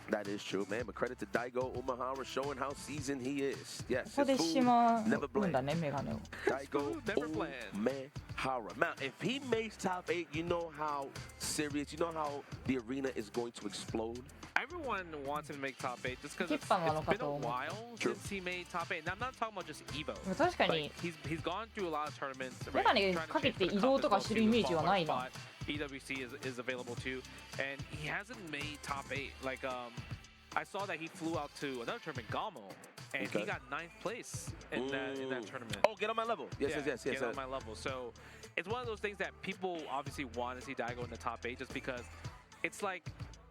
That is true, man. But credit to Daigo Umehara showing how seasoned he is. Yes, ここで his 島 food never 組ん bland. だね、メガネを。 Daigo Never bland. Umehara. Now, if he makes top 8, you know how serious, you know how the arena is going to explode. Everyone wants him to make top 8 just because it's キッパなのか been と a 思う。 while True. since he made top 8. And I'm not talking about just Evo. でも確かに Like, he's gone through a lot of tournaments. メガネかけて移動とかするイメージはないな。 EWC is available too, and he hasn't made top 8. Like I saw that he flew out to another tournament, Gamo, and he got 9th place in that tournament. Oh, get on my level. Yes. Get on my level. So it's one of those things that people obviously want to see Daigo in the top 8 just because it's like,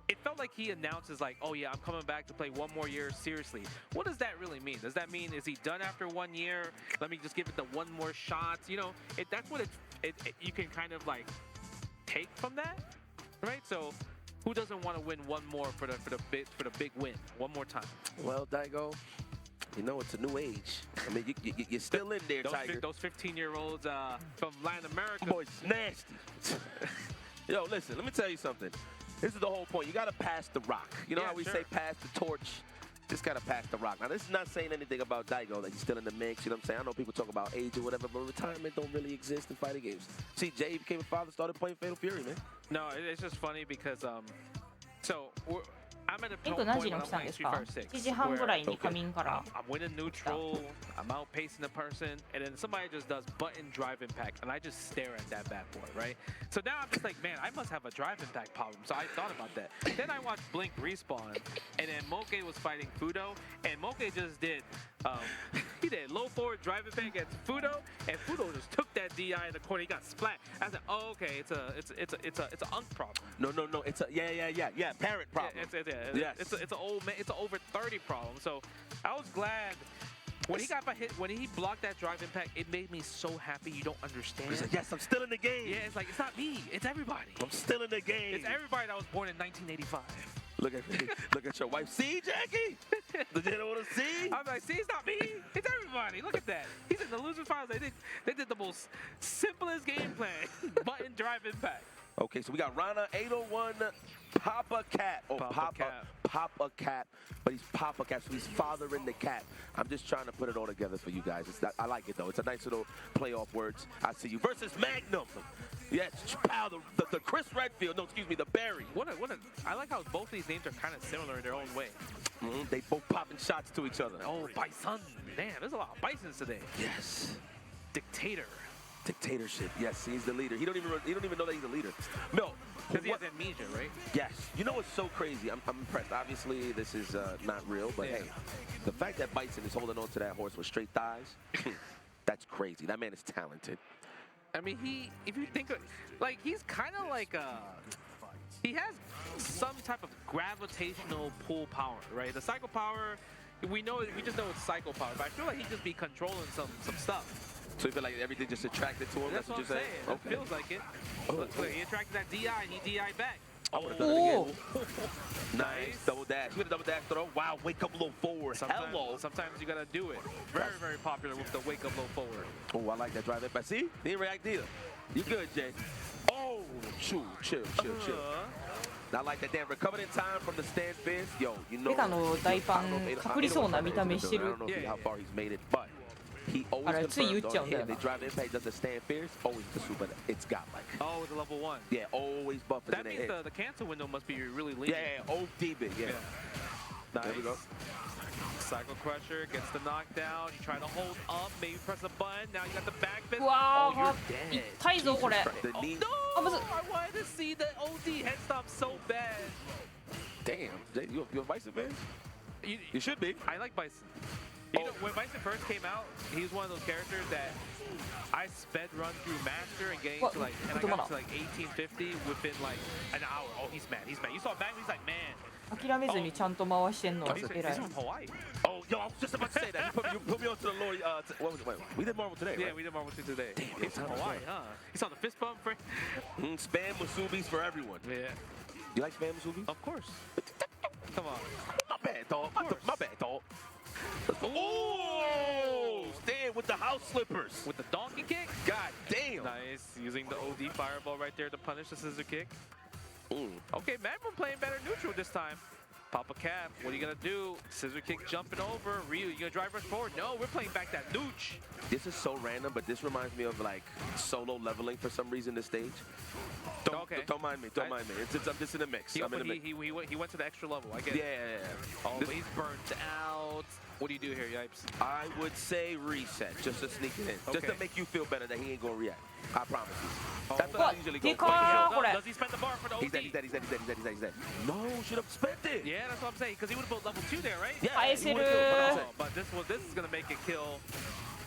it felt like he announces like, oh yeah, I'm coming back to play one more year seriously. What does that really mean? Does that mean, is he done after 1 year? Let me just give it the one more shot. You know, that's what you can kind of like take from that, right? So who doesn't want to win one more for the big win one more time? Well, Daigo, you know it's a new age. I mean, you're still in there, Tiger. Those 15-year-olds from Latin America. Boys, nasty. Yo, listen, let me tell you something. This is the whole point. You got to pass the rock. You know how we say pass the torch? Just got to pass the rock. Now, this is not saying anything about Daigo, that he's still in the mix. You know what I'm saying? I know people talk about age or whatever, but retirement don't really exist in fighting games. See, Jay became a father, started playing Fatal Fury, man. No, it's just funny because, so I'm at a イン point ク when 何時に I'm 起きたん playing です Street か Fighter 6. 1時半ぐらいに仮眠から I'm winning neutral, I'm outpacing the person, and then somebody just does button drive impact, and I just stare at that bad boy, right? So now I'm just like, man, I must have a drive impact problem. So I thought about that. Then I watched Blink respawn, and then Moke was fighting Fudo, and Moke just did He did low forward driving back against Fudo, and Fudo just took that DI in the corner. He got splat. I said, "Oh, okay, it's an unk problem." No, it's a parent problem. It's an old man. It's an over 30 problem. So I was glad. When he got my hit, when he blocked that drive impact, it made me so happy. You don't understand. He's like, yes, I'm still in the game. Yeah, it's like, it's not me. It's everybody. I'm still in the game. It's everybody that was born in 1985. Look at your wife. See, Jackie? Did you want to see? I'm like, see, it's not me. It's everybody. Look at that. He's in the losers finals. They did the most simplest game plan. Button drive impact. Okay, so we got Rana 801 Papa Cat. Oh, Papa Cat. But he's Papa Cat, so he's fathering the cat. I'm just trying to put it all together for you guys. I like it, though. It's a nice little playoff words. I see you. Versus Magnum. Yes, pal, the Chris Redfield. No, excuse me, the Barry. I like how both these names are kind of similar in their own way. They both popping shots to each other. Oh, Bison. Damn, there's a lot of Bisons today. Yes. Dictator. Dictatorship. Yes, he's the leader. He don't even know that he's the leader. No. Because he has amnesia, right? Yes. You know what's so crazy? I'm impressed. Obviously, this is not real, but hey, the fact that Bison is holding on to that horse with straight thighs, that's crazy. That man is talented. I mean, if you think of, like, he's kind of like he has some type of gravitational pull power, right? The cycle power, we just know it's cycle power, but I feel like he just be controlling some stuff. So you feel like everything just attracted to him? That's what I'm saying. Okay. It feels like it. Look, he attracted that DI and he DI back. I would have done it again. Nice. Double dash. You got a double dash throw. Wow, wake up low forward. Hello. Sometimes you got to do it. Very, very popular with the wake up low forward. Oh, I like that drive. But see? He didn't react either. You good, Jay. Oh, chill. I like that. Damn, recovered in time from the stand fist. Yo, you know. ペカの大パン隠りそうな見た目して I る don't know how far he's made it, but he always あれつい言っ confirms ちゃうん on だよ him. な They drive impact, does the stand fierce, always the super. It's got like. Oh, the level 1. Yeah, always buffers That in means their head. the cancel window must be really lean. Yeah, OD big, yeah. Nice. There we go. Cycle Crusher gets the knockdown. You try to hold up, maybe press a button. Now you got the back fist. うわ Oh, you're ー dead. 痛いぞこれ The knee. No! I wanted to see the OD head stomp so bad. Damn, Jay, you a Bison fan? You should be. I like Bison. You know, when Bison first came out, he was one of those characters that I sped run through Master and getting to like, and I got to like 1850 within like an hour. Oh, he's mad. He's mad. You saw Magnum, he's like, man. 諦めずにちゃんと回してんのは He's 偉い from Hawaii. Oh, yo, I was just about to say that. You put me on to the Lord. What was it? Wait, we did Marvel today, right? Yeah, we did Marvel 2 today. Damn, He's from Hawaii, huh? You saw the fist bump? Spam Musubis for everyone. Yeah. You like Spam Musubis? Of course. Come on. My bad, dog. My bad, dog. Oh! Stand with the house slippers. With the donkey kick? God damn. Nice. Using the OD fireball right there to punish the scissor kick. Okay, Magnum playing better neutral this time. Papa Cap, what are you going to do? Scissor kick jumping over. Ryu, you going to drive rush forward? No, we're playing back that nooch. This is so random, but this reminds me of like solo leveling for some reason this stage. Don't mind me. Don't mind me. I'm just in the mix. He went to the extra level. I get it. Yeah. Oh, but he's burnt out. What do you do here, Yipes? I would say reset, just to sneak it in. Okay. Just to make you feel better that he ain't going to react. I promise you. Oh. That's what I usually go for. Does he spend the bar for the OD? He's dead. No, should have spent it. Yeah, that's what I'm saying, because he would have built level 2 there, right? Yeah, he would've built Oh, but this is going to make it kill.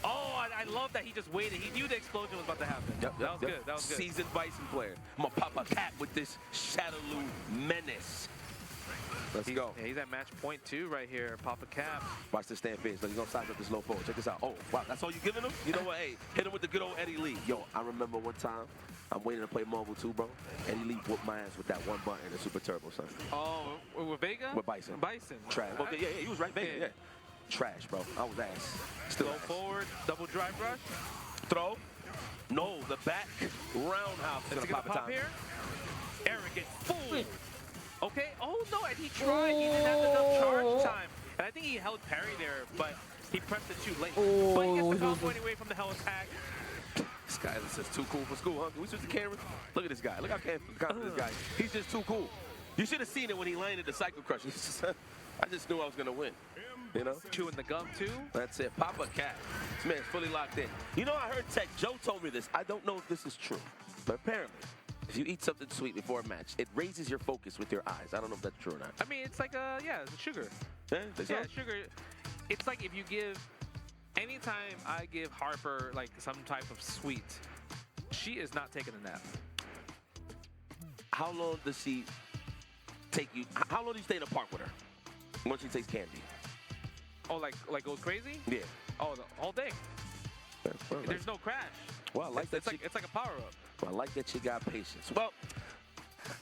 Oh, I love that he just waited. He knew the explosion was about to happen. That was good. That was good. Seasoned Bison player. I'm going to pop a cap with this Shadowloo menace. Let's go. Yeah, he's at match point 2 right here. Papa Cap. Watch this stand face. He's going to size up this low forward. Check this out. Oh, wow. That's all you giving him? You know what? Hey, hit him with the good old Eddie Lee. Yo, I remember one time, I'm waiting to play Marvel 2, bro. Eddie Lee whooped my ass with that one button in Super Turbo, son. Oh, with Vega? With Bison. Bison. Trash. Okay, yeah, he was right, Vega, yeah. Trash, bro. I was ass. Still Go ass. forward, double drive rush. Throw. No, the back roundhouse. Is he gonna pop here? Arrogant fool. Okay. Oh no, and he tried. He didn't have enough charge time, and I think he held parry there, but he pressed it too late. But he gets the combo anyway from the hell attack. This guy is just too cool for school, huh? Can we switch the camera? Look at this guy. Look how confident this guy is. He's just too cool. You should have seen it when he landed the Cycle Crusher. I just knew I was gonna win. You know? Chewing the gum too. That's it. Papa Cat. This man's fully locked in. You know, I heard Tech Joe told me this. I don't know if this is true, but apparently, if you eat something sweet before a match, it raises your focus with your eyes. I don't know if that's true or not. I mean, it's like it's sugar. Yeah, sugar. it's like if you give, anytime I give Harper like some type of sweet, she is not taking a nap. How long does she take you? How long do you stay in the park with her once she takes candy? Oh, like goes crazy? Yeah. Oh, the whole day. There's no crash. Well, I like that. It's like a power up. Well, I like that you got patience. Well,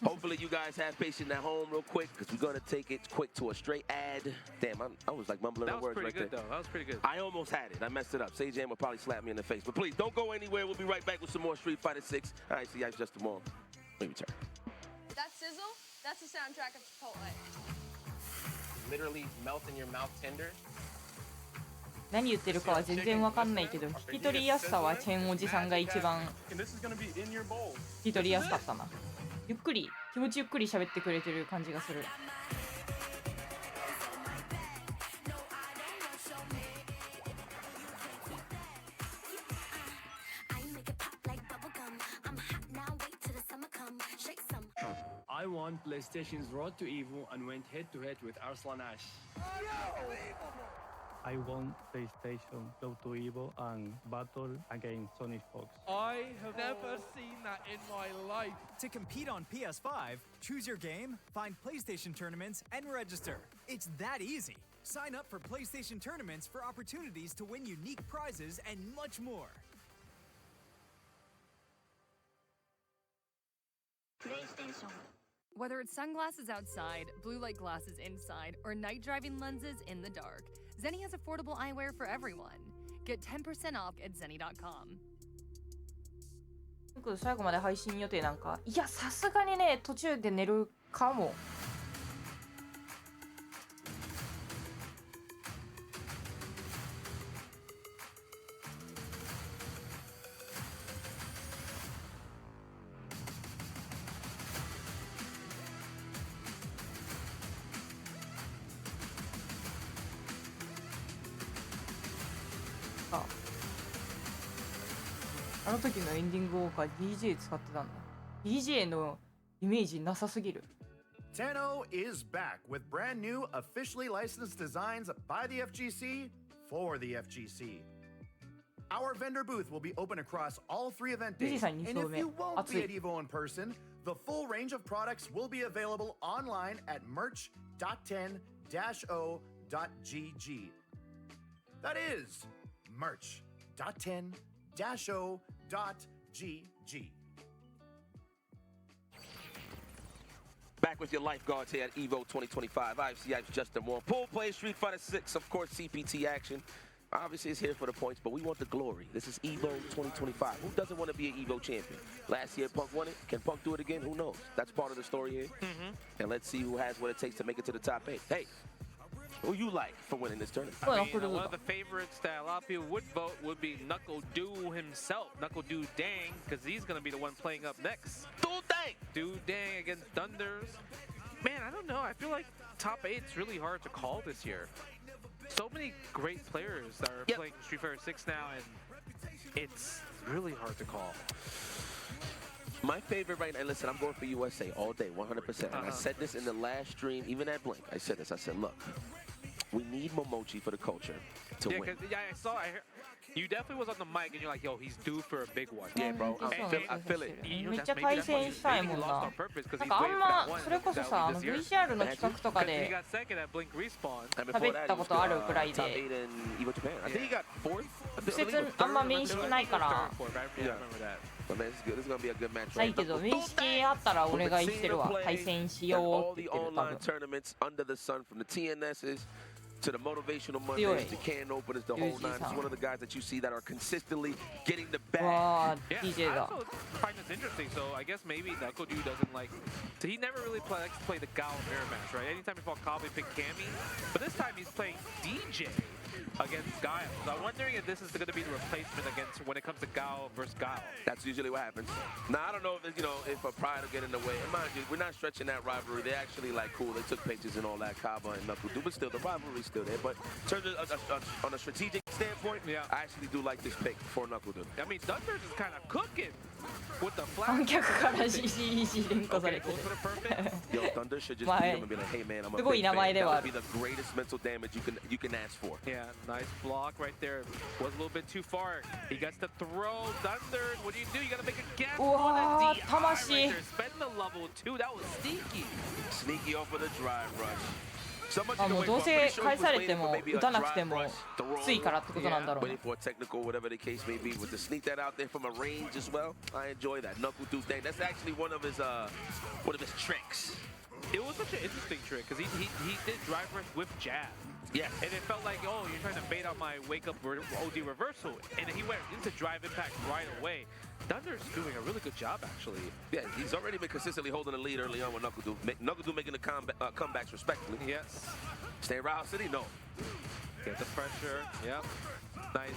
hopefully you guys have patience at home real quick because we're gonna take it quick to a straight ad. Damn, I was like mumbling the words right there. That was pretty good though. That was pretty good. I almost had it. I messed it up. Sage will probably slap me in the face. But please don't go anywhere. We'll be right back with some more Street Fighter 6. All right, see you guys just tomorrow. Let me turn. That sizzle, that's the soundtrack of Chipotle. Literally melt in your mouth tender. 何言ってるかは全然わかんないけど、聞き取りやすさはチェンおじさんが一番聞き取りやすかったな。ゆっくり、気持ちゆっくり喋ってくれてる感じがする。I won PlayStation's Road to Evo and went head-to-head with Arslan Ash. I won PlayStation Road to Evo and battled against Sonic Fox. I have never seen that in my life. To compete on PS5, choose your game, find PlayStation tournaments, and register. It's that easy. Sign up for PlayStation tournaments for opportunities to win unique prizes and much more. PlayStation. Whether it's sunglasses outside, blue light glasses inside, or night driving lenses in the dark, Zenni has affordable eyewear for everyone. Get 10% off at zenni.com. 僕最後まで配信予定なんか、いやさすがにね途中で寝るかも。あの時のエンディングウォーカー DJ 使ってたんだ。DJ のイメージなさすぎる。Tenno is back with brand new officially licensed designs by the FGC for the FGC. Our vendor booth will be open across all 3 event days. And if you won't be at Evo in person, the full range of products will be available online at merch.10-o.gg. That is merch.10-o.gg. Back with your lifeguards here at Evo 2025. IFCI's Justin Moore. Pool play, Street Fighter 6, of course, CPT action. Obviously, it's here for the points, but we want the glory. This is Evo 2025. Who doesn't want to be an Evo champion? Last year, Punk won it. Can Punk do it again? Who knows? That's part of the story here. And let's see who has what it takes to make it to the top 8. Hey, who you like for winning this tournament? I mean, one of the favorites that a lot of people would vote would be Knuckle Doo himself, Knuckle Doo Dang, because he's going to be the one playing up next. Doo Dang! Doo Dang against Thunders. Man, I don't know. I feel like top 8's really hard to call this year. So many great players that are playing Street Fighter 6 now, and it's really hard to call. My favorite right now, listen, I'm going for USA all day, 100%. And I said this in the last stream, even at Blink. I said this. I said, look, we need Momochi for the culture to win. I heard, you definitely was on the mic and you're like, yo, he's due for a big one. Yeah, bro. I feel it. めっちゃ対戦したいもんな。なんかあんまそれこそさ、VCR の企画とかで喋ったことあるくらいで、直接あんま面識ないから。ないけど面識あったらお願いしてるわ。対戦しようって言ってる多分。To the motivational Mondays, to can openers, the whole nine. He's one of the guys that you see that are consistently getting the bag. Yeah, I also find this interesting. So I guess maybe Knuckle Doo doesn't like. So he never really likes to play the Gao mirror match, right? Anytime he fought Cobb, he picked Cammy. But this time he's playing DJ. against Guile. So I'm wondering if this is going to be the replacement against when it comes to Guile versus Guile. That's usually what happens. Now I don't know if if a pride will get in the way. And mind you, we're not stretching that rivalry. They're actually like cool. They took pictures and all that, Kaba and NuckleDu, but still the rivalry's still there. But in terms of on a strategic standpoint, I actually do like this pick for NuckleDu. I mean, Thunders is kind of cooking with the flash. 観客から CC 連呼されてる。 Yo, Thunder should just be him and be like, hey man, I'm a すごい big 名 fan. 前ではあ That る。 would be the greatest mental damage you can ask for. Yeah, nice block right there. Was a little bit too far. He gets to throw. Thunders, what do? You gotta make a guess on a DI right there. Spend the level 2. That was sneaky. Sneaky off of the drive rush. あ、もうどうせ返されても打たなくてもついからってことなんだろうな。 Waiting for a technical, whatever the case may be, with to sneak that out there from a range as well. I enjoy that NuckleDu thing. That's actually one of his tricks. It was such an interesting trick because he did drive rush with jab. Yeah. And it felt like, oh, you're trying to bait out my wake up OD reversal, and he went into drive impact right away. Thunder's doing a really good job, actually. Yeah, he's already been consistently holding the lead early on with NuckleDu. NuckleDu making the comebacks respectfully. Yes. Stay Route City? No. Get the pressure. Yep. Nice.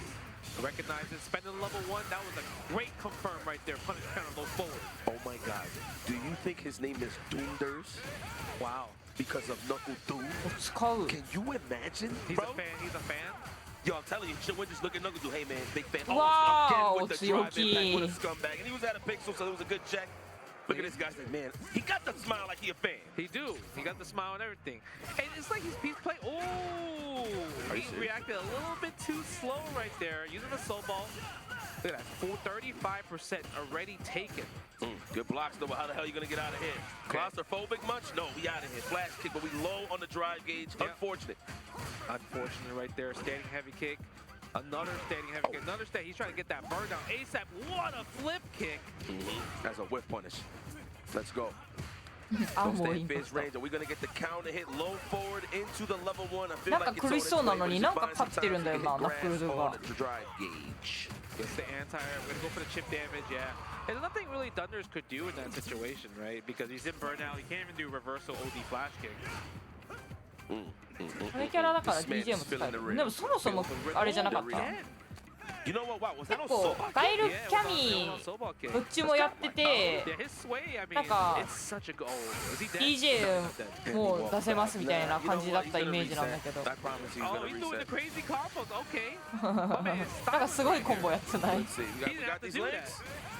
Recognize it. Spending level 1. That was a great confirm right there. Punish counter low forward. Oh my God. Do you think his name is Doomders? Wow. Because of NuckleDu? Can you imagine? He's bro? a fan. He's a fan. Yo, I'm telling you, should we just look at NuckleDu? Hey man, big fan. Wow, again with the drive impact with a scumbag, and he was at a pixel, so it was a good check. Look at this guy's like, man, he got the smile like he a fan. He do. He got the smile and everything. And it's like he's playing. Oh, he reacted a little bit too slow right there, using the soul ball. Look at that, 35% already taken. Good blocks, though, but how the hell are you going to get out of here? Claustrophobic much? No, we out of here. Flash kick, but we low on the drive gauge. Yep. Unfortunate. Unfortunate right there. Standing heavy kick. Another standing heavy kick. Another stand. He's trying to get that burn down. ASAP, what a flip kick. That's a whiff punish. Let's go. Don't stay in fierce range. Are we going to get the counter hit low forward into the level 1? I feel なん like か苦しそうなのになんか勝ってるんだよな、NuckleDu が。 Drive gauge. Gets the anti-air. We're going to go for the chip damage, yeah. There's nothing really Thunders could do in that situation, right? Because he's in burnout. He can't even do reversal OD flash kick. これキャラだから DJ も使える。でもそもそもあれじゃなかった。 You know what? Wow, was that 結構ガイルキャミどっちもやってて、なんか DJ も出せますみたいな感じだったイメージなんだけど。なんかすごいコンボやってない？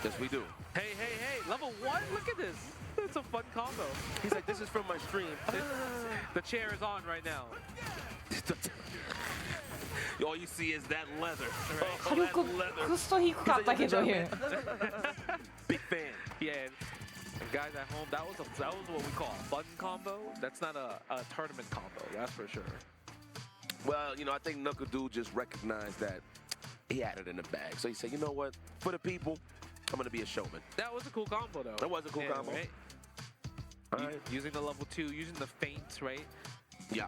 Yes, we do. Hey, level 1, look at this. It's a fun combo. He's like, this is from my stream. The chair is on right now. All you see is that leather. 火力クソ低かったけど。Big fan. Yeah. And guys at home, that was what we call a fun combo. That's not a tournament combo, that's for sure. Well, I think NuckleDu just recognized that he had it in the bag. So he said, you know what? For the people, I'm going to be a showman. That was a cool combo, though. That was a cool combo. Right? Using the level 2, using the feints, right? Yeah.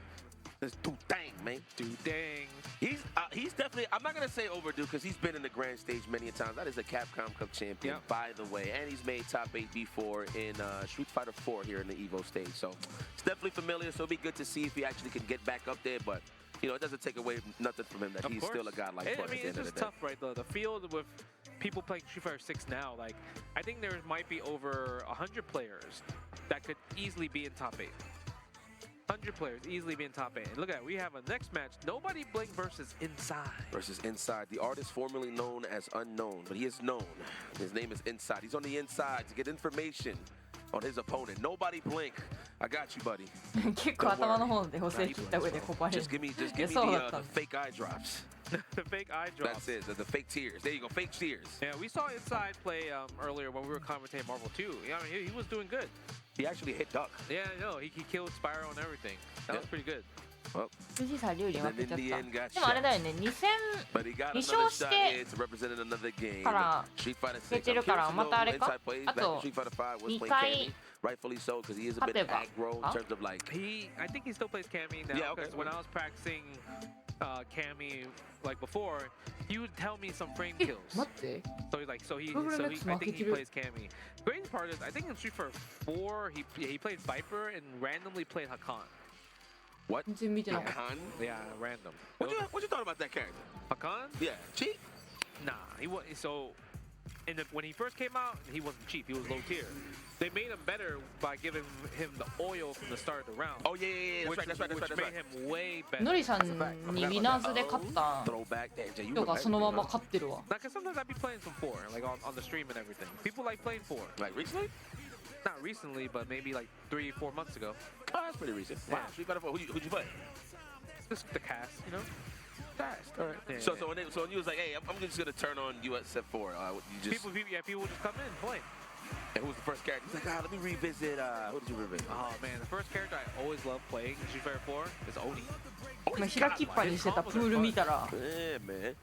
It's do dang, man. Do dang. He's definitely, I'm not going to say overdue because he's been in the grand stage many a times. That is a Capcom Cup champion, by the way. And he's made top 8 before in Street Fighter 4 here in the Evo stage. So it's definitely familiar. So it'll be good to see if he actually can get back up there. But, it doesn't take away nothing from him that he's still a godlike player. I mean, it's just tough, right? The field with people playing Street Fighter 6 now, like, I think there might be over 100 players that could easily be in top 8. 100 players easily be in top 8. And look at that, we have a next match. Nobody Blink versus Inside. Versus Inside, the artist formerly known as Unknown, but he is known. His name is Inside. He's on the inside to get information on his opponent. Nobody Blink. I got you, buddy. 結構頭の方で補正切った上でここまで。 Just give me the fake eye drops. The fake eye drops. That's it, the fake tears. There you go, fake tears. Yeah, we saw Inside play earlier when we were commentating Marvel 2. I mean, he was doing good. He actually hit Duck. Yeah, I know. He killed Spyro and everything. That was pretty good. Well, 富士山龍に負けちゃった。でもあれだよね、2勝してから出てるからまたあれかあと2回 rightfully so, because he is a bit aggro in terms of like. I think he still plays Cammy now. Because when I was practicing Cammy like before, he would tell me some frame kills. So he's like, I think he plays Cammy. Great part is, I think in Street Fighter 4 he played Viper and randomly played Hakan. What? 全然見てなかった。 Hakan? Yeah, random. What you thought about that character? Hakan? Yeah, cheap? Nah, he was so. When he first came out, he wasn't cheap. He was low tier. They made him better by giving him the oil from the start of the round. Oh yeah. That's right. Which made him way better. ノリさんにウィナーズで勝った人がそのまま勝ってるわ。 Like sometimes I'd be playing some 4, like on the stream and everything. People like playing 4. Like recently? Not recently, but maybe like 3-4 months ago. Oh, that's pretty recent. Wow, Street Fighter 4. Who'd you play? Just the cast, you know. Fast. All right. Yeah, so when you was like, hey, I'm just gonna turn on USF 4. You just people would just come in and play. And who was the first character? He's like, let me revisit. Who did you revisit? Oh man, the first character I always loved playing in Street Fighter 4 is Oni. 今開きっぱにしてたプール見たら。 Yeah, man.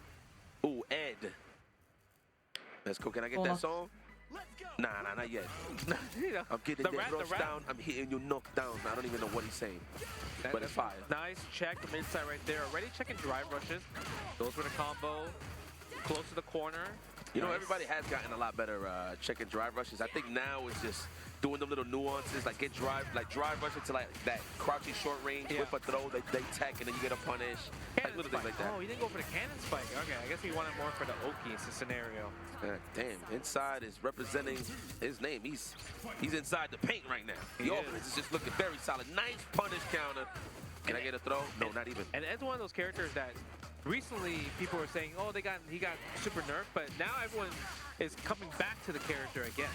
Ooh, Ed. Let's go. Can I get that song? Nah, not yet. I'm getting that rush down. I'm hitting you knocked down. I don't even know what he's saying. But it's fire. Nice check from inside right there. Already checking drive rushes. Goes for the combo. Close to the corner. You know, everybody has gotten a lot better checking drive rushes. I think now it's just doing them little nuances, like drive rush into like that crouching short range, whip a throw, they tech, and then you get a punish. Like little things like that. Oh, he didn't go for the cannon spike. Okay, I guess he wanted more for the Oki scenario. Damn, inside is representing his name. He's inside the paint right now. The offense is just looking very solid. Nice punish counter. Can I get a throw? No, not even. And Ed's one of those characters that recently people were saying, oh, he got super nerfed, but now everyone is coming back to the character again.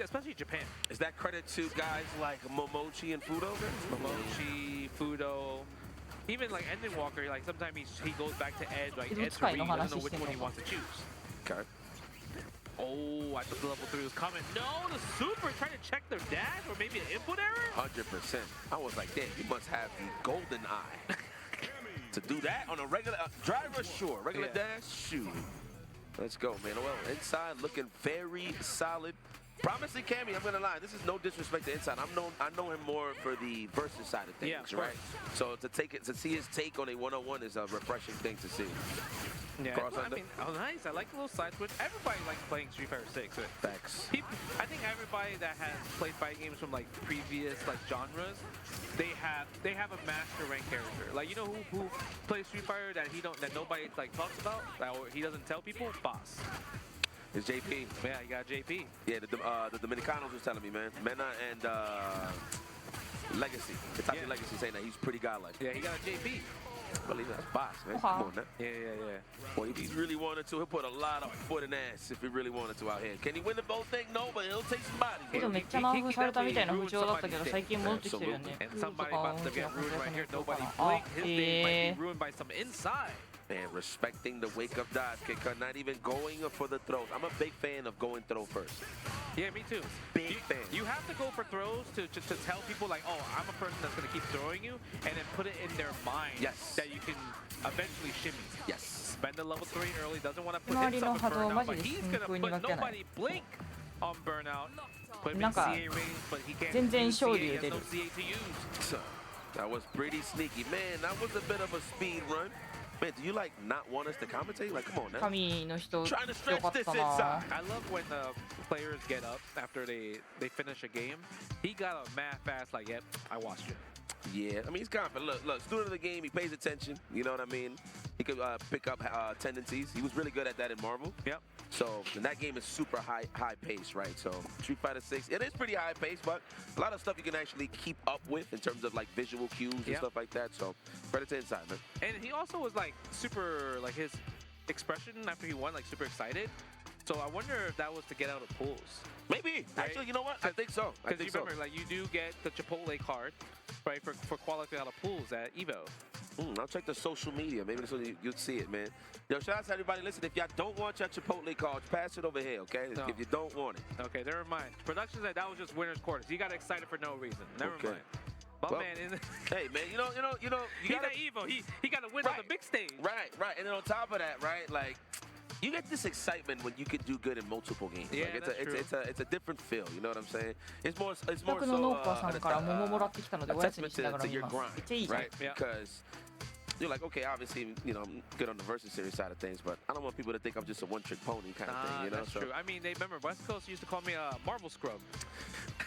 Especially Japan. Is that credit to guys like Momochi and Fudo? Momochi, Fudo, even like Ending-Walker. Like sometimes he goes back to Ed. Like Ed's read, he doesn't know which one he wants to choose. Okay. Oh, I thought the level 3 was coming. No, the super trying to check their dash or maybe an input error. 100%. I was like, damn, you must have the golden eye. To do that on a regular driver, sure. Regular dash, shoot. Let's go, man. Well, inside looking very solid. Promising Cammy, I'm gonna lie. This is no disrespect to inside. I know him more for the versus side of things, right? So to see his take on a 1-on-1 is a refreshing thing to see. Yeah, I mean, oh nice. I like the little side switch. Everybody likes playing Street Fighter 6. Facts. I think everybody that has played fighting games from like previous like genres, they have a master rank character. Like you know who plays Street Fighter that nobody like talks about, or he doesn't tell people? Boss. It's JP. Yeah, you got JP. Yeah, the Dominicanos was telling me, man. Mena and Legacy. The top Legacy saying that he's pretty godlike. Yeah, he got a JP. Well, that's boss, man. Come on, man. Yeah. Well, if he really wanted to, he'll put a lot of foot and ass if he really wanted to out here. Can he win the both thing? No, but he'll take some bodies. けどめっちゃナーフされたみたいな風潮だったけど最近戻ってきてるよね。 Somebody about to get ruined right here. Nobody blink. His day might be ruined by some inside. Man, respecting the wake up dive kicker, not even going for the throws. I'm a big fan of going throw first. Yeah, me too. Big fan. You have to go for throws to tell people like, oh, I'm a person that's gonna keep throwing you, and then put it in their mind that you can eventually shimmy. Yes. Spend the level 3 early, doesn't want to put himself in burnout, but he's gonna put nobody blink on burnout. Put him in CA range, but he can't use CA, he has no CA to use. So, that was pretty sneaky. Man, that was a bit of a speed run. Man, do you like not want us to commentate? Like, come on now. Trying to stretch this inside. I love when the players get up after they finish a game. He got a mad fast like, yep, I watched you. Yeah, I mean, he's confident. Look, student of the game, he pays attention. You know what I mean? He could pick up tendencies. He was really good at that in Marvel. Yep. So, and that game is super high pace, right? So, Street Fighter 6, it is pretty high pace, but a lot of stuff you can actually keep up with in terms of like visual cues and stuff like that. So, credit to Inside, man. And he also was like super, like his expression after he won, like super excited. So I wonder if that was to get out of pools. Maybe. Right? Actually, you know what? I think so. Because you remember, like you do get the Chipotle card, right, for qualifying out of pools at Evo. I'll check the social media. Maybe so you'd see it, man. Yo, shout out to everybody. Listen, if y'all don't want your Chipotle card, pass it over here, okay? No. If you don't want it. Okay, never mind. Production said that was just winner's quarters. You got excited for no reason. Never mind. But well, man, hey man, you know, he's at Evo. He got to win on the big stage. Right. And then on top of that, right, like. You get this excitement when you can do good in multiple games. Yeah, like it's a different feel. You know what I'm saying? It's more so a testament to your grind, right? Because you're like, okay, obviously, you know, I'm good on the versus series side of things, but I don't want people to think I'm just a one-trick pony kind of thing, you know? That's true. I mean, they remember West Coast used to call me a Marvel Scrub.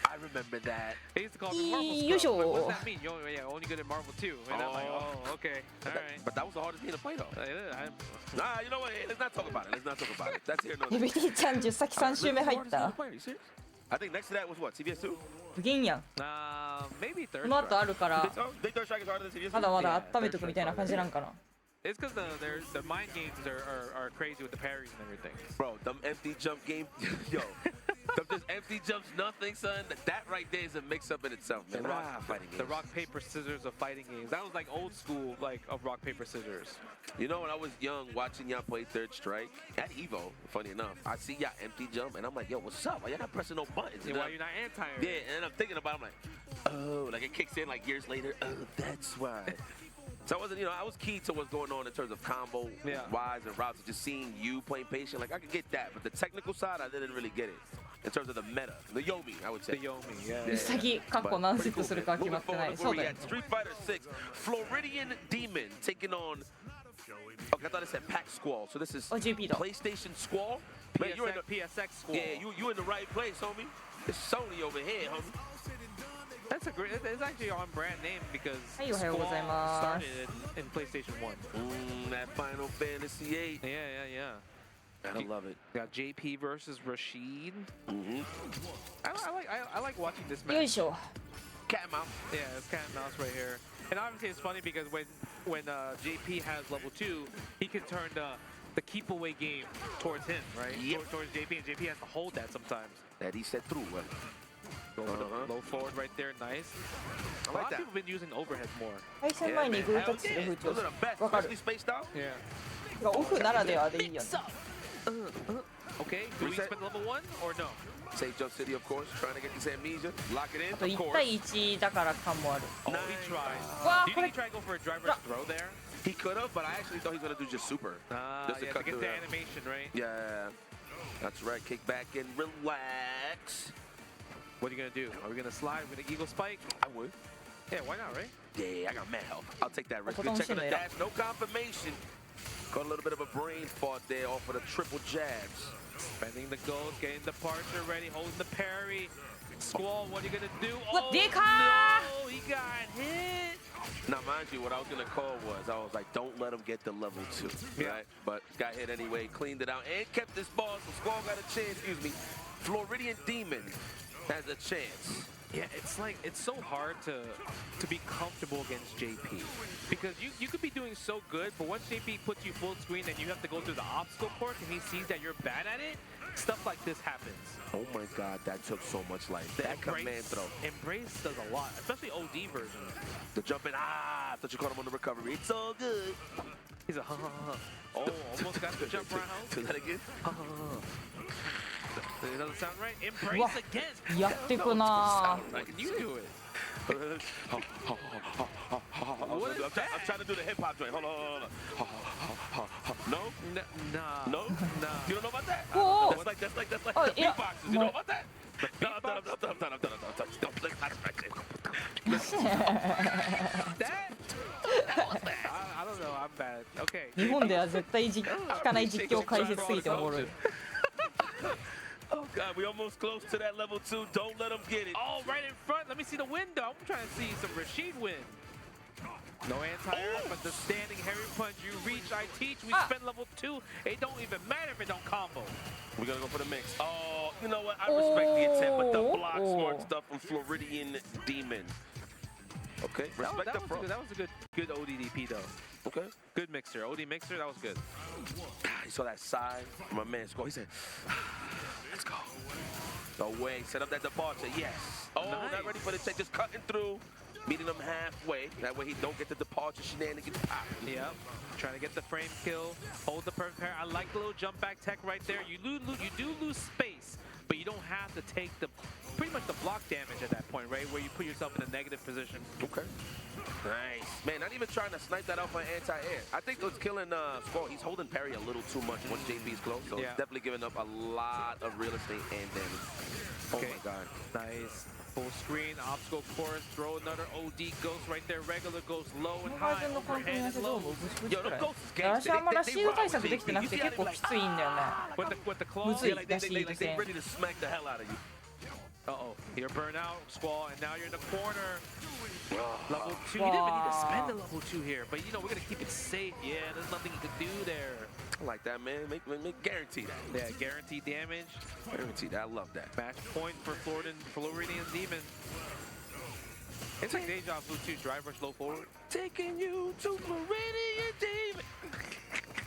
I remember that. They used to call me Marvel Scrub. Like, what does that mean? You're only good at Marvel 2. And I'm like, oh, okay. All right. But that was the hardest game to play, though. Nah, you know what? Hey, let's not talk about it. Let's not talk about it. That's here, no. エビリーちゃん10先3周目入った。 I think next to that was what? CBS2? 不謹やん。 Maybe third この後あるから、 Think third strike is harder than CBS2? まだまだ温めとくみたいな感じなんかな。 It's because the mind games are crazy with the parries and everything. Bro, them empty jump game, yo. Them just empty jumps, nothing, son. That right there is a mix-up in itself, man. The rock, paper, scissors of fighting games. That was like old school, like of rock, paper, scissors. You know, when I was young, watching y'all play Third Strike at Evo, funny enough, I see y'all empty jump, and I'm like, yo, what's up? Why y'all not pressing no buttons? Yeah, why you're not anti? Yeah, and I'm thinking about it, I'm like, oh, like it kicks in like years later. Oh, that's why. So I wasn't, you know, I was key to what's going on in terms of combo wise and routes, and just seeing you playing patient. Like I could get that, but the technical side, I didn't really get it. In terms of the meta, the Yomi, I would say. The Yomi, yeah. うさぎ過去何セットするか決まってない。そうだよね。 Street Fighter 6, Floridian Demon taking on. Okay, I thought it said Pack Squall. So this is PlayStation Squall. Man, you're in the PSX Squall. Yeah, you in the right place, homie. It's Sony over here, homie. That's a great. It's actually an on-brand name because Squall started in PlayStation 1. That Final Fantasy 8. Yeah. I love it. Got JP versus Rashid. I like watching this match. よいしょ。 Cat and mouse. Yeah, it's cat and mouse right here. And obviously it's funny because when JP has level 2, he can turn the keep away game towards him, right? Yep. Towards JP, and JP has to hold that sometimes. That he said through. Go for the low forward right there, nice. A lot of people have been using overheads more. 対戦前にグータッチする風潮。わかる。 Yeah. オフならではでいいよね。 Okay, do we spend level 1 or no? Save Jump City, of course, trying to get this amnesia. Lock it in, あと of 1 course. 対1だから感もある。 Oh, he tried. わあ、 Do you こ think れ he tried to go for a driver's throw there? He could have, but I actually thought he was going to do just super. Just to Yeah, cut to get through the that. animation, right? Yeah, that's right. Kick back and relax. What are you going to do? Are we going to slide with an eagle spike? I would. Yeah, why not, right? Yeah, I got mad help. I'll take that risk. Good check on the dash. No confirmation. Caught a little bit of a brain fart there off of the triple jabs. Spending the gold, getting the departure ready, holding the parry. Squall, what are you going to do? What Oh, the no, he got hit. Now, mind you, what I was going to call was, I was like, don't let him get the level 2, right? But got hit anyway, cleaned it out, and kept this ball, so Squall got a chance, Floridian Demon has a chance. Yeah, it's so hard to be comfortable against JP because you could be doing so good, but once JP puts you full screen and you have to go through the obstacle course and he sees that you're bad at it, stuff like this happens. Oh my God, that took so much life. That command throw. Embrace does a lot, especially OD version. The jumping, I thought you caught him on the recovery. It's all good. He's a Oh, almost got the jump around. Do that again. It doesn't sound right. Embrace again. やってくな。 Why can you do it? I'm trying to do the hip hop joint. Hold on. No? Nah. No? You don't know about that? Whoa. That's like Oh, the yeah. beatboxers. You know about that? No, I'm done. I don't know. I'm bad. Okay. 日本では絶対聞かない実況解説すぎておもろい。 Oh God, we almost close to that level 2. Don't let him get it. Oh, right in front. Let me see the window. I'm trying to see some Rashid win. No anti-air, but the standing heavy punch. You reach, I teach. We spend level 2. It don't even matter if it don't combo. We're gonna go for the mix. Oh, you know what? I respect the attempt, but the block smart stuff from Floridian Demon. Okay, respect that the was pro. good. That was a good ODDP though. Okay. Good mixer. OD mixer, that was good. He saw that side from my man Squall. He said, let's go. Away, set up that departure. Yes. Oh, Nice. Not ready for the take. Just cutting through, meeting him halfway. That way he don't get the departure shenanigans popping. Yep. Trying to get the frame kill. Hold the perfect pair. I like the little jump back tech right there. You do lose space, but you don't have to take pretty much the block damage at that point, right? Where you put yourself in a negative position. Okay. Nice. Man, not even trying to snipe that off on anti-air. I think it was killing Squall. He's holding parry a little too much once JP's close, so Yeah. definitely giving up a lot of real estate and damage. Oh Okay. my God. Nice. Full screen, obstacle course, throw another OD ghost right there. Regular goes low and high, overhand and low. Yo, them ghosts is 私あんまラッシード対策できてなくて結構きついんだよね。 With the claw, むずい like ラッシード they 戦。 ready to smack the hell out of you. Uh-oh, you're burnt out, Squall, and now you're in the corner. Level 2, you didn't even need to spend a level 2 here, but you know, we're gonna keep it safe. Yeah, there's nothing you can do there. I like that, man. Make guarantee that. Yeah, guaranteed damage. Guarantee that. I love that. Match point for Floridian Demon. It's like Deja Vu 2, drive rush low forward. Taking you to Floridian Demon.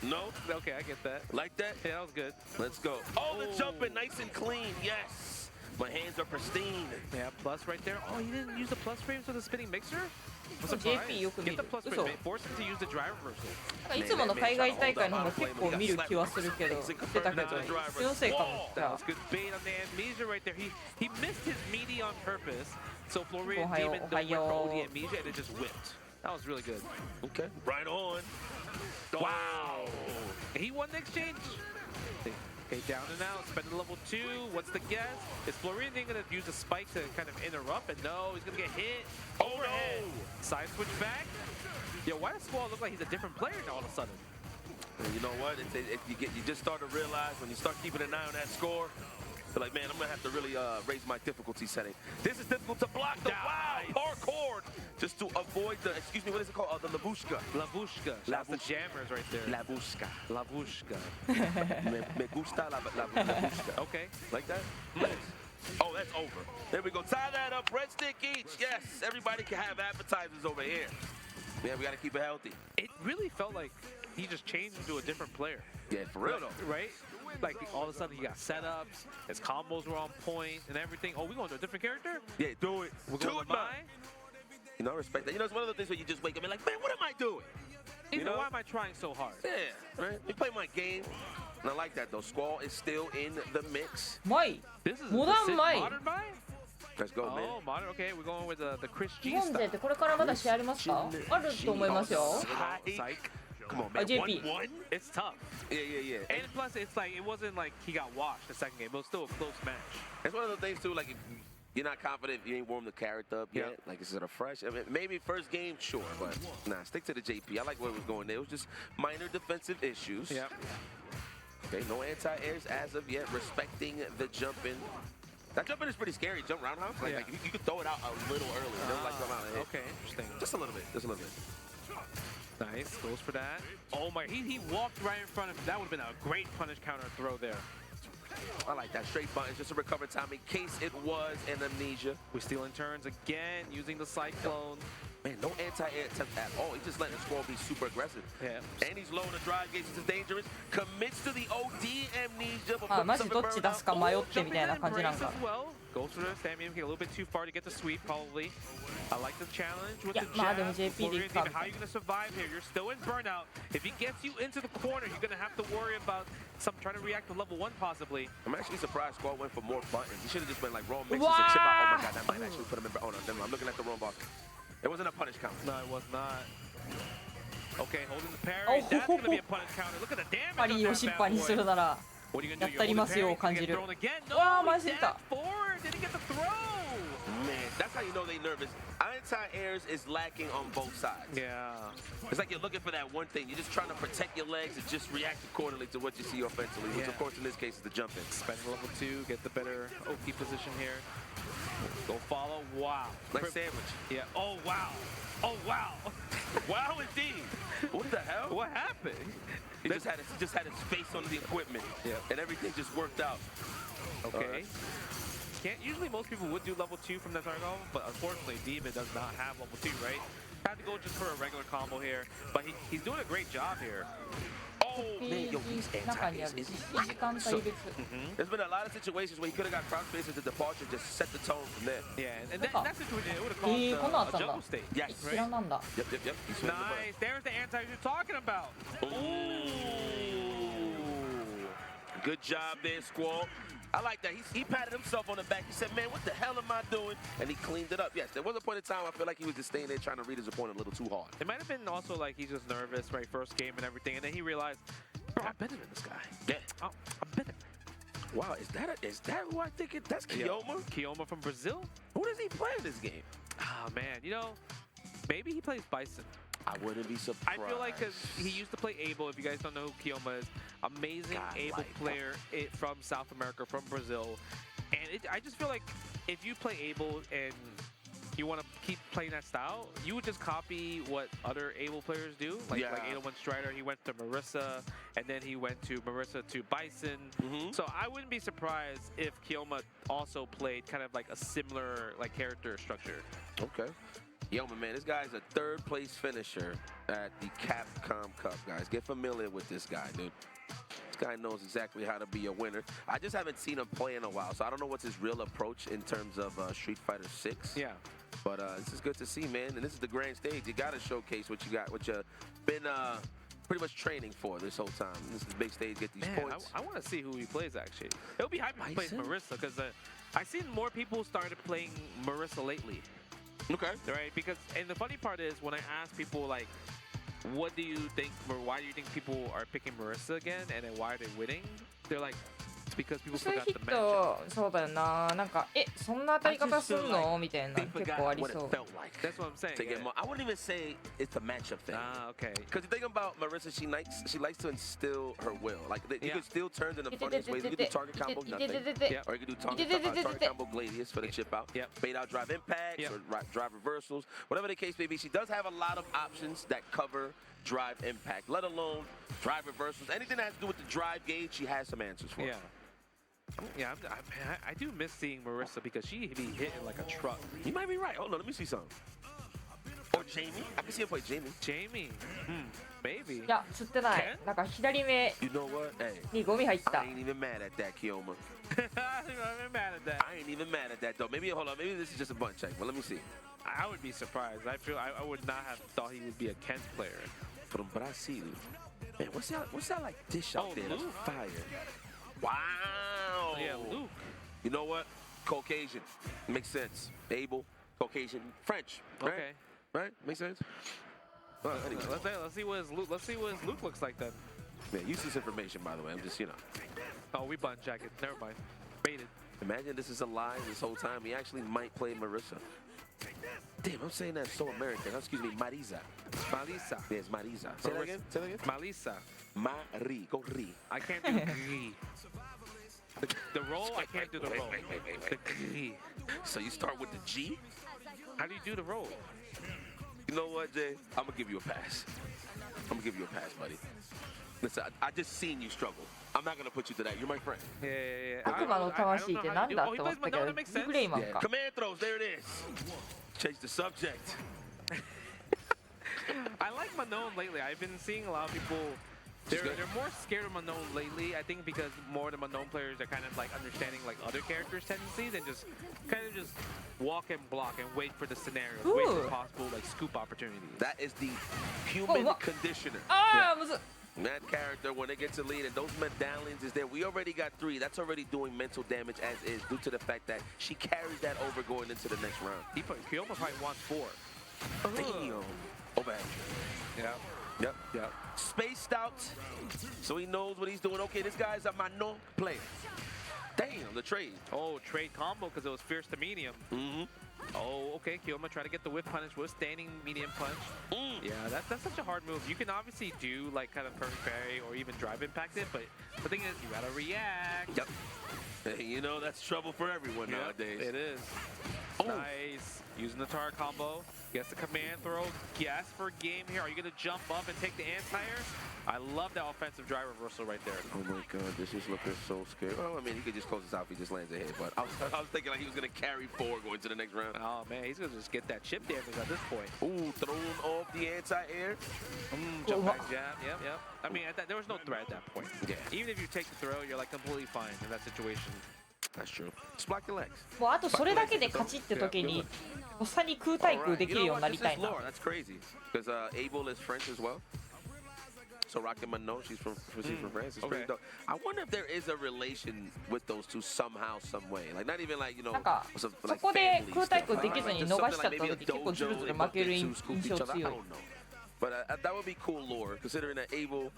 No? Okay, I get that. Like that? Yeah, that was good. Let's go. Oh, the jumping nice and clean. Yes. My hands are pristine. Yeah, plus right there. Oh, you didn't use the plus frames for the spinning mixer? JP よく見る。 Get the plus frame. Force him to use the drive reversal. いつもの海外大会の方が結構見る気はするけど、してたけど、気のせいかも。 That was good bait on the amnesia right there. He missed his meaty on purpose. So Floridian Demon don't went for OD amnesia and it just whipped. That was really good. Okay, right on. Wow. He won the exchange. Okay, down and out, spend the level 2. What's the guess? Is Floridian going to use a spike to kind of interrupt? And no, he's going to get hit. Overhead. Side switch back. Yo, why does Squall look like he's a different player now all of a sudden? And you know what? You just start to realize when you start keeping an eye on that score, you're like, man, I'm going to have to really raise my difficulty setting. This is difficult to block the parkour just to avoid the, excuse me, what is it called? The lavushka. Lavushka. That's the jammers right there. Lavushka. Lavushka. Me gusta la lavushka. Okay. Like that? Nice. Oh, that's over. There we go. Tie that up. Breadstick each. Yes, everybody can have appetizers over here. Yeah, we got to keep it healthy. It really felt like he just changed into a different player. Yeah, for real though. Right? Like all of a sudden he got setups, his combos were on point and everything. Oh, we going to a different character? Yeah, do it. We're going to Mai? You know, I respect that. You know, it's one of the things where you just wake up and like, man, what am I doing? You know, why am I trying so hard? Yeah, right? You play my game. And I like that though. Squall is still in the mix. Mai. This is modern Mai. Modern Mai? Let's go, man. Oh, modern. Okay, we're going with the Chris G 日本勢ってこれからまだ試合ありますか？あると思いますよ。 Psych. Come on, man. JP. 1-1? It's tough. Yeah. And plus, it's like, it wasn't like he got washed the second game. It was still a close match. It's one of the things, too, like, if you're not confident, you ain't warmed the character up yet. Like, is it a fresh? I mean, maybe first game, sure, but nah, stick to the JP. I like where it was going there. It was just minor defensive issues. Yeah. Okay, no anti-airs as of yet. Respecting the jumping. That jumping is pretty scary. Jump roundhouse. Like you could throw it out a little early. Don't like come out and hit. Okay, interesting. Just a little bit. Just a little bit. Nice, goes for that. Oh my, he walked right in front of him. That would have been a great punish counter throw there. I like that. Straight buttons, just to recover time in case it was an amnesia. We're stealing turns again, using the cyclone. Man, no anti-air attempt at all. He's just letting the Squall be super aggressive. Yeah. And he's low on the drive gauge. This is dangerous. Commits to the OD amnesia. マジどっち出すか迷ってみたいな感じなんか。 Goes for the stamina, get a little bit too far to get the sweep, probably. I like the challenge with the まあでも jab. JP でいくか。 How are you going to survive here? You're still in burnout. If he gets you into the corner, you're going to have to worry about trying to react to level 1 possibly. I'm actually surprised Squall went for more buttons. He should have just been like raw mixes and chip out. Oh my god, that might actually put him in. Oh no, never mind. I'm looking at the wrong box. It wasn't a punish count. No, it was not. Okay, holding the parry. That's going to be a punish counter. Look at the damage. パリを失敗にするならやったりますよを感じる。わあ、マジか。 Didn't get the throw. Man, that's how you know they nervous. Anti-airs is lacking on both sides. Yeah. It's like you're looking for that one thing. You're just trying to protect your legs and just react accordingly to what you see offensively, which of course in this case is the jump in. Spend level 2, get the better OP position here. Go follow. Wow. Nice sandwich. Yeah. Oh, wow. Oh, wow. Wow, indeed. What the hell? What happened? He just had his face on the equipment. Yeah. And everything just worked out. Okay. Usually most people would do level 2 from that target level, but unfortunately Demon does not have level 2, right? Had to go just for a regular combo here, but he's doing a great job here. Oh man, yo, these anti-airs is so, There's been a lot of situations where he could have got cross spaces at departure, just set the tone from there. Yeah, and that situation, it would have caused a jungle state. Yes, right? Yep. Nice, there's the anti-airs you're talking about. Ooh. Good job there, Squall. I like that. He patted himself on the back. He said, man, what the hell am I doing? And he cleaned it up. Yes, there was a point in time I feel like he was just staying there trying to read his opponent a little too hard. It might have been also like he's just nervous, right? First game and everything. And then he realized, bro, I'm better than this guy. Yeah. Oh, I'm better. Wow, is that who I think it? That's Kioma. Kioma from Brazil. Who does he play in this game? Oh man, you know, maybe he plays Bison. I wouldn't be surprised. I feel like because he used to play Abel. If you guys don't know who Kioma is, amazing Abel player from South America, from Brazil. And I just feel like if you play Abel and you want to keep playing that style, you would just copy what other Abel players do. Like 801 Strider, he went to Marissa, and then he went to Marissa to Bison. So I wouldn't be surprised if Kioma also played kind of like a similar like character structure. Okay. Yo, man, this guy's a third place finisher at the Capcom Cup, guys. Get familiar with this guy, dude. This guy knows exactly how to be a winner. I just haven't seen him play in a while, so I don't know what's his real approach in terms of Street Fighter 6. Yeah. But this is good to see, man. And this is the grand stage. You got to showcase what you got, what you've been pretty much training for this whole time. This is the big stage, get these points. I want to see who he plays, actually. It'll be hype if he plays Marissa, because I've seen more people started playing Marissa lately. Okay. Right? Because, and the funny part is, when I ask people, like, what do you think, or why do you think people are picking Marissa again, and then why are they winning? They're like, it's because people forgot the matchup. そうだよな。なんかそんな当たり方すんのみたいな結構ありそう。 That's what I'm saying. To get more, I wouldn't even say it's a matchup thing. Ah, okay. Because the thing about Marissa, she likes to instill her will. Like you can still turn in the funniest ways. You can do target combo nothing, or you can do target combo Gladius for the chip out. Fade out drive impacts or drive reversals. Whatever the case may be, she does have a lot of options that cover drive impact, let alone drive reversals. Anything that has to do with the drive gauge, she has some answers for. Yeah, I do miss seeing Marissa because she be hitting like a truck. You might be right. Hold on, let me see something. Or Jamie. I can see her play Jamie. Jamie. Maybe. いや、釣ってない。なんか左目 You know what? Hey, にゴミ入った。 I ain't even mad at that, Kioma. I'm even mad at that. I ain't even mad at that, though. Maybe, hold on, maybe this is just a butt check, but let me see. I would be surprised. I feel I would not have thought he would be a Kent player. From Brazil. Man, what's that like dish out there? That's fire. Wow. Yeah, Luke. You know what? Caucasian. Makes sense. Abel, Caucasian, French. Right? Okay. Right? Makes sense? Well, anyway. Let's see what his Luke looks like then. Man, useless information, by the way. I'm just, you know. Oh, we button jacket. Never mind. Baited. Imagine this is a lie this whole time. He actually might play Marissa. Damn, I'm saying that so American. Excuse me, Marisa. Marisa. Yes, Marisa. Say that again. Say that again. Marisa. Mari. Go Ri. I can't do Ri. The roll, I can't do the roll. Wait. So you start with the G? How do you do the roll? You know what, Jay? I'm gonna give you a pass. I'm gonna give you a pass, buddy. Listen, I just seen you struggle. I'm not gonna put you to that. You're my friend. Yeah. 悪魔の魂ってなんだって思ったけど、ビッグレイマンか。 Command throws, there it is. Change the subject. I like Manon lately. I've been seeing a lot of people. They're more scared of Manon lately. I think because more of the Manon players are kind of like understanding like other characters' tendencies and just kind of just walk and block and wait for the scenario, wait for possible like scoop opportunities. That is the human conditioner. That character, when they get to lead and those medallions is there, we already got 3. That's already doing mental damage as is due to the fact that she carries that over going into the next round. Kioma probably wants 4. Damn. Over. Yep. Spaced out, so he knows what he's doing. Okay, this guy's a Manon player. Damn, the trade. Oh, trade combo because it was fierce to medium. Oh, okay. Kioma try to get the whip punish with standing medium punch. Yeah, that's such a hard move. You can obviously do like kind of perfect parry or even drive impact it, but the thing is you gotta react. Yep. Hey, you know that's trouble for everyone nowadays. It is. Nice. Using the tar combo. Gets the command throw. Guess for game here. Are you gonna jump up and take the anti-air? I love that offensive drive reversal right there. Oh my god, this is looking so scary. Well, I mean, he could just close this out if he just lands ahead, but I was thinking like he was gonna carry 4 going to the next round. Oh man, he's gonna just get that chip damage at this point. Ooh, thrown off the anti-air. Jump back jab, yep. I mean, there was no threat at that point. Yeah. Even if you take the throw, you're like completely fine in that situation. That's true. Just block your legs. もうあとそれだけで勝ちって時に、とっさに空対空できるようになりたいな。That's crazy. Because Abel is French as well. So Rocket Manon, she's from France. It's pretty dope. I wonder if there is a relation with those two somehow, some way. Like not even like, you know, なんかそこで空対空できずに逃しちゃった時結構ズルズル負ける印象強い。But that would be cool lore, considering that Evo.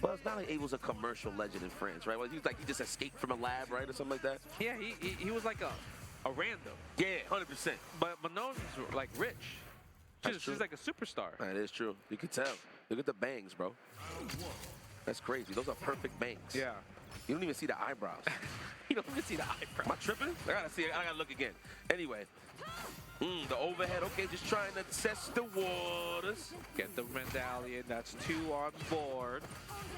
Well, it's not like Evo's a commercial legend in France, right? Well, he just escaped from a lab, right, or something like that. Yeah, he was like a random. Yeah, 100%. But Manon's like rich. She's like a superstar. That is true. You can tell. Look at the bangs, bro. That's crazy. Those are perfect bangs. Yeah. You don't even see the eyebrows. You don't even see the eyebrows. Am I tripping? I gotta see it. I gotta look again. Anyway. The overhead. Okay, just trying to test the waters. Get the medallion. That's 2 on board.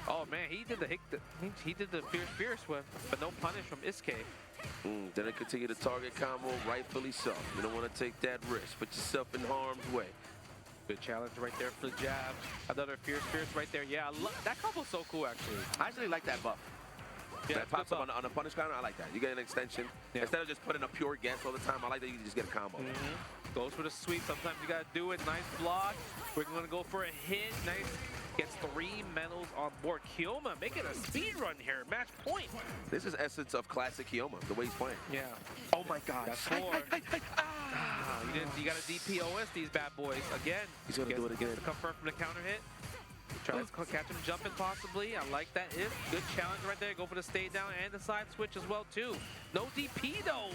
Oh man, he did the fierce whip, but no punish from Iske. Then it continue to target combo, rightfully so. You don't want to take that risk. Put yourself in harm's way. Good challenge right there for the jab. Another fierce right there. Yeah, that combo's so cool actually. I actually like that buff. Yeah, that pops up on a punish counter. I like that. You get an extension. Yeah. Instead of just putting a pure guess all the time, I like that you can just get a combo. Goes for the sweep. Sometimes you gotta do it. Nice block. We're gonna go for a hit. Nice. Gets 3 medals on board. Kiyoma making a speed run here. Match point. This is essence of classic Kiyoma, the way he's playing. Yeah. Oh my God. That's 4. You gotta DPOS these bad boys again. He's gonna do it again. Confirm from the counter hit. Try to catch him jumping possibly. I like that. Good challenge right there. Go for the stay down and the side switch as well too. No DP though.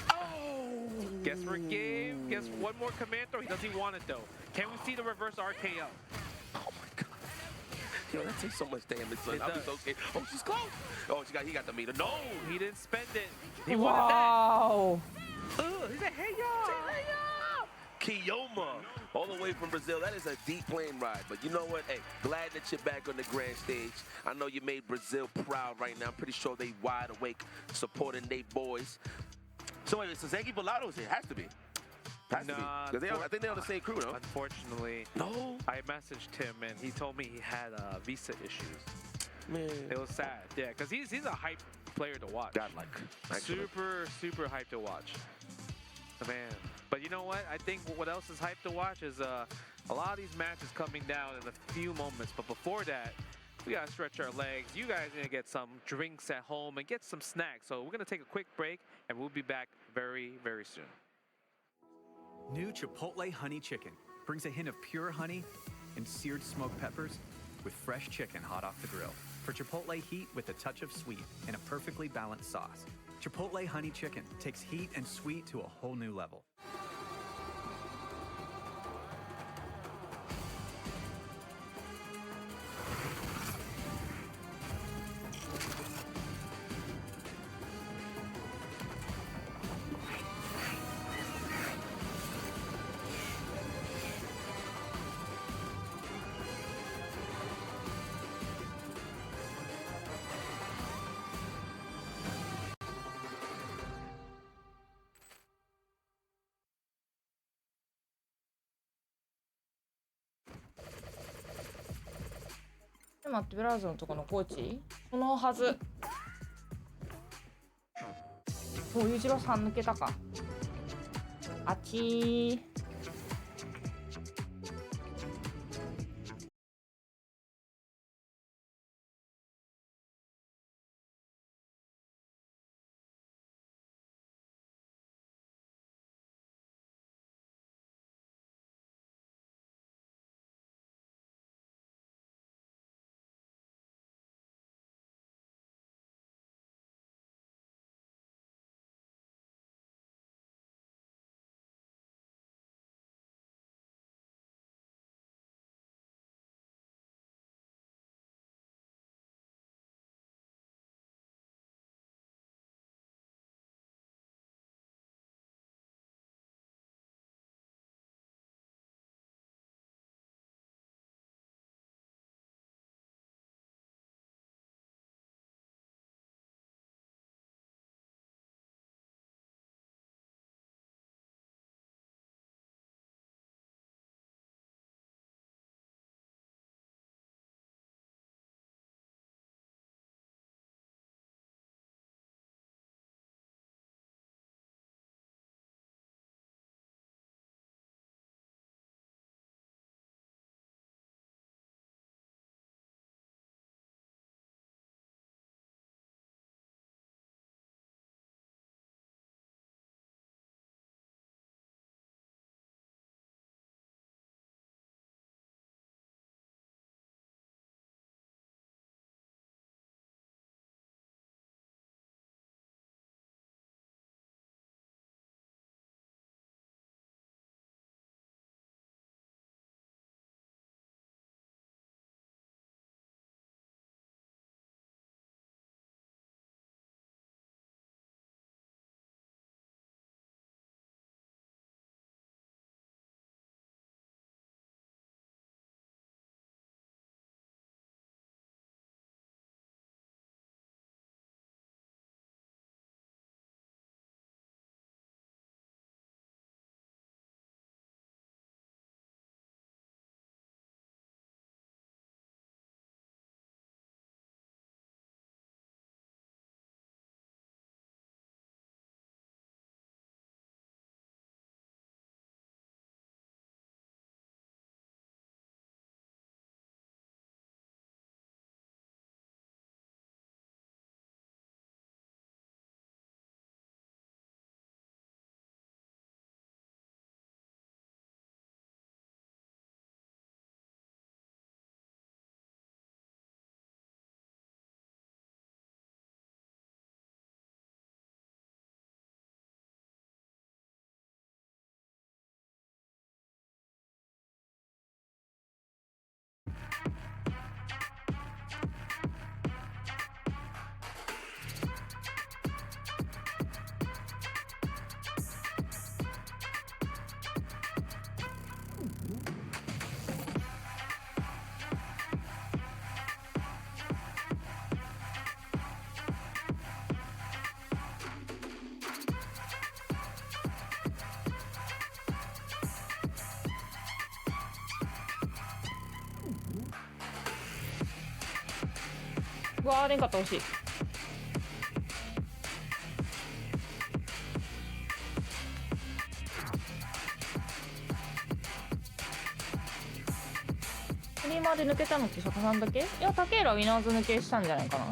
Oh! Guess we're game. Guess one more command throw. He doesn't want it though. Can we see the reverse RKO? Oh my God. Yo, that takes so much damage, son. I'll be so scared. Oh, she's close. Oh, he got the meter. No! He didn't spend it. He wow. wanted that. He said, hey, yo! Kiyoma, all the way from Brazil. That is a deep plane ride. But you know what? Hey, glad that you're back on the grand stage. I know you made Brazil proud right now. I'm pretty sure they wide awake supporting they boys. So wait, so Zangi Volado's here. Has to be. Has to be. I think they're on the same crew, though. Unfortunately. No? I messaged him, and he told me he had visa issues. Man. It was sad. Yeah, because he's a hype player to watch. Godlike. Super hype to watch. Man. But you know what? I think what else is hype to watch is a lot of these matches coming down in a few moments. But before that, we got to stretch our legs. You guys need to get some drinks at home and get some snacks. So we're going to take a quick break, and we'll be back very, very soon. New Chipotle Honey Chicken brings a hint of pure honey and seared smoked peppers with fresh chicken hot off the grill. For Chipotle heat with a touch of sweet and a perfectly balanced sauce. Chipotle Honey Chicken takes heat and sweet to a whole new level.待って、ブラウザのとこのコーチそのはず。お、裕次郎さん抜けたか。あっちー。うわー出んかった惜しい。フリーマーで抜けたのって坂さんだけ？いや竹浦ウィナーズ抜けしたんじゃないかな。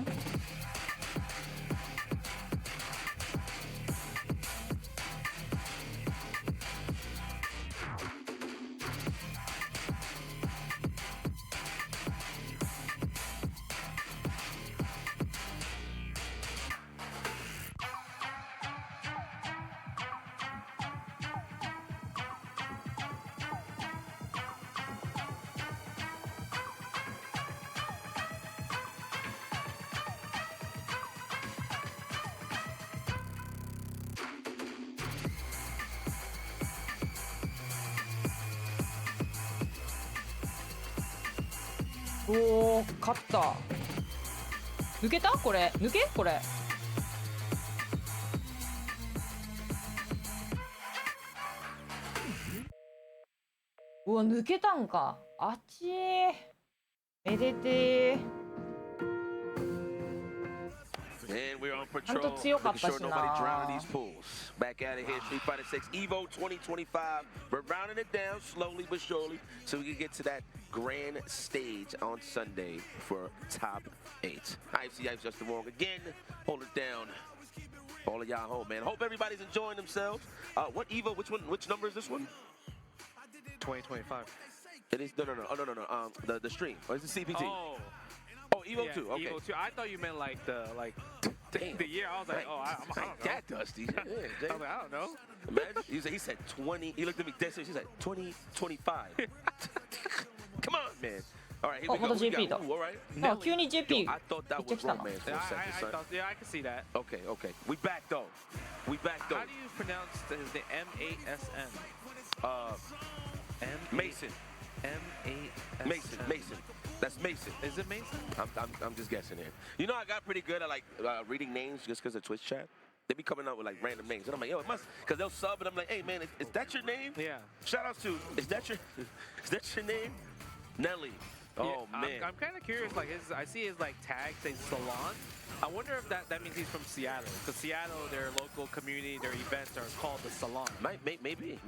おお勝った。抜けたこれ抜けこれ。うわ抜けたんか。あっちーめでてー。 And we're on patrol, making sure nobody drowned in these pools. Back at it here, Street Fighter 6 Evo 2025. We're rounding it down slowly but surely so we can get to that grand stage on Sunday for top 8. IFC Ice Justin Wong again, hold it down. All of y'all home, man. Hope everybody's enjoying themselves. What Evo? Which number is this one? 2025. It is no. The stream. Or is it CPT? Oh. Oh, Evo 2. Okay. Evo 2. I thought you meant like the year. I was like, oh, I don't know. That dusty. Yeah, I was like, I don't know. Imagine. He said 20. He looked at me dead serious. He said 2025. Come on, man. All right, here we go. JP all right. No, 急に JP. I thought that was romance for a second, son. I can see that. Okay. We back though. How do you pronounce his name? M-A-S-N. Mason. M-A-S-N. Mason. That's Mason. Is it Mason? I'm just guessing here. You know, I got pretty good at like reading names just because of Twitch chat. They be coming out with like random names, and I'm like, yo, it must, because they'll sub, and I'm like, hey man, is that your name? Yeah. Shout out to, is that your name? Nelly. Oh yeah, man. I'm kind of curious. Like, I see his like tag say Salon. I wonder if that means he's from Seattle, because Seattle, their local community, their events are called the Salon. Maybe.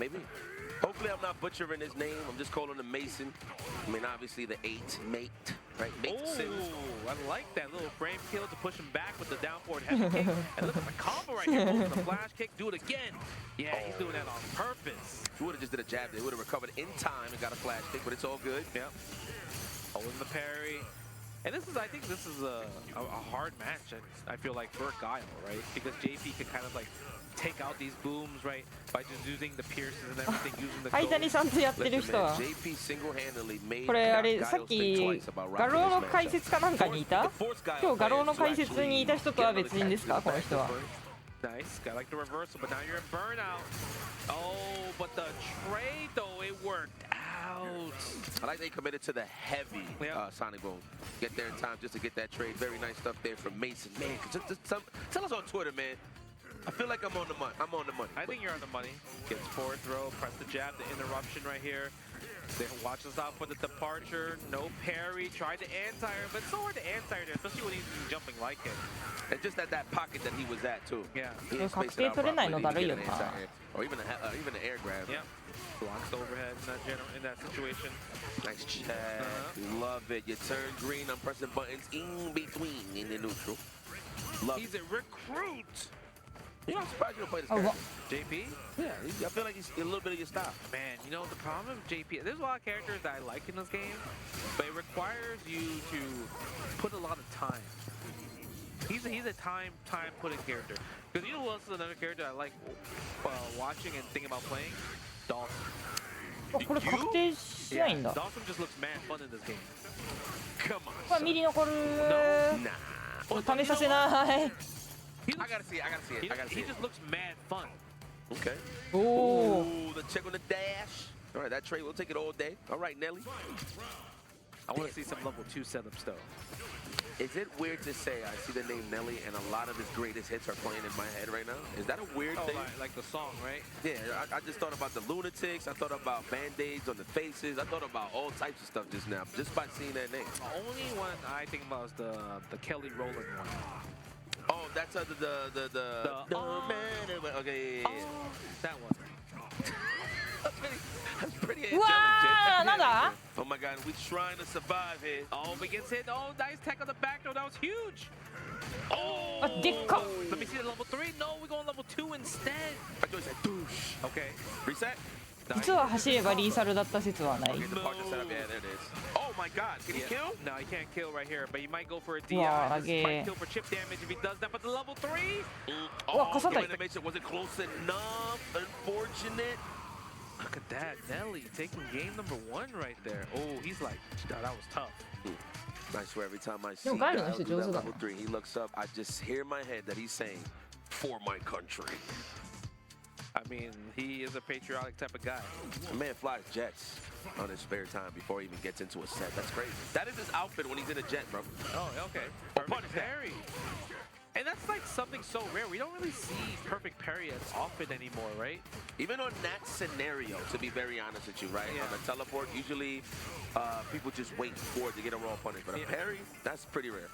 Hopefully I'm not butchering his name. I'm just calling him Mason. I mean, obviously the 8 mate, right? Mason. Oh, I like that little frame kill to push him back with the down forward heavy kick. And look at the combo right here. Goes to the flash kick. Do it again. Yeah, he's doing that on purpose. He would have just did a jab. They would have recovered in time and got a flash kick, but it's all good. Yep. Holding the parry. And I think this is a hard match, I feel like, for Guile, right? Because JP can kind of like take out these booms, right? By just using the pierces and everything, using theはい谷さんとやってる人は JP single-handedly made これあれさっき画廊の解説かなんかにいた？今日画廊の解説にいた人とは別人ですかこの人は？ Nice, I like the reversal, but now you're in burnout. Oh, but the trade though, it worked out. I like they committed to the heavy Sonic Boom. Get there in time just to get that trade. Very nice stuff there from Mason. Man, tell us on Twitter, man. I feel like I'm on the money. I think you're on the money. Gets forward throw, press the jab, the interruption right here. They watch us out for the departure. No parry. Tried to anti-air, but so hard to anti-air there, especially when he's jumping like it. And just at that pocket that he was at too. Yeah. He didn't space it out properly. He didn't get an anti-air. Or even an air grab. Yeah. Blocks the overhead in that situation. Nice check. Love it. You turn green. I'm pressing buttons in between in the neutral. Love He's a recruit. You know, I'm surprised you don't play this character. JP? Yeah, I feel like he's a little bit of your style. Man, you know, the problem with JP, there's a lot of characters that I like in this game, but it requires you to put a lot of time. He's a time putting character. Because you know who else is another character I like watching and thinking about playing? Dolphin. これ確定しないんだ。 Dolphin just looks mad fun in this game. Come on. これミリ残る。試させない。 I gotta see it. He just looks mad fun. Okay. Oh. The check on the dash. All right, that trade, we'll take it all day. All right, Nelly. I want to see some level 2 setups though. Is it weird to say I see the name Nelly and a lot of his greatest hits are playing in my head right now? Is that a weird thing? Like the song, right? Yeah, I just thought about the Lunatics. I thought about Band-Aids on the faces. I thought about all types of stuff just now, just by seeing that name. The only one I think about is the Kelly Rowland one. Oh, that's okay, yeah. That one. That's pretty Wow, intelligent. Oh my God, we're trying to survive here. Oh, but gets hit. Oh, nice tech on the back throw. That was huge. Oh, let me see the level 3. No, we're going level 2 instead. I thought he said douche. Okay. Reset. 実は走ればリーサルだった説はない。 Okay, the partner setup. Yeah, there it is. Oh my God, can he kill? No, he can't kill right here, but he might go for a DI. Wow, This might kill for chip damage if he does that, but the level 3? Oh, the animation wasn't close enough. Unfortunate. Look at that, Nelly taking game number 1 right there. Oh, he's like, that was tough. I swear every time I see Dial do that level 3, he looks up, I just hear in my head that he's saying, for my country. I mean, he is a patriotic type of guy. The man flies jets on his spare time before he even gets into a set. That's crazy. That is his outfit when he's in a jet, bro. Oh, okay. Perfect parry. And that's like something so rare. We don't really see perfect parry as often anymore, right? Even on that scenario, to be very honest with you, right? Yeah. On a teleport, usually people just wait for it to get a raw punish. But a parry, that's pretty rare.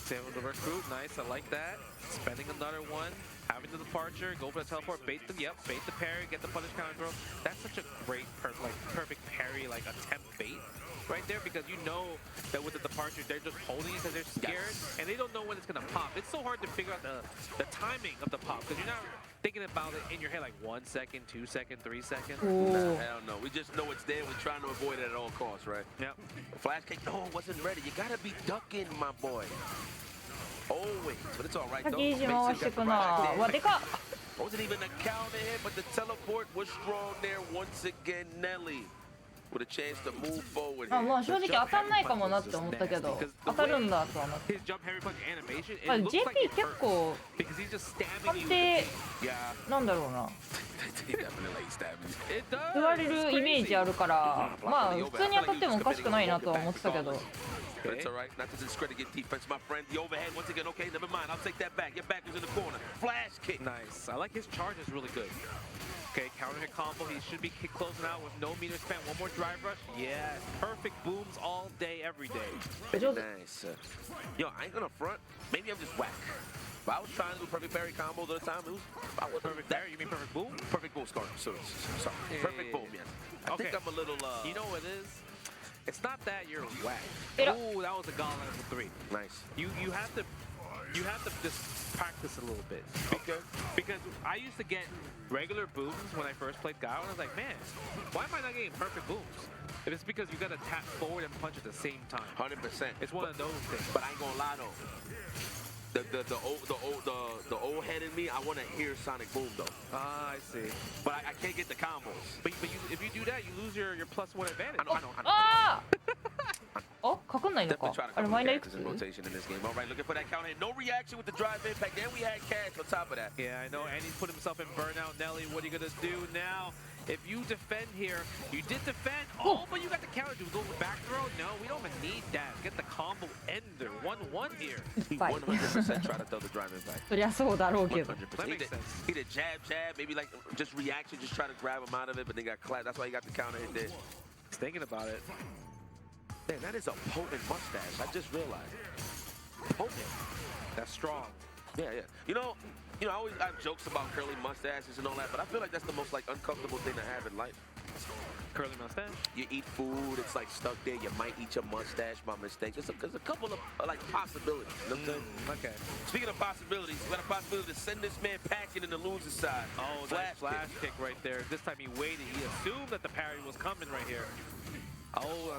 Same with the recruit. Nice, I like that. Spending another one. Having the departure, go for the teleport, bait the parry, get the punish counter throw. That's such a great, perfect parry, like attempt bait right there, because you know that with the departure, they're just holding it because they're scared, and they don't know when it's gonna pop. It's so hard to figure out the timing of the pop, because you're not thinking about it in your head like 1 second, 2 seconds, 3 seconds. Nah, hell no. We just know it's there. We're trying to avoid it at all costs, right? Yep. Flash kick, no, it wasn't ready. You gotta be ducking, my boy. Always, but it's all right though. Mason got the right idea. Wasn't even a counter hit, but the teleport was strong there once again. Nelly with a chance to move forward. あ、もう正直当たんないかもなって思ったけど、当たるんだとは思って。JP 結構判定なんだろうな。言われるイメージあるから、まあ普通に当たってもおかしくないなとは思ってたけど。 But it's all right. Not to discredit your defense, my friend. The overhead, once again, okay, never mind. I'll take that back. Your back is in the corner. Flash kick. Nice. I like his charge is really good. Okay, counter hit combo. He should be closing out with no meter span. One more drive rush. Yeah, perfect booms all day, every day. Nice. Yo, I ain't gonna front. Maybe I'm just whack. But I was trying to do perfect parry combos at the time. I was perfect parry? You mean perfect boom? Perfect boom, sorry. Sorry. Perfect boom, yes. I think I'm a little... You know what it is? It's not that you're whack. Ooh, that was a gauntlet number 3. Nice. You have to just practice a little bit. Because I used to get regular booms when I first played Guile, and I was like, man, why am I not getting perfect booms? If it's because you gotta tap forward and punch at the same time. 100%. It's one of those things. But I ain't gonna lie though. The old head in me, I want to hear Sonic Boom though. Ah, I see. But I can't get the combos. But if you do that, you lose your +1 advantage. I know. ああ。お、かかんないのか。あれマイナーいくつ？ rotation in this game. All right, looking for that counter hit. No reaction with the drive impact. Then we had cash on top of that. Yeah, I know. And he's put himself in burnout. Nelly, what are you gonna do now? If you defend here, you did defend. Oh, but you got the counter. Do we go for back throw? No, we don't even need that. Get the combo ender. 1-1 here. 100% try to throw the drive impact. そりゃそうだろうけど。 That makes sense. He did jab, maybe like just reaction, just try to grab him out of it, but then got clapped. That's why he got the counter hit there. He's thinking about it. Man, that is a potent mustache. I just realized. Potent. That's strong. Yeah. You know, I always have jokes about curly mustaches and all that, but I feel like that's the most like uncomfortable thing to have in life. Curly mustache? You eat food, it's like stuck there. You might eat your mustache by mistake. There's a couple of like possibilities. You know what I'm saying? Okay. Speaking of possibilities, we got a possibility to send this man packing in the loser's side. Oh, that flash kick right there. This time he waited. He assumed that the parry was coming right here. Oh,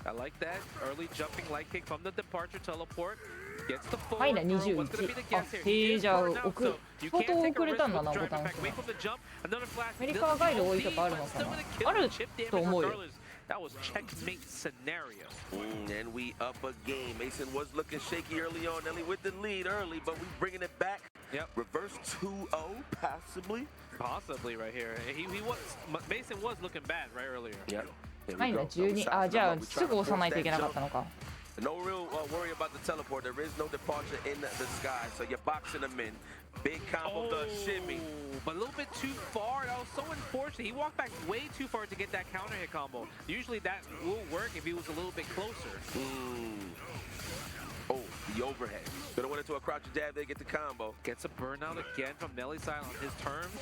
I like that. Early jumping light kick from the departure teleport. Gets the forward throw. What's going to be the guess here? He is burnout, so you can't take a risk with the drive impact. Wait for the jump. Another flash. アメリカはガイド多いとかあるのかな。あると思うよ。 That was checkmate scenario. And we up a game. Mason was looking shaky early on. Nelly with the lead early, but we bringing it back. Yep. Reverse 2-0, possibly. Possibly right here. Mason was looking bad right earlier. Yep. ないの12。あ、じゃあすぐ押さないといけなかったのか。No real worry about the teleport. There is no departure in the sky, so you're boxing them in. Big combo, the shimmy. But a little bit too far. That was so unfortunate. He walked back way too far to get that counter hit combo. Usually that will work if he was a little bit closer. Oh, the overhead. Gonna went into a crouch jab there, get the combo. Gets a burnout again from Nelly's side on his terms.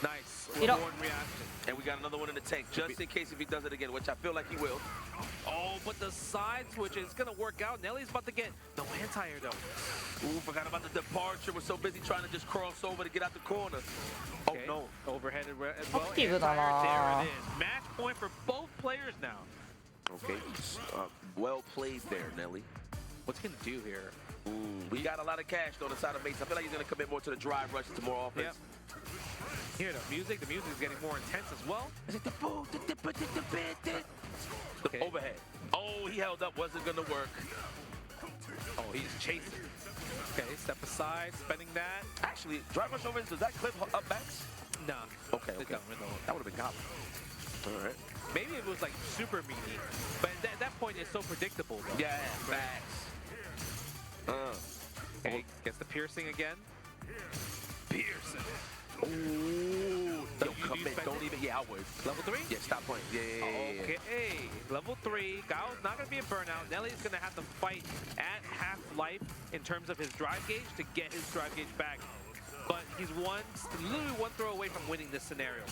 Nice. One reaction. And we got another one in the tank, just in case if he does it again, which I feel like he will. Oh, but the side switch is gonna work out. Nelly's about to get no anti-air though. Ooh, forgot about the departure. We're so busy trying to just cross over to get out the corner. Okay. Oh no. Overhead as well. Active There it is. Match point for both players now. Okay. Well played there, Nelly. What's he gonna do here? We got a lot of cash on the side of Mace. I feel like he's gonna commit more to the drive rush to more offense. Yep. Here, the music is getting more intense as well. The overhead. Oh, he held up, wasn't gonna work. Oh, he's chasing. Okay, step aside, spending that. Actually, drive rush over, does that clip up backs? Nah. Okay. That would have been goblin. All right. Maybe it was like super meaty, but at that point it's so predictable though. Yeah, backs. Okay, gets the piercing again. Piercing. Ooh. Don't even. Yeah, I would. Level 3? Yeah, stop playing. Yeah. Okay, level 3. Gao's not going to be a burnout. Nelly's going to have to fight at half life in terms of his drive gauge to get his drive gauge back. But he's literally one throw away from winning this scenario.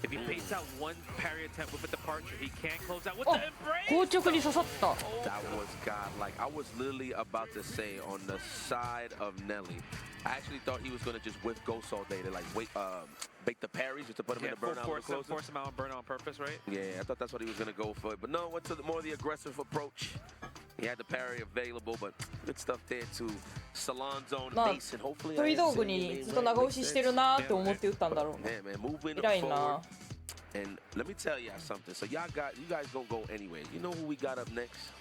If he baits out one parry attempt with a departure, he can close out with the embrace. 硬直に刺さった。 That was godlike. I was literally about to say on the side of Nelly, I actually thought he was going to just whiff ghosts all day to like bait the parries just to put him in the burnout. Force him out on burnout on purpose, right? Yeah, I thought that's what he was going to go for. But no, went to more of the aggressive approach. He had the parry available, but good stuff there to Salon Zone Mason. Hopefully, 飛び道具にずっと長押ししてるなって思って打ったんだろう。 Man, moving 偉いな。 forward. And let me tell y'all something. So you guys gonna go anywhere. You know who we got up next?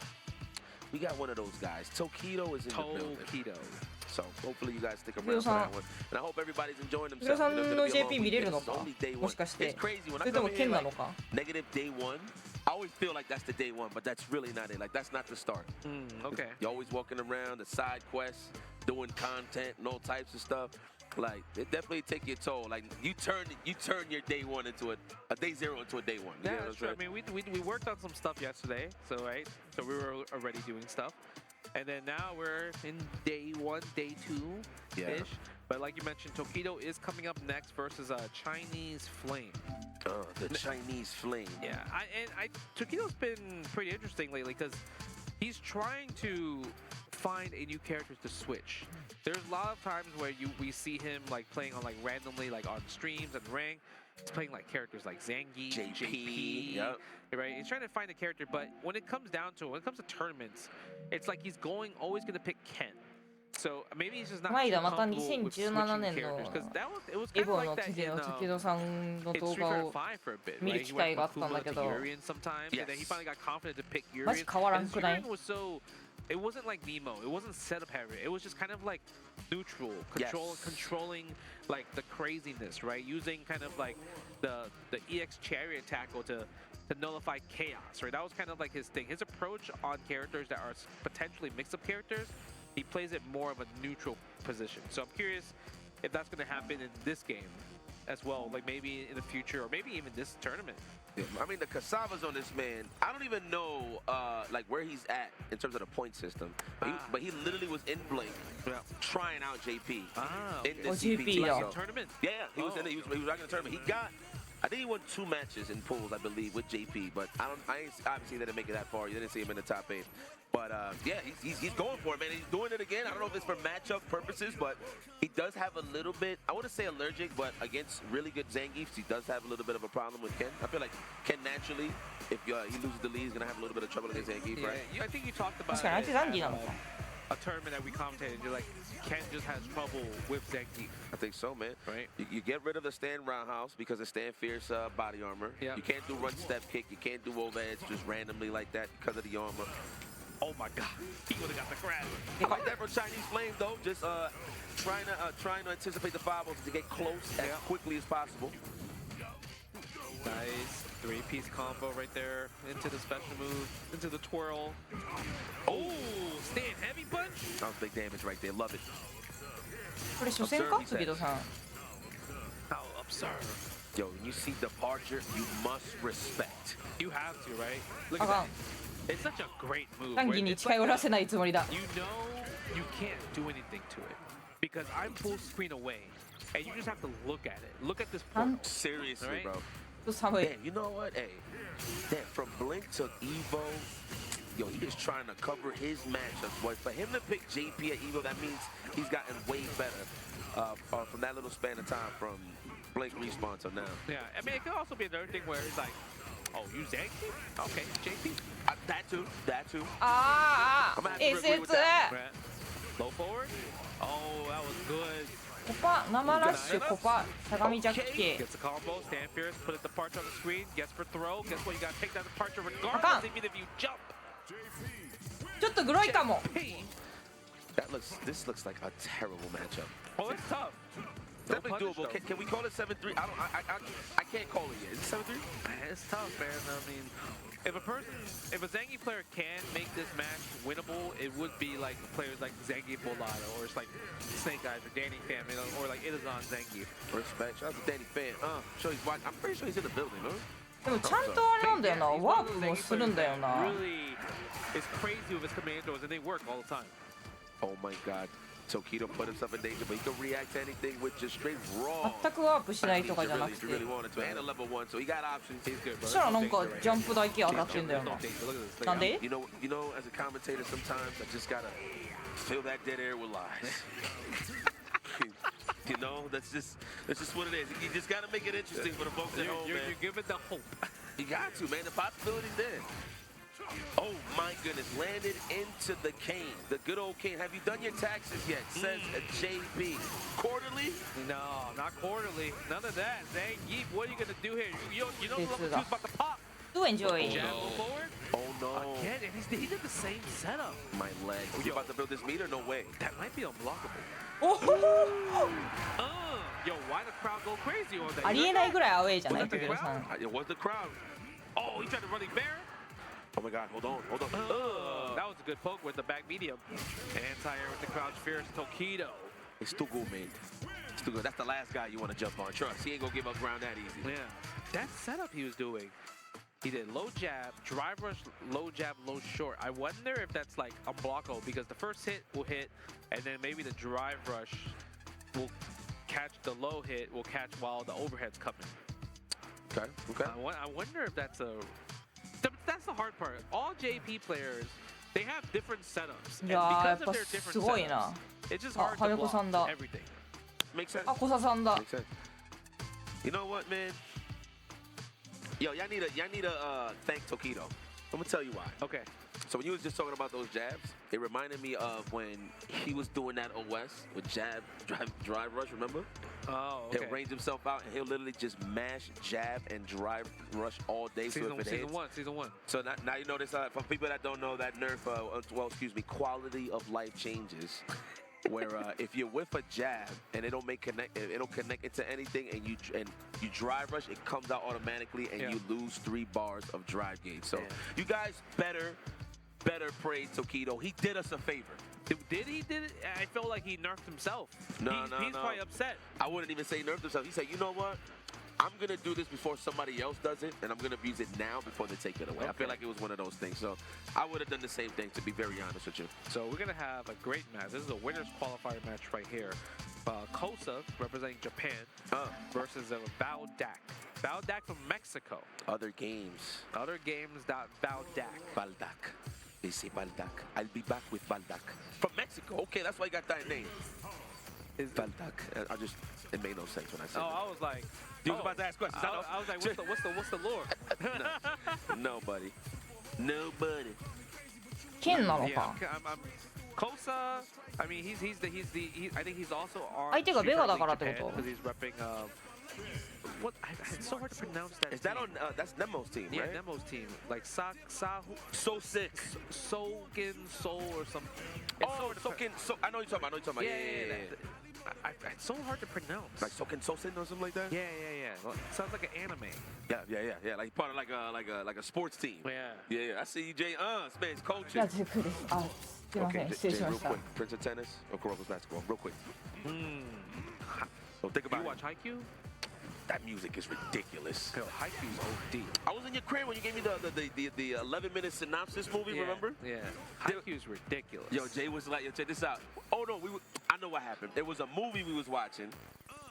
We got one of those guys. Tokido is in the building. So hopefully you guys stick around for that one. And I hope everybody's enjoying themselves. さんの JP 見れるのかもしかして。 It's crazy when そ I れと come も in 剣 here な like のか negative day one. I always feel like that's the day one, but that's really not it. Like that's not the start. Okay. You're always walking around the side quests, doing content and all types of stuff. Like it definitely take your toll. Like you turn your day one into a day zero into a day one. Yeah, that's true. I mean, we worked on some stuff yesterday, so so we were already doing stuff, and then now we're in day 1, day 2 ish. But like you mentioned, Tokido is coming up next versus a Chinese Flame. The Chinese Flame. Yeah, Tokido's been pretty interesting lately because he's trying to find a new character to switch. There's a lot of times where we see him like playing on like randomly like on streams and rank. He's playing like characters like Zangief, JP, right? He's trying to find a character, but when it comes down to it, when it comes to tournaments, it's like he's always going to pick Ken. So maybe he's just not too comfortable with switching characters because it was kind of like that in Street Fighter 5 for a bit, right? He went from Kuma to Urien sometimes, and then he finally got confident to pick Urien. And Urien was so. It wasn't like Nemo. It wasn't setup heavy. It was just kind of like neutral, controlling like the craziness, right? Using kind of like the EX chariot tackle to nullify chaos, right? That was kind of like his thing. His approach on characters that are potentially mix-up characters, he plays it more of a neutral position. So I'm curious if that's going to happen in this game as well, like maybe in the future or maybe even this tournament. Yeah, I mean, the cassavas on this man, I don't even know like where he's at in terms of the point system. But he literally was in Blink trying out JP in the CPT tournament. Yeah, he was rocking the tournament. He got, I think he won 2 matches in pools, I believe, with JP. But I obviously didn't make it that far. You didn't see him in the top 8. But yeah, he's going for it, man. He's doing it again. I don't know if it's for matchup purposes, but he does have a little bit, I wouldn't say allergic, but against really good Zangiefs, he does have a little bit of a problem with Ken. I feel like Ken naturally, if he loses the lead, he's going to have a little bit of trouble against Zangief, right? I think you talked about it at, a tournament that we commentated. You're like, Ken just has trouble with Zangief. I think so, man. Right. You get rid of the stand roundhouse because of stand fierce body armor. Yep. You can't do run step kick. You can't do overheads just randomly like that because of the armor. Oh my God, he would have got the grab. I like that for Chinese Flame though. Just trying to anticipate the 5-0s to get close as quickly as possible. Nice. 3-piece combo right there into the special move, into the twirl. Oh, stand heavy punch. That was big damage right there. Love it. これ初戦か杉戸さん。 How absurd. Yo, when you see departure, you must respect. You have to, right? Look at that. It's such a great move. 談義に近寄らせないつもりだ。 You know you can't do anything to it because I'm full screen away, and you just have to look at it. Look at this portal. Seriously, right? bro. 寒い。 Damn, you know what? Hey, damn, from Blink to Evo, yo, he is trying to cover his matchups. Boy, for him to pick JP at Evo, that means he's gotten way better from that little span of time from Blink respawn to now. Yeah, I mean, it could also be another thing where it's like, oh, you Zanky? Okay, JP. That too. That too. Is it that? Low forward. Oh, that was good. コパ、生ラッシュ、コパ、しゃがみジャッキ。 Gets a combo, stand fierce, put it departure on the screen, gets for throw. Guess what? You gotta take that departure regardless, even if you jump. ちょっとグロいかも。 This looks like a terrible matchup. Oh, it's tough. Definitely doable. Can we call it 7-3? I can't call it yet. Is it 7-3? It's tough, man. I mean, if a Zangy player can make this match winnable, it would be like players like Zangy Bolado, or it's like Snake Eyes or Danny Fan, or like it is on Zangy. Respect. Shout out to Danny Fan. Sure he's watching. I'm pretty sure he's in the building, huh? でもちゃんとあれなんだよな。ワープもするんだよな。 Really, it's crazy with his commandos, and they work all the time. Oh my God. Tokido put himself in danger, but he can react to anything with just straight raw. 全くワープしないとかじゃなくて。 Really wanted to. And a level 1, so he got options. He's good, bro. そしたらなんかジャンプ台上がってんだよな。なんで？ You know, as a commentator, sometimes I just gotta fill that dead air with lies. You know, that's just what it is. You just gotta make it interesting for the folks at home, man. You give it the hope. You got to, man. The possibility's there. Oh my goodness, landed into the cane. The good old cane. Have you done your taxes yet? Says JP. Quarterly? No, not quarterly. None of that. Zang Yeep, what are you gonna do here? You know level 2's about to pop. Do enjoy. Jab forward? Oh no. Again, and he did the same setup. My leg. You about to build this meter? No way. That might be unblockable. Oh. Yo, why the crowd go crazy on that? ありえないぐらいアウェイじゃない？トキロさん。 It was the crowd. Oh, he tried to running bear. Oh my God, hold on. That was a good poke with the back medium. Anti-air with the crouch fierce Tokido. It's too good, man. It's too good. That's the last guy you want to jump on. Trust, he ain't gonna give up ground that easy. Yeah, that setup he was doing. He did low jab, drive rush, low jab, low short. I wonder if that's like unblockable because the first hit will hit, and then maybe the drive rush will catch the low hit, will catch while the overhead's coming. Okay. I wonder if that's a... That's the hard part. All JP players, they have different setups. And because of their different setups, it's just hard to block everything. Makes sense. あ、小佐さんだ。 Makes sense. You know what, man? Yo, y'all need to thank Tokido. I'm gonna tell you why. Okay. So when you was just talking about those jabs, it reminded me of when he was doing that OS with jab, drive rush, remember? Oh, okay. He'll range himself out and he'll literally just mash, jab, and drive rush all day. Season one. So now you notice, for people that don't know, that nerf, quality of life changes. Where if you're with a jab and it don't connect it to anything, and you drive rush, it comes out automatically, and you lose 3 bars of drive gauge. So you guys better praise Tokido. He did us a favor. Did he? I felt like he nerfed himself. No. He's probably upset. I wouldn't even say nerfed himself. He said, you know what? I'm going to do this before somebody else does it, and I'm going to abuse it now before they take it away. Okay. I feel like it was one of those things. So I would have done the same thing, to be very honest with you. So we're going to have a great match. This is a winner's qualifier match right here. Kosa, representing Japan, versus Bao Dak. Bao Dak from Mexico. Other games. Bao Dak. Baldak. They say Baldak. I'll be back with Baldak. From Mexico. Okay, that's why you got that name. Is Baldak. It made no sense when I said that. I was like... You was about to ask questions. I was like, what's the lore? Nobody. Ken なのか。 Kosa, I mean, I think he's also on. 相手がベガだからってこと？ Because he's repping what? It's so hard to pronounce that. Is that on? That's Nemo's team, right? Yeah, Nemo's team. Like So 6. Sogen Soul or something. Oh, Soken. I know you're talking about. Yeah. It's so hard to pronounce. Like Soken Sosen or something like that? Yeah. Well, it sounds like an anime. Yeah. Like part of like a sports team. Yeah. I see you, Jay. This man's い coaching. や、塾です。あ、すいません、 Okay, 失礼し Jay, ま real した。 quick. Prince of Tennis or Kuroko's basketball? Real quick. So think You about watch it. Haikyuu? That music is ridiculous. Yo, Haikyuu's OD. I was in your crib when you gave me the 11-minute synopsis movie, remember? Yeah. Haikyuu's ridiculous. Yo, Jay was like, yo, check this out. Oh, no, I know what happened. There was a movie we was watching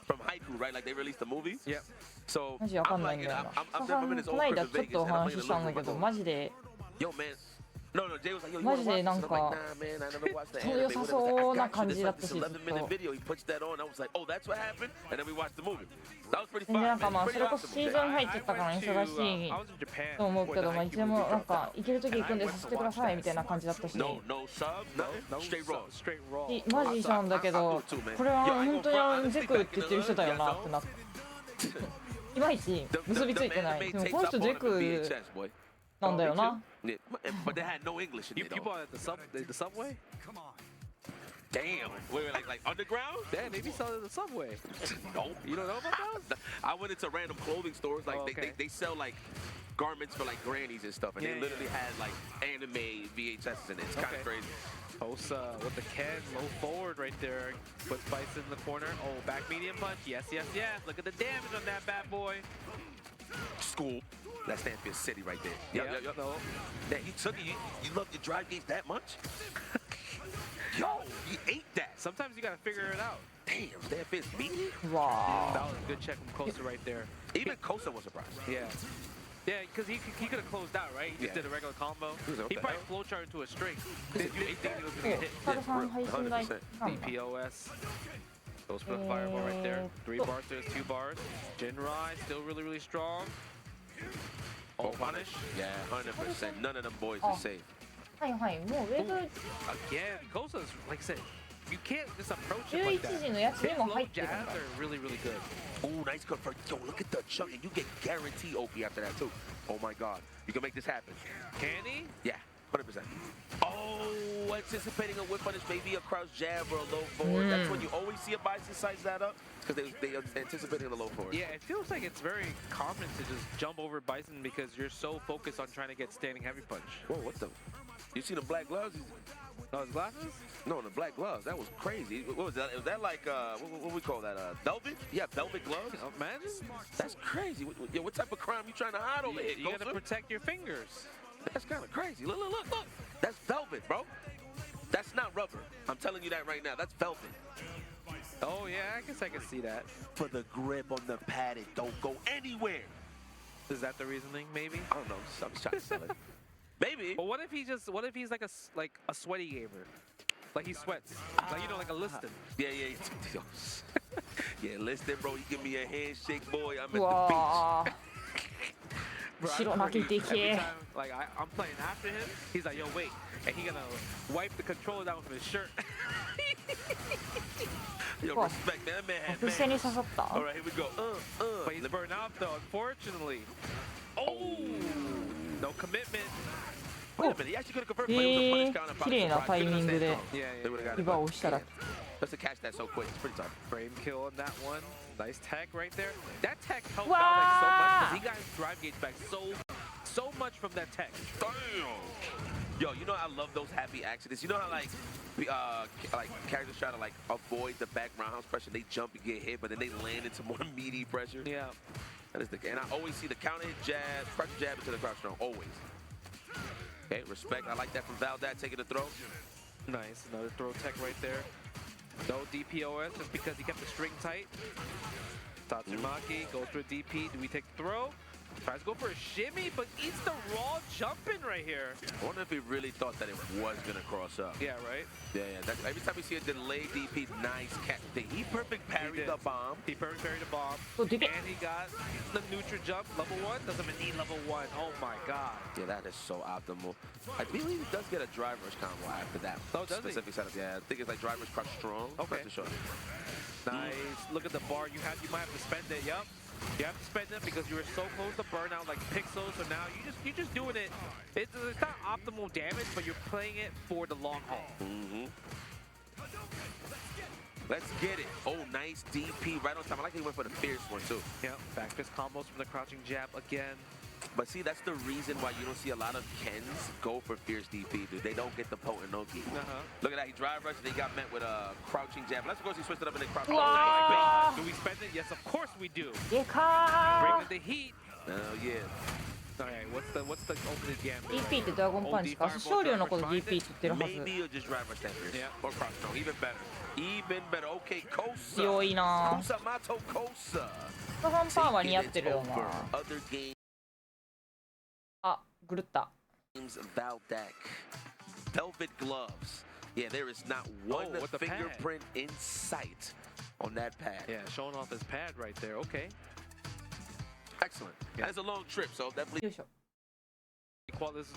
from Haiku, right? Like, they released a movie? Yep. So, マジわか I'm んないん like, だよな。 I'm こ I'm in his の old 間 crib ちょっ in とお Vegas, and I'm 話 playing し the したんだ living けど、 room. マジで Yo, man. No, Jay was like, yo, you マ wanna ジで watch な this? ん I'm か like, nah, man, I never watched the ちょうど良 anime. さ What is そうな that? I 感 got じ you. だ This った like し、 this ずっ 11-minute と。 video. He puts that on. I was like, oh, that's what happened? And then we watched the movie. That was pretty で fun. なんか Man. まあ Pretty それこそ awesome, シー Jay. ズン入っちゃったから忙しい I was in Japan と思うけ before ど、 the まあいつで Haikyuu も movie なん dropped. か行ける時行くんでさせてくださいみたいな感じだったし。 No sub, nothing. Straight raw. Straight raw. マジなんだけど、これは本当にゼクって言ってる人だよなってなって。いまいち結びついてない。でもこの人ゼクなんだよな。 Yeah, but they had no English in You it, though. bought it at the subway? Damn. Wait, like underground? Yeah, they be selling at the subway. No. You don't know about those? I went into random clothing stores. Like Oh, okay. they sell like garments for like grannies and stuff, and they literally had like anime VHSs in it. It's kind of crazy. Osa with the Ken, low forward right there. Put Spice in the corner. Oh, back medium punch. Yes. Look at the damage on that bad boy. School. That's Stanfield City right there. Yep. No. Yeah, he took it. You love your drive games that much? Yo, he ate that. Sometimes you gotta figure it out. Damn, Stanfield's meaty? Wow. That was a good check from Kosa right there. Even Kosa was surprised. Yeah, because he could have closed out, right? He just did a regular combo. He probably flowchart into a straight. Did you think he was gonna hit? カルさん配信台なんだ。 DPOS. Goes for the fireball right there. 3 bars to 2 bars. Jinrai still really strong. Oh, punish. Yeah, 100%. None of them boys are safe. はいはい、もうウェブ Again, Kosa's, like I said, you can't just approach it like that. 11時のやつにも入ってるんだ。 Jabs are really good. Oh, nice convert. Yo, look at the chunk, and you get guaranteed OP after that, too. Oh, my God. You can make this happen. Can he? Yeah, 100%. Oh, anticipating a whip punish, maybe a crouch jab or a low forward. That's when you always see a bison size that up, because they anticipating the low forward. Yeah, it feels like it's very common to just jump over Bison because you're so focused on trying to get standing heavy punch. Whoa, what the? You see the black gloves? Oh, his glasses? No, the black gloves. That was crazy. What was that? Was that like, what we call that? Velvet? Yeah, velvet gloves? Imagine. That's crazy. Yo, what type of crime you trying to hide over here? You gotta protect your fingers. That's kind of crazy. Look. That's velvet, bro. That's not rubber. I'm telling you that right now. That's velvet. Oh, yeah, I guess I can see that. For the grip on the pad, it don't go anywhere. Is that the reasoning, maybe? I don't know. I'm just trying to sell it. Maybe. But what if he's like a sweaty gamer? Like he sweats. Like, you know, like a liston. Yeah. Yeah, liston, bro. You give me a handshake, boy. I'm at the beach. Bro, every time, like I'm playing after him, he's like, yo, wait. And he gonna wipe the controller down with his shirt. Yo, respect, man. That man had 伏線に刺さった。 All right, here we go. But he's burned out, though, unfortunately. Oh! No commitment. Wait a minute, he actually could have converted, but it was a punish counter. 綺麗なタイミングで They would've got リ it. バーをしたら。 Just to catch that so quick, it's pretty tough. Frame kill on that one. Nice tech right there. That tech helped out so much because he got his drive gauge back so much from that tech. Damn. Yo, you know I love those happy accidents. You know how like characters try to like avoid the back roundhouse pressure, they jump and get hit, but then they land into more meaty pressure. Yeah. That is and I always see the counter hit jab, pressure jab into the crouch strong, always. Okay, respect. I like that from Valdad taking the throw. Nice, another throw tech right there. No DPOS just because he kept the string tight. Tatsumaki goes for a DP. Do we take the throw? Tries to go for a shimmy, but eats the raw jumping right here. I wonder if he really thought that it was going to cross up. Yeah, right? Yeah. Every time we see a delayed DP, nice catch. Did he perfect parry the bomb? He perfect parried the bomb. And he got the neutral jump, level 1. Doesn't even need level 1. Oh my god. Yeah, that is so optimal. I believe he does get a driver's combo after that specific setup. Yeah, I think it's like driver's crush strong. Okay. Not too sure. Nice. Look at the bar. You might have to spend it. Yup. You have to spend it because you were so close to burnout like Pixel. So now you're just doing it. It's not optimal damage, but you're playing it for the long haul. Let's get it. Oh, nice DP right on time. I like how he went for the fierce one, too. Yep, back fist combos from the crouching jab again. But see, that's the reason why you don't see a lot of Kens go for fierce DP, dude. They don't get the potent Noki. Look at that. He drive rushed and he got met with a crouching jab. Let's go. He switched it up and then crouching. Do we spend it? Yes, of course we do. Bring the heat. Oh, yeah. Alright, what's the ultimate gambit? DP ってドラゴンパンチか。勝利のこと DP って言ってるはず。 Maybe you'll just drive rush that fierce. Yeah. Or crouch throw. Even better. Even better. Okay, Kosa. 強いな。Kusamato Kosa. ドラゴンパンは似合ってるよな。 Other game. あ、狂った。Valdak. Velvet gloves. Yeah, there is not one fingerprint in sight on that pad. Yeah, showing off his pad right there. Okay. Excellent. Yeah. That's a long trip, so definitely.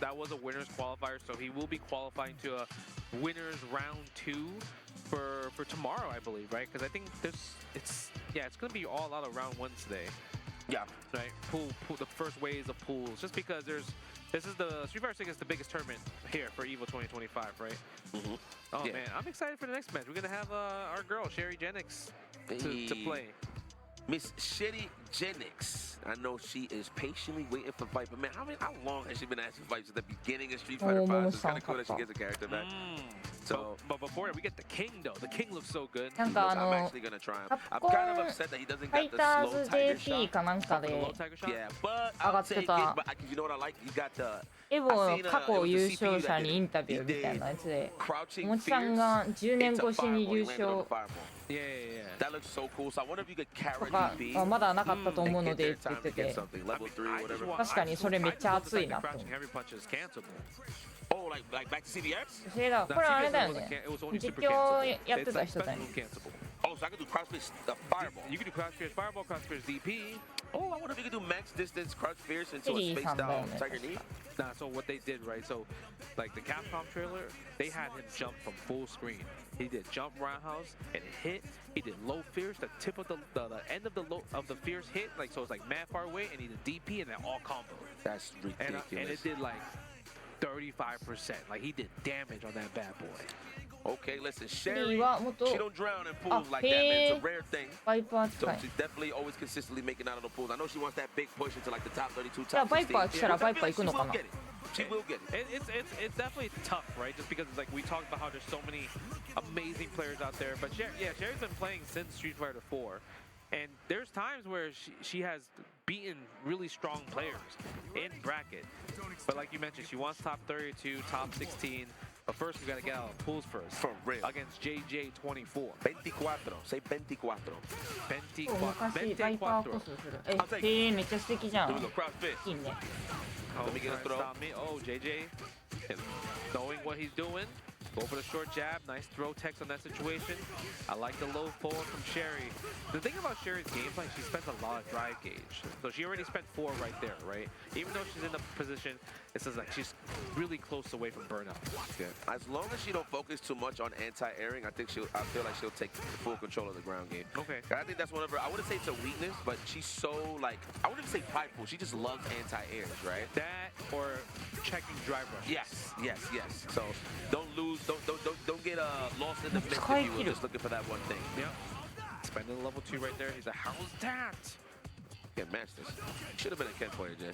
That was a winner's qualifier, so he will be qualifying to a winner's round 2 for tomorrow, I believe, right? Because I think it's gonna be all out of round 1 today. Yeah. Right. Pool. The first waves of pools, just because this is the Street Fighter 6 is the biggest tournament here for Evo 2025, right? Oh yeah. Man, I'm excited for the next match. We're gonna have our girl Sherry Jennings to play. Miss Sherry Jennings. I know she is patiently waiting for Viper. Man, how long has she been asking for Viper at the beginning of Street Fighter 5? It's kind of cool that she gets a character back. So, but before that, we get the King though. The King looks so good. I'm actually gonna try him. I'm kind of upset that he doesn't get the slow tiger shot. かなんかで Yeah, but I'll take it. But you know what I like? You got the. エボの過去優勝者にインタビューみたいなやつで、もちさんが10年越しに優勝 That looks so cool. So I wonder if you could carry とかはまだなかったと思うのでって言ってて、確かにそれめっちゃ熱いなと思う。Oh, like back to CBX? それだ、これあれだよね。実況やってた人だよね。Oh, so I can do crouch fierce fireball. You can do crouch fierce fireball, crouch fierce DP. Oh, I wonder if you can do max distance crouch fierce into a space down tiger knee. Nah, so what they did, right? So, like the Capcom trailer, they had him jump from full screen. He did jump roundhouse and hit. He did low fierce, the tip of the end of the fierce hit, like so it's like mad far away, and he did DP and then all combo. That's ridiculous. And it did like 35%. Like he did damage on that bad boy. Okay, listen, Sherry, she don't drown in pools like that, man. It's a rare thing. So she's definitely always consistently making out of the pools. I know she wants that big push into like the top 32, top 16. She will get it. It's definitely tough, right? Just because it's like we talked about how there's so many amazing players out there. But Sherry's been playing since Street Fighter 4. And there's times where she has beaten really strong players in bracket. But like you mentioned, she wants top 32, top 16. But first, we got to get out of pools first. For real. Against JJ24. 24. Say 24. 24. めっちゃ素敵じゃん。いいね。 Let me get a throw. Oh, JJ, knowing what he's doing. Go for the short jab. Nice throw text on that situation. I like the low forward from Sherry. The thing about Sherry's gameplay, she spends a lot of drive gauge. So she already spent 4 right there, right? Even though she's in the position, it says like she's really close away from burnout. Yeah. As long as she don't focus too much on anti-airing, I feel like she'll take full control of the ground game. Okay. I think that's one of her, I wouldn't say it's a weakness, but she's so like, I wouldn't say prideful. She just loves anti-airs, right? That or checking drive rush. Yes. So don't lose. Don't get lost in the mix if you were just looking for that one thing. Yep. Spending level 2 right there. He's like, how's that? Can't match this. Should have been a Ken player, Jay.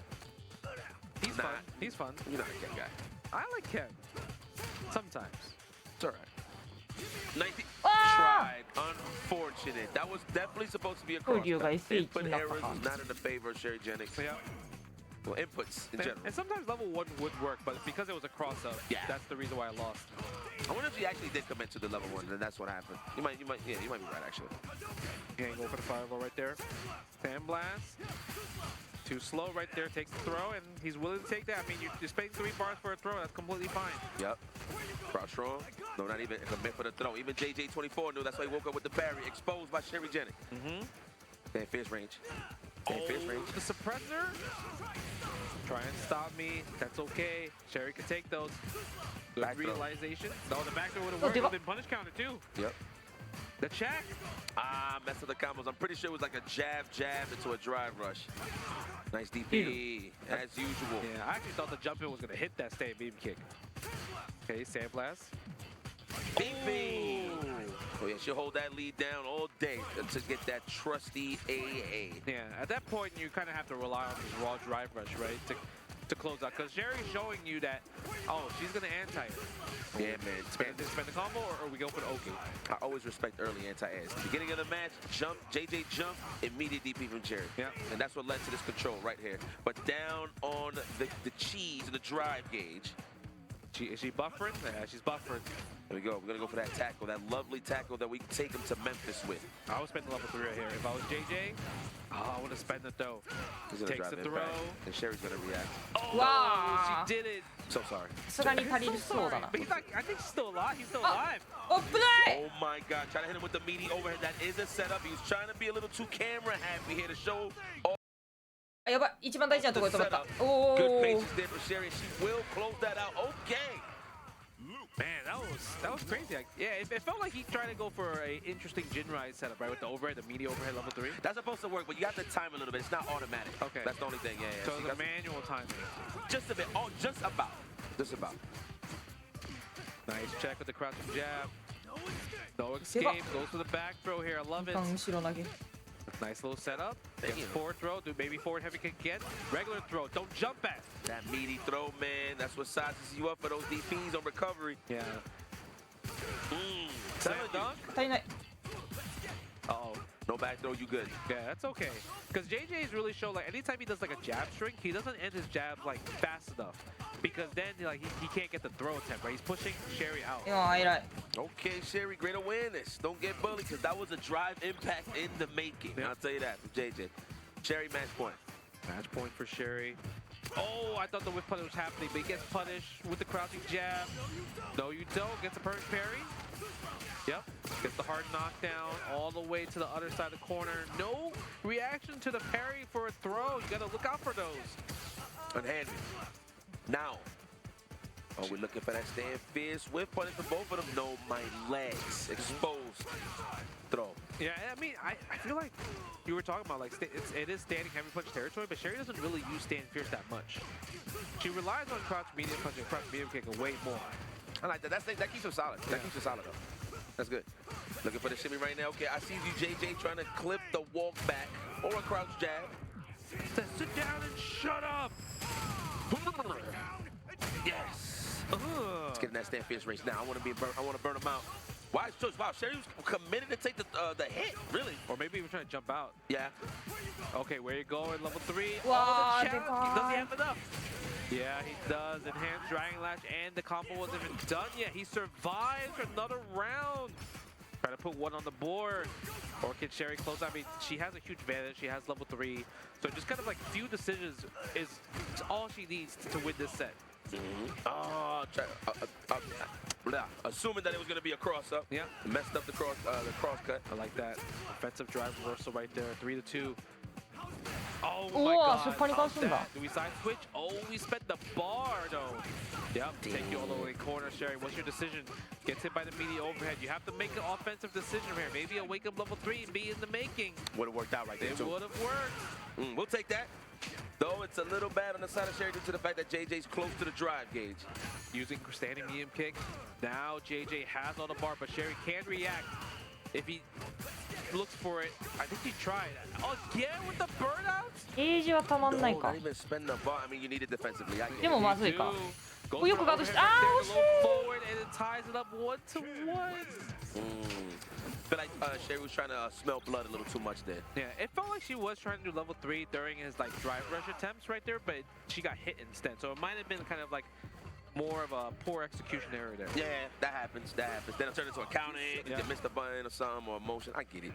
He's fun. He's fun. You're not a Ken guy. I like Ken. Sometimes. It's alright. 19 tried. Unfortunate. That was definitely supposed to be a cross. Input errors was not in the favor of Sherry Jennings. Yeah. Well, inputs in general. And sometimes level 1 would work, but because it was a cross-up, that's the reason why I lost. I wonder if he actually did commit to the level 1, and that's what happened. You might be right, actually. Can't go for the fireball right there. Sandblast. Too slow right there, takes the throw, and he's willing to take that. I mean, you're paying 3 bars for a throw, that's completely fine. Yep. Crouch strong. No, not even a commit for the throw. Even JJ24 knew that's why he woke up with the barrier, exposed by Sherry Jennings. Damn, fierce range. The suppressor. Try and stop me. That's okay. Sherry can take those. Good back realization. No, the back throw would have worked. Would have been punish counter too. Yep. The check. Mess with the combos. I'm pretty sure it was like a jab into a drive rush. Nice DP, as usual. Yeah, I actually thought the jump in was gonna hit that stay beam kick. Okay, sandblast. DP. Oh yeah, she'll hold that lead down all day to get that trusty AA. Yeah, at that point you kind of have to rely on this raw drive rush, right? To close out, because Sherry's showing you that, oh, she's gonna anti it. Yeah, man. Spend the combo, or we go for the OK? I always respect early anti-airs. Beginning of the match, jump, JJ jump, immediate DP from Cherry. Yeah. And that's what led to this control right here. But down on the cheese and the drive gauge. Is she buffering? Yeah, she's buffering. There we go. We're gonna go for that tackle, that lovely tackle that we can take him to Memphis with. I would spend the level 3 right here. If I was JJ, I would have spent the throw. Takes the throw. And Sherry's gonna react. Oh, wow. She did it. So sorry. But he's like, I think she's still alive. He's still alive. Oh my God. Try to hit him with the meaty overhead. That is a setup. He was trying to be a little too camera happy here to show. やばい、一番大事なところで止まった。 Good patience there for Sherry. She will close that out. Okay. Man, that was crazy. Yeah, it felt like he tried to go for an interesting Jinrai setup, right? With the overhead, the meaty overhead level 3. That's supposed to work, but you have to time a little bit. It's not automatic. Okay. That's the only thing. Yeah. So it's a manual timing. Just a bit. Oh, just about. Just about. Nice check with the crouching jab. No escape. Goes for the back throw here. I love it. Nice little setup. Forward throw. Do maybe forward heavy kick again. Regular throw. Don't jump at. That meaty throw, man. That's what sizes you up for those DPs on recovery. Yeah. Slam dunk. Uh-oh. No back throw, you good. Yeah, that's okay. Because JJ's really show, like, anytime he does, like, a jab string, he doesn't end his jab, like, fast enough. Because then, like, he can't get the throw attempt, right? He's pushing Sherry out. Okay, Sherry, great awareness. Don't get bullied, because that was a drive impact in the making. Yeah. I'll tell you that from JJ. Sherry, match point. Match point for Sherry. Oh, I thought the whip punish was happening, but he gets punished with the crouching jab. No, you don't. Gets a perfect parry. Yep. Gets the hard knockdown all the way to the other side of the corner. No reaction to the parry for a throw. You got to look out for those. Unhanded. Now. Oh, we're looking for that stand fierce whip punish for both of them. No, my legs. Exposed. Throw. Yeah, I mean, I feel like you were talking about, like, it is standing heavy punch territory, but Sherry doesn't really use stand fierce that much. She relies on crouch medium punch and crouch medium kick way more. I like that. That keeps her solid. That keeps her solid, though. That's good. Looking for the shimmy right now. Okay, I see you, JJ, trying to clip the walk back or a crouch jab. Sit down and shut up. Yes. Let's get in that stand fierce race now. I want to burn him out. Wise choice. Wow, Sherry was committed to take the hit, really. Or maybe even trying to jump out. Yeah. Okay, where you going? Level 3. Wow, does he have enough? Yeah, he does. Enhanced Dragon Lash, and the combo wasn't even done yet. He survives another round. Trying to put one on the board. Or can Sherry close out? I mean, she has a huge advantage. She has level 3. So just kind of like few decisions is all she needs to win this set. Assuming that it was going to be a cross-up. Yeah. Messed up the cross cut. I like that. Offensive drive reversal right there. 3-2. Oh my God. Do we side switch? Oh, we spent the bar though. Yep, take you all the way corner, Sherry. What's your decision? Gets hit by the meaty overhead. You have to make an offensive decision here. Maybe a wake up level 3 and be in the making. Would have worked out right there, too. It would have worked. We'll take that. Though it's a little bad on the side of Sherry due to the fact that JJ's close to the drive gauge. Using standing medium kick. Now JJ has on the bar, but Sherry can react. If he looks for it, I think he tried. Again with the burnout? ゲージはたまんないか。 Not even spend the bar. I mean, you need it defensively. でもまずいか。よくガードして、あー惜しい。 Forward and it ties it up 1-1. But Sherry was trying to smell blood a little too much there. Yeah, it felt like she was trying to do level 3 during his like drive rush attempts right there, but she got hit instead. So it might have been kind of like more of a poor execution error there. Yeah, that happens. That happens. Then it turned into a counter. Yeah. They missed a button or something or a motion. I get it.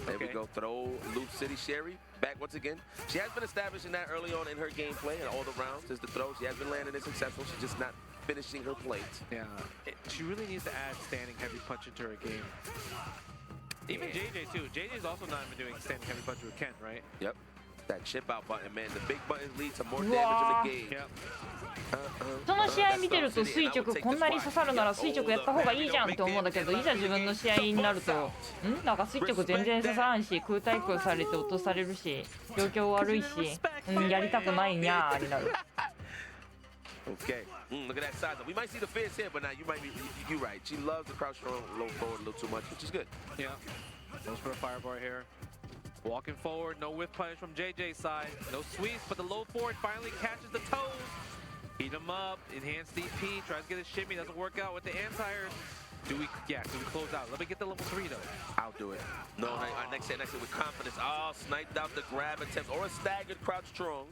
There we go. Throw Loop City Sherry back once again. She has been establishing that early on in her gameplay and all the rounds is the throw. She has been landing it successful. She's just not finishing her plates. Yeah, she really needs to add standing heavy punch into her game. Even JJ too. JJ's also not even doing standing heavy punch with Ken, right? Yep. That chip out button, man. The big buttons lead to more damage in the game. Yep. その試合見てると垂直こんなに刺さるなら垂直やった方がいいじゃんって思うんだけど、いざ自分の試合になるとなんか垂直全然刺さらんし、空対空されて落とされるし、状況悪いし、やりたくないにゃーになる。Okay. Look at that size up. We might see the fierce here, but now you might be. You're right. She loves the crouch throw low forward a little too much, which is good. Yeah. Goes for a fireball here. Walking forward, no whiff punish from JJ's side. No sweeps, but the low forward finally catches the toes. Heat him up, enhanced DP, tries to get a shimmy, doesn't work out with the anti-airs. Do we close out? Let me get the level 3 though. I'll do it. No, next hit with confidence. Oh, sniped out the grab attempt or a staggered crouch strong.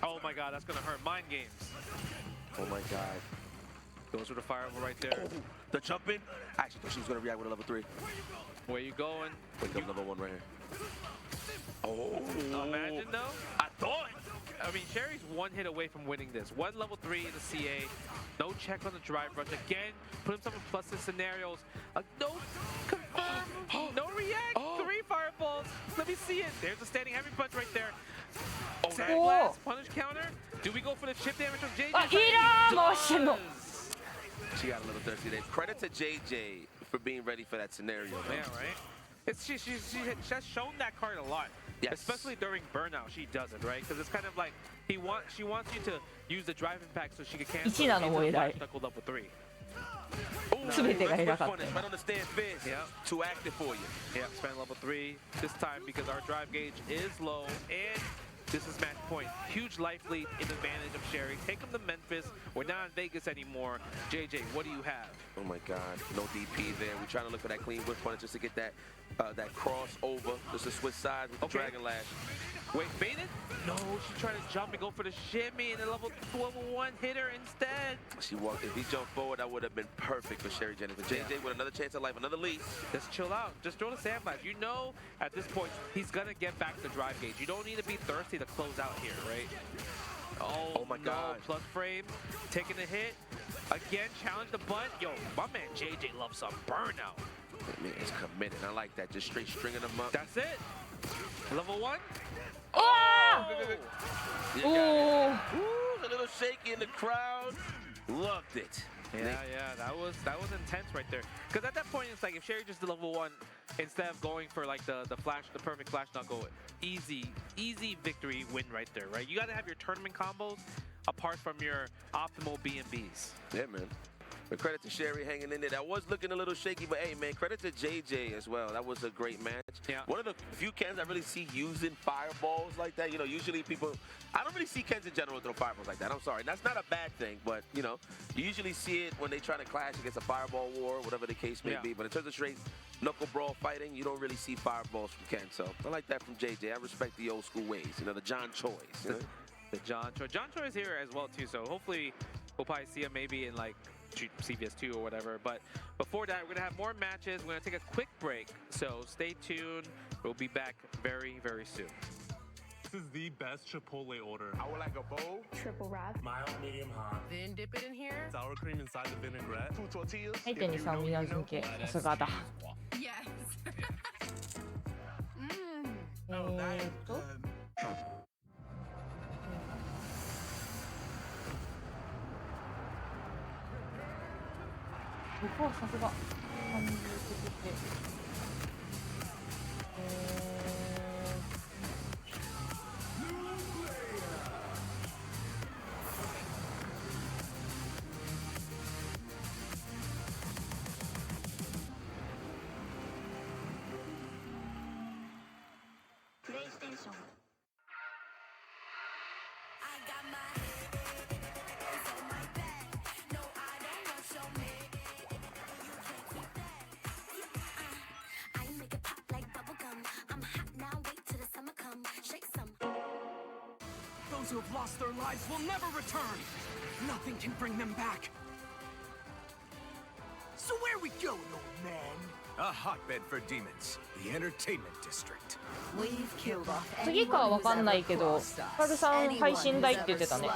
Oh my god, that's gonna hurt. Mind games. Oh my god. Goes for the fireball right there. Oh, the jump in. I actually thought she was gonna react with a level 3. Where you going? Wake up level 1 right here. Oh. Imagine though. I thought. I mean, Sherry's one hit away from winning this. One level 3 in the CA. No check on the drive rush. Again, put himself in pluses scenarios. No confirm. No react. 3 fireballs. Let me see it. There's a standing heavy punch right there. Oh, that blast punish counter. Do we go for the chip damage from JJ? She got a little thirsty there. Credit to JJ for being ready for that scenario. Yeah, right? She has shown that card a lot. Yes. Especially during burnout, she does it, right? Because it's kind of like she wants you to use the drive impact so she can cancel knuckle level 3. Right on the stand fist. Yeah. Too active for you. Yeah, spend level 3 this time because our drive gauge is low and this is match point. Huge life lead in advantage of Sherry. Take him to Memphis. We're not in Vegas anymore. JJ, what do you have? Oh my God, no DP there. We're trying to look for that clean whip punch just to get that crossover, just to switch sides with the Dragon Lash. Wait, baited? No, she's trying to jump and go for the shimmy and the level 1 hitter instead. She walked. If he jumped forward, that would have been perfect for Sherry Jennings. But JJ with another chance at life, another lead. Just chill out. Just throw the sandblast. You know, at this point, he's gonna get back the drive gauge. You don't need to be thirsty to close out here, right? Oh my God. Plus frame, taking the hit. Again, challenge the butt. Yo, my man JJ loves some burnout. That man is committed. I like that. Just straight stringing them up. That's it. Level 1. Oh! Ooh, a little shaky in the crowd. Loved it. Yeah, that was intense right there. Because at that point, it's like if Sherry just did level 1 instead of going for like the perfect flash knuckle, easy victory win right there, right? You got to have your tournament combos apart from your optimal B&Bs. Yeah, man. But credit to Sherry hanging in there. That was looking a little shaky, but hey, man, credit to JJ as well. That was a great match. Yeah. One of the few Kens I really see using fireballs like that. You know, usually people, I don't really see Kens in general throw fireballs like that. I'm sorry. That's not a bad thing, but, you know, you usually see it when they try to clash against a fireball war, whatever the case may be. But in terms of straight knuckle brawl fighting, you don't really see fireballs from Ken. So I like that from JJ. I respect the old school ways. You know, the John Choi's. You know? The John Choi. John Choi is here as well, too. So hopefully we'll probably see him maybe in like CVS2 or whatever. But before that, we're going to have more matches. We're going to take a quick break. So stay tuned. We'll be back very, very soon. This is the best Chipotle order. I would like a bowl. Triple wrap. Mild, medium, hot. Then dip it in here. Sour cream inside the vinaigrette. 2 tortillas. 相手にさんみなずんけさすがだ。 Yes. Oh, that is good. ここはさすが感じてて。プレイステーション。Those who have lost their lives will never return. Nothing can bring them back. So where we going, old man? A hotbed for demons, the entertainment district. We've killed off 次かはわかんないけど、カルさん配信台って言ってたね。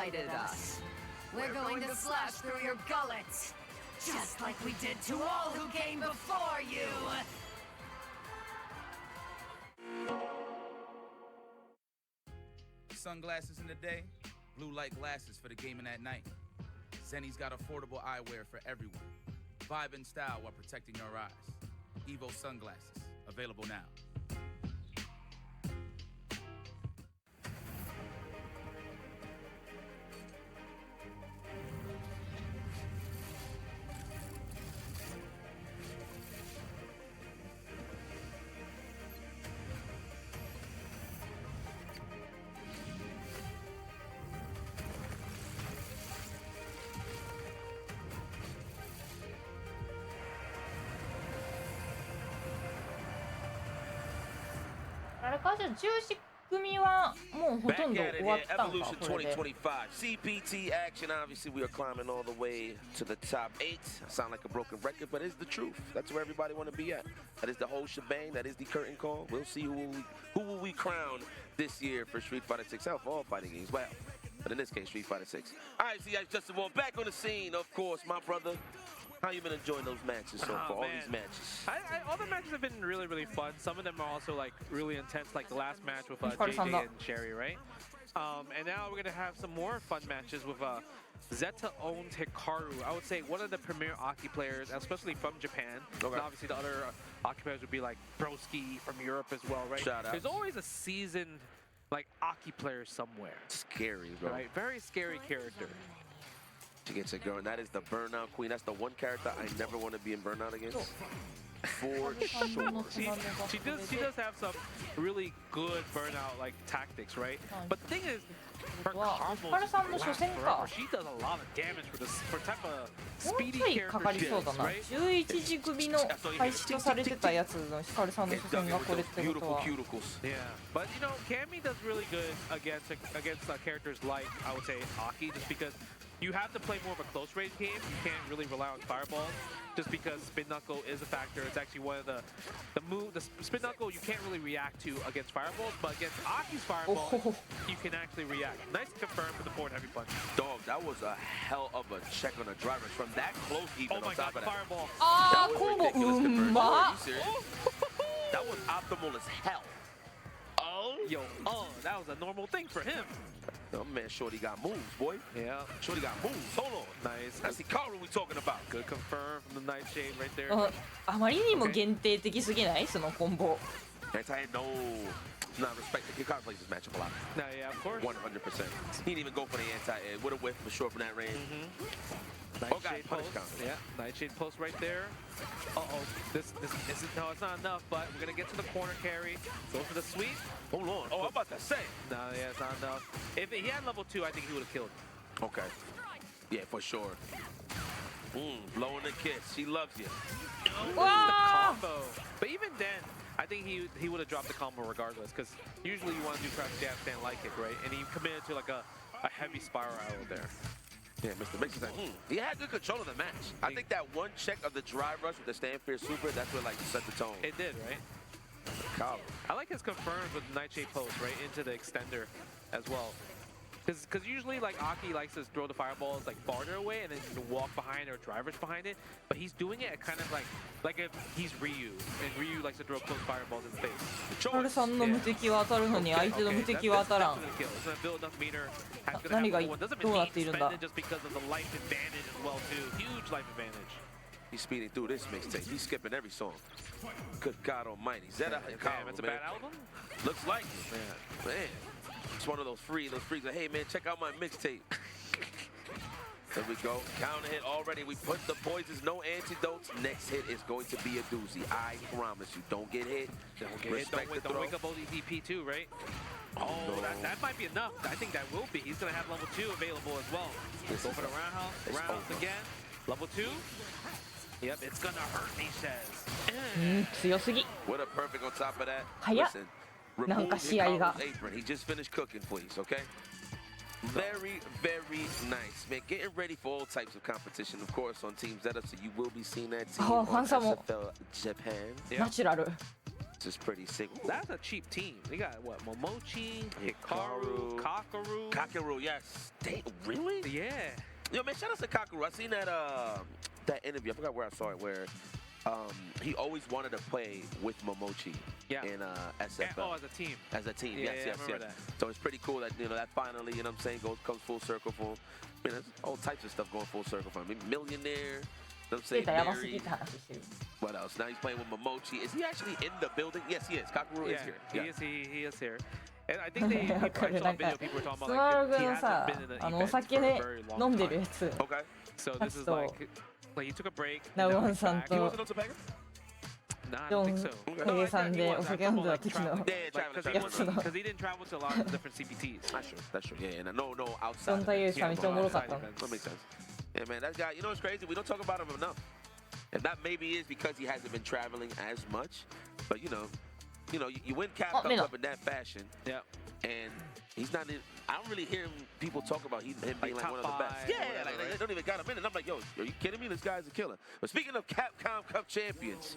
We're going to slash through your gullets, just like we did to all who came before you. Sunglasses in the day, blue light glasses for the gaming at night. Zenny's got affordable eyewear for everyone. Vibe and style while protecting your eyes. Evo sunglasses, available now. かじゃあ14組はもうほとん Back ど at it 終わっ here, たんか Evolution これで。 2025. CPT action. Obviously, we are climbing all the way to the top 8. I sound like a broken record, but it's the truth. That's where everybody want to be at. That is the whole shebang. That is the curtain call. We'll see who will we crown this year for Street Fighter 6. Hell, for all fighting games. Well, but in this case, Street Fighter 6. All right, CX Justin Wall back on the scene. Of course, my brother. How you been enjoying those matches so far? All these matches. All the matches have been really, really fun. Some of them are also like really intense, like the last match with Of course, JJ and Sherry, right? And now we're gonna have some more fun matches with Zeta owned Hikaru. I would say one of the premier Aki players, especially from Japan. Okay. And obviously the other Aki players would be like Broski from Europe as well, right? Shout out. There's always a seasoned like Aki player somewhere. Scary, bro. Right? Very scary character. She gets it going. That is the Burnout Queen. That's the one character I never want to be in Burnout against. For sure. She does have some really good burnout like tactics, right? But the thing is, her combos last forever. She does a lot of damage for type of もう speedy ちょいかかり character そうだ she な。 is, right? 11時組の開始とされてたやつのヒカルさんの初戦がこれってことは。 Yeah, but you know, Cammy does really good against characters like I would say Aki, just because you have to play more of a close range game. You can't really rely on fireballs, just because spin knuckle is a factor. It's actually one of the spin knuckle you can't really react to against fireballs, but against Aki's fireball you can actually react. Nice confirm for the forward heavy punch. Dog, that was a hell of a check on the drivers from that close. Even Oh my on top god, of that. fireball! Ah, That was combo ridiculous conversion. umma. Are you serious? That was optimal as hell. Oh, Yo, that was a normal thing for him. Oh man, Shorty got moves, boy. Yeah, Shorty got moves. Hold on. nice. That's the Hikaru we talking about. Good confirm from the Nightshade right there. あまりにも限定的すぎないそのコンボ。 Anti-hit, no. Nah, respect it. Hikaru plays this matchup a lot. Nah, yeah, of course. 100%. He didn't even go for the anti-hit. Would have whiffed for sure from that range. Nightshade punish post. counter. Yeah, Nightshade post right there. This isn't, no, it's not enough, but we're gonna get to the corner carry. Go for the sweep. Hold on. Oh, I'm about to say. No, yeah, it's not enough. If he had level 2, I think he would have killed. Okay. Yeah, for sure. Blowing the kiss. She loves you. The combo. But even then, I think he would have dropped the combo regardless, because usually you want to do crouch jab stand like it, right? And he committed to like a heavy spiral arrow there. Yeah, Mr. Mix is like, he had good control of the match. I think that one check of the drive rush with the stand fair super, that's what like set the tone. It did, right? I like his confirms with Nightshade post right into the extender as well. Because usually like Aki likes to throw the fireballs like farther away and then walk behind or drivers behind it, but he's doing it kind of like if he's Ryu, and Ryu likes to throw close fireballs in the face. ヒカルさんの無敵は当たるのに相手の無敵は当たらん。何がどうなっているんだ。 Just because of the life advantage as well too. Huge life advantage. He's speeding through this mixtape. He's skipping every song. Good God Almighty. Zeta Hikaru, It's a man. bad album? Looks like it. Man. It's one of those freaks like, hey man, check out my mixtape. There we go. Counter hit already. We put the poisons, no antidotes. Next hit is going to be a doozy. I promise you. Don't get hit. Don't wake up ODP too, right? Oh, that might be enough. I think that will be. He's going to have level 2 available as well. Go for the roundhouse again. Level 2. Yep, it's going to hurt, he says. 強すぎ。 What a perfect on top of that. 早っ。 Listen, なんか remove 試合が。 Hikaru's apron. He just finished cooking, please, okay? Very, very nice, man. Getting ready for all types of competition, of course, on Team Zeta, so you will be seeing that team on SFL Japan. ナチュラル。 This is pretty sick. That's a cheap team. They got what? Momochi, Hikaru, Kakaru. Kakaru, yes. Really? Yeah. Yo, man, shout out to Kakaru. I seen that interview. I forgot where I saw it, where he always wanted to play with Momochi in SFL. Oh, as a team. As a team, Yeah, yes. I remember that. So it's pretty cool that that finally, you know what I'm saying, comes full circle for him. I mean, there's all types of stuff going full circle for him. I mean, millionaire. You know what I'm saying? Married. What else? Now he's playing with Momochi. Is he actually in the building? Yes, he is. Kakaru is here. He is here. And I think I saw a video people were talking ス about マ like ル he の hasn't さ been in an お event 酒 for a で very long 飲んでる time. やつ。 Okay. So this is So- like he took a break. ナウ now ワン he's さん back. と Nah, I ジ don't ョ think ン so. ペゲさんでお酒飲んでた時の Because やつの。 he didn't travel to a lot of different CPTs. That's true. Yeah, and no ジョ outside. ンタユーさんめっちゃおもろかったの。 That makes sense. Yeah, man, that guy, you know what's crazy? We don't talk about him enough. And that maybe is because he hasn't been traveling as much. But, you know, you win Capcom Cup in that fashion. Yeah. And he's not in. I don't really hear people talk about him being like one of the best. Yeah, like they don't even got him in. And I'm like, yo, are you kidding me? This guy's a killer. But speaking of Capcom Cup champions,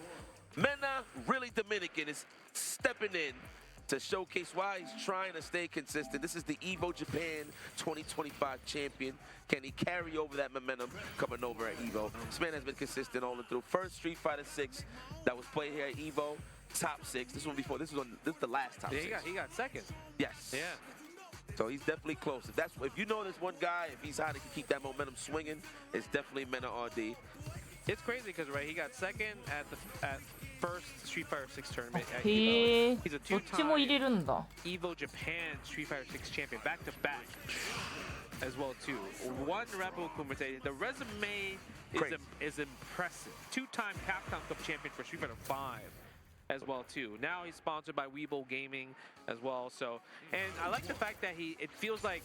Mena, really Dominican, is stepping in to showcase why he's trying to stay consistent. This is the Evo Japan 2025 champion. Can he carry over that momentum coming over at Evo? This man has been consistent all the through. First Street Fighter 6 that was played here at Evo, top 6. This one before. This is the last top 6. He got second. Yes. Yeah. So he's definitely close. If you know this one guy, if he's how to keep that momentum swinging, it's definitely Mena RD. It's crazy because he got second at first Street Fighter 6 tournament at へ Evo. え He's a どっちも入れるんだ Evo Japan Street Fighter 6 champion, back to back, as well too. One Rebel Kumite. The resume is impressive. Two-time Capcom Cup champion for Street Fighter 5, as well too. Now he's sponsored by Weeble Gaming as well. So, and I like the fact that it feels like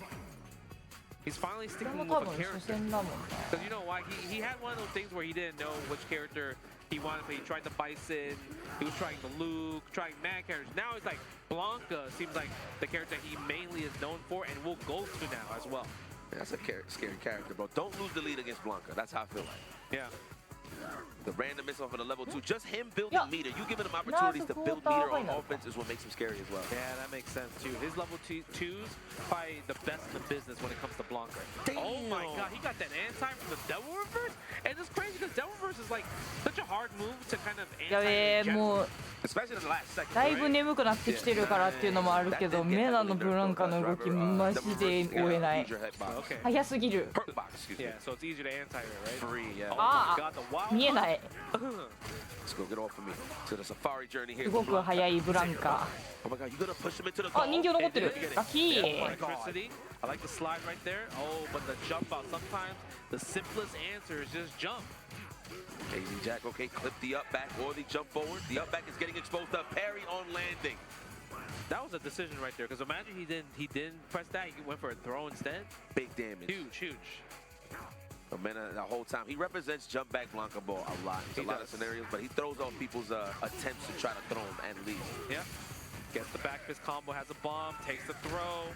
he's finally sticking with a character. Because you know why? He had one of those things where he didn't know which character he wanted to play. He tried the Bison, he was trying the Luke, trying mad characters. Now it's like Blanca seems like the character he mainly is known for and will go to now as well. That's a scary character, bro. Don't lose the lead against Blanca. That's how I feel like. Yeah. The randomness off of the level 2, just him building meter. You giving him opportunities to build meter on offense is what makes him scary as well. Yeah, that makes sense too. His level 2's probably the best in the business when it comes to Blanca. Damn. Oh my god, he got that anti from the Devil Reverse? And it's crazy because Devil Reverse is like such a hard move to kind of anti. やべえもう Especially in the last second. だいぶ眠くなってきてるからっていうのもあるけどメナのブランカの動きマジで追えない早すぎる Yeah, so it's easier to anti her, right? Free, yeah. あ God, the wild 見えない Let's go get off of me to the safari journey here. すごく速いブランカ Oh my god, you gonna push him into the あ人形残ってるラッキー Electricity. I like the slide right there. Oh, but the jump out. Sometimes the simplest answer is just jump. AZ Jack, okay, clip the up back or the jump forward. The up back is getting exposed up. Parry on landing. That was a decision right there. Because imagine he didn't press that. He went for a throw instead. Big damage. Huge. Mena, the whole time, he represents jump back Blanca ball a lot. There's a lot of scenarios, but he throws off people's attempts to try to throw him and leave. Yeah. Gets the back fist combo, has a bomb, takes the throw.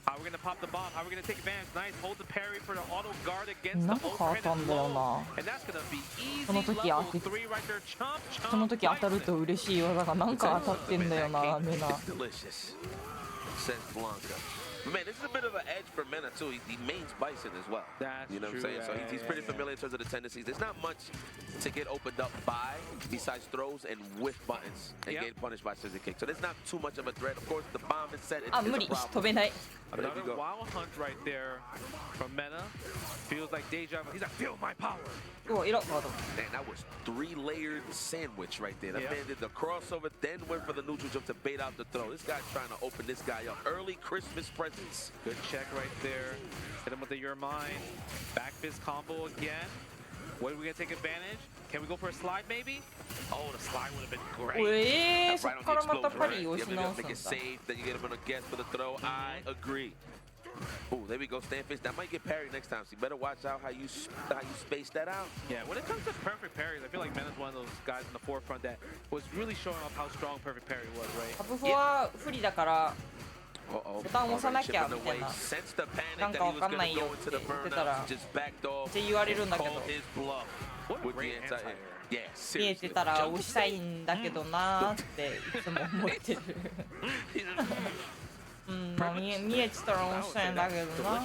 How are we gonna pop the bomb? How are we gonna take advantage? Nice, hold the parry for the auto guard against the overhead blow. And that's gonna be easy level 3 right there. Chomp, その時当たると嬉しい技がなんか当たってんだよなメナ Delicious, says Blanca. Man, this is a bit of an edge for Mena too. He mains Bison as well. That's you know true, what I'm saying? So he's pretty familiar in terms of the tendencies. There's not much to get opened up by besides throws and whiff buttons and getting punished by scissor kick. So there's not too much of a threat. Of course, the bomb is set. It's a 無理 problem. 飛べない Another wild hunt right there from Mena. Feels like deja vu. He's like, feel my power. うわ色 Man, that was 3-layered sandwich right there. That man did the crossover, then went for the neutral jump to bait out the throw. This guy's trying to open this guy up. Early Christmas presents. Good check right there. Hit him with the Your Mind. Back fist combo again. What are we gonna take advantage? Can we go for a slide maybe? Oh, the slide would have been great. そっからまたパリをし直すん Make だ it safe, then you get him on a guess for the throw. I agree. Oh, there we go, stand face. That might get parried next time, so you better watch out how you space that out. Yeah, when it comes to perfect parries, I feel like Mena's one of those guys in the forefront that was really showing off how strong perfect parry was, right? ハブフォは不利だからボタン押さなきゃみたいななんかわかんないよって言ってたらって言われるんだけど見えてたら押したいんだけどなーっていつも思ってるうんまあ見えてたら押したいんだけどな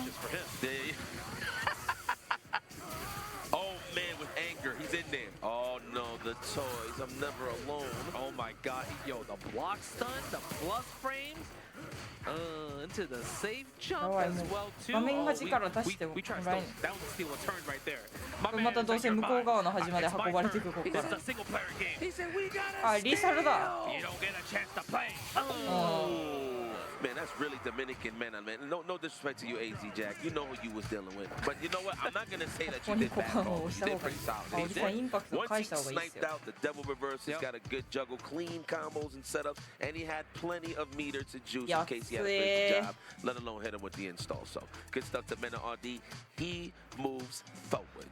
Oh man, with anger, he's in there. Oh no, the toys. I'm never alone. Oh my god, yo, the block stun, the plus frames. Into the safe jump as well too. 画面端から出してもらえない That was a steal, a turn right there. またどうせ向こう側の端まで運ばれていくここからあ、リーサルだ Man, that's really Dominican, man. No disrespect to you, AZ Jack. You know who you was dealing with. But you know what? I'm not going to say that you did bad. You did pretty solid. Once he sniped out the double reverse, he's got a good juggle, clean combos and setups, and he had plenty of meter to juice in case he had a crazy job, let alone hit him with the install. So, good stuff to Mena RD. He moves forward.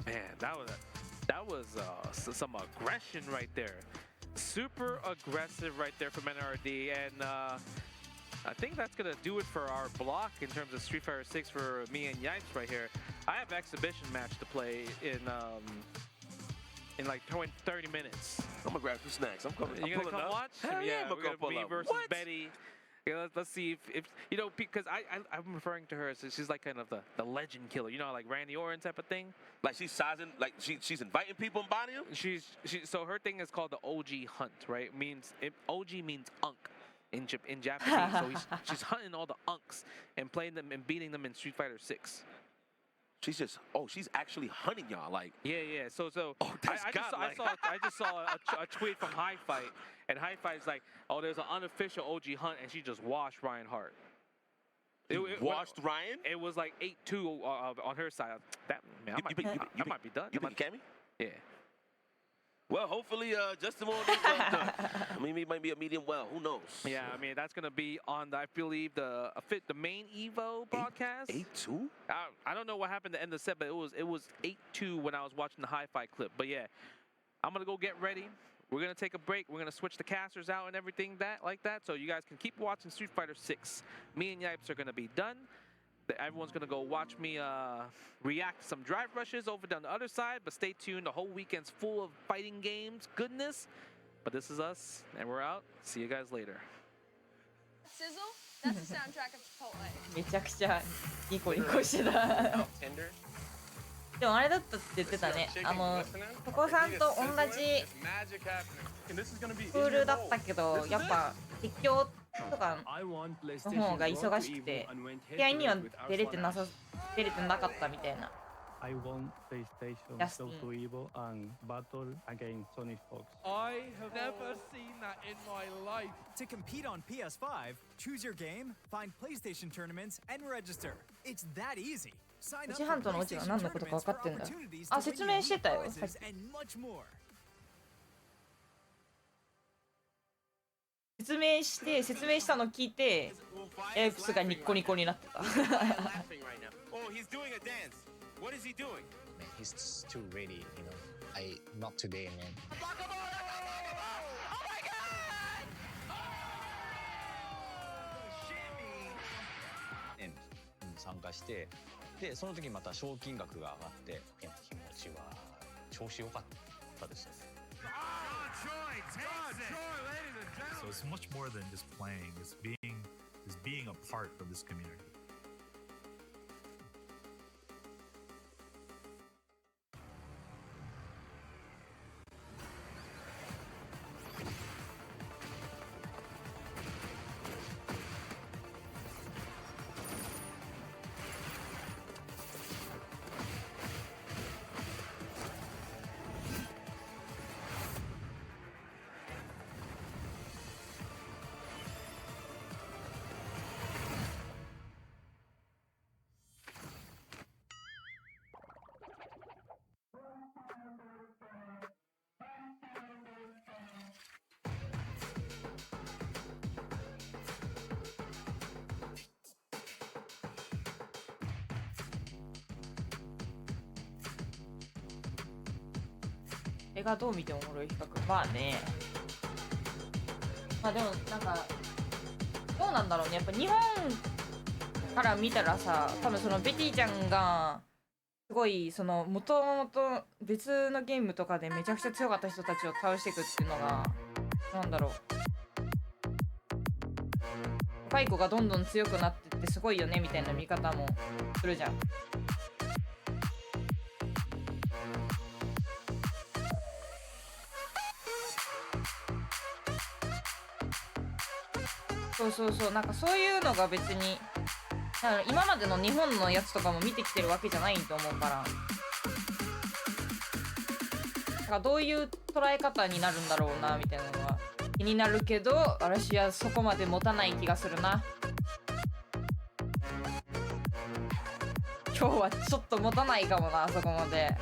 Man, that was some aggression right there. Super aggressive right there from NRD, and I think that's gonna do it for our block in terms of Street Fighter 6 for me and Yipes right here. I have exhibition match to play in like 30 minutes. I'm gonna grab some snacks. I'm coming. You gonna come watch? Hell yeah, I'm gonna pull me up. versus Betty. Yeah, let's see if you know, because I'm referring to her as she's like kind of the legend killer, you know, like Randy Orton type of thing. Like she's sizing, like she's inviting people and buying them. So her thing is called the OG hunt, right? OG means unk in Japanese. So she's hunting all the unks and playing them and beating them in Street Fighter 6. She's actually hunting y'all, like. Yeah. So I just saw a tweet from High Fight, and High Fight's like, oh, there's an unofficial OG hunt, and she just washed Ryan Hart. Washed Ryan? It was like 8-2 on her side. That man, I might be done. You beat Cammy? Yeah. Well, hopefully Justin won't be well done. I mean, it might be a medium well. Who knows? Yeah, I mean, that's going to be on, I believe, the main Evo broadcast. 8-2? I don't know what happened at the end of the set, but it was 8-2 when I was watching the Hi-Fi clip. But yeah, I'm going to go get ready. We're going to take a break. We're going to switch the casters out and everything like that. So you guys can keep watching Street Fighter 6. Me and Yipes are going to be done. Everyone's going to go watch me react to some drive rushes over down the other side. But stay tuned. The whole weekend's full of fighting games. Goodness. But this is us, and we're out. See you guys later. Sizzle? That's the soundtrack of Chipotle. めちゃくちゃニコニコしてた。でもあれだったって言ってたね。トコさんと同じプールだったけど、やっぱ実況とかの方が忙しくて、試合には出れてなかったみたいな。I won PlayStation, go to Evo, and battle against Sonic Fox. I have never seen that in my life. To compete on PS5, choose your game, find PlayStation tournaments, and register. It's that easy. Sign up for PlayStation tournaments for opportunities to win unique prizes and much more. 説明したの聞いて、エイプスがニッコニコになってた。What is he doing? Man, he's too ready, you know. Not today, man. And 参加して、でその時また賞金額が上がって、気持ちは調子良かったですね。So it's much more than just playing. It's being a part of this community.これがどう見てもおもろい比較。まあね。まあでもなんかどうなんだろうね。やっぱ日本から見たらさ、多分そのベティちゃんがすごいそのもともと別のゲームとかでめちゃくちゃ強かった人たちを倒していくっていうのがなんだろう。若い子がどんどん強くなってってすごいよねみたいな見方もするじゃん。そうなんかそういうのが別にだから今までの日本のやつとかも見てきてるわけじゃないと思うから、だからどういう捉え方になるんだろうなみたいなのは気になるけど、私はそこまで持たない気がするな。今日はちょっと持たないかもな、そこまで。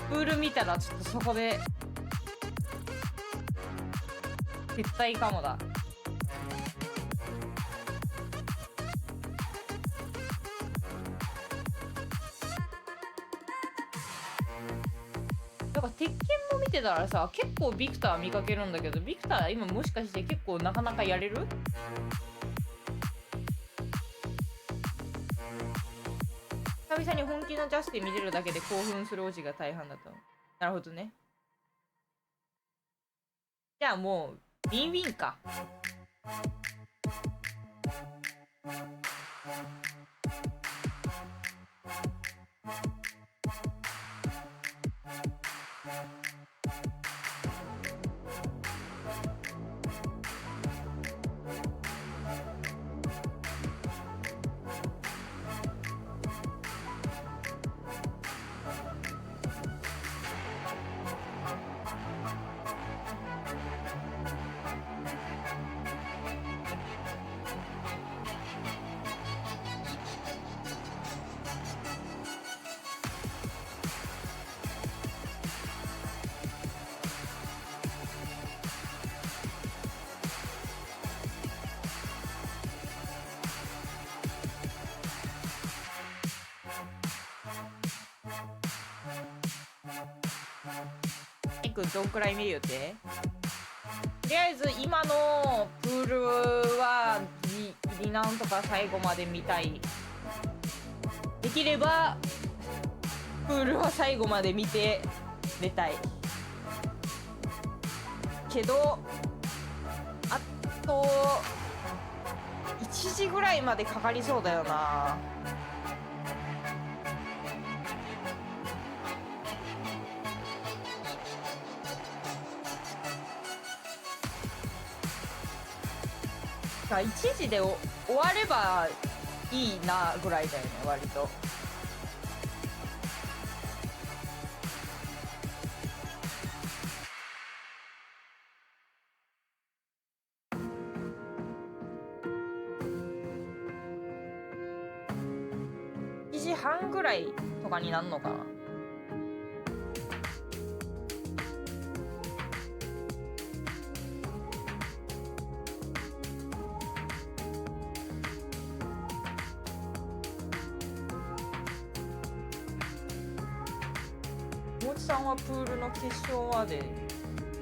プール見たらちょっとそこで絶対かもだ。だから鉄拳も見てたらさ、結構ビクター見かけるんだけど、ビクター今もしかして結構なかなかやれる？久々に本気のジャスティ見れるだけで興奮するオチが大半だと。なるほどね。じゃあもうウィンウィンか。どんくらい見る予定？とりあえず今のプールはギリなんとか最後まで見たい。できればプールは最後まで見て寝たいけど、あと1時ぐらいまでかかりそうだよな。1時で終わればいいなぐらいだよね、割と。1時半ぐらいとかになるのかな。もちさんはプールの決勝まで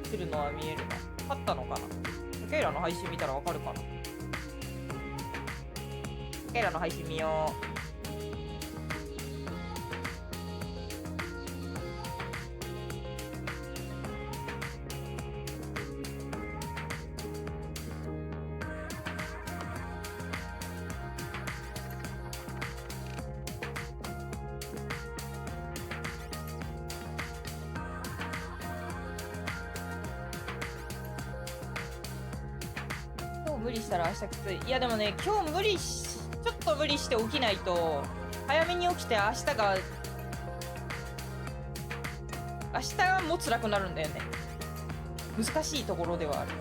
来るのは見えるな。勝ったのかな。タケイラの配信見たらわかるかな。タケイラの配信見よう。無理したら明日きつい。いやでもね、今日ちょっと無理して起きないと、早めに起きて明日も辛くなるんだよね。難しいところではある。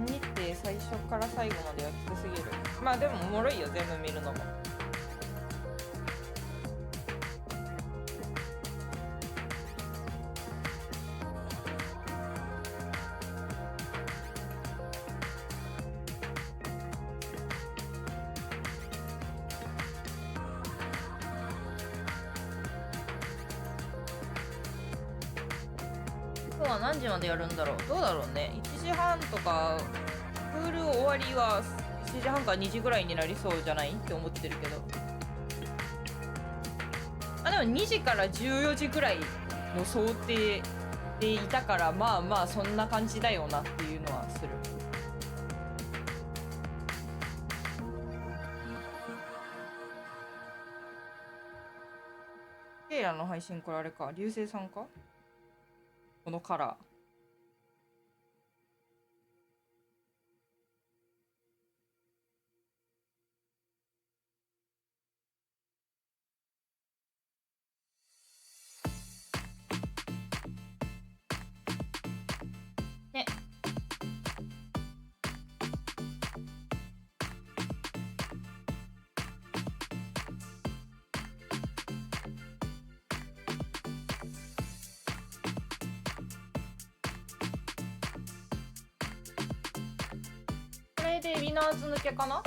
日程最初から最後まではきつすぎる。まあでもおもろいよ、全部見るのも。今日は何時までやるんだろう。どうだろうね。1時半とかプール終わりは1時半から2時ぐらいになりそうじゃないって思ってるけど、あでも2時から14時ぐらいの想定でいたから、まあまあそんな感じだよなっていうのはする。セイラの配信これあれか、流星さんか、このカラー。ね。これでウィナーズ抜けかな。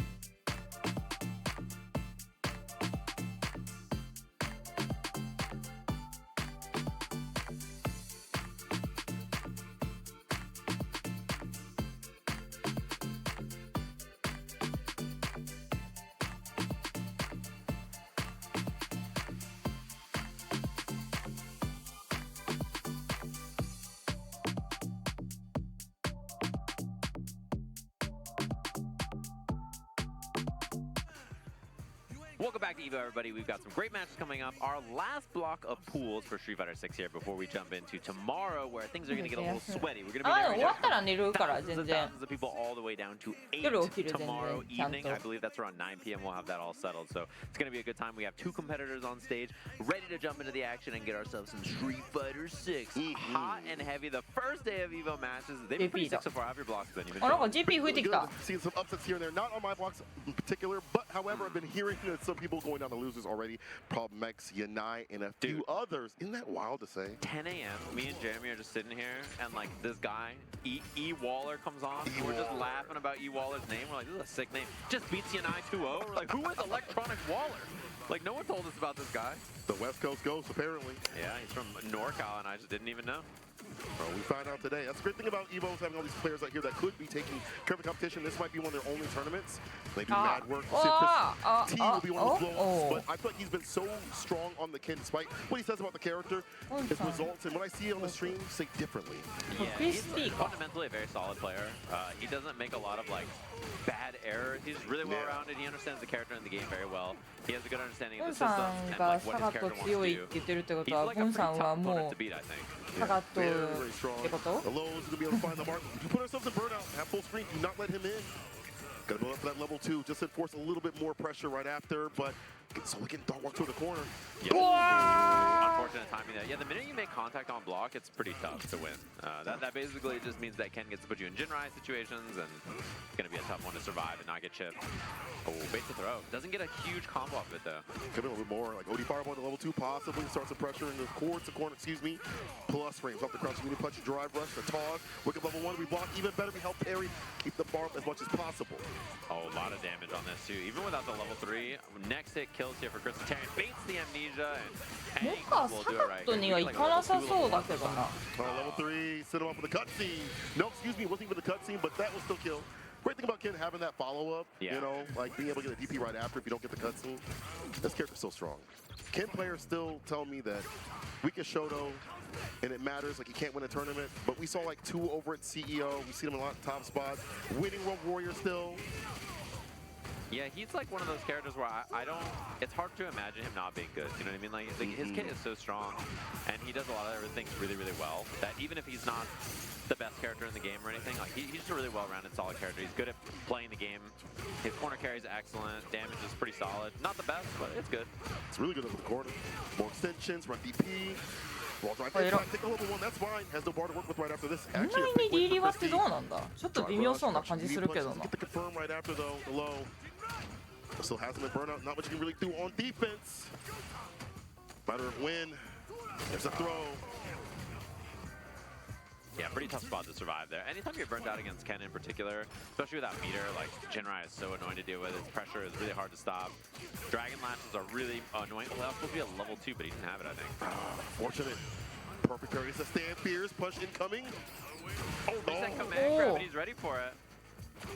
Welcome back to Evo, everybody. We've got some great matches coming up. Our last block of pools for Street Fighter 6 here before we jump into tomorrow, where things are going to get a little sweaty. We're going to be thousands of people all the way down to 8 tomorrow evening. I believe that's around 9 p.m. We'll have that all settled. So it's going to be a good time. We have 2 competitors on stage ready to jump into the action and get ourselves some Street Fighter 6. Hot and heavy. The first day of Evo matches. They've been pretty sick so far. Have your blocks been even. Seeing some upsets here and there. Not on my blocks in particular, but however, I've been hearing that some people going down to losers already. Problemx, Yanai, and a few others. Isn't that wild to say? 10 a.m. Me and Jeremy are just sitting here, and like this guy, E Waller comes on. And we're just laughing about E Waller's name. We're like, this is a sick name. Just beats Yanai 2-0. We're like, who is Electronic Waller? Like, no one told us about this guy. The West Coast Ghost, apparently. Yeah, he's from NorCal, and I just didn't even know. Well, we found out today. That's the great thing about Evo is having all these players out here that could be taking care of the competition. This might be one of their only tournaments. They do mad work. T will be one of those blow-ups, but I feel like he's been so strong on the kid, despite what he says about the character, his results, and what I see on the stream, say differently. Yeah, he's fundamentally a very solid player. He doesn't make a lot of like bad errors. He's really well-rounded. He understands the character in the game very well. He has a good understanding of the system and like what his character wants to do. He's like a pretty tough opponent to beat, I think. Very strong. The lows are going to be able to find the mark. If you put ourselves in burnout, have full screen, do not let him in. Got to build up to that level 2, just enforce a little bit more pressure right after, but so we can dart walk toward the corner. Yep. Unfortunate timing there. Yeah, the minute you make contact on block, it's pretty tough to win. That basically just means that Ken gets to put you in Jinrai situations, and it's going to be a tough one to survive and not get chipped. Oh, bait to throw. Doesn't get a huge combo off of it, though. Could be a little bit more, like OD Fireball to level 2, possibly. Start some pressure in the corner, excuse me. Plus frames off the crouch, medium punch, drive rush, the toss. Wicked level 1, we block even better, we help parry, keep the bar up as much as possible. Oh, a lot of damage on this, too. Even without the level 3, next hit kills here for Chris. Baits the amnesia, and any combo will do it right. Level 3, set him up with the cutscene. No, excuse me, it wasn't even the cutscene, but that was still kill. Great thing about Ken having that follow-up, you know, like being able to get a DP right after if you don't get the cutscene. This character's so strong. Ken players still tell me that weak as Shoto, and it matters, like he can't win a tournament, but we saw like 2 over at CEO, we see him in a lot of top spots, winning World Warrior still. Yeah, he's like one of those characters where I don't, it's hard to imagine him not being good, you know what I mean? Like his kit is so strong, and he does a lot of other things really, really well, that even if he's not the best character in the game or anything, like he's just a really well-rounded, solid character. He's good at playing the game. His corner carry is excellent. Damage is pretty solid. Not the best, but it's good. It's really good over the corner. More extensions, run DP. Well, drive take a level 1, that's fine. Has no bar to work with right after this. Actually, a big win for Christie. Get the confirm right after though, the low. Still has him in burnout. Not much you can really do on defense. Matter of win. There's a throw. Yeah, pretty tough spot to survive there. Anytime you're burnt out against Ken in particular, especially without meter, like Jinrai is so annoying to deal with. Its pressure is really hard to stop. Dragon lashes are really annoying. Oh, that was supposed to be a level 2, but he didn't have it, I think. Fortunate. Perfect parry to stand fierce. Push incoming. Oh, reset command grab, and he's ready for it.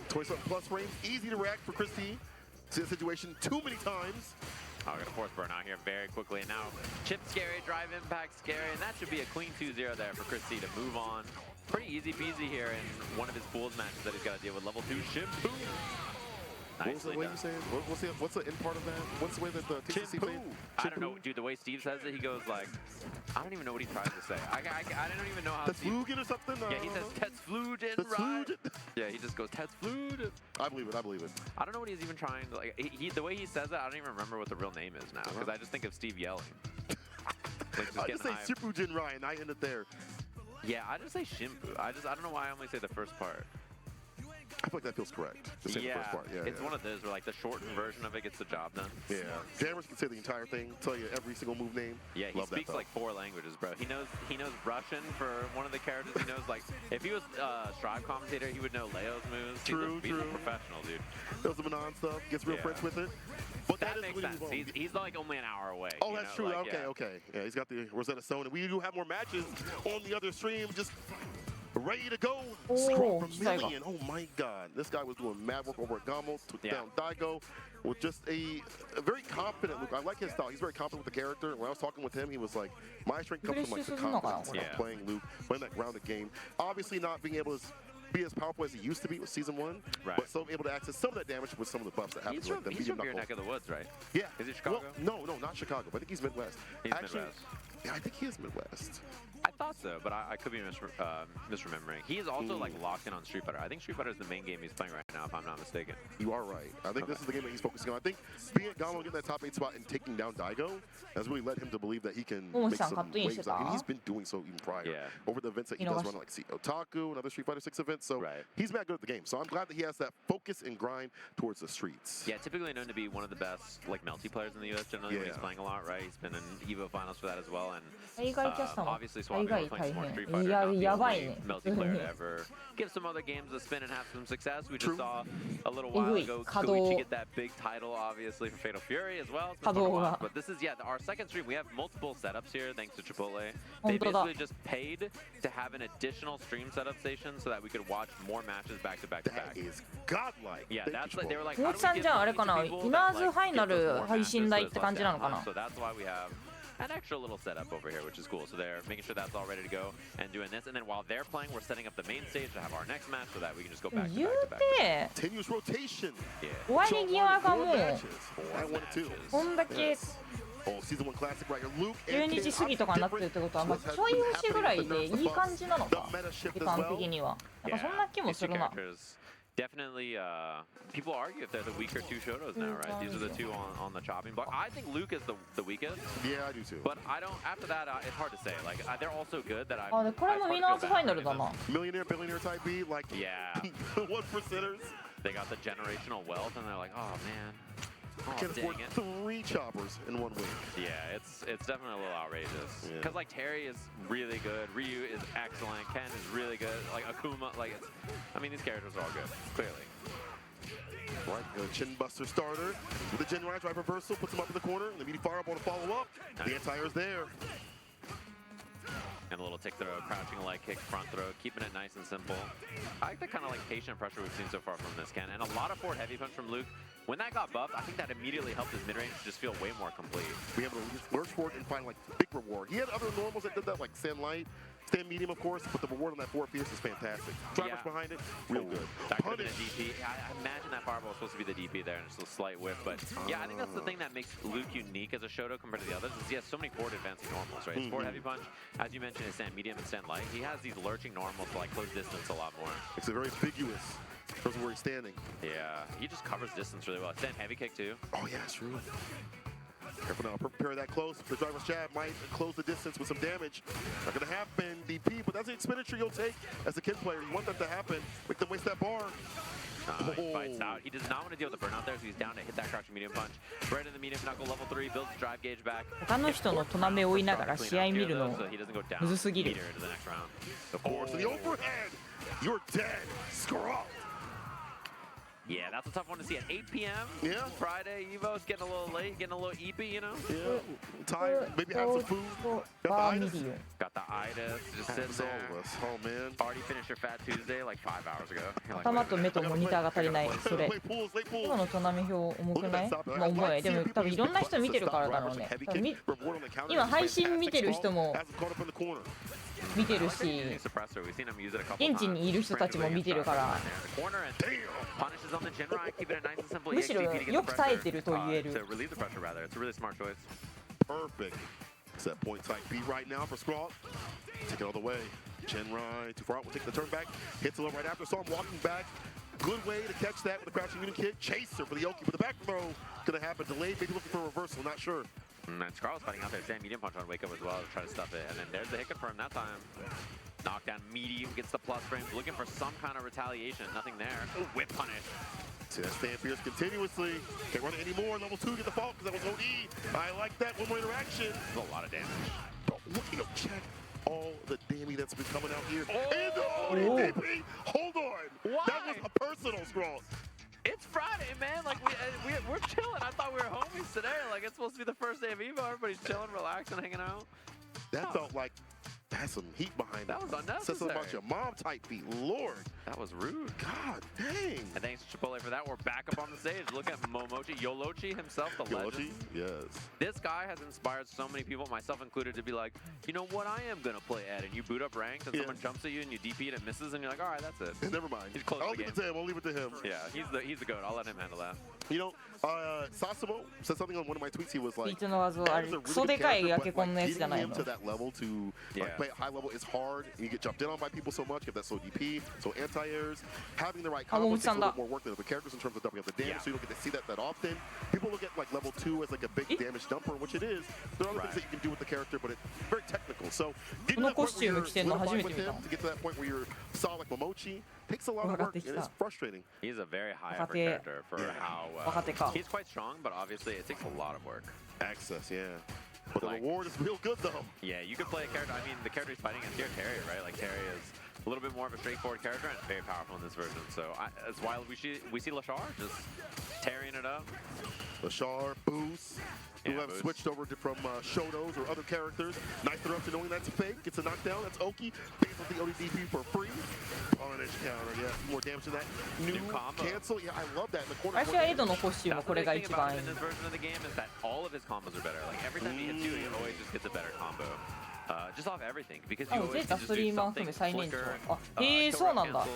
27 plus frames. Easy to react for Christie. See the situation too many times. Oh, we're going to force burnout here very quickly. And now chip scary, drive impact scary, and that should be a clean 2-0 there for Christie to move on. Pretty easy peasy here in one of his pools matches that he's got to deal with. Level 2 ship. Boom. Nicely what done. you saying? What's the end part of that? What's the way that the TCC played? I don't know, dude. The way Steve says it, he goes like, I don't even know what he tries to say. I don't even know how. Tetzflugen or something? Yeah, he says Tetzflugen, right? Yeah, he just goes Tetzflugen. I believe it. I believe it. I don't know what he's even trying to like. The way he says it, I don't even remember what the real name is now because I just think of Steve yelling. I just say Shippuden Ryan. I end it there. Yeah, I just say Shimpu. I don't know why I only say the first part. I feel like that feels correct. Just say the first part. Yeah, it's one of those where like the shortened version of it gets the job done. Yeah, Jammers can say the entire thing, tell you every single move name. Yeah, he speaks like 4 languages, bro. He knows Russian for one of the characters. He knows like if he was a Strive commentator, he would know Leo's moves. True. He's a professional, dude. Does the Manon stuff, gets real French with it. But that makes sense. He's like only an hour away. Oh, that's true. Like, okay. Yeah, he's got the Rosetta Stone, and we do have more matches on the other stream. Just ready to go. Strong Vermilion. Oh my God. This guy was doing mad work over at Gamo, took down Daigo with just a very confident look. I like his style. He's very confident with the character. When I was talking with him, he was like, my strength comes from like the confidence of playing Luke, playing that grounded game. Obviously not being able to be as powerful as he used to be with Season 1, but still able to access some of that damage with some of the buffs that happen. He's from your neck of the woods, right? Yeah. Is it Chicago? Well, no, not Chicago. I think he's Midwest. Midwest. Yeah, I think he is Midwest. I thought so, but I could be misremembering. He is also like locked in on Street Fighter. I think Street Fighter is the main game he's playing right now, if I'm not mistaken. You are right. I think this is the game that he's focusing on. I think being at Gamo, getting that top 8 spot and taking down Daigo has really led him to believe that he can make some waves. And he's been doing so even prior. Over the events that he does run, like Otaku and other Street Fighter 6 events. So he's mad good at the game. So I'm glad that he has that focus and grind towards the streets. Yeah, typically known to be one of the best like melty players in the US generally when he's playing a lot, right? He's been in Evo finals for that as well. And obviously swapping playing some more Street Fighter, not the only melty player to ever give some other games a spin and have some success. We just saw a little while ago Koichi get that big title, obviously, for Fatal Fury as well. It's been a while. But this is, our second stream. We have multiple setups here, thanks to Chipotle. They basically just paid to have an additional stream setup station so that we could watch more matches back to back to back. That is godlike. Yeah, that's like, they were like, how do we give money to people that, like, gives us more matches, so that's why we have an extra little setup over here, which is cool. So they're making sure that's all ready to go and doing this. And then while they're playing, we're setting up the main stage to have our next match so that we can just go back to back to back. Continuous rotation. Yeah. 終わり際がもう I wanted to. こんだけ Oh, Season 1 Classic right here. Luke 12日過ぎとかになってるってことは、まあ、ちょい押しぐらいでいい感じなのか、時間的には。なんかそんな気もするな。Definitely, people argue if they're the weaker two Shotos now, right? These are the two on the chopping block. I think Luke is the weakest. Yeah, I do too. But I don't. After that, it's hard to say. Like they're all so good that I. あ、でこれもミナーズファイナルだな。Millionaire, billionaire type B, like one percenters. They got the generational wealth, and they're like, oh man. Oh, Can't afford 3 choppers in 1 week. Yeah, it's definitely a little outrageous. Because like Terry is really good, Ryu is excellent, Ken is really good, like Akuma, like I mean these characters are all good, clearly. Right, good chin buster starter with the Gen Rise drive reversal, puts him up in the corner, and the meaty fireball to follow up. Nice. The anti-air is there. And a little tick throw, crouching leg kick, front throw, keeping it nice and simple. I like the kind of like patient pressure we've seen so far from this Ken, and a lot of forward heavy punch from Luke. When that got buffed, I think that immediately helped his mid-range just feel way more complete. We able to lurch forward and find like big reward. He had other normals that did that, like Stand Light, Stand Medium, of course, but the reward on that forward fierce is fantastic. Drivers behind it, real good. That could have been a DP. I imagine that fireball was supposed to be the DP there, and just a slight whiff. But yeah, I think that's the thing that makes Luke unique as a Shoto compared to the others, is he has so many forward advancing normals, right? His forward heavy punch, as you mentioned, is Stand Medium and Stand Light. He has these lurching normals to like close distance a lot more. It's a very ambiguous. Person where he's standing. Yeah, he just covers distance really well. Stand heavy kick too. Oh yeah, it's true. Careful now, prepare that close. The driver's jab might close the distance with some damage. Not gonna happen, DP, but that's the expenditure you'll take as a kid player. You want that to happen. Make them waste that bar. He fights out. He does not want to deal with the burnout there, so he's down to hit that crouching medium punch. Right in the medium knuckle, level 3, builds the drive gauge back. 他の人のトナメを追いながら試合見るのむずすぎる。 Of course, the overhead. You're dead. Scrub. Yeah, that's a tough one to see at 8 p.m. Yeah. Friday, Evo, it's getting a little late, getting a little eepy, you know? Yeah. Tired. Maybe have some food. Got the itis. Got the itis. Just sitting there. All of us. Oh, man. Already finished your Fat Tuesday like 5 hours ago. 頭と目とモニターが足りない。それ。今のトナメ表重くない？まあ重い。でも多分いろんな人見てるからだろうね。今配信見てる人も見てるし、現地にいる人たちも見てるから、むしろよく耐えてると言える。Perfect. Set point type beat right now for Scrawl. Take it all the way. Genrai too far out. We'll take the turn back. Hits a little right after. Saw him walking back. Good way to catch that with a crouching unit kick. Chaser for the Oki, but the back throw gonna happen. Delayed, maybe looking for a reversal. Not sure. And Scarlet's fighting out there. Sam medium punch on Wake Up as well to try to stuff it. And then there's the hiccup for him that time. Knockdown medium gets the plus frame. Looking for some kind of retaliation. Nothing there. Ooh, whip punish. See that stand fierce continuously. Can't run it anymore. Level 2 get the fault because that was OE. I like that one more interaction. That's a lot of damage. But look, check all the damage that's been coming out here. And the DP. Hold on. Why? That was a personal Scrawl. It's Friday, man. Like we're chilling. I thought we were homies today. Like it's supposed to be the first day of Evo. Everybody's chilling, relaxing, hanging out. That felt like that's some heat behind that it. Was unnecessary. Said something about your mom type beat. Lord. That was rude. God dang. And thanks to Chipotle for that. We're back up on the stage. Look at Momochi. Yolochi himself, the legend. Yes. This guy has inspired so many people, myself included, to be like, you know what, I am going to play Ed. And you boot up ranked and someone jumps at you and you DP and it misses and you're like, all right, that's it. Never mind. He's close I'll the leave it to him. I'll leave it to him. Yeah, he's the GOAT. I'll let him handle that. You know, Sasamo said something on one of my tweets. He was like, to that level to play at high level is hard. You get jumped in on by people so much. If that's so DP, so anti-airs, having the right combos takes a little more work than other characters in terms of doubling up the damage. So you don't get to see that often. People look at like level 2 as like a big damage dumper, which it is. There are other things that you can do with the character, but it's very technical. So getting to that point where you're solidified with him, to get to that point where you're solid like Momochi, takes a lot of work and it's frustrating. He's a very high effort character for how he's quite strong, but obviously it takes a lot of work. Access, yeah. But the reward is real good though. Yeah, you can play a character. I mean, the character he's fighting is Terry, right? Like Terry is a little bit more of a straightforward character and very powerful in this version. So that's why we see Lashar just tearing it up. Lashar, Boost, who have switched over from Shotos or other characters. Nice interruption knowing that's fake. It's a knockdown. That's Oki. Based on the ODDP for free. Punish counter. Yeah, more damage to that. New combo. Cancel. Yeah, I love that. In the corner. Actually, I don't know costume. The thing about him in this version of the game is that all of his combos are better. Like every time he hits you, he always just gets a better combo. Just off everything because you always can just do something, flicker, cancel,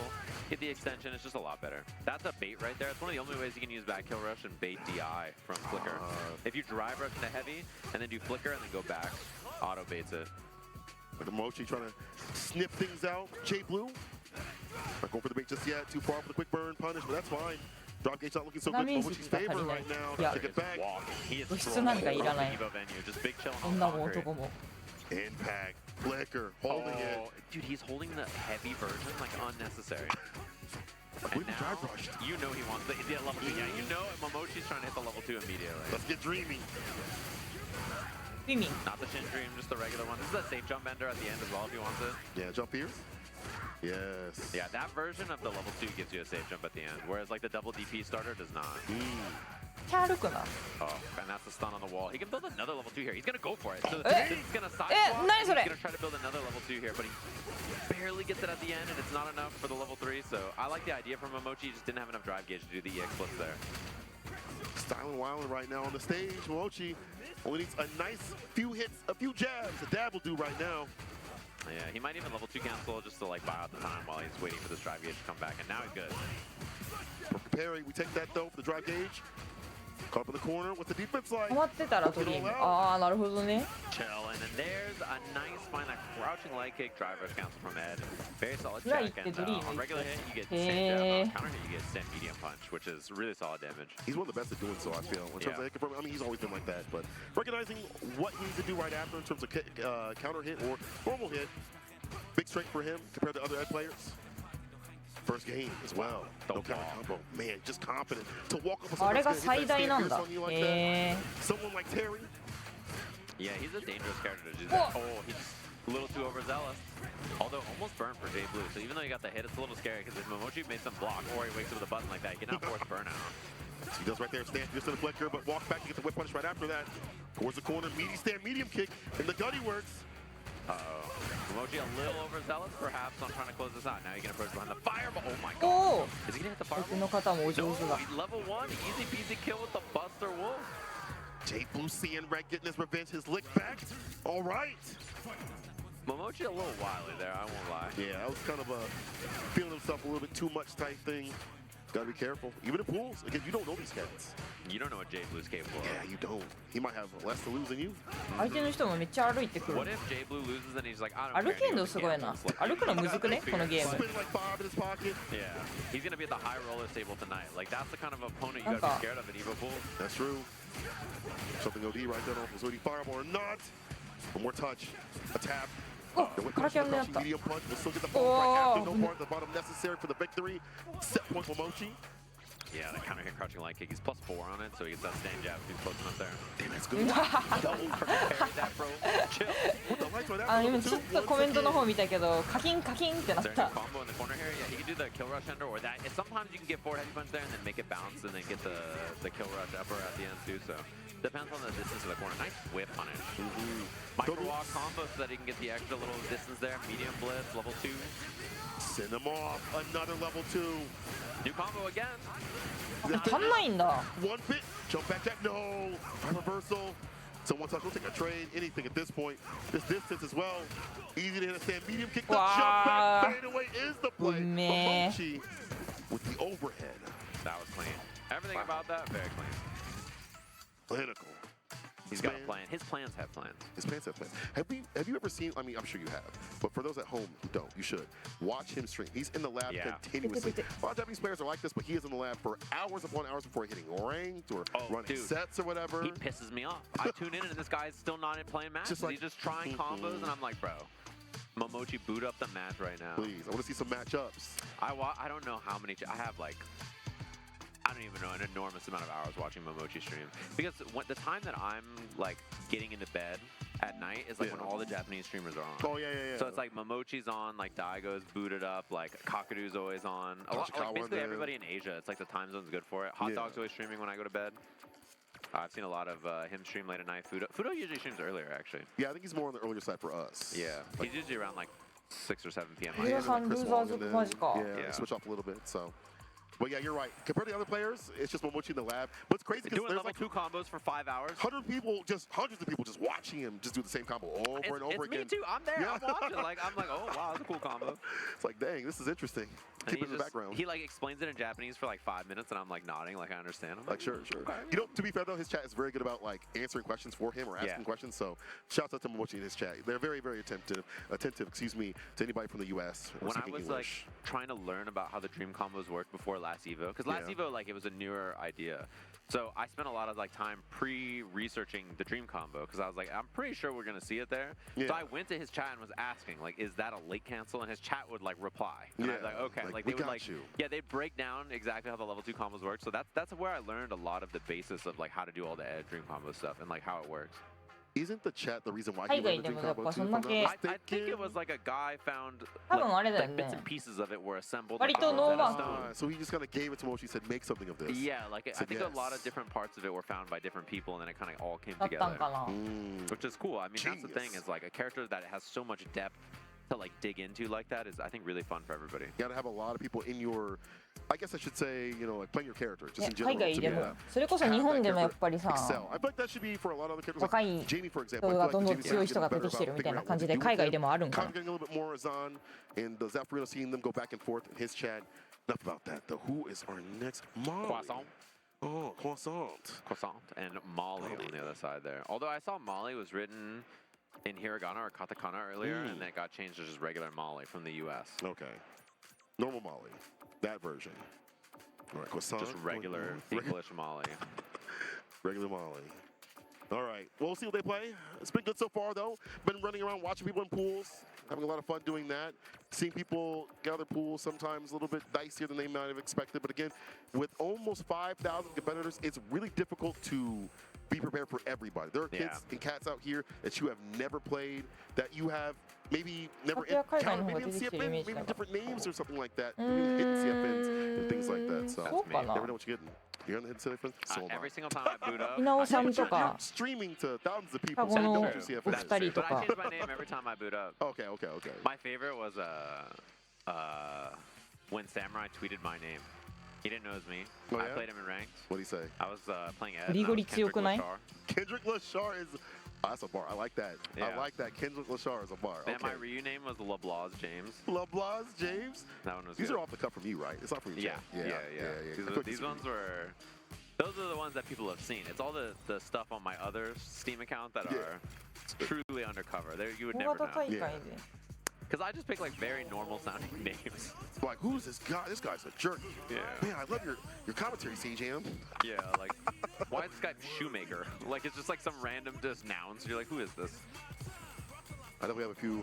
hit the extension. It's just a lot better. That's a bait right there. It's one of the only ways you can use back kill rush and bait DI from flicker. If you drive rush into heavy and then do flicker and then go back, auto baits it. But Mochi trying to snip things out. J Blue not going for the bait just yet. Too far for the quick burn punish, but that's fine. Drop gauge not looking so good. Mochi's favor right now. Take it back. He is strong. Evo venue, just big chill on the Impact, flicker, holding it. Dude, he's holding the heavy version like unnecessary. And now, you know he wants the level 2. Yeah, you know Momochi's trying to hit the level 2 immediately. Let's get dreamy. Dreamy. Not the Shin Dream, just the regular one. This is a safe jump ender at the end as well if he wants it. Yeah, jump here. Yes. Yeah, that version of the level 2 gives you a safe jump at the end, whereas like the double DP starter does not. Oh, and that's the stun on the wall. He can build another level 2 here. He's gonna go for it. So he's gonna side swap. He's gonna try to build another level 2 here, but he barely gets it at the end, and it's not enough for the level 3. So I like the idea from Momochi. He just didn't have enough drive gauge to do the EX flips there. Styling wilding right now on the stage. Momochi only needs a nice few hits, a few jabs. A dab will do right now. Yeah, he might even level 2 cancel just to like buy out the time while he's waiting for this drive gauge to come back, and now he's good. Perfect parry. We take that though for the drive gauge. Caught up in the corner with the defense line. 止まってたらドリーム。ああ、なるほどね。 Chill, and then there's a nice find that crouching leg kick drive rush cancel from Ed. Very solid check, and on regular hit you get sand counter hit you get sand medium punch, which is really solid damage. He's one of the best at doing so, I feel. In terms of hit confirming, I mean, he's always been like that, but recognizing what he needs to do right after in terms of counter hit or normal hit, big strength for him compared to other Ed players. First game as well. No counter combo. Man, just confident to walk up with someone that's gonna hit that stand pierce on you like that. Someone like Terry. Yeah, he's a dangerous character to do that. Oh, he's a little too overzealous. Although almost burned for J Blue. So even though he got the hit, it's a little scary because if Momochi made some block or he wakes up with a button like that, he cannot force burnout. So he does right there, stand just to the flicker, but walks back to get the whip punish right after that. Towards the corner, meaty stand, medium kick, and the gutty works. Uh-oh. Momochi a little overzealous, perhaps, on trying to close this out. Now he can approach behind the fireball. Oh my god. Is he gonna hit the fireball? No, level 1, easy peasy kill with the Buster Wolf. J Blue seeing Red getting his revenge, his lick back. All right. Momochi a little wily there, I won't lie. Yeah, that was kind of a feeling himself a little bit too much type thing. Gotta be careful. Even in pools, again, you don't know these cats. You don't know what J Blue's capable of. Yeah, you don't. He might have less to lose than you. 相手の人もめっちゃ歩いてくる。 What if J Blue loses and he's like, I don't 歩けんのすごいな。歩くのむずくねこのゲーム。 Spin like 5 in his pocket. Yeah, he's gonna be at the high roller table tonight. Like that's the kind of opponent you gotta be scared of at Evo Pool. That's true. Something OD right there. Was it fireball or not? One more touch. A tap. Medium punch. We'll still get the ball right after. No more at the bottom necessary for the victory. Set point Momochi. Yeah, the counter hit crouching light kick. He's +4 on it, so he gets that stand jab. He's close enough there. Damn, that's good. Double parry that, bro. Chill. 今ちょっとコメントの方見たけど、カキンカキンってなっ Is there た。 any combo in the corner here? Yeah, he can do the kill rush ender or that. Sometimes you can get forward heavy punch there and then make it bounce and then get the kill rush upper at the end too. So depends on the distance of the corner. Nice whip punish. Micro walk combo so that he can get the extra little distance there. Medium blitz, level 2. Send him off. Another level 2. New combo again. 足んないんだ。 One bit. Jump back jack. No. Reversal. So one touch, we'll take a trade, anything at this point. This distance as well. Easy to hit a stand. Medium kick. The jump back fade away is the play. Momochi with the overhead. That was clean. Everything about that, very clean. Clinical. He's got a plan. His plans have plans. His plans have plans. Have you ever seen, I mean, I'm sure you have, but for those at home who don't, you should. Watch him stream. He's in the lab continuously. A lot of Japanese players are like this, but he is in the lab for hours upon hours before hitting ranked or running sets or whatever. He pisses me off. I tune in and this guy's still not playing matches. He's just trying combos and I'm like, bro, Momochi boot up the match right now. Please, I want to see some matchups. I don't know how many, I have like, I don't even know, an enormous amount of hours watching Momochi stream. Because the time that I'm like getting into bed at night is like when all the Japanese streamers are on. Oh, yeah. So it's like Momochi's on, like Daigo's booted up, like Kakadu's always on. Like basically everybody in Asia, it's like the time zone's good for it. Hot Dog's always streaming when I go to bed. I've seen a lot of him stream late at night. Fudo usually streams earlier, actually. Yeah, I think he's more on the earlier side for us. Yeah, he's usually around like 6 or 7 p.m. Yeah, switch off a little bit, so. But yeah, you're right. Compared to the other players, it's just Momochi in the lab. But it's crazy because doing there's level 2 combos for 5 hours. Hundreds of people just watching him just do the same combo over and over again. It's me too. I'm there. I'm watching. I'm like, oh wow, that's a cool combo. It's like, dang, this is interesting. Keep it in the background. He like explains it in Japanese for like 5 minutes, and I'm like nodding, like I understand. I'm like, sure. Okay. You know, to be fair though, his chat is very good about like answering questions for him or asking questions. So shouts out to Momochi in his chat. They're very, very attentive. Excuse me, to anybody from the U.S. When I was like trying to learn about how the dream combos worked before last Evo, because last Evo, like it was a newer idea. So I spent a lot of like time pre-researching the dream combo because I was like, I'm pretty sure we're gonna see it there. So I went to his chat and was asking, like, is that a late cancel? And his chat would like reply. And I was like, okay, like they would like, they'd break down exactly how the level 2 combos work. So that's where I learned a lot of the basis of like how to do all the dream combo stuff and like how it works. Isn't the chat the reason why he learned the dream combo too? I think it was like a guy found like bits and pieces of it were assembled. So he just kind of gave it to Momochi, said make something of this. Yeah, like I think a lot of different parts of it were found by different people and then it kind of all came together. Which is cool. I mean, that's the thing is like a character that has so much depth to like dig into like that is I think really fun for everybody. You gotta have a lot of people in your, I guess I should say, you know, like playing your character just in general. 海外でもそれこそ日本でもやっぱりさ I feel like that should be for a lot of other characters. 若い人がどんどん強い人が出てきてるみたいな感じで海外でもあるんかな。 Getting a little bit more Azan and Zafrino seeing them go back and forth in his chat. Enough about that though. Who is our next Molly? Croissant. Oh, Croissant. And Molly on the other side there. Although I saw Molly was written in hiragana or katakana earlier, and that got changed to just regular Molly from the U.S. Okay. Normal Molly. That version. All right, Croissant. Just regular English Molly. Regular Molly. All right. Well, we'll see what they play. It's been good so far, though. Been running around watching people in pools. Having a lot of fun doing that. Seeing people gather pools sometimes a little bit dicier than they might have expected. But again, with almost 5,000 competitors, it's really difficult to be prepared for everybody. There are kids and cats out here that you have never played, that you have maybe never encountered, maybe in CFN, maybe different names or something like that. Maybe hidden CFNs and things like that. So you never know what you're getting. You're on the hidden CFN? So every single time I boot up, you're streaming to thousands of people, so you don't do CFN. But I change my name every time I boot up. Okay. My favorite was when Samurai tweeted my name. He didn't know it was me. I played him in ranked. What'd he say? I was playing Ed. Kendrick Lashar is Oh, that's a bar. I like that. Yeah. I like that. Kendrick Lashar is a bar. And Okay. my Ryu name was LeBlanc James. LeBlanc James? That one was These good. are off the cuff from you, right? It's not from you, Yeah. Chad. Yeah. These ones were... Those are the ones that people have seen. It's all the stuff on my other Steam account that are truly undercover. You would never know. Because I just pick like very normal sounding names. Like, who's this guy? This guy's a jerk. Yeah. Man, I love your commentary, CJM. Yeah, like, why is this guy Shoemaker? Like, it's just like some random just nouns. You're like, who is this? I know we have a few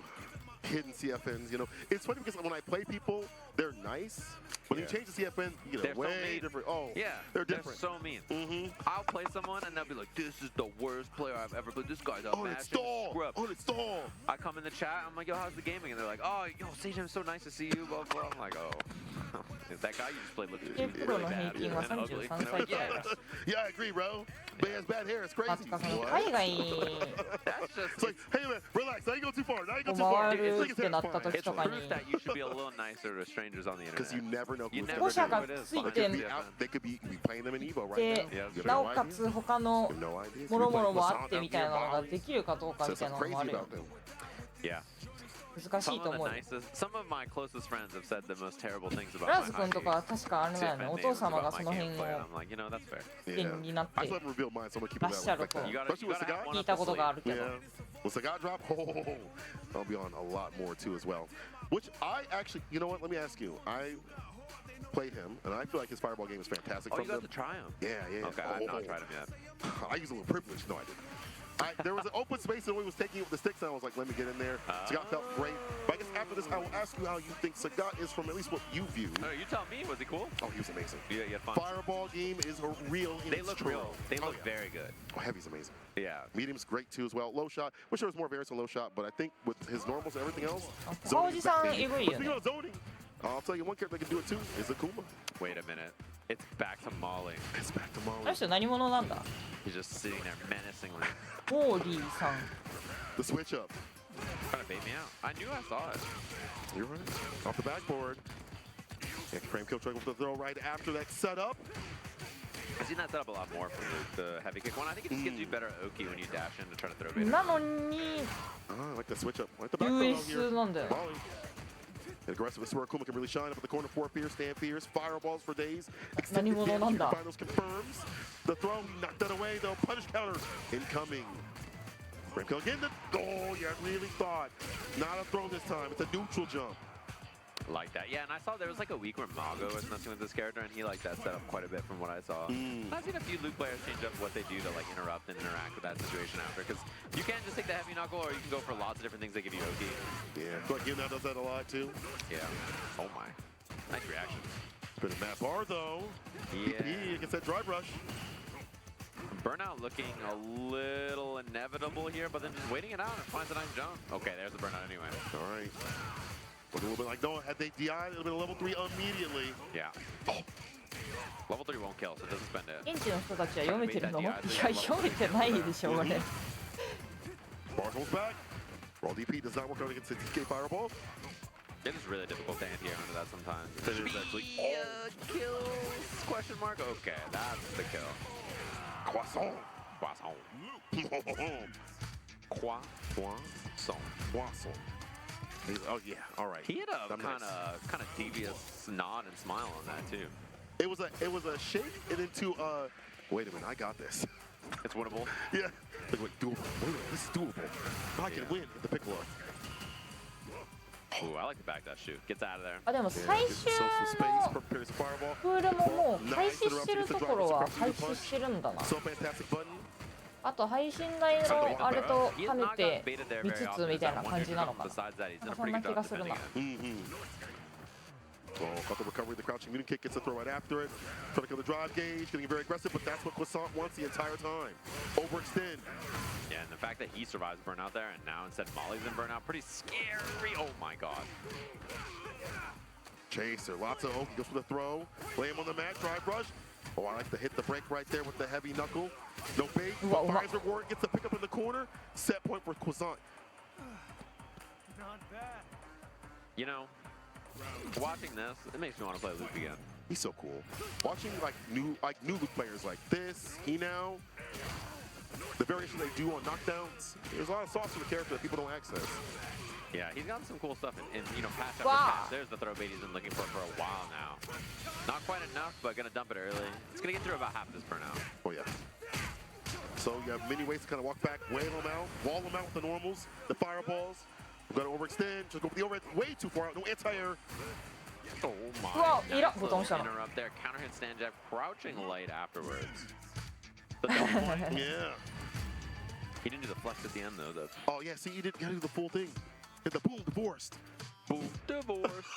hidden CFNs, you know. It's funny because when I play people, they're nice. When you change the CFN, you know, They're so way mean. different. Oh, Yeah, they're different. so mean. I'll play someone and they'll be like, this is the worst player I've ever played. This guy's a massive scrub. Uninstall. I come in the chat, I'm like, yo, how's the gaming? And they're like, oh, yo, CJ, so nice to see you, blah, blah. I'm like, oh. That guy you just played looks really bad and ugly. And they're like, yeah. Yeah, I agree, bro. But he has bad hair. It's crazy. 海外 It's like, hey, man, relax. Now you go too far. Now you go too 回 far. るってなった時 It's とかに proof that you should be a little nicer to strangers on the internet. Because you never know who's 保護者がついて They could be playing them in Evo right で now. なおかつ他のもろもろもあってみたいなのができるかどうかみたいなのもあるよ Yeah. 難しいと思うよ Some of my closest friends have said the most terrible things about ラ my ズ君とかは確かあれだよねお父様がその辺を I'm like, you know, that's fair. 元になって I still haven't revealed mine, so I'm going to keep ら it っし that ゃ way. ると Especially with Sagat. 聞いたことがあるけど Yeah. With Sagat drop, I'll be on a lot more too as well. Which I actually, you know what? Let me ask you. I played him, and I feel like his fireball game is fantastic. Oh, from you got them. to try him? Yeah. Okay, I've not tried him yet. I use a little privilege. No, I didn't. There was an open space and he was taking it with the sticks, and I was like, let me get in there. Sagat felt great. But I guess after this, I will ask you how you think Sagat is from at least what you view. No, you tell me. Was he cool? Oh, he was amazing. Yeah, you had fun. Fireball game is a real. They look real. They look very good. Oh, heavy's amazing. Yeah. Medium's great too as well. Low shot. Wish there was more variance on low shot, but I think with his normals and everything else, 川地さんエグいよ Speaking ね of zoning, I'll tell you one character that can do it too is Akuma. Wait a minute. It's back to Molly. It's back to あの人何者なんだ He's just sitting there menacingly. モーリーさん The switch up. Trying to bait me out. I knew I saw it. You're right. Off the backboard. And frame kill trick with the throw right after that setup. I've seen that set up a lot more from the heavy kick one. I think it just gives you better Oki when you dash in to try to throw bait. なのに I like the switch up. I like the back throw out here. US なんだよ Molly. Aggressive. This is where Akuma can really shine up at the corner. 4 fierce, stand fierce, fireballs for days. Extended何者 damage. なんだ Finals confirms. The throw, knocked that away though. Punish counter incoming. Frame kill again. Oh, you really thought. Not a throw this time. It's a neutral jump. Like that. Yeah, and I saw there was like a week where Mago was messing with this character, and he liked that setup quite a bit from what I saw. I've seen a few Luke players change up what they do to like interrupt and interact with that situation after, because you can't just take the heavy knuckle, or you can go for lots of different things that give you Oki. Yeah, I feel like Yuna does that a lot too. Yeah. Oh my. Nice reaction. Bit of Matt Bar though. Yeah. He gets that drive rush. Burnout looking a little inevitable here, but then just waiting it out and finds a nice jump. Okay, there's the burnout anyway. All right. Look a little bit like Noah. Had they DI'd, it would have been a level 3 immediately. Yeah. Oh. Level 3 won't kill, so it doesn't spend it. 現地の人たちは読めてるのいや読めてないでしょ俺 Bar holds back. Raw DP does not work out against the TK Fireball. It is really difficult to anti-air under that sometimes. It is actually. Kills? Question mark? Okay, that's the kill. Croissant. Croissant. Croissant. Croissant. Oh yeah, all right. He had a kind of devious nod and smile on that too. It was a shake and into wait a minute, I got this. It's winnable. Yeah. Like doable. Wait a minute, this is doable. I can win at the Piccolo. Ooh, I like the back dash shoot. Gets out of there. あでも最終のプールももう開始してるところは開始してるんだな So fantastic button. あと配信台のあれと兼ねて見つつみたいな感じなのかなそんな気がするな Oh, caught the recovery, the crouching mutant kick, gets a throw right after it. Trying to kill the drive gauge, getting very aggressive, but that's what Croissant wants the entire time. Overextend. Yeah, and the fact that he survives burnout there, and now instead Molly's in burnout, pretty scary. Oh my god. Chaser, lots of Oki, goes for the throw. Lay him on the mat, drive rush. Oh, I like to hit the break right there with the heavy knuckle. No bait, fires reward, gets the pick up in the corner. Set point for Croissant. Not bad. You know, watching this, it makes me want to play Luke again. He's so cool. Watching like new Luke players like this, he now. the variation they do on knockdowns, there's a lot of sauce to the character that people don't access. Yeah, he's got some cool stuff in you know, pass after pass. There's the throw bait he's been looking for a while now. Not quite enough, but gonna dump it early. It's gonna get through about half this per now. Oh yeah. So you have many ways to kind of walk back, whale them out, wall them out with the normals, the fireballs. We're gonna overextend, just go with the overhead way too far out, no anti-air. Oh my. Wow, nice little interrupt there. Counter hit stand jab, crouching light afterwards. Yeah. He didn't do the flex at the end though. Oh yeah, see, you didn't gotta do the full thing. Hit the boom, divorced. Boom, divorced.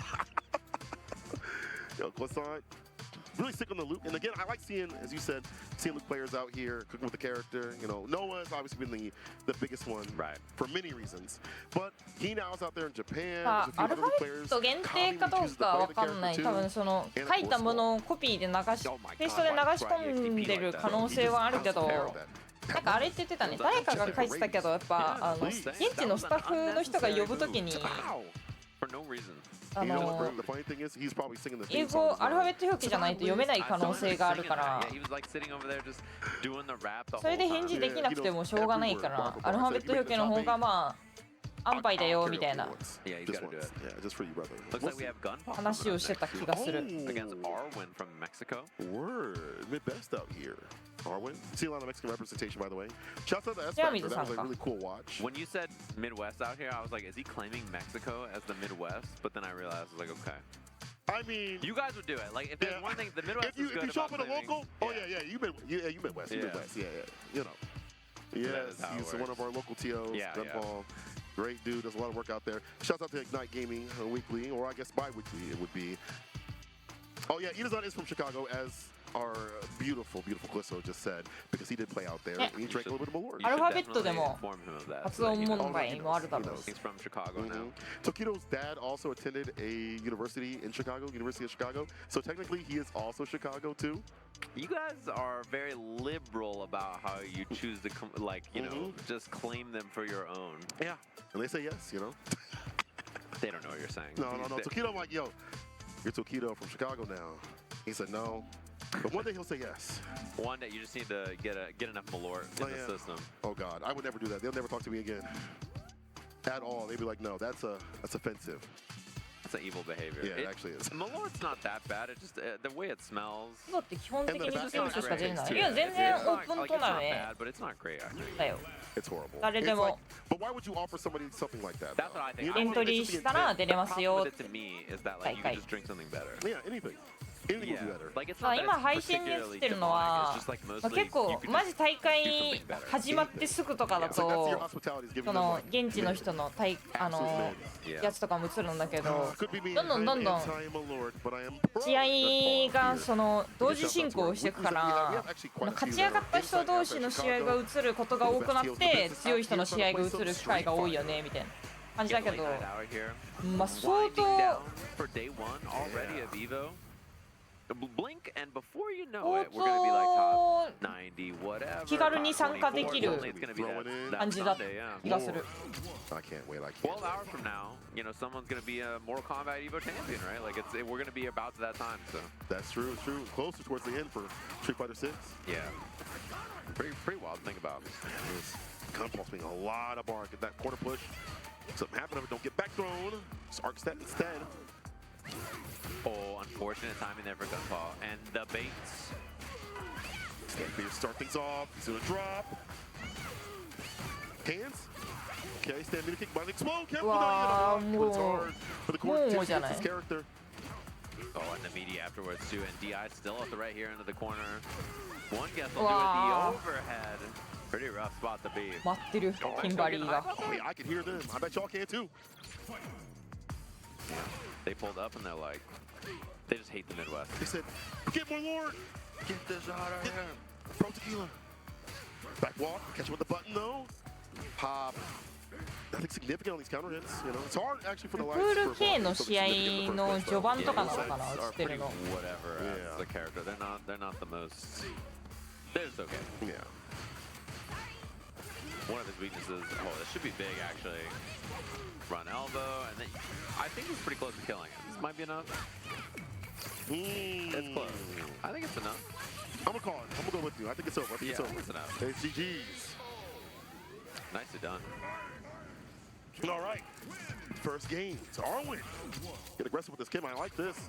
Yo, Glissant, really stick on the Luke. And again, I like seeing, as you said, seeing Luke players out here cooking with the character. You know, Noah's obviously been the biggest one, right? For many reasons. But he now is out there in Japan. アルファベット限定かどうかわかんない。多分その書いたものをコピーで流し、ペーストで流し込んでる可能性はあるけど。なんかあれって言ってたね。誰かが書いてたけど、やっぱ現地のスタッフの人が呼ぶときに。英語アルファベット表記じゃないと読めない可能性があるからそれで返事できなくてもしょうがないからアルファベット表記の方がまあ安牌だよみたいな話をしてた気がする。Arwen. See a lot of Mexican representation, by the way. Shouts out to S Factor. That was a really cool watch. When you said Midwest out here, I was like, is he claiming Mexico as the Midwest? But then I realized, I was like, okay. I mean, you guys would do it. Like, if there's one thing, the Midwest is good. If you show up at a local, you Midwest. Yeah. You know. Yes, he's one of our local TOs. Gunball. Great dude. Does a lot of work out there. Shouts out to Ignite Gaming weekly, or I guess bi-weekly it would be. Oh yeah, Idazan is from Chicago, as our beautiful Clisso just said, because he did play out there and he drank a little bit of Malort. アルファベットでも発音問題もあるだろう。 He's from Chicago now. Tokido's dad also attended a university in Chicago, University of Chicago. So technically he is also Chicago too. You guys are very liberal about how you choose to just claim them for your own. Yeah, and they say yes, you know. They don't know what you're saying. No. Tokido, I'm like, yo, you're Tokido from Chicago now. He said no. But one day he'll say yes. One day you just need to get enough Malort in the system. Oh God, I would never do that. They'll never talk to me again. At all. They'd be like, no, that's offensive. That's an evil behavior. Yeah, it actually is. Malort's not that bad. It just the way it smells. だって基本的に2選手しか出ない。いや全然オープントーナメント but it's not great. だよ。 It's horrible. 誰でも。 But why would you offer somebody something like that? That's what I think. エントリーしたら出れますよ。 To me is that like you can just drink something better. Yeah, anything. Anything would be better. Like it's not 今配信に映ってるのは結構マジ大会始まってすぐとかだとその現地の人のやつとかも映るんだけどどんどん試合がその同時進行していくから勝ち上がった人同士の試合が映ることが多くなって強い人の試合が映る機会が多いよねみたいな感じだけどまあ相当Blink and before you know it, we're gonna be like top 90, whatever. 気軽に参加できる感じだ気がする。 I can't wait. 12 hours from now, you know, someone's gonna be a Mortal Kombat Evo champion, right? Like we're gonna be about to that time. So that's true. It's true. Closer towards the end for Street Fighter 6. Yeah. Pretty wild to think about. Gunpulse being a lot of bar. Get that corner push. Something happened. Don't get back thrown. Just arc step instead. Oh, unfortunate timing there for Gunpaw. And the baits. Stand start things off. He's gonna drop. Hands. Okay, stand mid kick, might explode. Careful now. It's hard for the corner to his character. Oh, and the media afterwards too. And DI still at the right here into the corner. One guess will do it the overhead. Pretty rough spot to be. 待ってるキンバリーが。 I can hear them. I bet y'all can too. They pulled up and they're like, they just hate the Midwest. They said, get more Lord. Get this out of here. Pro tequila. Back walk. Catch him with the button though. Pop. Nothing significant on these counter hits. You know, it's hard actually for the lights. プール系の試合の序盤とかなのかな映ってるの。 Whatever. The character. They're not the most. They're just okay. Yeah. One of his weaknesses. Oh, this should be big actually. Run elbow, and then I think he's pretty close to killing it. This might be enough. It's close. I think it's enough. I'm gonna call it. I'm gonna go with you. I think it's over. I think it's over. That's enough. It's GG's. Nicely done. All right. First game. It's our win. Get aggressive with this Kim. I like this.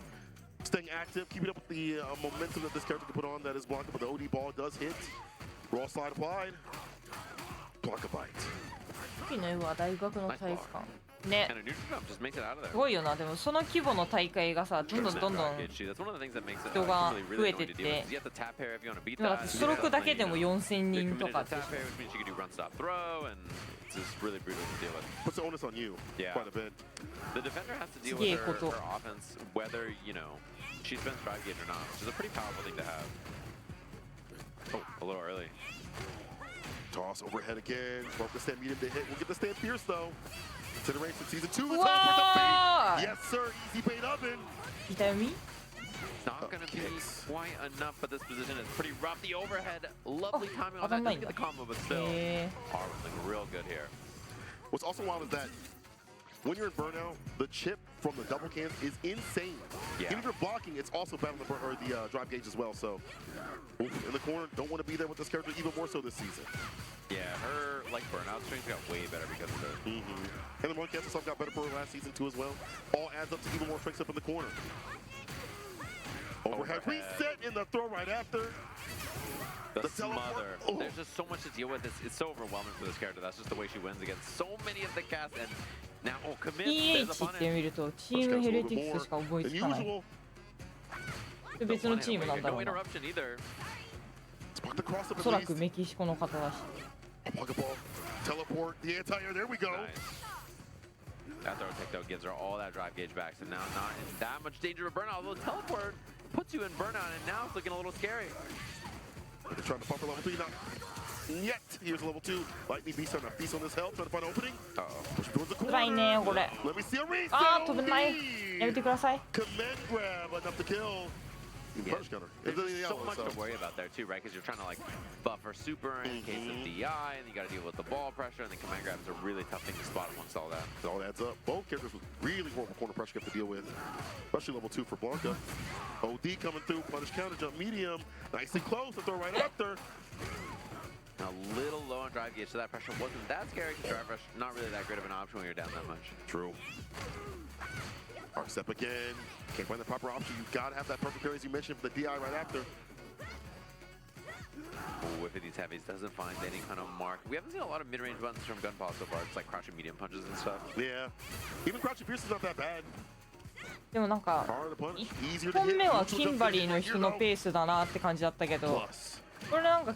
Staying active, keeping up with the momentum that this character can put on. That is Blanca, but the OD ball does hit. Raw slide applied. Blanca bite. さっきの絵は大学の体育館。ね。 And a neutral jump just makes it out of there. すごいよな。でもその規模の大会がさ、どんどんどんどん That's one of the things that makes it 人が really 増え really て annoying っ to deal with. て、 You have to tap hair if you want to beat だから that. ストロークだけでも4000人と Committed か to tap hair, which means you can do run stop throw, and it's just really brutal to deal with. Puts the onus on you. Yeah. Quite a bit. The defender has to deal すげえ with こ her, と。 her offense, whether, you know, she spends drive gauge or not, which is a pretty powerful thing to have. Oh, a little early. Toss overhead again. Broke the stand medium to hit. We'll get the stand fierce though. Consideration season 2 is Whoa! over the bait. Yes, sir. Easy bait oven. 痛み It's not going to be quite enough, but this position is pretty rough. The overhead, lovely timing on that. Doesn't get the combo, but still, Arwen looking real good here. What's also wild is that when you're in burnout, the chip from the double cans is insane. Yeah. Even if you're blocking, it's also bad on the drive gauge as well. So, in the corner, don't want to be there with this character even more so this season. Yeah, her like burnout strength got way better because of this. And the one cancel stuff got better for her last season too as well. All adds up to even more strengths up in the corner. Overhead reset in the throw right after. The smother. There's just so much to deal with. It's so overwhelming for this character. That's just the way she wins against so many of the casts. And now, commit. EH って見るとチームヘレティクスしか覚えつかない。別のチームなんだろうな。おそらくメキシコの方だし。Teleport the anti-air. There we go. That throw tech though gives her all that drive gauge back, so now not in that much danger of burnout. Although teleport puts you in burnout, and now it's looking a little scary. They're trying to pump for level 3 now. Yet here's level 2. Lightning beast on a feast on this help, trying to find an opening. Push towards the corner. 辛いねこれ。 Let me see a reset. あー飛べない。やめてください。 Command grab enough to kill. Yeah, Punish counter. there's so much to worry about there too, right? Because you're trying to like buffer super in case of DI, and you got to deal with the ball pressure, and then command grab is a really tough thing to spot amongst all that. It all adds up. Both characters with really horrible corner pressure you have to deal with, especially level 2 for Blanca. OD coming through, punish counter jump medium, nice and close. The throw right after. A little low on drive gauge, so that pressure wasn't that scary. Drive rush, not really that great of an option when you're down that much. True. Arc step again. Can't find the proper option. You've got to have that perfect parry, as you mentioned, for the DI right after. Whip of these heavies doesn't find any kind of mark. We haven't seen a lot of mid-range buttons from Gunpowder so far. It's like crouching medium punches and stuff. Yeah. Even crouching pierce is not that bad. でもなんか1本目はキンバリーの人のペースだなって感じだったけど、これなんか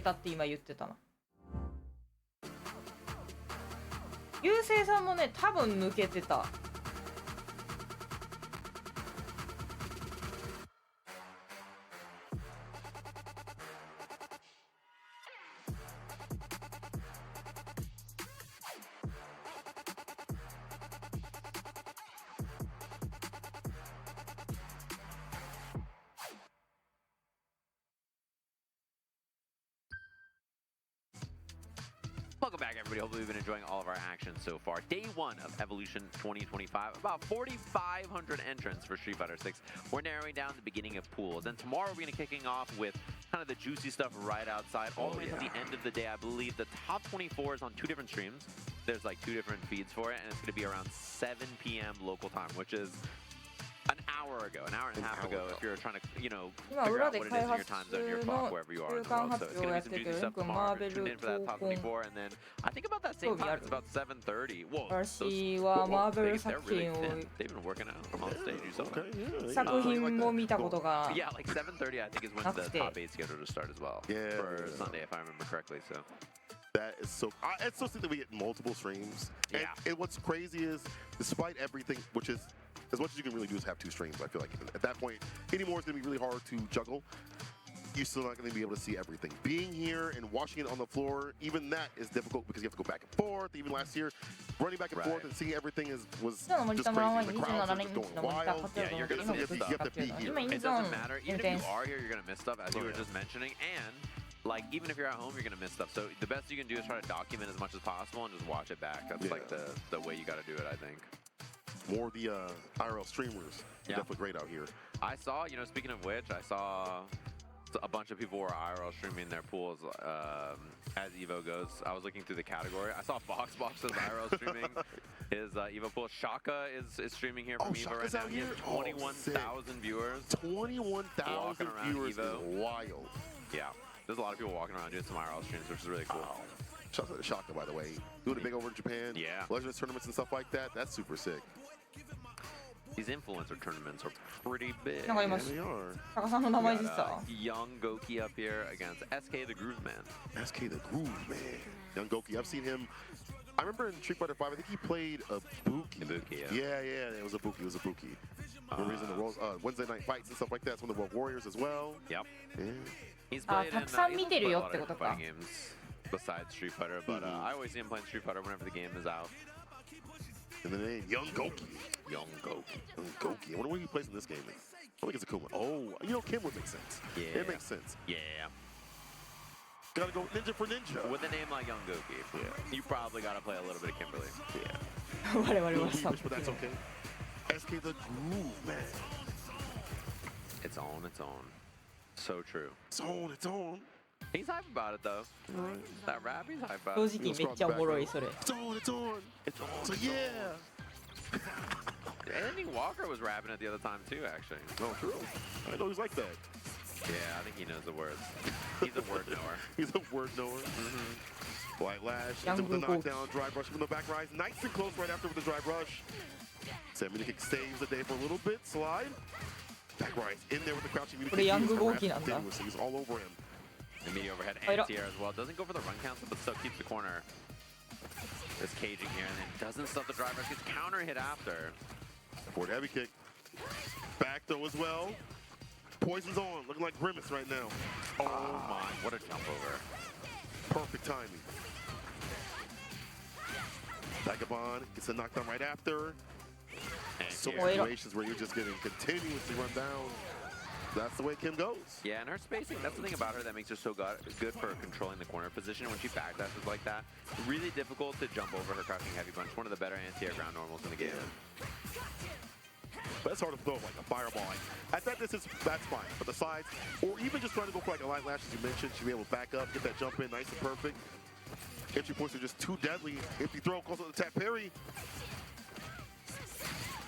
たって今言ってたな。ゆうせいさんもね多分抜けてた。Welcome back, everybody. Hopefully, we've been enjoying all of our action so far. Day 1 of Evolution 2025. About 4,500 entrants for Street Fighter 6. We're narrowing down the beginning of pools. And tomorrow, we're going to be kicking off with kind of the juicy stuff right outside. All the way to the end of the day, I believe the top 24 is on 2 different streams. There's like 2 different feeds for it. And it's going to be around 7 p.m. local time, which is an hour ago, an hour and a half ago, if you're trying to, you know, figure out what it is in your time zone, your clock, wherever you are in the world. So it's going to be some juicy stuff tomorrow. Tune in for that top 24, and then I think about that same time, it's about 7:30. Whoa, they've been working out on stage. You saw that? 作品も見たことが Yeah, like 7:30, I think is when the top 8 scheduled to start as well. Yeah, for Sunday, if I remember correctly. So. That is so. It's so sick that we get multiple streams. Yeah. And what's crazy is, despite everything, which is as much as you can really do is have 2 streams. I feel like at that point, anymore it's going to be really hard to juggle. You're still not going to be able to see everything. Being here and watching it on the floor, even that is difficult because you have to go back and forth. Even last year, running back and forth and seeing everything was just crazy. The crowds are just going wild. Yeah, you're going to miss stuff. You have to be here. It doesn't matter. Even if you are here, you're going to miss stuff, as you were just mentioning. And like, even if you're at home, you're going to miss stuff. So the best you can do is try to document as much as possible and just watch it back. That's like the way you got to do it, I think. More of the IRL streamers. Definitely great out here. I saw, you know, speaking of which, I saw a bunch of people were IRL streaming their pools as Evo goes. I was looking through the category. I saw Boxbox is IRL streaming his Evo pool. Shaka is streaming here from Evo right now. He has 21,000 viewers. 21,000 viewers Evo. Is wild. Yeah. There's a lot of people walking around doing some IRL streams, which is really cool. Shout out to Shaka, by the way. Doing it big over in Japan. Yeah. Legends tournaments and stuff like that. That's super sick. These influencer tournaments are pretty big. Yeah, they are. We got, Young Goki up here against SK the Groove Man. SK the Groove Man. Young Goki, I've seen him. I remember in Street Fighter 5, I think he played a Buki. Yeah, it was a Buki. It was a Buki. The reason the Wednesday night fights and stuff like that. It's one of the World Warriors as well. Yep. Yeah. He's played in a lot of fighting games besides Street Fighter, but I always see him playing Street Fighter whenever the game is out. And then they Young Goki. Young Goki. I wonder where he plays in this game. I think it's a cool one. Oh, you know, Kim would make sense. Yeah. It makes sense. Yeah. Gotta go ninja for ninja. With a name like Young Goki, you probably gotta play a little bit of Kimberly. Yeah. But that's okay. SK the Groove Man. It's on its own. So true. It's on. He's hype about it though. Right. That rap, he's hype about 正直めっちゃおもろいそれ。 It's on. So yeah. Andy Walker was rapping it the other time too, actually. Oh, true. I know he's like that. Yeah, I think he knows the words. He's a word knower. He's a word knower. White Lash ends up with the knockdown, drive rush from the back rise. Nice and close right after with the drive rush. Sammy kick saves the day for a little bit. Slide. Back rise in there with the crouching. He's all over him. Immediate overhead anti-air as well. Doesn't go for the run cancel, but still keeps the corner. This caging here, and then doesn't stop the drive rush. Gets counter hit after. Forward heavy kick. Back throw as well. Poison's on, looking like Grimace right now. Oh my, what a jump over. Perfect timing. Vagabond gets a knockdown right after. And so many situations where you're just getting continuously run down. That's the way Kim goes. Yeah, and her spacing, that's the thing about her that makes her so good for controlling the corner position when she backdashes like that. Really difficult to jump over her crouching heavy punch. One of the better anti-air ground normals in the game. But it's hard to throw like a fireball. Like, at that distance, that's fine. But the sides, or even just trying to go for like a light lash, as you mentioned, she'll be able to back up, get that jump in nice and perfect. Entry points are just too deadly. If you throw close to the tap parry.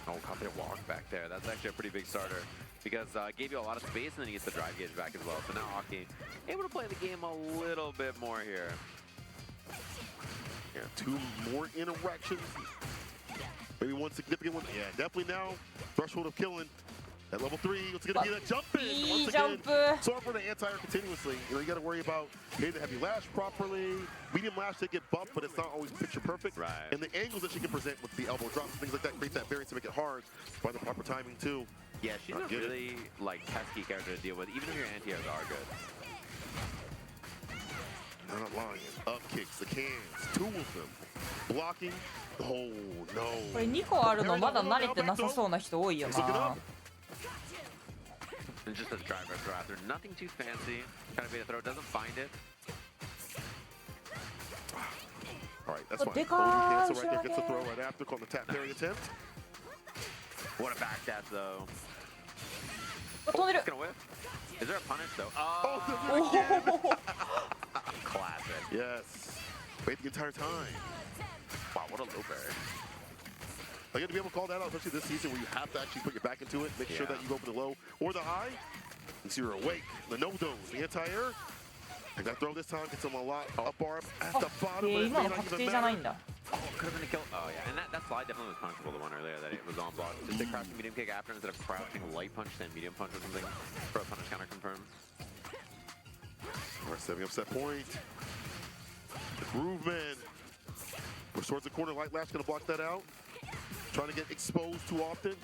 Oh, caught their walk back there. That's actually a pretty big starter. Because gave you a lot of space, and then he gets the drive gauge back as well. So now Aki able to play the game a little bit more here. Yeah, 2 more interactions. Maybe one significant one. Yeah, definitely now. Threshold of killing. At level 3, it's going to be that jump in. Once again, so for the anti-air continuously. You got to worry about hitting the heavy lash properly. Medium lash, they get bumped, but it's not always picture perfect. Right. And the angles that she can present with the elbow drops and things like that create that variance to make it hard by the proper timing, too. Yeah, she's a really, pesky character to deal with, even if your anti-airs are good. They're not lying. Up kicks, the cans, 2 of them. Blocking. Oh, no. これ2個あるのまだ慣れてなさそうな人多いよな。And just a driver throw after. Nothing too fancy. Trying to be a throw, doesn't find it. All right, that's fine. Cancel right there, gets the throw right after, called the tap parry attempt. What a back dash, though. Oh, it's gonna whip. Is there a punish, though? Oh, classic. Yes. Wait the entire time. Wow, what a low parry. I got to be able to call that out, especially this season where you have to actually put your back into it, make sure that you go for the low or the high. And so you're awake. The no-dose, the anti-air. And that throw this time gets him a lot up bar at the bottom. Oh, could have been a kill. Oh, yeah. And that slide definitely was punishable, the one earlier that it was on block. Just a crouching medium kick after instead of crouching light punch, then medium punch or something for a punish counter confirm. All right, setting up set point. The groove man. Push towards the corner. Light lash going to block that out. Trying to get exposed too often.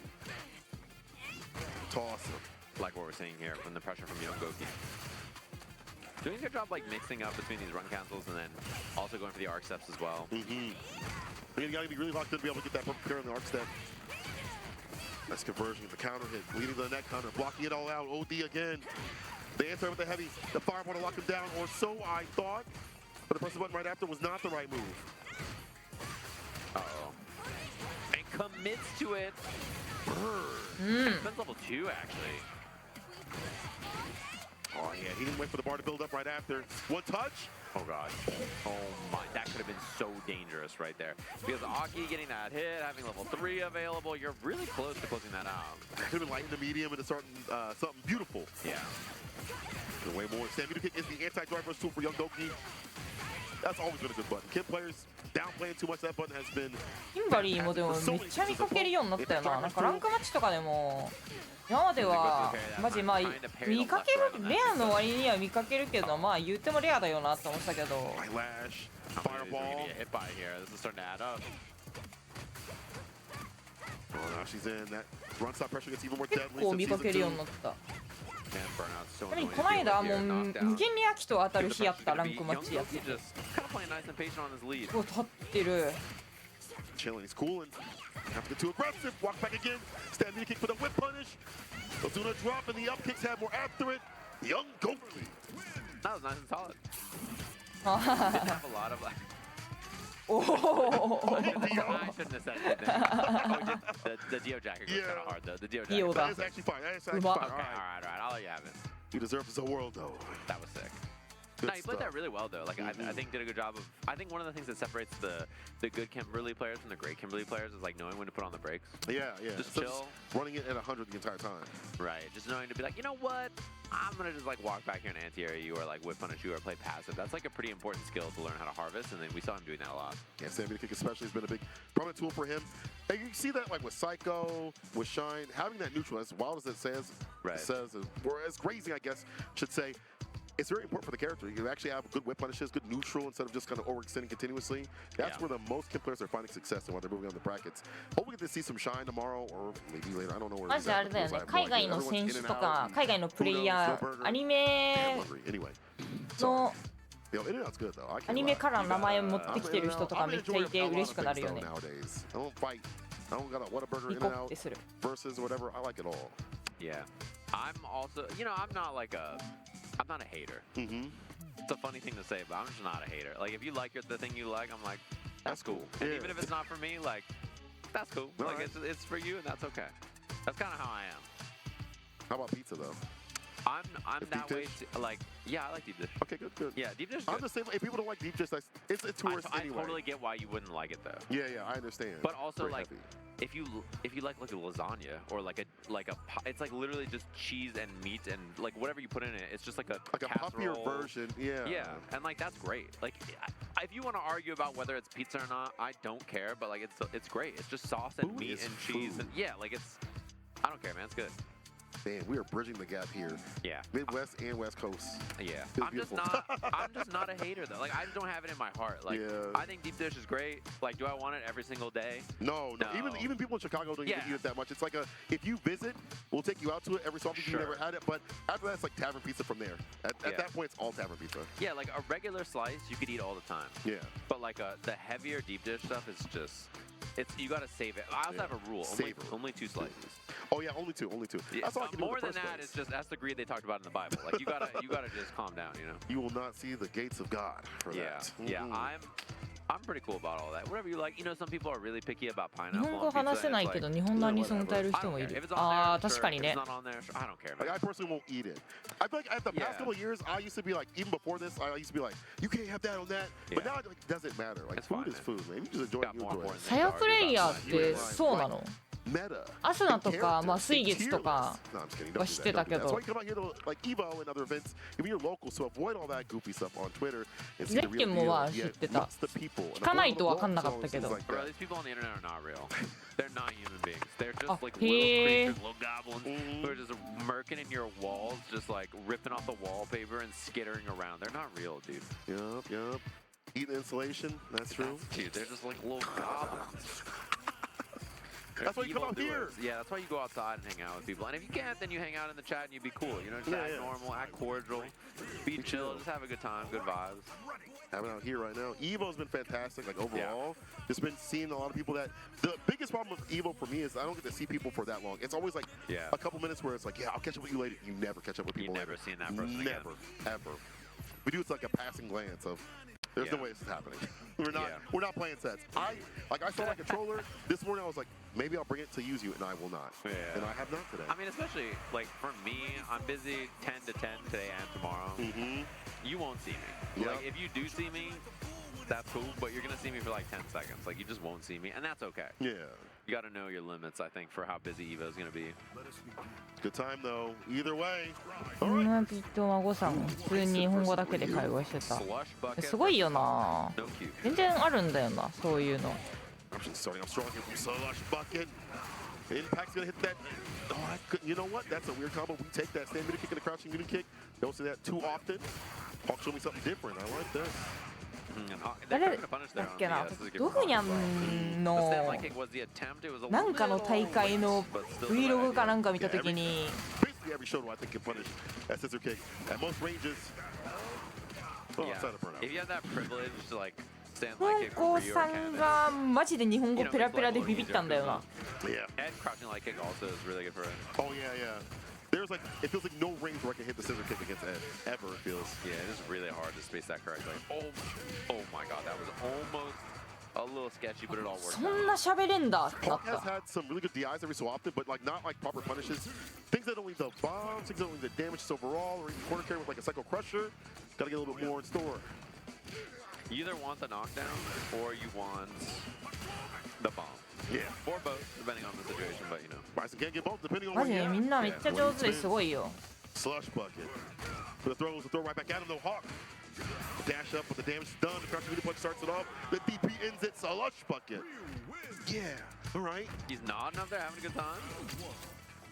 Toss him. Like what we're seeing here from the pressure from Young Goki. Doing a good job mixing up between these run cancels and then also going for the arc steps as well. You got to be really locked in to be able to get that perfect pair on the arc step. Nice conversion, the counter hit, leading to the neck counter, blocking it all out. OD again. The answer with the heavy, the fireball to lock him down, or so I thought. But the press the button right after was not the right move. Uh-oh. And commits to it. That's level 2, actually. Oh, yeah, he didn't wait for the bar to build up right after. One touch. Oh, God. Oh, my. That could have been so dangerous right there. Because Aki getting that hit, having level 3 available, you're really close to closing that out. Could have been light in the medium and starting something beautiful. Yeah. Way more. Sammy kick is the anti-driver's tool for Young Goki. That's always been a good button. Kim players downplaying too much that button has been. キンバリーもでもめっちゃ見かけるようになったよな。なんかランクマッチとかでも今まではマジまあ見かけるレアの割には見かけるけどまあ言ってもレアだよなって思ったけど。Fireball. Hit by here. This is starting to add up. Oh, now she's in. That run stop pressure gets even more 結 deadly. 構見かけるようになった。 And burnout's so ちなみに annoying この to deal 間 with も here. う Knockdown. 無限にアキと当たる日やったラン Young クマッチやって Goki just kind of playing nice and patient on his lead. お立ってる。 Chilling, he's cooling. Have to get too aggressive. Walk back again. Stand knee kick for the whip punish. They'll do the drop, and the up kicks have more after it. Young Goki. That was nice and solid. Didn't have a lot of Oh, I shouldn't have said anything. Oh, the Dio Jacker goes kind of hard though. The Dio Jacker. That is actually fine. That is actually Okay, fine. all right. I'll let you have it. He deserves the world, though. That was sick. Good No, he played stuff. that really well though. Like I think did a good job of. I think one of the things that separates the good Kimberly players from the great Kimberly players is like knowing when to put on the brakes. Yeah. Just So chill. Running it at 100 the entire time. Right. Just knowing to be like, you know what? I'm gonna just like walk back here and anti-air you or like whip punish you or play passive. That's like a pretty important skill to learn how to harvest, and then we saw him doing that a lot. Yeah, Sammy kick especially has been a big prominent tool for him. And you see that like with Psycho, with Shine, having that neutral, as wild as it says, or as crazy I guess should say, it's very important for the character. You actually have good whip punishes, good neutral instead of just kind of overextending continuously. That's where the most Kim players are finding success and while they're moving on the brackets. Hopefully we get to see some Shine tomorrow or maybe later. I don't know where マジであれだよね。海外の選手とか海外のプレイヤー、アニメのアニメから名前を持ってきてる人とかめっちゃいて嬉しくなるよね。ニコってする。 versus whatever. I like it all. Yeah. I'm also, you know, I'm not a hater. It's a funny thing to say, but I'm just not a hater. Like, if you like the thing you like, I'm like, that's cool. And even if it's not for me, like, that's cool. Like, it's for you, and that's okay. That's kind of how I am. How about pizza, though? I'm that way, like, yeah, I like deep dish. Okay, good. Yeah, deep dish is I'm good. the same. If people don't like deep dish, it's a tourist anyway. I totally get why you wouldn't like it, though. Yeah, I understand. But also, Very like, heavy. if you like a lasagna or like a it's like literally just cheese and meat and like whatever you put in it, it's just like a puffier casserole version. Yeah, and like that's great. Like if you want to argue about whether it's pizza or not, I don't care. But like it's great. It's just sauce and meat and cheese and like it's I don't care, man. It's good. Man, we are bridging the gap here. Yeah. Midwest and West Coast. Yeah. Feels I'm just beautiful. not a hater though. Like I just don't have it in my heart. Like I think deep dish is great. Like do I want it every single day? No. Even people in Chicago don't even eat it that much. It's like if you visit, we'll take you out to it every so often if you never had it. But after that, it's like tavern pizza from there. At that point, it's all tavern pizza. Yeah, like a regular slice you could eat all the time. Yeah. But like the heavier deep dish stuff is just. You gotta save it. I also have a rule. Only 2 slices. Oh yeah, only two. Yeah, That's all I can do. More than that, it's just that's the greed they talked about in the Bible. Like you gotta just calm down. You know. You will not see the gates of God for that. Yeah. I'm pretty cool about all that. Whatever you like. You know, some people are really picky about 日 pineapple 本語 on 話せ pizza. ないけど日本のアニソン歌える人もい If る it's on あ there, あ確 sure. かに If ね it's not on there, sure. I don't care. Like I personally won't eat it. I feel like at the past couple of years, I used to be like, even before this, I used to be like, you can't have that on that. But now it like, doesn't matter. Like food is food, man. You just enjoy it. You enjoy it. サヤプレイヤーってそうなの Meta. アスナとか、まあ、水月とか No, I'm just kidding. は知ってたけ That's why ど you come out here to like Evo and other events. If you're local, so avoid all that goofy stuff on Twitter and see ゼ the ッ real ケンも deal. は知 Yeah, ってた what's the people? 聞かないと分かんなかったけど Like Bro, that. these people on the internet are not real. They're not human beings. They're Oh, just like little he- creatures, little goblins who are just murking in your walls, just like ripping off the wallpaper and skittering around. They're not real, dude. Yup. Eating insulation. That's true. Dude, they're just like little goblins. That's why you come out here. Yeah, that's why you go outside and hang out with people. And if you can't, then you hang out in the chat and you be cool. You know, just act normal, act cordial, be chill, just have a good time, good vibes. Having out here right now. Evo's been fantastic, like overall. Just been seeing a lot of people that the biggest problem with Evo for me is I don't get to see people for that long. It's always like a couple minutes where it's like, yeah, I'll catch up with you later. You never catch up with people. You've never seen that person Never, ever. We do it's like a passing glance of there's no way this is happening. We're not playing sets. I saw my controller this morning. I was like, maybe I'll bring it to use you, and I will not. And I have not today. I mean, especially like for me, I'm busy 10 to 10 today and tomorrow. You won't see me. Like if you do see me, that's cool. But you're gonna see me for like 10 seconds. Like you just won't see me, and that's okay. Yeah. You got to know your limits, I think, for how busy Evo is gonna be. Good time though. Either way. マピと孫さん普通に日本語だけで会話してたすごいよな全然あるんだよなそういうの Starting off strong here from Slush Bucket. Impact's gonna hit that. Oh, you know what? That's a weird combo. We take that stand middle kick and the crouching middle kick. Don't see that too often. Hawk showed me something different. I like this. 誰だっけなどこにあんのなんかの大会の Vlog かなんか見たときに Basically every show I think can punish that scissor kick at most ranges. Oh, Yeah. If you have that privilege to like stand 本 light kick or 校 Ryu さ or ん Candace. がマジで日本語ペラペラでビビったんだよな Yeah. And crouching light kick also is really good for it. Oh yeah. There's like it feels like no range where I can hit the scissor kick against Ed ever. It feels. Yeah, it is really hard to space that correctly. Oh my god, that was almost a little sketchy, but it all worked そんな喋れんだってなっ Hawk has た had some really good DIs every so often, but like not like proper punishes. Things that don't leave the bombs, things that don't leave the damage overall, or even corner carry with like a Psycho Crusher. Gotta get a little bit more in store. You either want the knockdown or you want the bomb. Yeah. Or both, depending on the situation, but you know. Bison can't get both, depending on マ what ジ you で have. みんなめっちゃ上手ですごいよ Slush Bucket. For the throw right back at him though. Hawk. Dash up, but the damage is done. The crouching middle punch starts it off. The DP ends it. Slush Bucket. Yeah. All right. He's nodding up there, having a good time.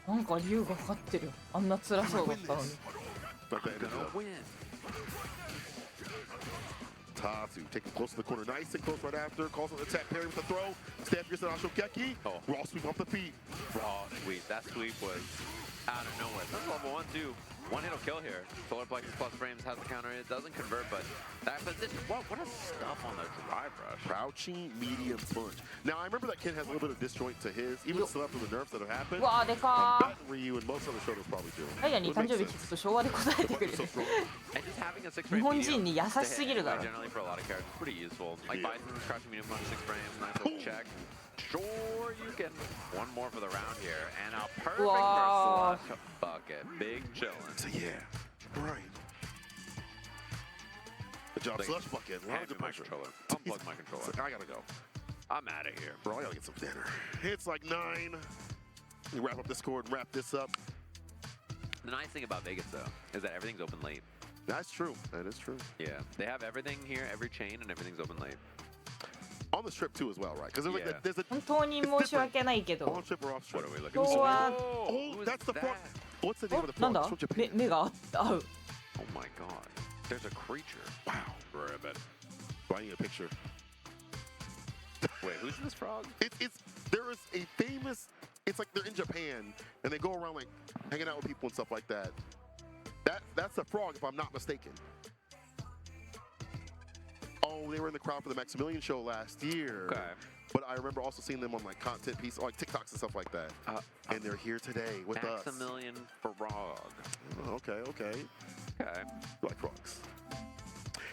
なんか竜がかかってるあんな辛そうだったのに But that ends up. Win. Tatsu taking close to the corner. Nice and close right after. Calls on the attack. Parry with the throw. Stab Pierce and Ashokeki. Raw sweep off the feet. Raw sweep. That sweep was out of nowhere. That's level 1, 2. One hit will kill here. Solar Plexus plus frames has the counter. It doesn't convert, but that position. What a stuff on the drive rush. Crouching medium punch. Now I remember that Ken has a little bit of disjoint to his, even still after the nerfs that have happened. うわーでかー That Ryu and most other shows probably do. ダイヤに誕生日聞くと昭和で答えてくれる And just having a 6 frame 日本人に優しすぎるだろ generally for a lot of characters pretty useful. Like Bison's crouching medium punch 6 frames, nice little check. Sure, you can one more for the round here, and a perfect Wow. for Slush Bucket. Big chillin'. So yeah, right. Good job, Slush Bucket. A lot of good my pressure. controller. Unplug my controller. It's like, I gotta go. I'm out of here. Bro, I gotta get some dinner. It's like 9. We wrap up this score and wrap this up. The nice thing about Vegas, though, is that everything's open late. That's true. That is true. Yeah, they have everything here, every chain, and everything's open late. On the strip too as well, right? Because Yeah. there's a 本当に申し訳ないけど on strip or off strip. What are we looking 今日は Oh, that's the front. What's the name of the なん frog? だ It's from Japan. 目が合う Oh my god. There's a creature. Wow. Rabbit. Oh, I need a picture. Wait, who's this frog? There is a famous. It's like they're in Japan and they go around like hanging out with people and stuff like that. That's a frog, if I'm not mistaken. Oh, they were in the crowd for the Maximilian show last year. Okay. But I remember also seeing them on like content pieces, like TikToks and stuff like that. And they're here today with us. Maximilian frog. Oh, okay. Okay. You like frogs?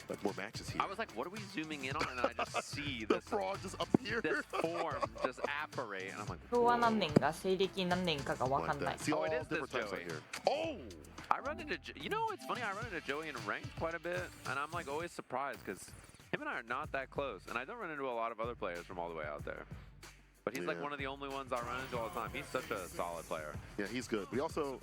Like more matches here. I was like, what are we zooming in on? And I just see the this frog just appear. This form just apparate, and I'm like, 昭和何年か西暦何年かがわかんない See all Oh, it is this different types Joey. right here. Oh! I run into, you know, it's funny. I run into Joey in ranked quite a bit, and I'm like always surprised because him and I are not that close, and I don't run into a lot of other players from all the way out there. But he's like one of the only ones I run into all the time. He's such a solid player. Yeah, he's good. But he also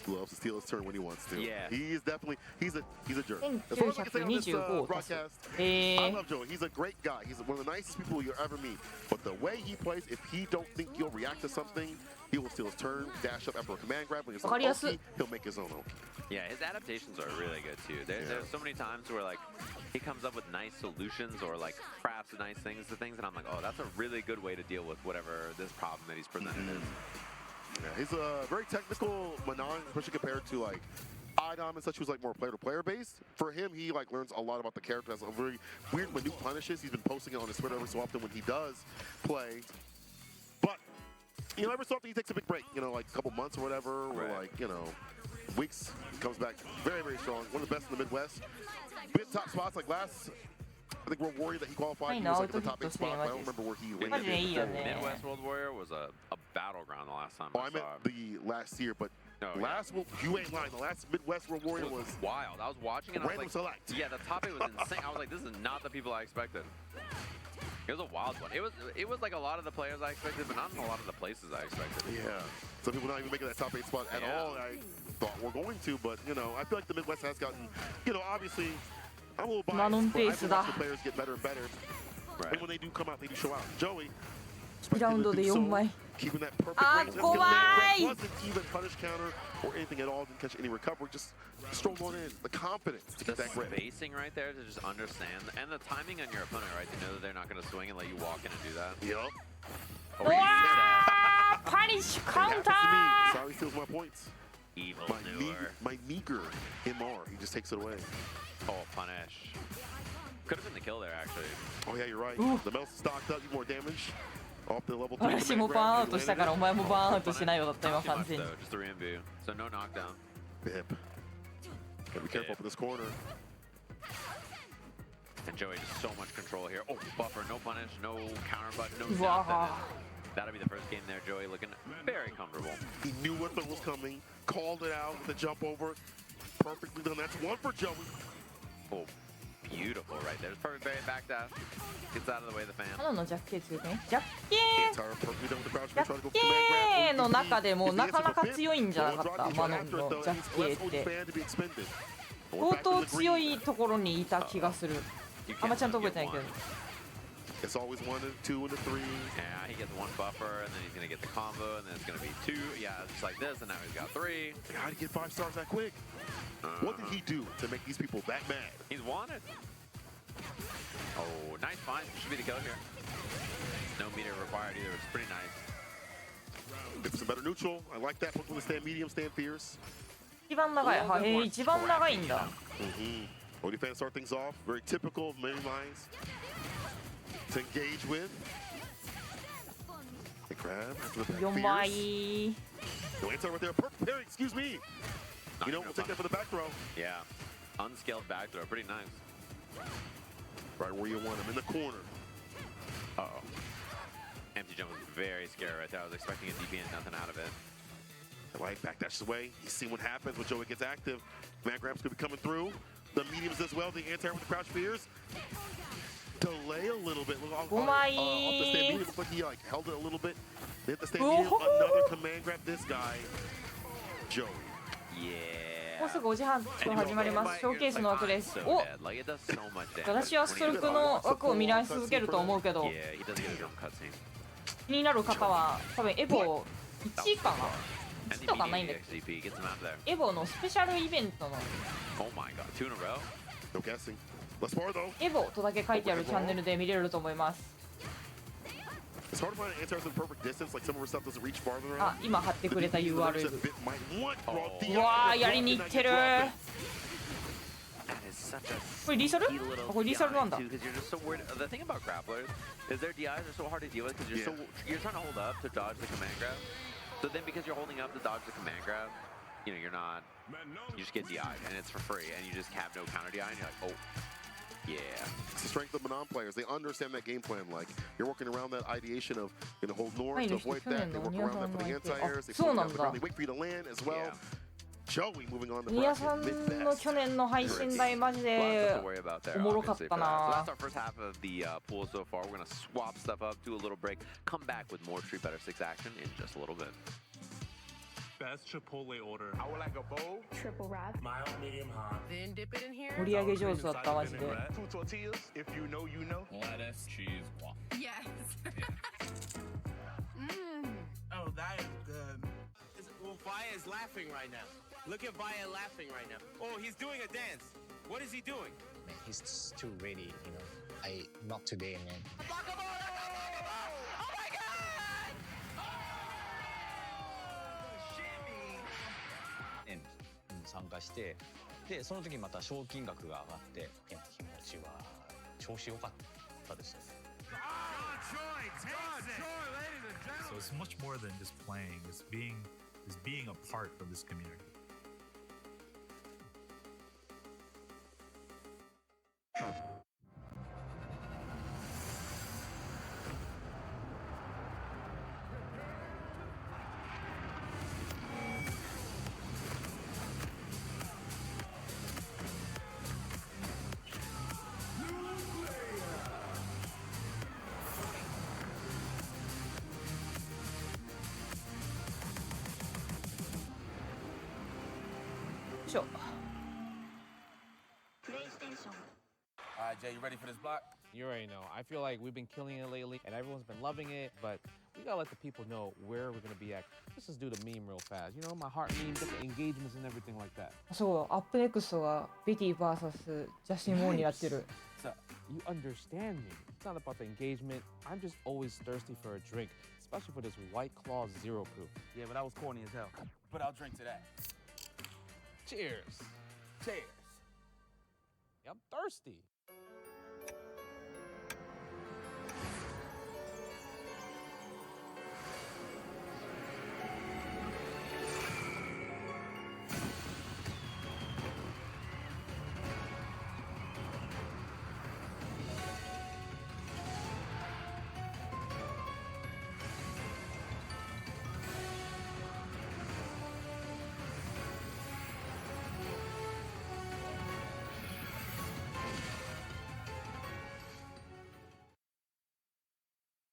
loves to steal his turn when he wants to. Yeah. He is definitely, he's a jerk. As far as I can say on this broadcast, I love Joey. He's a great guy. He's one of the nicest people you'll ever meet. But the way he plays, if he don't think you'll react to something, he will steal his turn, dash up after a command grab. When he's on Oki, he'll make his own Oki. Yeah, his adaptations are really good too. There's so many times where like he comes up with nice solutions or like crafts nice things to things, and I'm like, oh, that's a really good way to deal with whatever this problem that he's presented is. Yeah, he's a very technical Manon, especially compared to like Idom and such, who's like more player-to-player based. For him, he like learns a lot about the character. Has a very weird minute punishes. He's been posting it on his Twitter every so often when he does play. But you know, every so often he takes a big break. You know, like a couple months or whatever, or like weeks. He comes back very, very strong. One of the best in the Midwest. Been top spots like last. I think World Warrior that he qualified, he was like in the top 8 spot. I don't remember where he landed. Midwest World Warrior was a battleground the last time I meant saw it. the last year, but you ain't lying. The last Midwest World Warrior was wild. I was watching it. Random I was like, select. Yeah, the top 8 was insane. I was like, this is not the people I expected. It was a wild one. It was like a lot of the players I expected, but not in a lot of the places I expected. Yeah. Some people not even making that top 8 spot at all. I thought we're going to, but I feel like the Midwest has gotten, obviously, I'm a little biased, but I feel like the players get better and better. Right. And when they do come out, they do show out. Joey, keeping that perfect range. Wasn't even punish counter or anything at all. Didn't catch any recovery. Just strolled on in. The confidence to get that grip. The spacing right there to just understand. And the timing on your opponent, right? To know that they're not going to swing and let you walk in and do that. Yup. Punish counter! That's how he steals my points. Evil my meager MR. He just takes it away. Oh, punish. Could have been the kill there, actually. Oh, yeah, you're right. The Mel's stocked up, you more damage. Off the level 3. 私もバーンアウトしたからお前もバーンアウトしないようだった今 Not too 完 much 全に though, just a Rambu. So no knockdown. Bip. Gotta be careful for this corner. And Joey just so much control here. Oh, buffer, no punish, no counter button, no Wow. sound. That'll be the first game there, Joey looking very comfortable. He knew what was coming, called it out with the jump over. Perfectly done. That's one for Joey. Oh, beautiful right there. Just perfect very back dash. Gets out of the way of the fan. ただのジャッケー強くねジャッケー Perfectly done with the crouch. ジャッケーの中でもなかなか強いんじゃなかったマノンのジャッケーって相当強いところにいた気がするあんまちゃんと覚えてないけど It's always 1 and 2 and 3. Yeah, he gets one buffer, and then he's gonna get the combo, and then it's gonna be 2. Yeah, just like this, and now he's got 3. How did he get 5 stars that quick? What did he do to make these people that mad? He's wanted. Oh, nice find. Should be the kill here. No meter required either. It's pretty nice. It's a better neutral. I like that. Put them to stand medium, stand fierce. 一番長いはい一番長いんだ Odie fans start things off. Very typical of many lines to engage with. They grab after the back 4 倍 No answer right there. Perfect parry, excuse me. We'll take that for the back throw. Yeah. Unscaled back throw. Pretty nice. Right where you want him, in the corner. Uh-oh. Empty jump was very scary right there. I was expecting a DP and nothing out of it. The right back dashes away. He's seen what happens when Joey gets active. Man grab's gonna be coming through. The mediums as well. The anti with the crouch fears. Delay a little bit. Look off the stand medium. Looks like he held it a little bit. They hit the stand medium. Another command grab. This guy, Joey. Yeah. もうすぐ5時半始まりますショーケースの枠ですお私はストルクの枠を見られ続けると思うけど気になる方は多分エボ1位かな1とかないんだっけ？エボのスペシャルイベントの Oh my god, 2 in a row? No guessing. Let's more though. エボとだけ書いてあるチャンネルで見れると思います。It's hard to find answers in perfect distance, like some of our stuff doesn't reach farther. あ、今貼ってくれた URL。うわー、やりに行ってる。これリーサル？あ、これリーサルなんだ。 The thing about grapplers is their DIs are so hard to deal with because you're trying to hold up to dodge the command grab. So then because you're holding up to dodge the command grab, you know, you just get DI'd and it's for free and you just have no counter DI and you're like, oh, yeah. It's the strength of Manon players. They understand that game plan. Like, you're working around that ideation of, you know, hold north to avoid that. They work around that for the anti-airs. They put down the ground. They wait for you to land as well. Joey moving on to ニアさんの去年の配信代マジでおもろかったな。 So that's our first half of the pool so far. We're going to swap stuff up, do a little break, come back with more Street Fighter 6 action in just a little bit. Best Chipotle order. I would like a bowl. Triple wrap. Mild, medium, hot. Then dip it in here. 盛り上げ上手だったマジで。 Two tortillas. If you know, you know. Lettuce, cheese, waffle. Yes. Oh, that is good. Well, Vaya is laughing right now. Look at Vaya laughing right now. Oh, he's doing a dance. What is he doing? Man, he's too ready, you know. Not today, man. And 参加して、でその時また賞金額が上がって、気持ちは調子良かったですよね。 So it's much more than just playing. It's being a part of this community. All right, Jay, you ready for this block? You already know. I feel like we've been killing it lately, and everyone's been loving it, but we gotta let the people know where we're gonna be at. Let's just do the meme real fast. You know, my heart meme, get the engagements and everything like that. そう、アップネクストがベティ vs ジャスティン・モーになってる。 So, you understand me. It's not about the engagement. I'm just always thirsty for a drink, especially for this White Claw Zero Proof. Yeah, but that was corny as hell. But I'll drink to that. Cheers. Cheers. Yeah, I'm thirsty.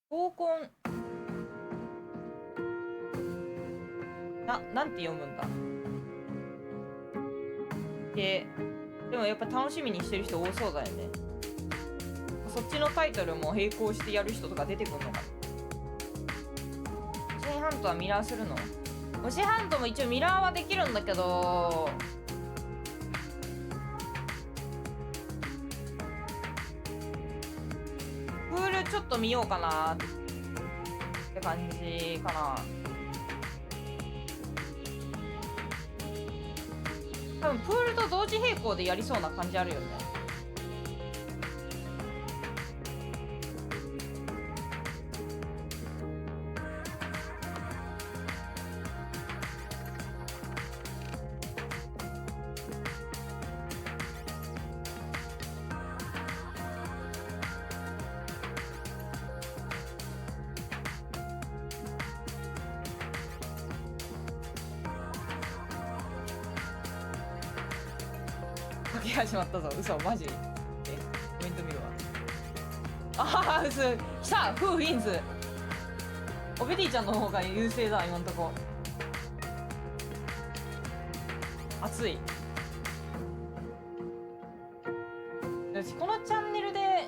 合コンなんて読むんだでもやっぱ楽しみにしてる人多そうだよね。そっちのタイトルも並行してやる人とか出てくるのかな。オシハントはミラーするの？オシハントも一応ミラーはできるんだけどちょっと見ようかなって感じかな。多分プールと同時並行でやりそうな感じあるよね。始まったぞ。嘘マジ。コメント見るわ。ああ、嘘。来た。フーウィンズ。オベティちゃんの方が優勢だ今んとこ。熱い。私このチャンネルで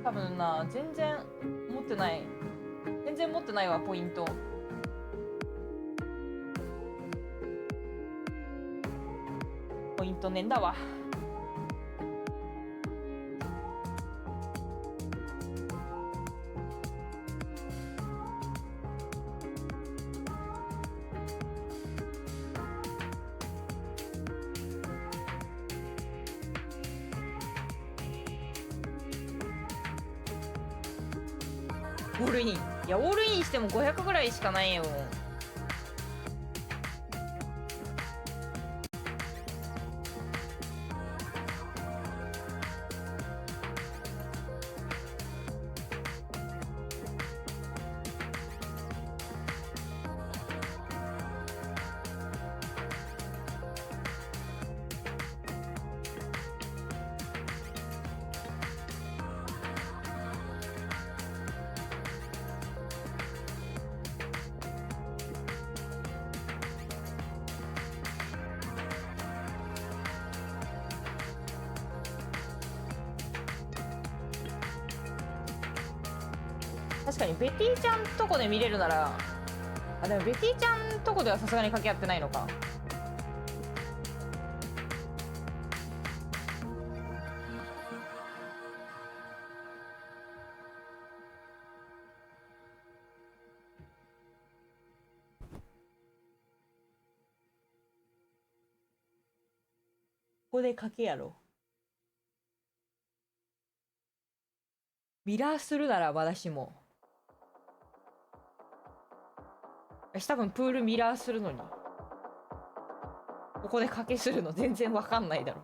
多分な全然持ってないわポイント。とねんだわ。オールイン。いやオールインしても500ぐらいしかないよ。確かにベティちゃんとこで見れるなら、あ、でもベティちゃんとこではさすがに掛け合ってないのか。ここで掛けやろ。ミラーするならまだしも。私多分プールミラーするのにここで賭けするの全然わかんないだろ。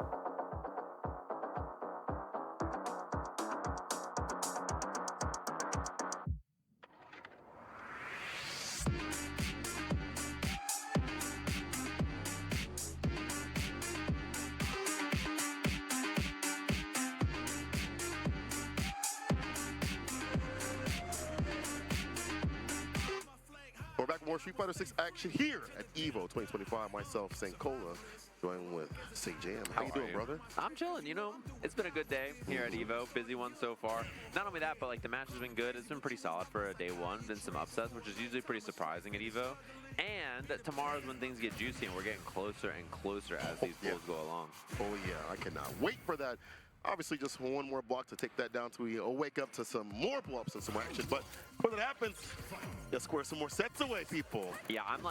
We're back with more Street Fighter 6 action here at Evo 2025. Myself, Sankola, joined with Say Jam. How you doing, brother? I'm chilling. You know, it's been a good day here at Evo. Busy one so far. Not only that, but like the match has been good. It's been pretty solid for a day one. Been some upsets, which is usually pretty surprising at Evo. And tomorrow's when things get juicy, and we're getting closer and closer as these pools go along. Oh yeah, I cannot wait for that. Obviously, just one more block to take that down to wake up to some more blow-ups and some more action. But before that happens, let's square some more sets away, people. Yeah, I'm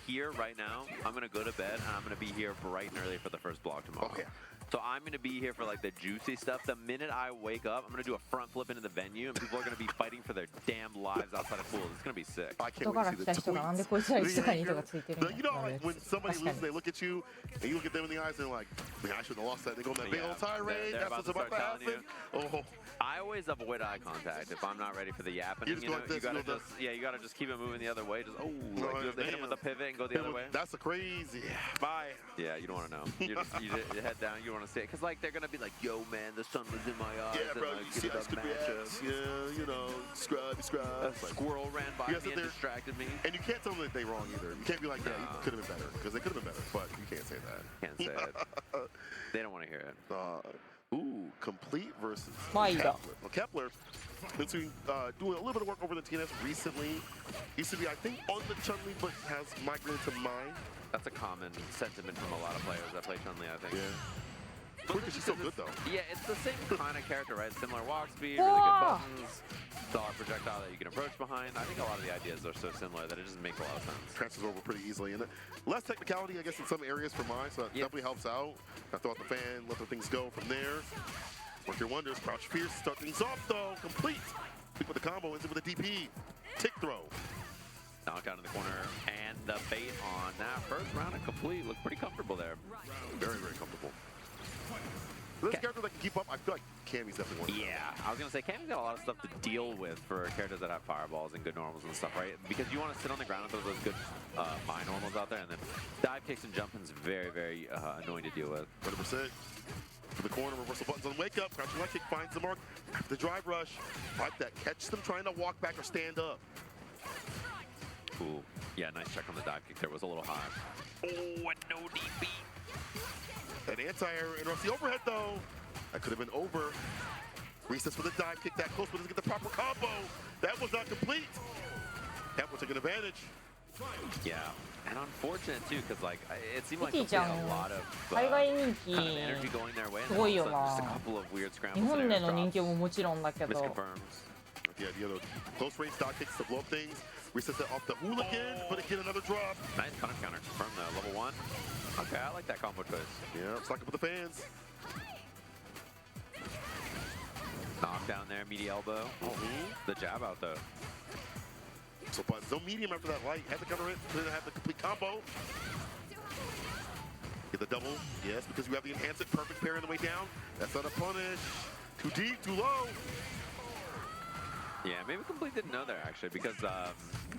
here right now. I'm going to go to bed, and I'm going to be here bright and early for the first block tomorrow. Okay. So I'm going to be here for like the juicy stuff. The minute I wake up, I'm going to do a front flip into the venue, and people are going to be fighting for their damn lives outside of pools. It's going to be sick. I can't wait to see the tweets. You know, like when somebody loses, they look at you, and you look at them in the eyes, and they're like, man, I shouldn't have lost that. They go on that big old tirade. That's what's about to happen. Oh. I always avoid eye contact if I'm not ready for the yapping. You gotta just keep it moving the other way. Just hit him with a pivot and go the other way. That's a crazy. Bye. Yeah, you don't want to know. You head down. You don't want to see it because like they're gonna be like, yo man, the sun was in my eyes. Yeah, bro. And, you see that matchup. Yeah, you know, scrub. A squirrel ran by me and distracted me. And you can't tell them that they're wrong either. You can't be like, yeah, you could have been better because they could have been better, but you can't say that. Can't say it. They don't want to hear it. Ooh, complete versus Kepler. Well, Kepler, since we doing a little bit of work over the TNS recently, used to be, I think, on the Chun-Li, but has migrated to mine. That's a common sentiment from a lot of players that play Chun-Li, I think. Yeah. Because she's so good, though. Yeah, it's the same kind of character, right? Similar walk speed, really good buttons, solid projectile that you can approach behind. I think a lot of the ideas are so similar that it just makes a lot of sense. Transfers over pretty easily. And less technicality, I guess, in some areas for mine, so that definitely helps out. I throw out the fan, let the things go from there. Work your wonders. Crouch Fierce, start things off, though. Complete. Quick with the combo, ends it with a DP. Tick throw. Knockout in the corner, and the bait on that first round of complete. Looked pretty comfortable there. Very, very comfortable. This character that can keep up, I feel like Cammy's definitely one of them. Yeah, I was going to say, Cammy's got a lot of stuff to deal with for characters that have fireballs and good normals and stuff, right? Because you want to sit on the ground and throw those good fine normals out there, and then dive kicks and jumping's very, very annoying to deal with. 100%. To the corner, reversal buttons on wake up. Crouching leg kick finds the mark. After the drive rush, fight that. Catch them trying to walk back or stand up. Ooh, yeah, nice check on the dive kick there. Was a little high. Oh, and no DP. An anti-air interrupts the overhead, though. That could have been over. Recess with a dive kick that close, but doesn't get the proper combo. That was not complete. Kepler taking advantage. Yeah. And unfortunate too, because like it seemed like ミティちゃん a lot of 海外人気 kind of energy going their way, す and ご then い all よ of a sudden just a な couple of weird scrambles 日 and 本で air の人 drops. 気ももちろんだけど Misconfirms. The idea of close range stock kicks to blow up things. Resets it off the hooligan, but again another drop. Nice punish counter from the level 1. Okay, I like that combo choice. Yeah, stock up with the fans. Knock down there, meaty elbow. The jab out though. So, but no medium after that light. Had to cover it. Didn't have the complete combo. Get the double. Yes, because you have the enhance it. Perfect parry on the way down. That's not a punish. Too deep, too low. Yeah, maybe Complete didn't know there actually, because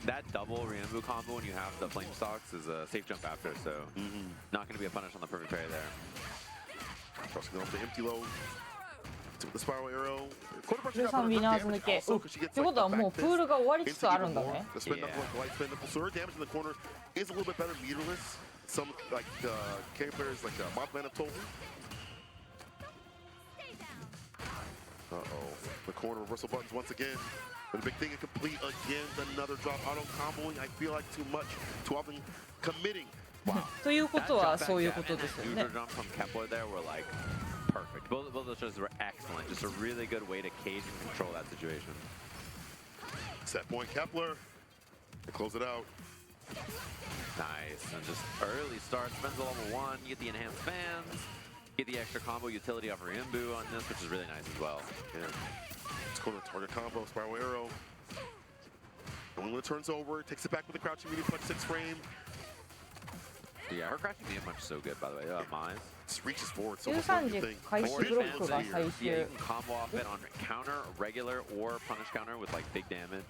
that double Ryumbu combo when you have the flame stocks is a safe jump after, so not going to be a punish on the perfect parry there. Crossing off the empty low. The spiral arrow. 13ビナーズ抜けってことはもうプールが終わりつつあるんだね The spin knuckle like light spin knuckle. So her damage in the corner is a little bit better meterless. Some like K players like Mothman have told me. The corner reversal buttons once again. But the big thing is Complete again. Another drop auto comboing. I feel like too much, too often committing. Wow. ということはそういうことですよね Neutral jump from Kepler there were like perfect. Both of those shows were excellent. Just a really good way to cage and control that situation. Set point Kepler. To close it out. Nice. And just early start. Spends the level 1. You get the enhanced fans. Get the extra combo utility off Ryumbu on this, which is really nice as well. Yeah. It's called a target combo, spiral arrow. And when it turns over, takes it back with the crouching medium punch 6 frame. Yeah, her crouching medium punch is so good, by the way. Mize. Just reaches forward so much more than you 13時 think. 開始ブロックが最 Yeah, 終 you can combo off it on counter, regular, or punish counter with like big damage.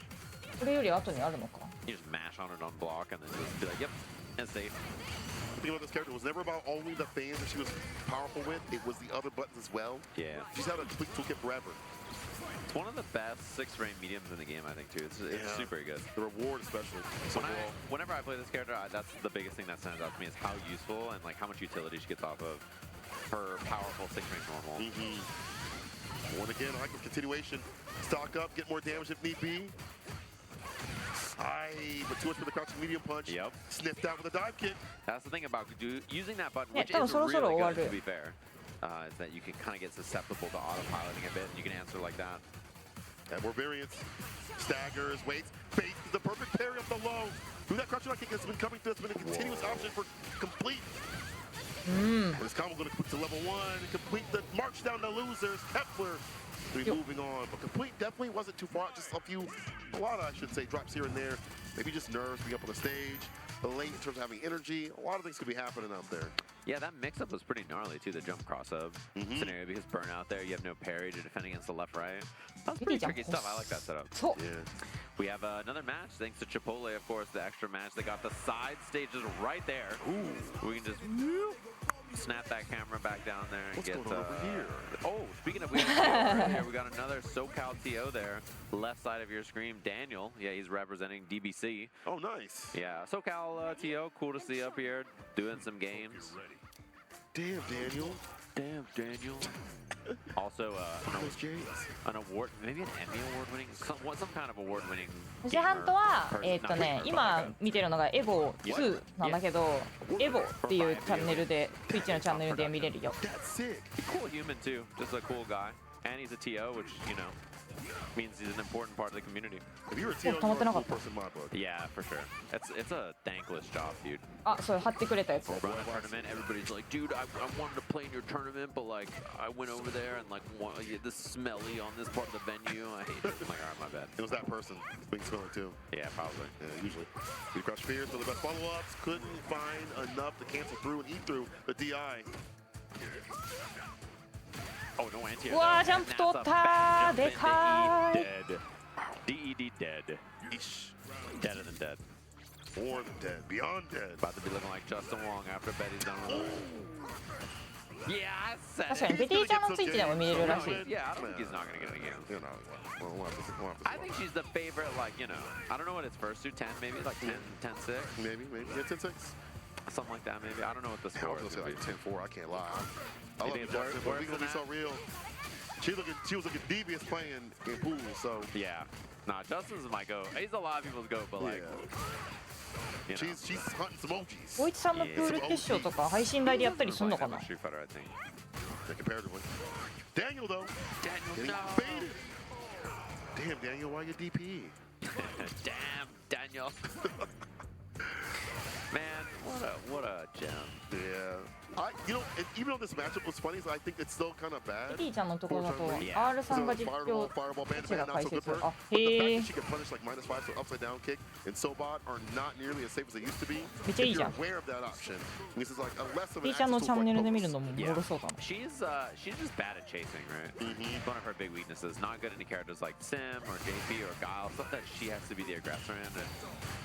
これより後にあるのか You just mash on it on block and then just be like, yep, and safe. The thing about this character was never about only the fans that she was powerful with, it was the other buttons as well. Yeah. She's had a complete toolkit forever. It's one of the best 6-frame mediums in the game, I think, too. It's super good. The reward especially. So Whenever I play this character, that's the biggest thing that stands out to me is how useful and like how much utility she gets off of her powerful 6-frame normal. One again, I like the continuation. Stock up, get more damage if need be. But too much for the crouching medium punch. Yep. Sniffed out with a dive kick. That's the thing about using that button, Yeah, which is そろそろ really 終わ good, る to be fair, is that you can kind of get susceptible to autopiloting a bit, and you can answer like that. And more variants. Staggers, waits, faces the perfect parry up the low. Through that crouching kick has been coming through. It's been a continuous option for Complete. And this combo going to put to level 1 and complete the march down to losers. Kepler moving on, but Complete definitely wasn't too far. Just a lot, I should say, drops here and there. Maybe just nerves being up on the stage. Late in terms of having energy. A lot of things could be happening out there. Yeah, that mix-up was pretty gnarly, too, the jump cross-up scenario, because burnout there, you have no parry to defend against the left-right. That's pretty tricky stuff. I like that setup. Yeah. We have another match, thanks to Chipotle, of course, the extra match. They got the side stages right there. Ooh. We can just snap that camera back down there and What's get going on over here? Oh, speaking of we got another SoCal TO there, left side of your screen. Daniel, yeah, he's representing DBC. Oh, nice. Yeah, SoCal TO, cool to see up here doing some games. Damn, Daniel. Damn, Daniel. Also, an award, maybe an Emmy award winning, some kind of award winning. ジャハントは今見てるのがエボ2なんだけど、エボっていうチャンネルで Twitch のチャンネルで見れるよ。 Cool human too, just a cool guy, and he's a TO, which you know means he's an important part of the community. If you're a TO, you're a cool person in my book. Yeah, for sure. It's a thankless job, dude. あ、それ貼ってくれたやつ。 Run a tournament, everybody's like, dude, I wanted to play in your tournament, but like I went over there and like this smelly on this part of the venue. I hate it. I'm like, alright, my bad. It was that person being smelly too. Yeah, probably. Yeah, usually. We crush fears for the best follow-ups. Couldn't find enough to cancel through and eat through the DI. Oh, no anti. うわー、ジャンプ取ったー、でかーい。 DED dead. Deader than dead. More than dead. Beyond dead. About to be looking like Justin Wong after Betty's done with it. Yeah, I said 確かにベティちゃんのツイッチでも見れるらしい。 Yeah, I don't think he's not gonna get it again. I think she's the favorite, like, you know, I don't know what it's first to, 10 maybe, like 10-6. Maybe. Yeah, 10-6. Something like that, maybe. I don't know what the score is. Like 10-4, I can't lie. I love think it's Jackson, but worse we gonna than be so real. She was looking devious playing in pool, so. Yeah. Nah, Justin's my go. He's a lot of people's go, but like, She's hunting some OGs. 大一さんのプール決勝とか配信台でやったりすんのかな。 Comparatively. Daniel though. Daniel faded. Damn, Daniel, why you DP? Damn, Daniel. Man, what a gem. Yeah. You know, even though this matchup was funny, I think it's still kind of bad. リーちゃんのところだと R さんが実況 Fireball, こっちが解説。あ、 But へ the え。 fact that she can punish like -5 so upside down kick and Sobot are not nearly as safe as they used to be. めっちゃいい If じゃ you're ん。 aware of that option, this is like a less of リ an ーちゃんの access チャ to ンネ like ルで見る pokes. のもおもろそうだな。 She's just bad at chasing, right? It's one of her big weaknesses. Not good into characters like Sim or JP or Guile. Stuff that she has to be the aggressor in and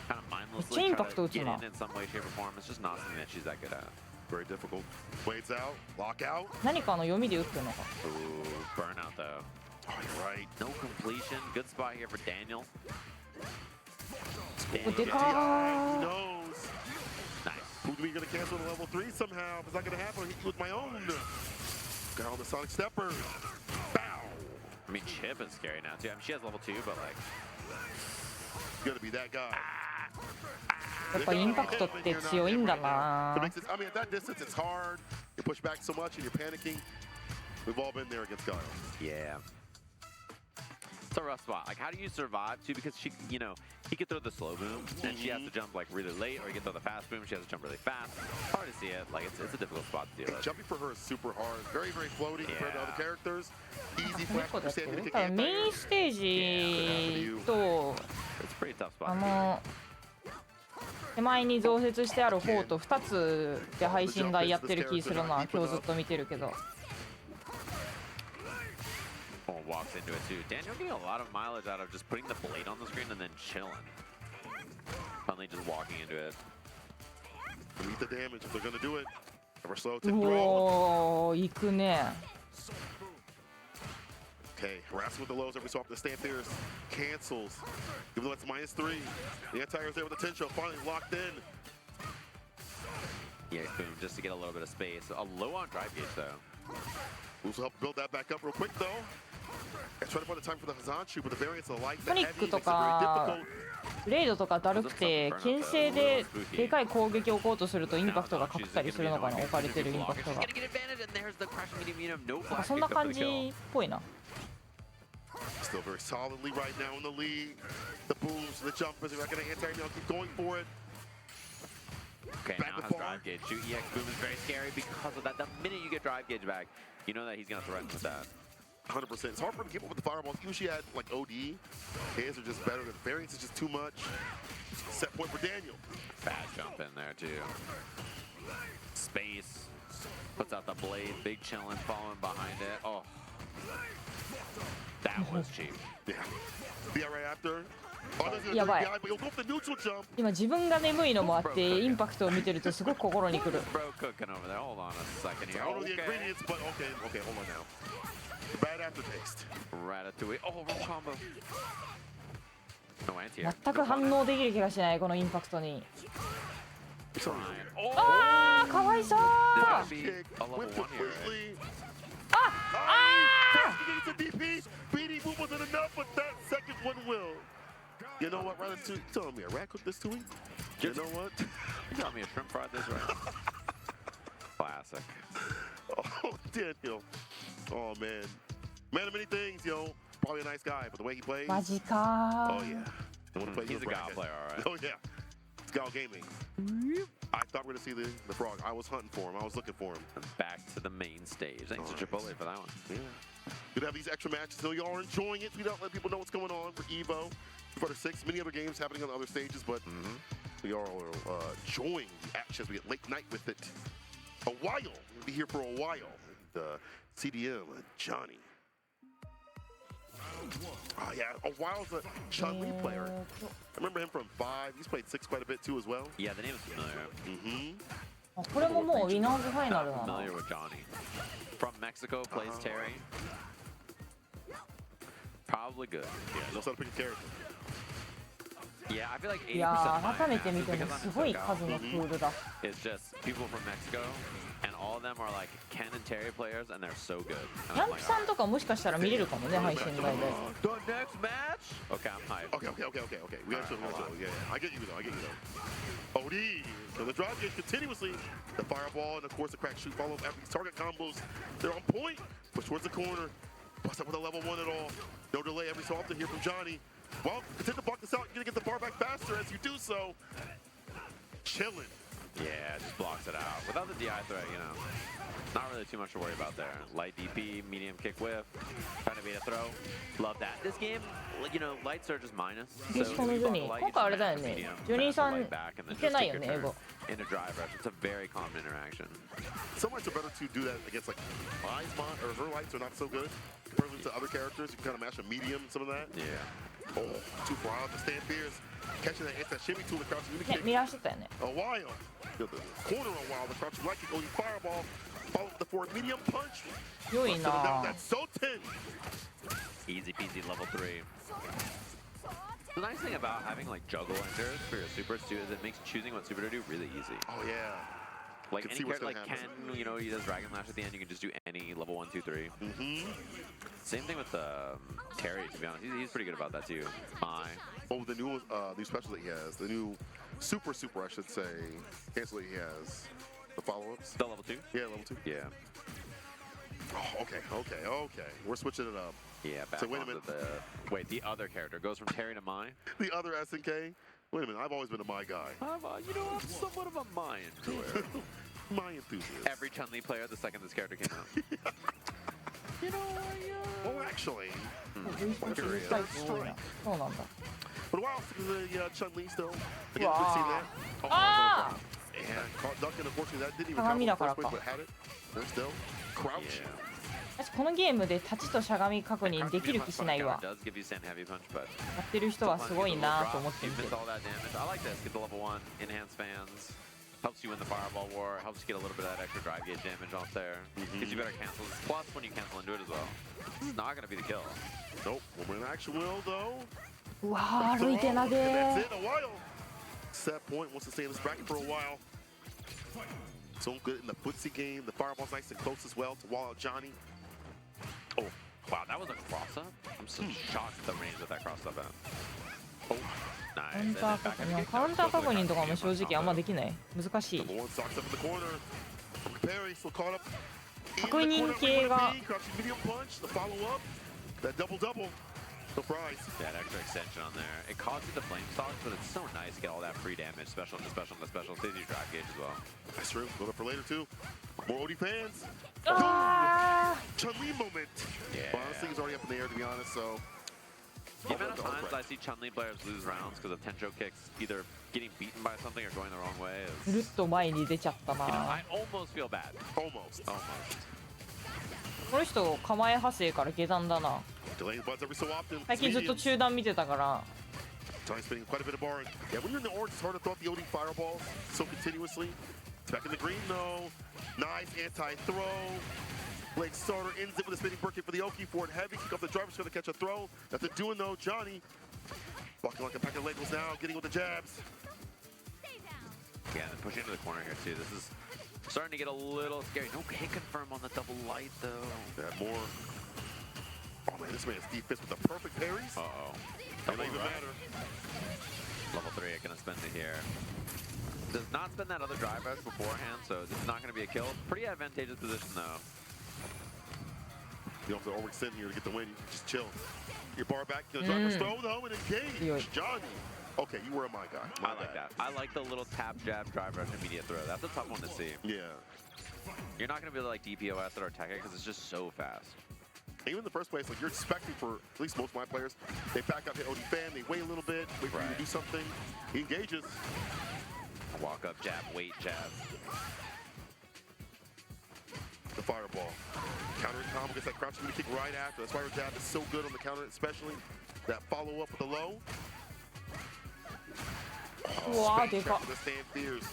kind of mindlessly try to get in some way, shape, or form. It's just not something that she's that good at. Very difficult. Blades out, lock out. 何かの読みで打ってるのか。 Ooh, burnout though. Oh, you're right. No completion. Good spot here for Daniel. でか He ー。 knows. Nice. Who's we gonna cancel the level 3 somehow? If it's not gonna happen, I'll hit you with my own. Got on the Sonic Stepper. Bow. I mean, Chip is scary now too. I mean, she has level 2, but like. Gonna be that guy. やっぱインパクトって強いんだな。 I mean, at that distance, it's hard. You push back so much and you're panicking. We've all been there against Guile. Yeah. It's a rough spot. Like, how do you survive too? Because she, you know, he could throw the slow boom, and she has to jump like really late, or he can throw the fast boom. She has to jump really fast. Hard to see it. Like, it's a difficult spot to deal with. Jumping for her is super hard. Very, very floaty compared to other characters. Easy flash. ただメインステージと It's a pretty tough spot. あの手前に増設してある方と2つで配信台やってる気するな。今日ずっと見てるけど。 Walks into it too. Daniel getting a lot of mileage out of just putting the blade on the screen and then chilling. Finally just walking into it. Meet the damage if they're gonna do it. Ever slow tip う throw. おー、行くね。 Okay, harassing with the lows every so often. The stand there is cancels. Even though it's -3. The anti-air's there with the 10 show. Finally locked in. Yeah, boom, just to get a little bit of space. A low on drive gauge though. Moves will help build that back up real quick though. It's trying to find the time for the Hazanchu, but the variance of the light, the トニ heavy ック makes と it very か difficult. レイドとかだるくて牽制ででかい攻撃を置こうとするとインパクトがかかったりするのかな。置かれてるインパクトが。そんな感じっぽいな。 Still very solidly right now in the lead. The booms, the jumpers, they're not going to anti-nail, keep going for it. Okay, Back now with has bar. drive gauge. Shoot EX boom is very scary because of that. The minute you get drive gauge back, you know that he's going to threaten with that. 100%. It's hard for him to keep up with the fireballs. Usually at like OD, his are just better. The variance is just too much. Set point for Daniel. Fast jump in there too. Space. Puts out the blade. Big chillin' following behind it. Oh. That was cheap. Yeah. Be right after. Oh, there's a やばい。 guy, but he'll go for the neutral jump. 今自分が眠いのもあってインパクトを見てるとすごく心にくる。 Bro cooking over there. Hold on a second here. I don't know the ingredients, but okay, hold on now. The bad aftertaste. Ratatouille. Oh, roll combo. No anti-air. 全く反応できる気がしないこのインパクトに。 Trying. ああ、かわいそう。 This might be a level 1 here. あ It's a DP. BD move wasn't enough, but that second one will. You know what? Ratatouille. You telling me a rat cooked this to me? You know what? You got me a shrimp fried this right. Classic. Oh, Daniel. Oh, man. Man of many things, yo. Probably a nice guy, but the way he plays. マジか。 Oh, yeah. The one who plays He's a with God bracket. player, all right. Oh, yeah. It's Gal Gaming. I thought we were going to see the frog. I was hunting for him. I was looking for him. Back to the main stage. Thanks to Chipotle for that one. Yeah. Good to have these extra matches, so y'all are enjoying it. We don't let people know what's going on for Evo. For the 6, many other games happening on other stages, but we are enjoying the action as we get late night with it. A while. We'll be here for a while. The CDM, Johnny. Oh, yeah. A while's a Chun-Li player. I remember him from 5. He's played 6 quite a bit, too, as well. Yeah, the name is familiar.あ、これももうウィナーズファイナルだな。 Familiar with Johnny. From Mexico, plays Terry. Probably good. Yeah, knows how to pick a character. Yeah, I feel like 80% いや of ー、 my 改めて見て matches, も because I'm すごい Mexico, 数のプールだ。 is just people from Mexico, and all all of them are like Ken and Terry players, and they're so good. ヤンプさんとかもしかしたら見れるかもね、配信外で。 The next match? Okay, I'm hyped. Okay. We got to. Yeah, I get you though. OD. So the drive gauge continuously. The fireball and of course the crack shoot follow after these target combos. They're on point. Push towards the corner. Bust up with a level 1 at all. No delay every so often here from Johnny. Well, continue to block this out. You're gonna get the bar back faster as you do so. Chilling. Yeah, just blocks it out. Without the DI threat, you know, not really too much to worry about there. Light DP, medium kick whiff, trying to beat a throw. Love that. This game, you know, lights are just minus. So if you block light, you just mash medium, mash the light back, and then just kick your turn into drive rush. It's a very common interaction. Some lights are better to do that against like I's or her lights are not so good. Compared to other characters, you can kind of mash a medium, some of that. Yeah. Oh, too far out to stand fierce. Catching that, it's that shimmy tool, the crouching mini ね、 kick. 見らしてたよね。 A while. The corner a while, the crouching light kick, only fireball. Follow with the forward medium punch. 良い Busted him down. な。 That's so tense. Easy peasy level 3. The nice thing about having like juggle enters for your supers too is it makes choosing what super to do really easy. Oh yeah. Like Can any see what's character, like gonna Ken, you know, he does Dragon Lash at the end. You can just do any level 1, 2, 3. Same thing with Terry. To be honest, he's pretty good about that too. Oh, the new special that he has, the new super I should say, cancel that he has, the follow-ups. The level 2. Yeah, level 2. Yeah. Oh, okay. We're switching it up. Yeah. Back So wait a onto minute. Wait, the other character goes from Terry to Mai. The other SNK. Wait a minute. I've always been a Mai guy. You know, I'm somewhat of a Mai enjoyer. Mai enthusiast. Every Chun-Li player, the second this character came out. You know, oh, actually. Curious. そうなんだ。 But a while since the Chun-Li still. Again, Wow. we've seen that. Ah! And caught ducking, unfortunately, that didn't even 鏡 count だ the から first か。 place, but had it. And still, crouch. 私このゲームで立ちとしゃがみ確認できる気しないわ。 Does give you sand heavy punch, but やってる人はすごいなと思って見 you て miss る。 all that damage. I like this. Get the level 1 enhanced fans. Helps you win the fireball war. Helps you get a little bit of that extra drive gauge damage off there. Gives you better cancels. Plus when you cancel into it as well. This is not gonna be the kill. Nope. Woman in action will though. うわー、歩いて投げ And ー。 that's it. A while. Set point wants to stay in this bracket for a while. So good in the footsie game. The fireball's nice and close as well to wall out Johnny. Oh, wow, that was a cross up. I'm so shocked at the range of that cross up at. Oh, カウン nice. ター確認、カウンター確認とかも正直あんまできない。難しい。 Number 1 socks up in the corner. Perry still caught up. 確認系が。 Crouching medium punch. The follow up. That double. Surprise. That extra extension on there. It causes the flame stalk, but it's so nice to get all that free damage. Special into special into special. Saves you drive gauge as well. That's true. Go up for later too. More OD fans. Chun-Li moment. Yeah. Well, honestly, he's already up in the air to be honest. So. The amount of times I see Chun-Li players lose rounds because of Tenjo kicks, either getting beaten by something or going the wrong way. ぐるっと前に出ちゃったな。 You know, I almost feel bad. Almost. この人構え派生から下段だな。 Delaying buzz every so often. 最近ずっと中段見てたから。 Time spending quite a bit of bar. Yeah, when you're in the orange, it's hard to throw out the OD fireballs so continuously. It's back in the green though. Nice anti-throw. Blake starter ends it with a spinning bird kick for the Oki. Forward heavy kick off the driver's going to catch a throw. That's they're doing though. Johnny walking like a pack of Legos now, getting with the jabs. Yeah, and pushing into the corner here too. This is starting to get a little scary. No hit confirm on the double light though. Yeah, more. Oh man, this man's defense with the perfect parries. Uh-oh. Doesn't even matter. Level 3 gonna spend it here. Does not spend that other drive rush beforehand, so this is not gonna be a kill. Pretty advantageous position though. You don't have to overextend here to get the win. You just chill. Your bar back, the driver's throw though, and engage. Johnny. Okay, you were a my guy. I like that. I like the little tap, jab, drive rush, immediate throw. That's a tough one to see. Yeah. You're not gonna be able to like DPOS it or attack it because it's just so fast. Even in the first place, like you're expecting for at least most of my players, they back up, hit OD fan, they wait a little bit, wait for you to do something. He engages. Walk up, jab, wait, jab. The fireball. Counter combo gets that crouching kick right after. That's why her jab is so good on the counter, especially that follow up with the low. Wow, they got- the stand fears.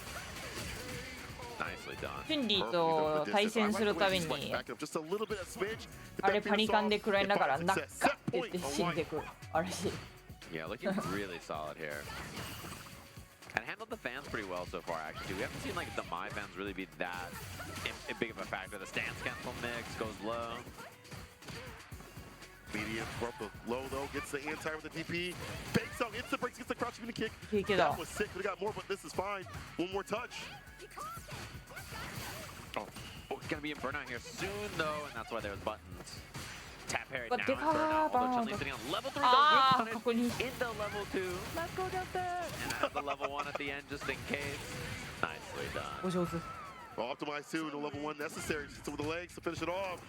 Nicely done. チュンリーと対戦するたびに、 Just a little bit of smidge. あれパニカンで食らいながらナッカって言って死んでくる。あれしい。 Yeah, looking really solid here. And handled the fans pretty well so far, actually. We haven't seen like the My fans really be that big of a factor. The stance cancel mix goes low. Medium broke the low though, gets the anti with the DP. Bakes out, instant breaks, gets the crouch even kick. That was sick, we got more, but this is fine. One more touch. Oh, he's gonna be in burnout here soon though, and that's why there's buttons. Tap parry down, But burnout, although Chun-Li's sitting on level 3, the whip punish into level 2. Let's go down there! And has the level 1 at the end just in case. Nicely done. Well, optimized too, no level 1 necessary. Just with the legs to finish it off.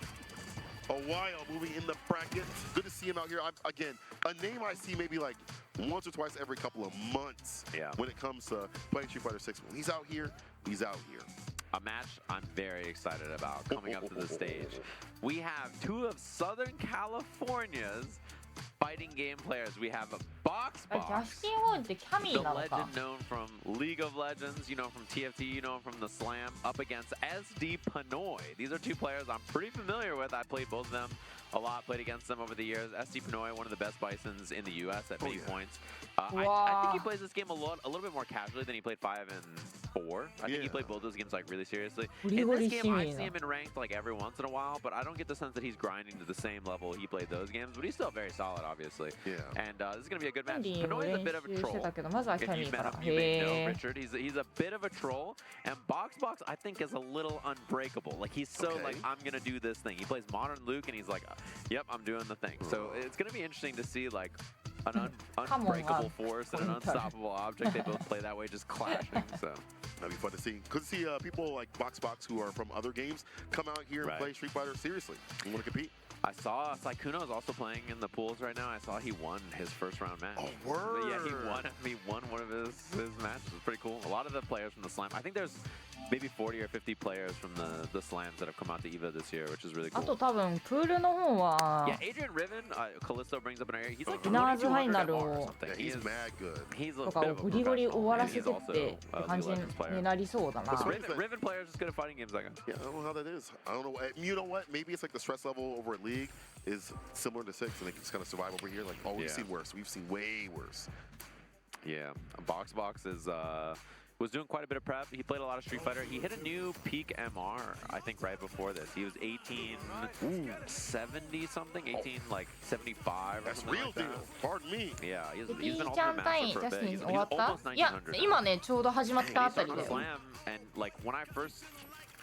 A while moving in the bracket. Good to see him out here. Again, a name I see maybe like once or twice every couple of months when it comes to playing Street Fighter 6. When he's out here, he's out here. A match I'm very excited about coming up to the stage. We have two of Southern California's fighting game players. We have Box, the legend known from League of Legends, you know from TFT, you know from the Slam, up against SD Pinoy. These are two players I'm pretty familiar with. I played both of them a lot, played against them over the years. SD Pinoy, one of the best Bisons in the US at many points. I think he plays this game a little bit more casually than he played 5 and 4. I think he played both those games like really seriously. In this game, I see him in ranked like every once in a while, but I don't get the sense that he's grinding to the same level he played those games. But he's still very solid, obviously. Yeah. And this is gonna be a good match. Pinoy's a bit of a troll. If you've met him, you may know Richard. He's a bit of a troll, and Box I think is a little unbreakable. Like he's so like I'm gonna do this thing. He plays Modern Luke, and he's like, yep, I'm doing the thing. So it's gonna be interesting to see like an unbreakable force and an unstoppable object. They both play that way, just clashing. So that'd be fun to see. Could see people like Box who are from other games come out here and play Street Fighter seriously and want to compete. I saw Saikuno is also playing in the pools right now. I saw he won his first round match. Oh, word! But yeah, he won one of his matches. It was pretty cool. A lot of the players from the Slam. I think there's maybe 40 or 50 players from the Slams that have come out to EVO this year, which is really cool. あと多分プールの方は Yeah, Adrian Riven, Callisto brings up an area. He's like ウィナーズファイナル or を something. He's mad good. He's a とか bit を of a ゴリゴリ professional. 終わらせ He's てっ also て感じ Legends player. になりそうだな。 Riven players is good at fighting games like that. Yeah, I don't know how that is. I don't know. You know what? Maybe it's like the stress level over at League is similar to 6, and they can just kind of survive over here. Like, oh, we've seen worse. We've seen way worse. Yeah, Box is was doing quite a bit of prep. He played a lot of Street Fighter. He hit a new peak MR, I think, right before this. He was 1870 something, 18 like 75 or That's something real like that. deal. Pardon me. Yeah, he's ピ been ーちゃん ultimate 対 master ジ for ャ a ス bit. ティン He's 終わった almost いや 1900. 今ねちょうど始まったあたり He で started on the Slam, and like when I first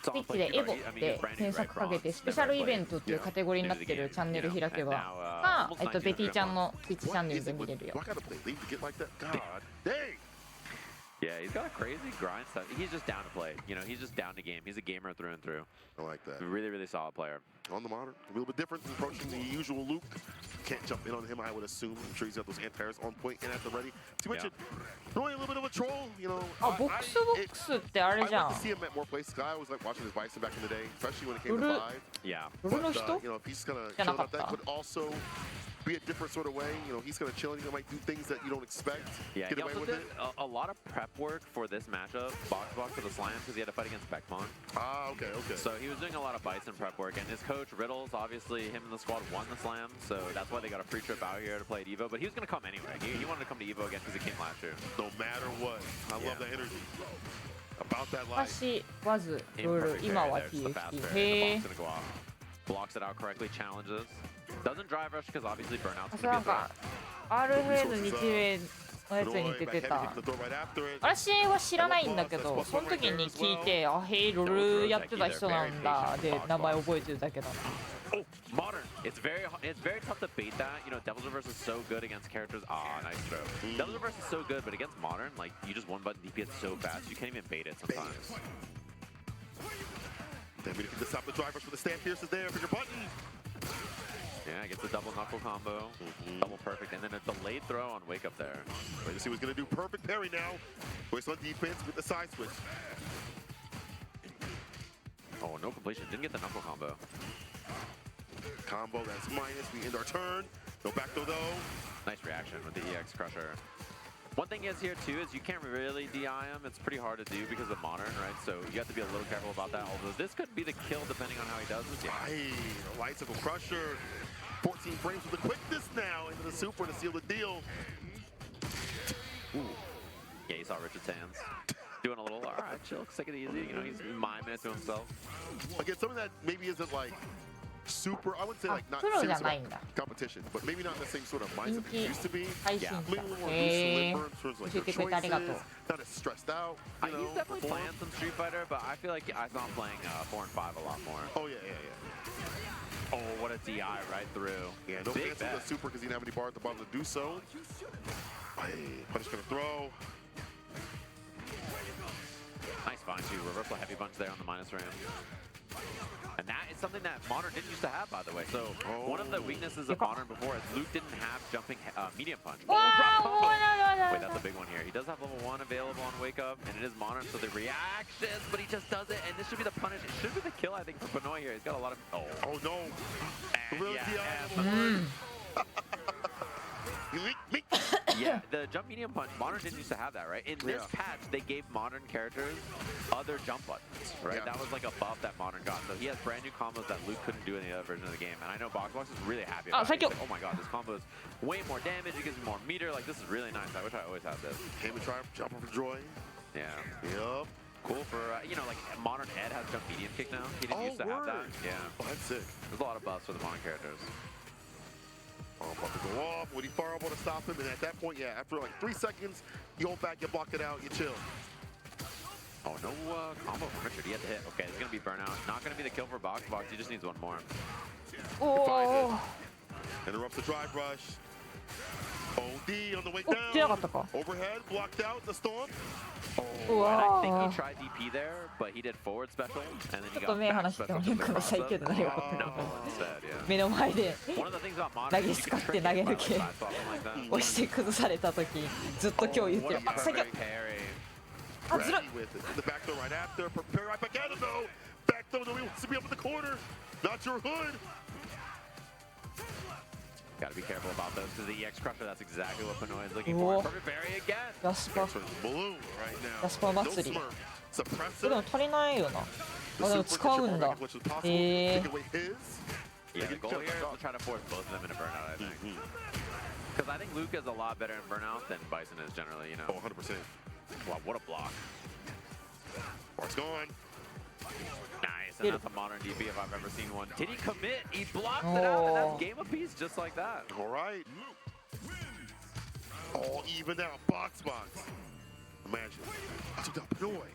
スイッチでエボって検索かけてスペシャルイベントっていうカテゴリーになってるチャンネル開けばかベティちゃんのスイッチチャンネルで見れるよ。 Do I gotta play League to get like that? God dang. Yeah, he's got a crazy grind stuff. He's just down to play. You know, he's just down to game. He's a gamer through and through. I like that. Really, really solid player. On the Modern, a little bit different approaching the usual Luke. Can't jump in on him, I would assume. I'm sure he's got those anti-airs on point and at the ready. As you mentioned, really a little bit of a troll, you know. あ、ボックスボックスってあれじゃ I ん like to see him at more places. I always like watching his Bison back in the day, especially when it came to 5. Yeah. But, you know, if he's kind of chilling out that, could also be a different sort of way. You know, he's kind of chilling. He might do things that you don't expect. Yeah, get he away also with did it. a lot of prep work for this matchup, Box for the Slam, because he had to fight against Beckmon. Ah, okay. So he was doing a lot of Bison prep work, and his coach, Riddles, obviously, him and the squad won the Slam, so that's why they got a free trip out here to play at EVO, but he was going to come anyway. He wanted to come to EVO again because he came last year. No matter what. I love that energy. About that life. 昔ワズロール今は TFT へー Blocks it out correctly, challenges. Doesn't drive rush because obviously burnout's それなんか RFS 日米のやつに出てた私は知らないんだけどその時に聞いてあへいロールやってた人なんだで名前覚えてるだけだな Oh, Modern. It's very tough to bait that. You know, Devil's Reverse is so good against characters. Ah, nice throw. Devil's Reverse is so good, but against Modern, like you just one button DP it so fast you can't even bait it sometimes. Then we get to stop the drivers for the stand pierces there for your button. Yeah, gets a double knuckle combo, double perfect, and then a delayed throw on wake up there. Wait to see who's gonna do perfect parry now. Waits on defense with the side switch. Oh, no completion. Didn't get the knuckle combo. Combo, that's minus. We end our turn. No back throw though. Nice reaction with the EX Crusher. One thing is here too is you can't really DI him. It's pretty hard to do because of Modern, right? So you have to be a little careful about that. Although this could be the kill depending on how he does this. Right, a light cycle crusher. 14 frames with the quickness now into the super to seal the deal. Ooh. Yeah, you saw Richard's hands. Doing a little, all right, chill, take it easy. You know, he's miming it to himself. Again, something that maybe isn't like super, I wouldn't say like not serious about competition, but maybe not the same sort of mindset that it used to be. Yeah, maybe a little more loose limber in terms of like their choices, not as stressed out. He's definitely playing some Street Fighter, but I feel like I saw him playing 4 and 5 a lot more. Oh yeah. Oh, what a DI right through. Yeah, no fancy with the super because he didn't have any bar at the bottom to do so. Hey, punish for the throw. Nice find too. Reversal heavy punch there on the minus ram. And that is something that Modern didn't used to have, by the way. So one of the weaknesses of Modern before is Luke didn't have jumping medium punch. Drop combo. Wait, that's a big one here. He does have level 1 available on Wake Up, and it is Modern, so the reactions, but he just does it, and this should be the punish. It should be the kill, I think, for Benoit here. He's got a lot of... Oh no. And yeah, the jump medium punch, Modern didn't used to have that, right? In this patch, they gave Modern characters other jump buttons, right? That was like a buff that Modern got. So he has brand new combos that Luke couldn't do in the other version of the game. And I know Box is really happy about it. He's like, oh my god, this combo is way more damage, it gives me more meter. Like, this is really nice. I wish I always had this. Game of Triumph, jump over Joy. Yeah. Yep. Cool for, you know, like Modern Ed has jump medium kick now. He didn't used to have that. Yeah. Oh, that's sick. There's a lot of buffs for the Modern characters. About to go off, would he fireball to stop him? And at that point, yeah, after like 3 seconds, you hold back, you block it out, you chill. Oh, no combo from Richard. He had to hit. Okay, it's going to be burnout. Not going to be the kill for Box. He just needs one more. Oh. Interrupts the drive rush. OD on the way down. Overhead, blocked out, the storm. Oh, and I think he tried DP there, but he did forward special, and then he got back special to the cross up. No, instead, yeah. 目の前で One of the things about 投 Modern げ is 使 you っ can て trick 投 it げ by 抜け side swapping like that. 押して崩された時ずっと今日言ってる What a あそれ perfect parry. あずる Ready with it. The back throw right after. Prepare right back at him though. Back throw, no, he wants to be up in the corner. Not your hood. Gotta be careful about those because the EX Crusher, that's exactly what Benoit is looking for. Perfect parry again. ラスパ Blue right now. ラスパ祭り No smurf. でも足りないよなあでも使うんだ Yeah, the goal here is to try to force both of them into burnout, I think. Because I think Luke is a lot better in burnout than Bison is generally, you know. Oh, 100%. Wow, what a block. It's gone. Nice, and that's a Modern DP if I've ever seen one. Did he commit? He blocked it out, and that's game apiece just like that. All right. All even now, box. Imagine. I took down Pinoy.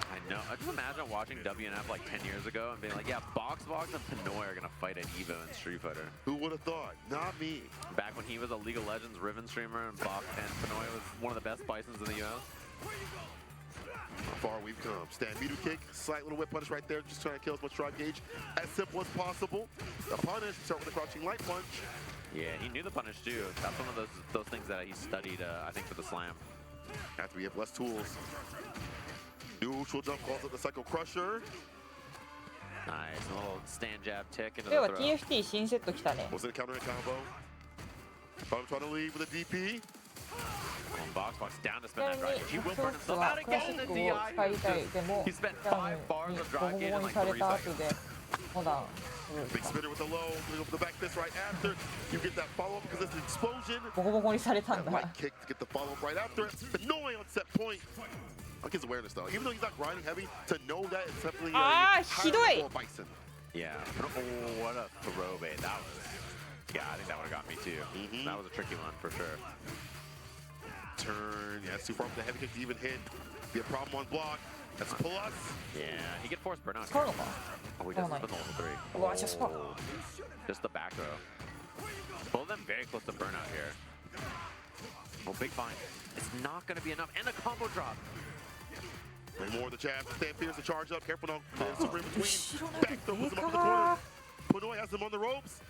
I know. I just imagine watching WNF like 10 years ago and being like, yeah, Box and Pinoy are going to fight at Evo in Street Fighter. Who would have thought? Not me. Back when he was a League of Legends Riven streamer and Box and Pinoy was one of the best Bisons in the US. How far we've come. Stampede kick, slight little whip punish right there, just trying to kill as much drive gauge as simple as possible. The punish, start with a crouching light punch. Yeah, he knew the punish too. That's one of those things that he studied, I think, for the slam. After we have less tools. Neutral jump calls it the Psycho Crusher. Nice, a little stand jab tick into the throw. TFT 新セット来たね Was it a counter combo? I'm trying to leave with a DP. Box down to spin that drive. He will burn himself out again in the DI. He spent 5 bars of drive gauge in like 3 seconds. Big spinner with the low, the back fist right after. You get that follow-up because it's an explosion. ボコボコにされたん That だ light kick to get the follow-up right after it. Benoit on set point. I like his awareness though. Even though he's not grinding heavy, to know that it's definitely a Bison. Yeah. Oh, what a throw bait. That was... Yeah, I think that would have got me too. That was a tricky one for sure. Turn. Yeah, it's too far from the heavy kick to even hit. Be a problem on block. That's a plus. Yeah, he could force burnout. Oh, he doesn't spin the level 3. Oh, just the back throw. Both of them very close to burnout here. Oh, big find. It's not going to be enough. And the combo drop. And more of the jab. Stan fears to charge up. Careful now. Super in between. Back throw puts him up in the corner. Pinoy has him on the ropes.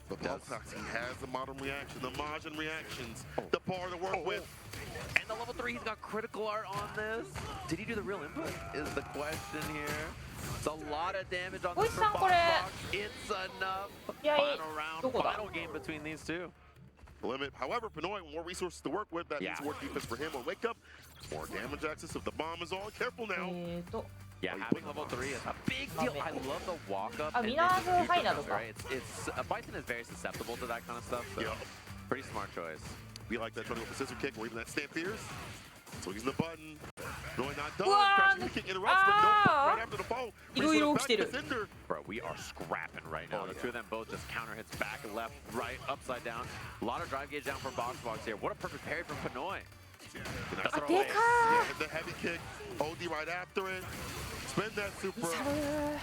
But he has the Modern reaction, the Majin reactions, the bar to work with. And the level 3, he's got critical art on this. Did he do the real input? Is the question here. It's a lot of damage on this for Box. It's enough. Final round, final game between these two. Limit. However, Pinoy with more resources to work with. That means more defense for him on Wake Up. More damage access if the bomb is on. Careful now. Yeah, having level 3 is a big deal. I love the walk up. And right? It's Bison is very susceptible to that kind of stuff. So pretty smart choice. We like that trying to go for scissor kick or even that stand fears. So using the button. Really not done. Crashing kick interrupts, but no right after the fall. Bro, we are scrapping right now. The two of them both just counter hits back and left, right, upside down. A lot of drive gauge down from Box here. What a perfect parry from Pinoy. Yeah, the heavy kick. OD right after it. Spin that super.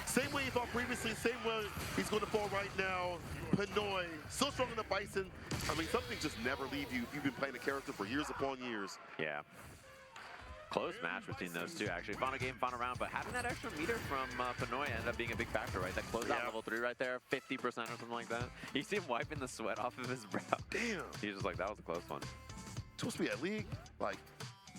Same way he thought previously, same way he's going to fall right now. Pinoy, still strong in the Bison. I mean, some things just never leave you. You've been playing a character for years upon years. Yeah. Close match between those two, actually. Final game, final round, but having that extra meter from Pinoy ended up being a big factor, right? That closeout level 3 right there, 50% or something like that. You see him wiping the sweat off of his brow. Damn. He's just like, that was a close one. Supposed to be at League, like,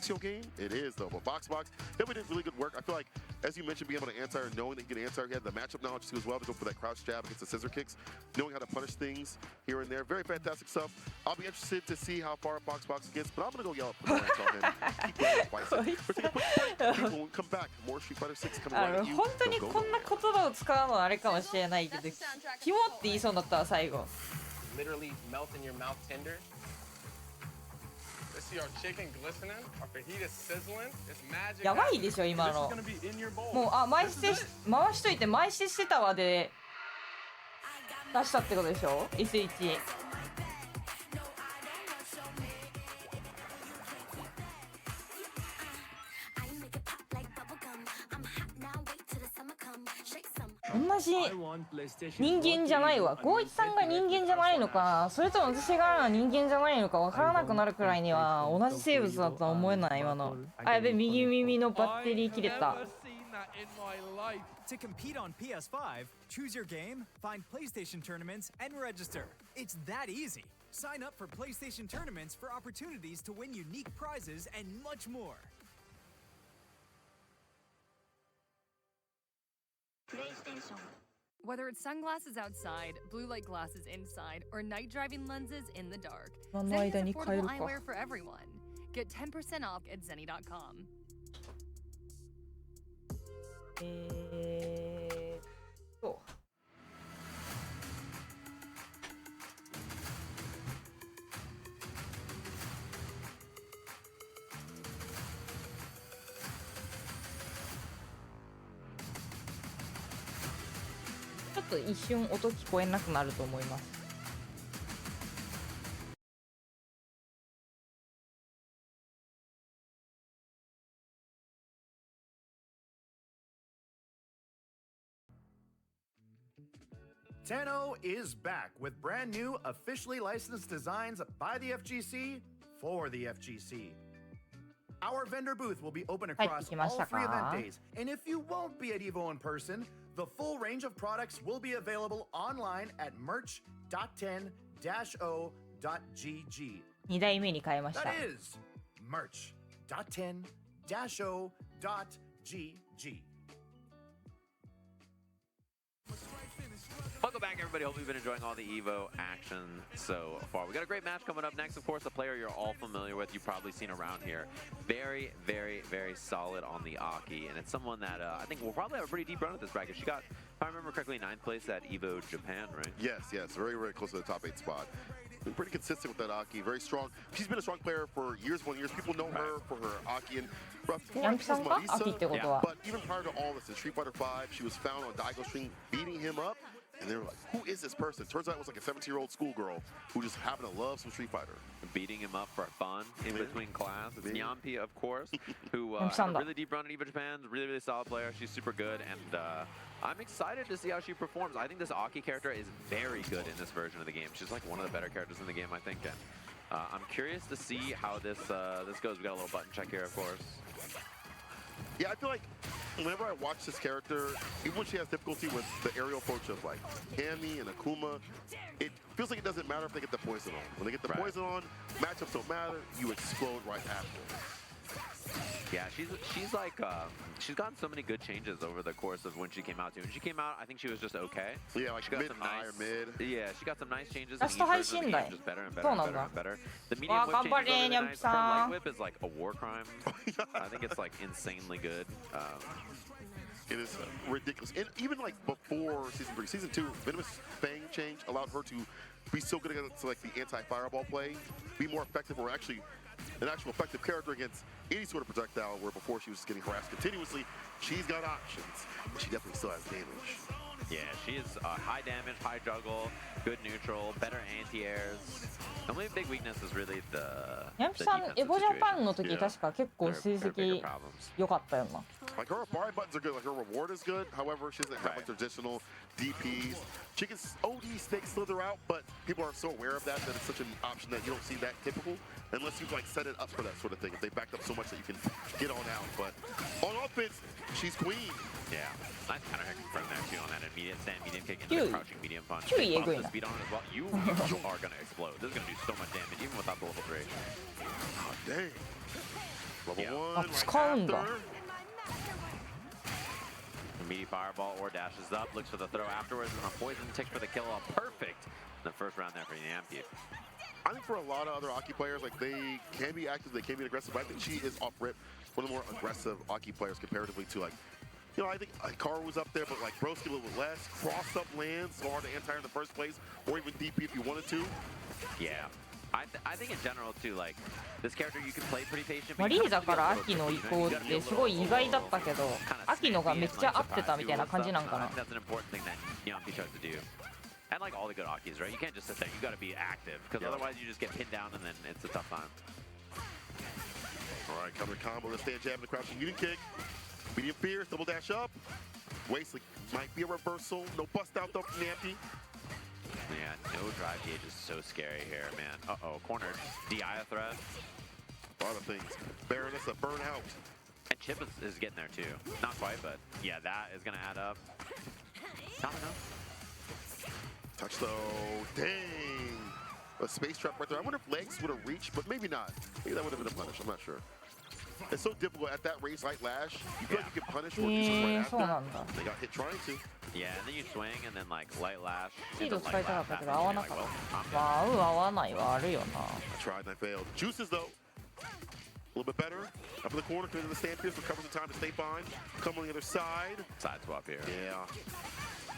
your game? It is, though. But Box, definitely did really good work. I feel like, as you mentioned, being able to answer, knowing that you can answer, he had the matchup knowledge too as well to go for that crouch jab against the scissor kicks, knowing how to punish things here and there. Very fantastic stuff. I'll be interested to see how far Box gets, but I'm going to go yell at Pinoy on him. Keep playing with Bison. We're taking a quick break. When we come back, more Street Fighter 6 coming right at you. 本当にこんな言葉を使うのはあれかもしれないけど、キモって言いそうになったわ最後。 Literally melt in your mouth tender. See our chicken glistening, our fajita sizzling. It's magic. やばいでしょ今の。もう回しといて回してたわで出したってことでしょ S1。同じ人間じゃないわ。光一さんが人間じゃないのか、それとも私が人間じゃないのか分からなくなるくらいには同じ生物だとは思えない今の。あ、やべ、右耳のバッテリー切れた。To compete on PS5, choose your game, find PlayStation tournaments, and register. It's that easy. Sign up for PlayStation tournaments for opportunities to win unique prizes and much more. PlayStation. Whether it's sunglasses outside, blue light glasses inside, or night driving lenses in the dark, Zenny has affordable eyewear for everyone. Get 10% off at Zenny.com. ちょっと一瞬音聞こえなくなると思います。Tenno is back with brand new, officially licensed designs by the FGC for the FGC. Our vendor booth will be open across all 3 event days, and if you won't be at Evo in person, the full range of products will be available online at merch.10-o.gg. 2代目に変えました。 That is merch.10-o.gg. Welcome back, everybody. Hope you've been enjoying all the Evo action so far. We got a great match coming up next. Of course, a player you're all familiar with, you've probably seen around here. Very, very, very solid on the Aki, and it's someone that I think will probably have a pretty deep run at this bracket. She got, if I remember correctly, 9th place at Evo Japan, right? Yes, very, very close to the top 8 spot. Been pretty consistent with that Aki, very strong. She's been a strong player for years upon years. People know her for her Aki, and before she was Marisa, but even prior to all this, in Street Fighter 5, she was found on Daigo Stream beating him up. And they were like, who is this person? Turns out it was like a 17-year-old schoolgirl who just happened to love some Street Fighter. Beating him up for fun in between class. It's Nyampi, of course, who had a really deep run in Evo Japan. Really, really solid player. She's super good, and I'm excited to see how she performs. I think this Aki character is very good in this version of the game. She's like one of the better characters in the game, I think. And I'm curious to see how this goes. We got a little button check here, of course. Yeah, I feel like whenever I watch this character, even when she has difficulty with the aerial approach of like Cammy and Akuma, it feels like it doesn't matter if they get the poison on. When they get the poison on, matchups don't matter, you explode right after. Yeah, she's like she's gotten so many good changes over the course of when she came out too. When she came out, I think she was just okay. Yeah, like she got mid, some high, nice, mid. Yeah, she got some nice changes. Just better and better and better. The medium whip changes are really nice. Her light whip is like a war crime. I think it's like insanely good. It is ridiculous. And even like before Season 3, Season 2, Venomous Fang change allowed her to be so good against like the anti-fireball play, be more effective, or actually an actual effective character against any sort of projectile, where before she was just getting harassed continuously. She's got options, but she definitely still has damage. Yeah, she is high damage, high juggle, good neutral, better anti-airs. The only big weakness is really the ヤンピさん、エボジャパンの時確か結構成績良かったよな。Like her bar buttons are good, like her reward is good. However, she doesn't have like traditional DPs. She can OD snake slither out, but people are so aware of that it's such an option that you don't see that typical unless you like set it up for that sort of thing. If they backed up so much that you can get on out, but on offense, she's queen. Yeah, nice counter hit from there too on that immediate stand, medium kick into the crouching medium punch. Bump the speed on it as well. You are gonna explode. This is gonna do so much damage even without the level 3. Oh dang. Level 1. Right after. Immediate fireball or dashes up, looks for the throw afterwards, and a poison tick for the kill off. Perfect in the first round there for Yampy. I think for a lot of other Aki players, like they can be active, they can be aggressive, but I think she is off rip one of the more aggressive Aki players comparatively to like, you know, I think Hikaru was up there, but like Broski a little bit less. Cross up lands, so hard to anti in the first place, or even DP if you wanted to. Yeah. I think in general too, like this character you can play pretty patient. マリーザから秋の移行ってすごい意外だったけど、秋のがめっちゃ合ってたみたいな感じなんかな。That's an important thing that Yampy tries to do. And like all the good Akis, right? You can't just sit there. You got to be active, because otherwise you just get pinned down and then it's a tough time. All right, counter combo. Let's stand jab and the crouching medium kick. Medium fierce, double dash up. Wasteley might be a reversal. No bust out though from Yampy. Yeah, no drive gauge is so scary here, man. Uh-oh, cornered. DI a threat. A lot of things. Baroness a burnout. And Chip is getting there too. Not quite, but yeah, that is going to add up. Not enough. Touch though. Dang. A space trap right there. I wonder if legs would have reached, but maybe not. Maybe that would have been a punish. I'm not sure. It's so difficult at that raise light lash. You feel like you can punish for right after. They got hit trying to. Yeah, and then you swing and then like light lash. シード使いたかったけど合わなかった。まあ合わないはあるよな。I tried and I failed. Juices though. A little bit better. Up in the corner, clear the stand pierce, recovers the time to stay fine. Come on the other side. Side swap here. Yeah.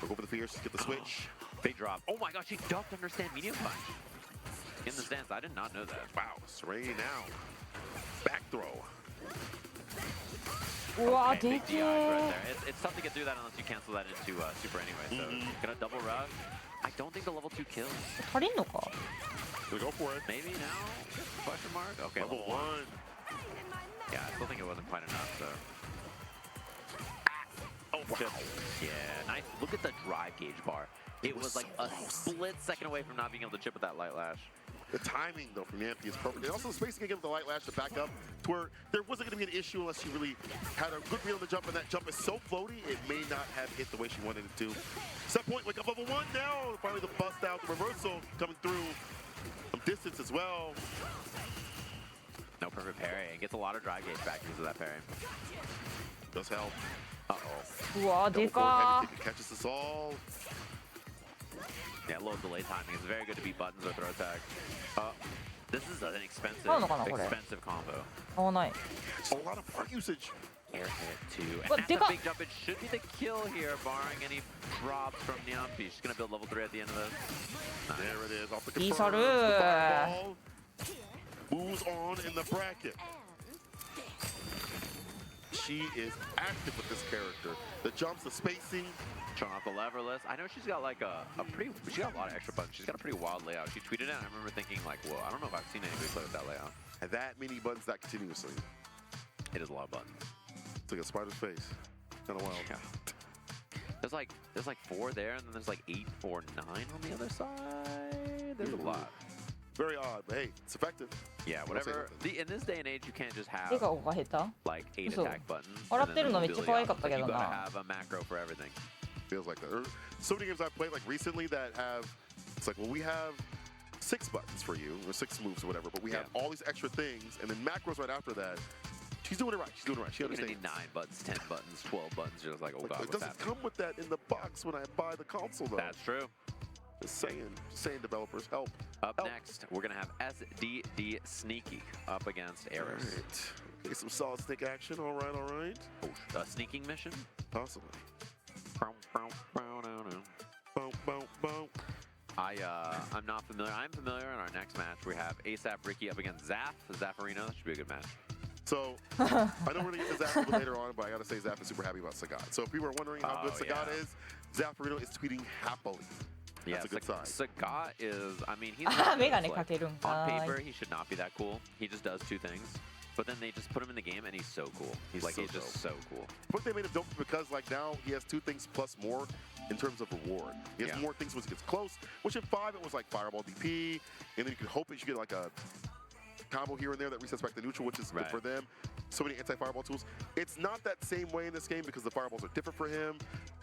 We'll go for the fierce, get the switch. Big drop. Oh my gosh, she ducked under stand medium punch. In the stance, I did not know that. Wow, Saray now. Back throw. Wow, big DI right there. It's tough to get through that unless you cancel that into super anyway. So gonna double rug. I don't think the level 2 kills. 足りんのか? We'll go for it. Maybe now? Question mark? Okay, level 1. Yeah, I still think it wasn't quite enough, so. Oh, wow. Yeah, nice. Look at the drive gauge bar. It was like a split second away from not being able to chip with that light lash. The timing, though, from Yampy is perfect. And also the spacing again with the light lash to back up to where there wasn't going to be an issue unless she really had a good read on the jump, and that jump is so floaty, it may not have hit the way she wanted it to. Set point, wake up level 1 now. Finally the bust out, the reversal coming through from distance as well. No perfect parry, and gets a lot of drive gauge back because of that parry. Does help. Uh-oh. Wow, double forward heavy kick catches us all. Yeah, low delay timing. It's very good to beat buttons or throw attack. This is an expensive combo. 合わない。 A lot of part usage. Air hit too. And that's a big jump. It should be the kill here, barring any drops from Yampy. She's gonna build level 3 at the end of this. Nice. There it is. Off the Kisaragi-sub. Moves on in the bracket. She is active with this character. The jumps, the spacing. Showing off the leverless. I know she's got like she got a lot of extra buttons. She's got a pretty wild layout. She tweeted it, and I remember thinking like, whoa, I don't know if I've seen anybody play with that layout. And that many buttons that continuously. It is a lot of buttons. It's like a spider's face. Kind of wild. Yeah. There's like 4 there, and then there's like 8 or 9 on the other side. There's a lot. Very odd, but hey, it's effective. Yeah, whatever. In this day and age, you can't just have 笑顔が下手? like 8 attack buttons. 笑ってるのめっちゃ可愛かったけどな。You gotta have a macro for everything. Feels like that. So many games I've played like recently that have, it's like, well, we have 6 buttons for you, or 6 moves or whatever, but we have all these extra things, and then macros right after that. She's doing it right. She's doing it right. She understands. You're gonna need 9 buttons, 10 buttons, 12 buttons. You're just like, oh god, it doesn't come with that in the box when I buy the console, though. That's true. Just saying, developers, help. Up next, we're gonna have SDD Sneaky up against Eris. Right. Get some solid stick action. All right. Oh, a sneaking mission? Possibly. I'm not familiar. I'm familiar. In our next match, we have ASAP Ricky up against Zaffarino. That should be a good match. So, I know we're going to get to Zaf a little later on, but I got to say Zaf is super happy about Sagat. So if people are wondering how good Sagat is, Zaffarino is tweeting happily. Yeah, that's a good sign. Sagat is, I mean, he's not on paper, he should not be that cool. He just does two things. But then they just put him in the game, and he's so cool. He's just so cool. But they made him dope because, like, now he has 2 things plus more in terms of reward. He has more things once he gets close, which in 5 it was like Fireball DP, and then you could hope that you get like a combo here and there that resets back to neutral, which is good for them. So many anti-fireball tools. It's not that same way in this game because the fireballs are different for him.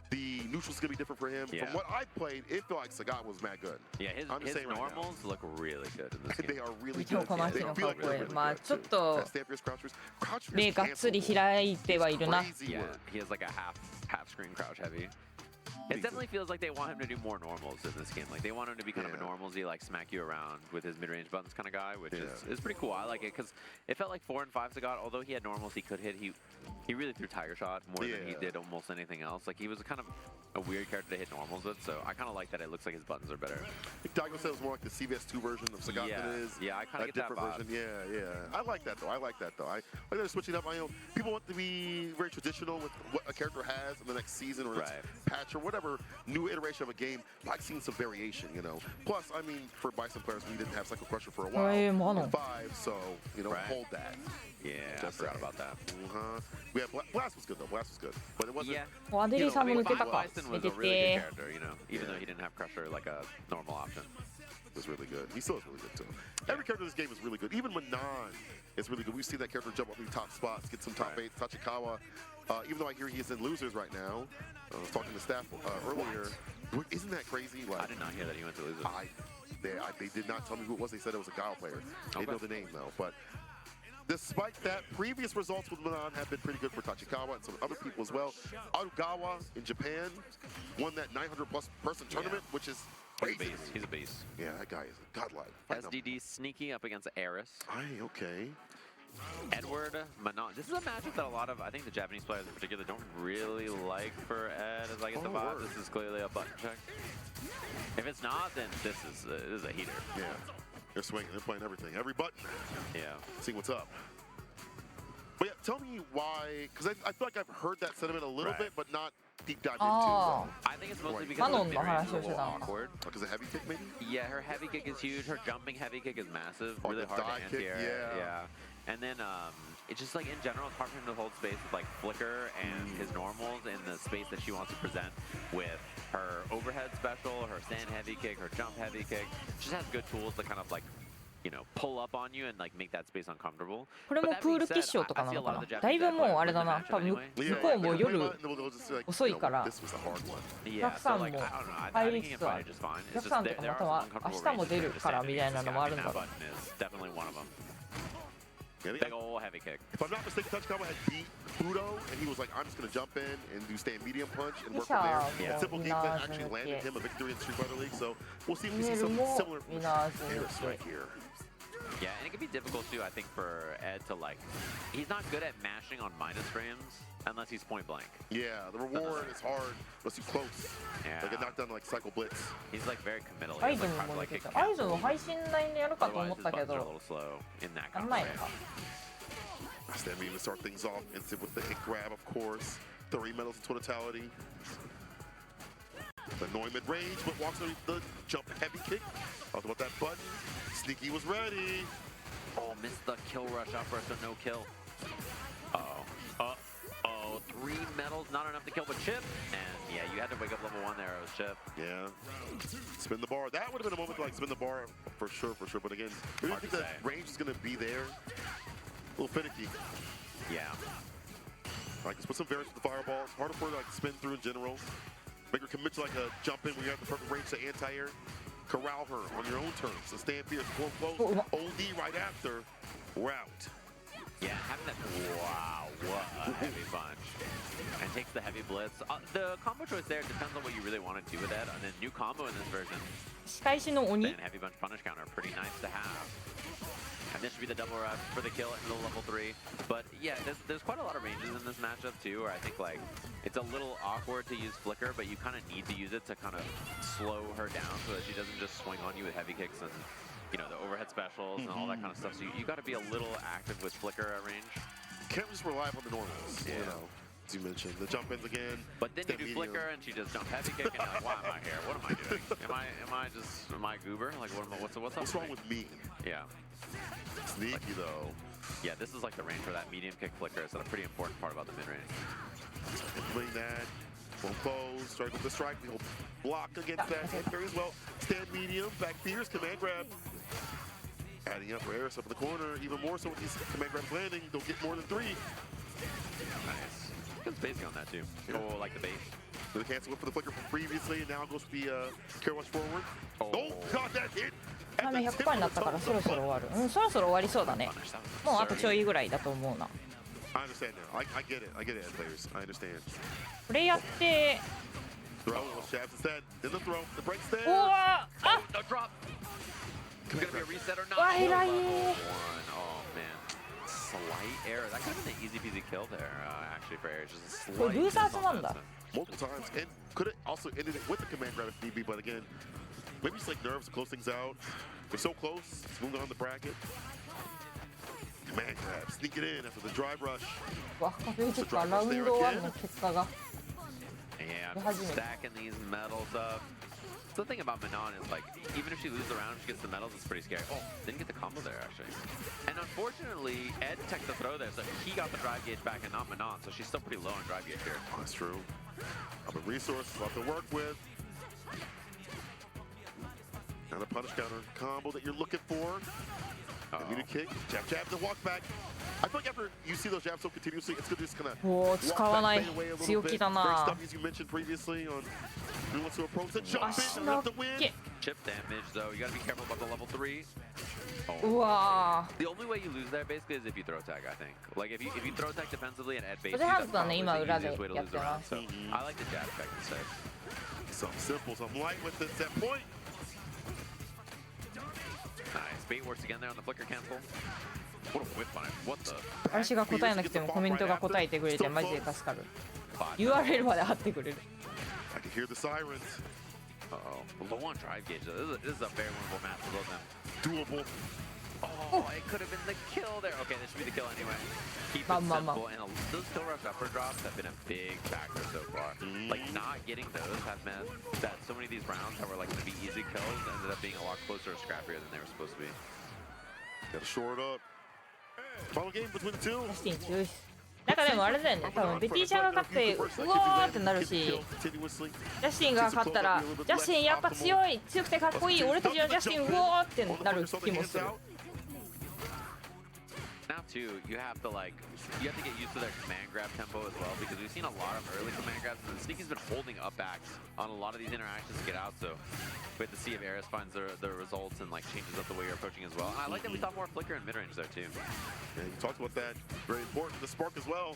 The neutral's gonna be different for him. From what I played, it felt like Sagat was mad good. Yeah, his normals look really good in this game. They are really good. この人のかっこいい。まあちょっと目がっつり開いてはいるな。Yeah, he has like a half screen crouch heavy. It definitely feels like they want him to do more normals in this game. Like they want him to be kind of a normalsy, like smack you around with his mid-range buttons kind of guy, which is pretty cool. I like it because it felt like 4 and 5 Sagat. Although he had normals, he could hit. He really threw Tiger Shot more than he did almost anything else. Like he was kind of a weird character to hit normals with. So I kind of like that. It looks like his buttons are better. Daigo said it was more like the CVS2 version of Sagat than it is. Yeah, I kind of get that vibe. I like that though. I like that. I like they're switching up. People want to be very traditional with what a character has in the next season or next patch or whatever new iteration of a game. Like seeing some variation, you know. Plus, I mean, for Bison players, we didn't have Cycle Crusher for a while. In 5, so you know, hold that. Yeah, I forgot about that. We had Blast was good though. Blast was good, but it wasn't.アデリーさんも抜けたか。Bison was a really good character, you know, even though he didn't have Crusher like a normal option. Was really good. He still is really good too. Every character in this game is really good. Even Manon is really good. We've seen that character jump up in top spots, get some top 8s. Tachikawa, even though I hear he's in losers right now, I was talking to staff earlier. Isn't that crazy? Like, I did not hear that he went to losers. They did not tell me who it was. They said it was a Gao player. They know the name though. But despite that, previous results with Manon have been pretty good for Tachikawa and some other people as well. Arugawa in Japan won that 900+ person tournament, which is crazy. He's a beast. Yeah, that guy is a godlike. SDD Sneaky up against Eris. Okay. Edward Manon. This is a matchup that a lot of, I think the Japanese players in particular, don't really like for Ed, as I get the vibe. This is clearly a button check. If it's not, then this is a heater. Yeah. They're swinging. They're playing everything. Every button. Yeah. Seeing what's up. But yeah, tell me why, because I feel like I've heard that sentiment a little bit, but not deep dive into. I think it's mostly because the mid-range is a little awkward. Because of heavy kick, maybe? Yeah, her heavy kick is huge. Her jumping heavy kick is massive. Oh, really the hard to die kick, anti-air. And then it's just like in general, it's hard for him to hold space with like Flicker and his normals in the space that she wants to present with her overhead special, her stand heavy kick, her jump heavy kick. She just has good tools to kind of like, you know, pull up on you and like make that space uncomfortable. これもプール決勝とかなのかな。だいぶもうあれだな。多分向こうも夜遅いから。お客さんも入りつつある。お客さんとかまたは明日も出るからみたいなのもあるんだろう。Big ol' heavy kick. If I'm not mistaken, Tachikawa had beat Budo, and he was like, I'm just going to jump in and do stand medium punch and work from there. Yeah. Simple game plan actually landed him a victory in the Street Fighter League, so we'll see if we see something similar with Eris right here. Yeah, and it can be difficult too, I think, for Ed to like, he's not good at mashing on minus frames unless he's point blank. Yeah, the reward is hard unless you close. Yeah. Like a knockdown like Cycle Blitz. He's like very committal. アイドルも抜けた。アイドルの配信内でやるかと思ったけど、やんないのか。Stand me to start things off instant with the hit grab, of course. 30 medals in totality. The annoying mid-range, but walks on the jump heavy kick. Talked about that button. Sneaky was ready. Oh, missed the kill rush upper, so no kill. Uh-oh. 3 medals, not enough to kill the chip. And yeah, you had to wake up level 1 there, it was chip. Yeah. Spin the bar. That would have been a moment to like spin the bar for sure. But again, we didn't think that range is going to be there. A little finicky. Yeah. Like, let's put some variance with the fireballs. Harder for her to like spin through in general. Make her commit to like a jump in when you have the perfect range to anti-air. Corral her on your own terms. So stand fierce, pull close. OD right after. Route. Yeah, having that. Wow, what a heavy punch. And takes the heavy blitz. The combo choice there depends on what you really want to do with that. And then new combo in this version. And heavy punch punish counter, pretty nice to have. And this should be the double ref for the kill into the level 3. But yeah, there's quite a lot of ranges in this matchup too, where I think like it's a little awkward to use Flicker, but you kind of need to use it to kind of slow her down so that she doesn't just swing on you with heavy kicks and, you know, the overhead specials and all that kind of stuff. So you got to be a little active with Flicker at range. Can't just rely on the normals, you know, as you mentioned. The jump ins again. But then you do Flicker and she just jump heavy kick and you're like, why am I here? What am I doing? Am I goober? Like, what's up? What's wrong with me? Yeah. Sneaky like, though. Yeah, this is like the range for that medium kick Flicker. Is a pretty important part about the mid range. Bring that. Won't close. Strike with the strike. He'll block against that. Hit very well. Stand medium. Back fierce. Command grab. Adding up for Eris up in the corner. Even more so with these command grabs landing. Don't get more than 3. Nice. Good spacing on that too. Oh, like the bait. The cancel for the Flicker from previously, and now goes to the Care Watch forward. Oh, God, that hit! 100% になったからそろそろ終わる。そろそろ終わりそうだね。もうあとちょいぐらいだと思うな。I understand now. I get it. I get it, players. I understand. これやって。Throw, shabs instead. In the throw. The break's there. うわあ。No drop. Could it be a reset or not? わ偉い。Oh man. Slight error. That could have been an easy peasy kill there, actually, for error. Just a slight. これルーザーズなんだ。Multiple times, and could have also ended it with the command grab if need be, but again, maybe just like nerves to close things out. They're so close, it's moving on the bracket. Command grab, sneak it in after the drive rush. Yeah, stacking these medals up. So the thing about Manon is like, even if she loses the round, she gets the medals, it's pretty scary. Oh, didn't get the combo there actually. And unfortunately, Ed teched the throw there, so he got the drive gauge back and not Manon, so she's still pretty low on drive gauge here. Oh, that's true. Other resources, a lot to work with. Now the punish counter combo that you're looking for. Immediate kick, jab, jab, then walk back. I feel like after you see those jabs so continuously, it's gonna just kind of walk back, fade away a little bit. Great stuff as you mentioned previously on who wants to approach the jump in and let the win. Chip damage though, you gotta be careful about the level 3. Wow. The only way you lose there basically is if you throw tag, I think. Like if you throw tag defensively and Ed base, それはずだね、今裏で easiest way to やっ lose て the ま round. す。 So I like the jab check instead. Something simple, something light with it. That point. Nice. Bait works again there on the flicker cancel. What a whip on it. What the? 私が答えなくてもコメントが答えてくれてマジで助かる。URL まで貼ってくれる。I can hear the sirens. Low on drive gauge though. This is a very winnable match for both them. Doable. Oh, it could have been the kill there. Okay, this should be the kill anyway. Keep it simple. And those kill rush upper drops have been a big factor so far. Like not getting those have meant that so many of these rounds that were like going to be easy kills ended up being a lot closer or scrappier than they were supposed to be. Gotta shore it up. Final game between the two. なんかでもあれだよね、多分ベティちゃんが勝ってうおーってなるし、ジャスティンが勝ったらジャスティンやっぱ強くてかっこいい、俺たちのジャスティンうおーってなる気もする。Now too, you have to get used to their command grab tempo as well, because we've seen a lot of early command grabs and Sneaky's been holding up backs on a lot of these interactions to get out, so we have to see if Eris finds the results and like changes up the way you're approaching as well. And I like that we saw more flicker in mid-range there too. Yeah, you talked about that. Very important. The spark as well.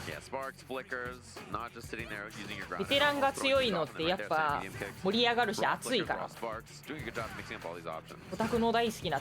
Yeah, sparks, flickers, not just sitting there using your ground. ベテランが強いのってやっぱ盛り上がるし熱いから。Sparks, doing a good job mixing up all these options. オタクの大好きな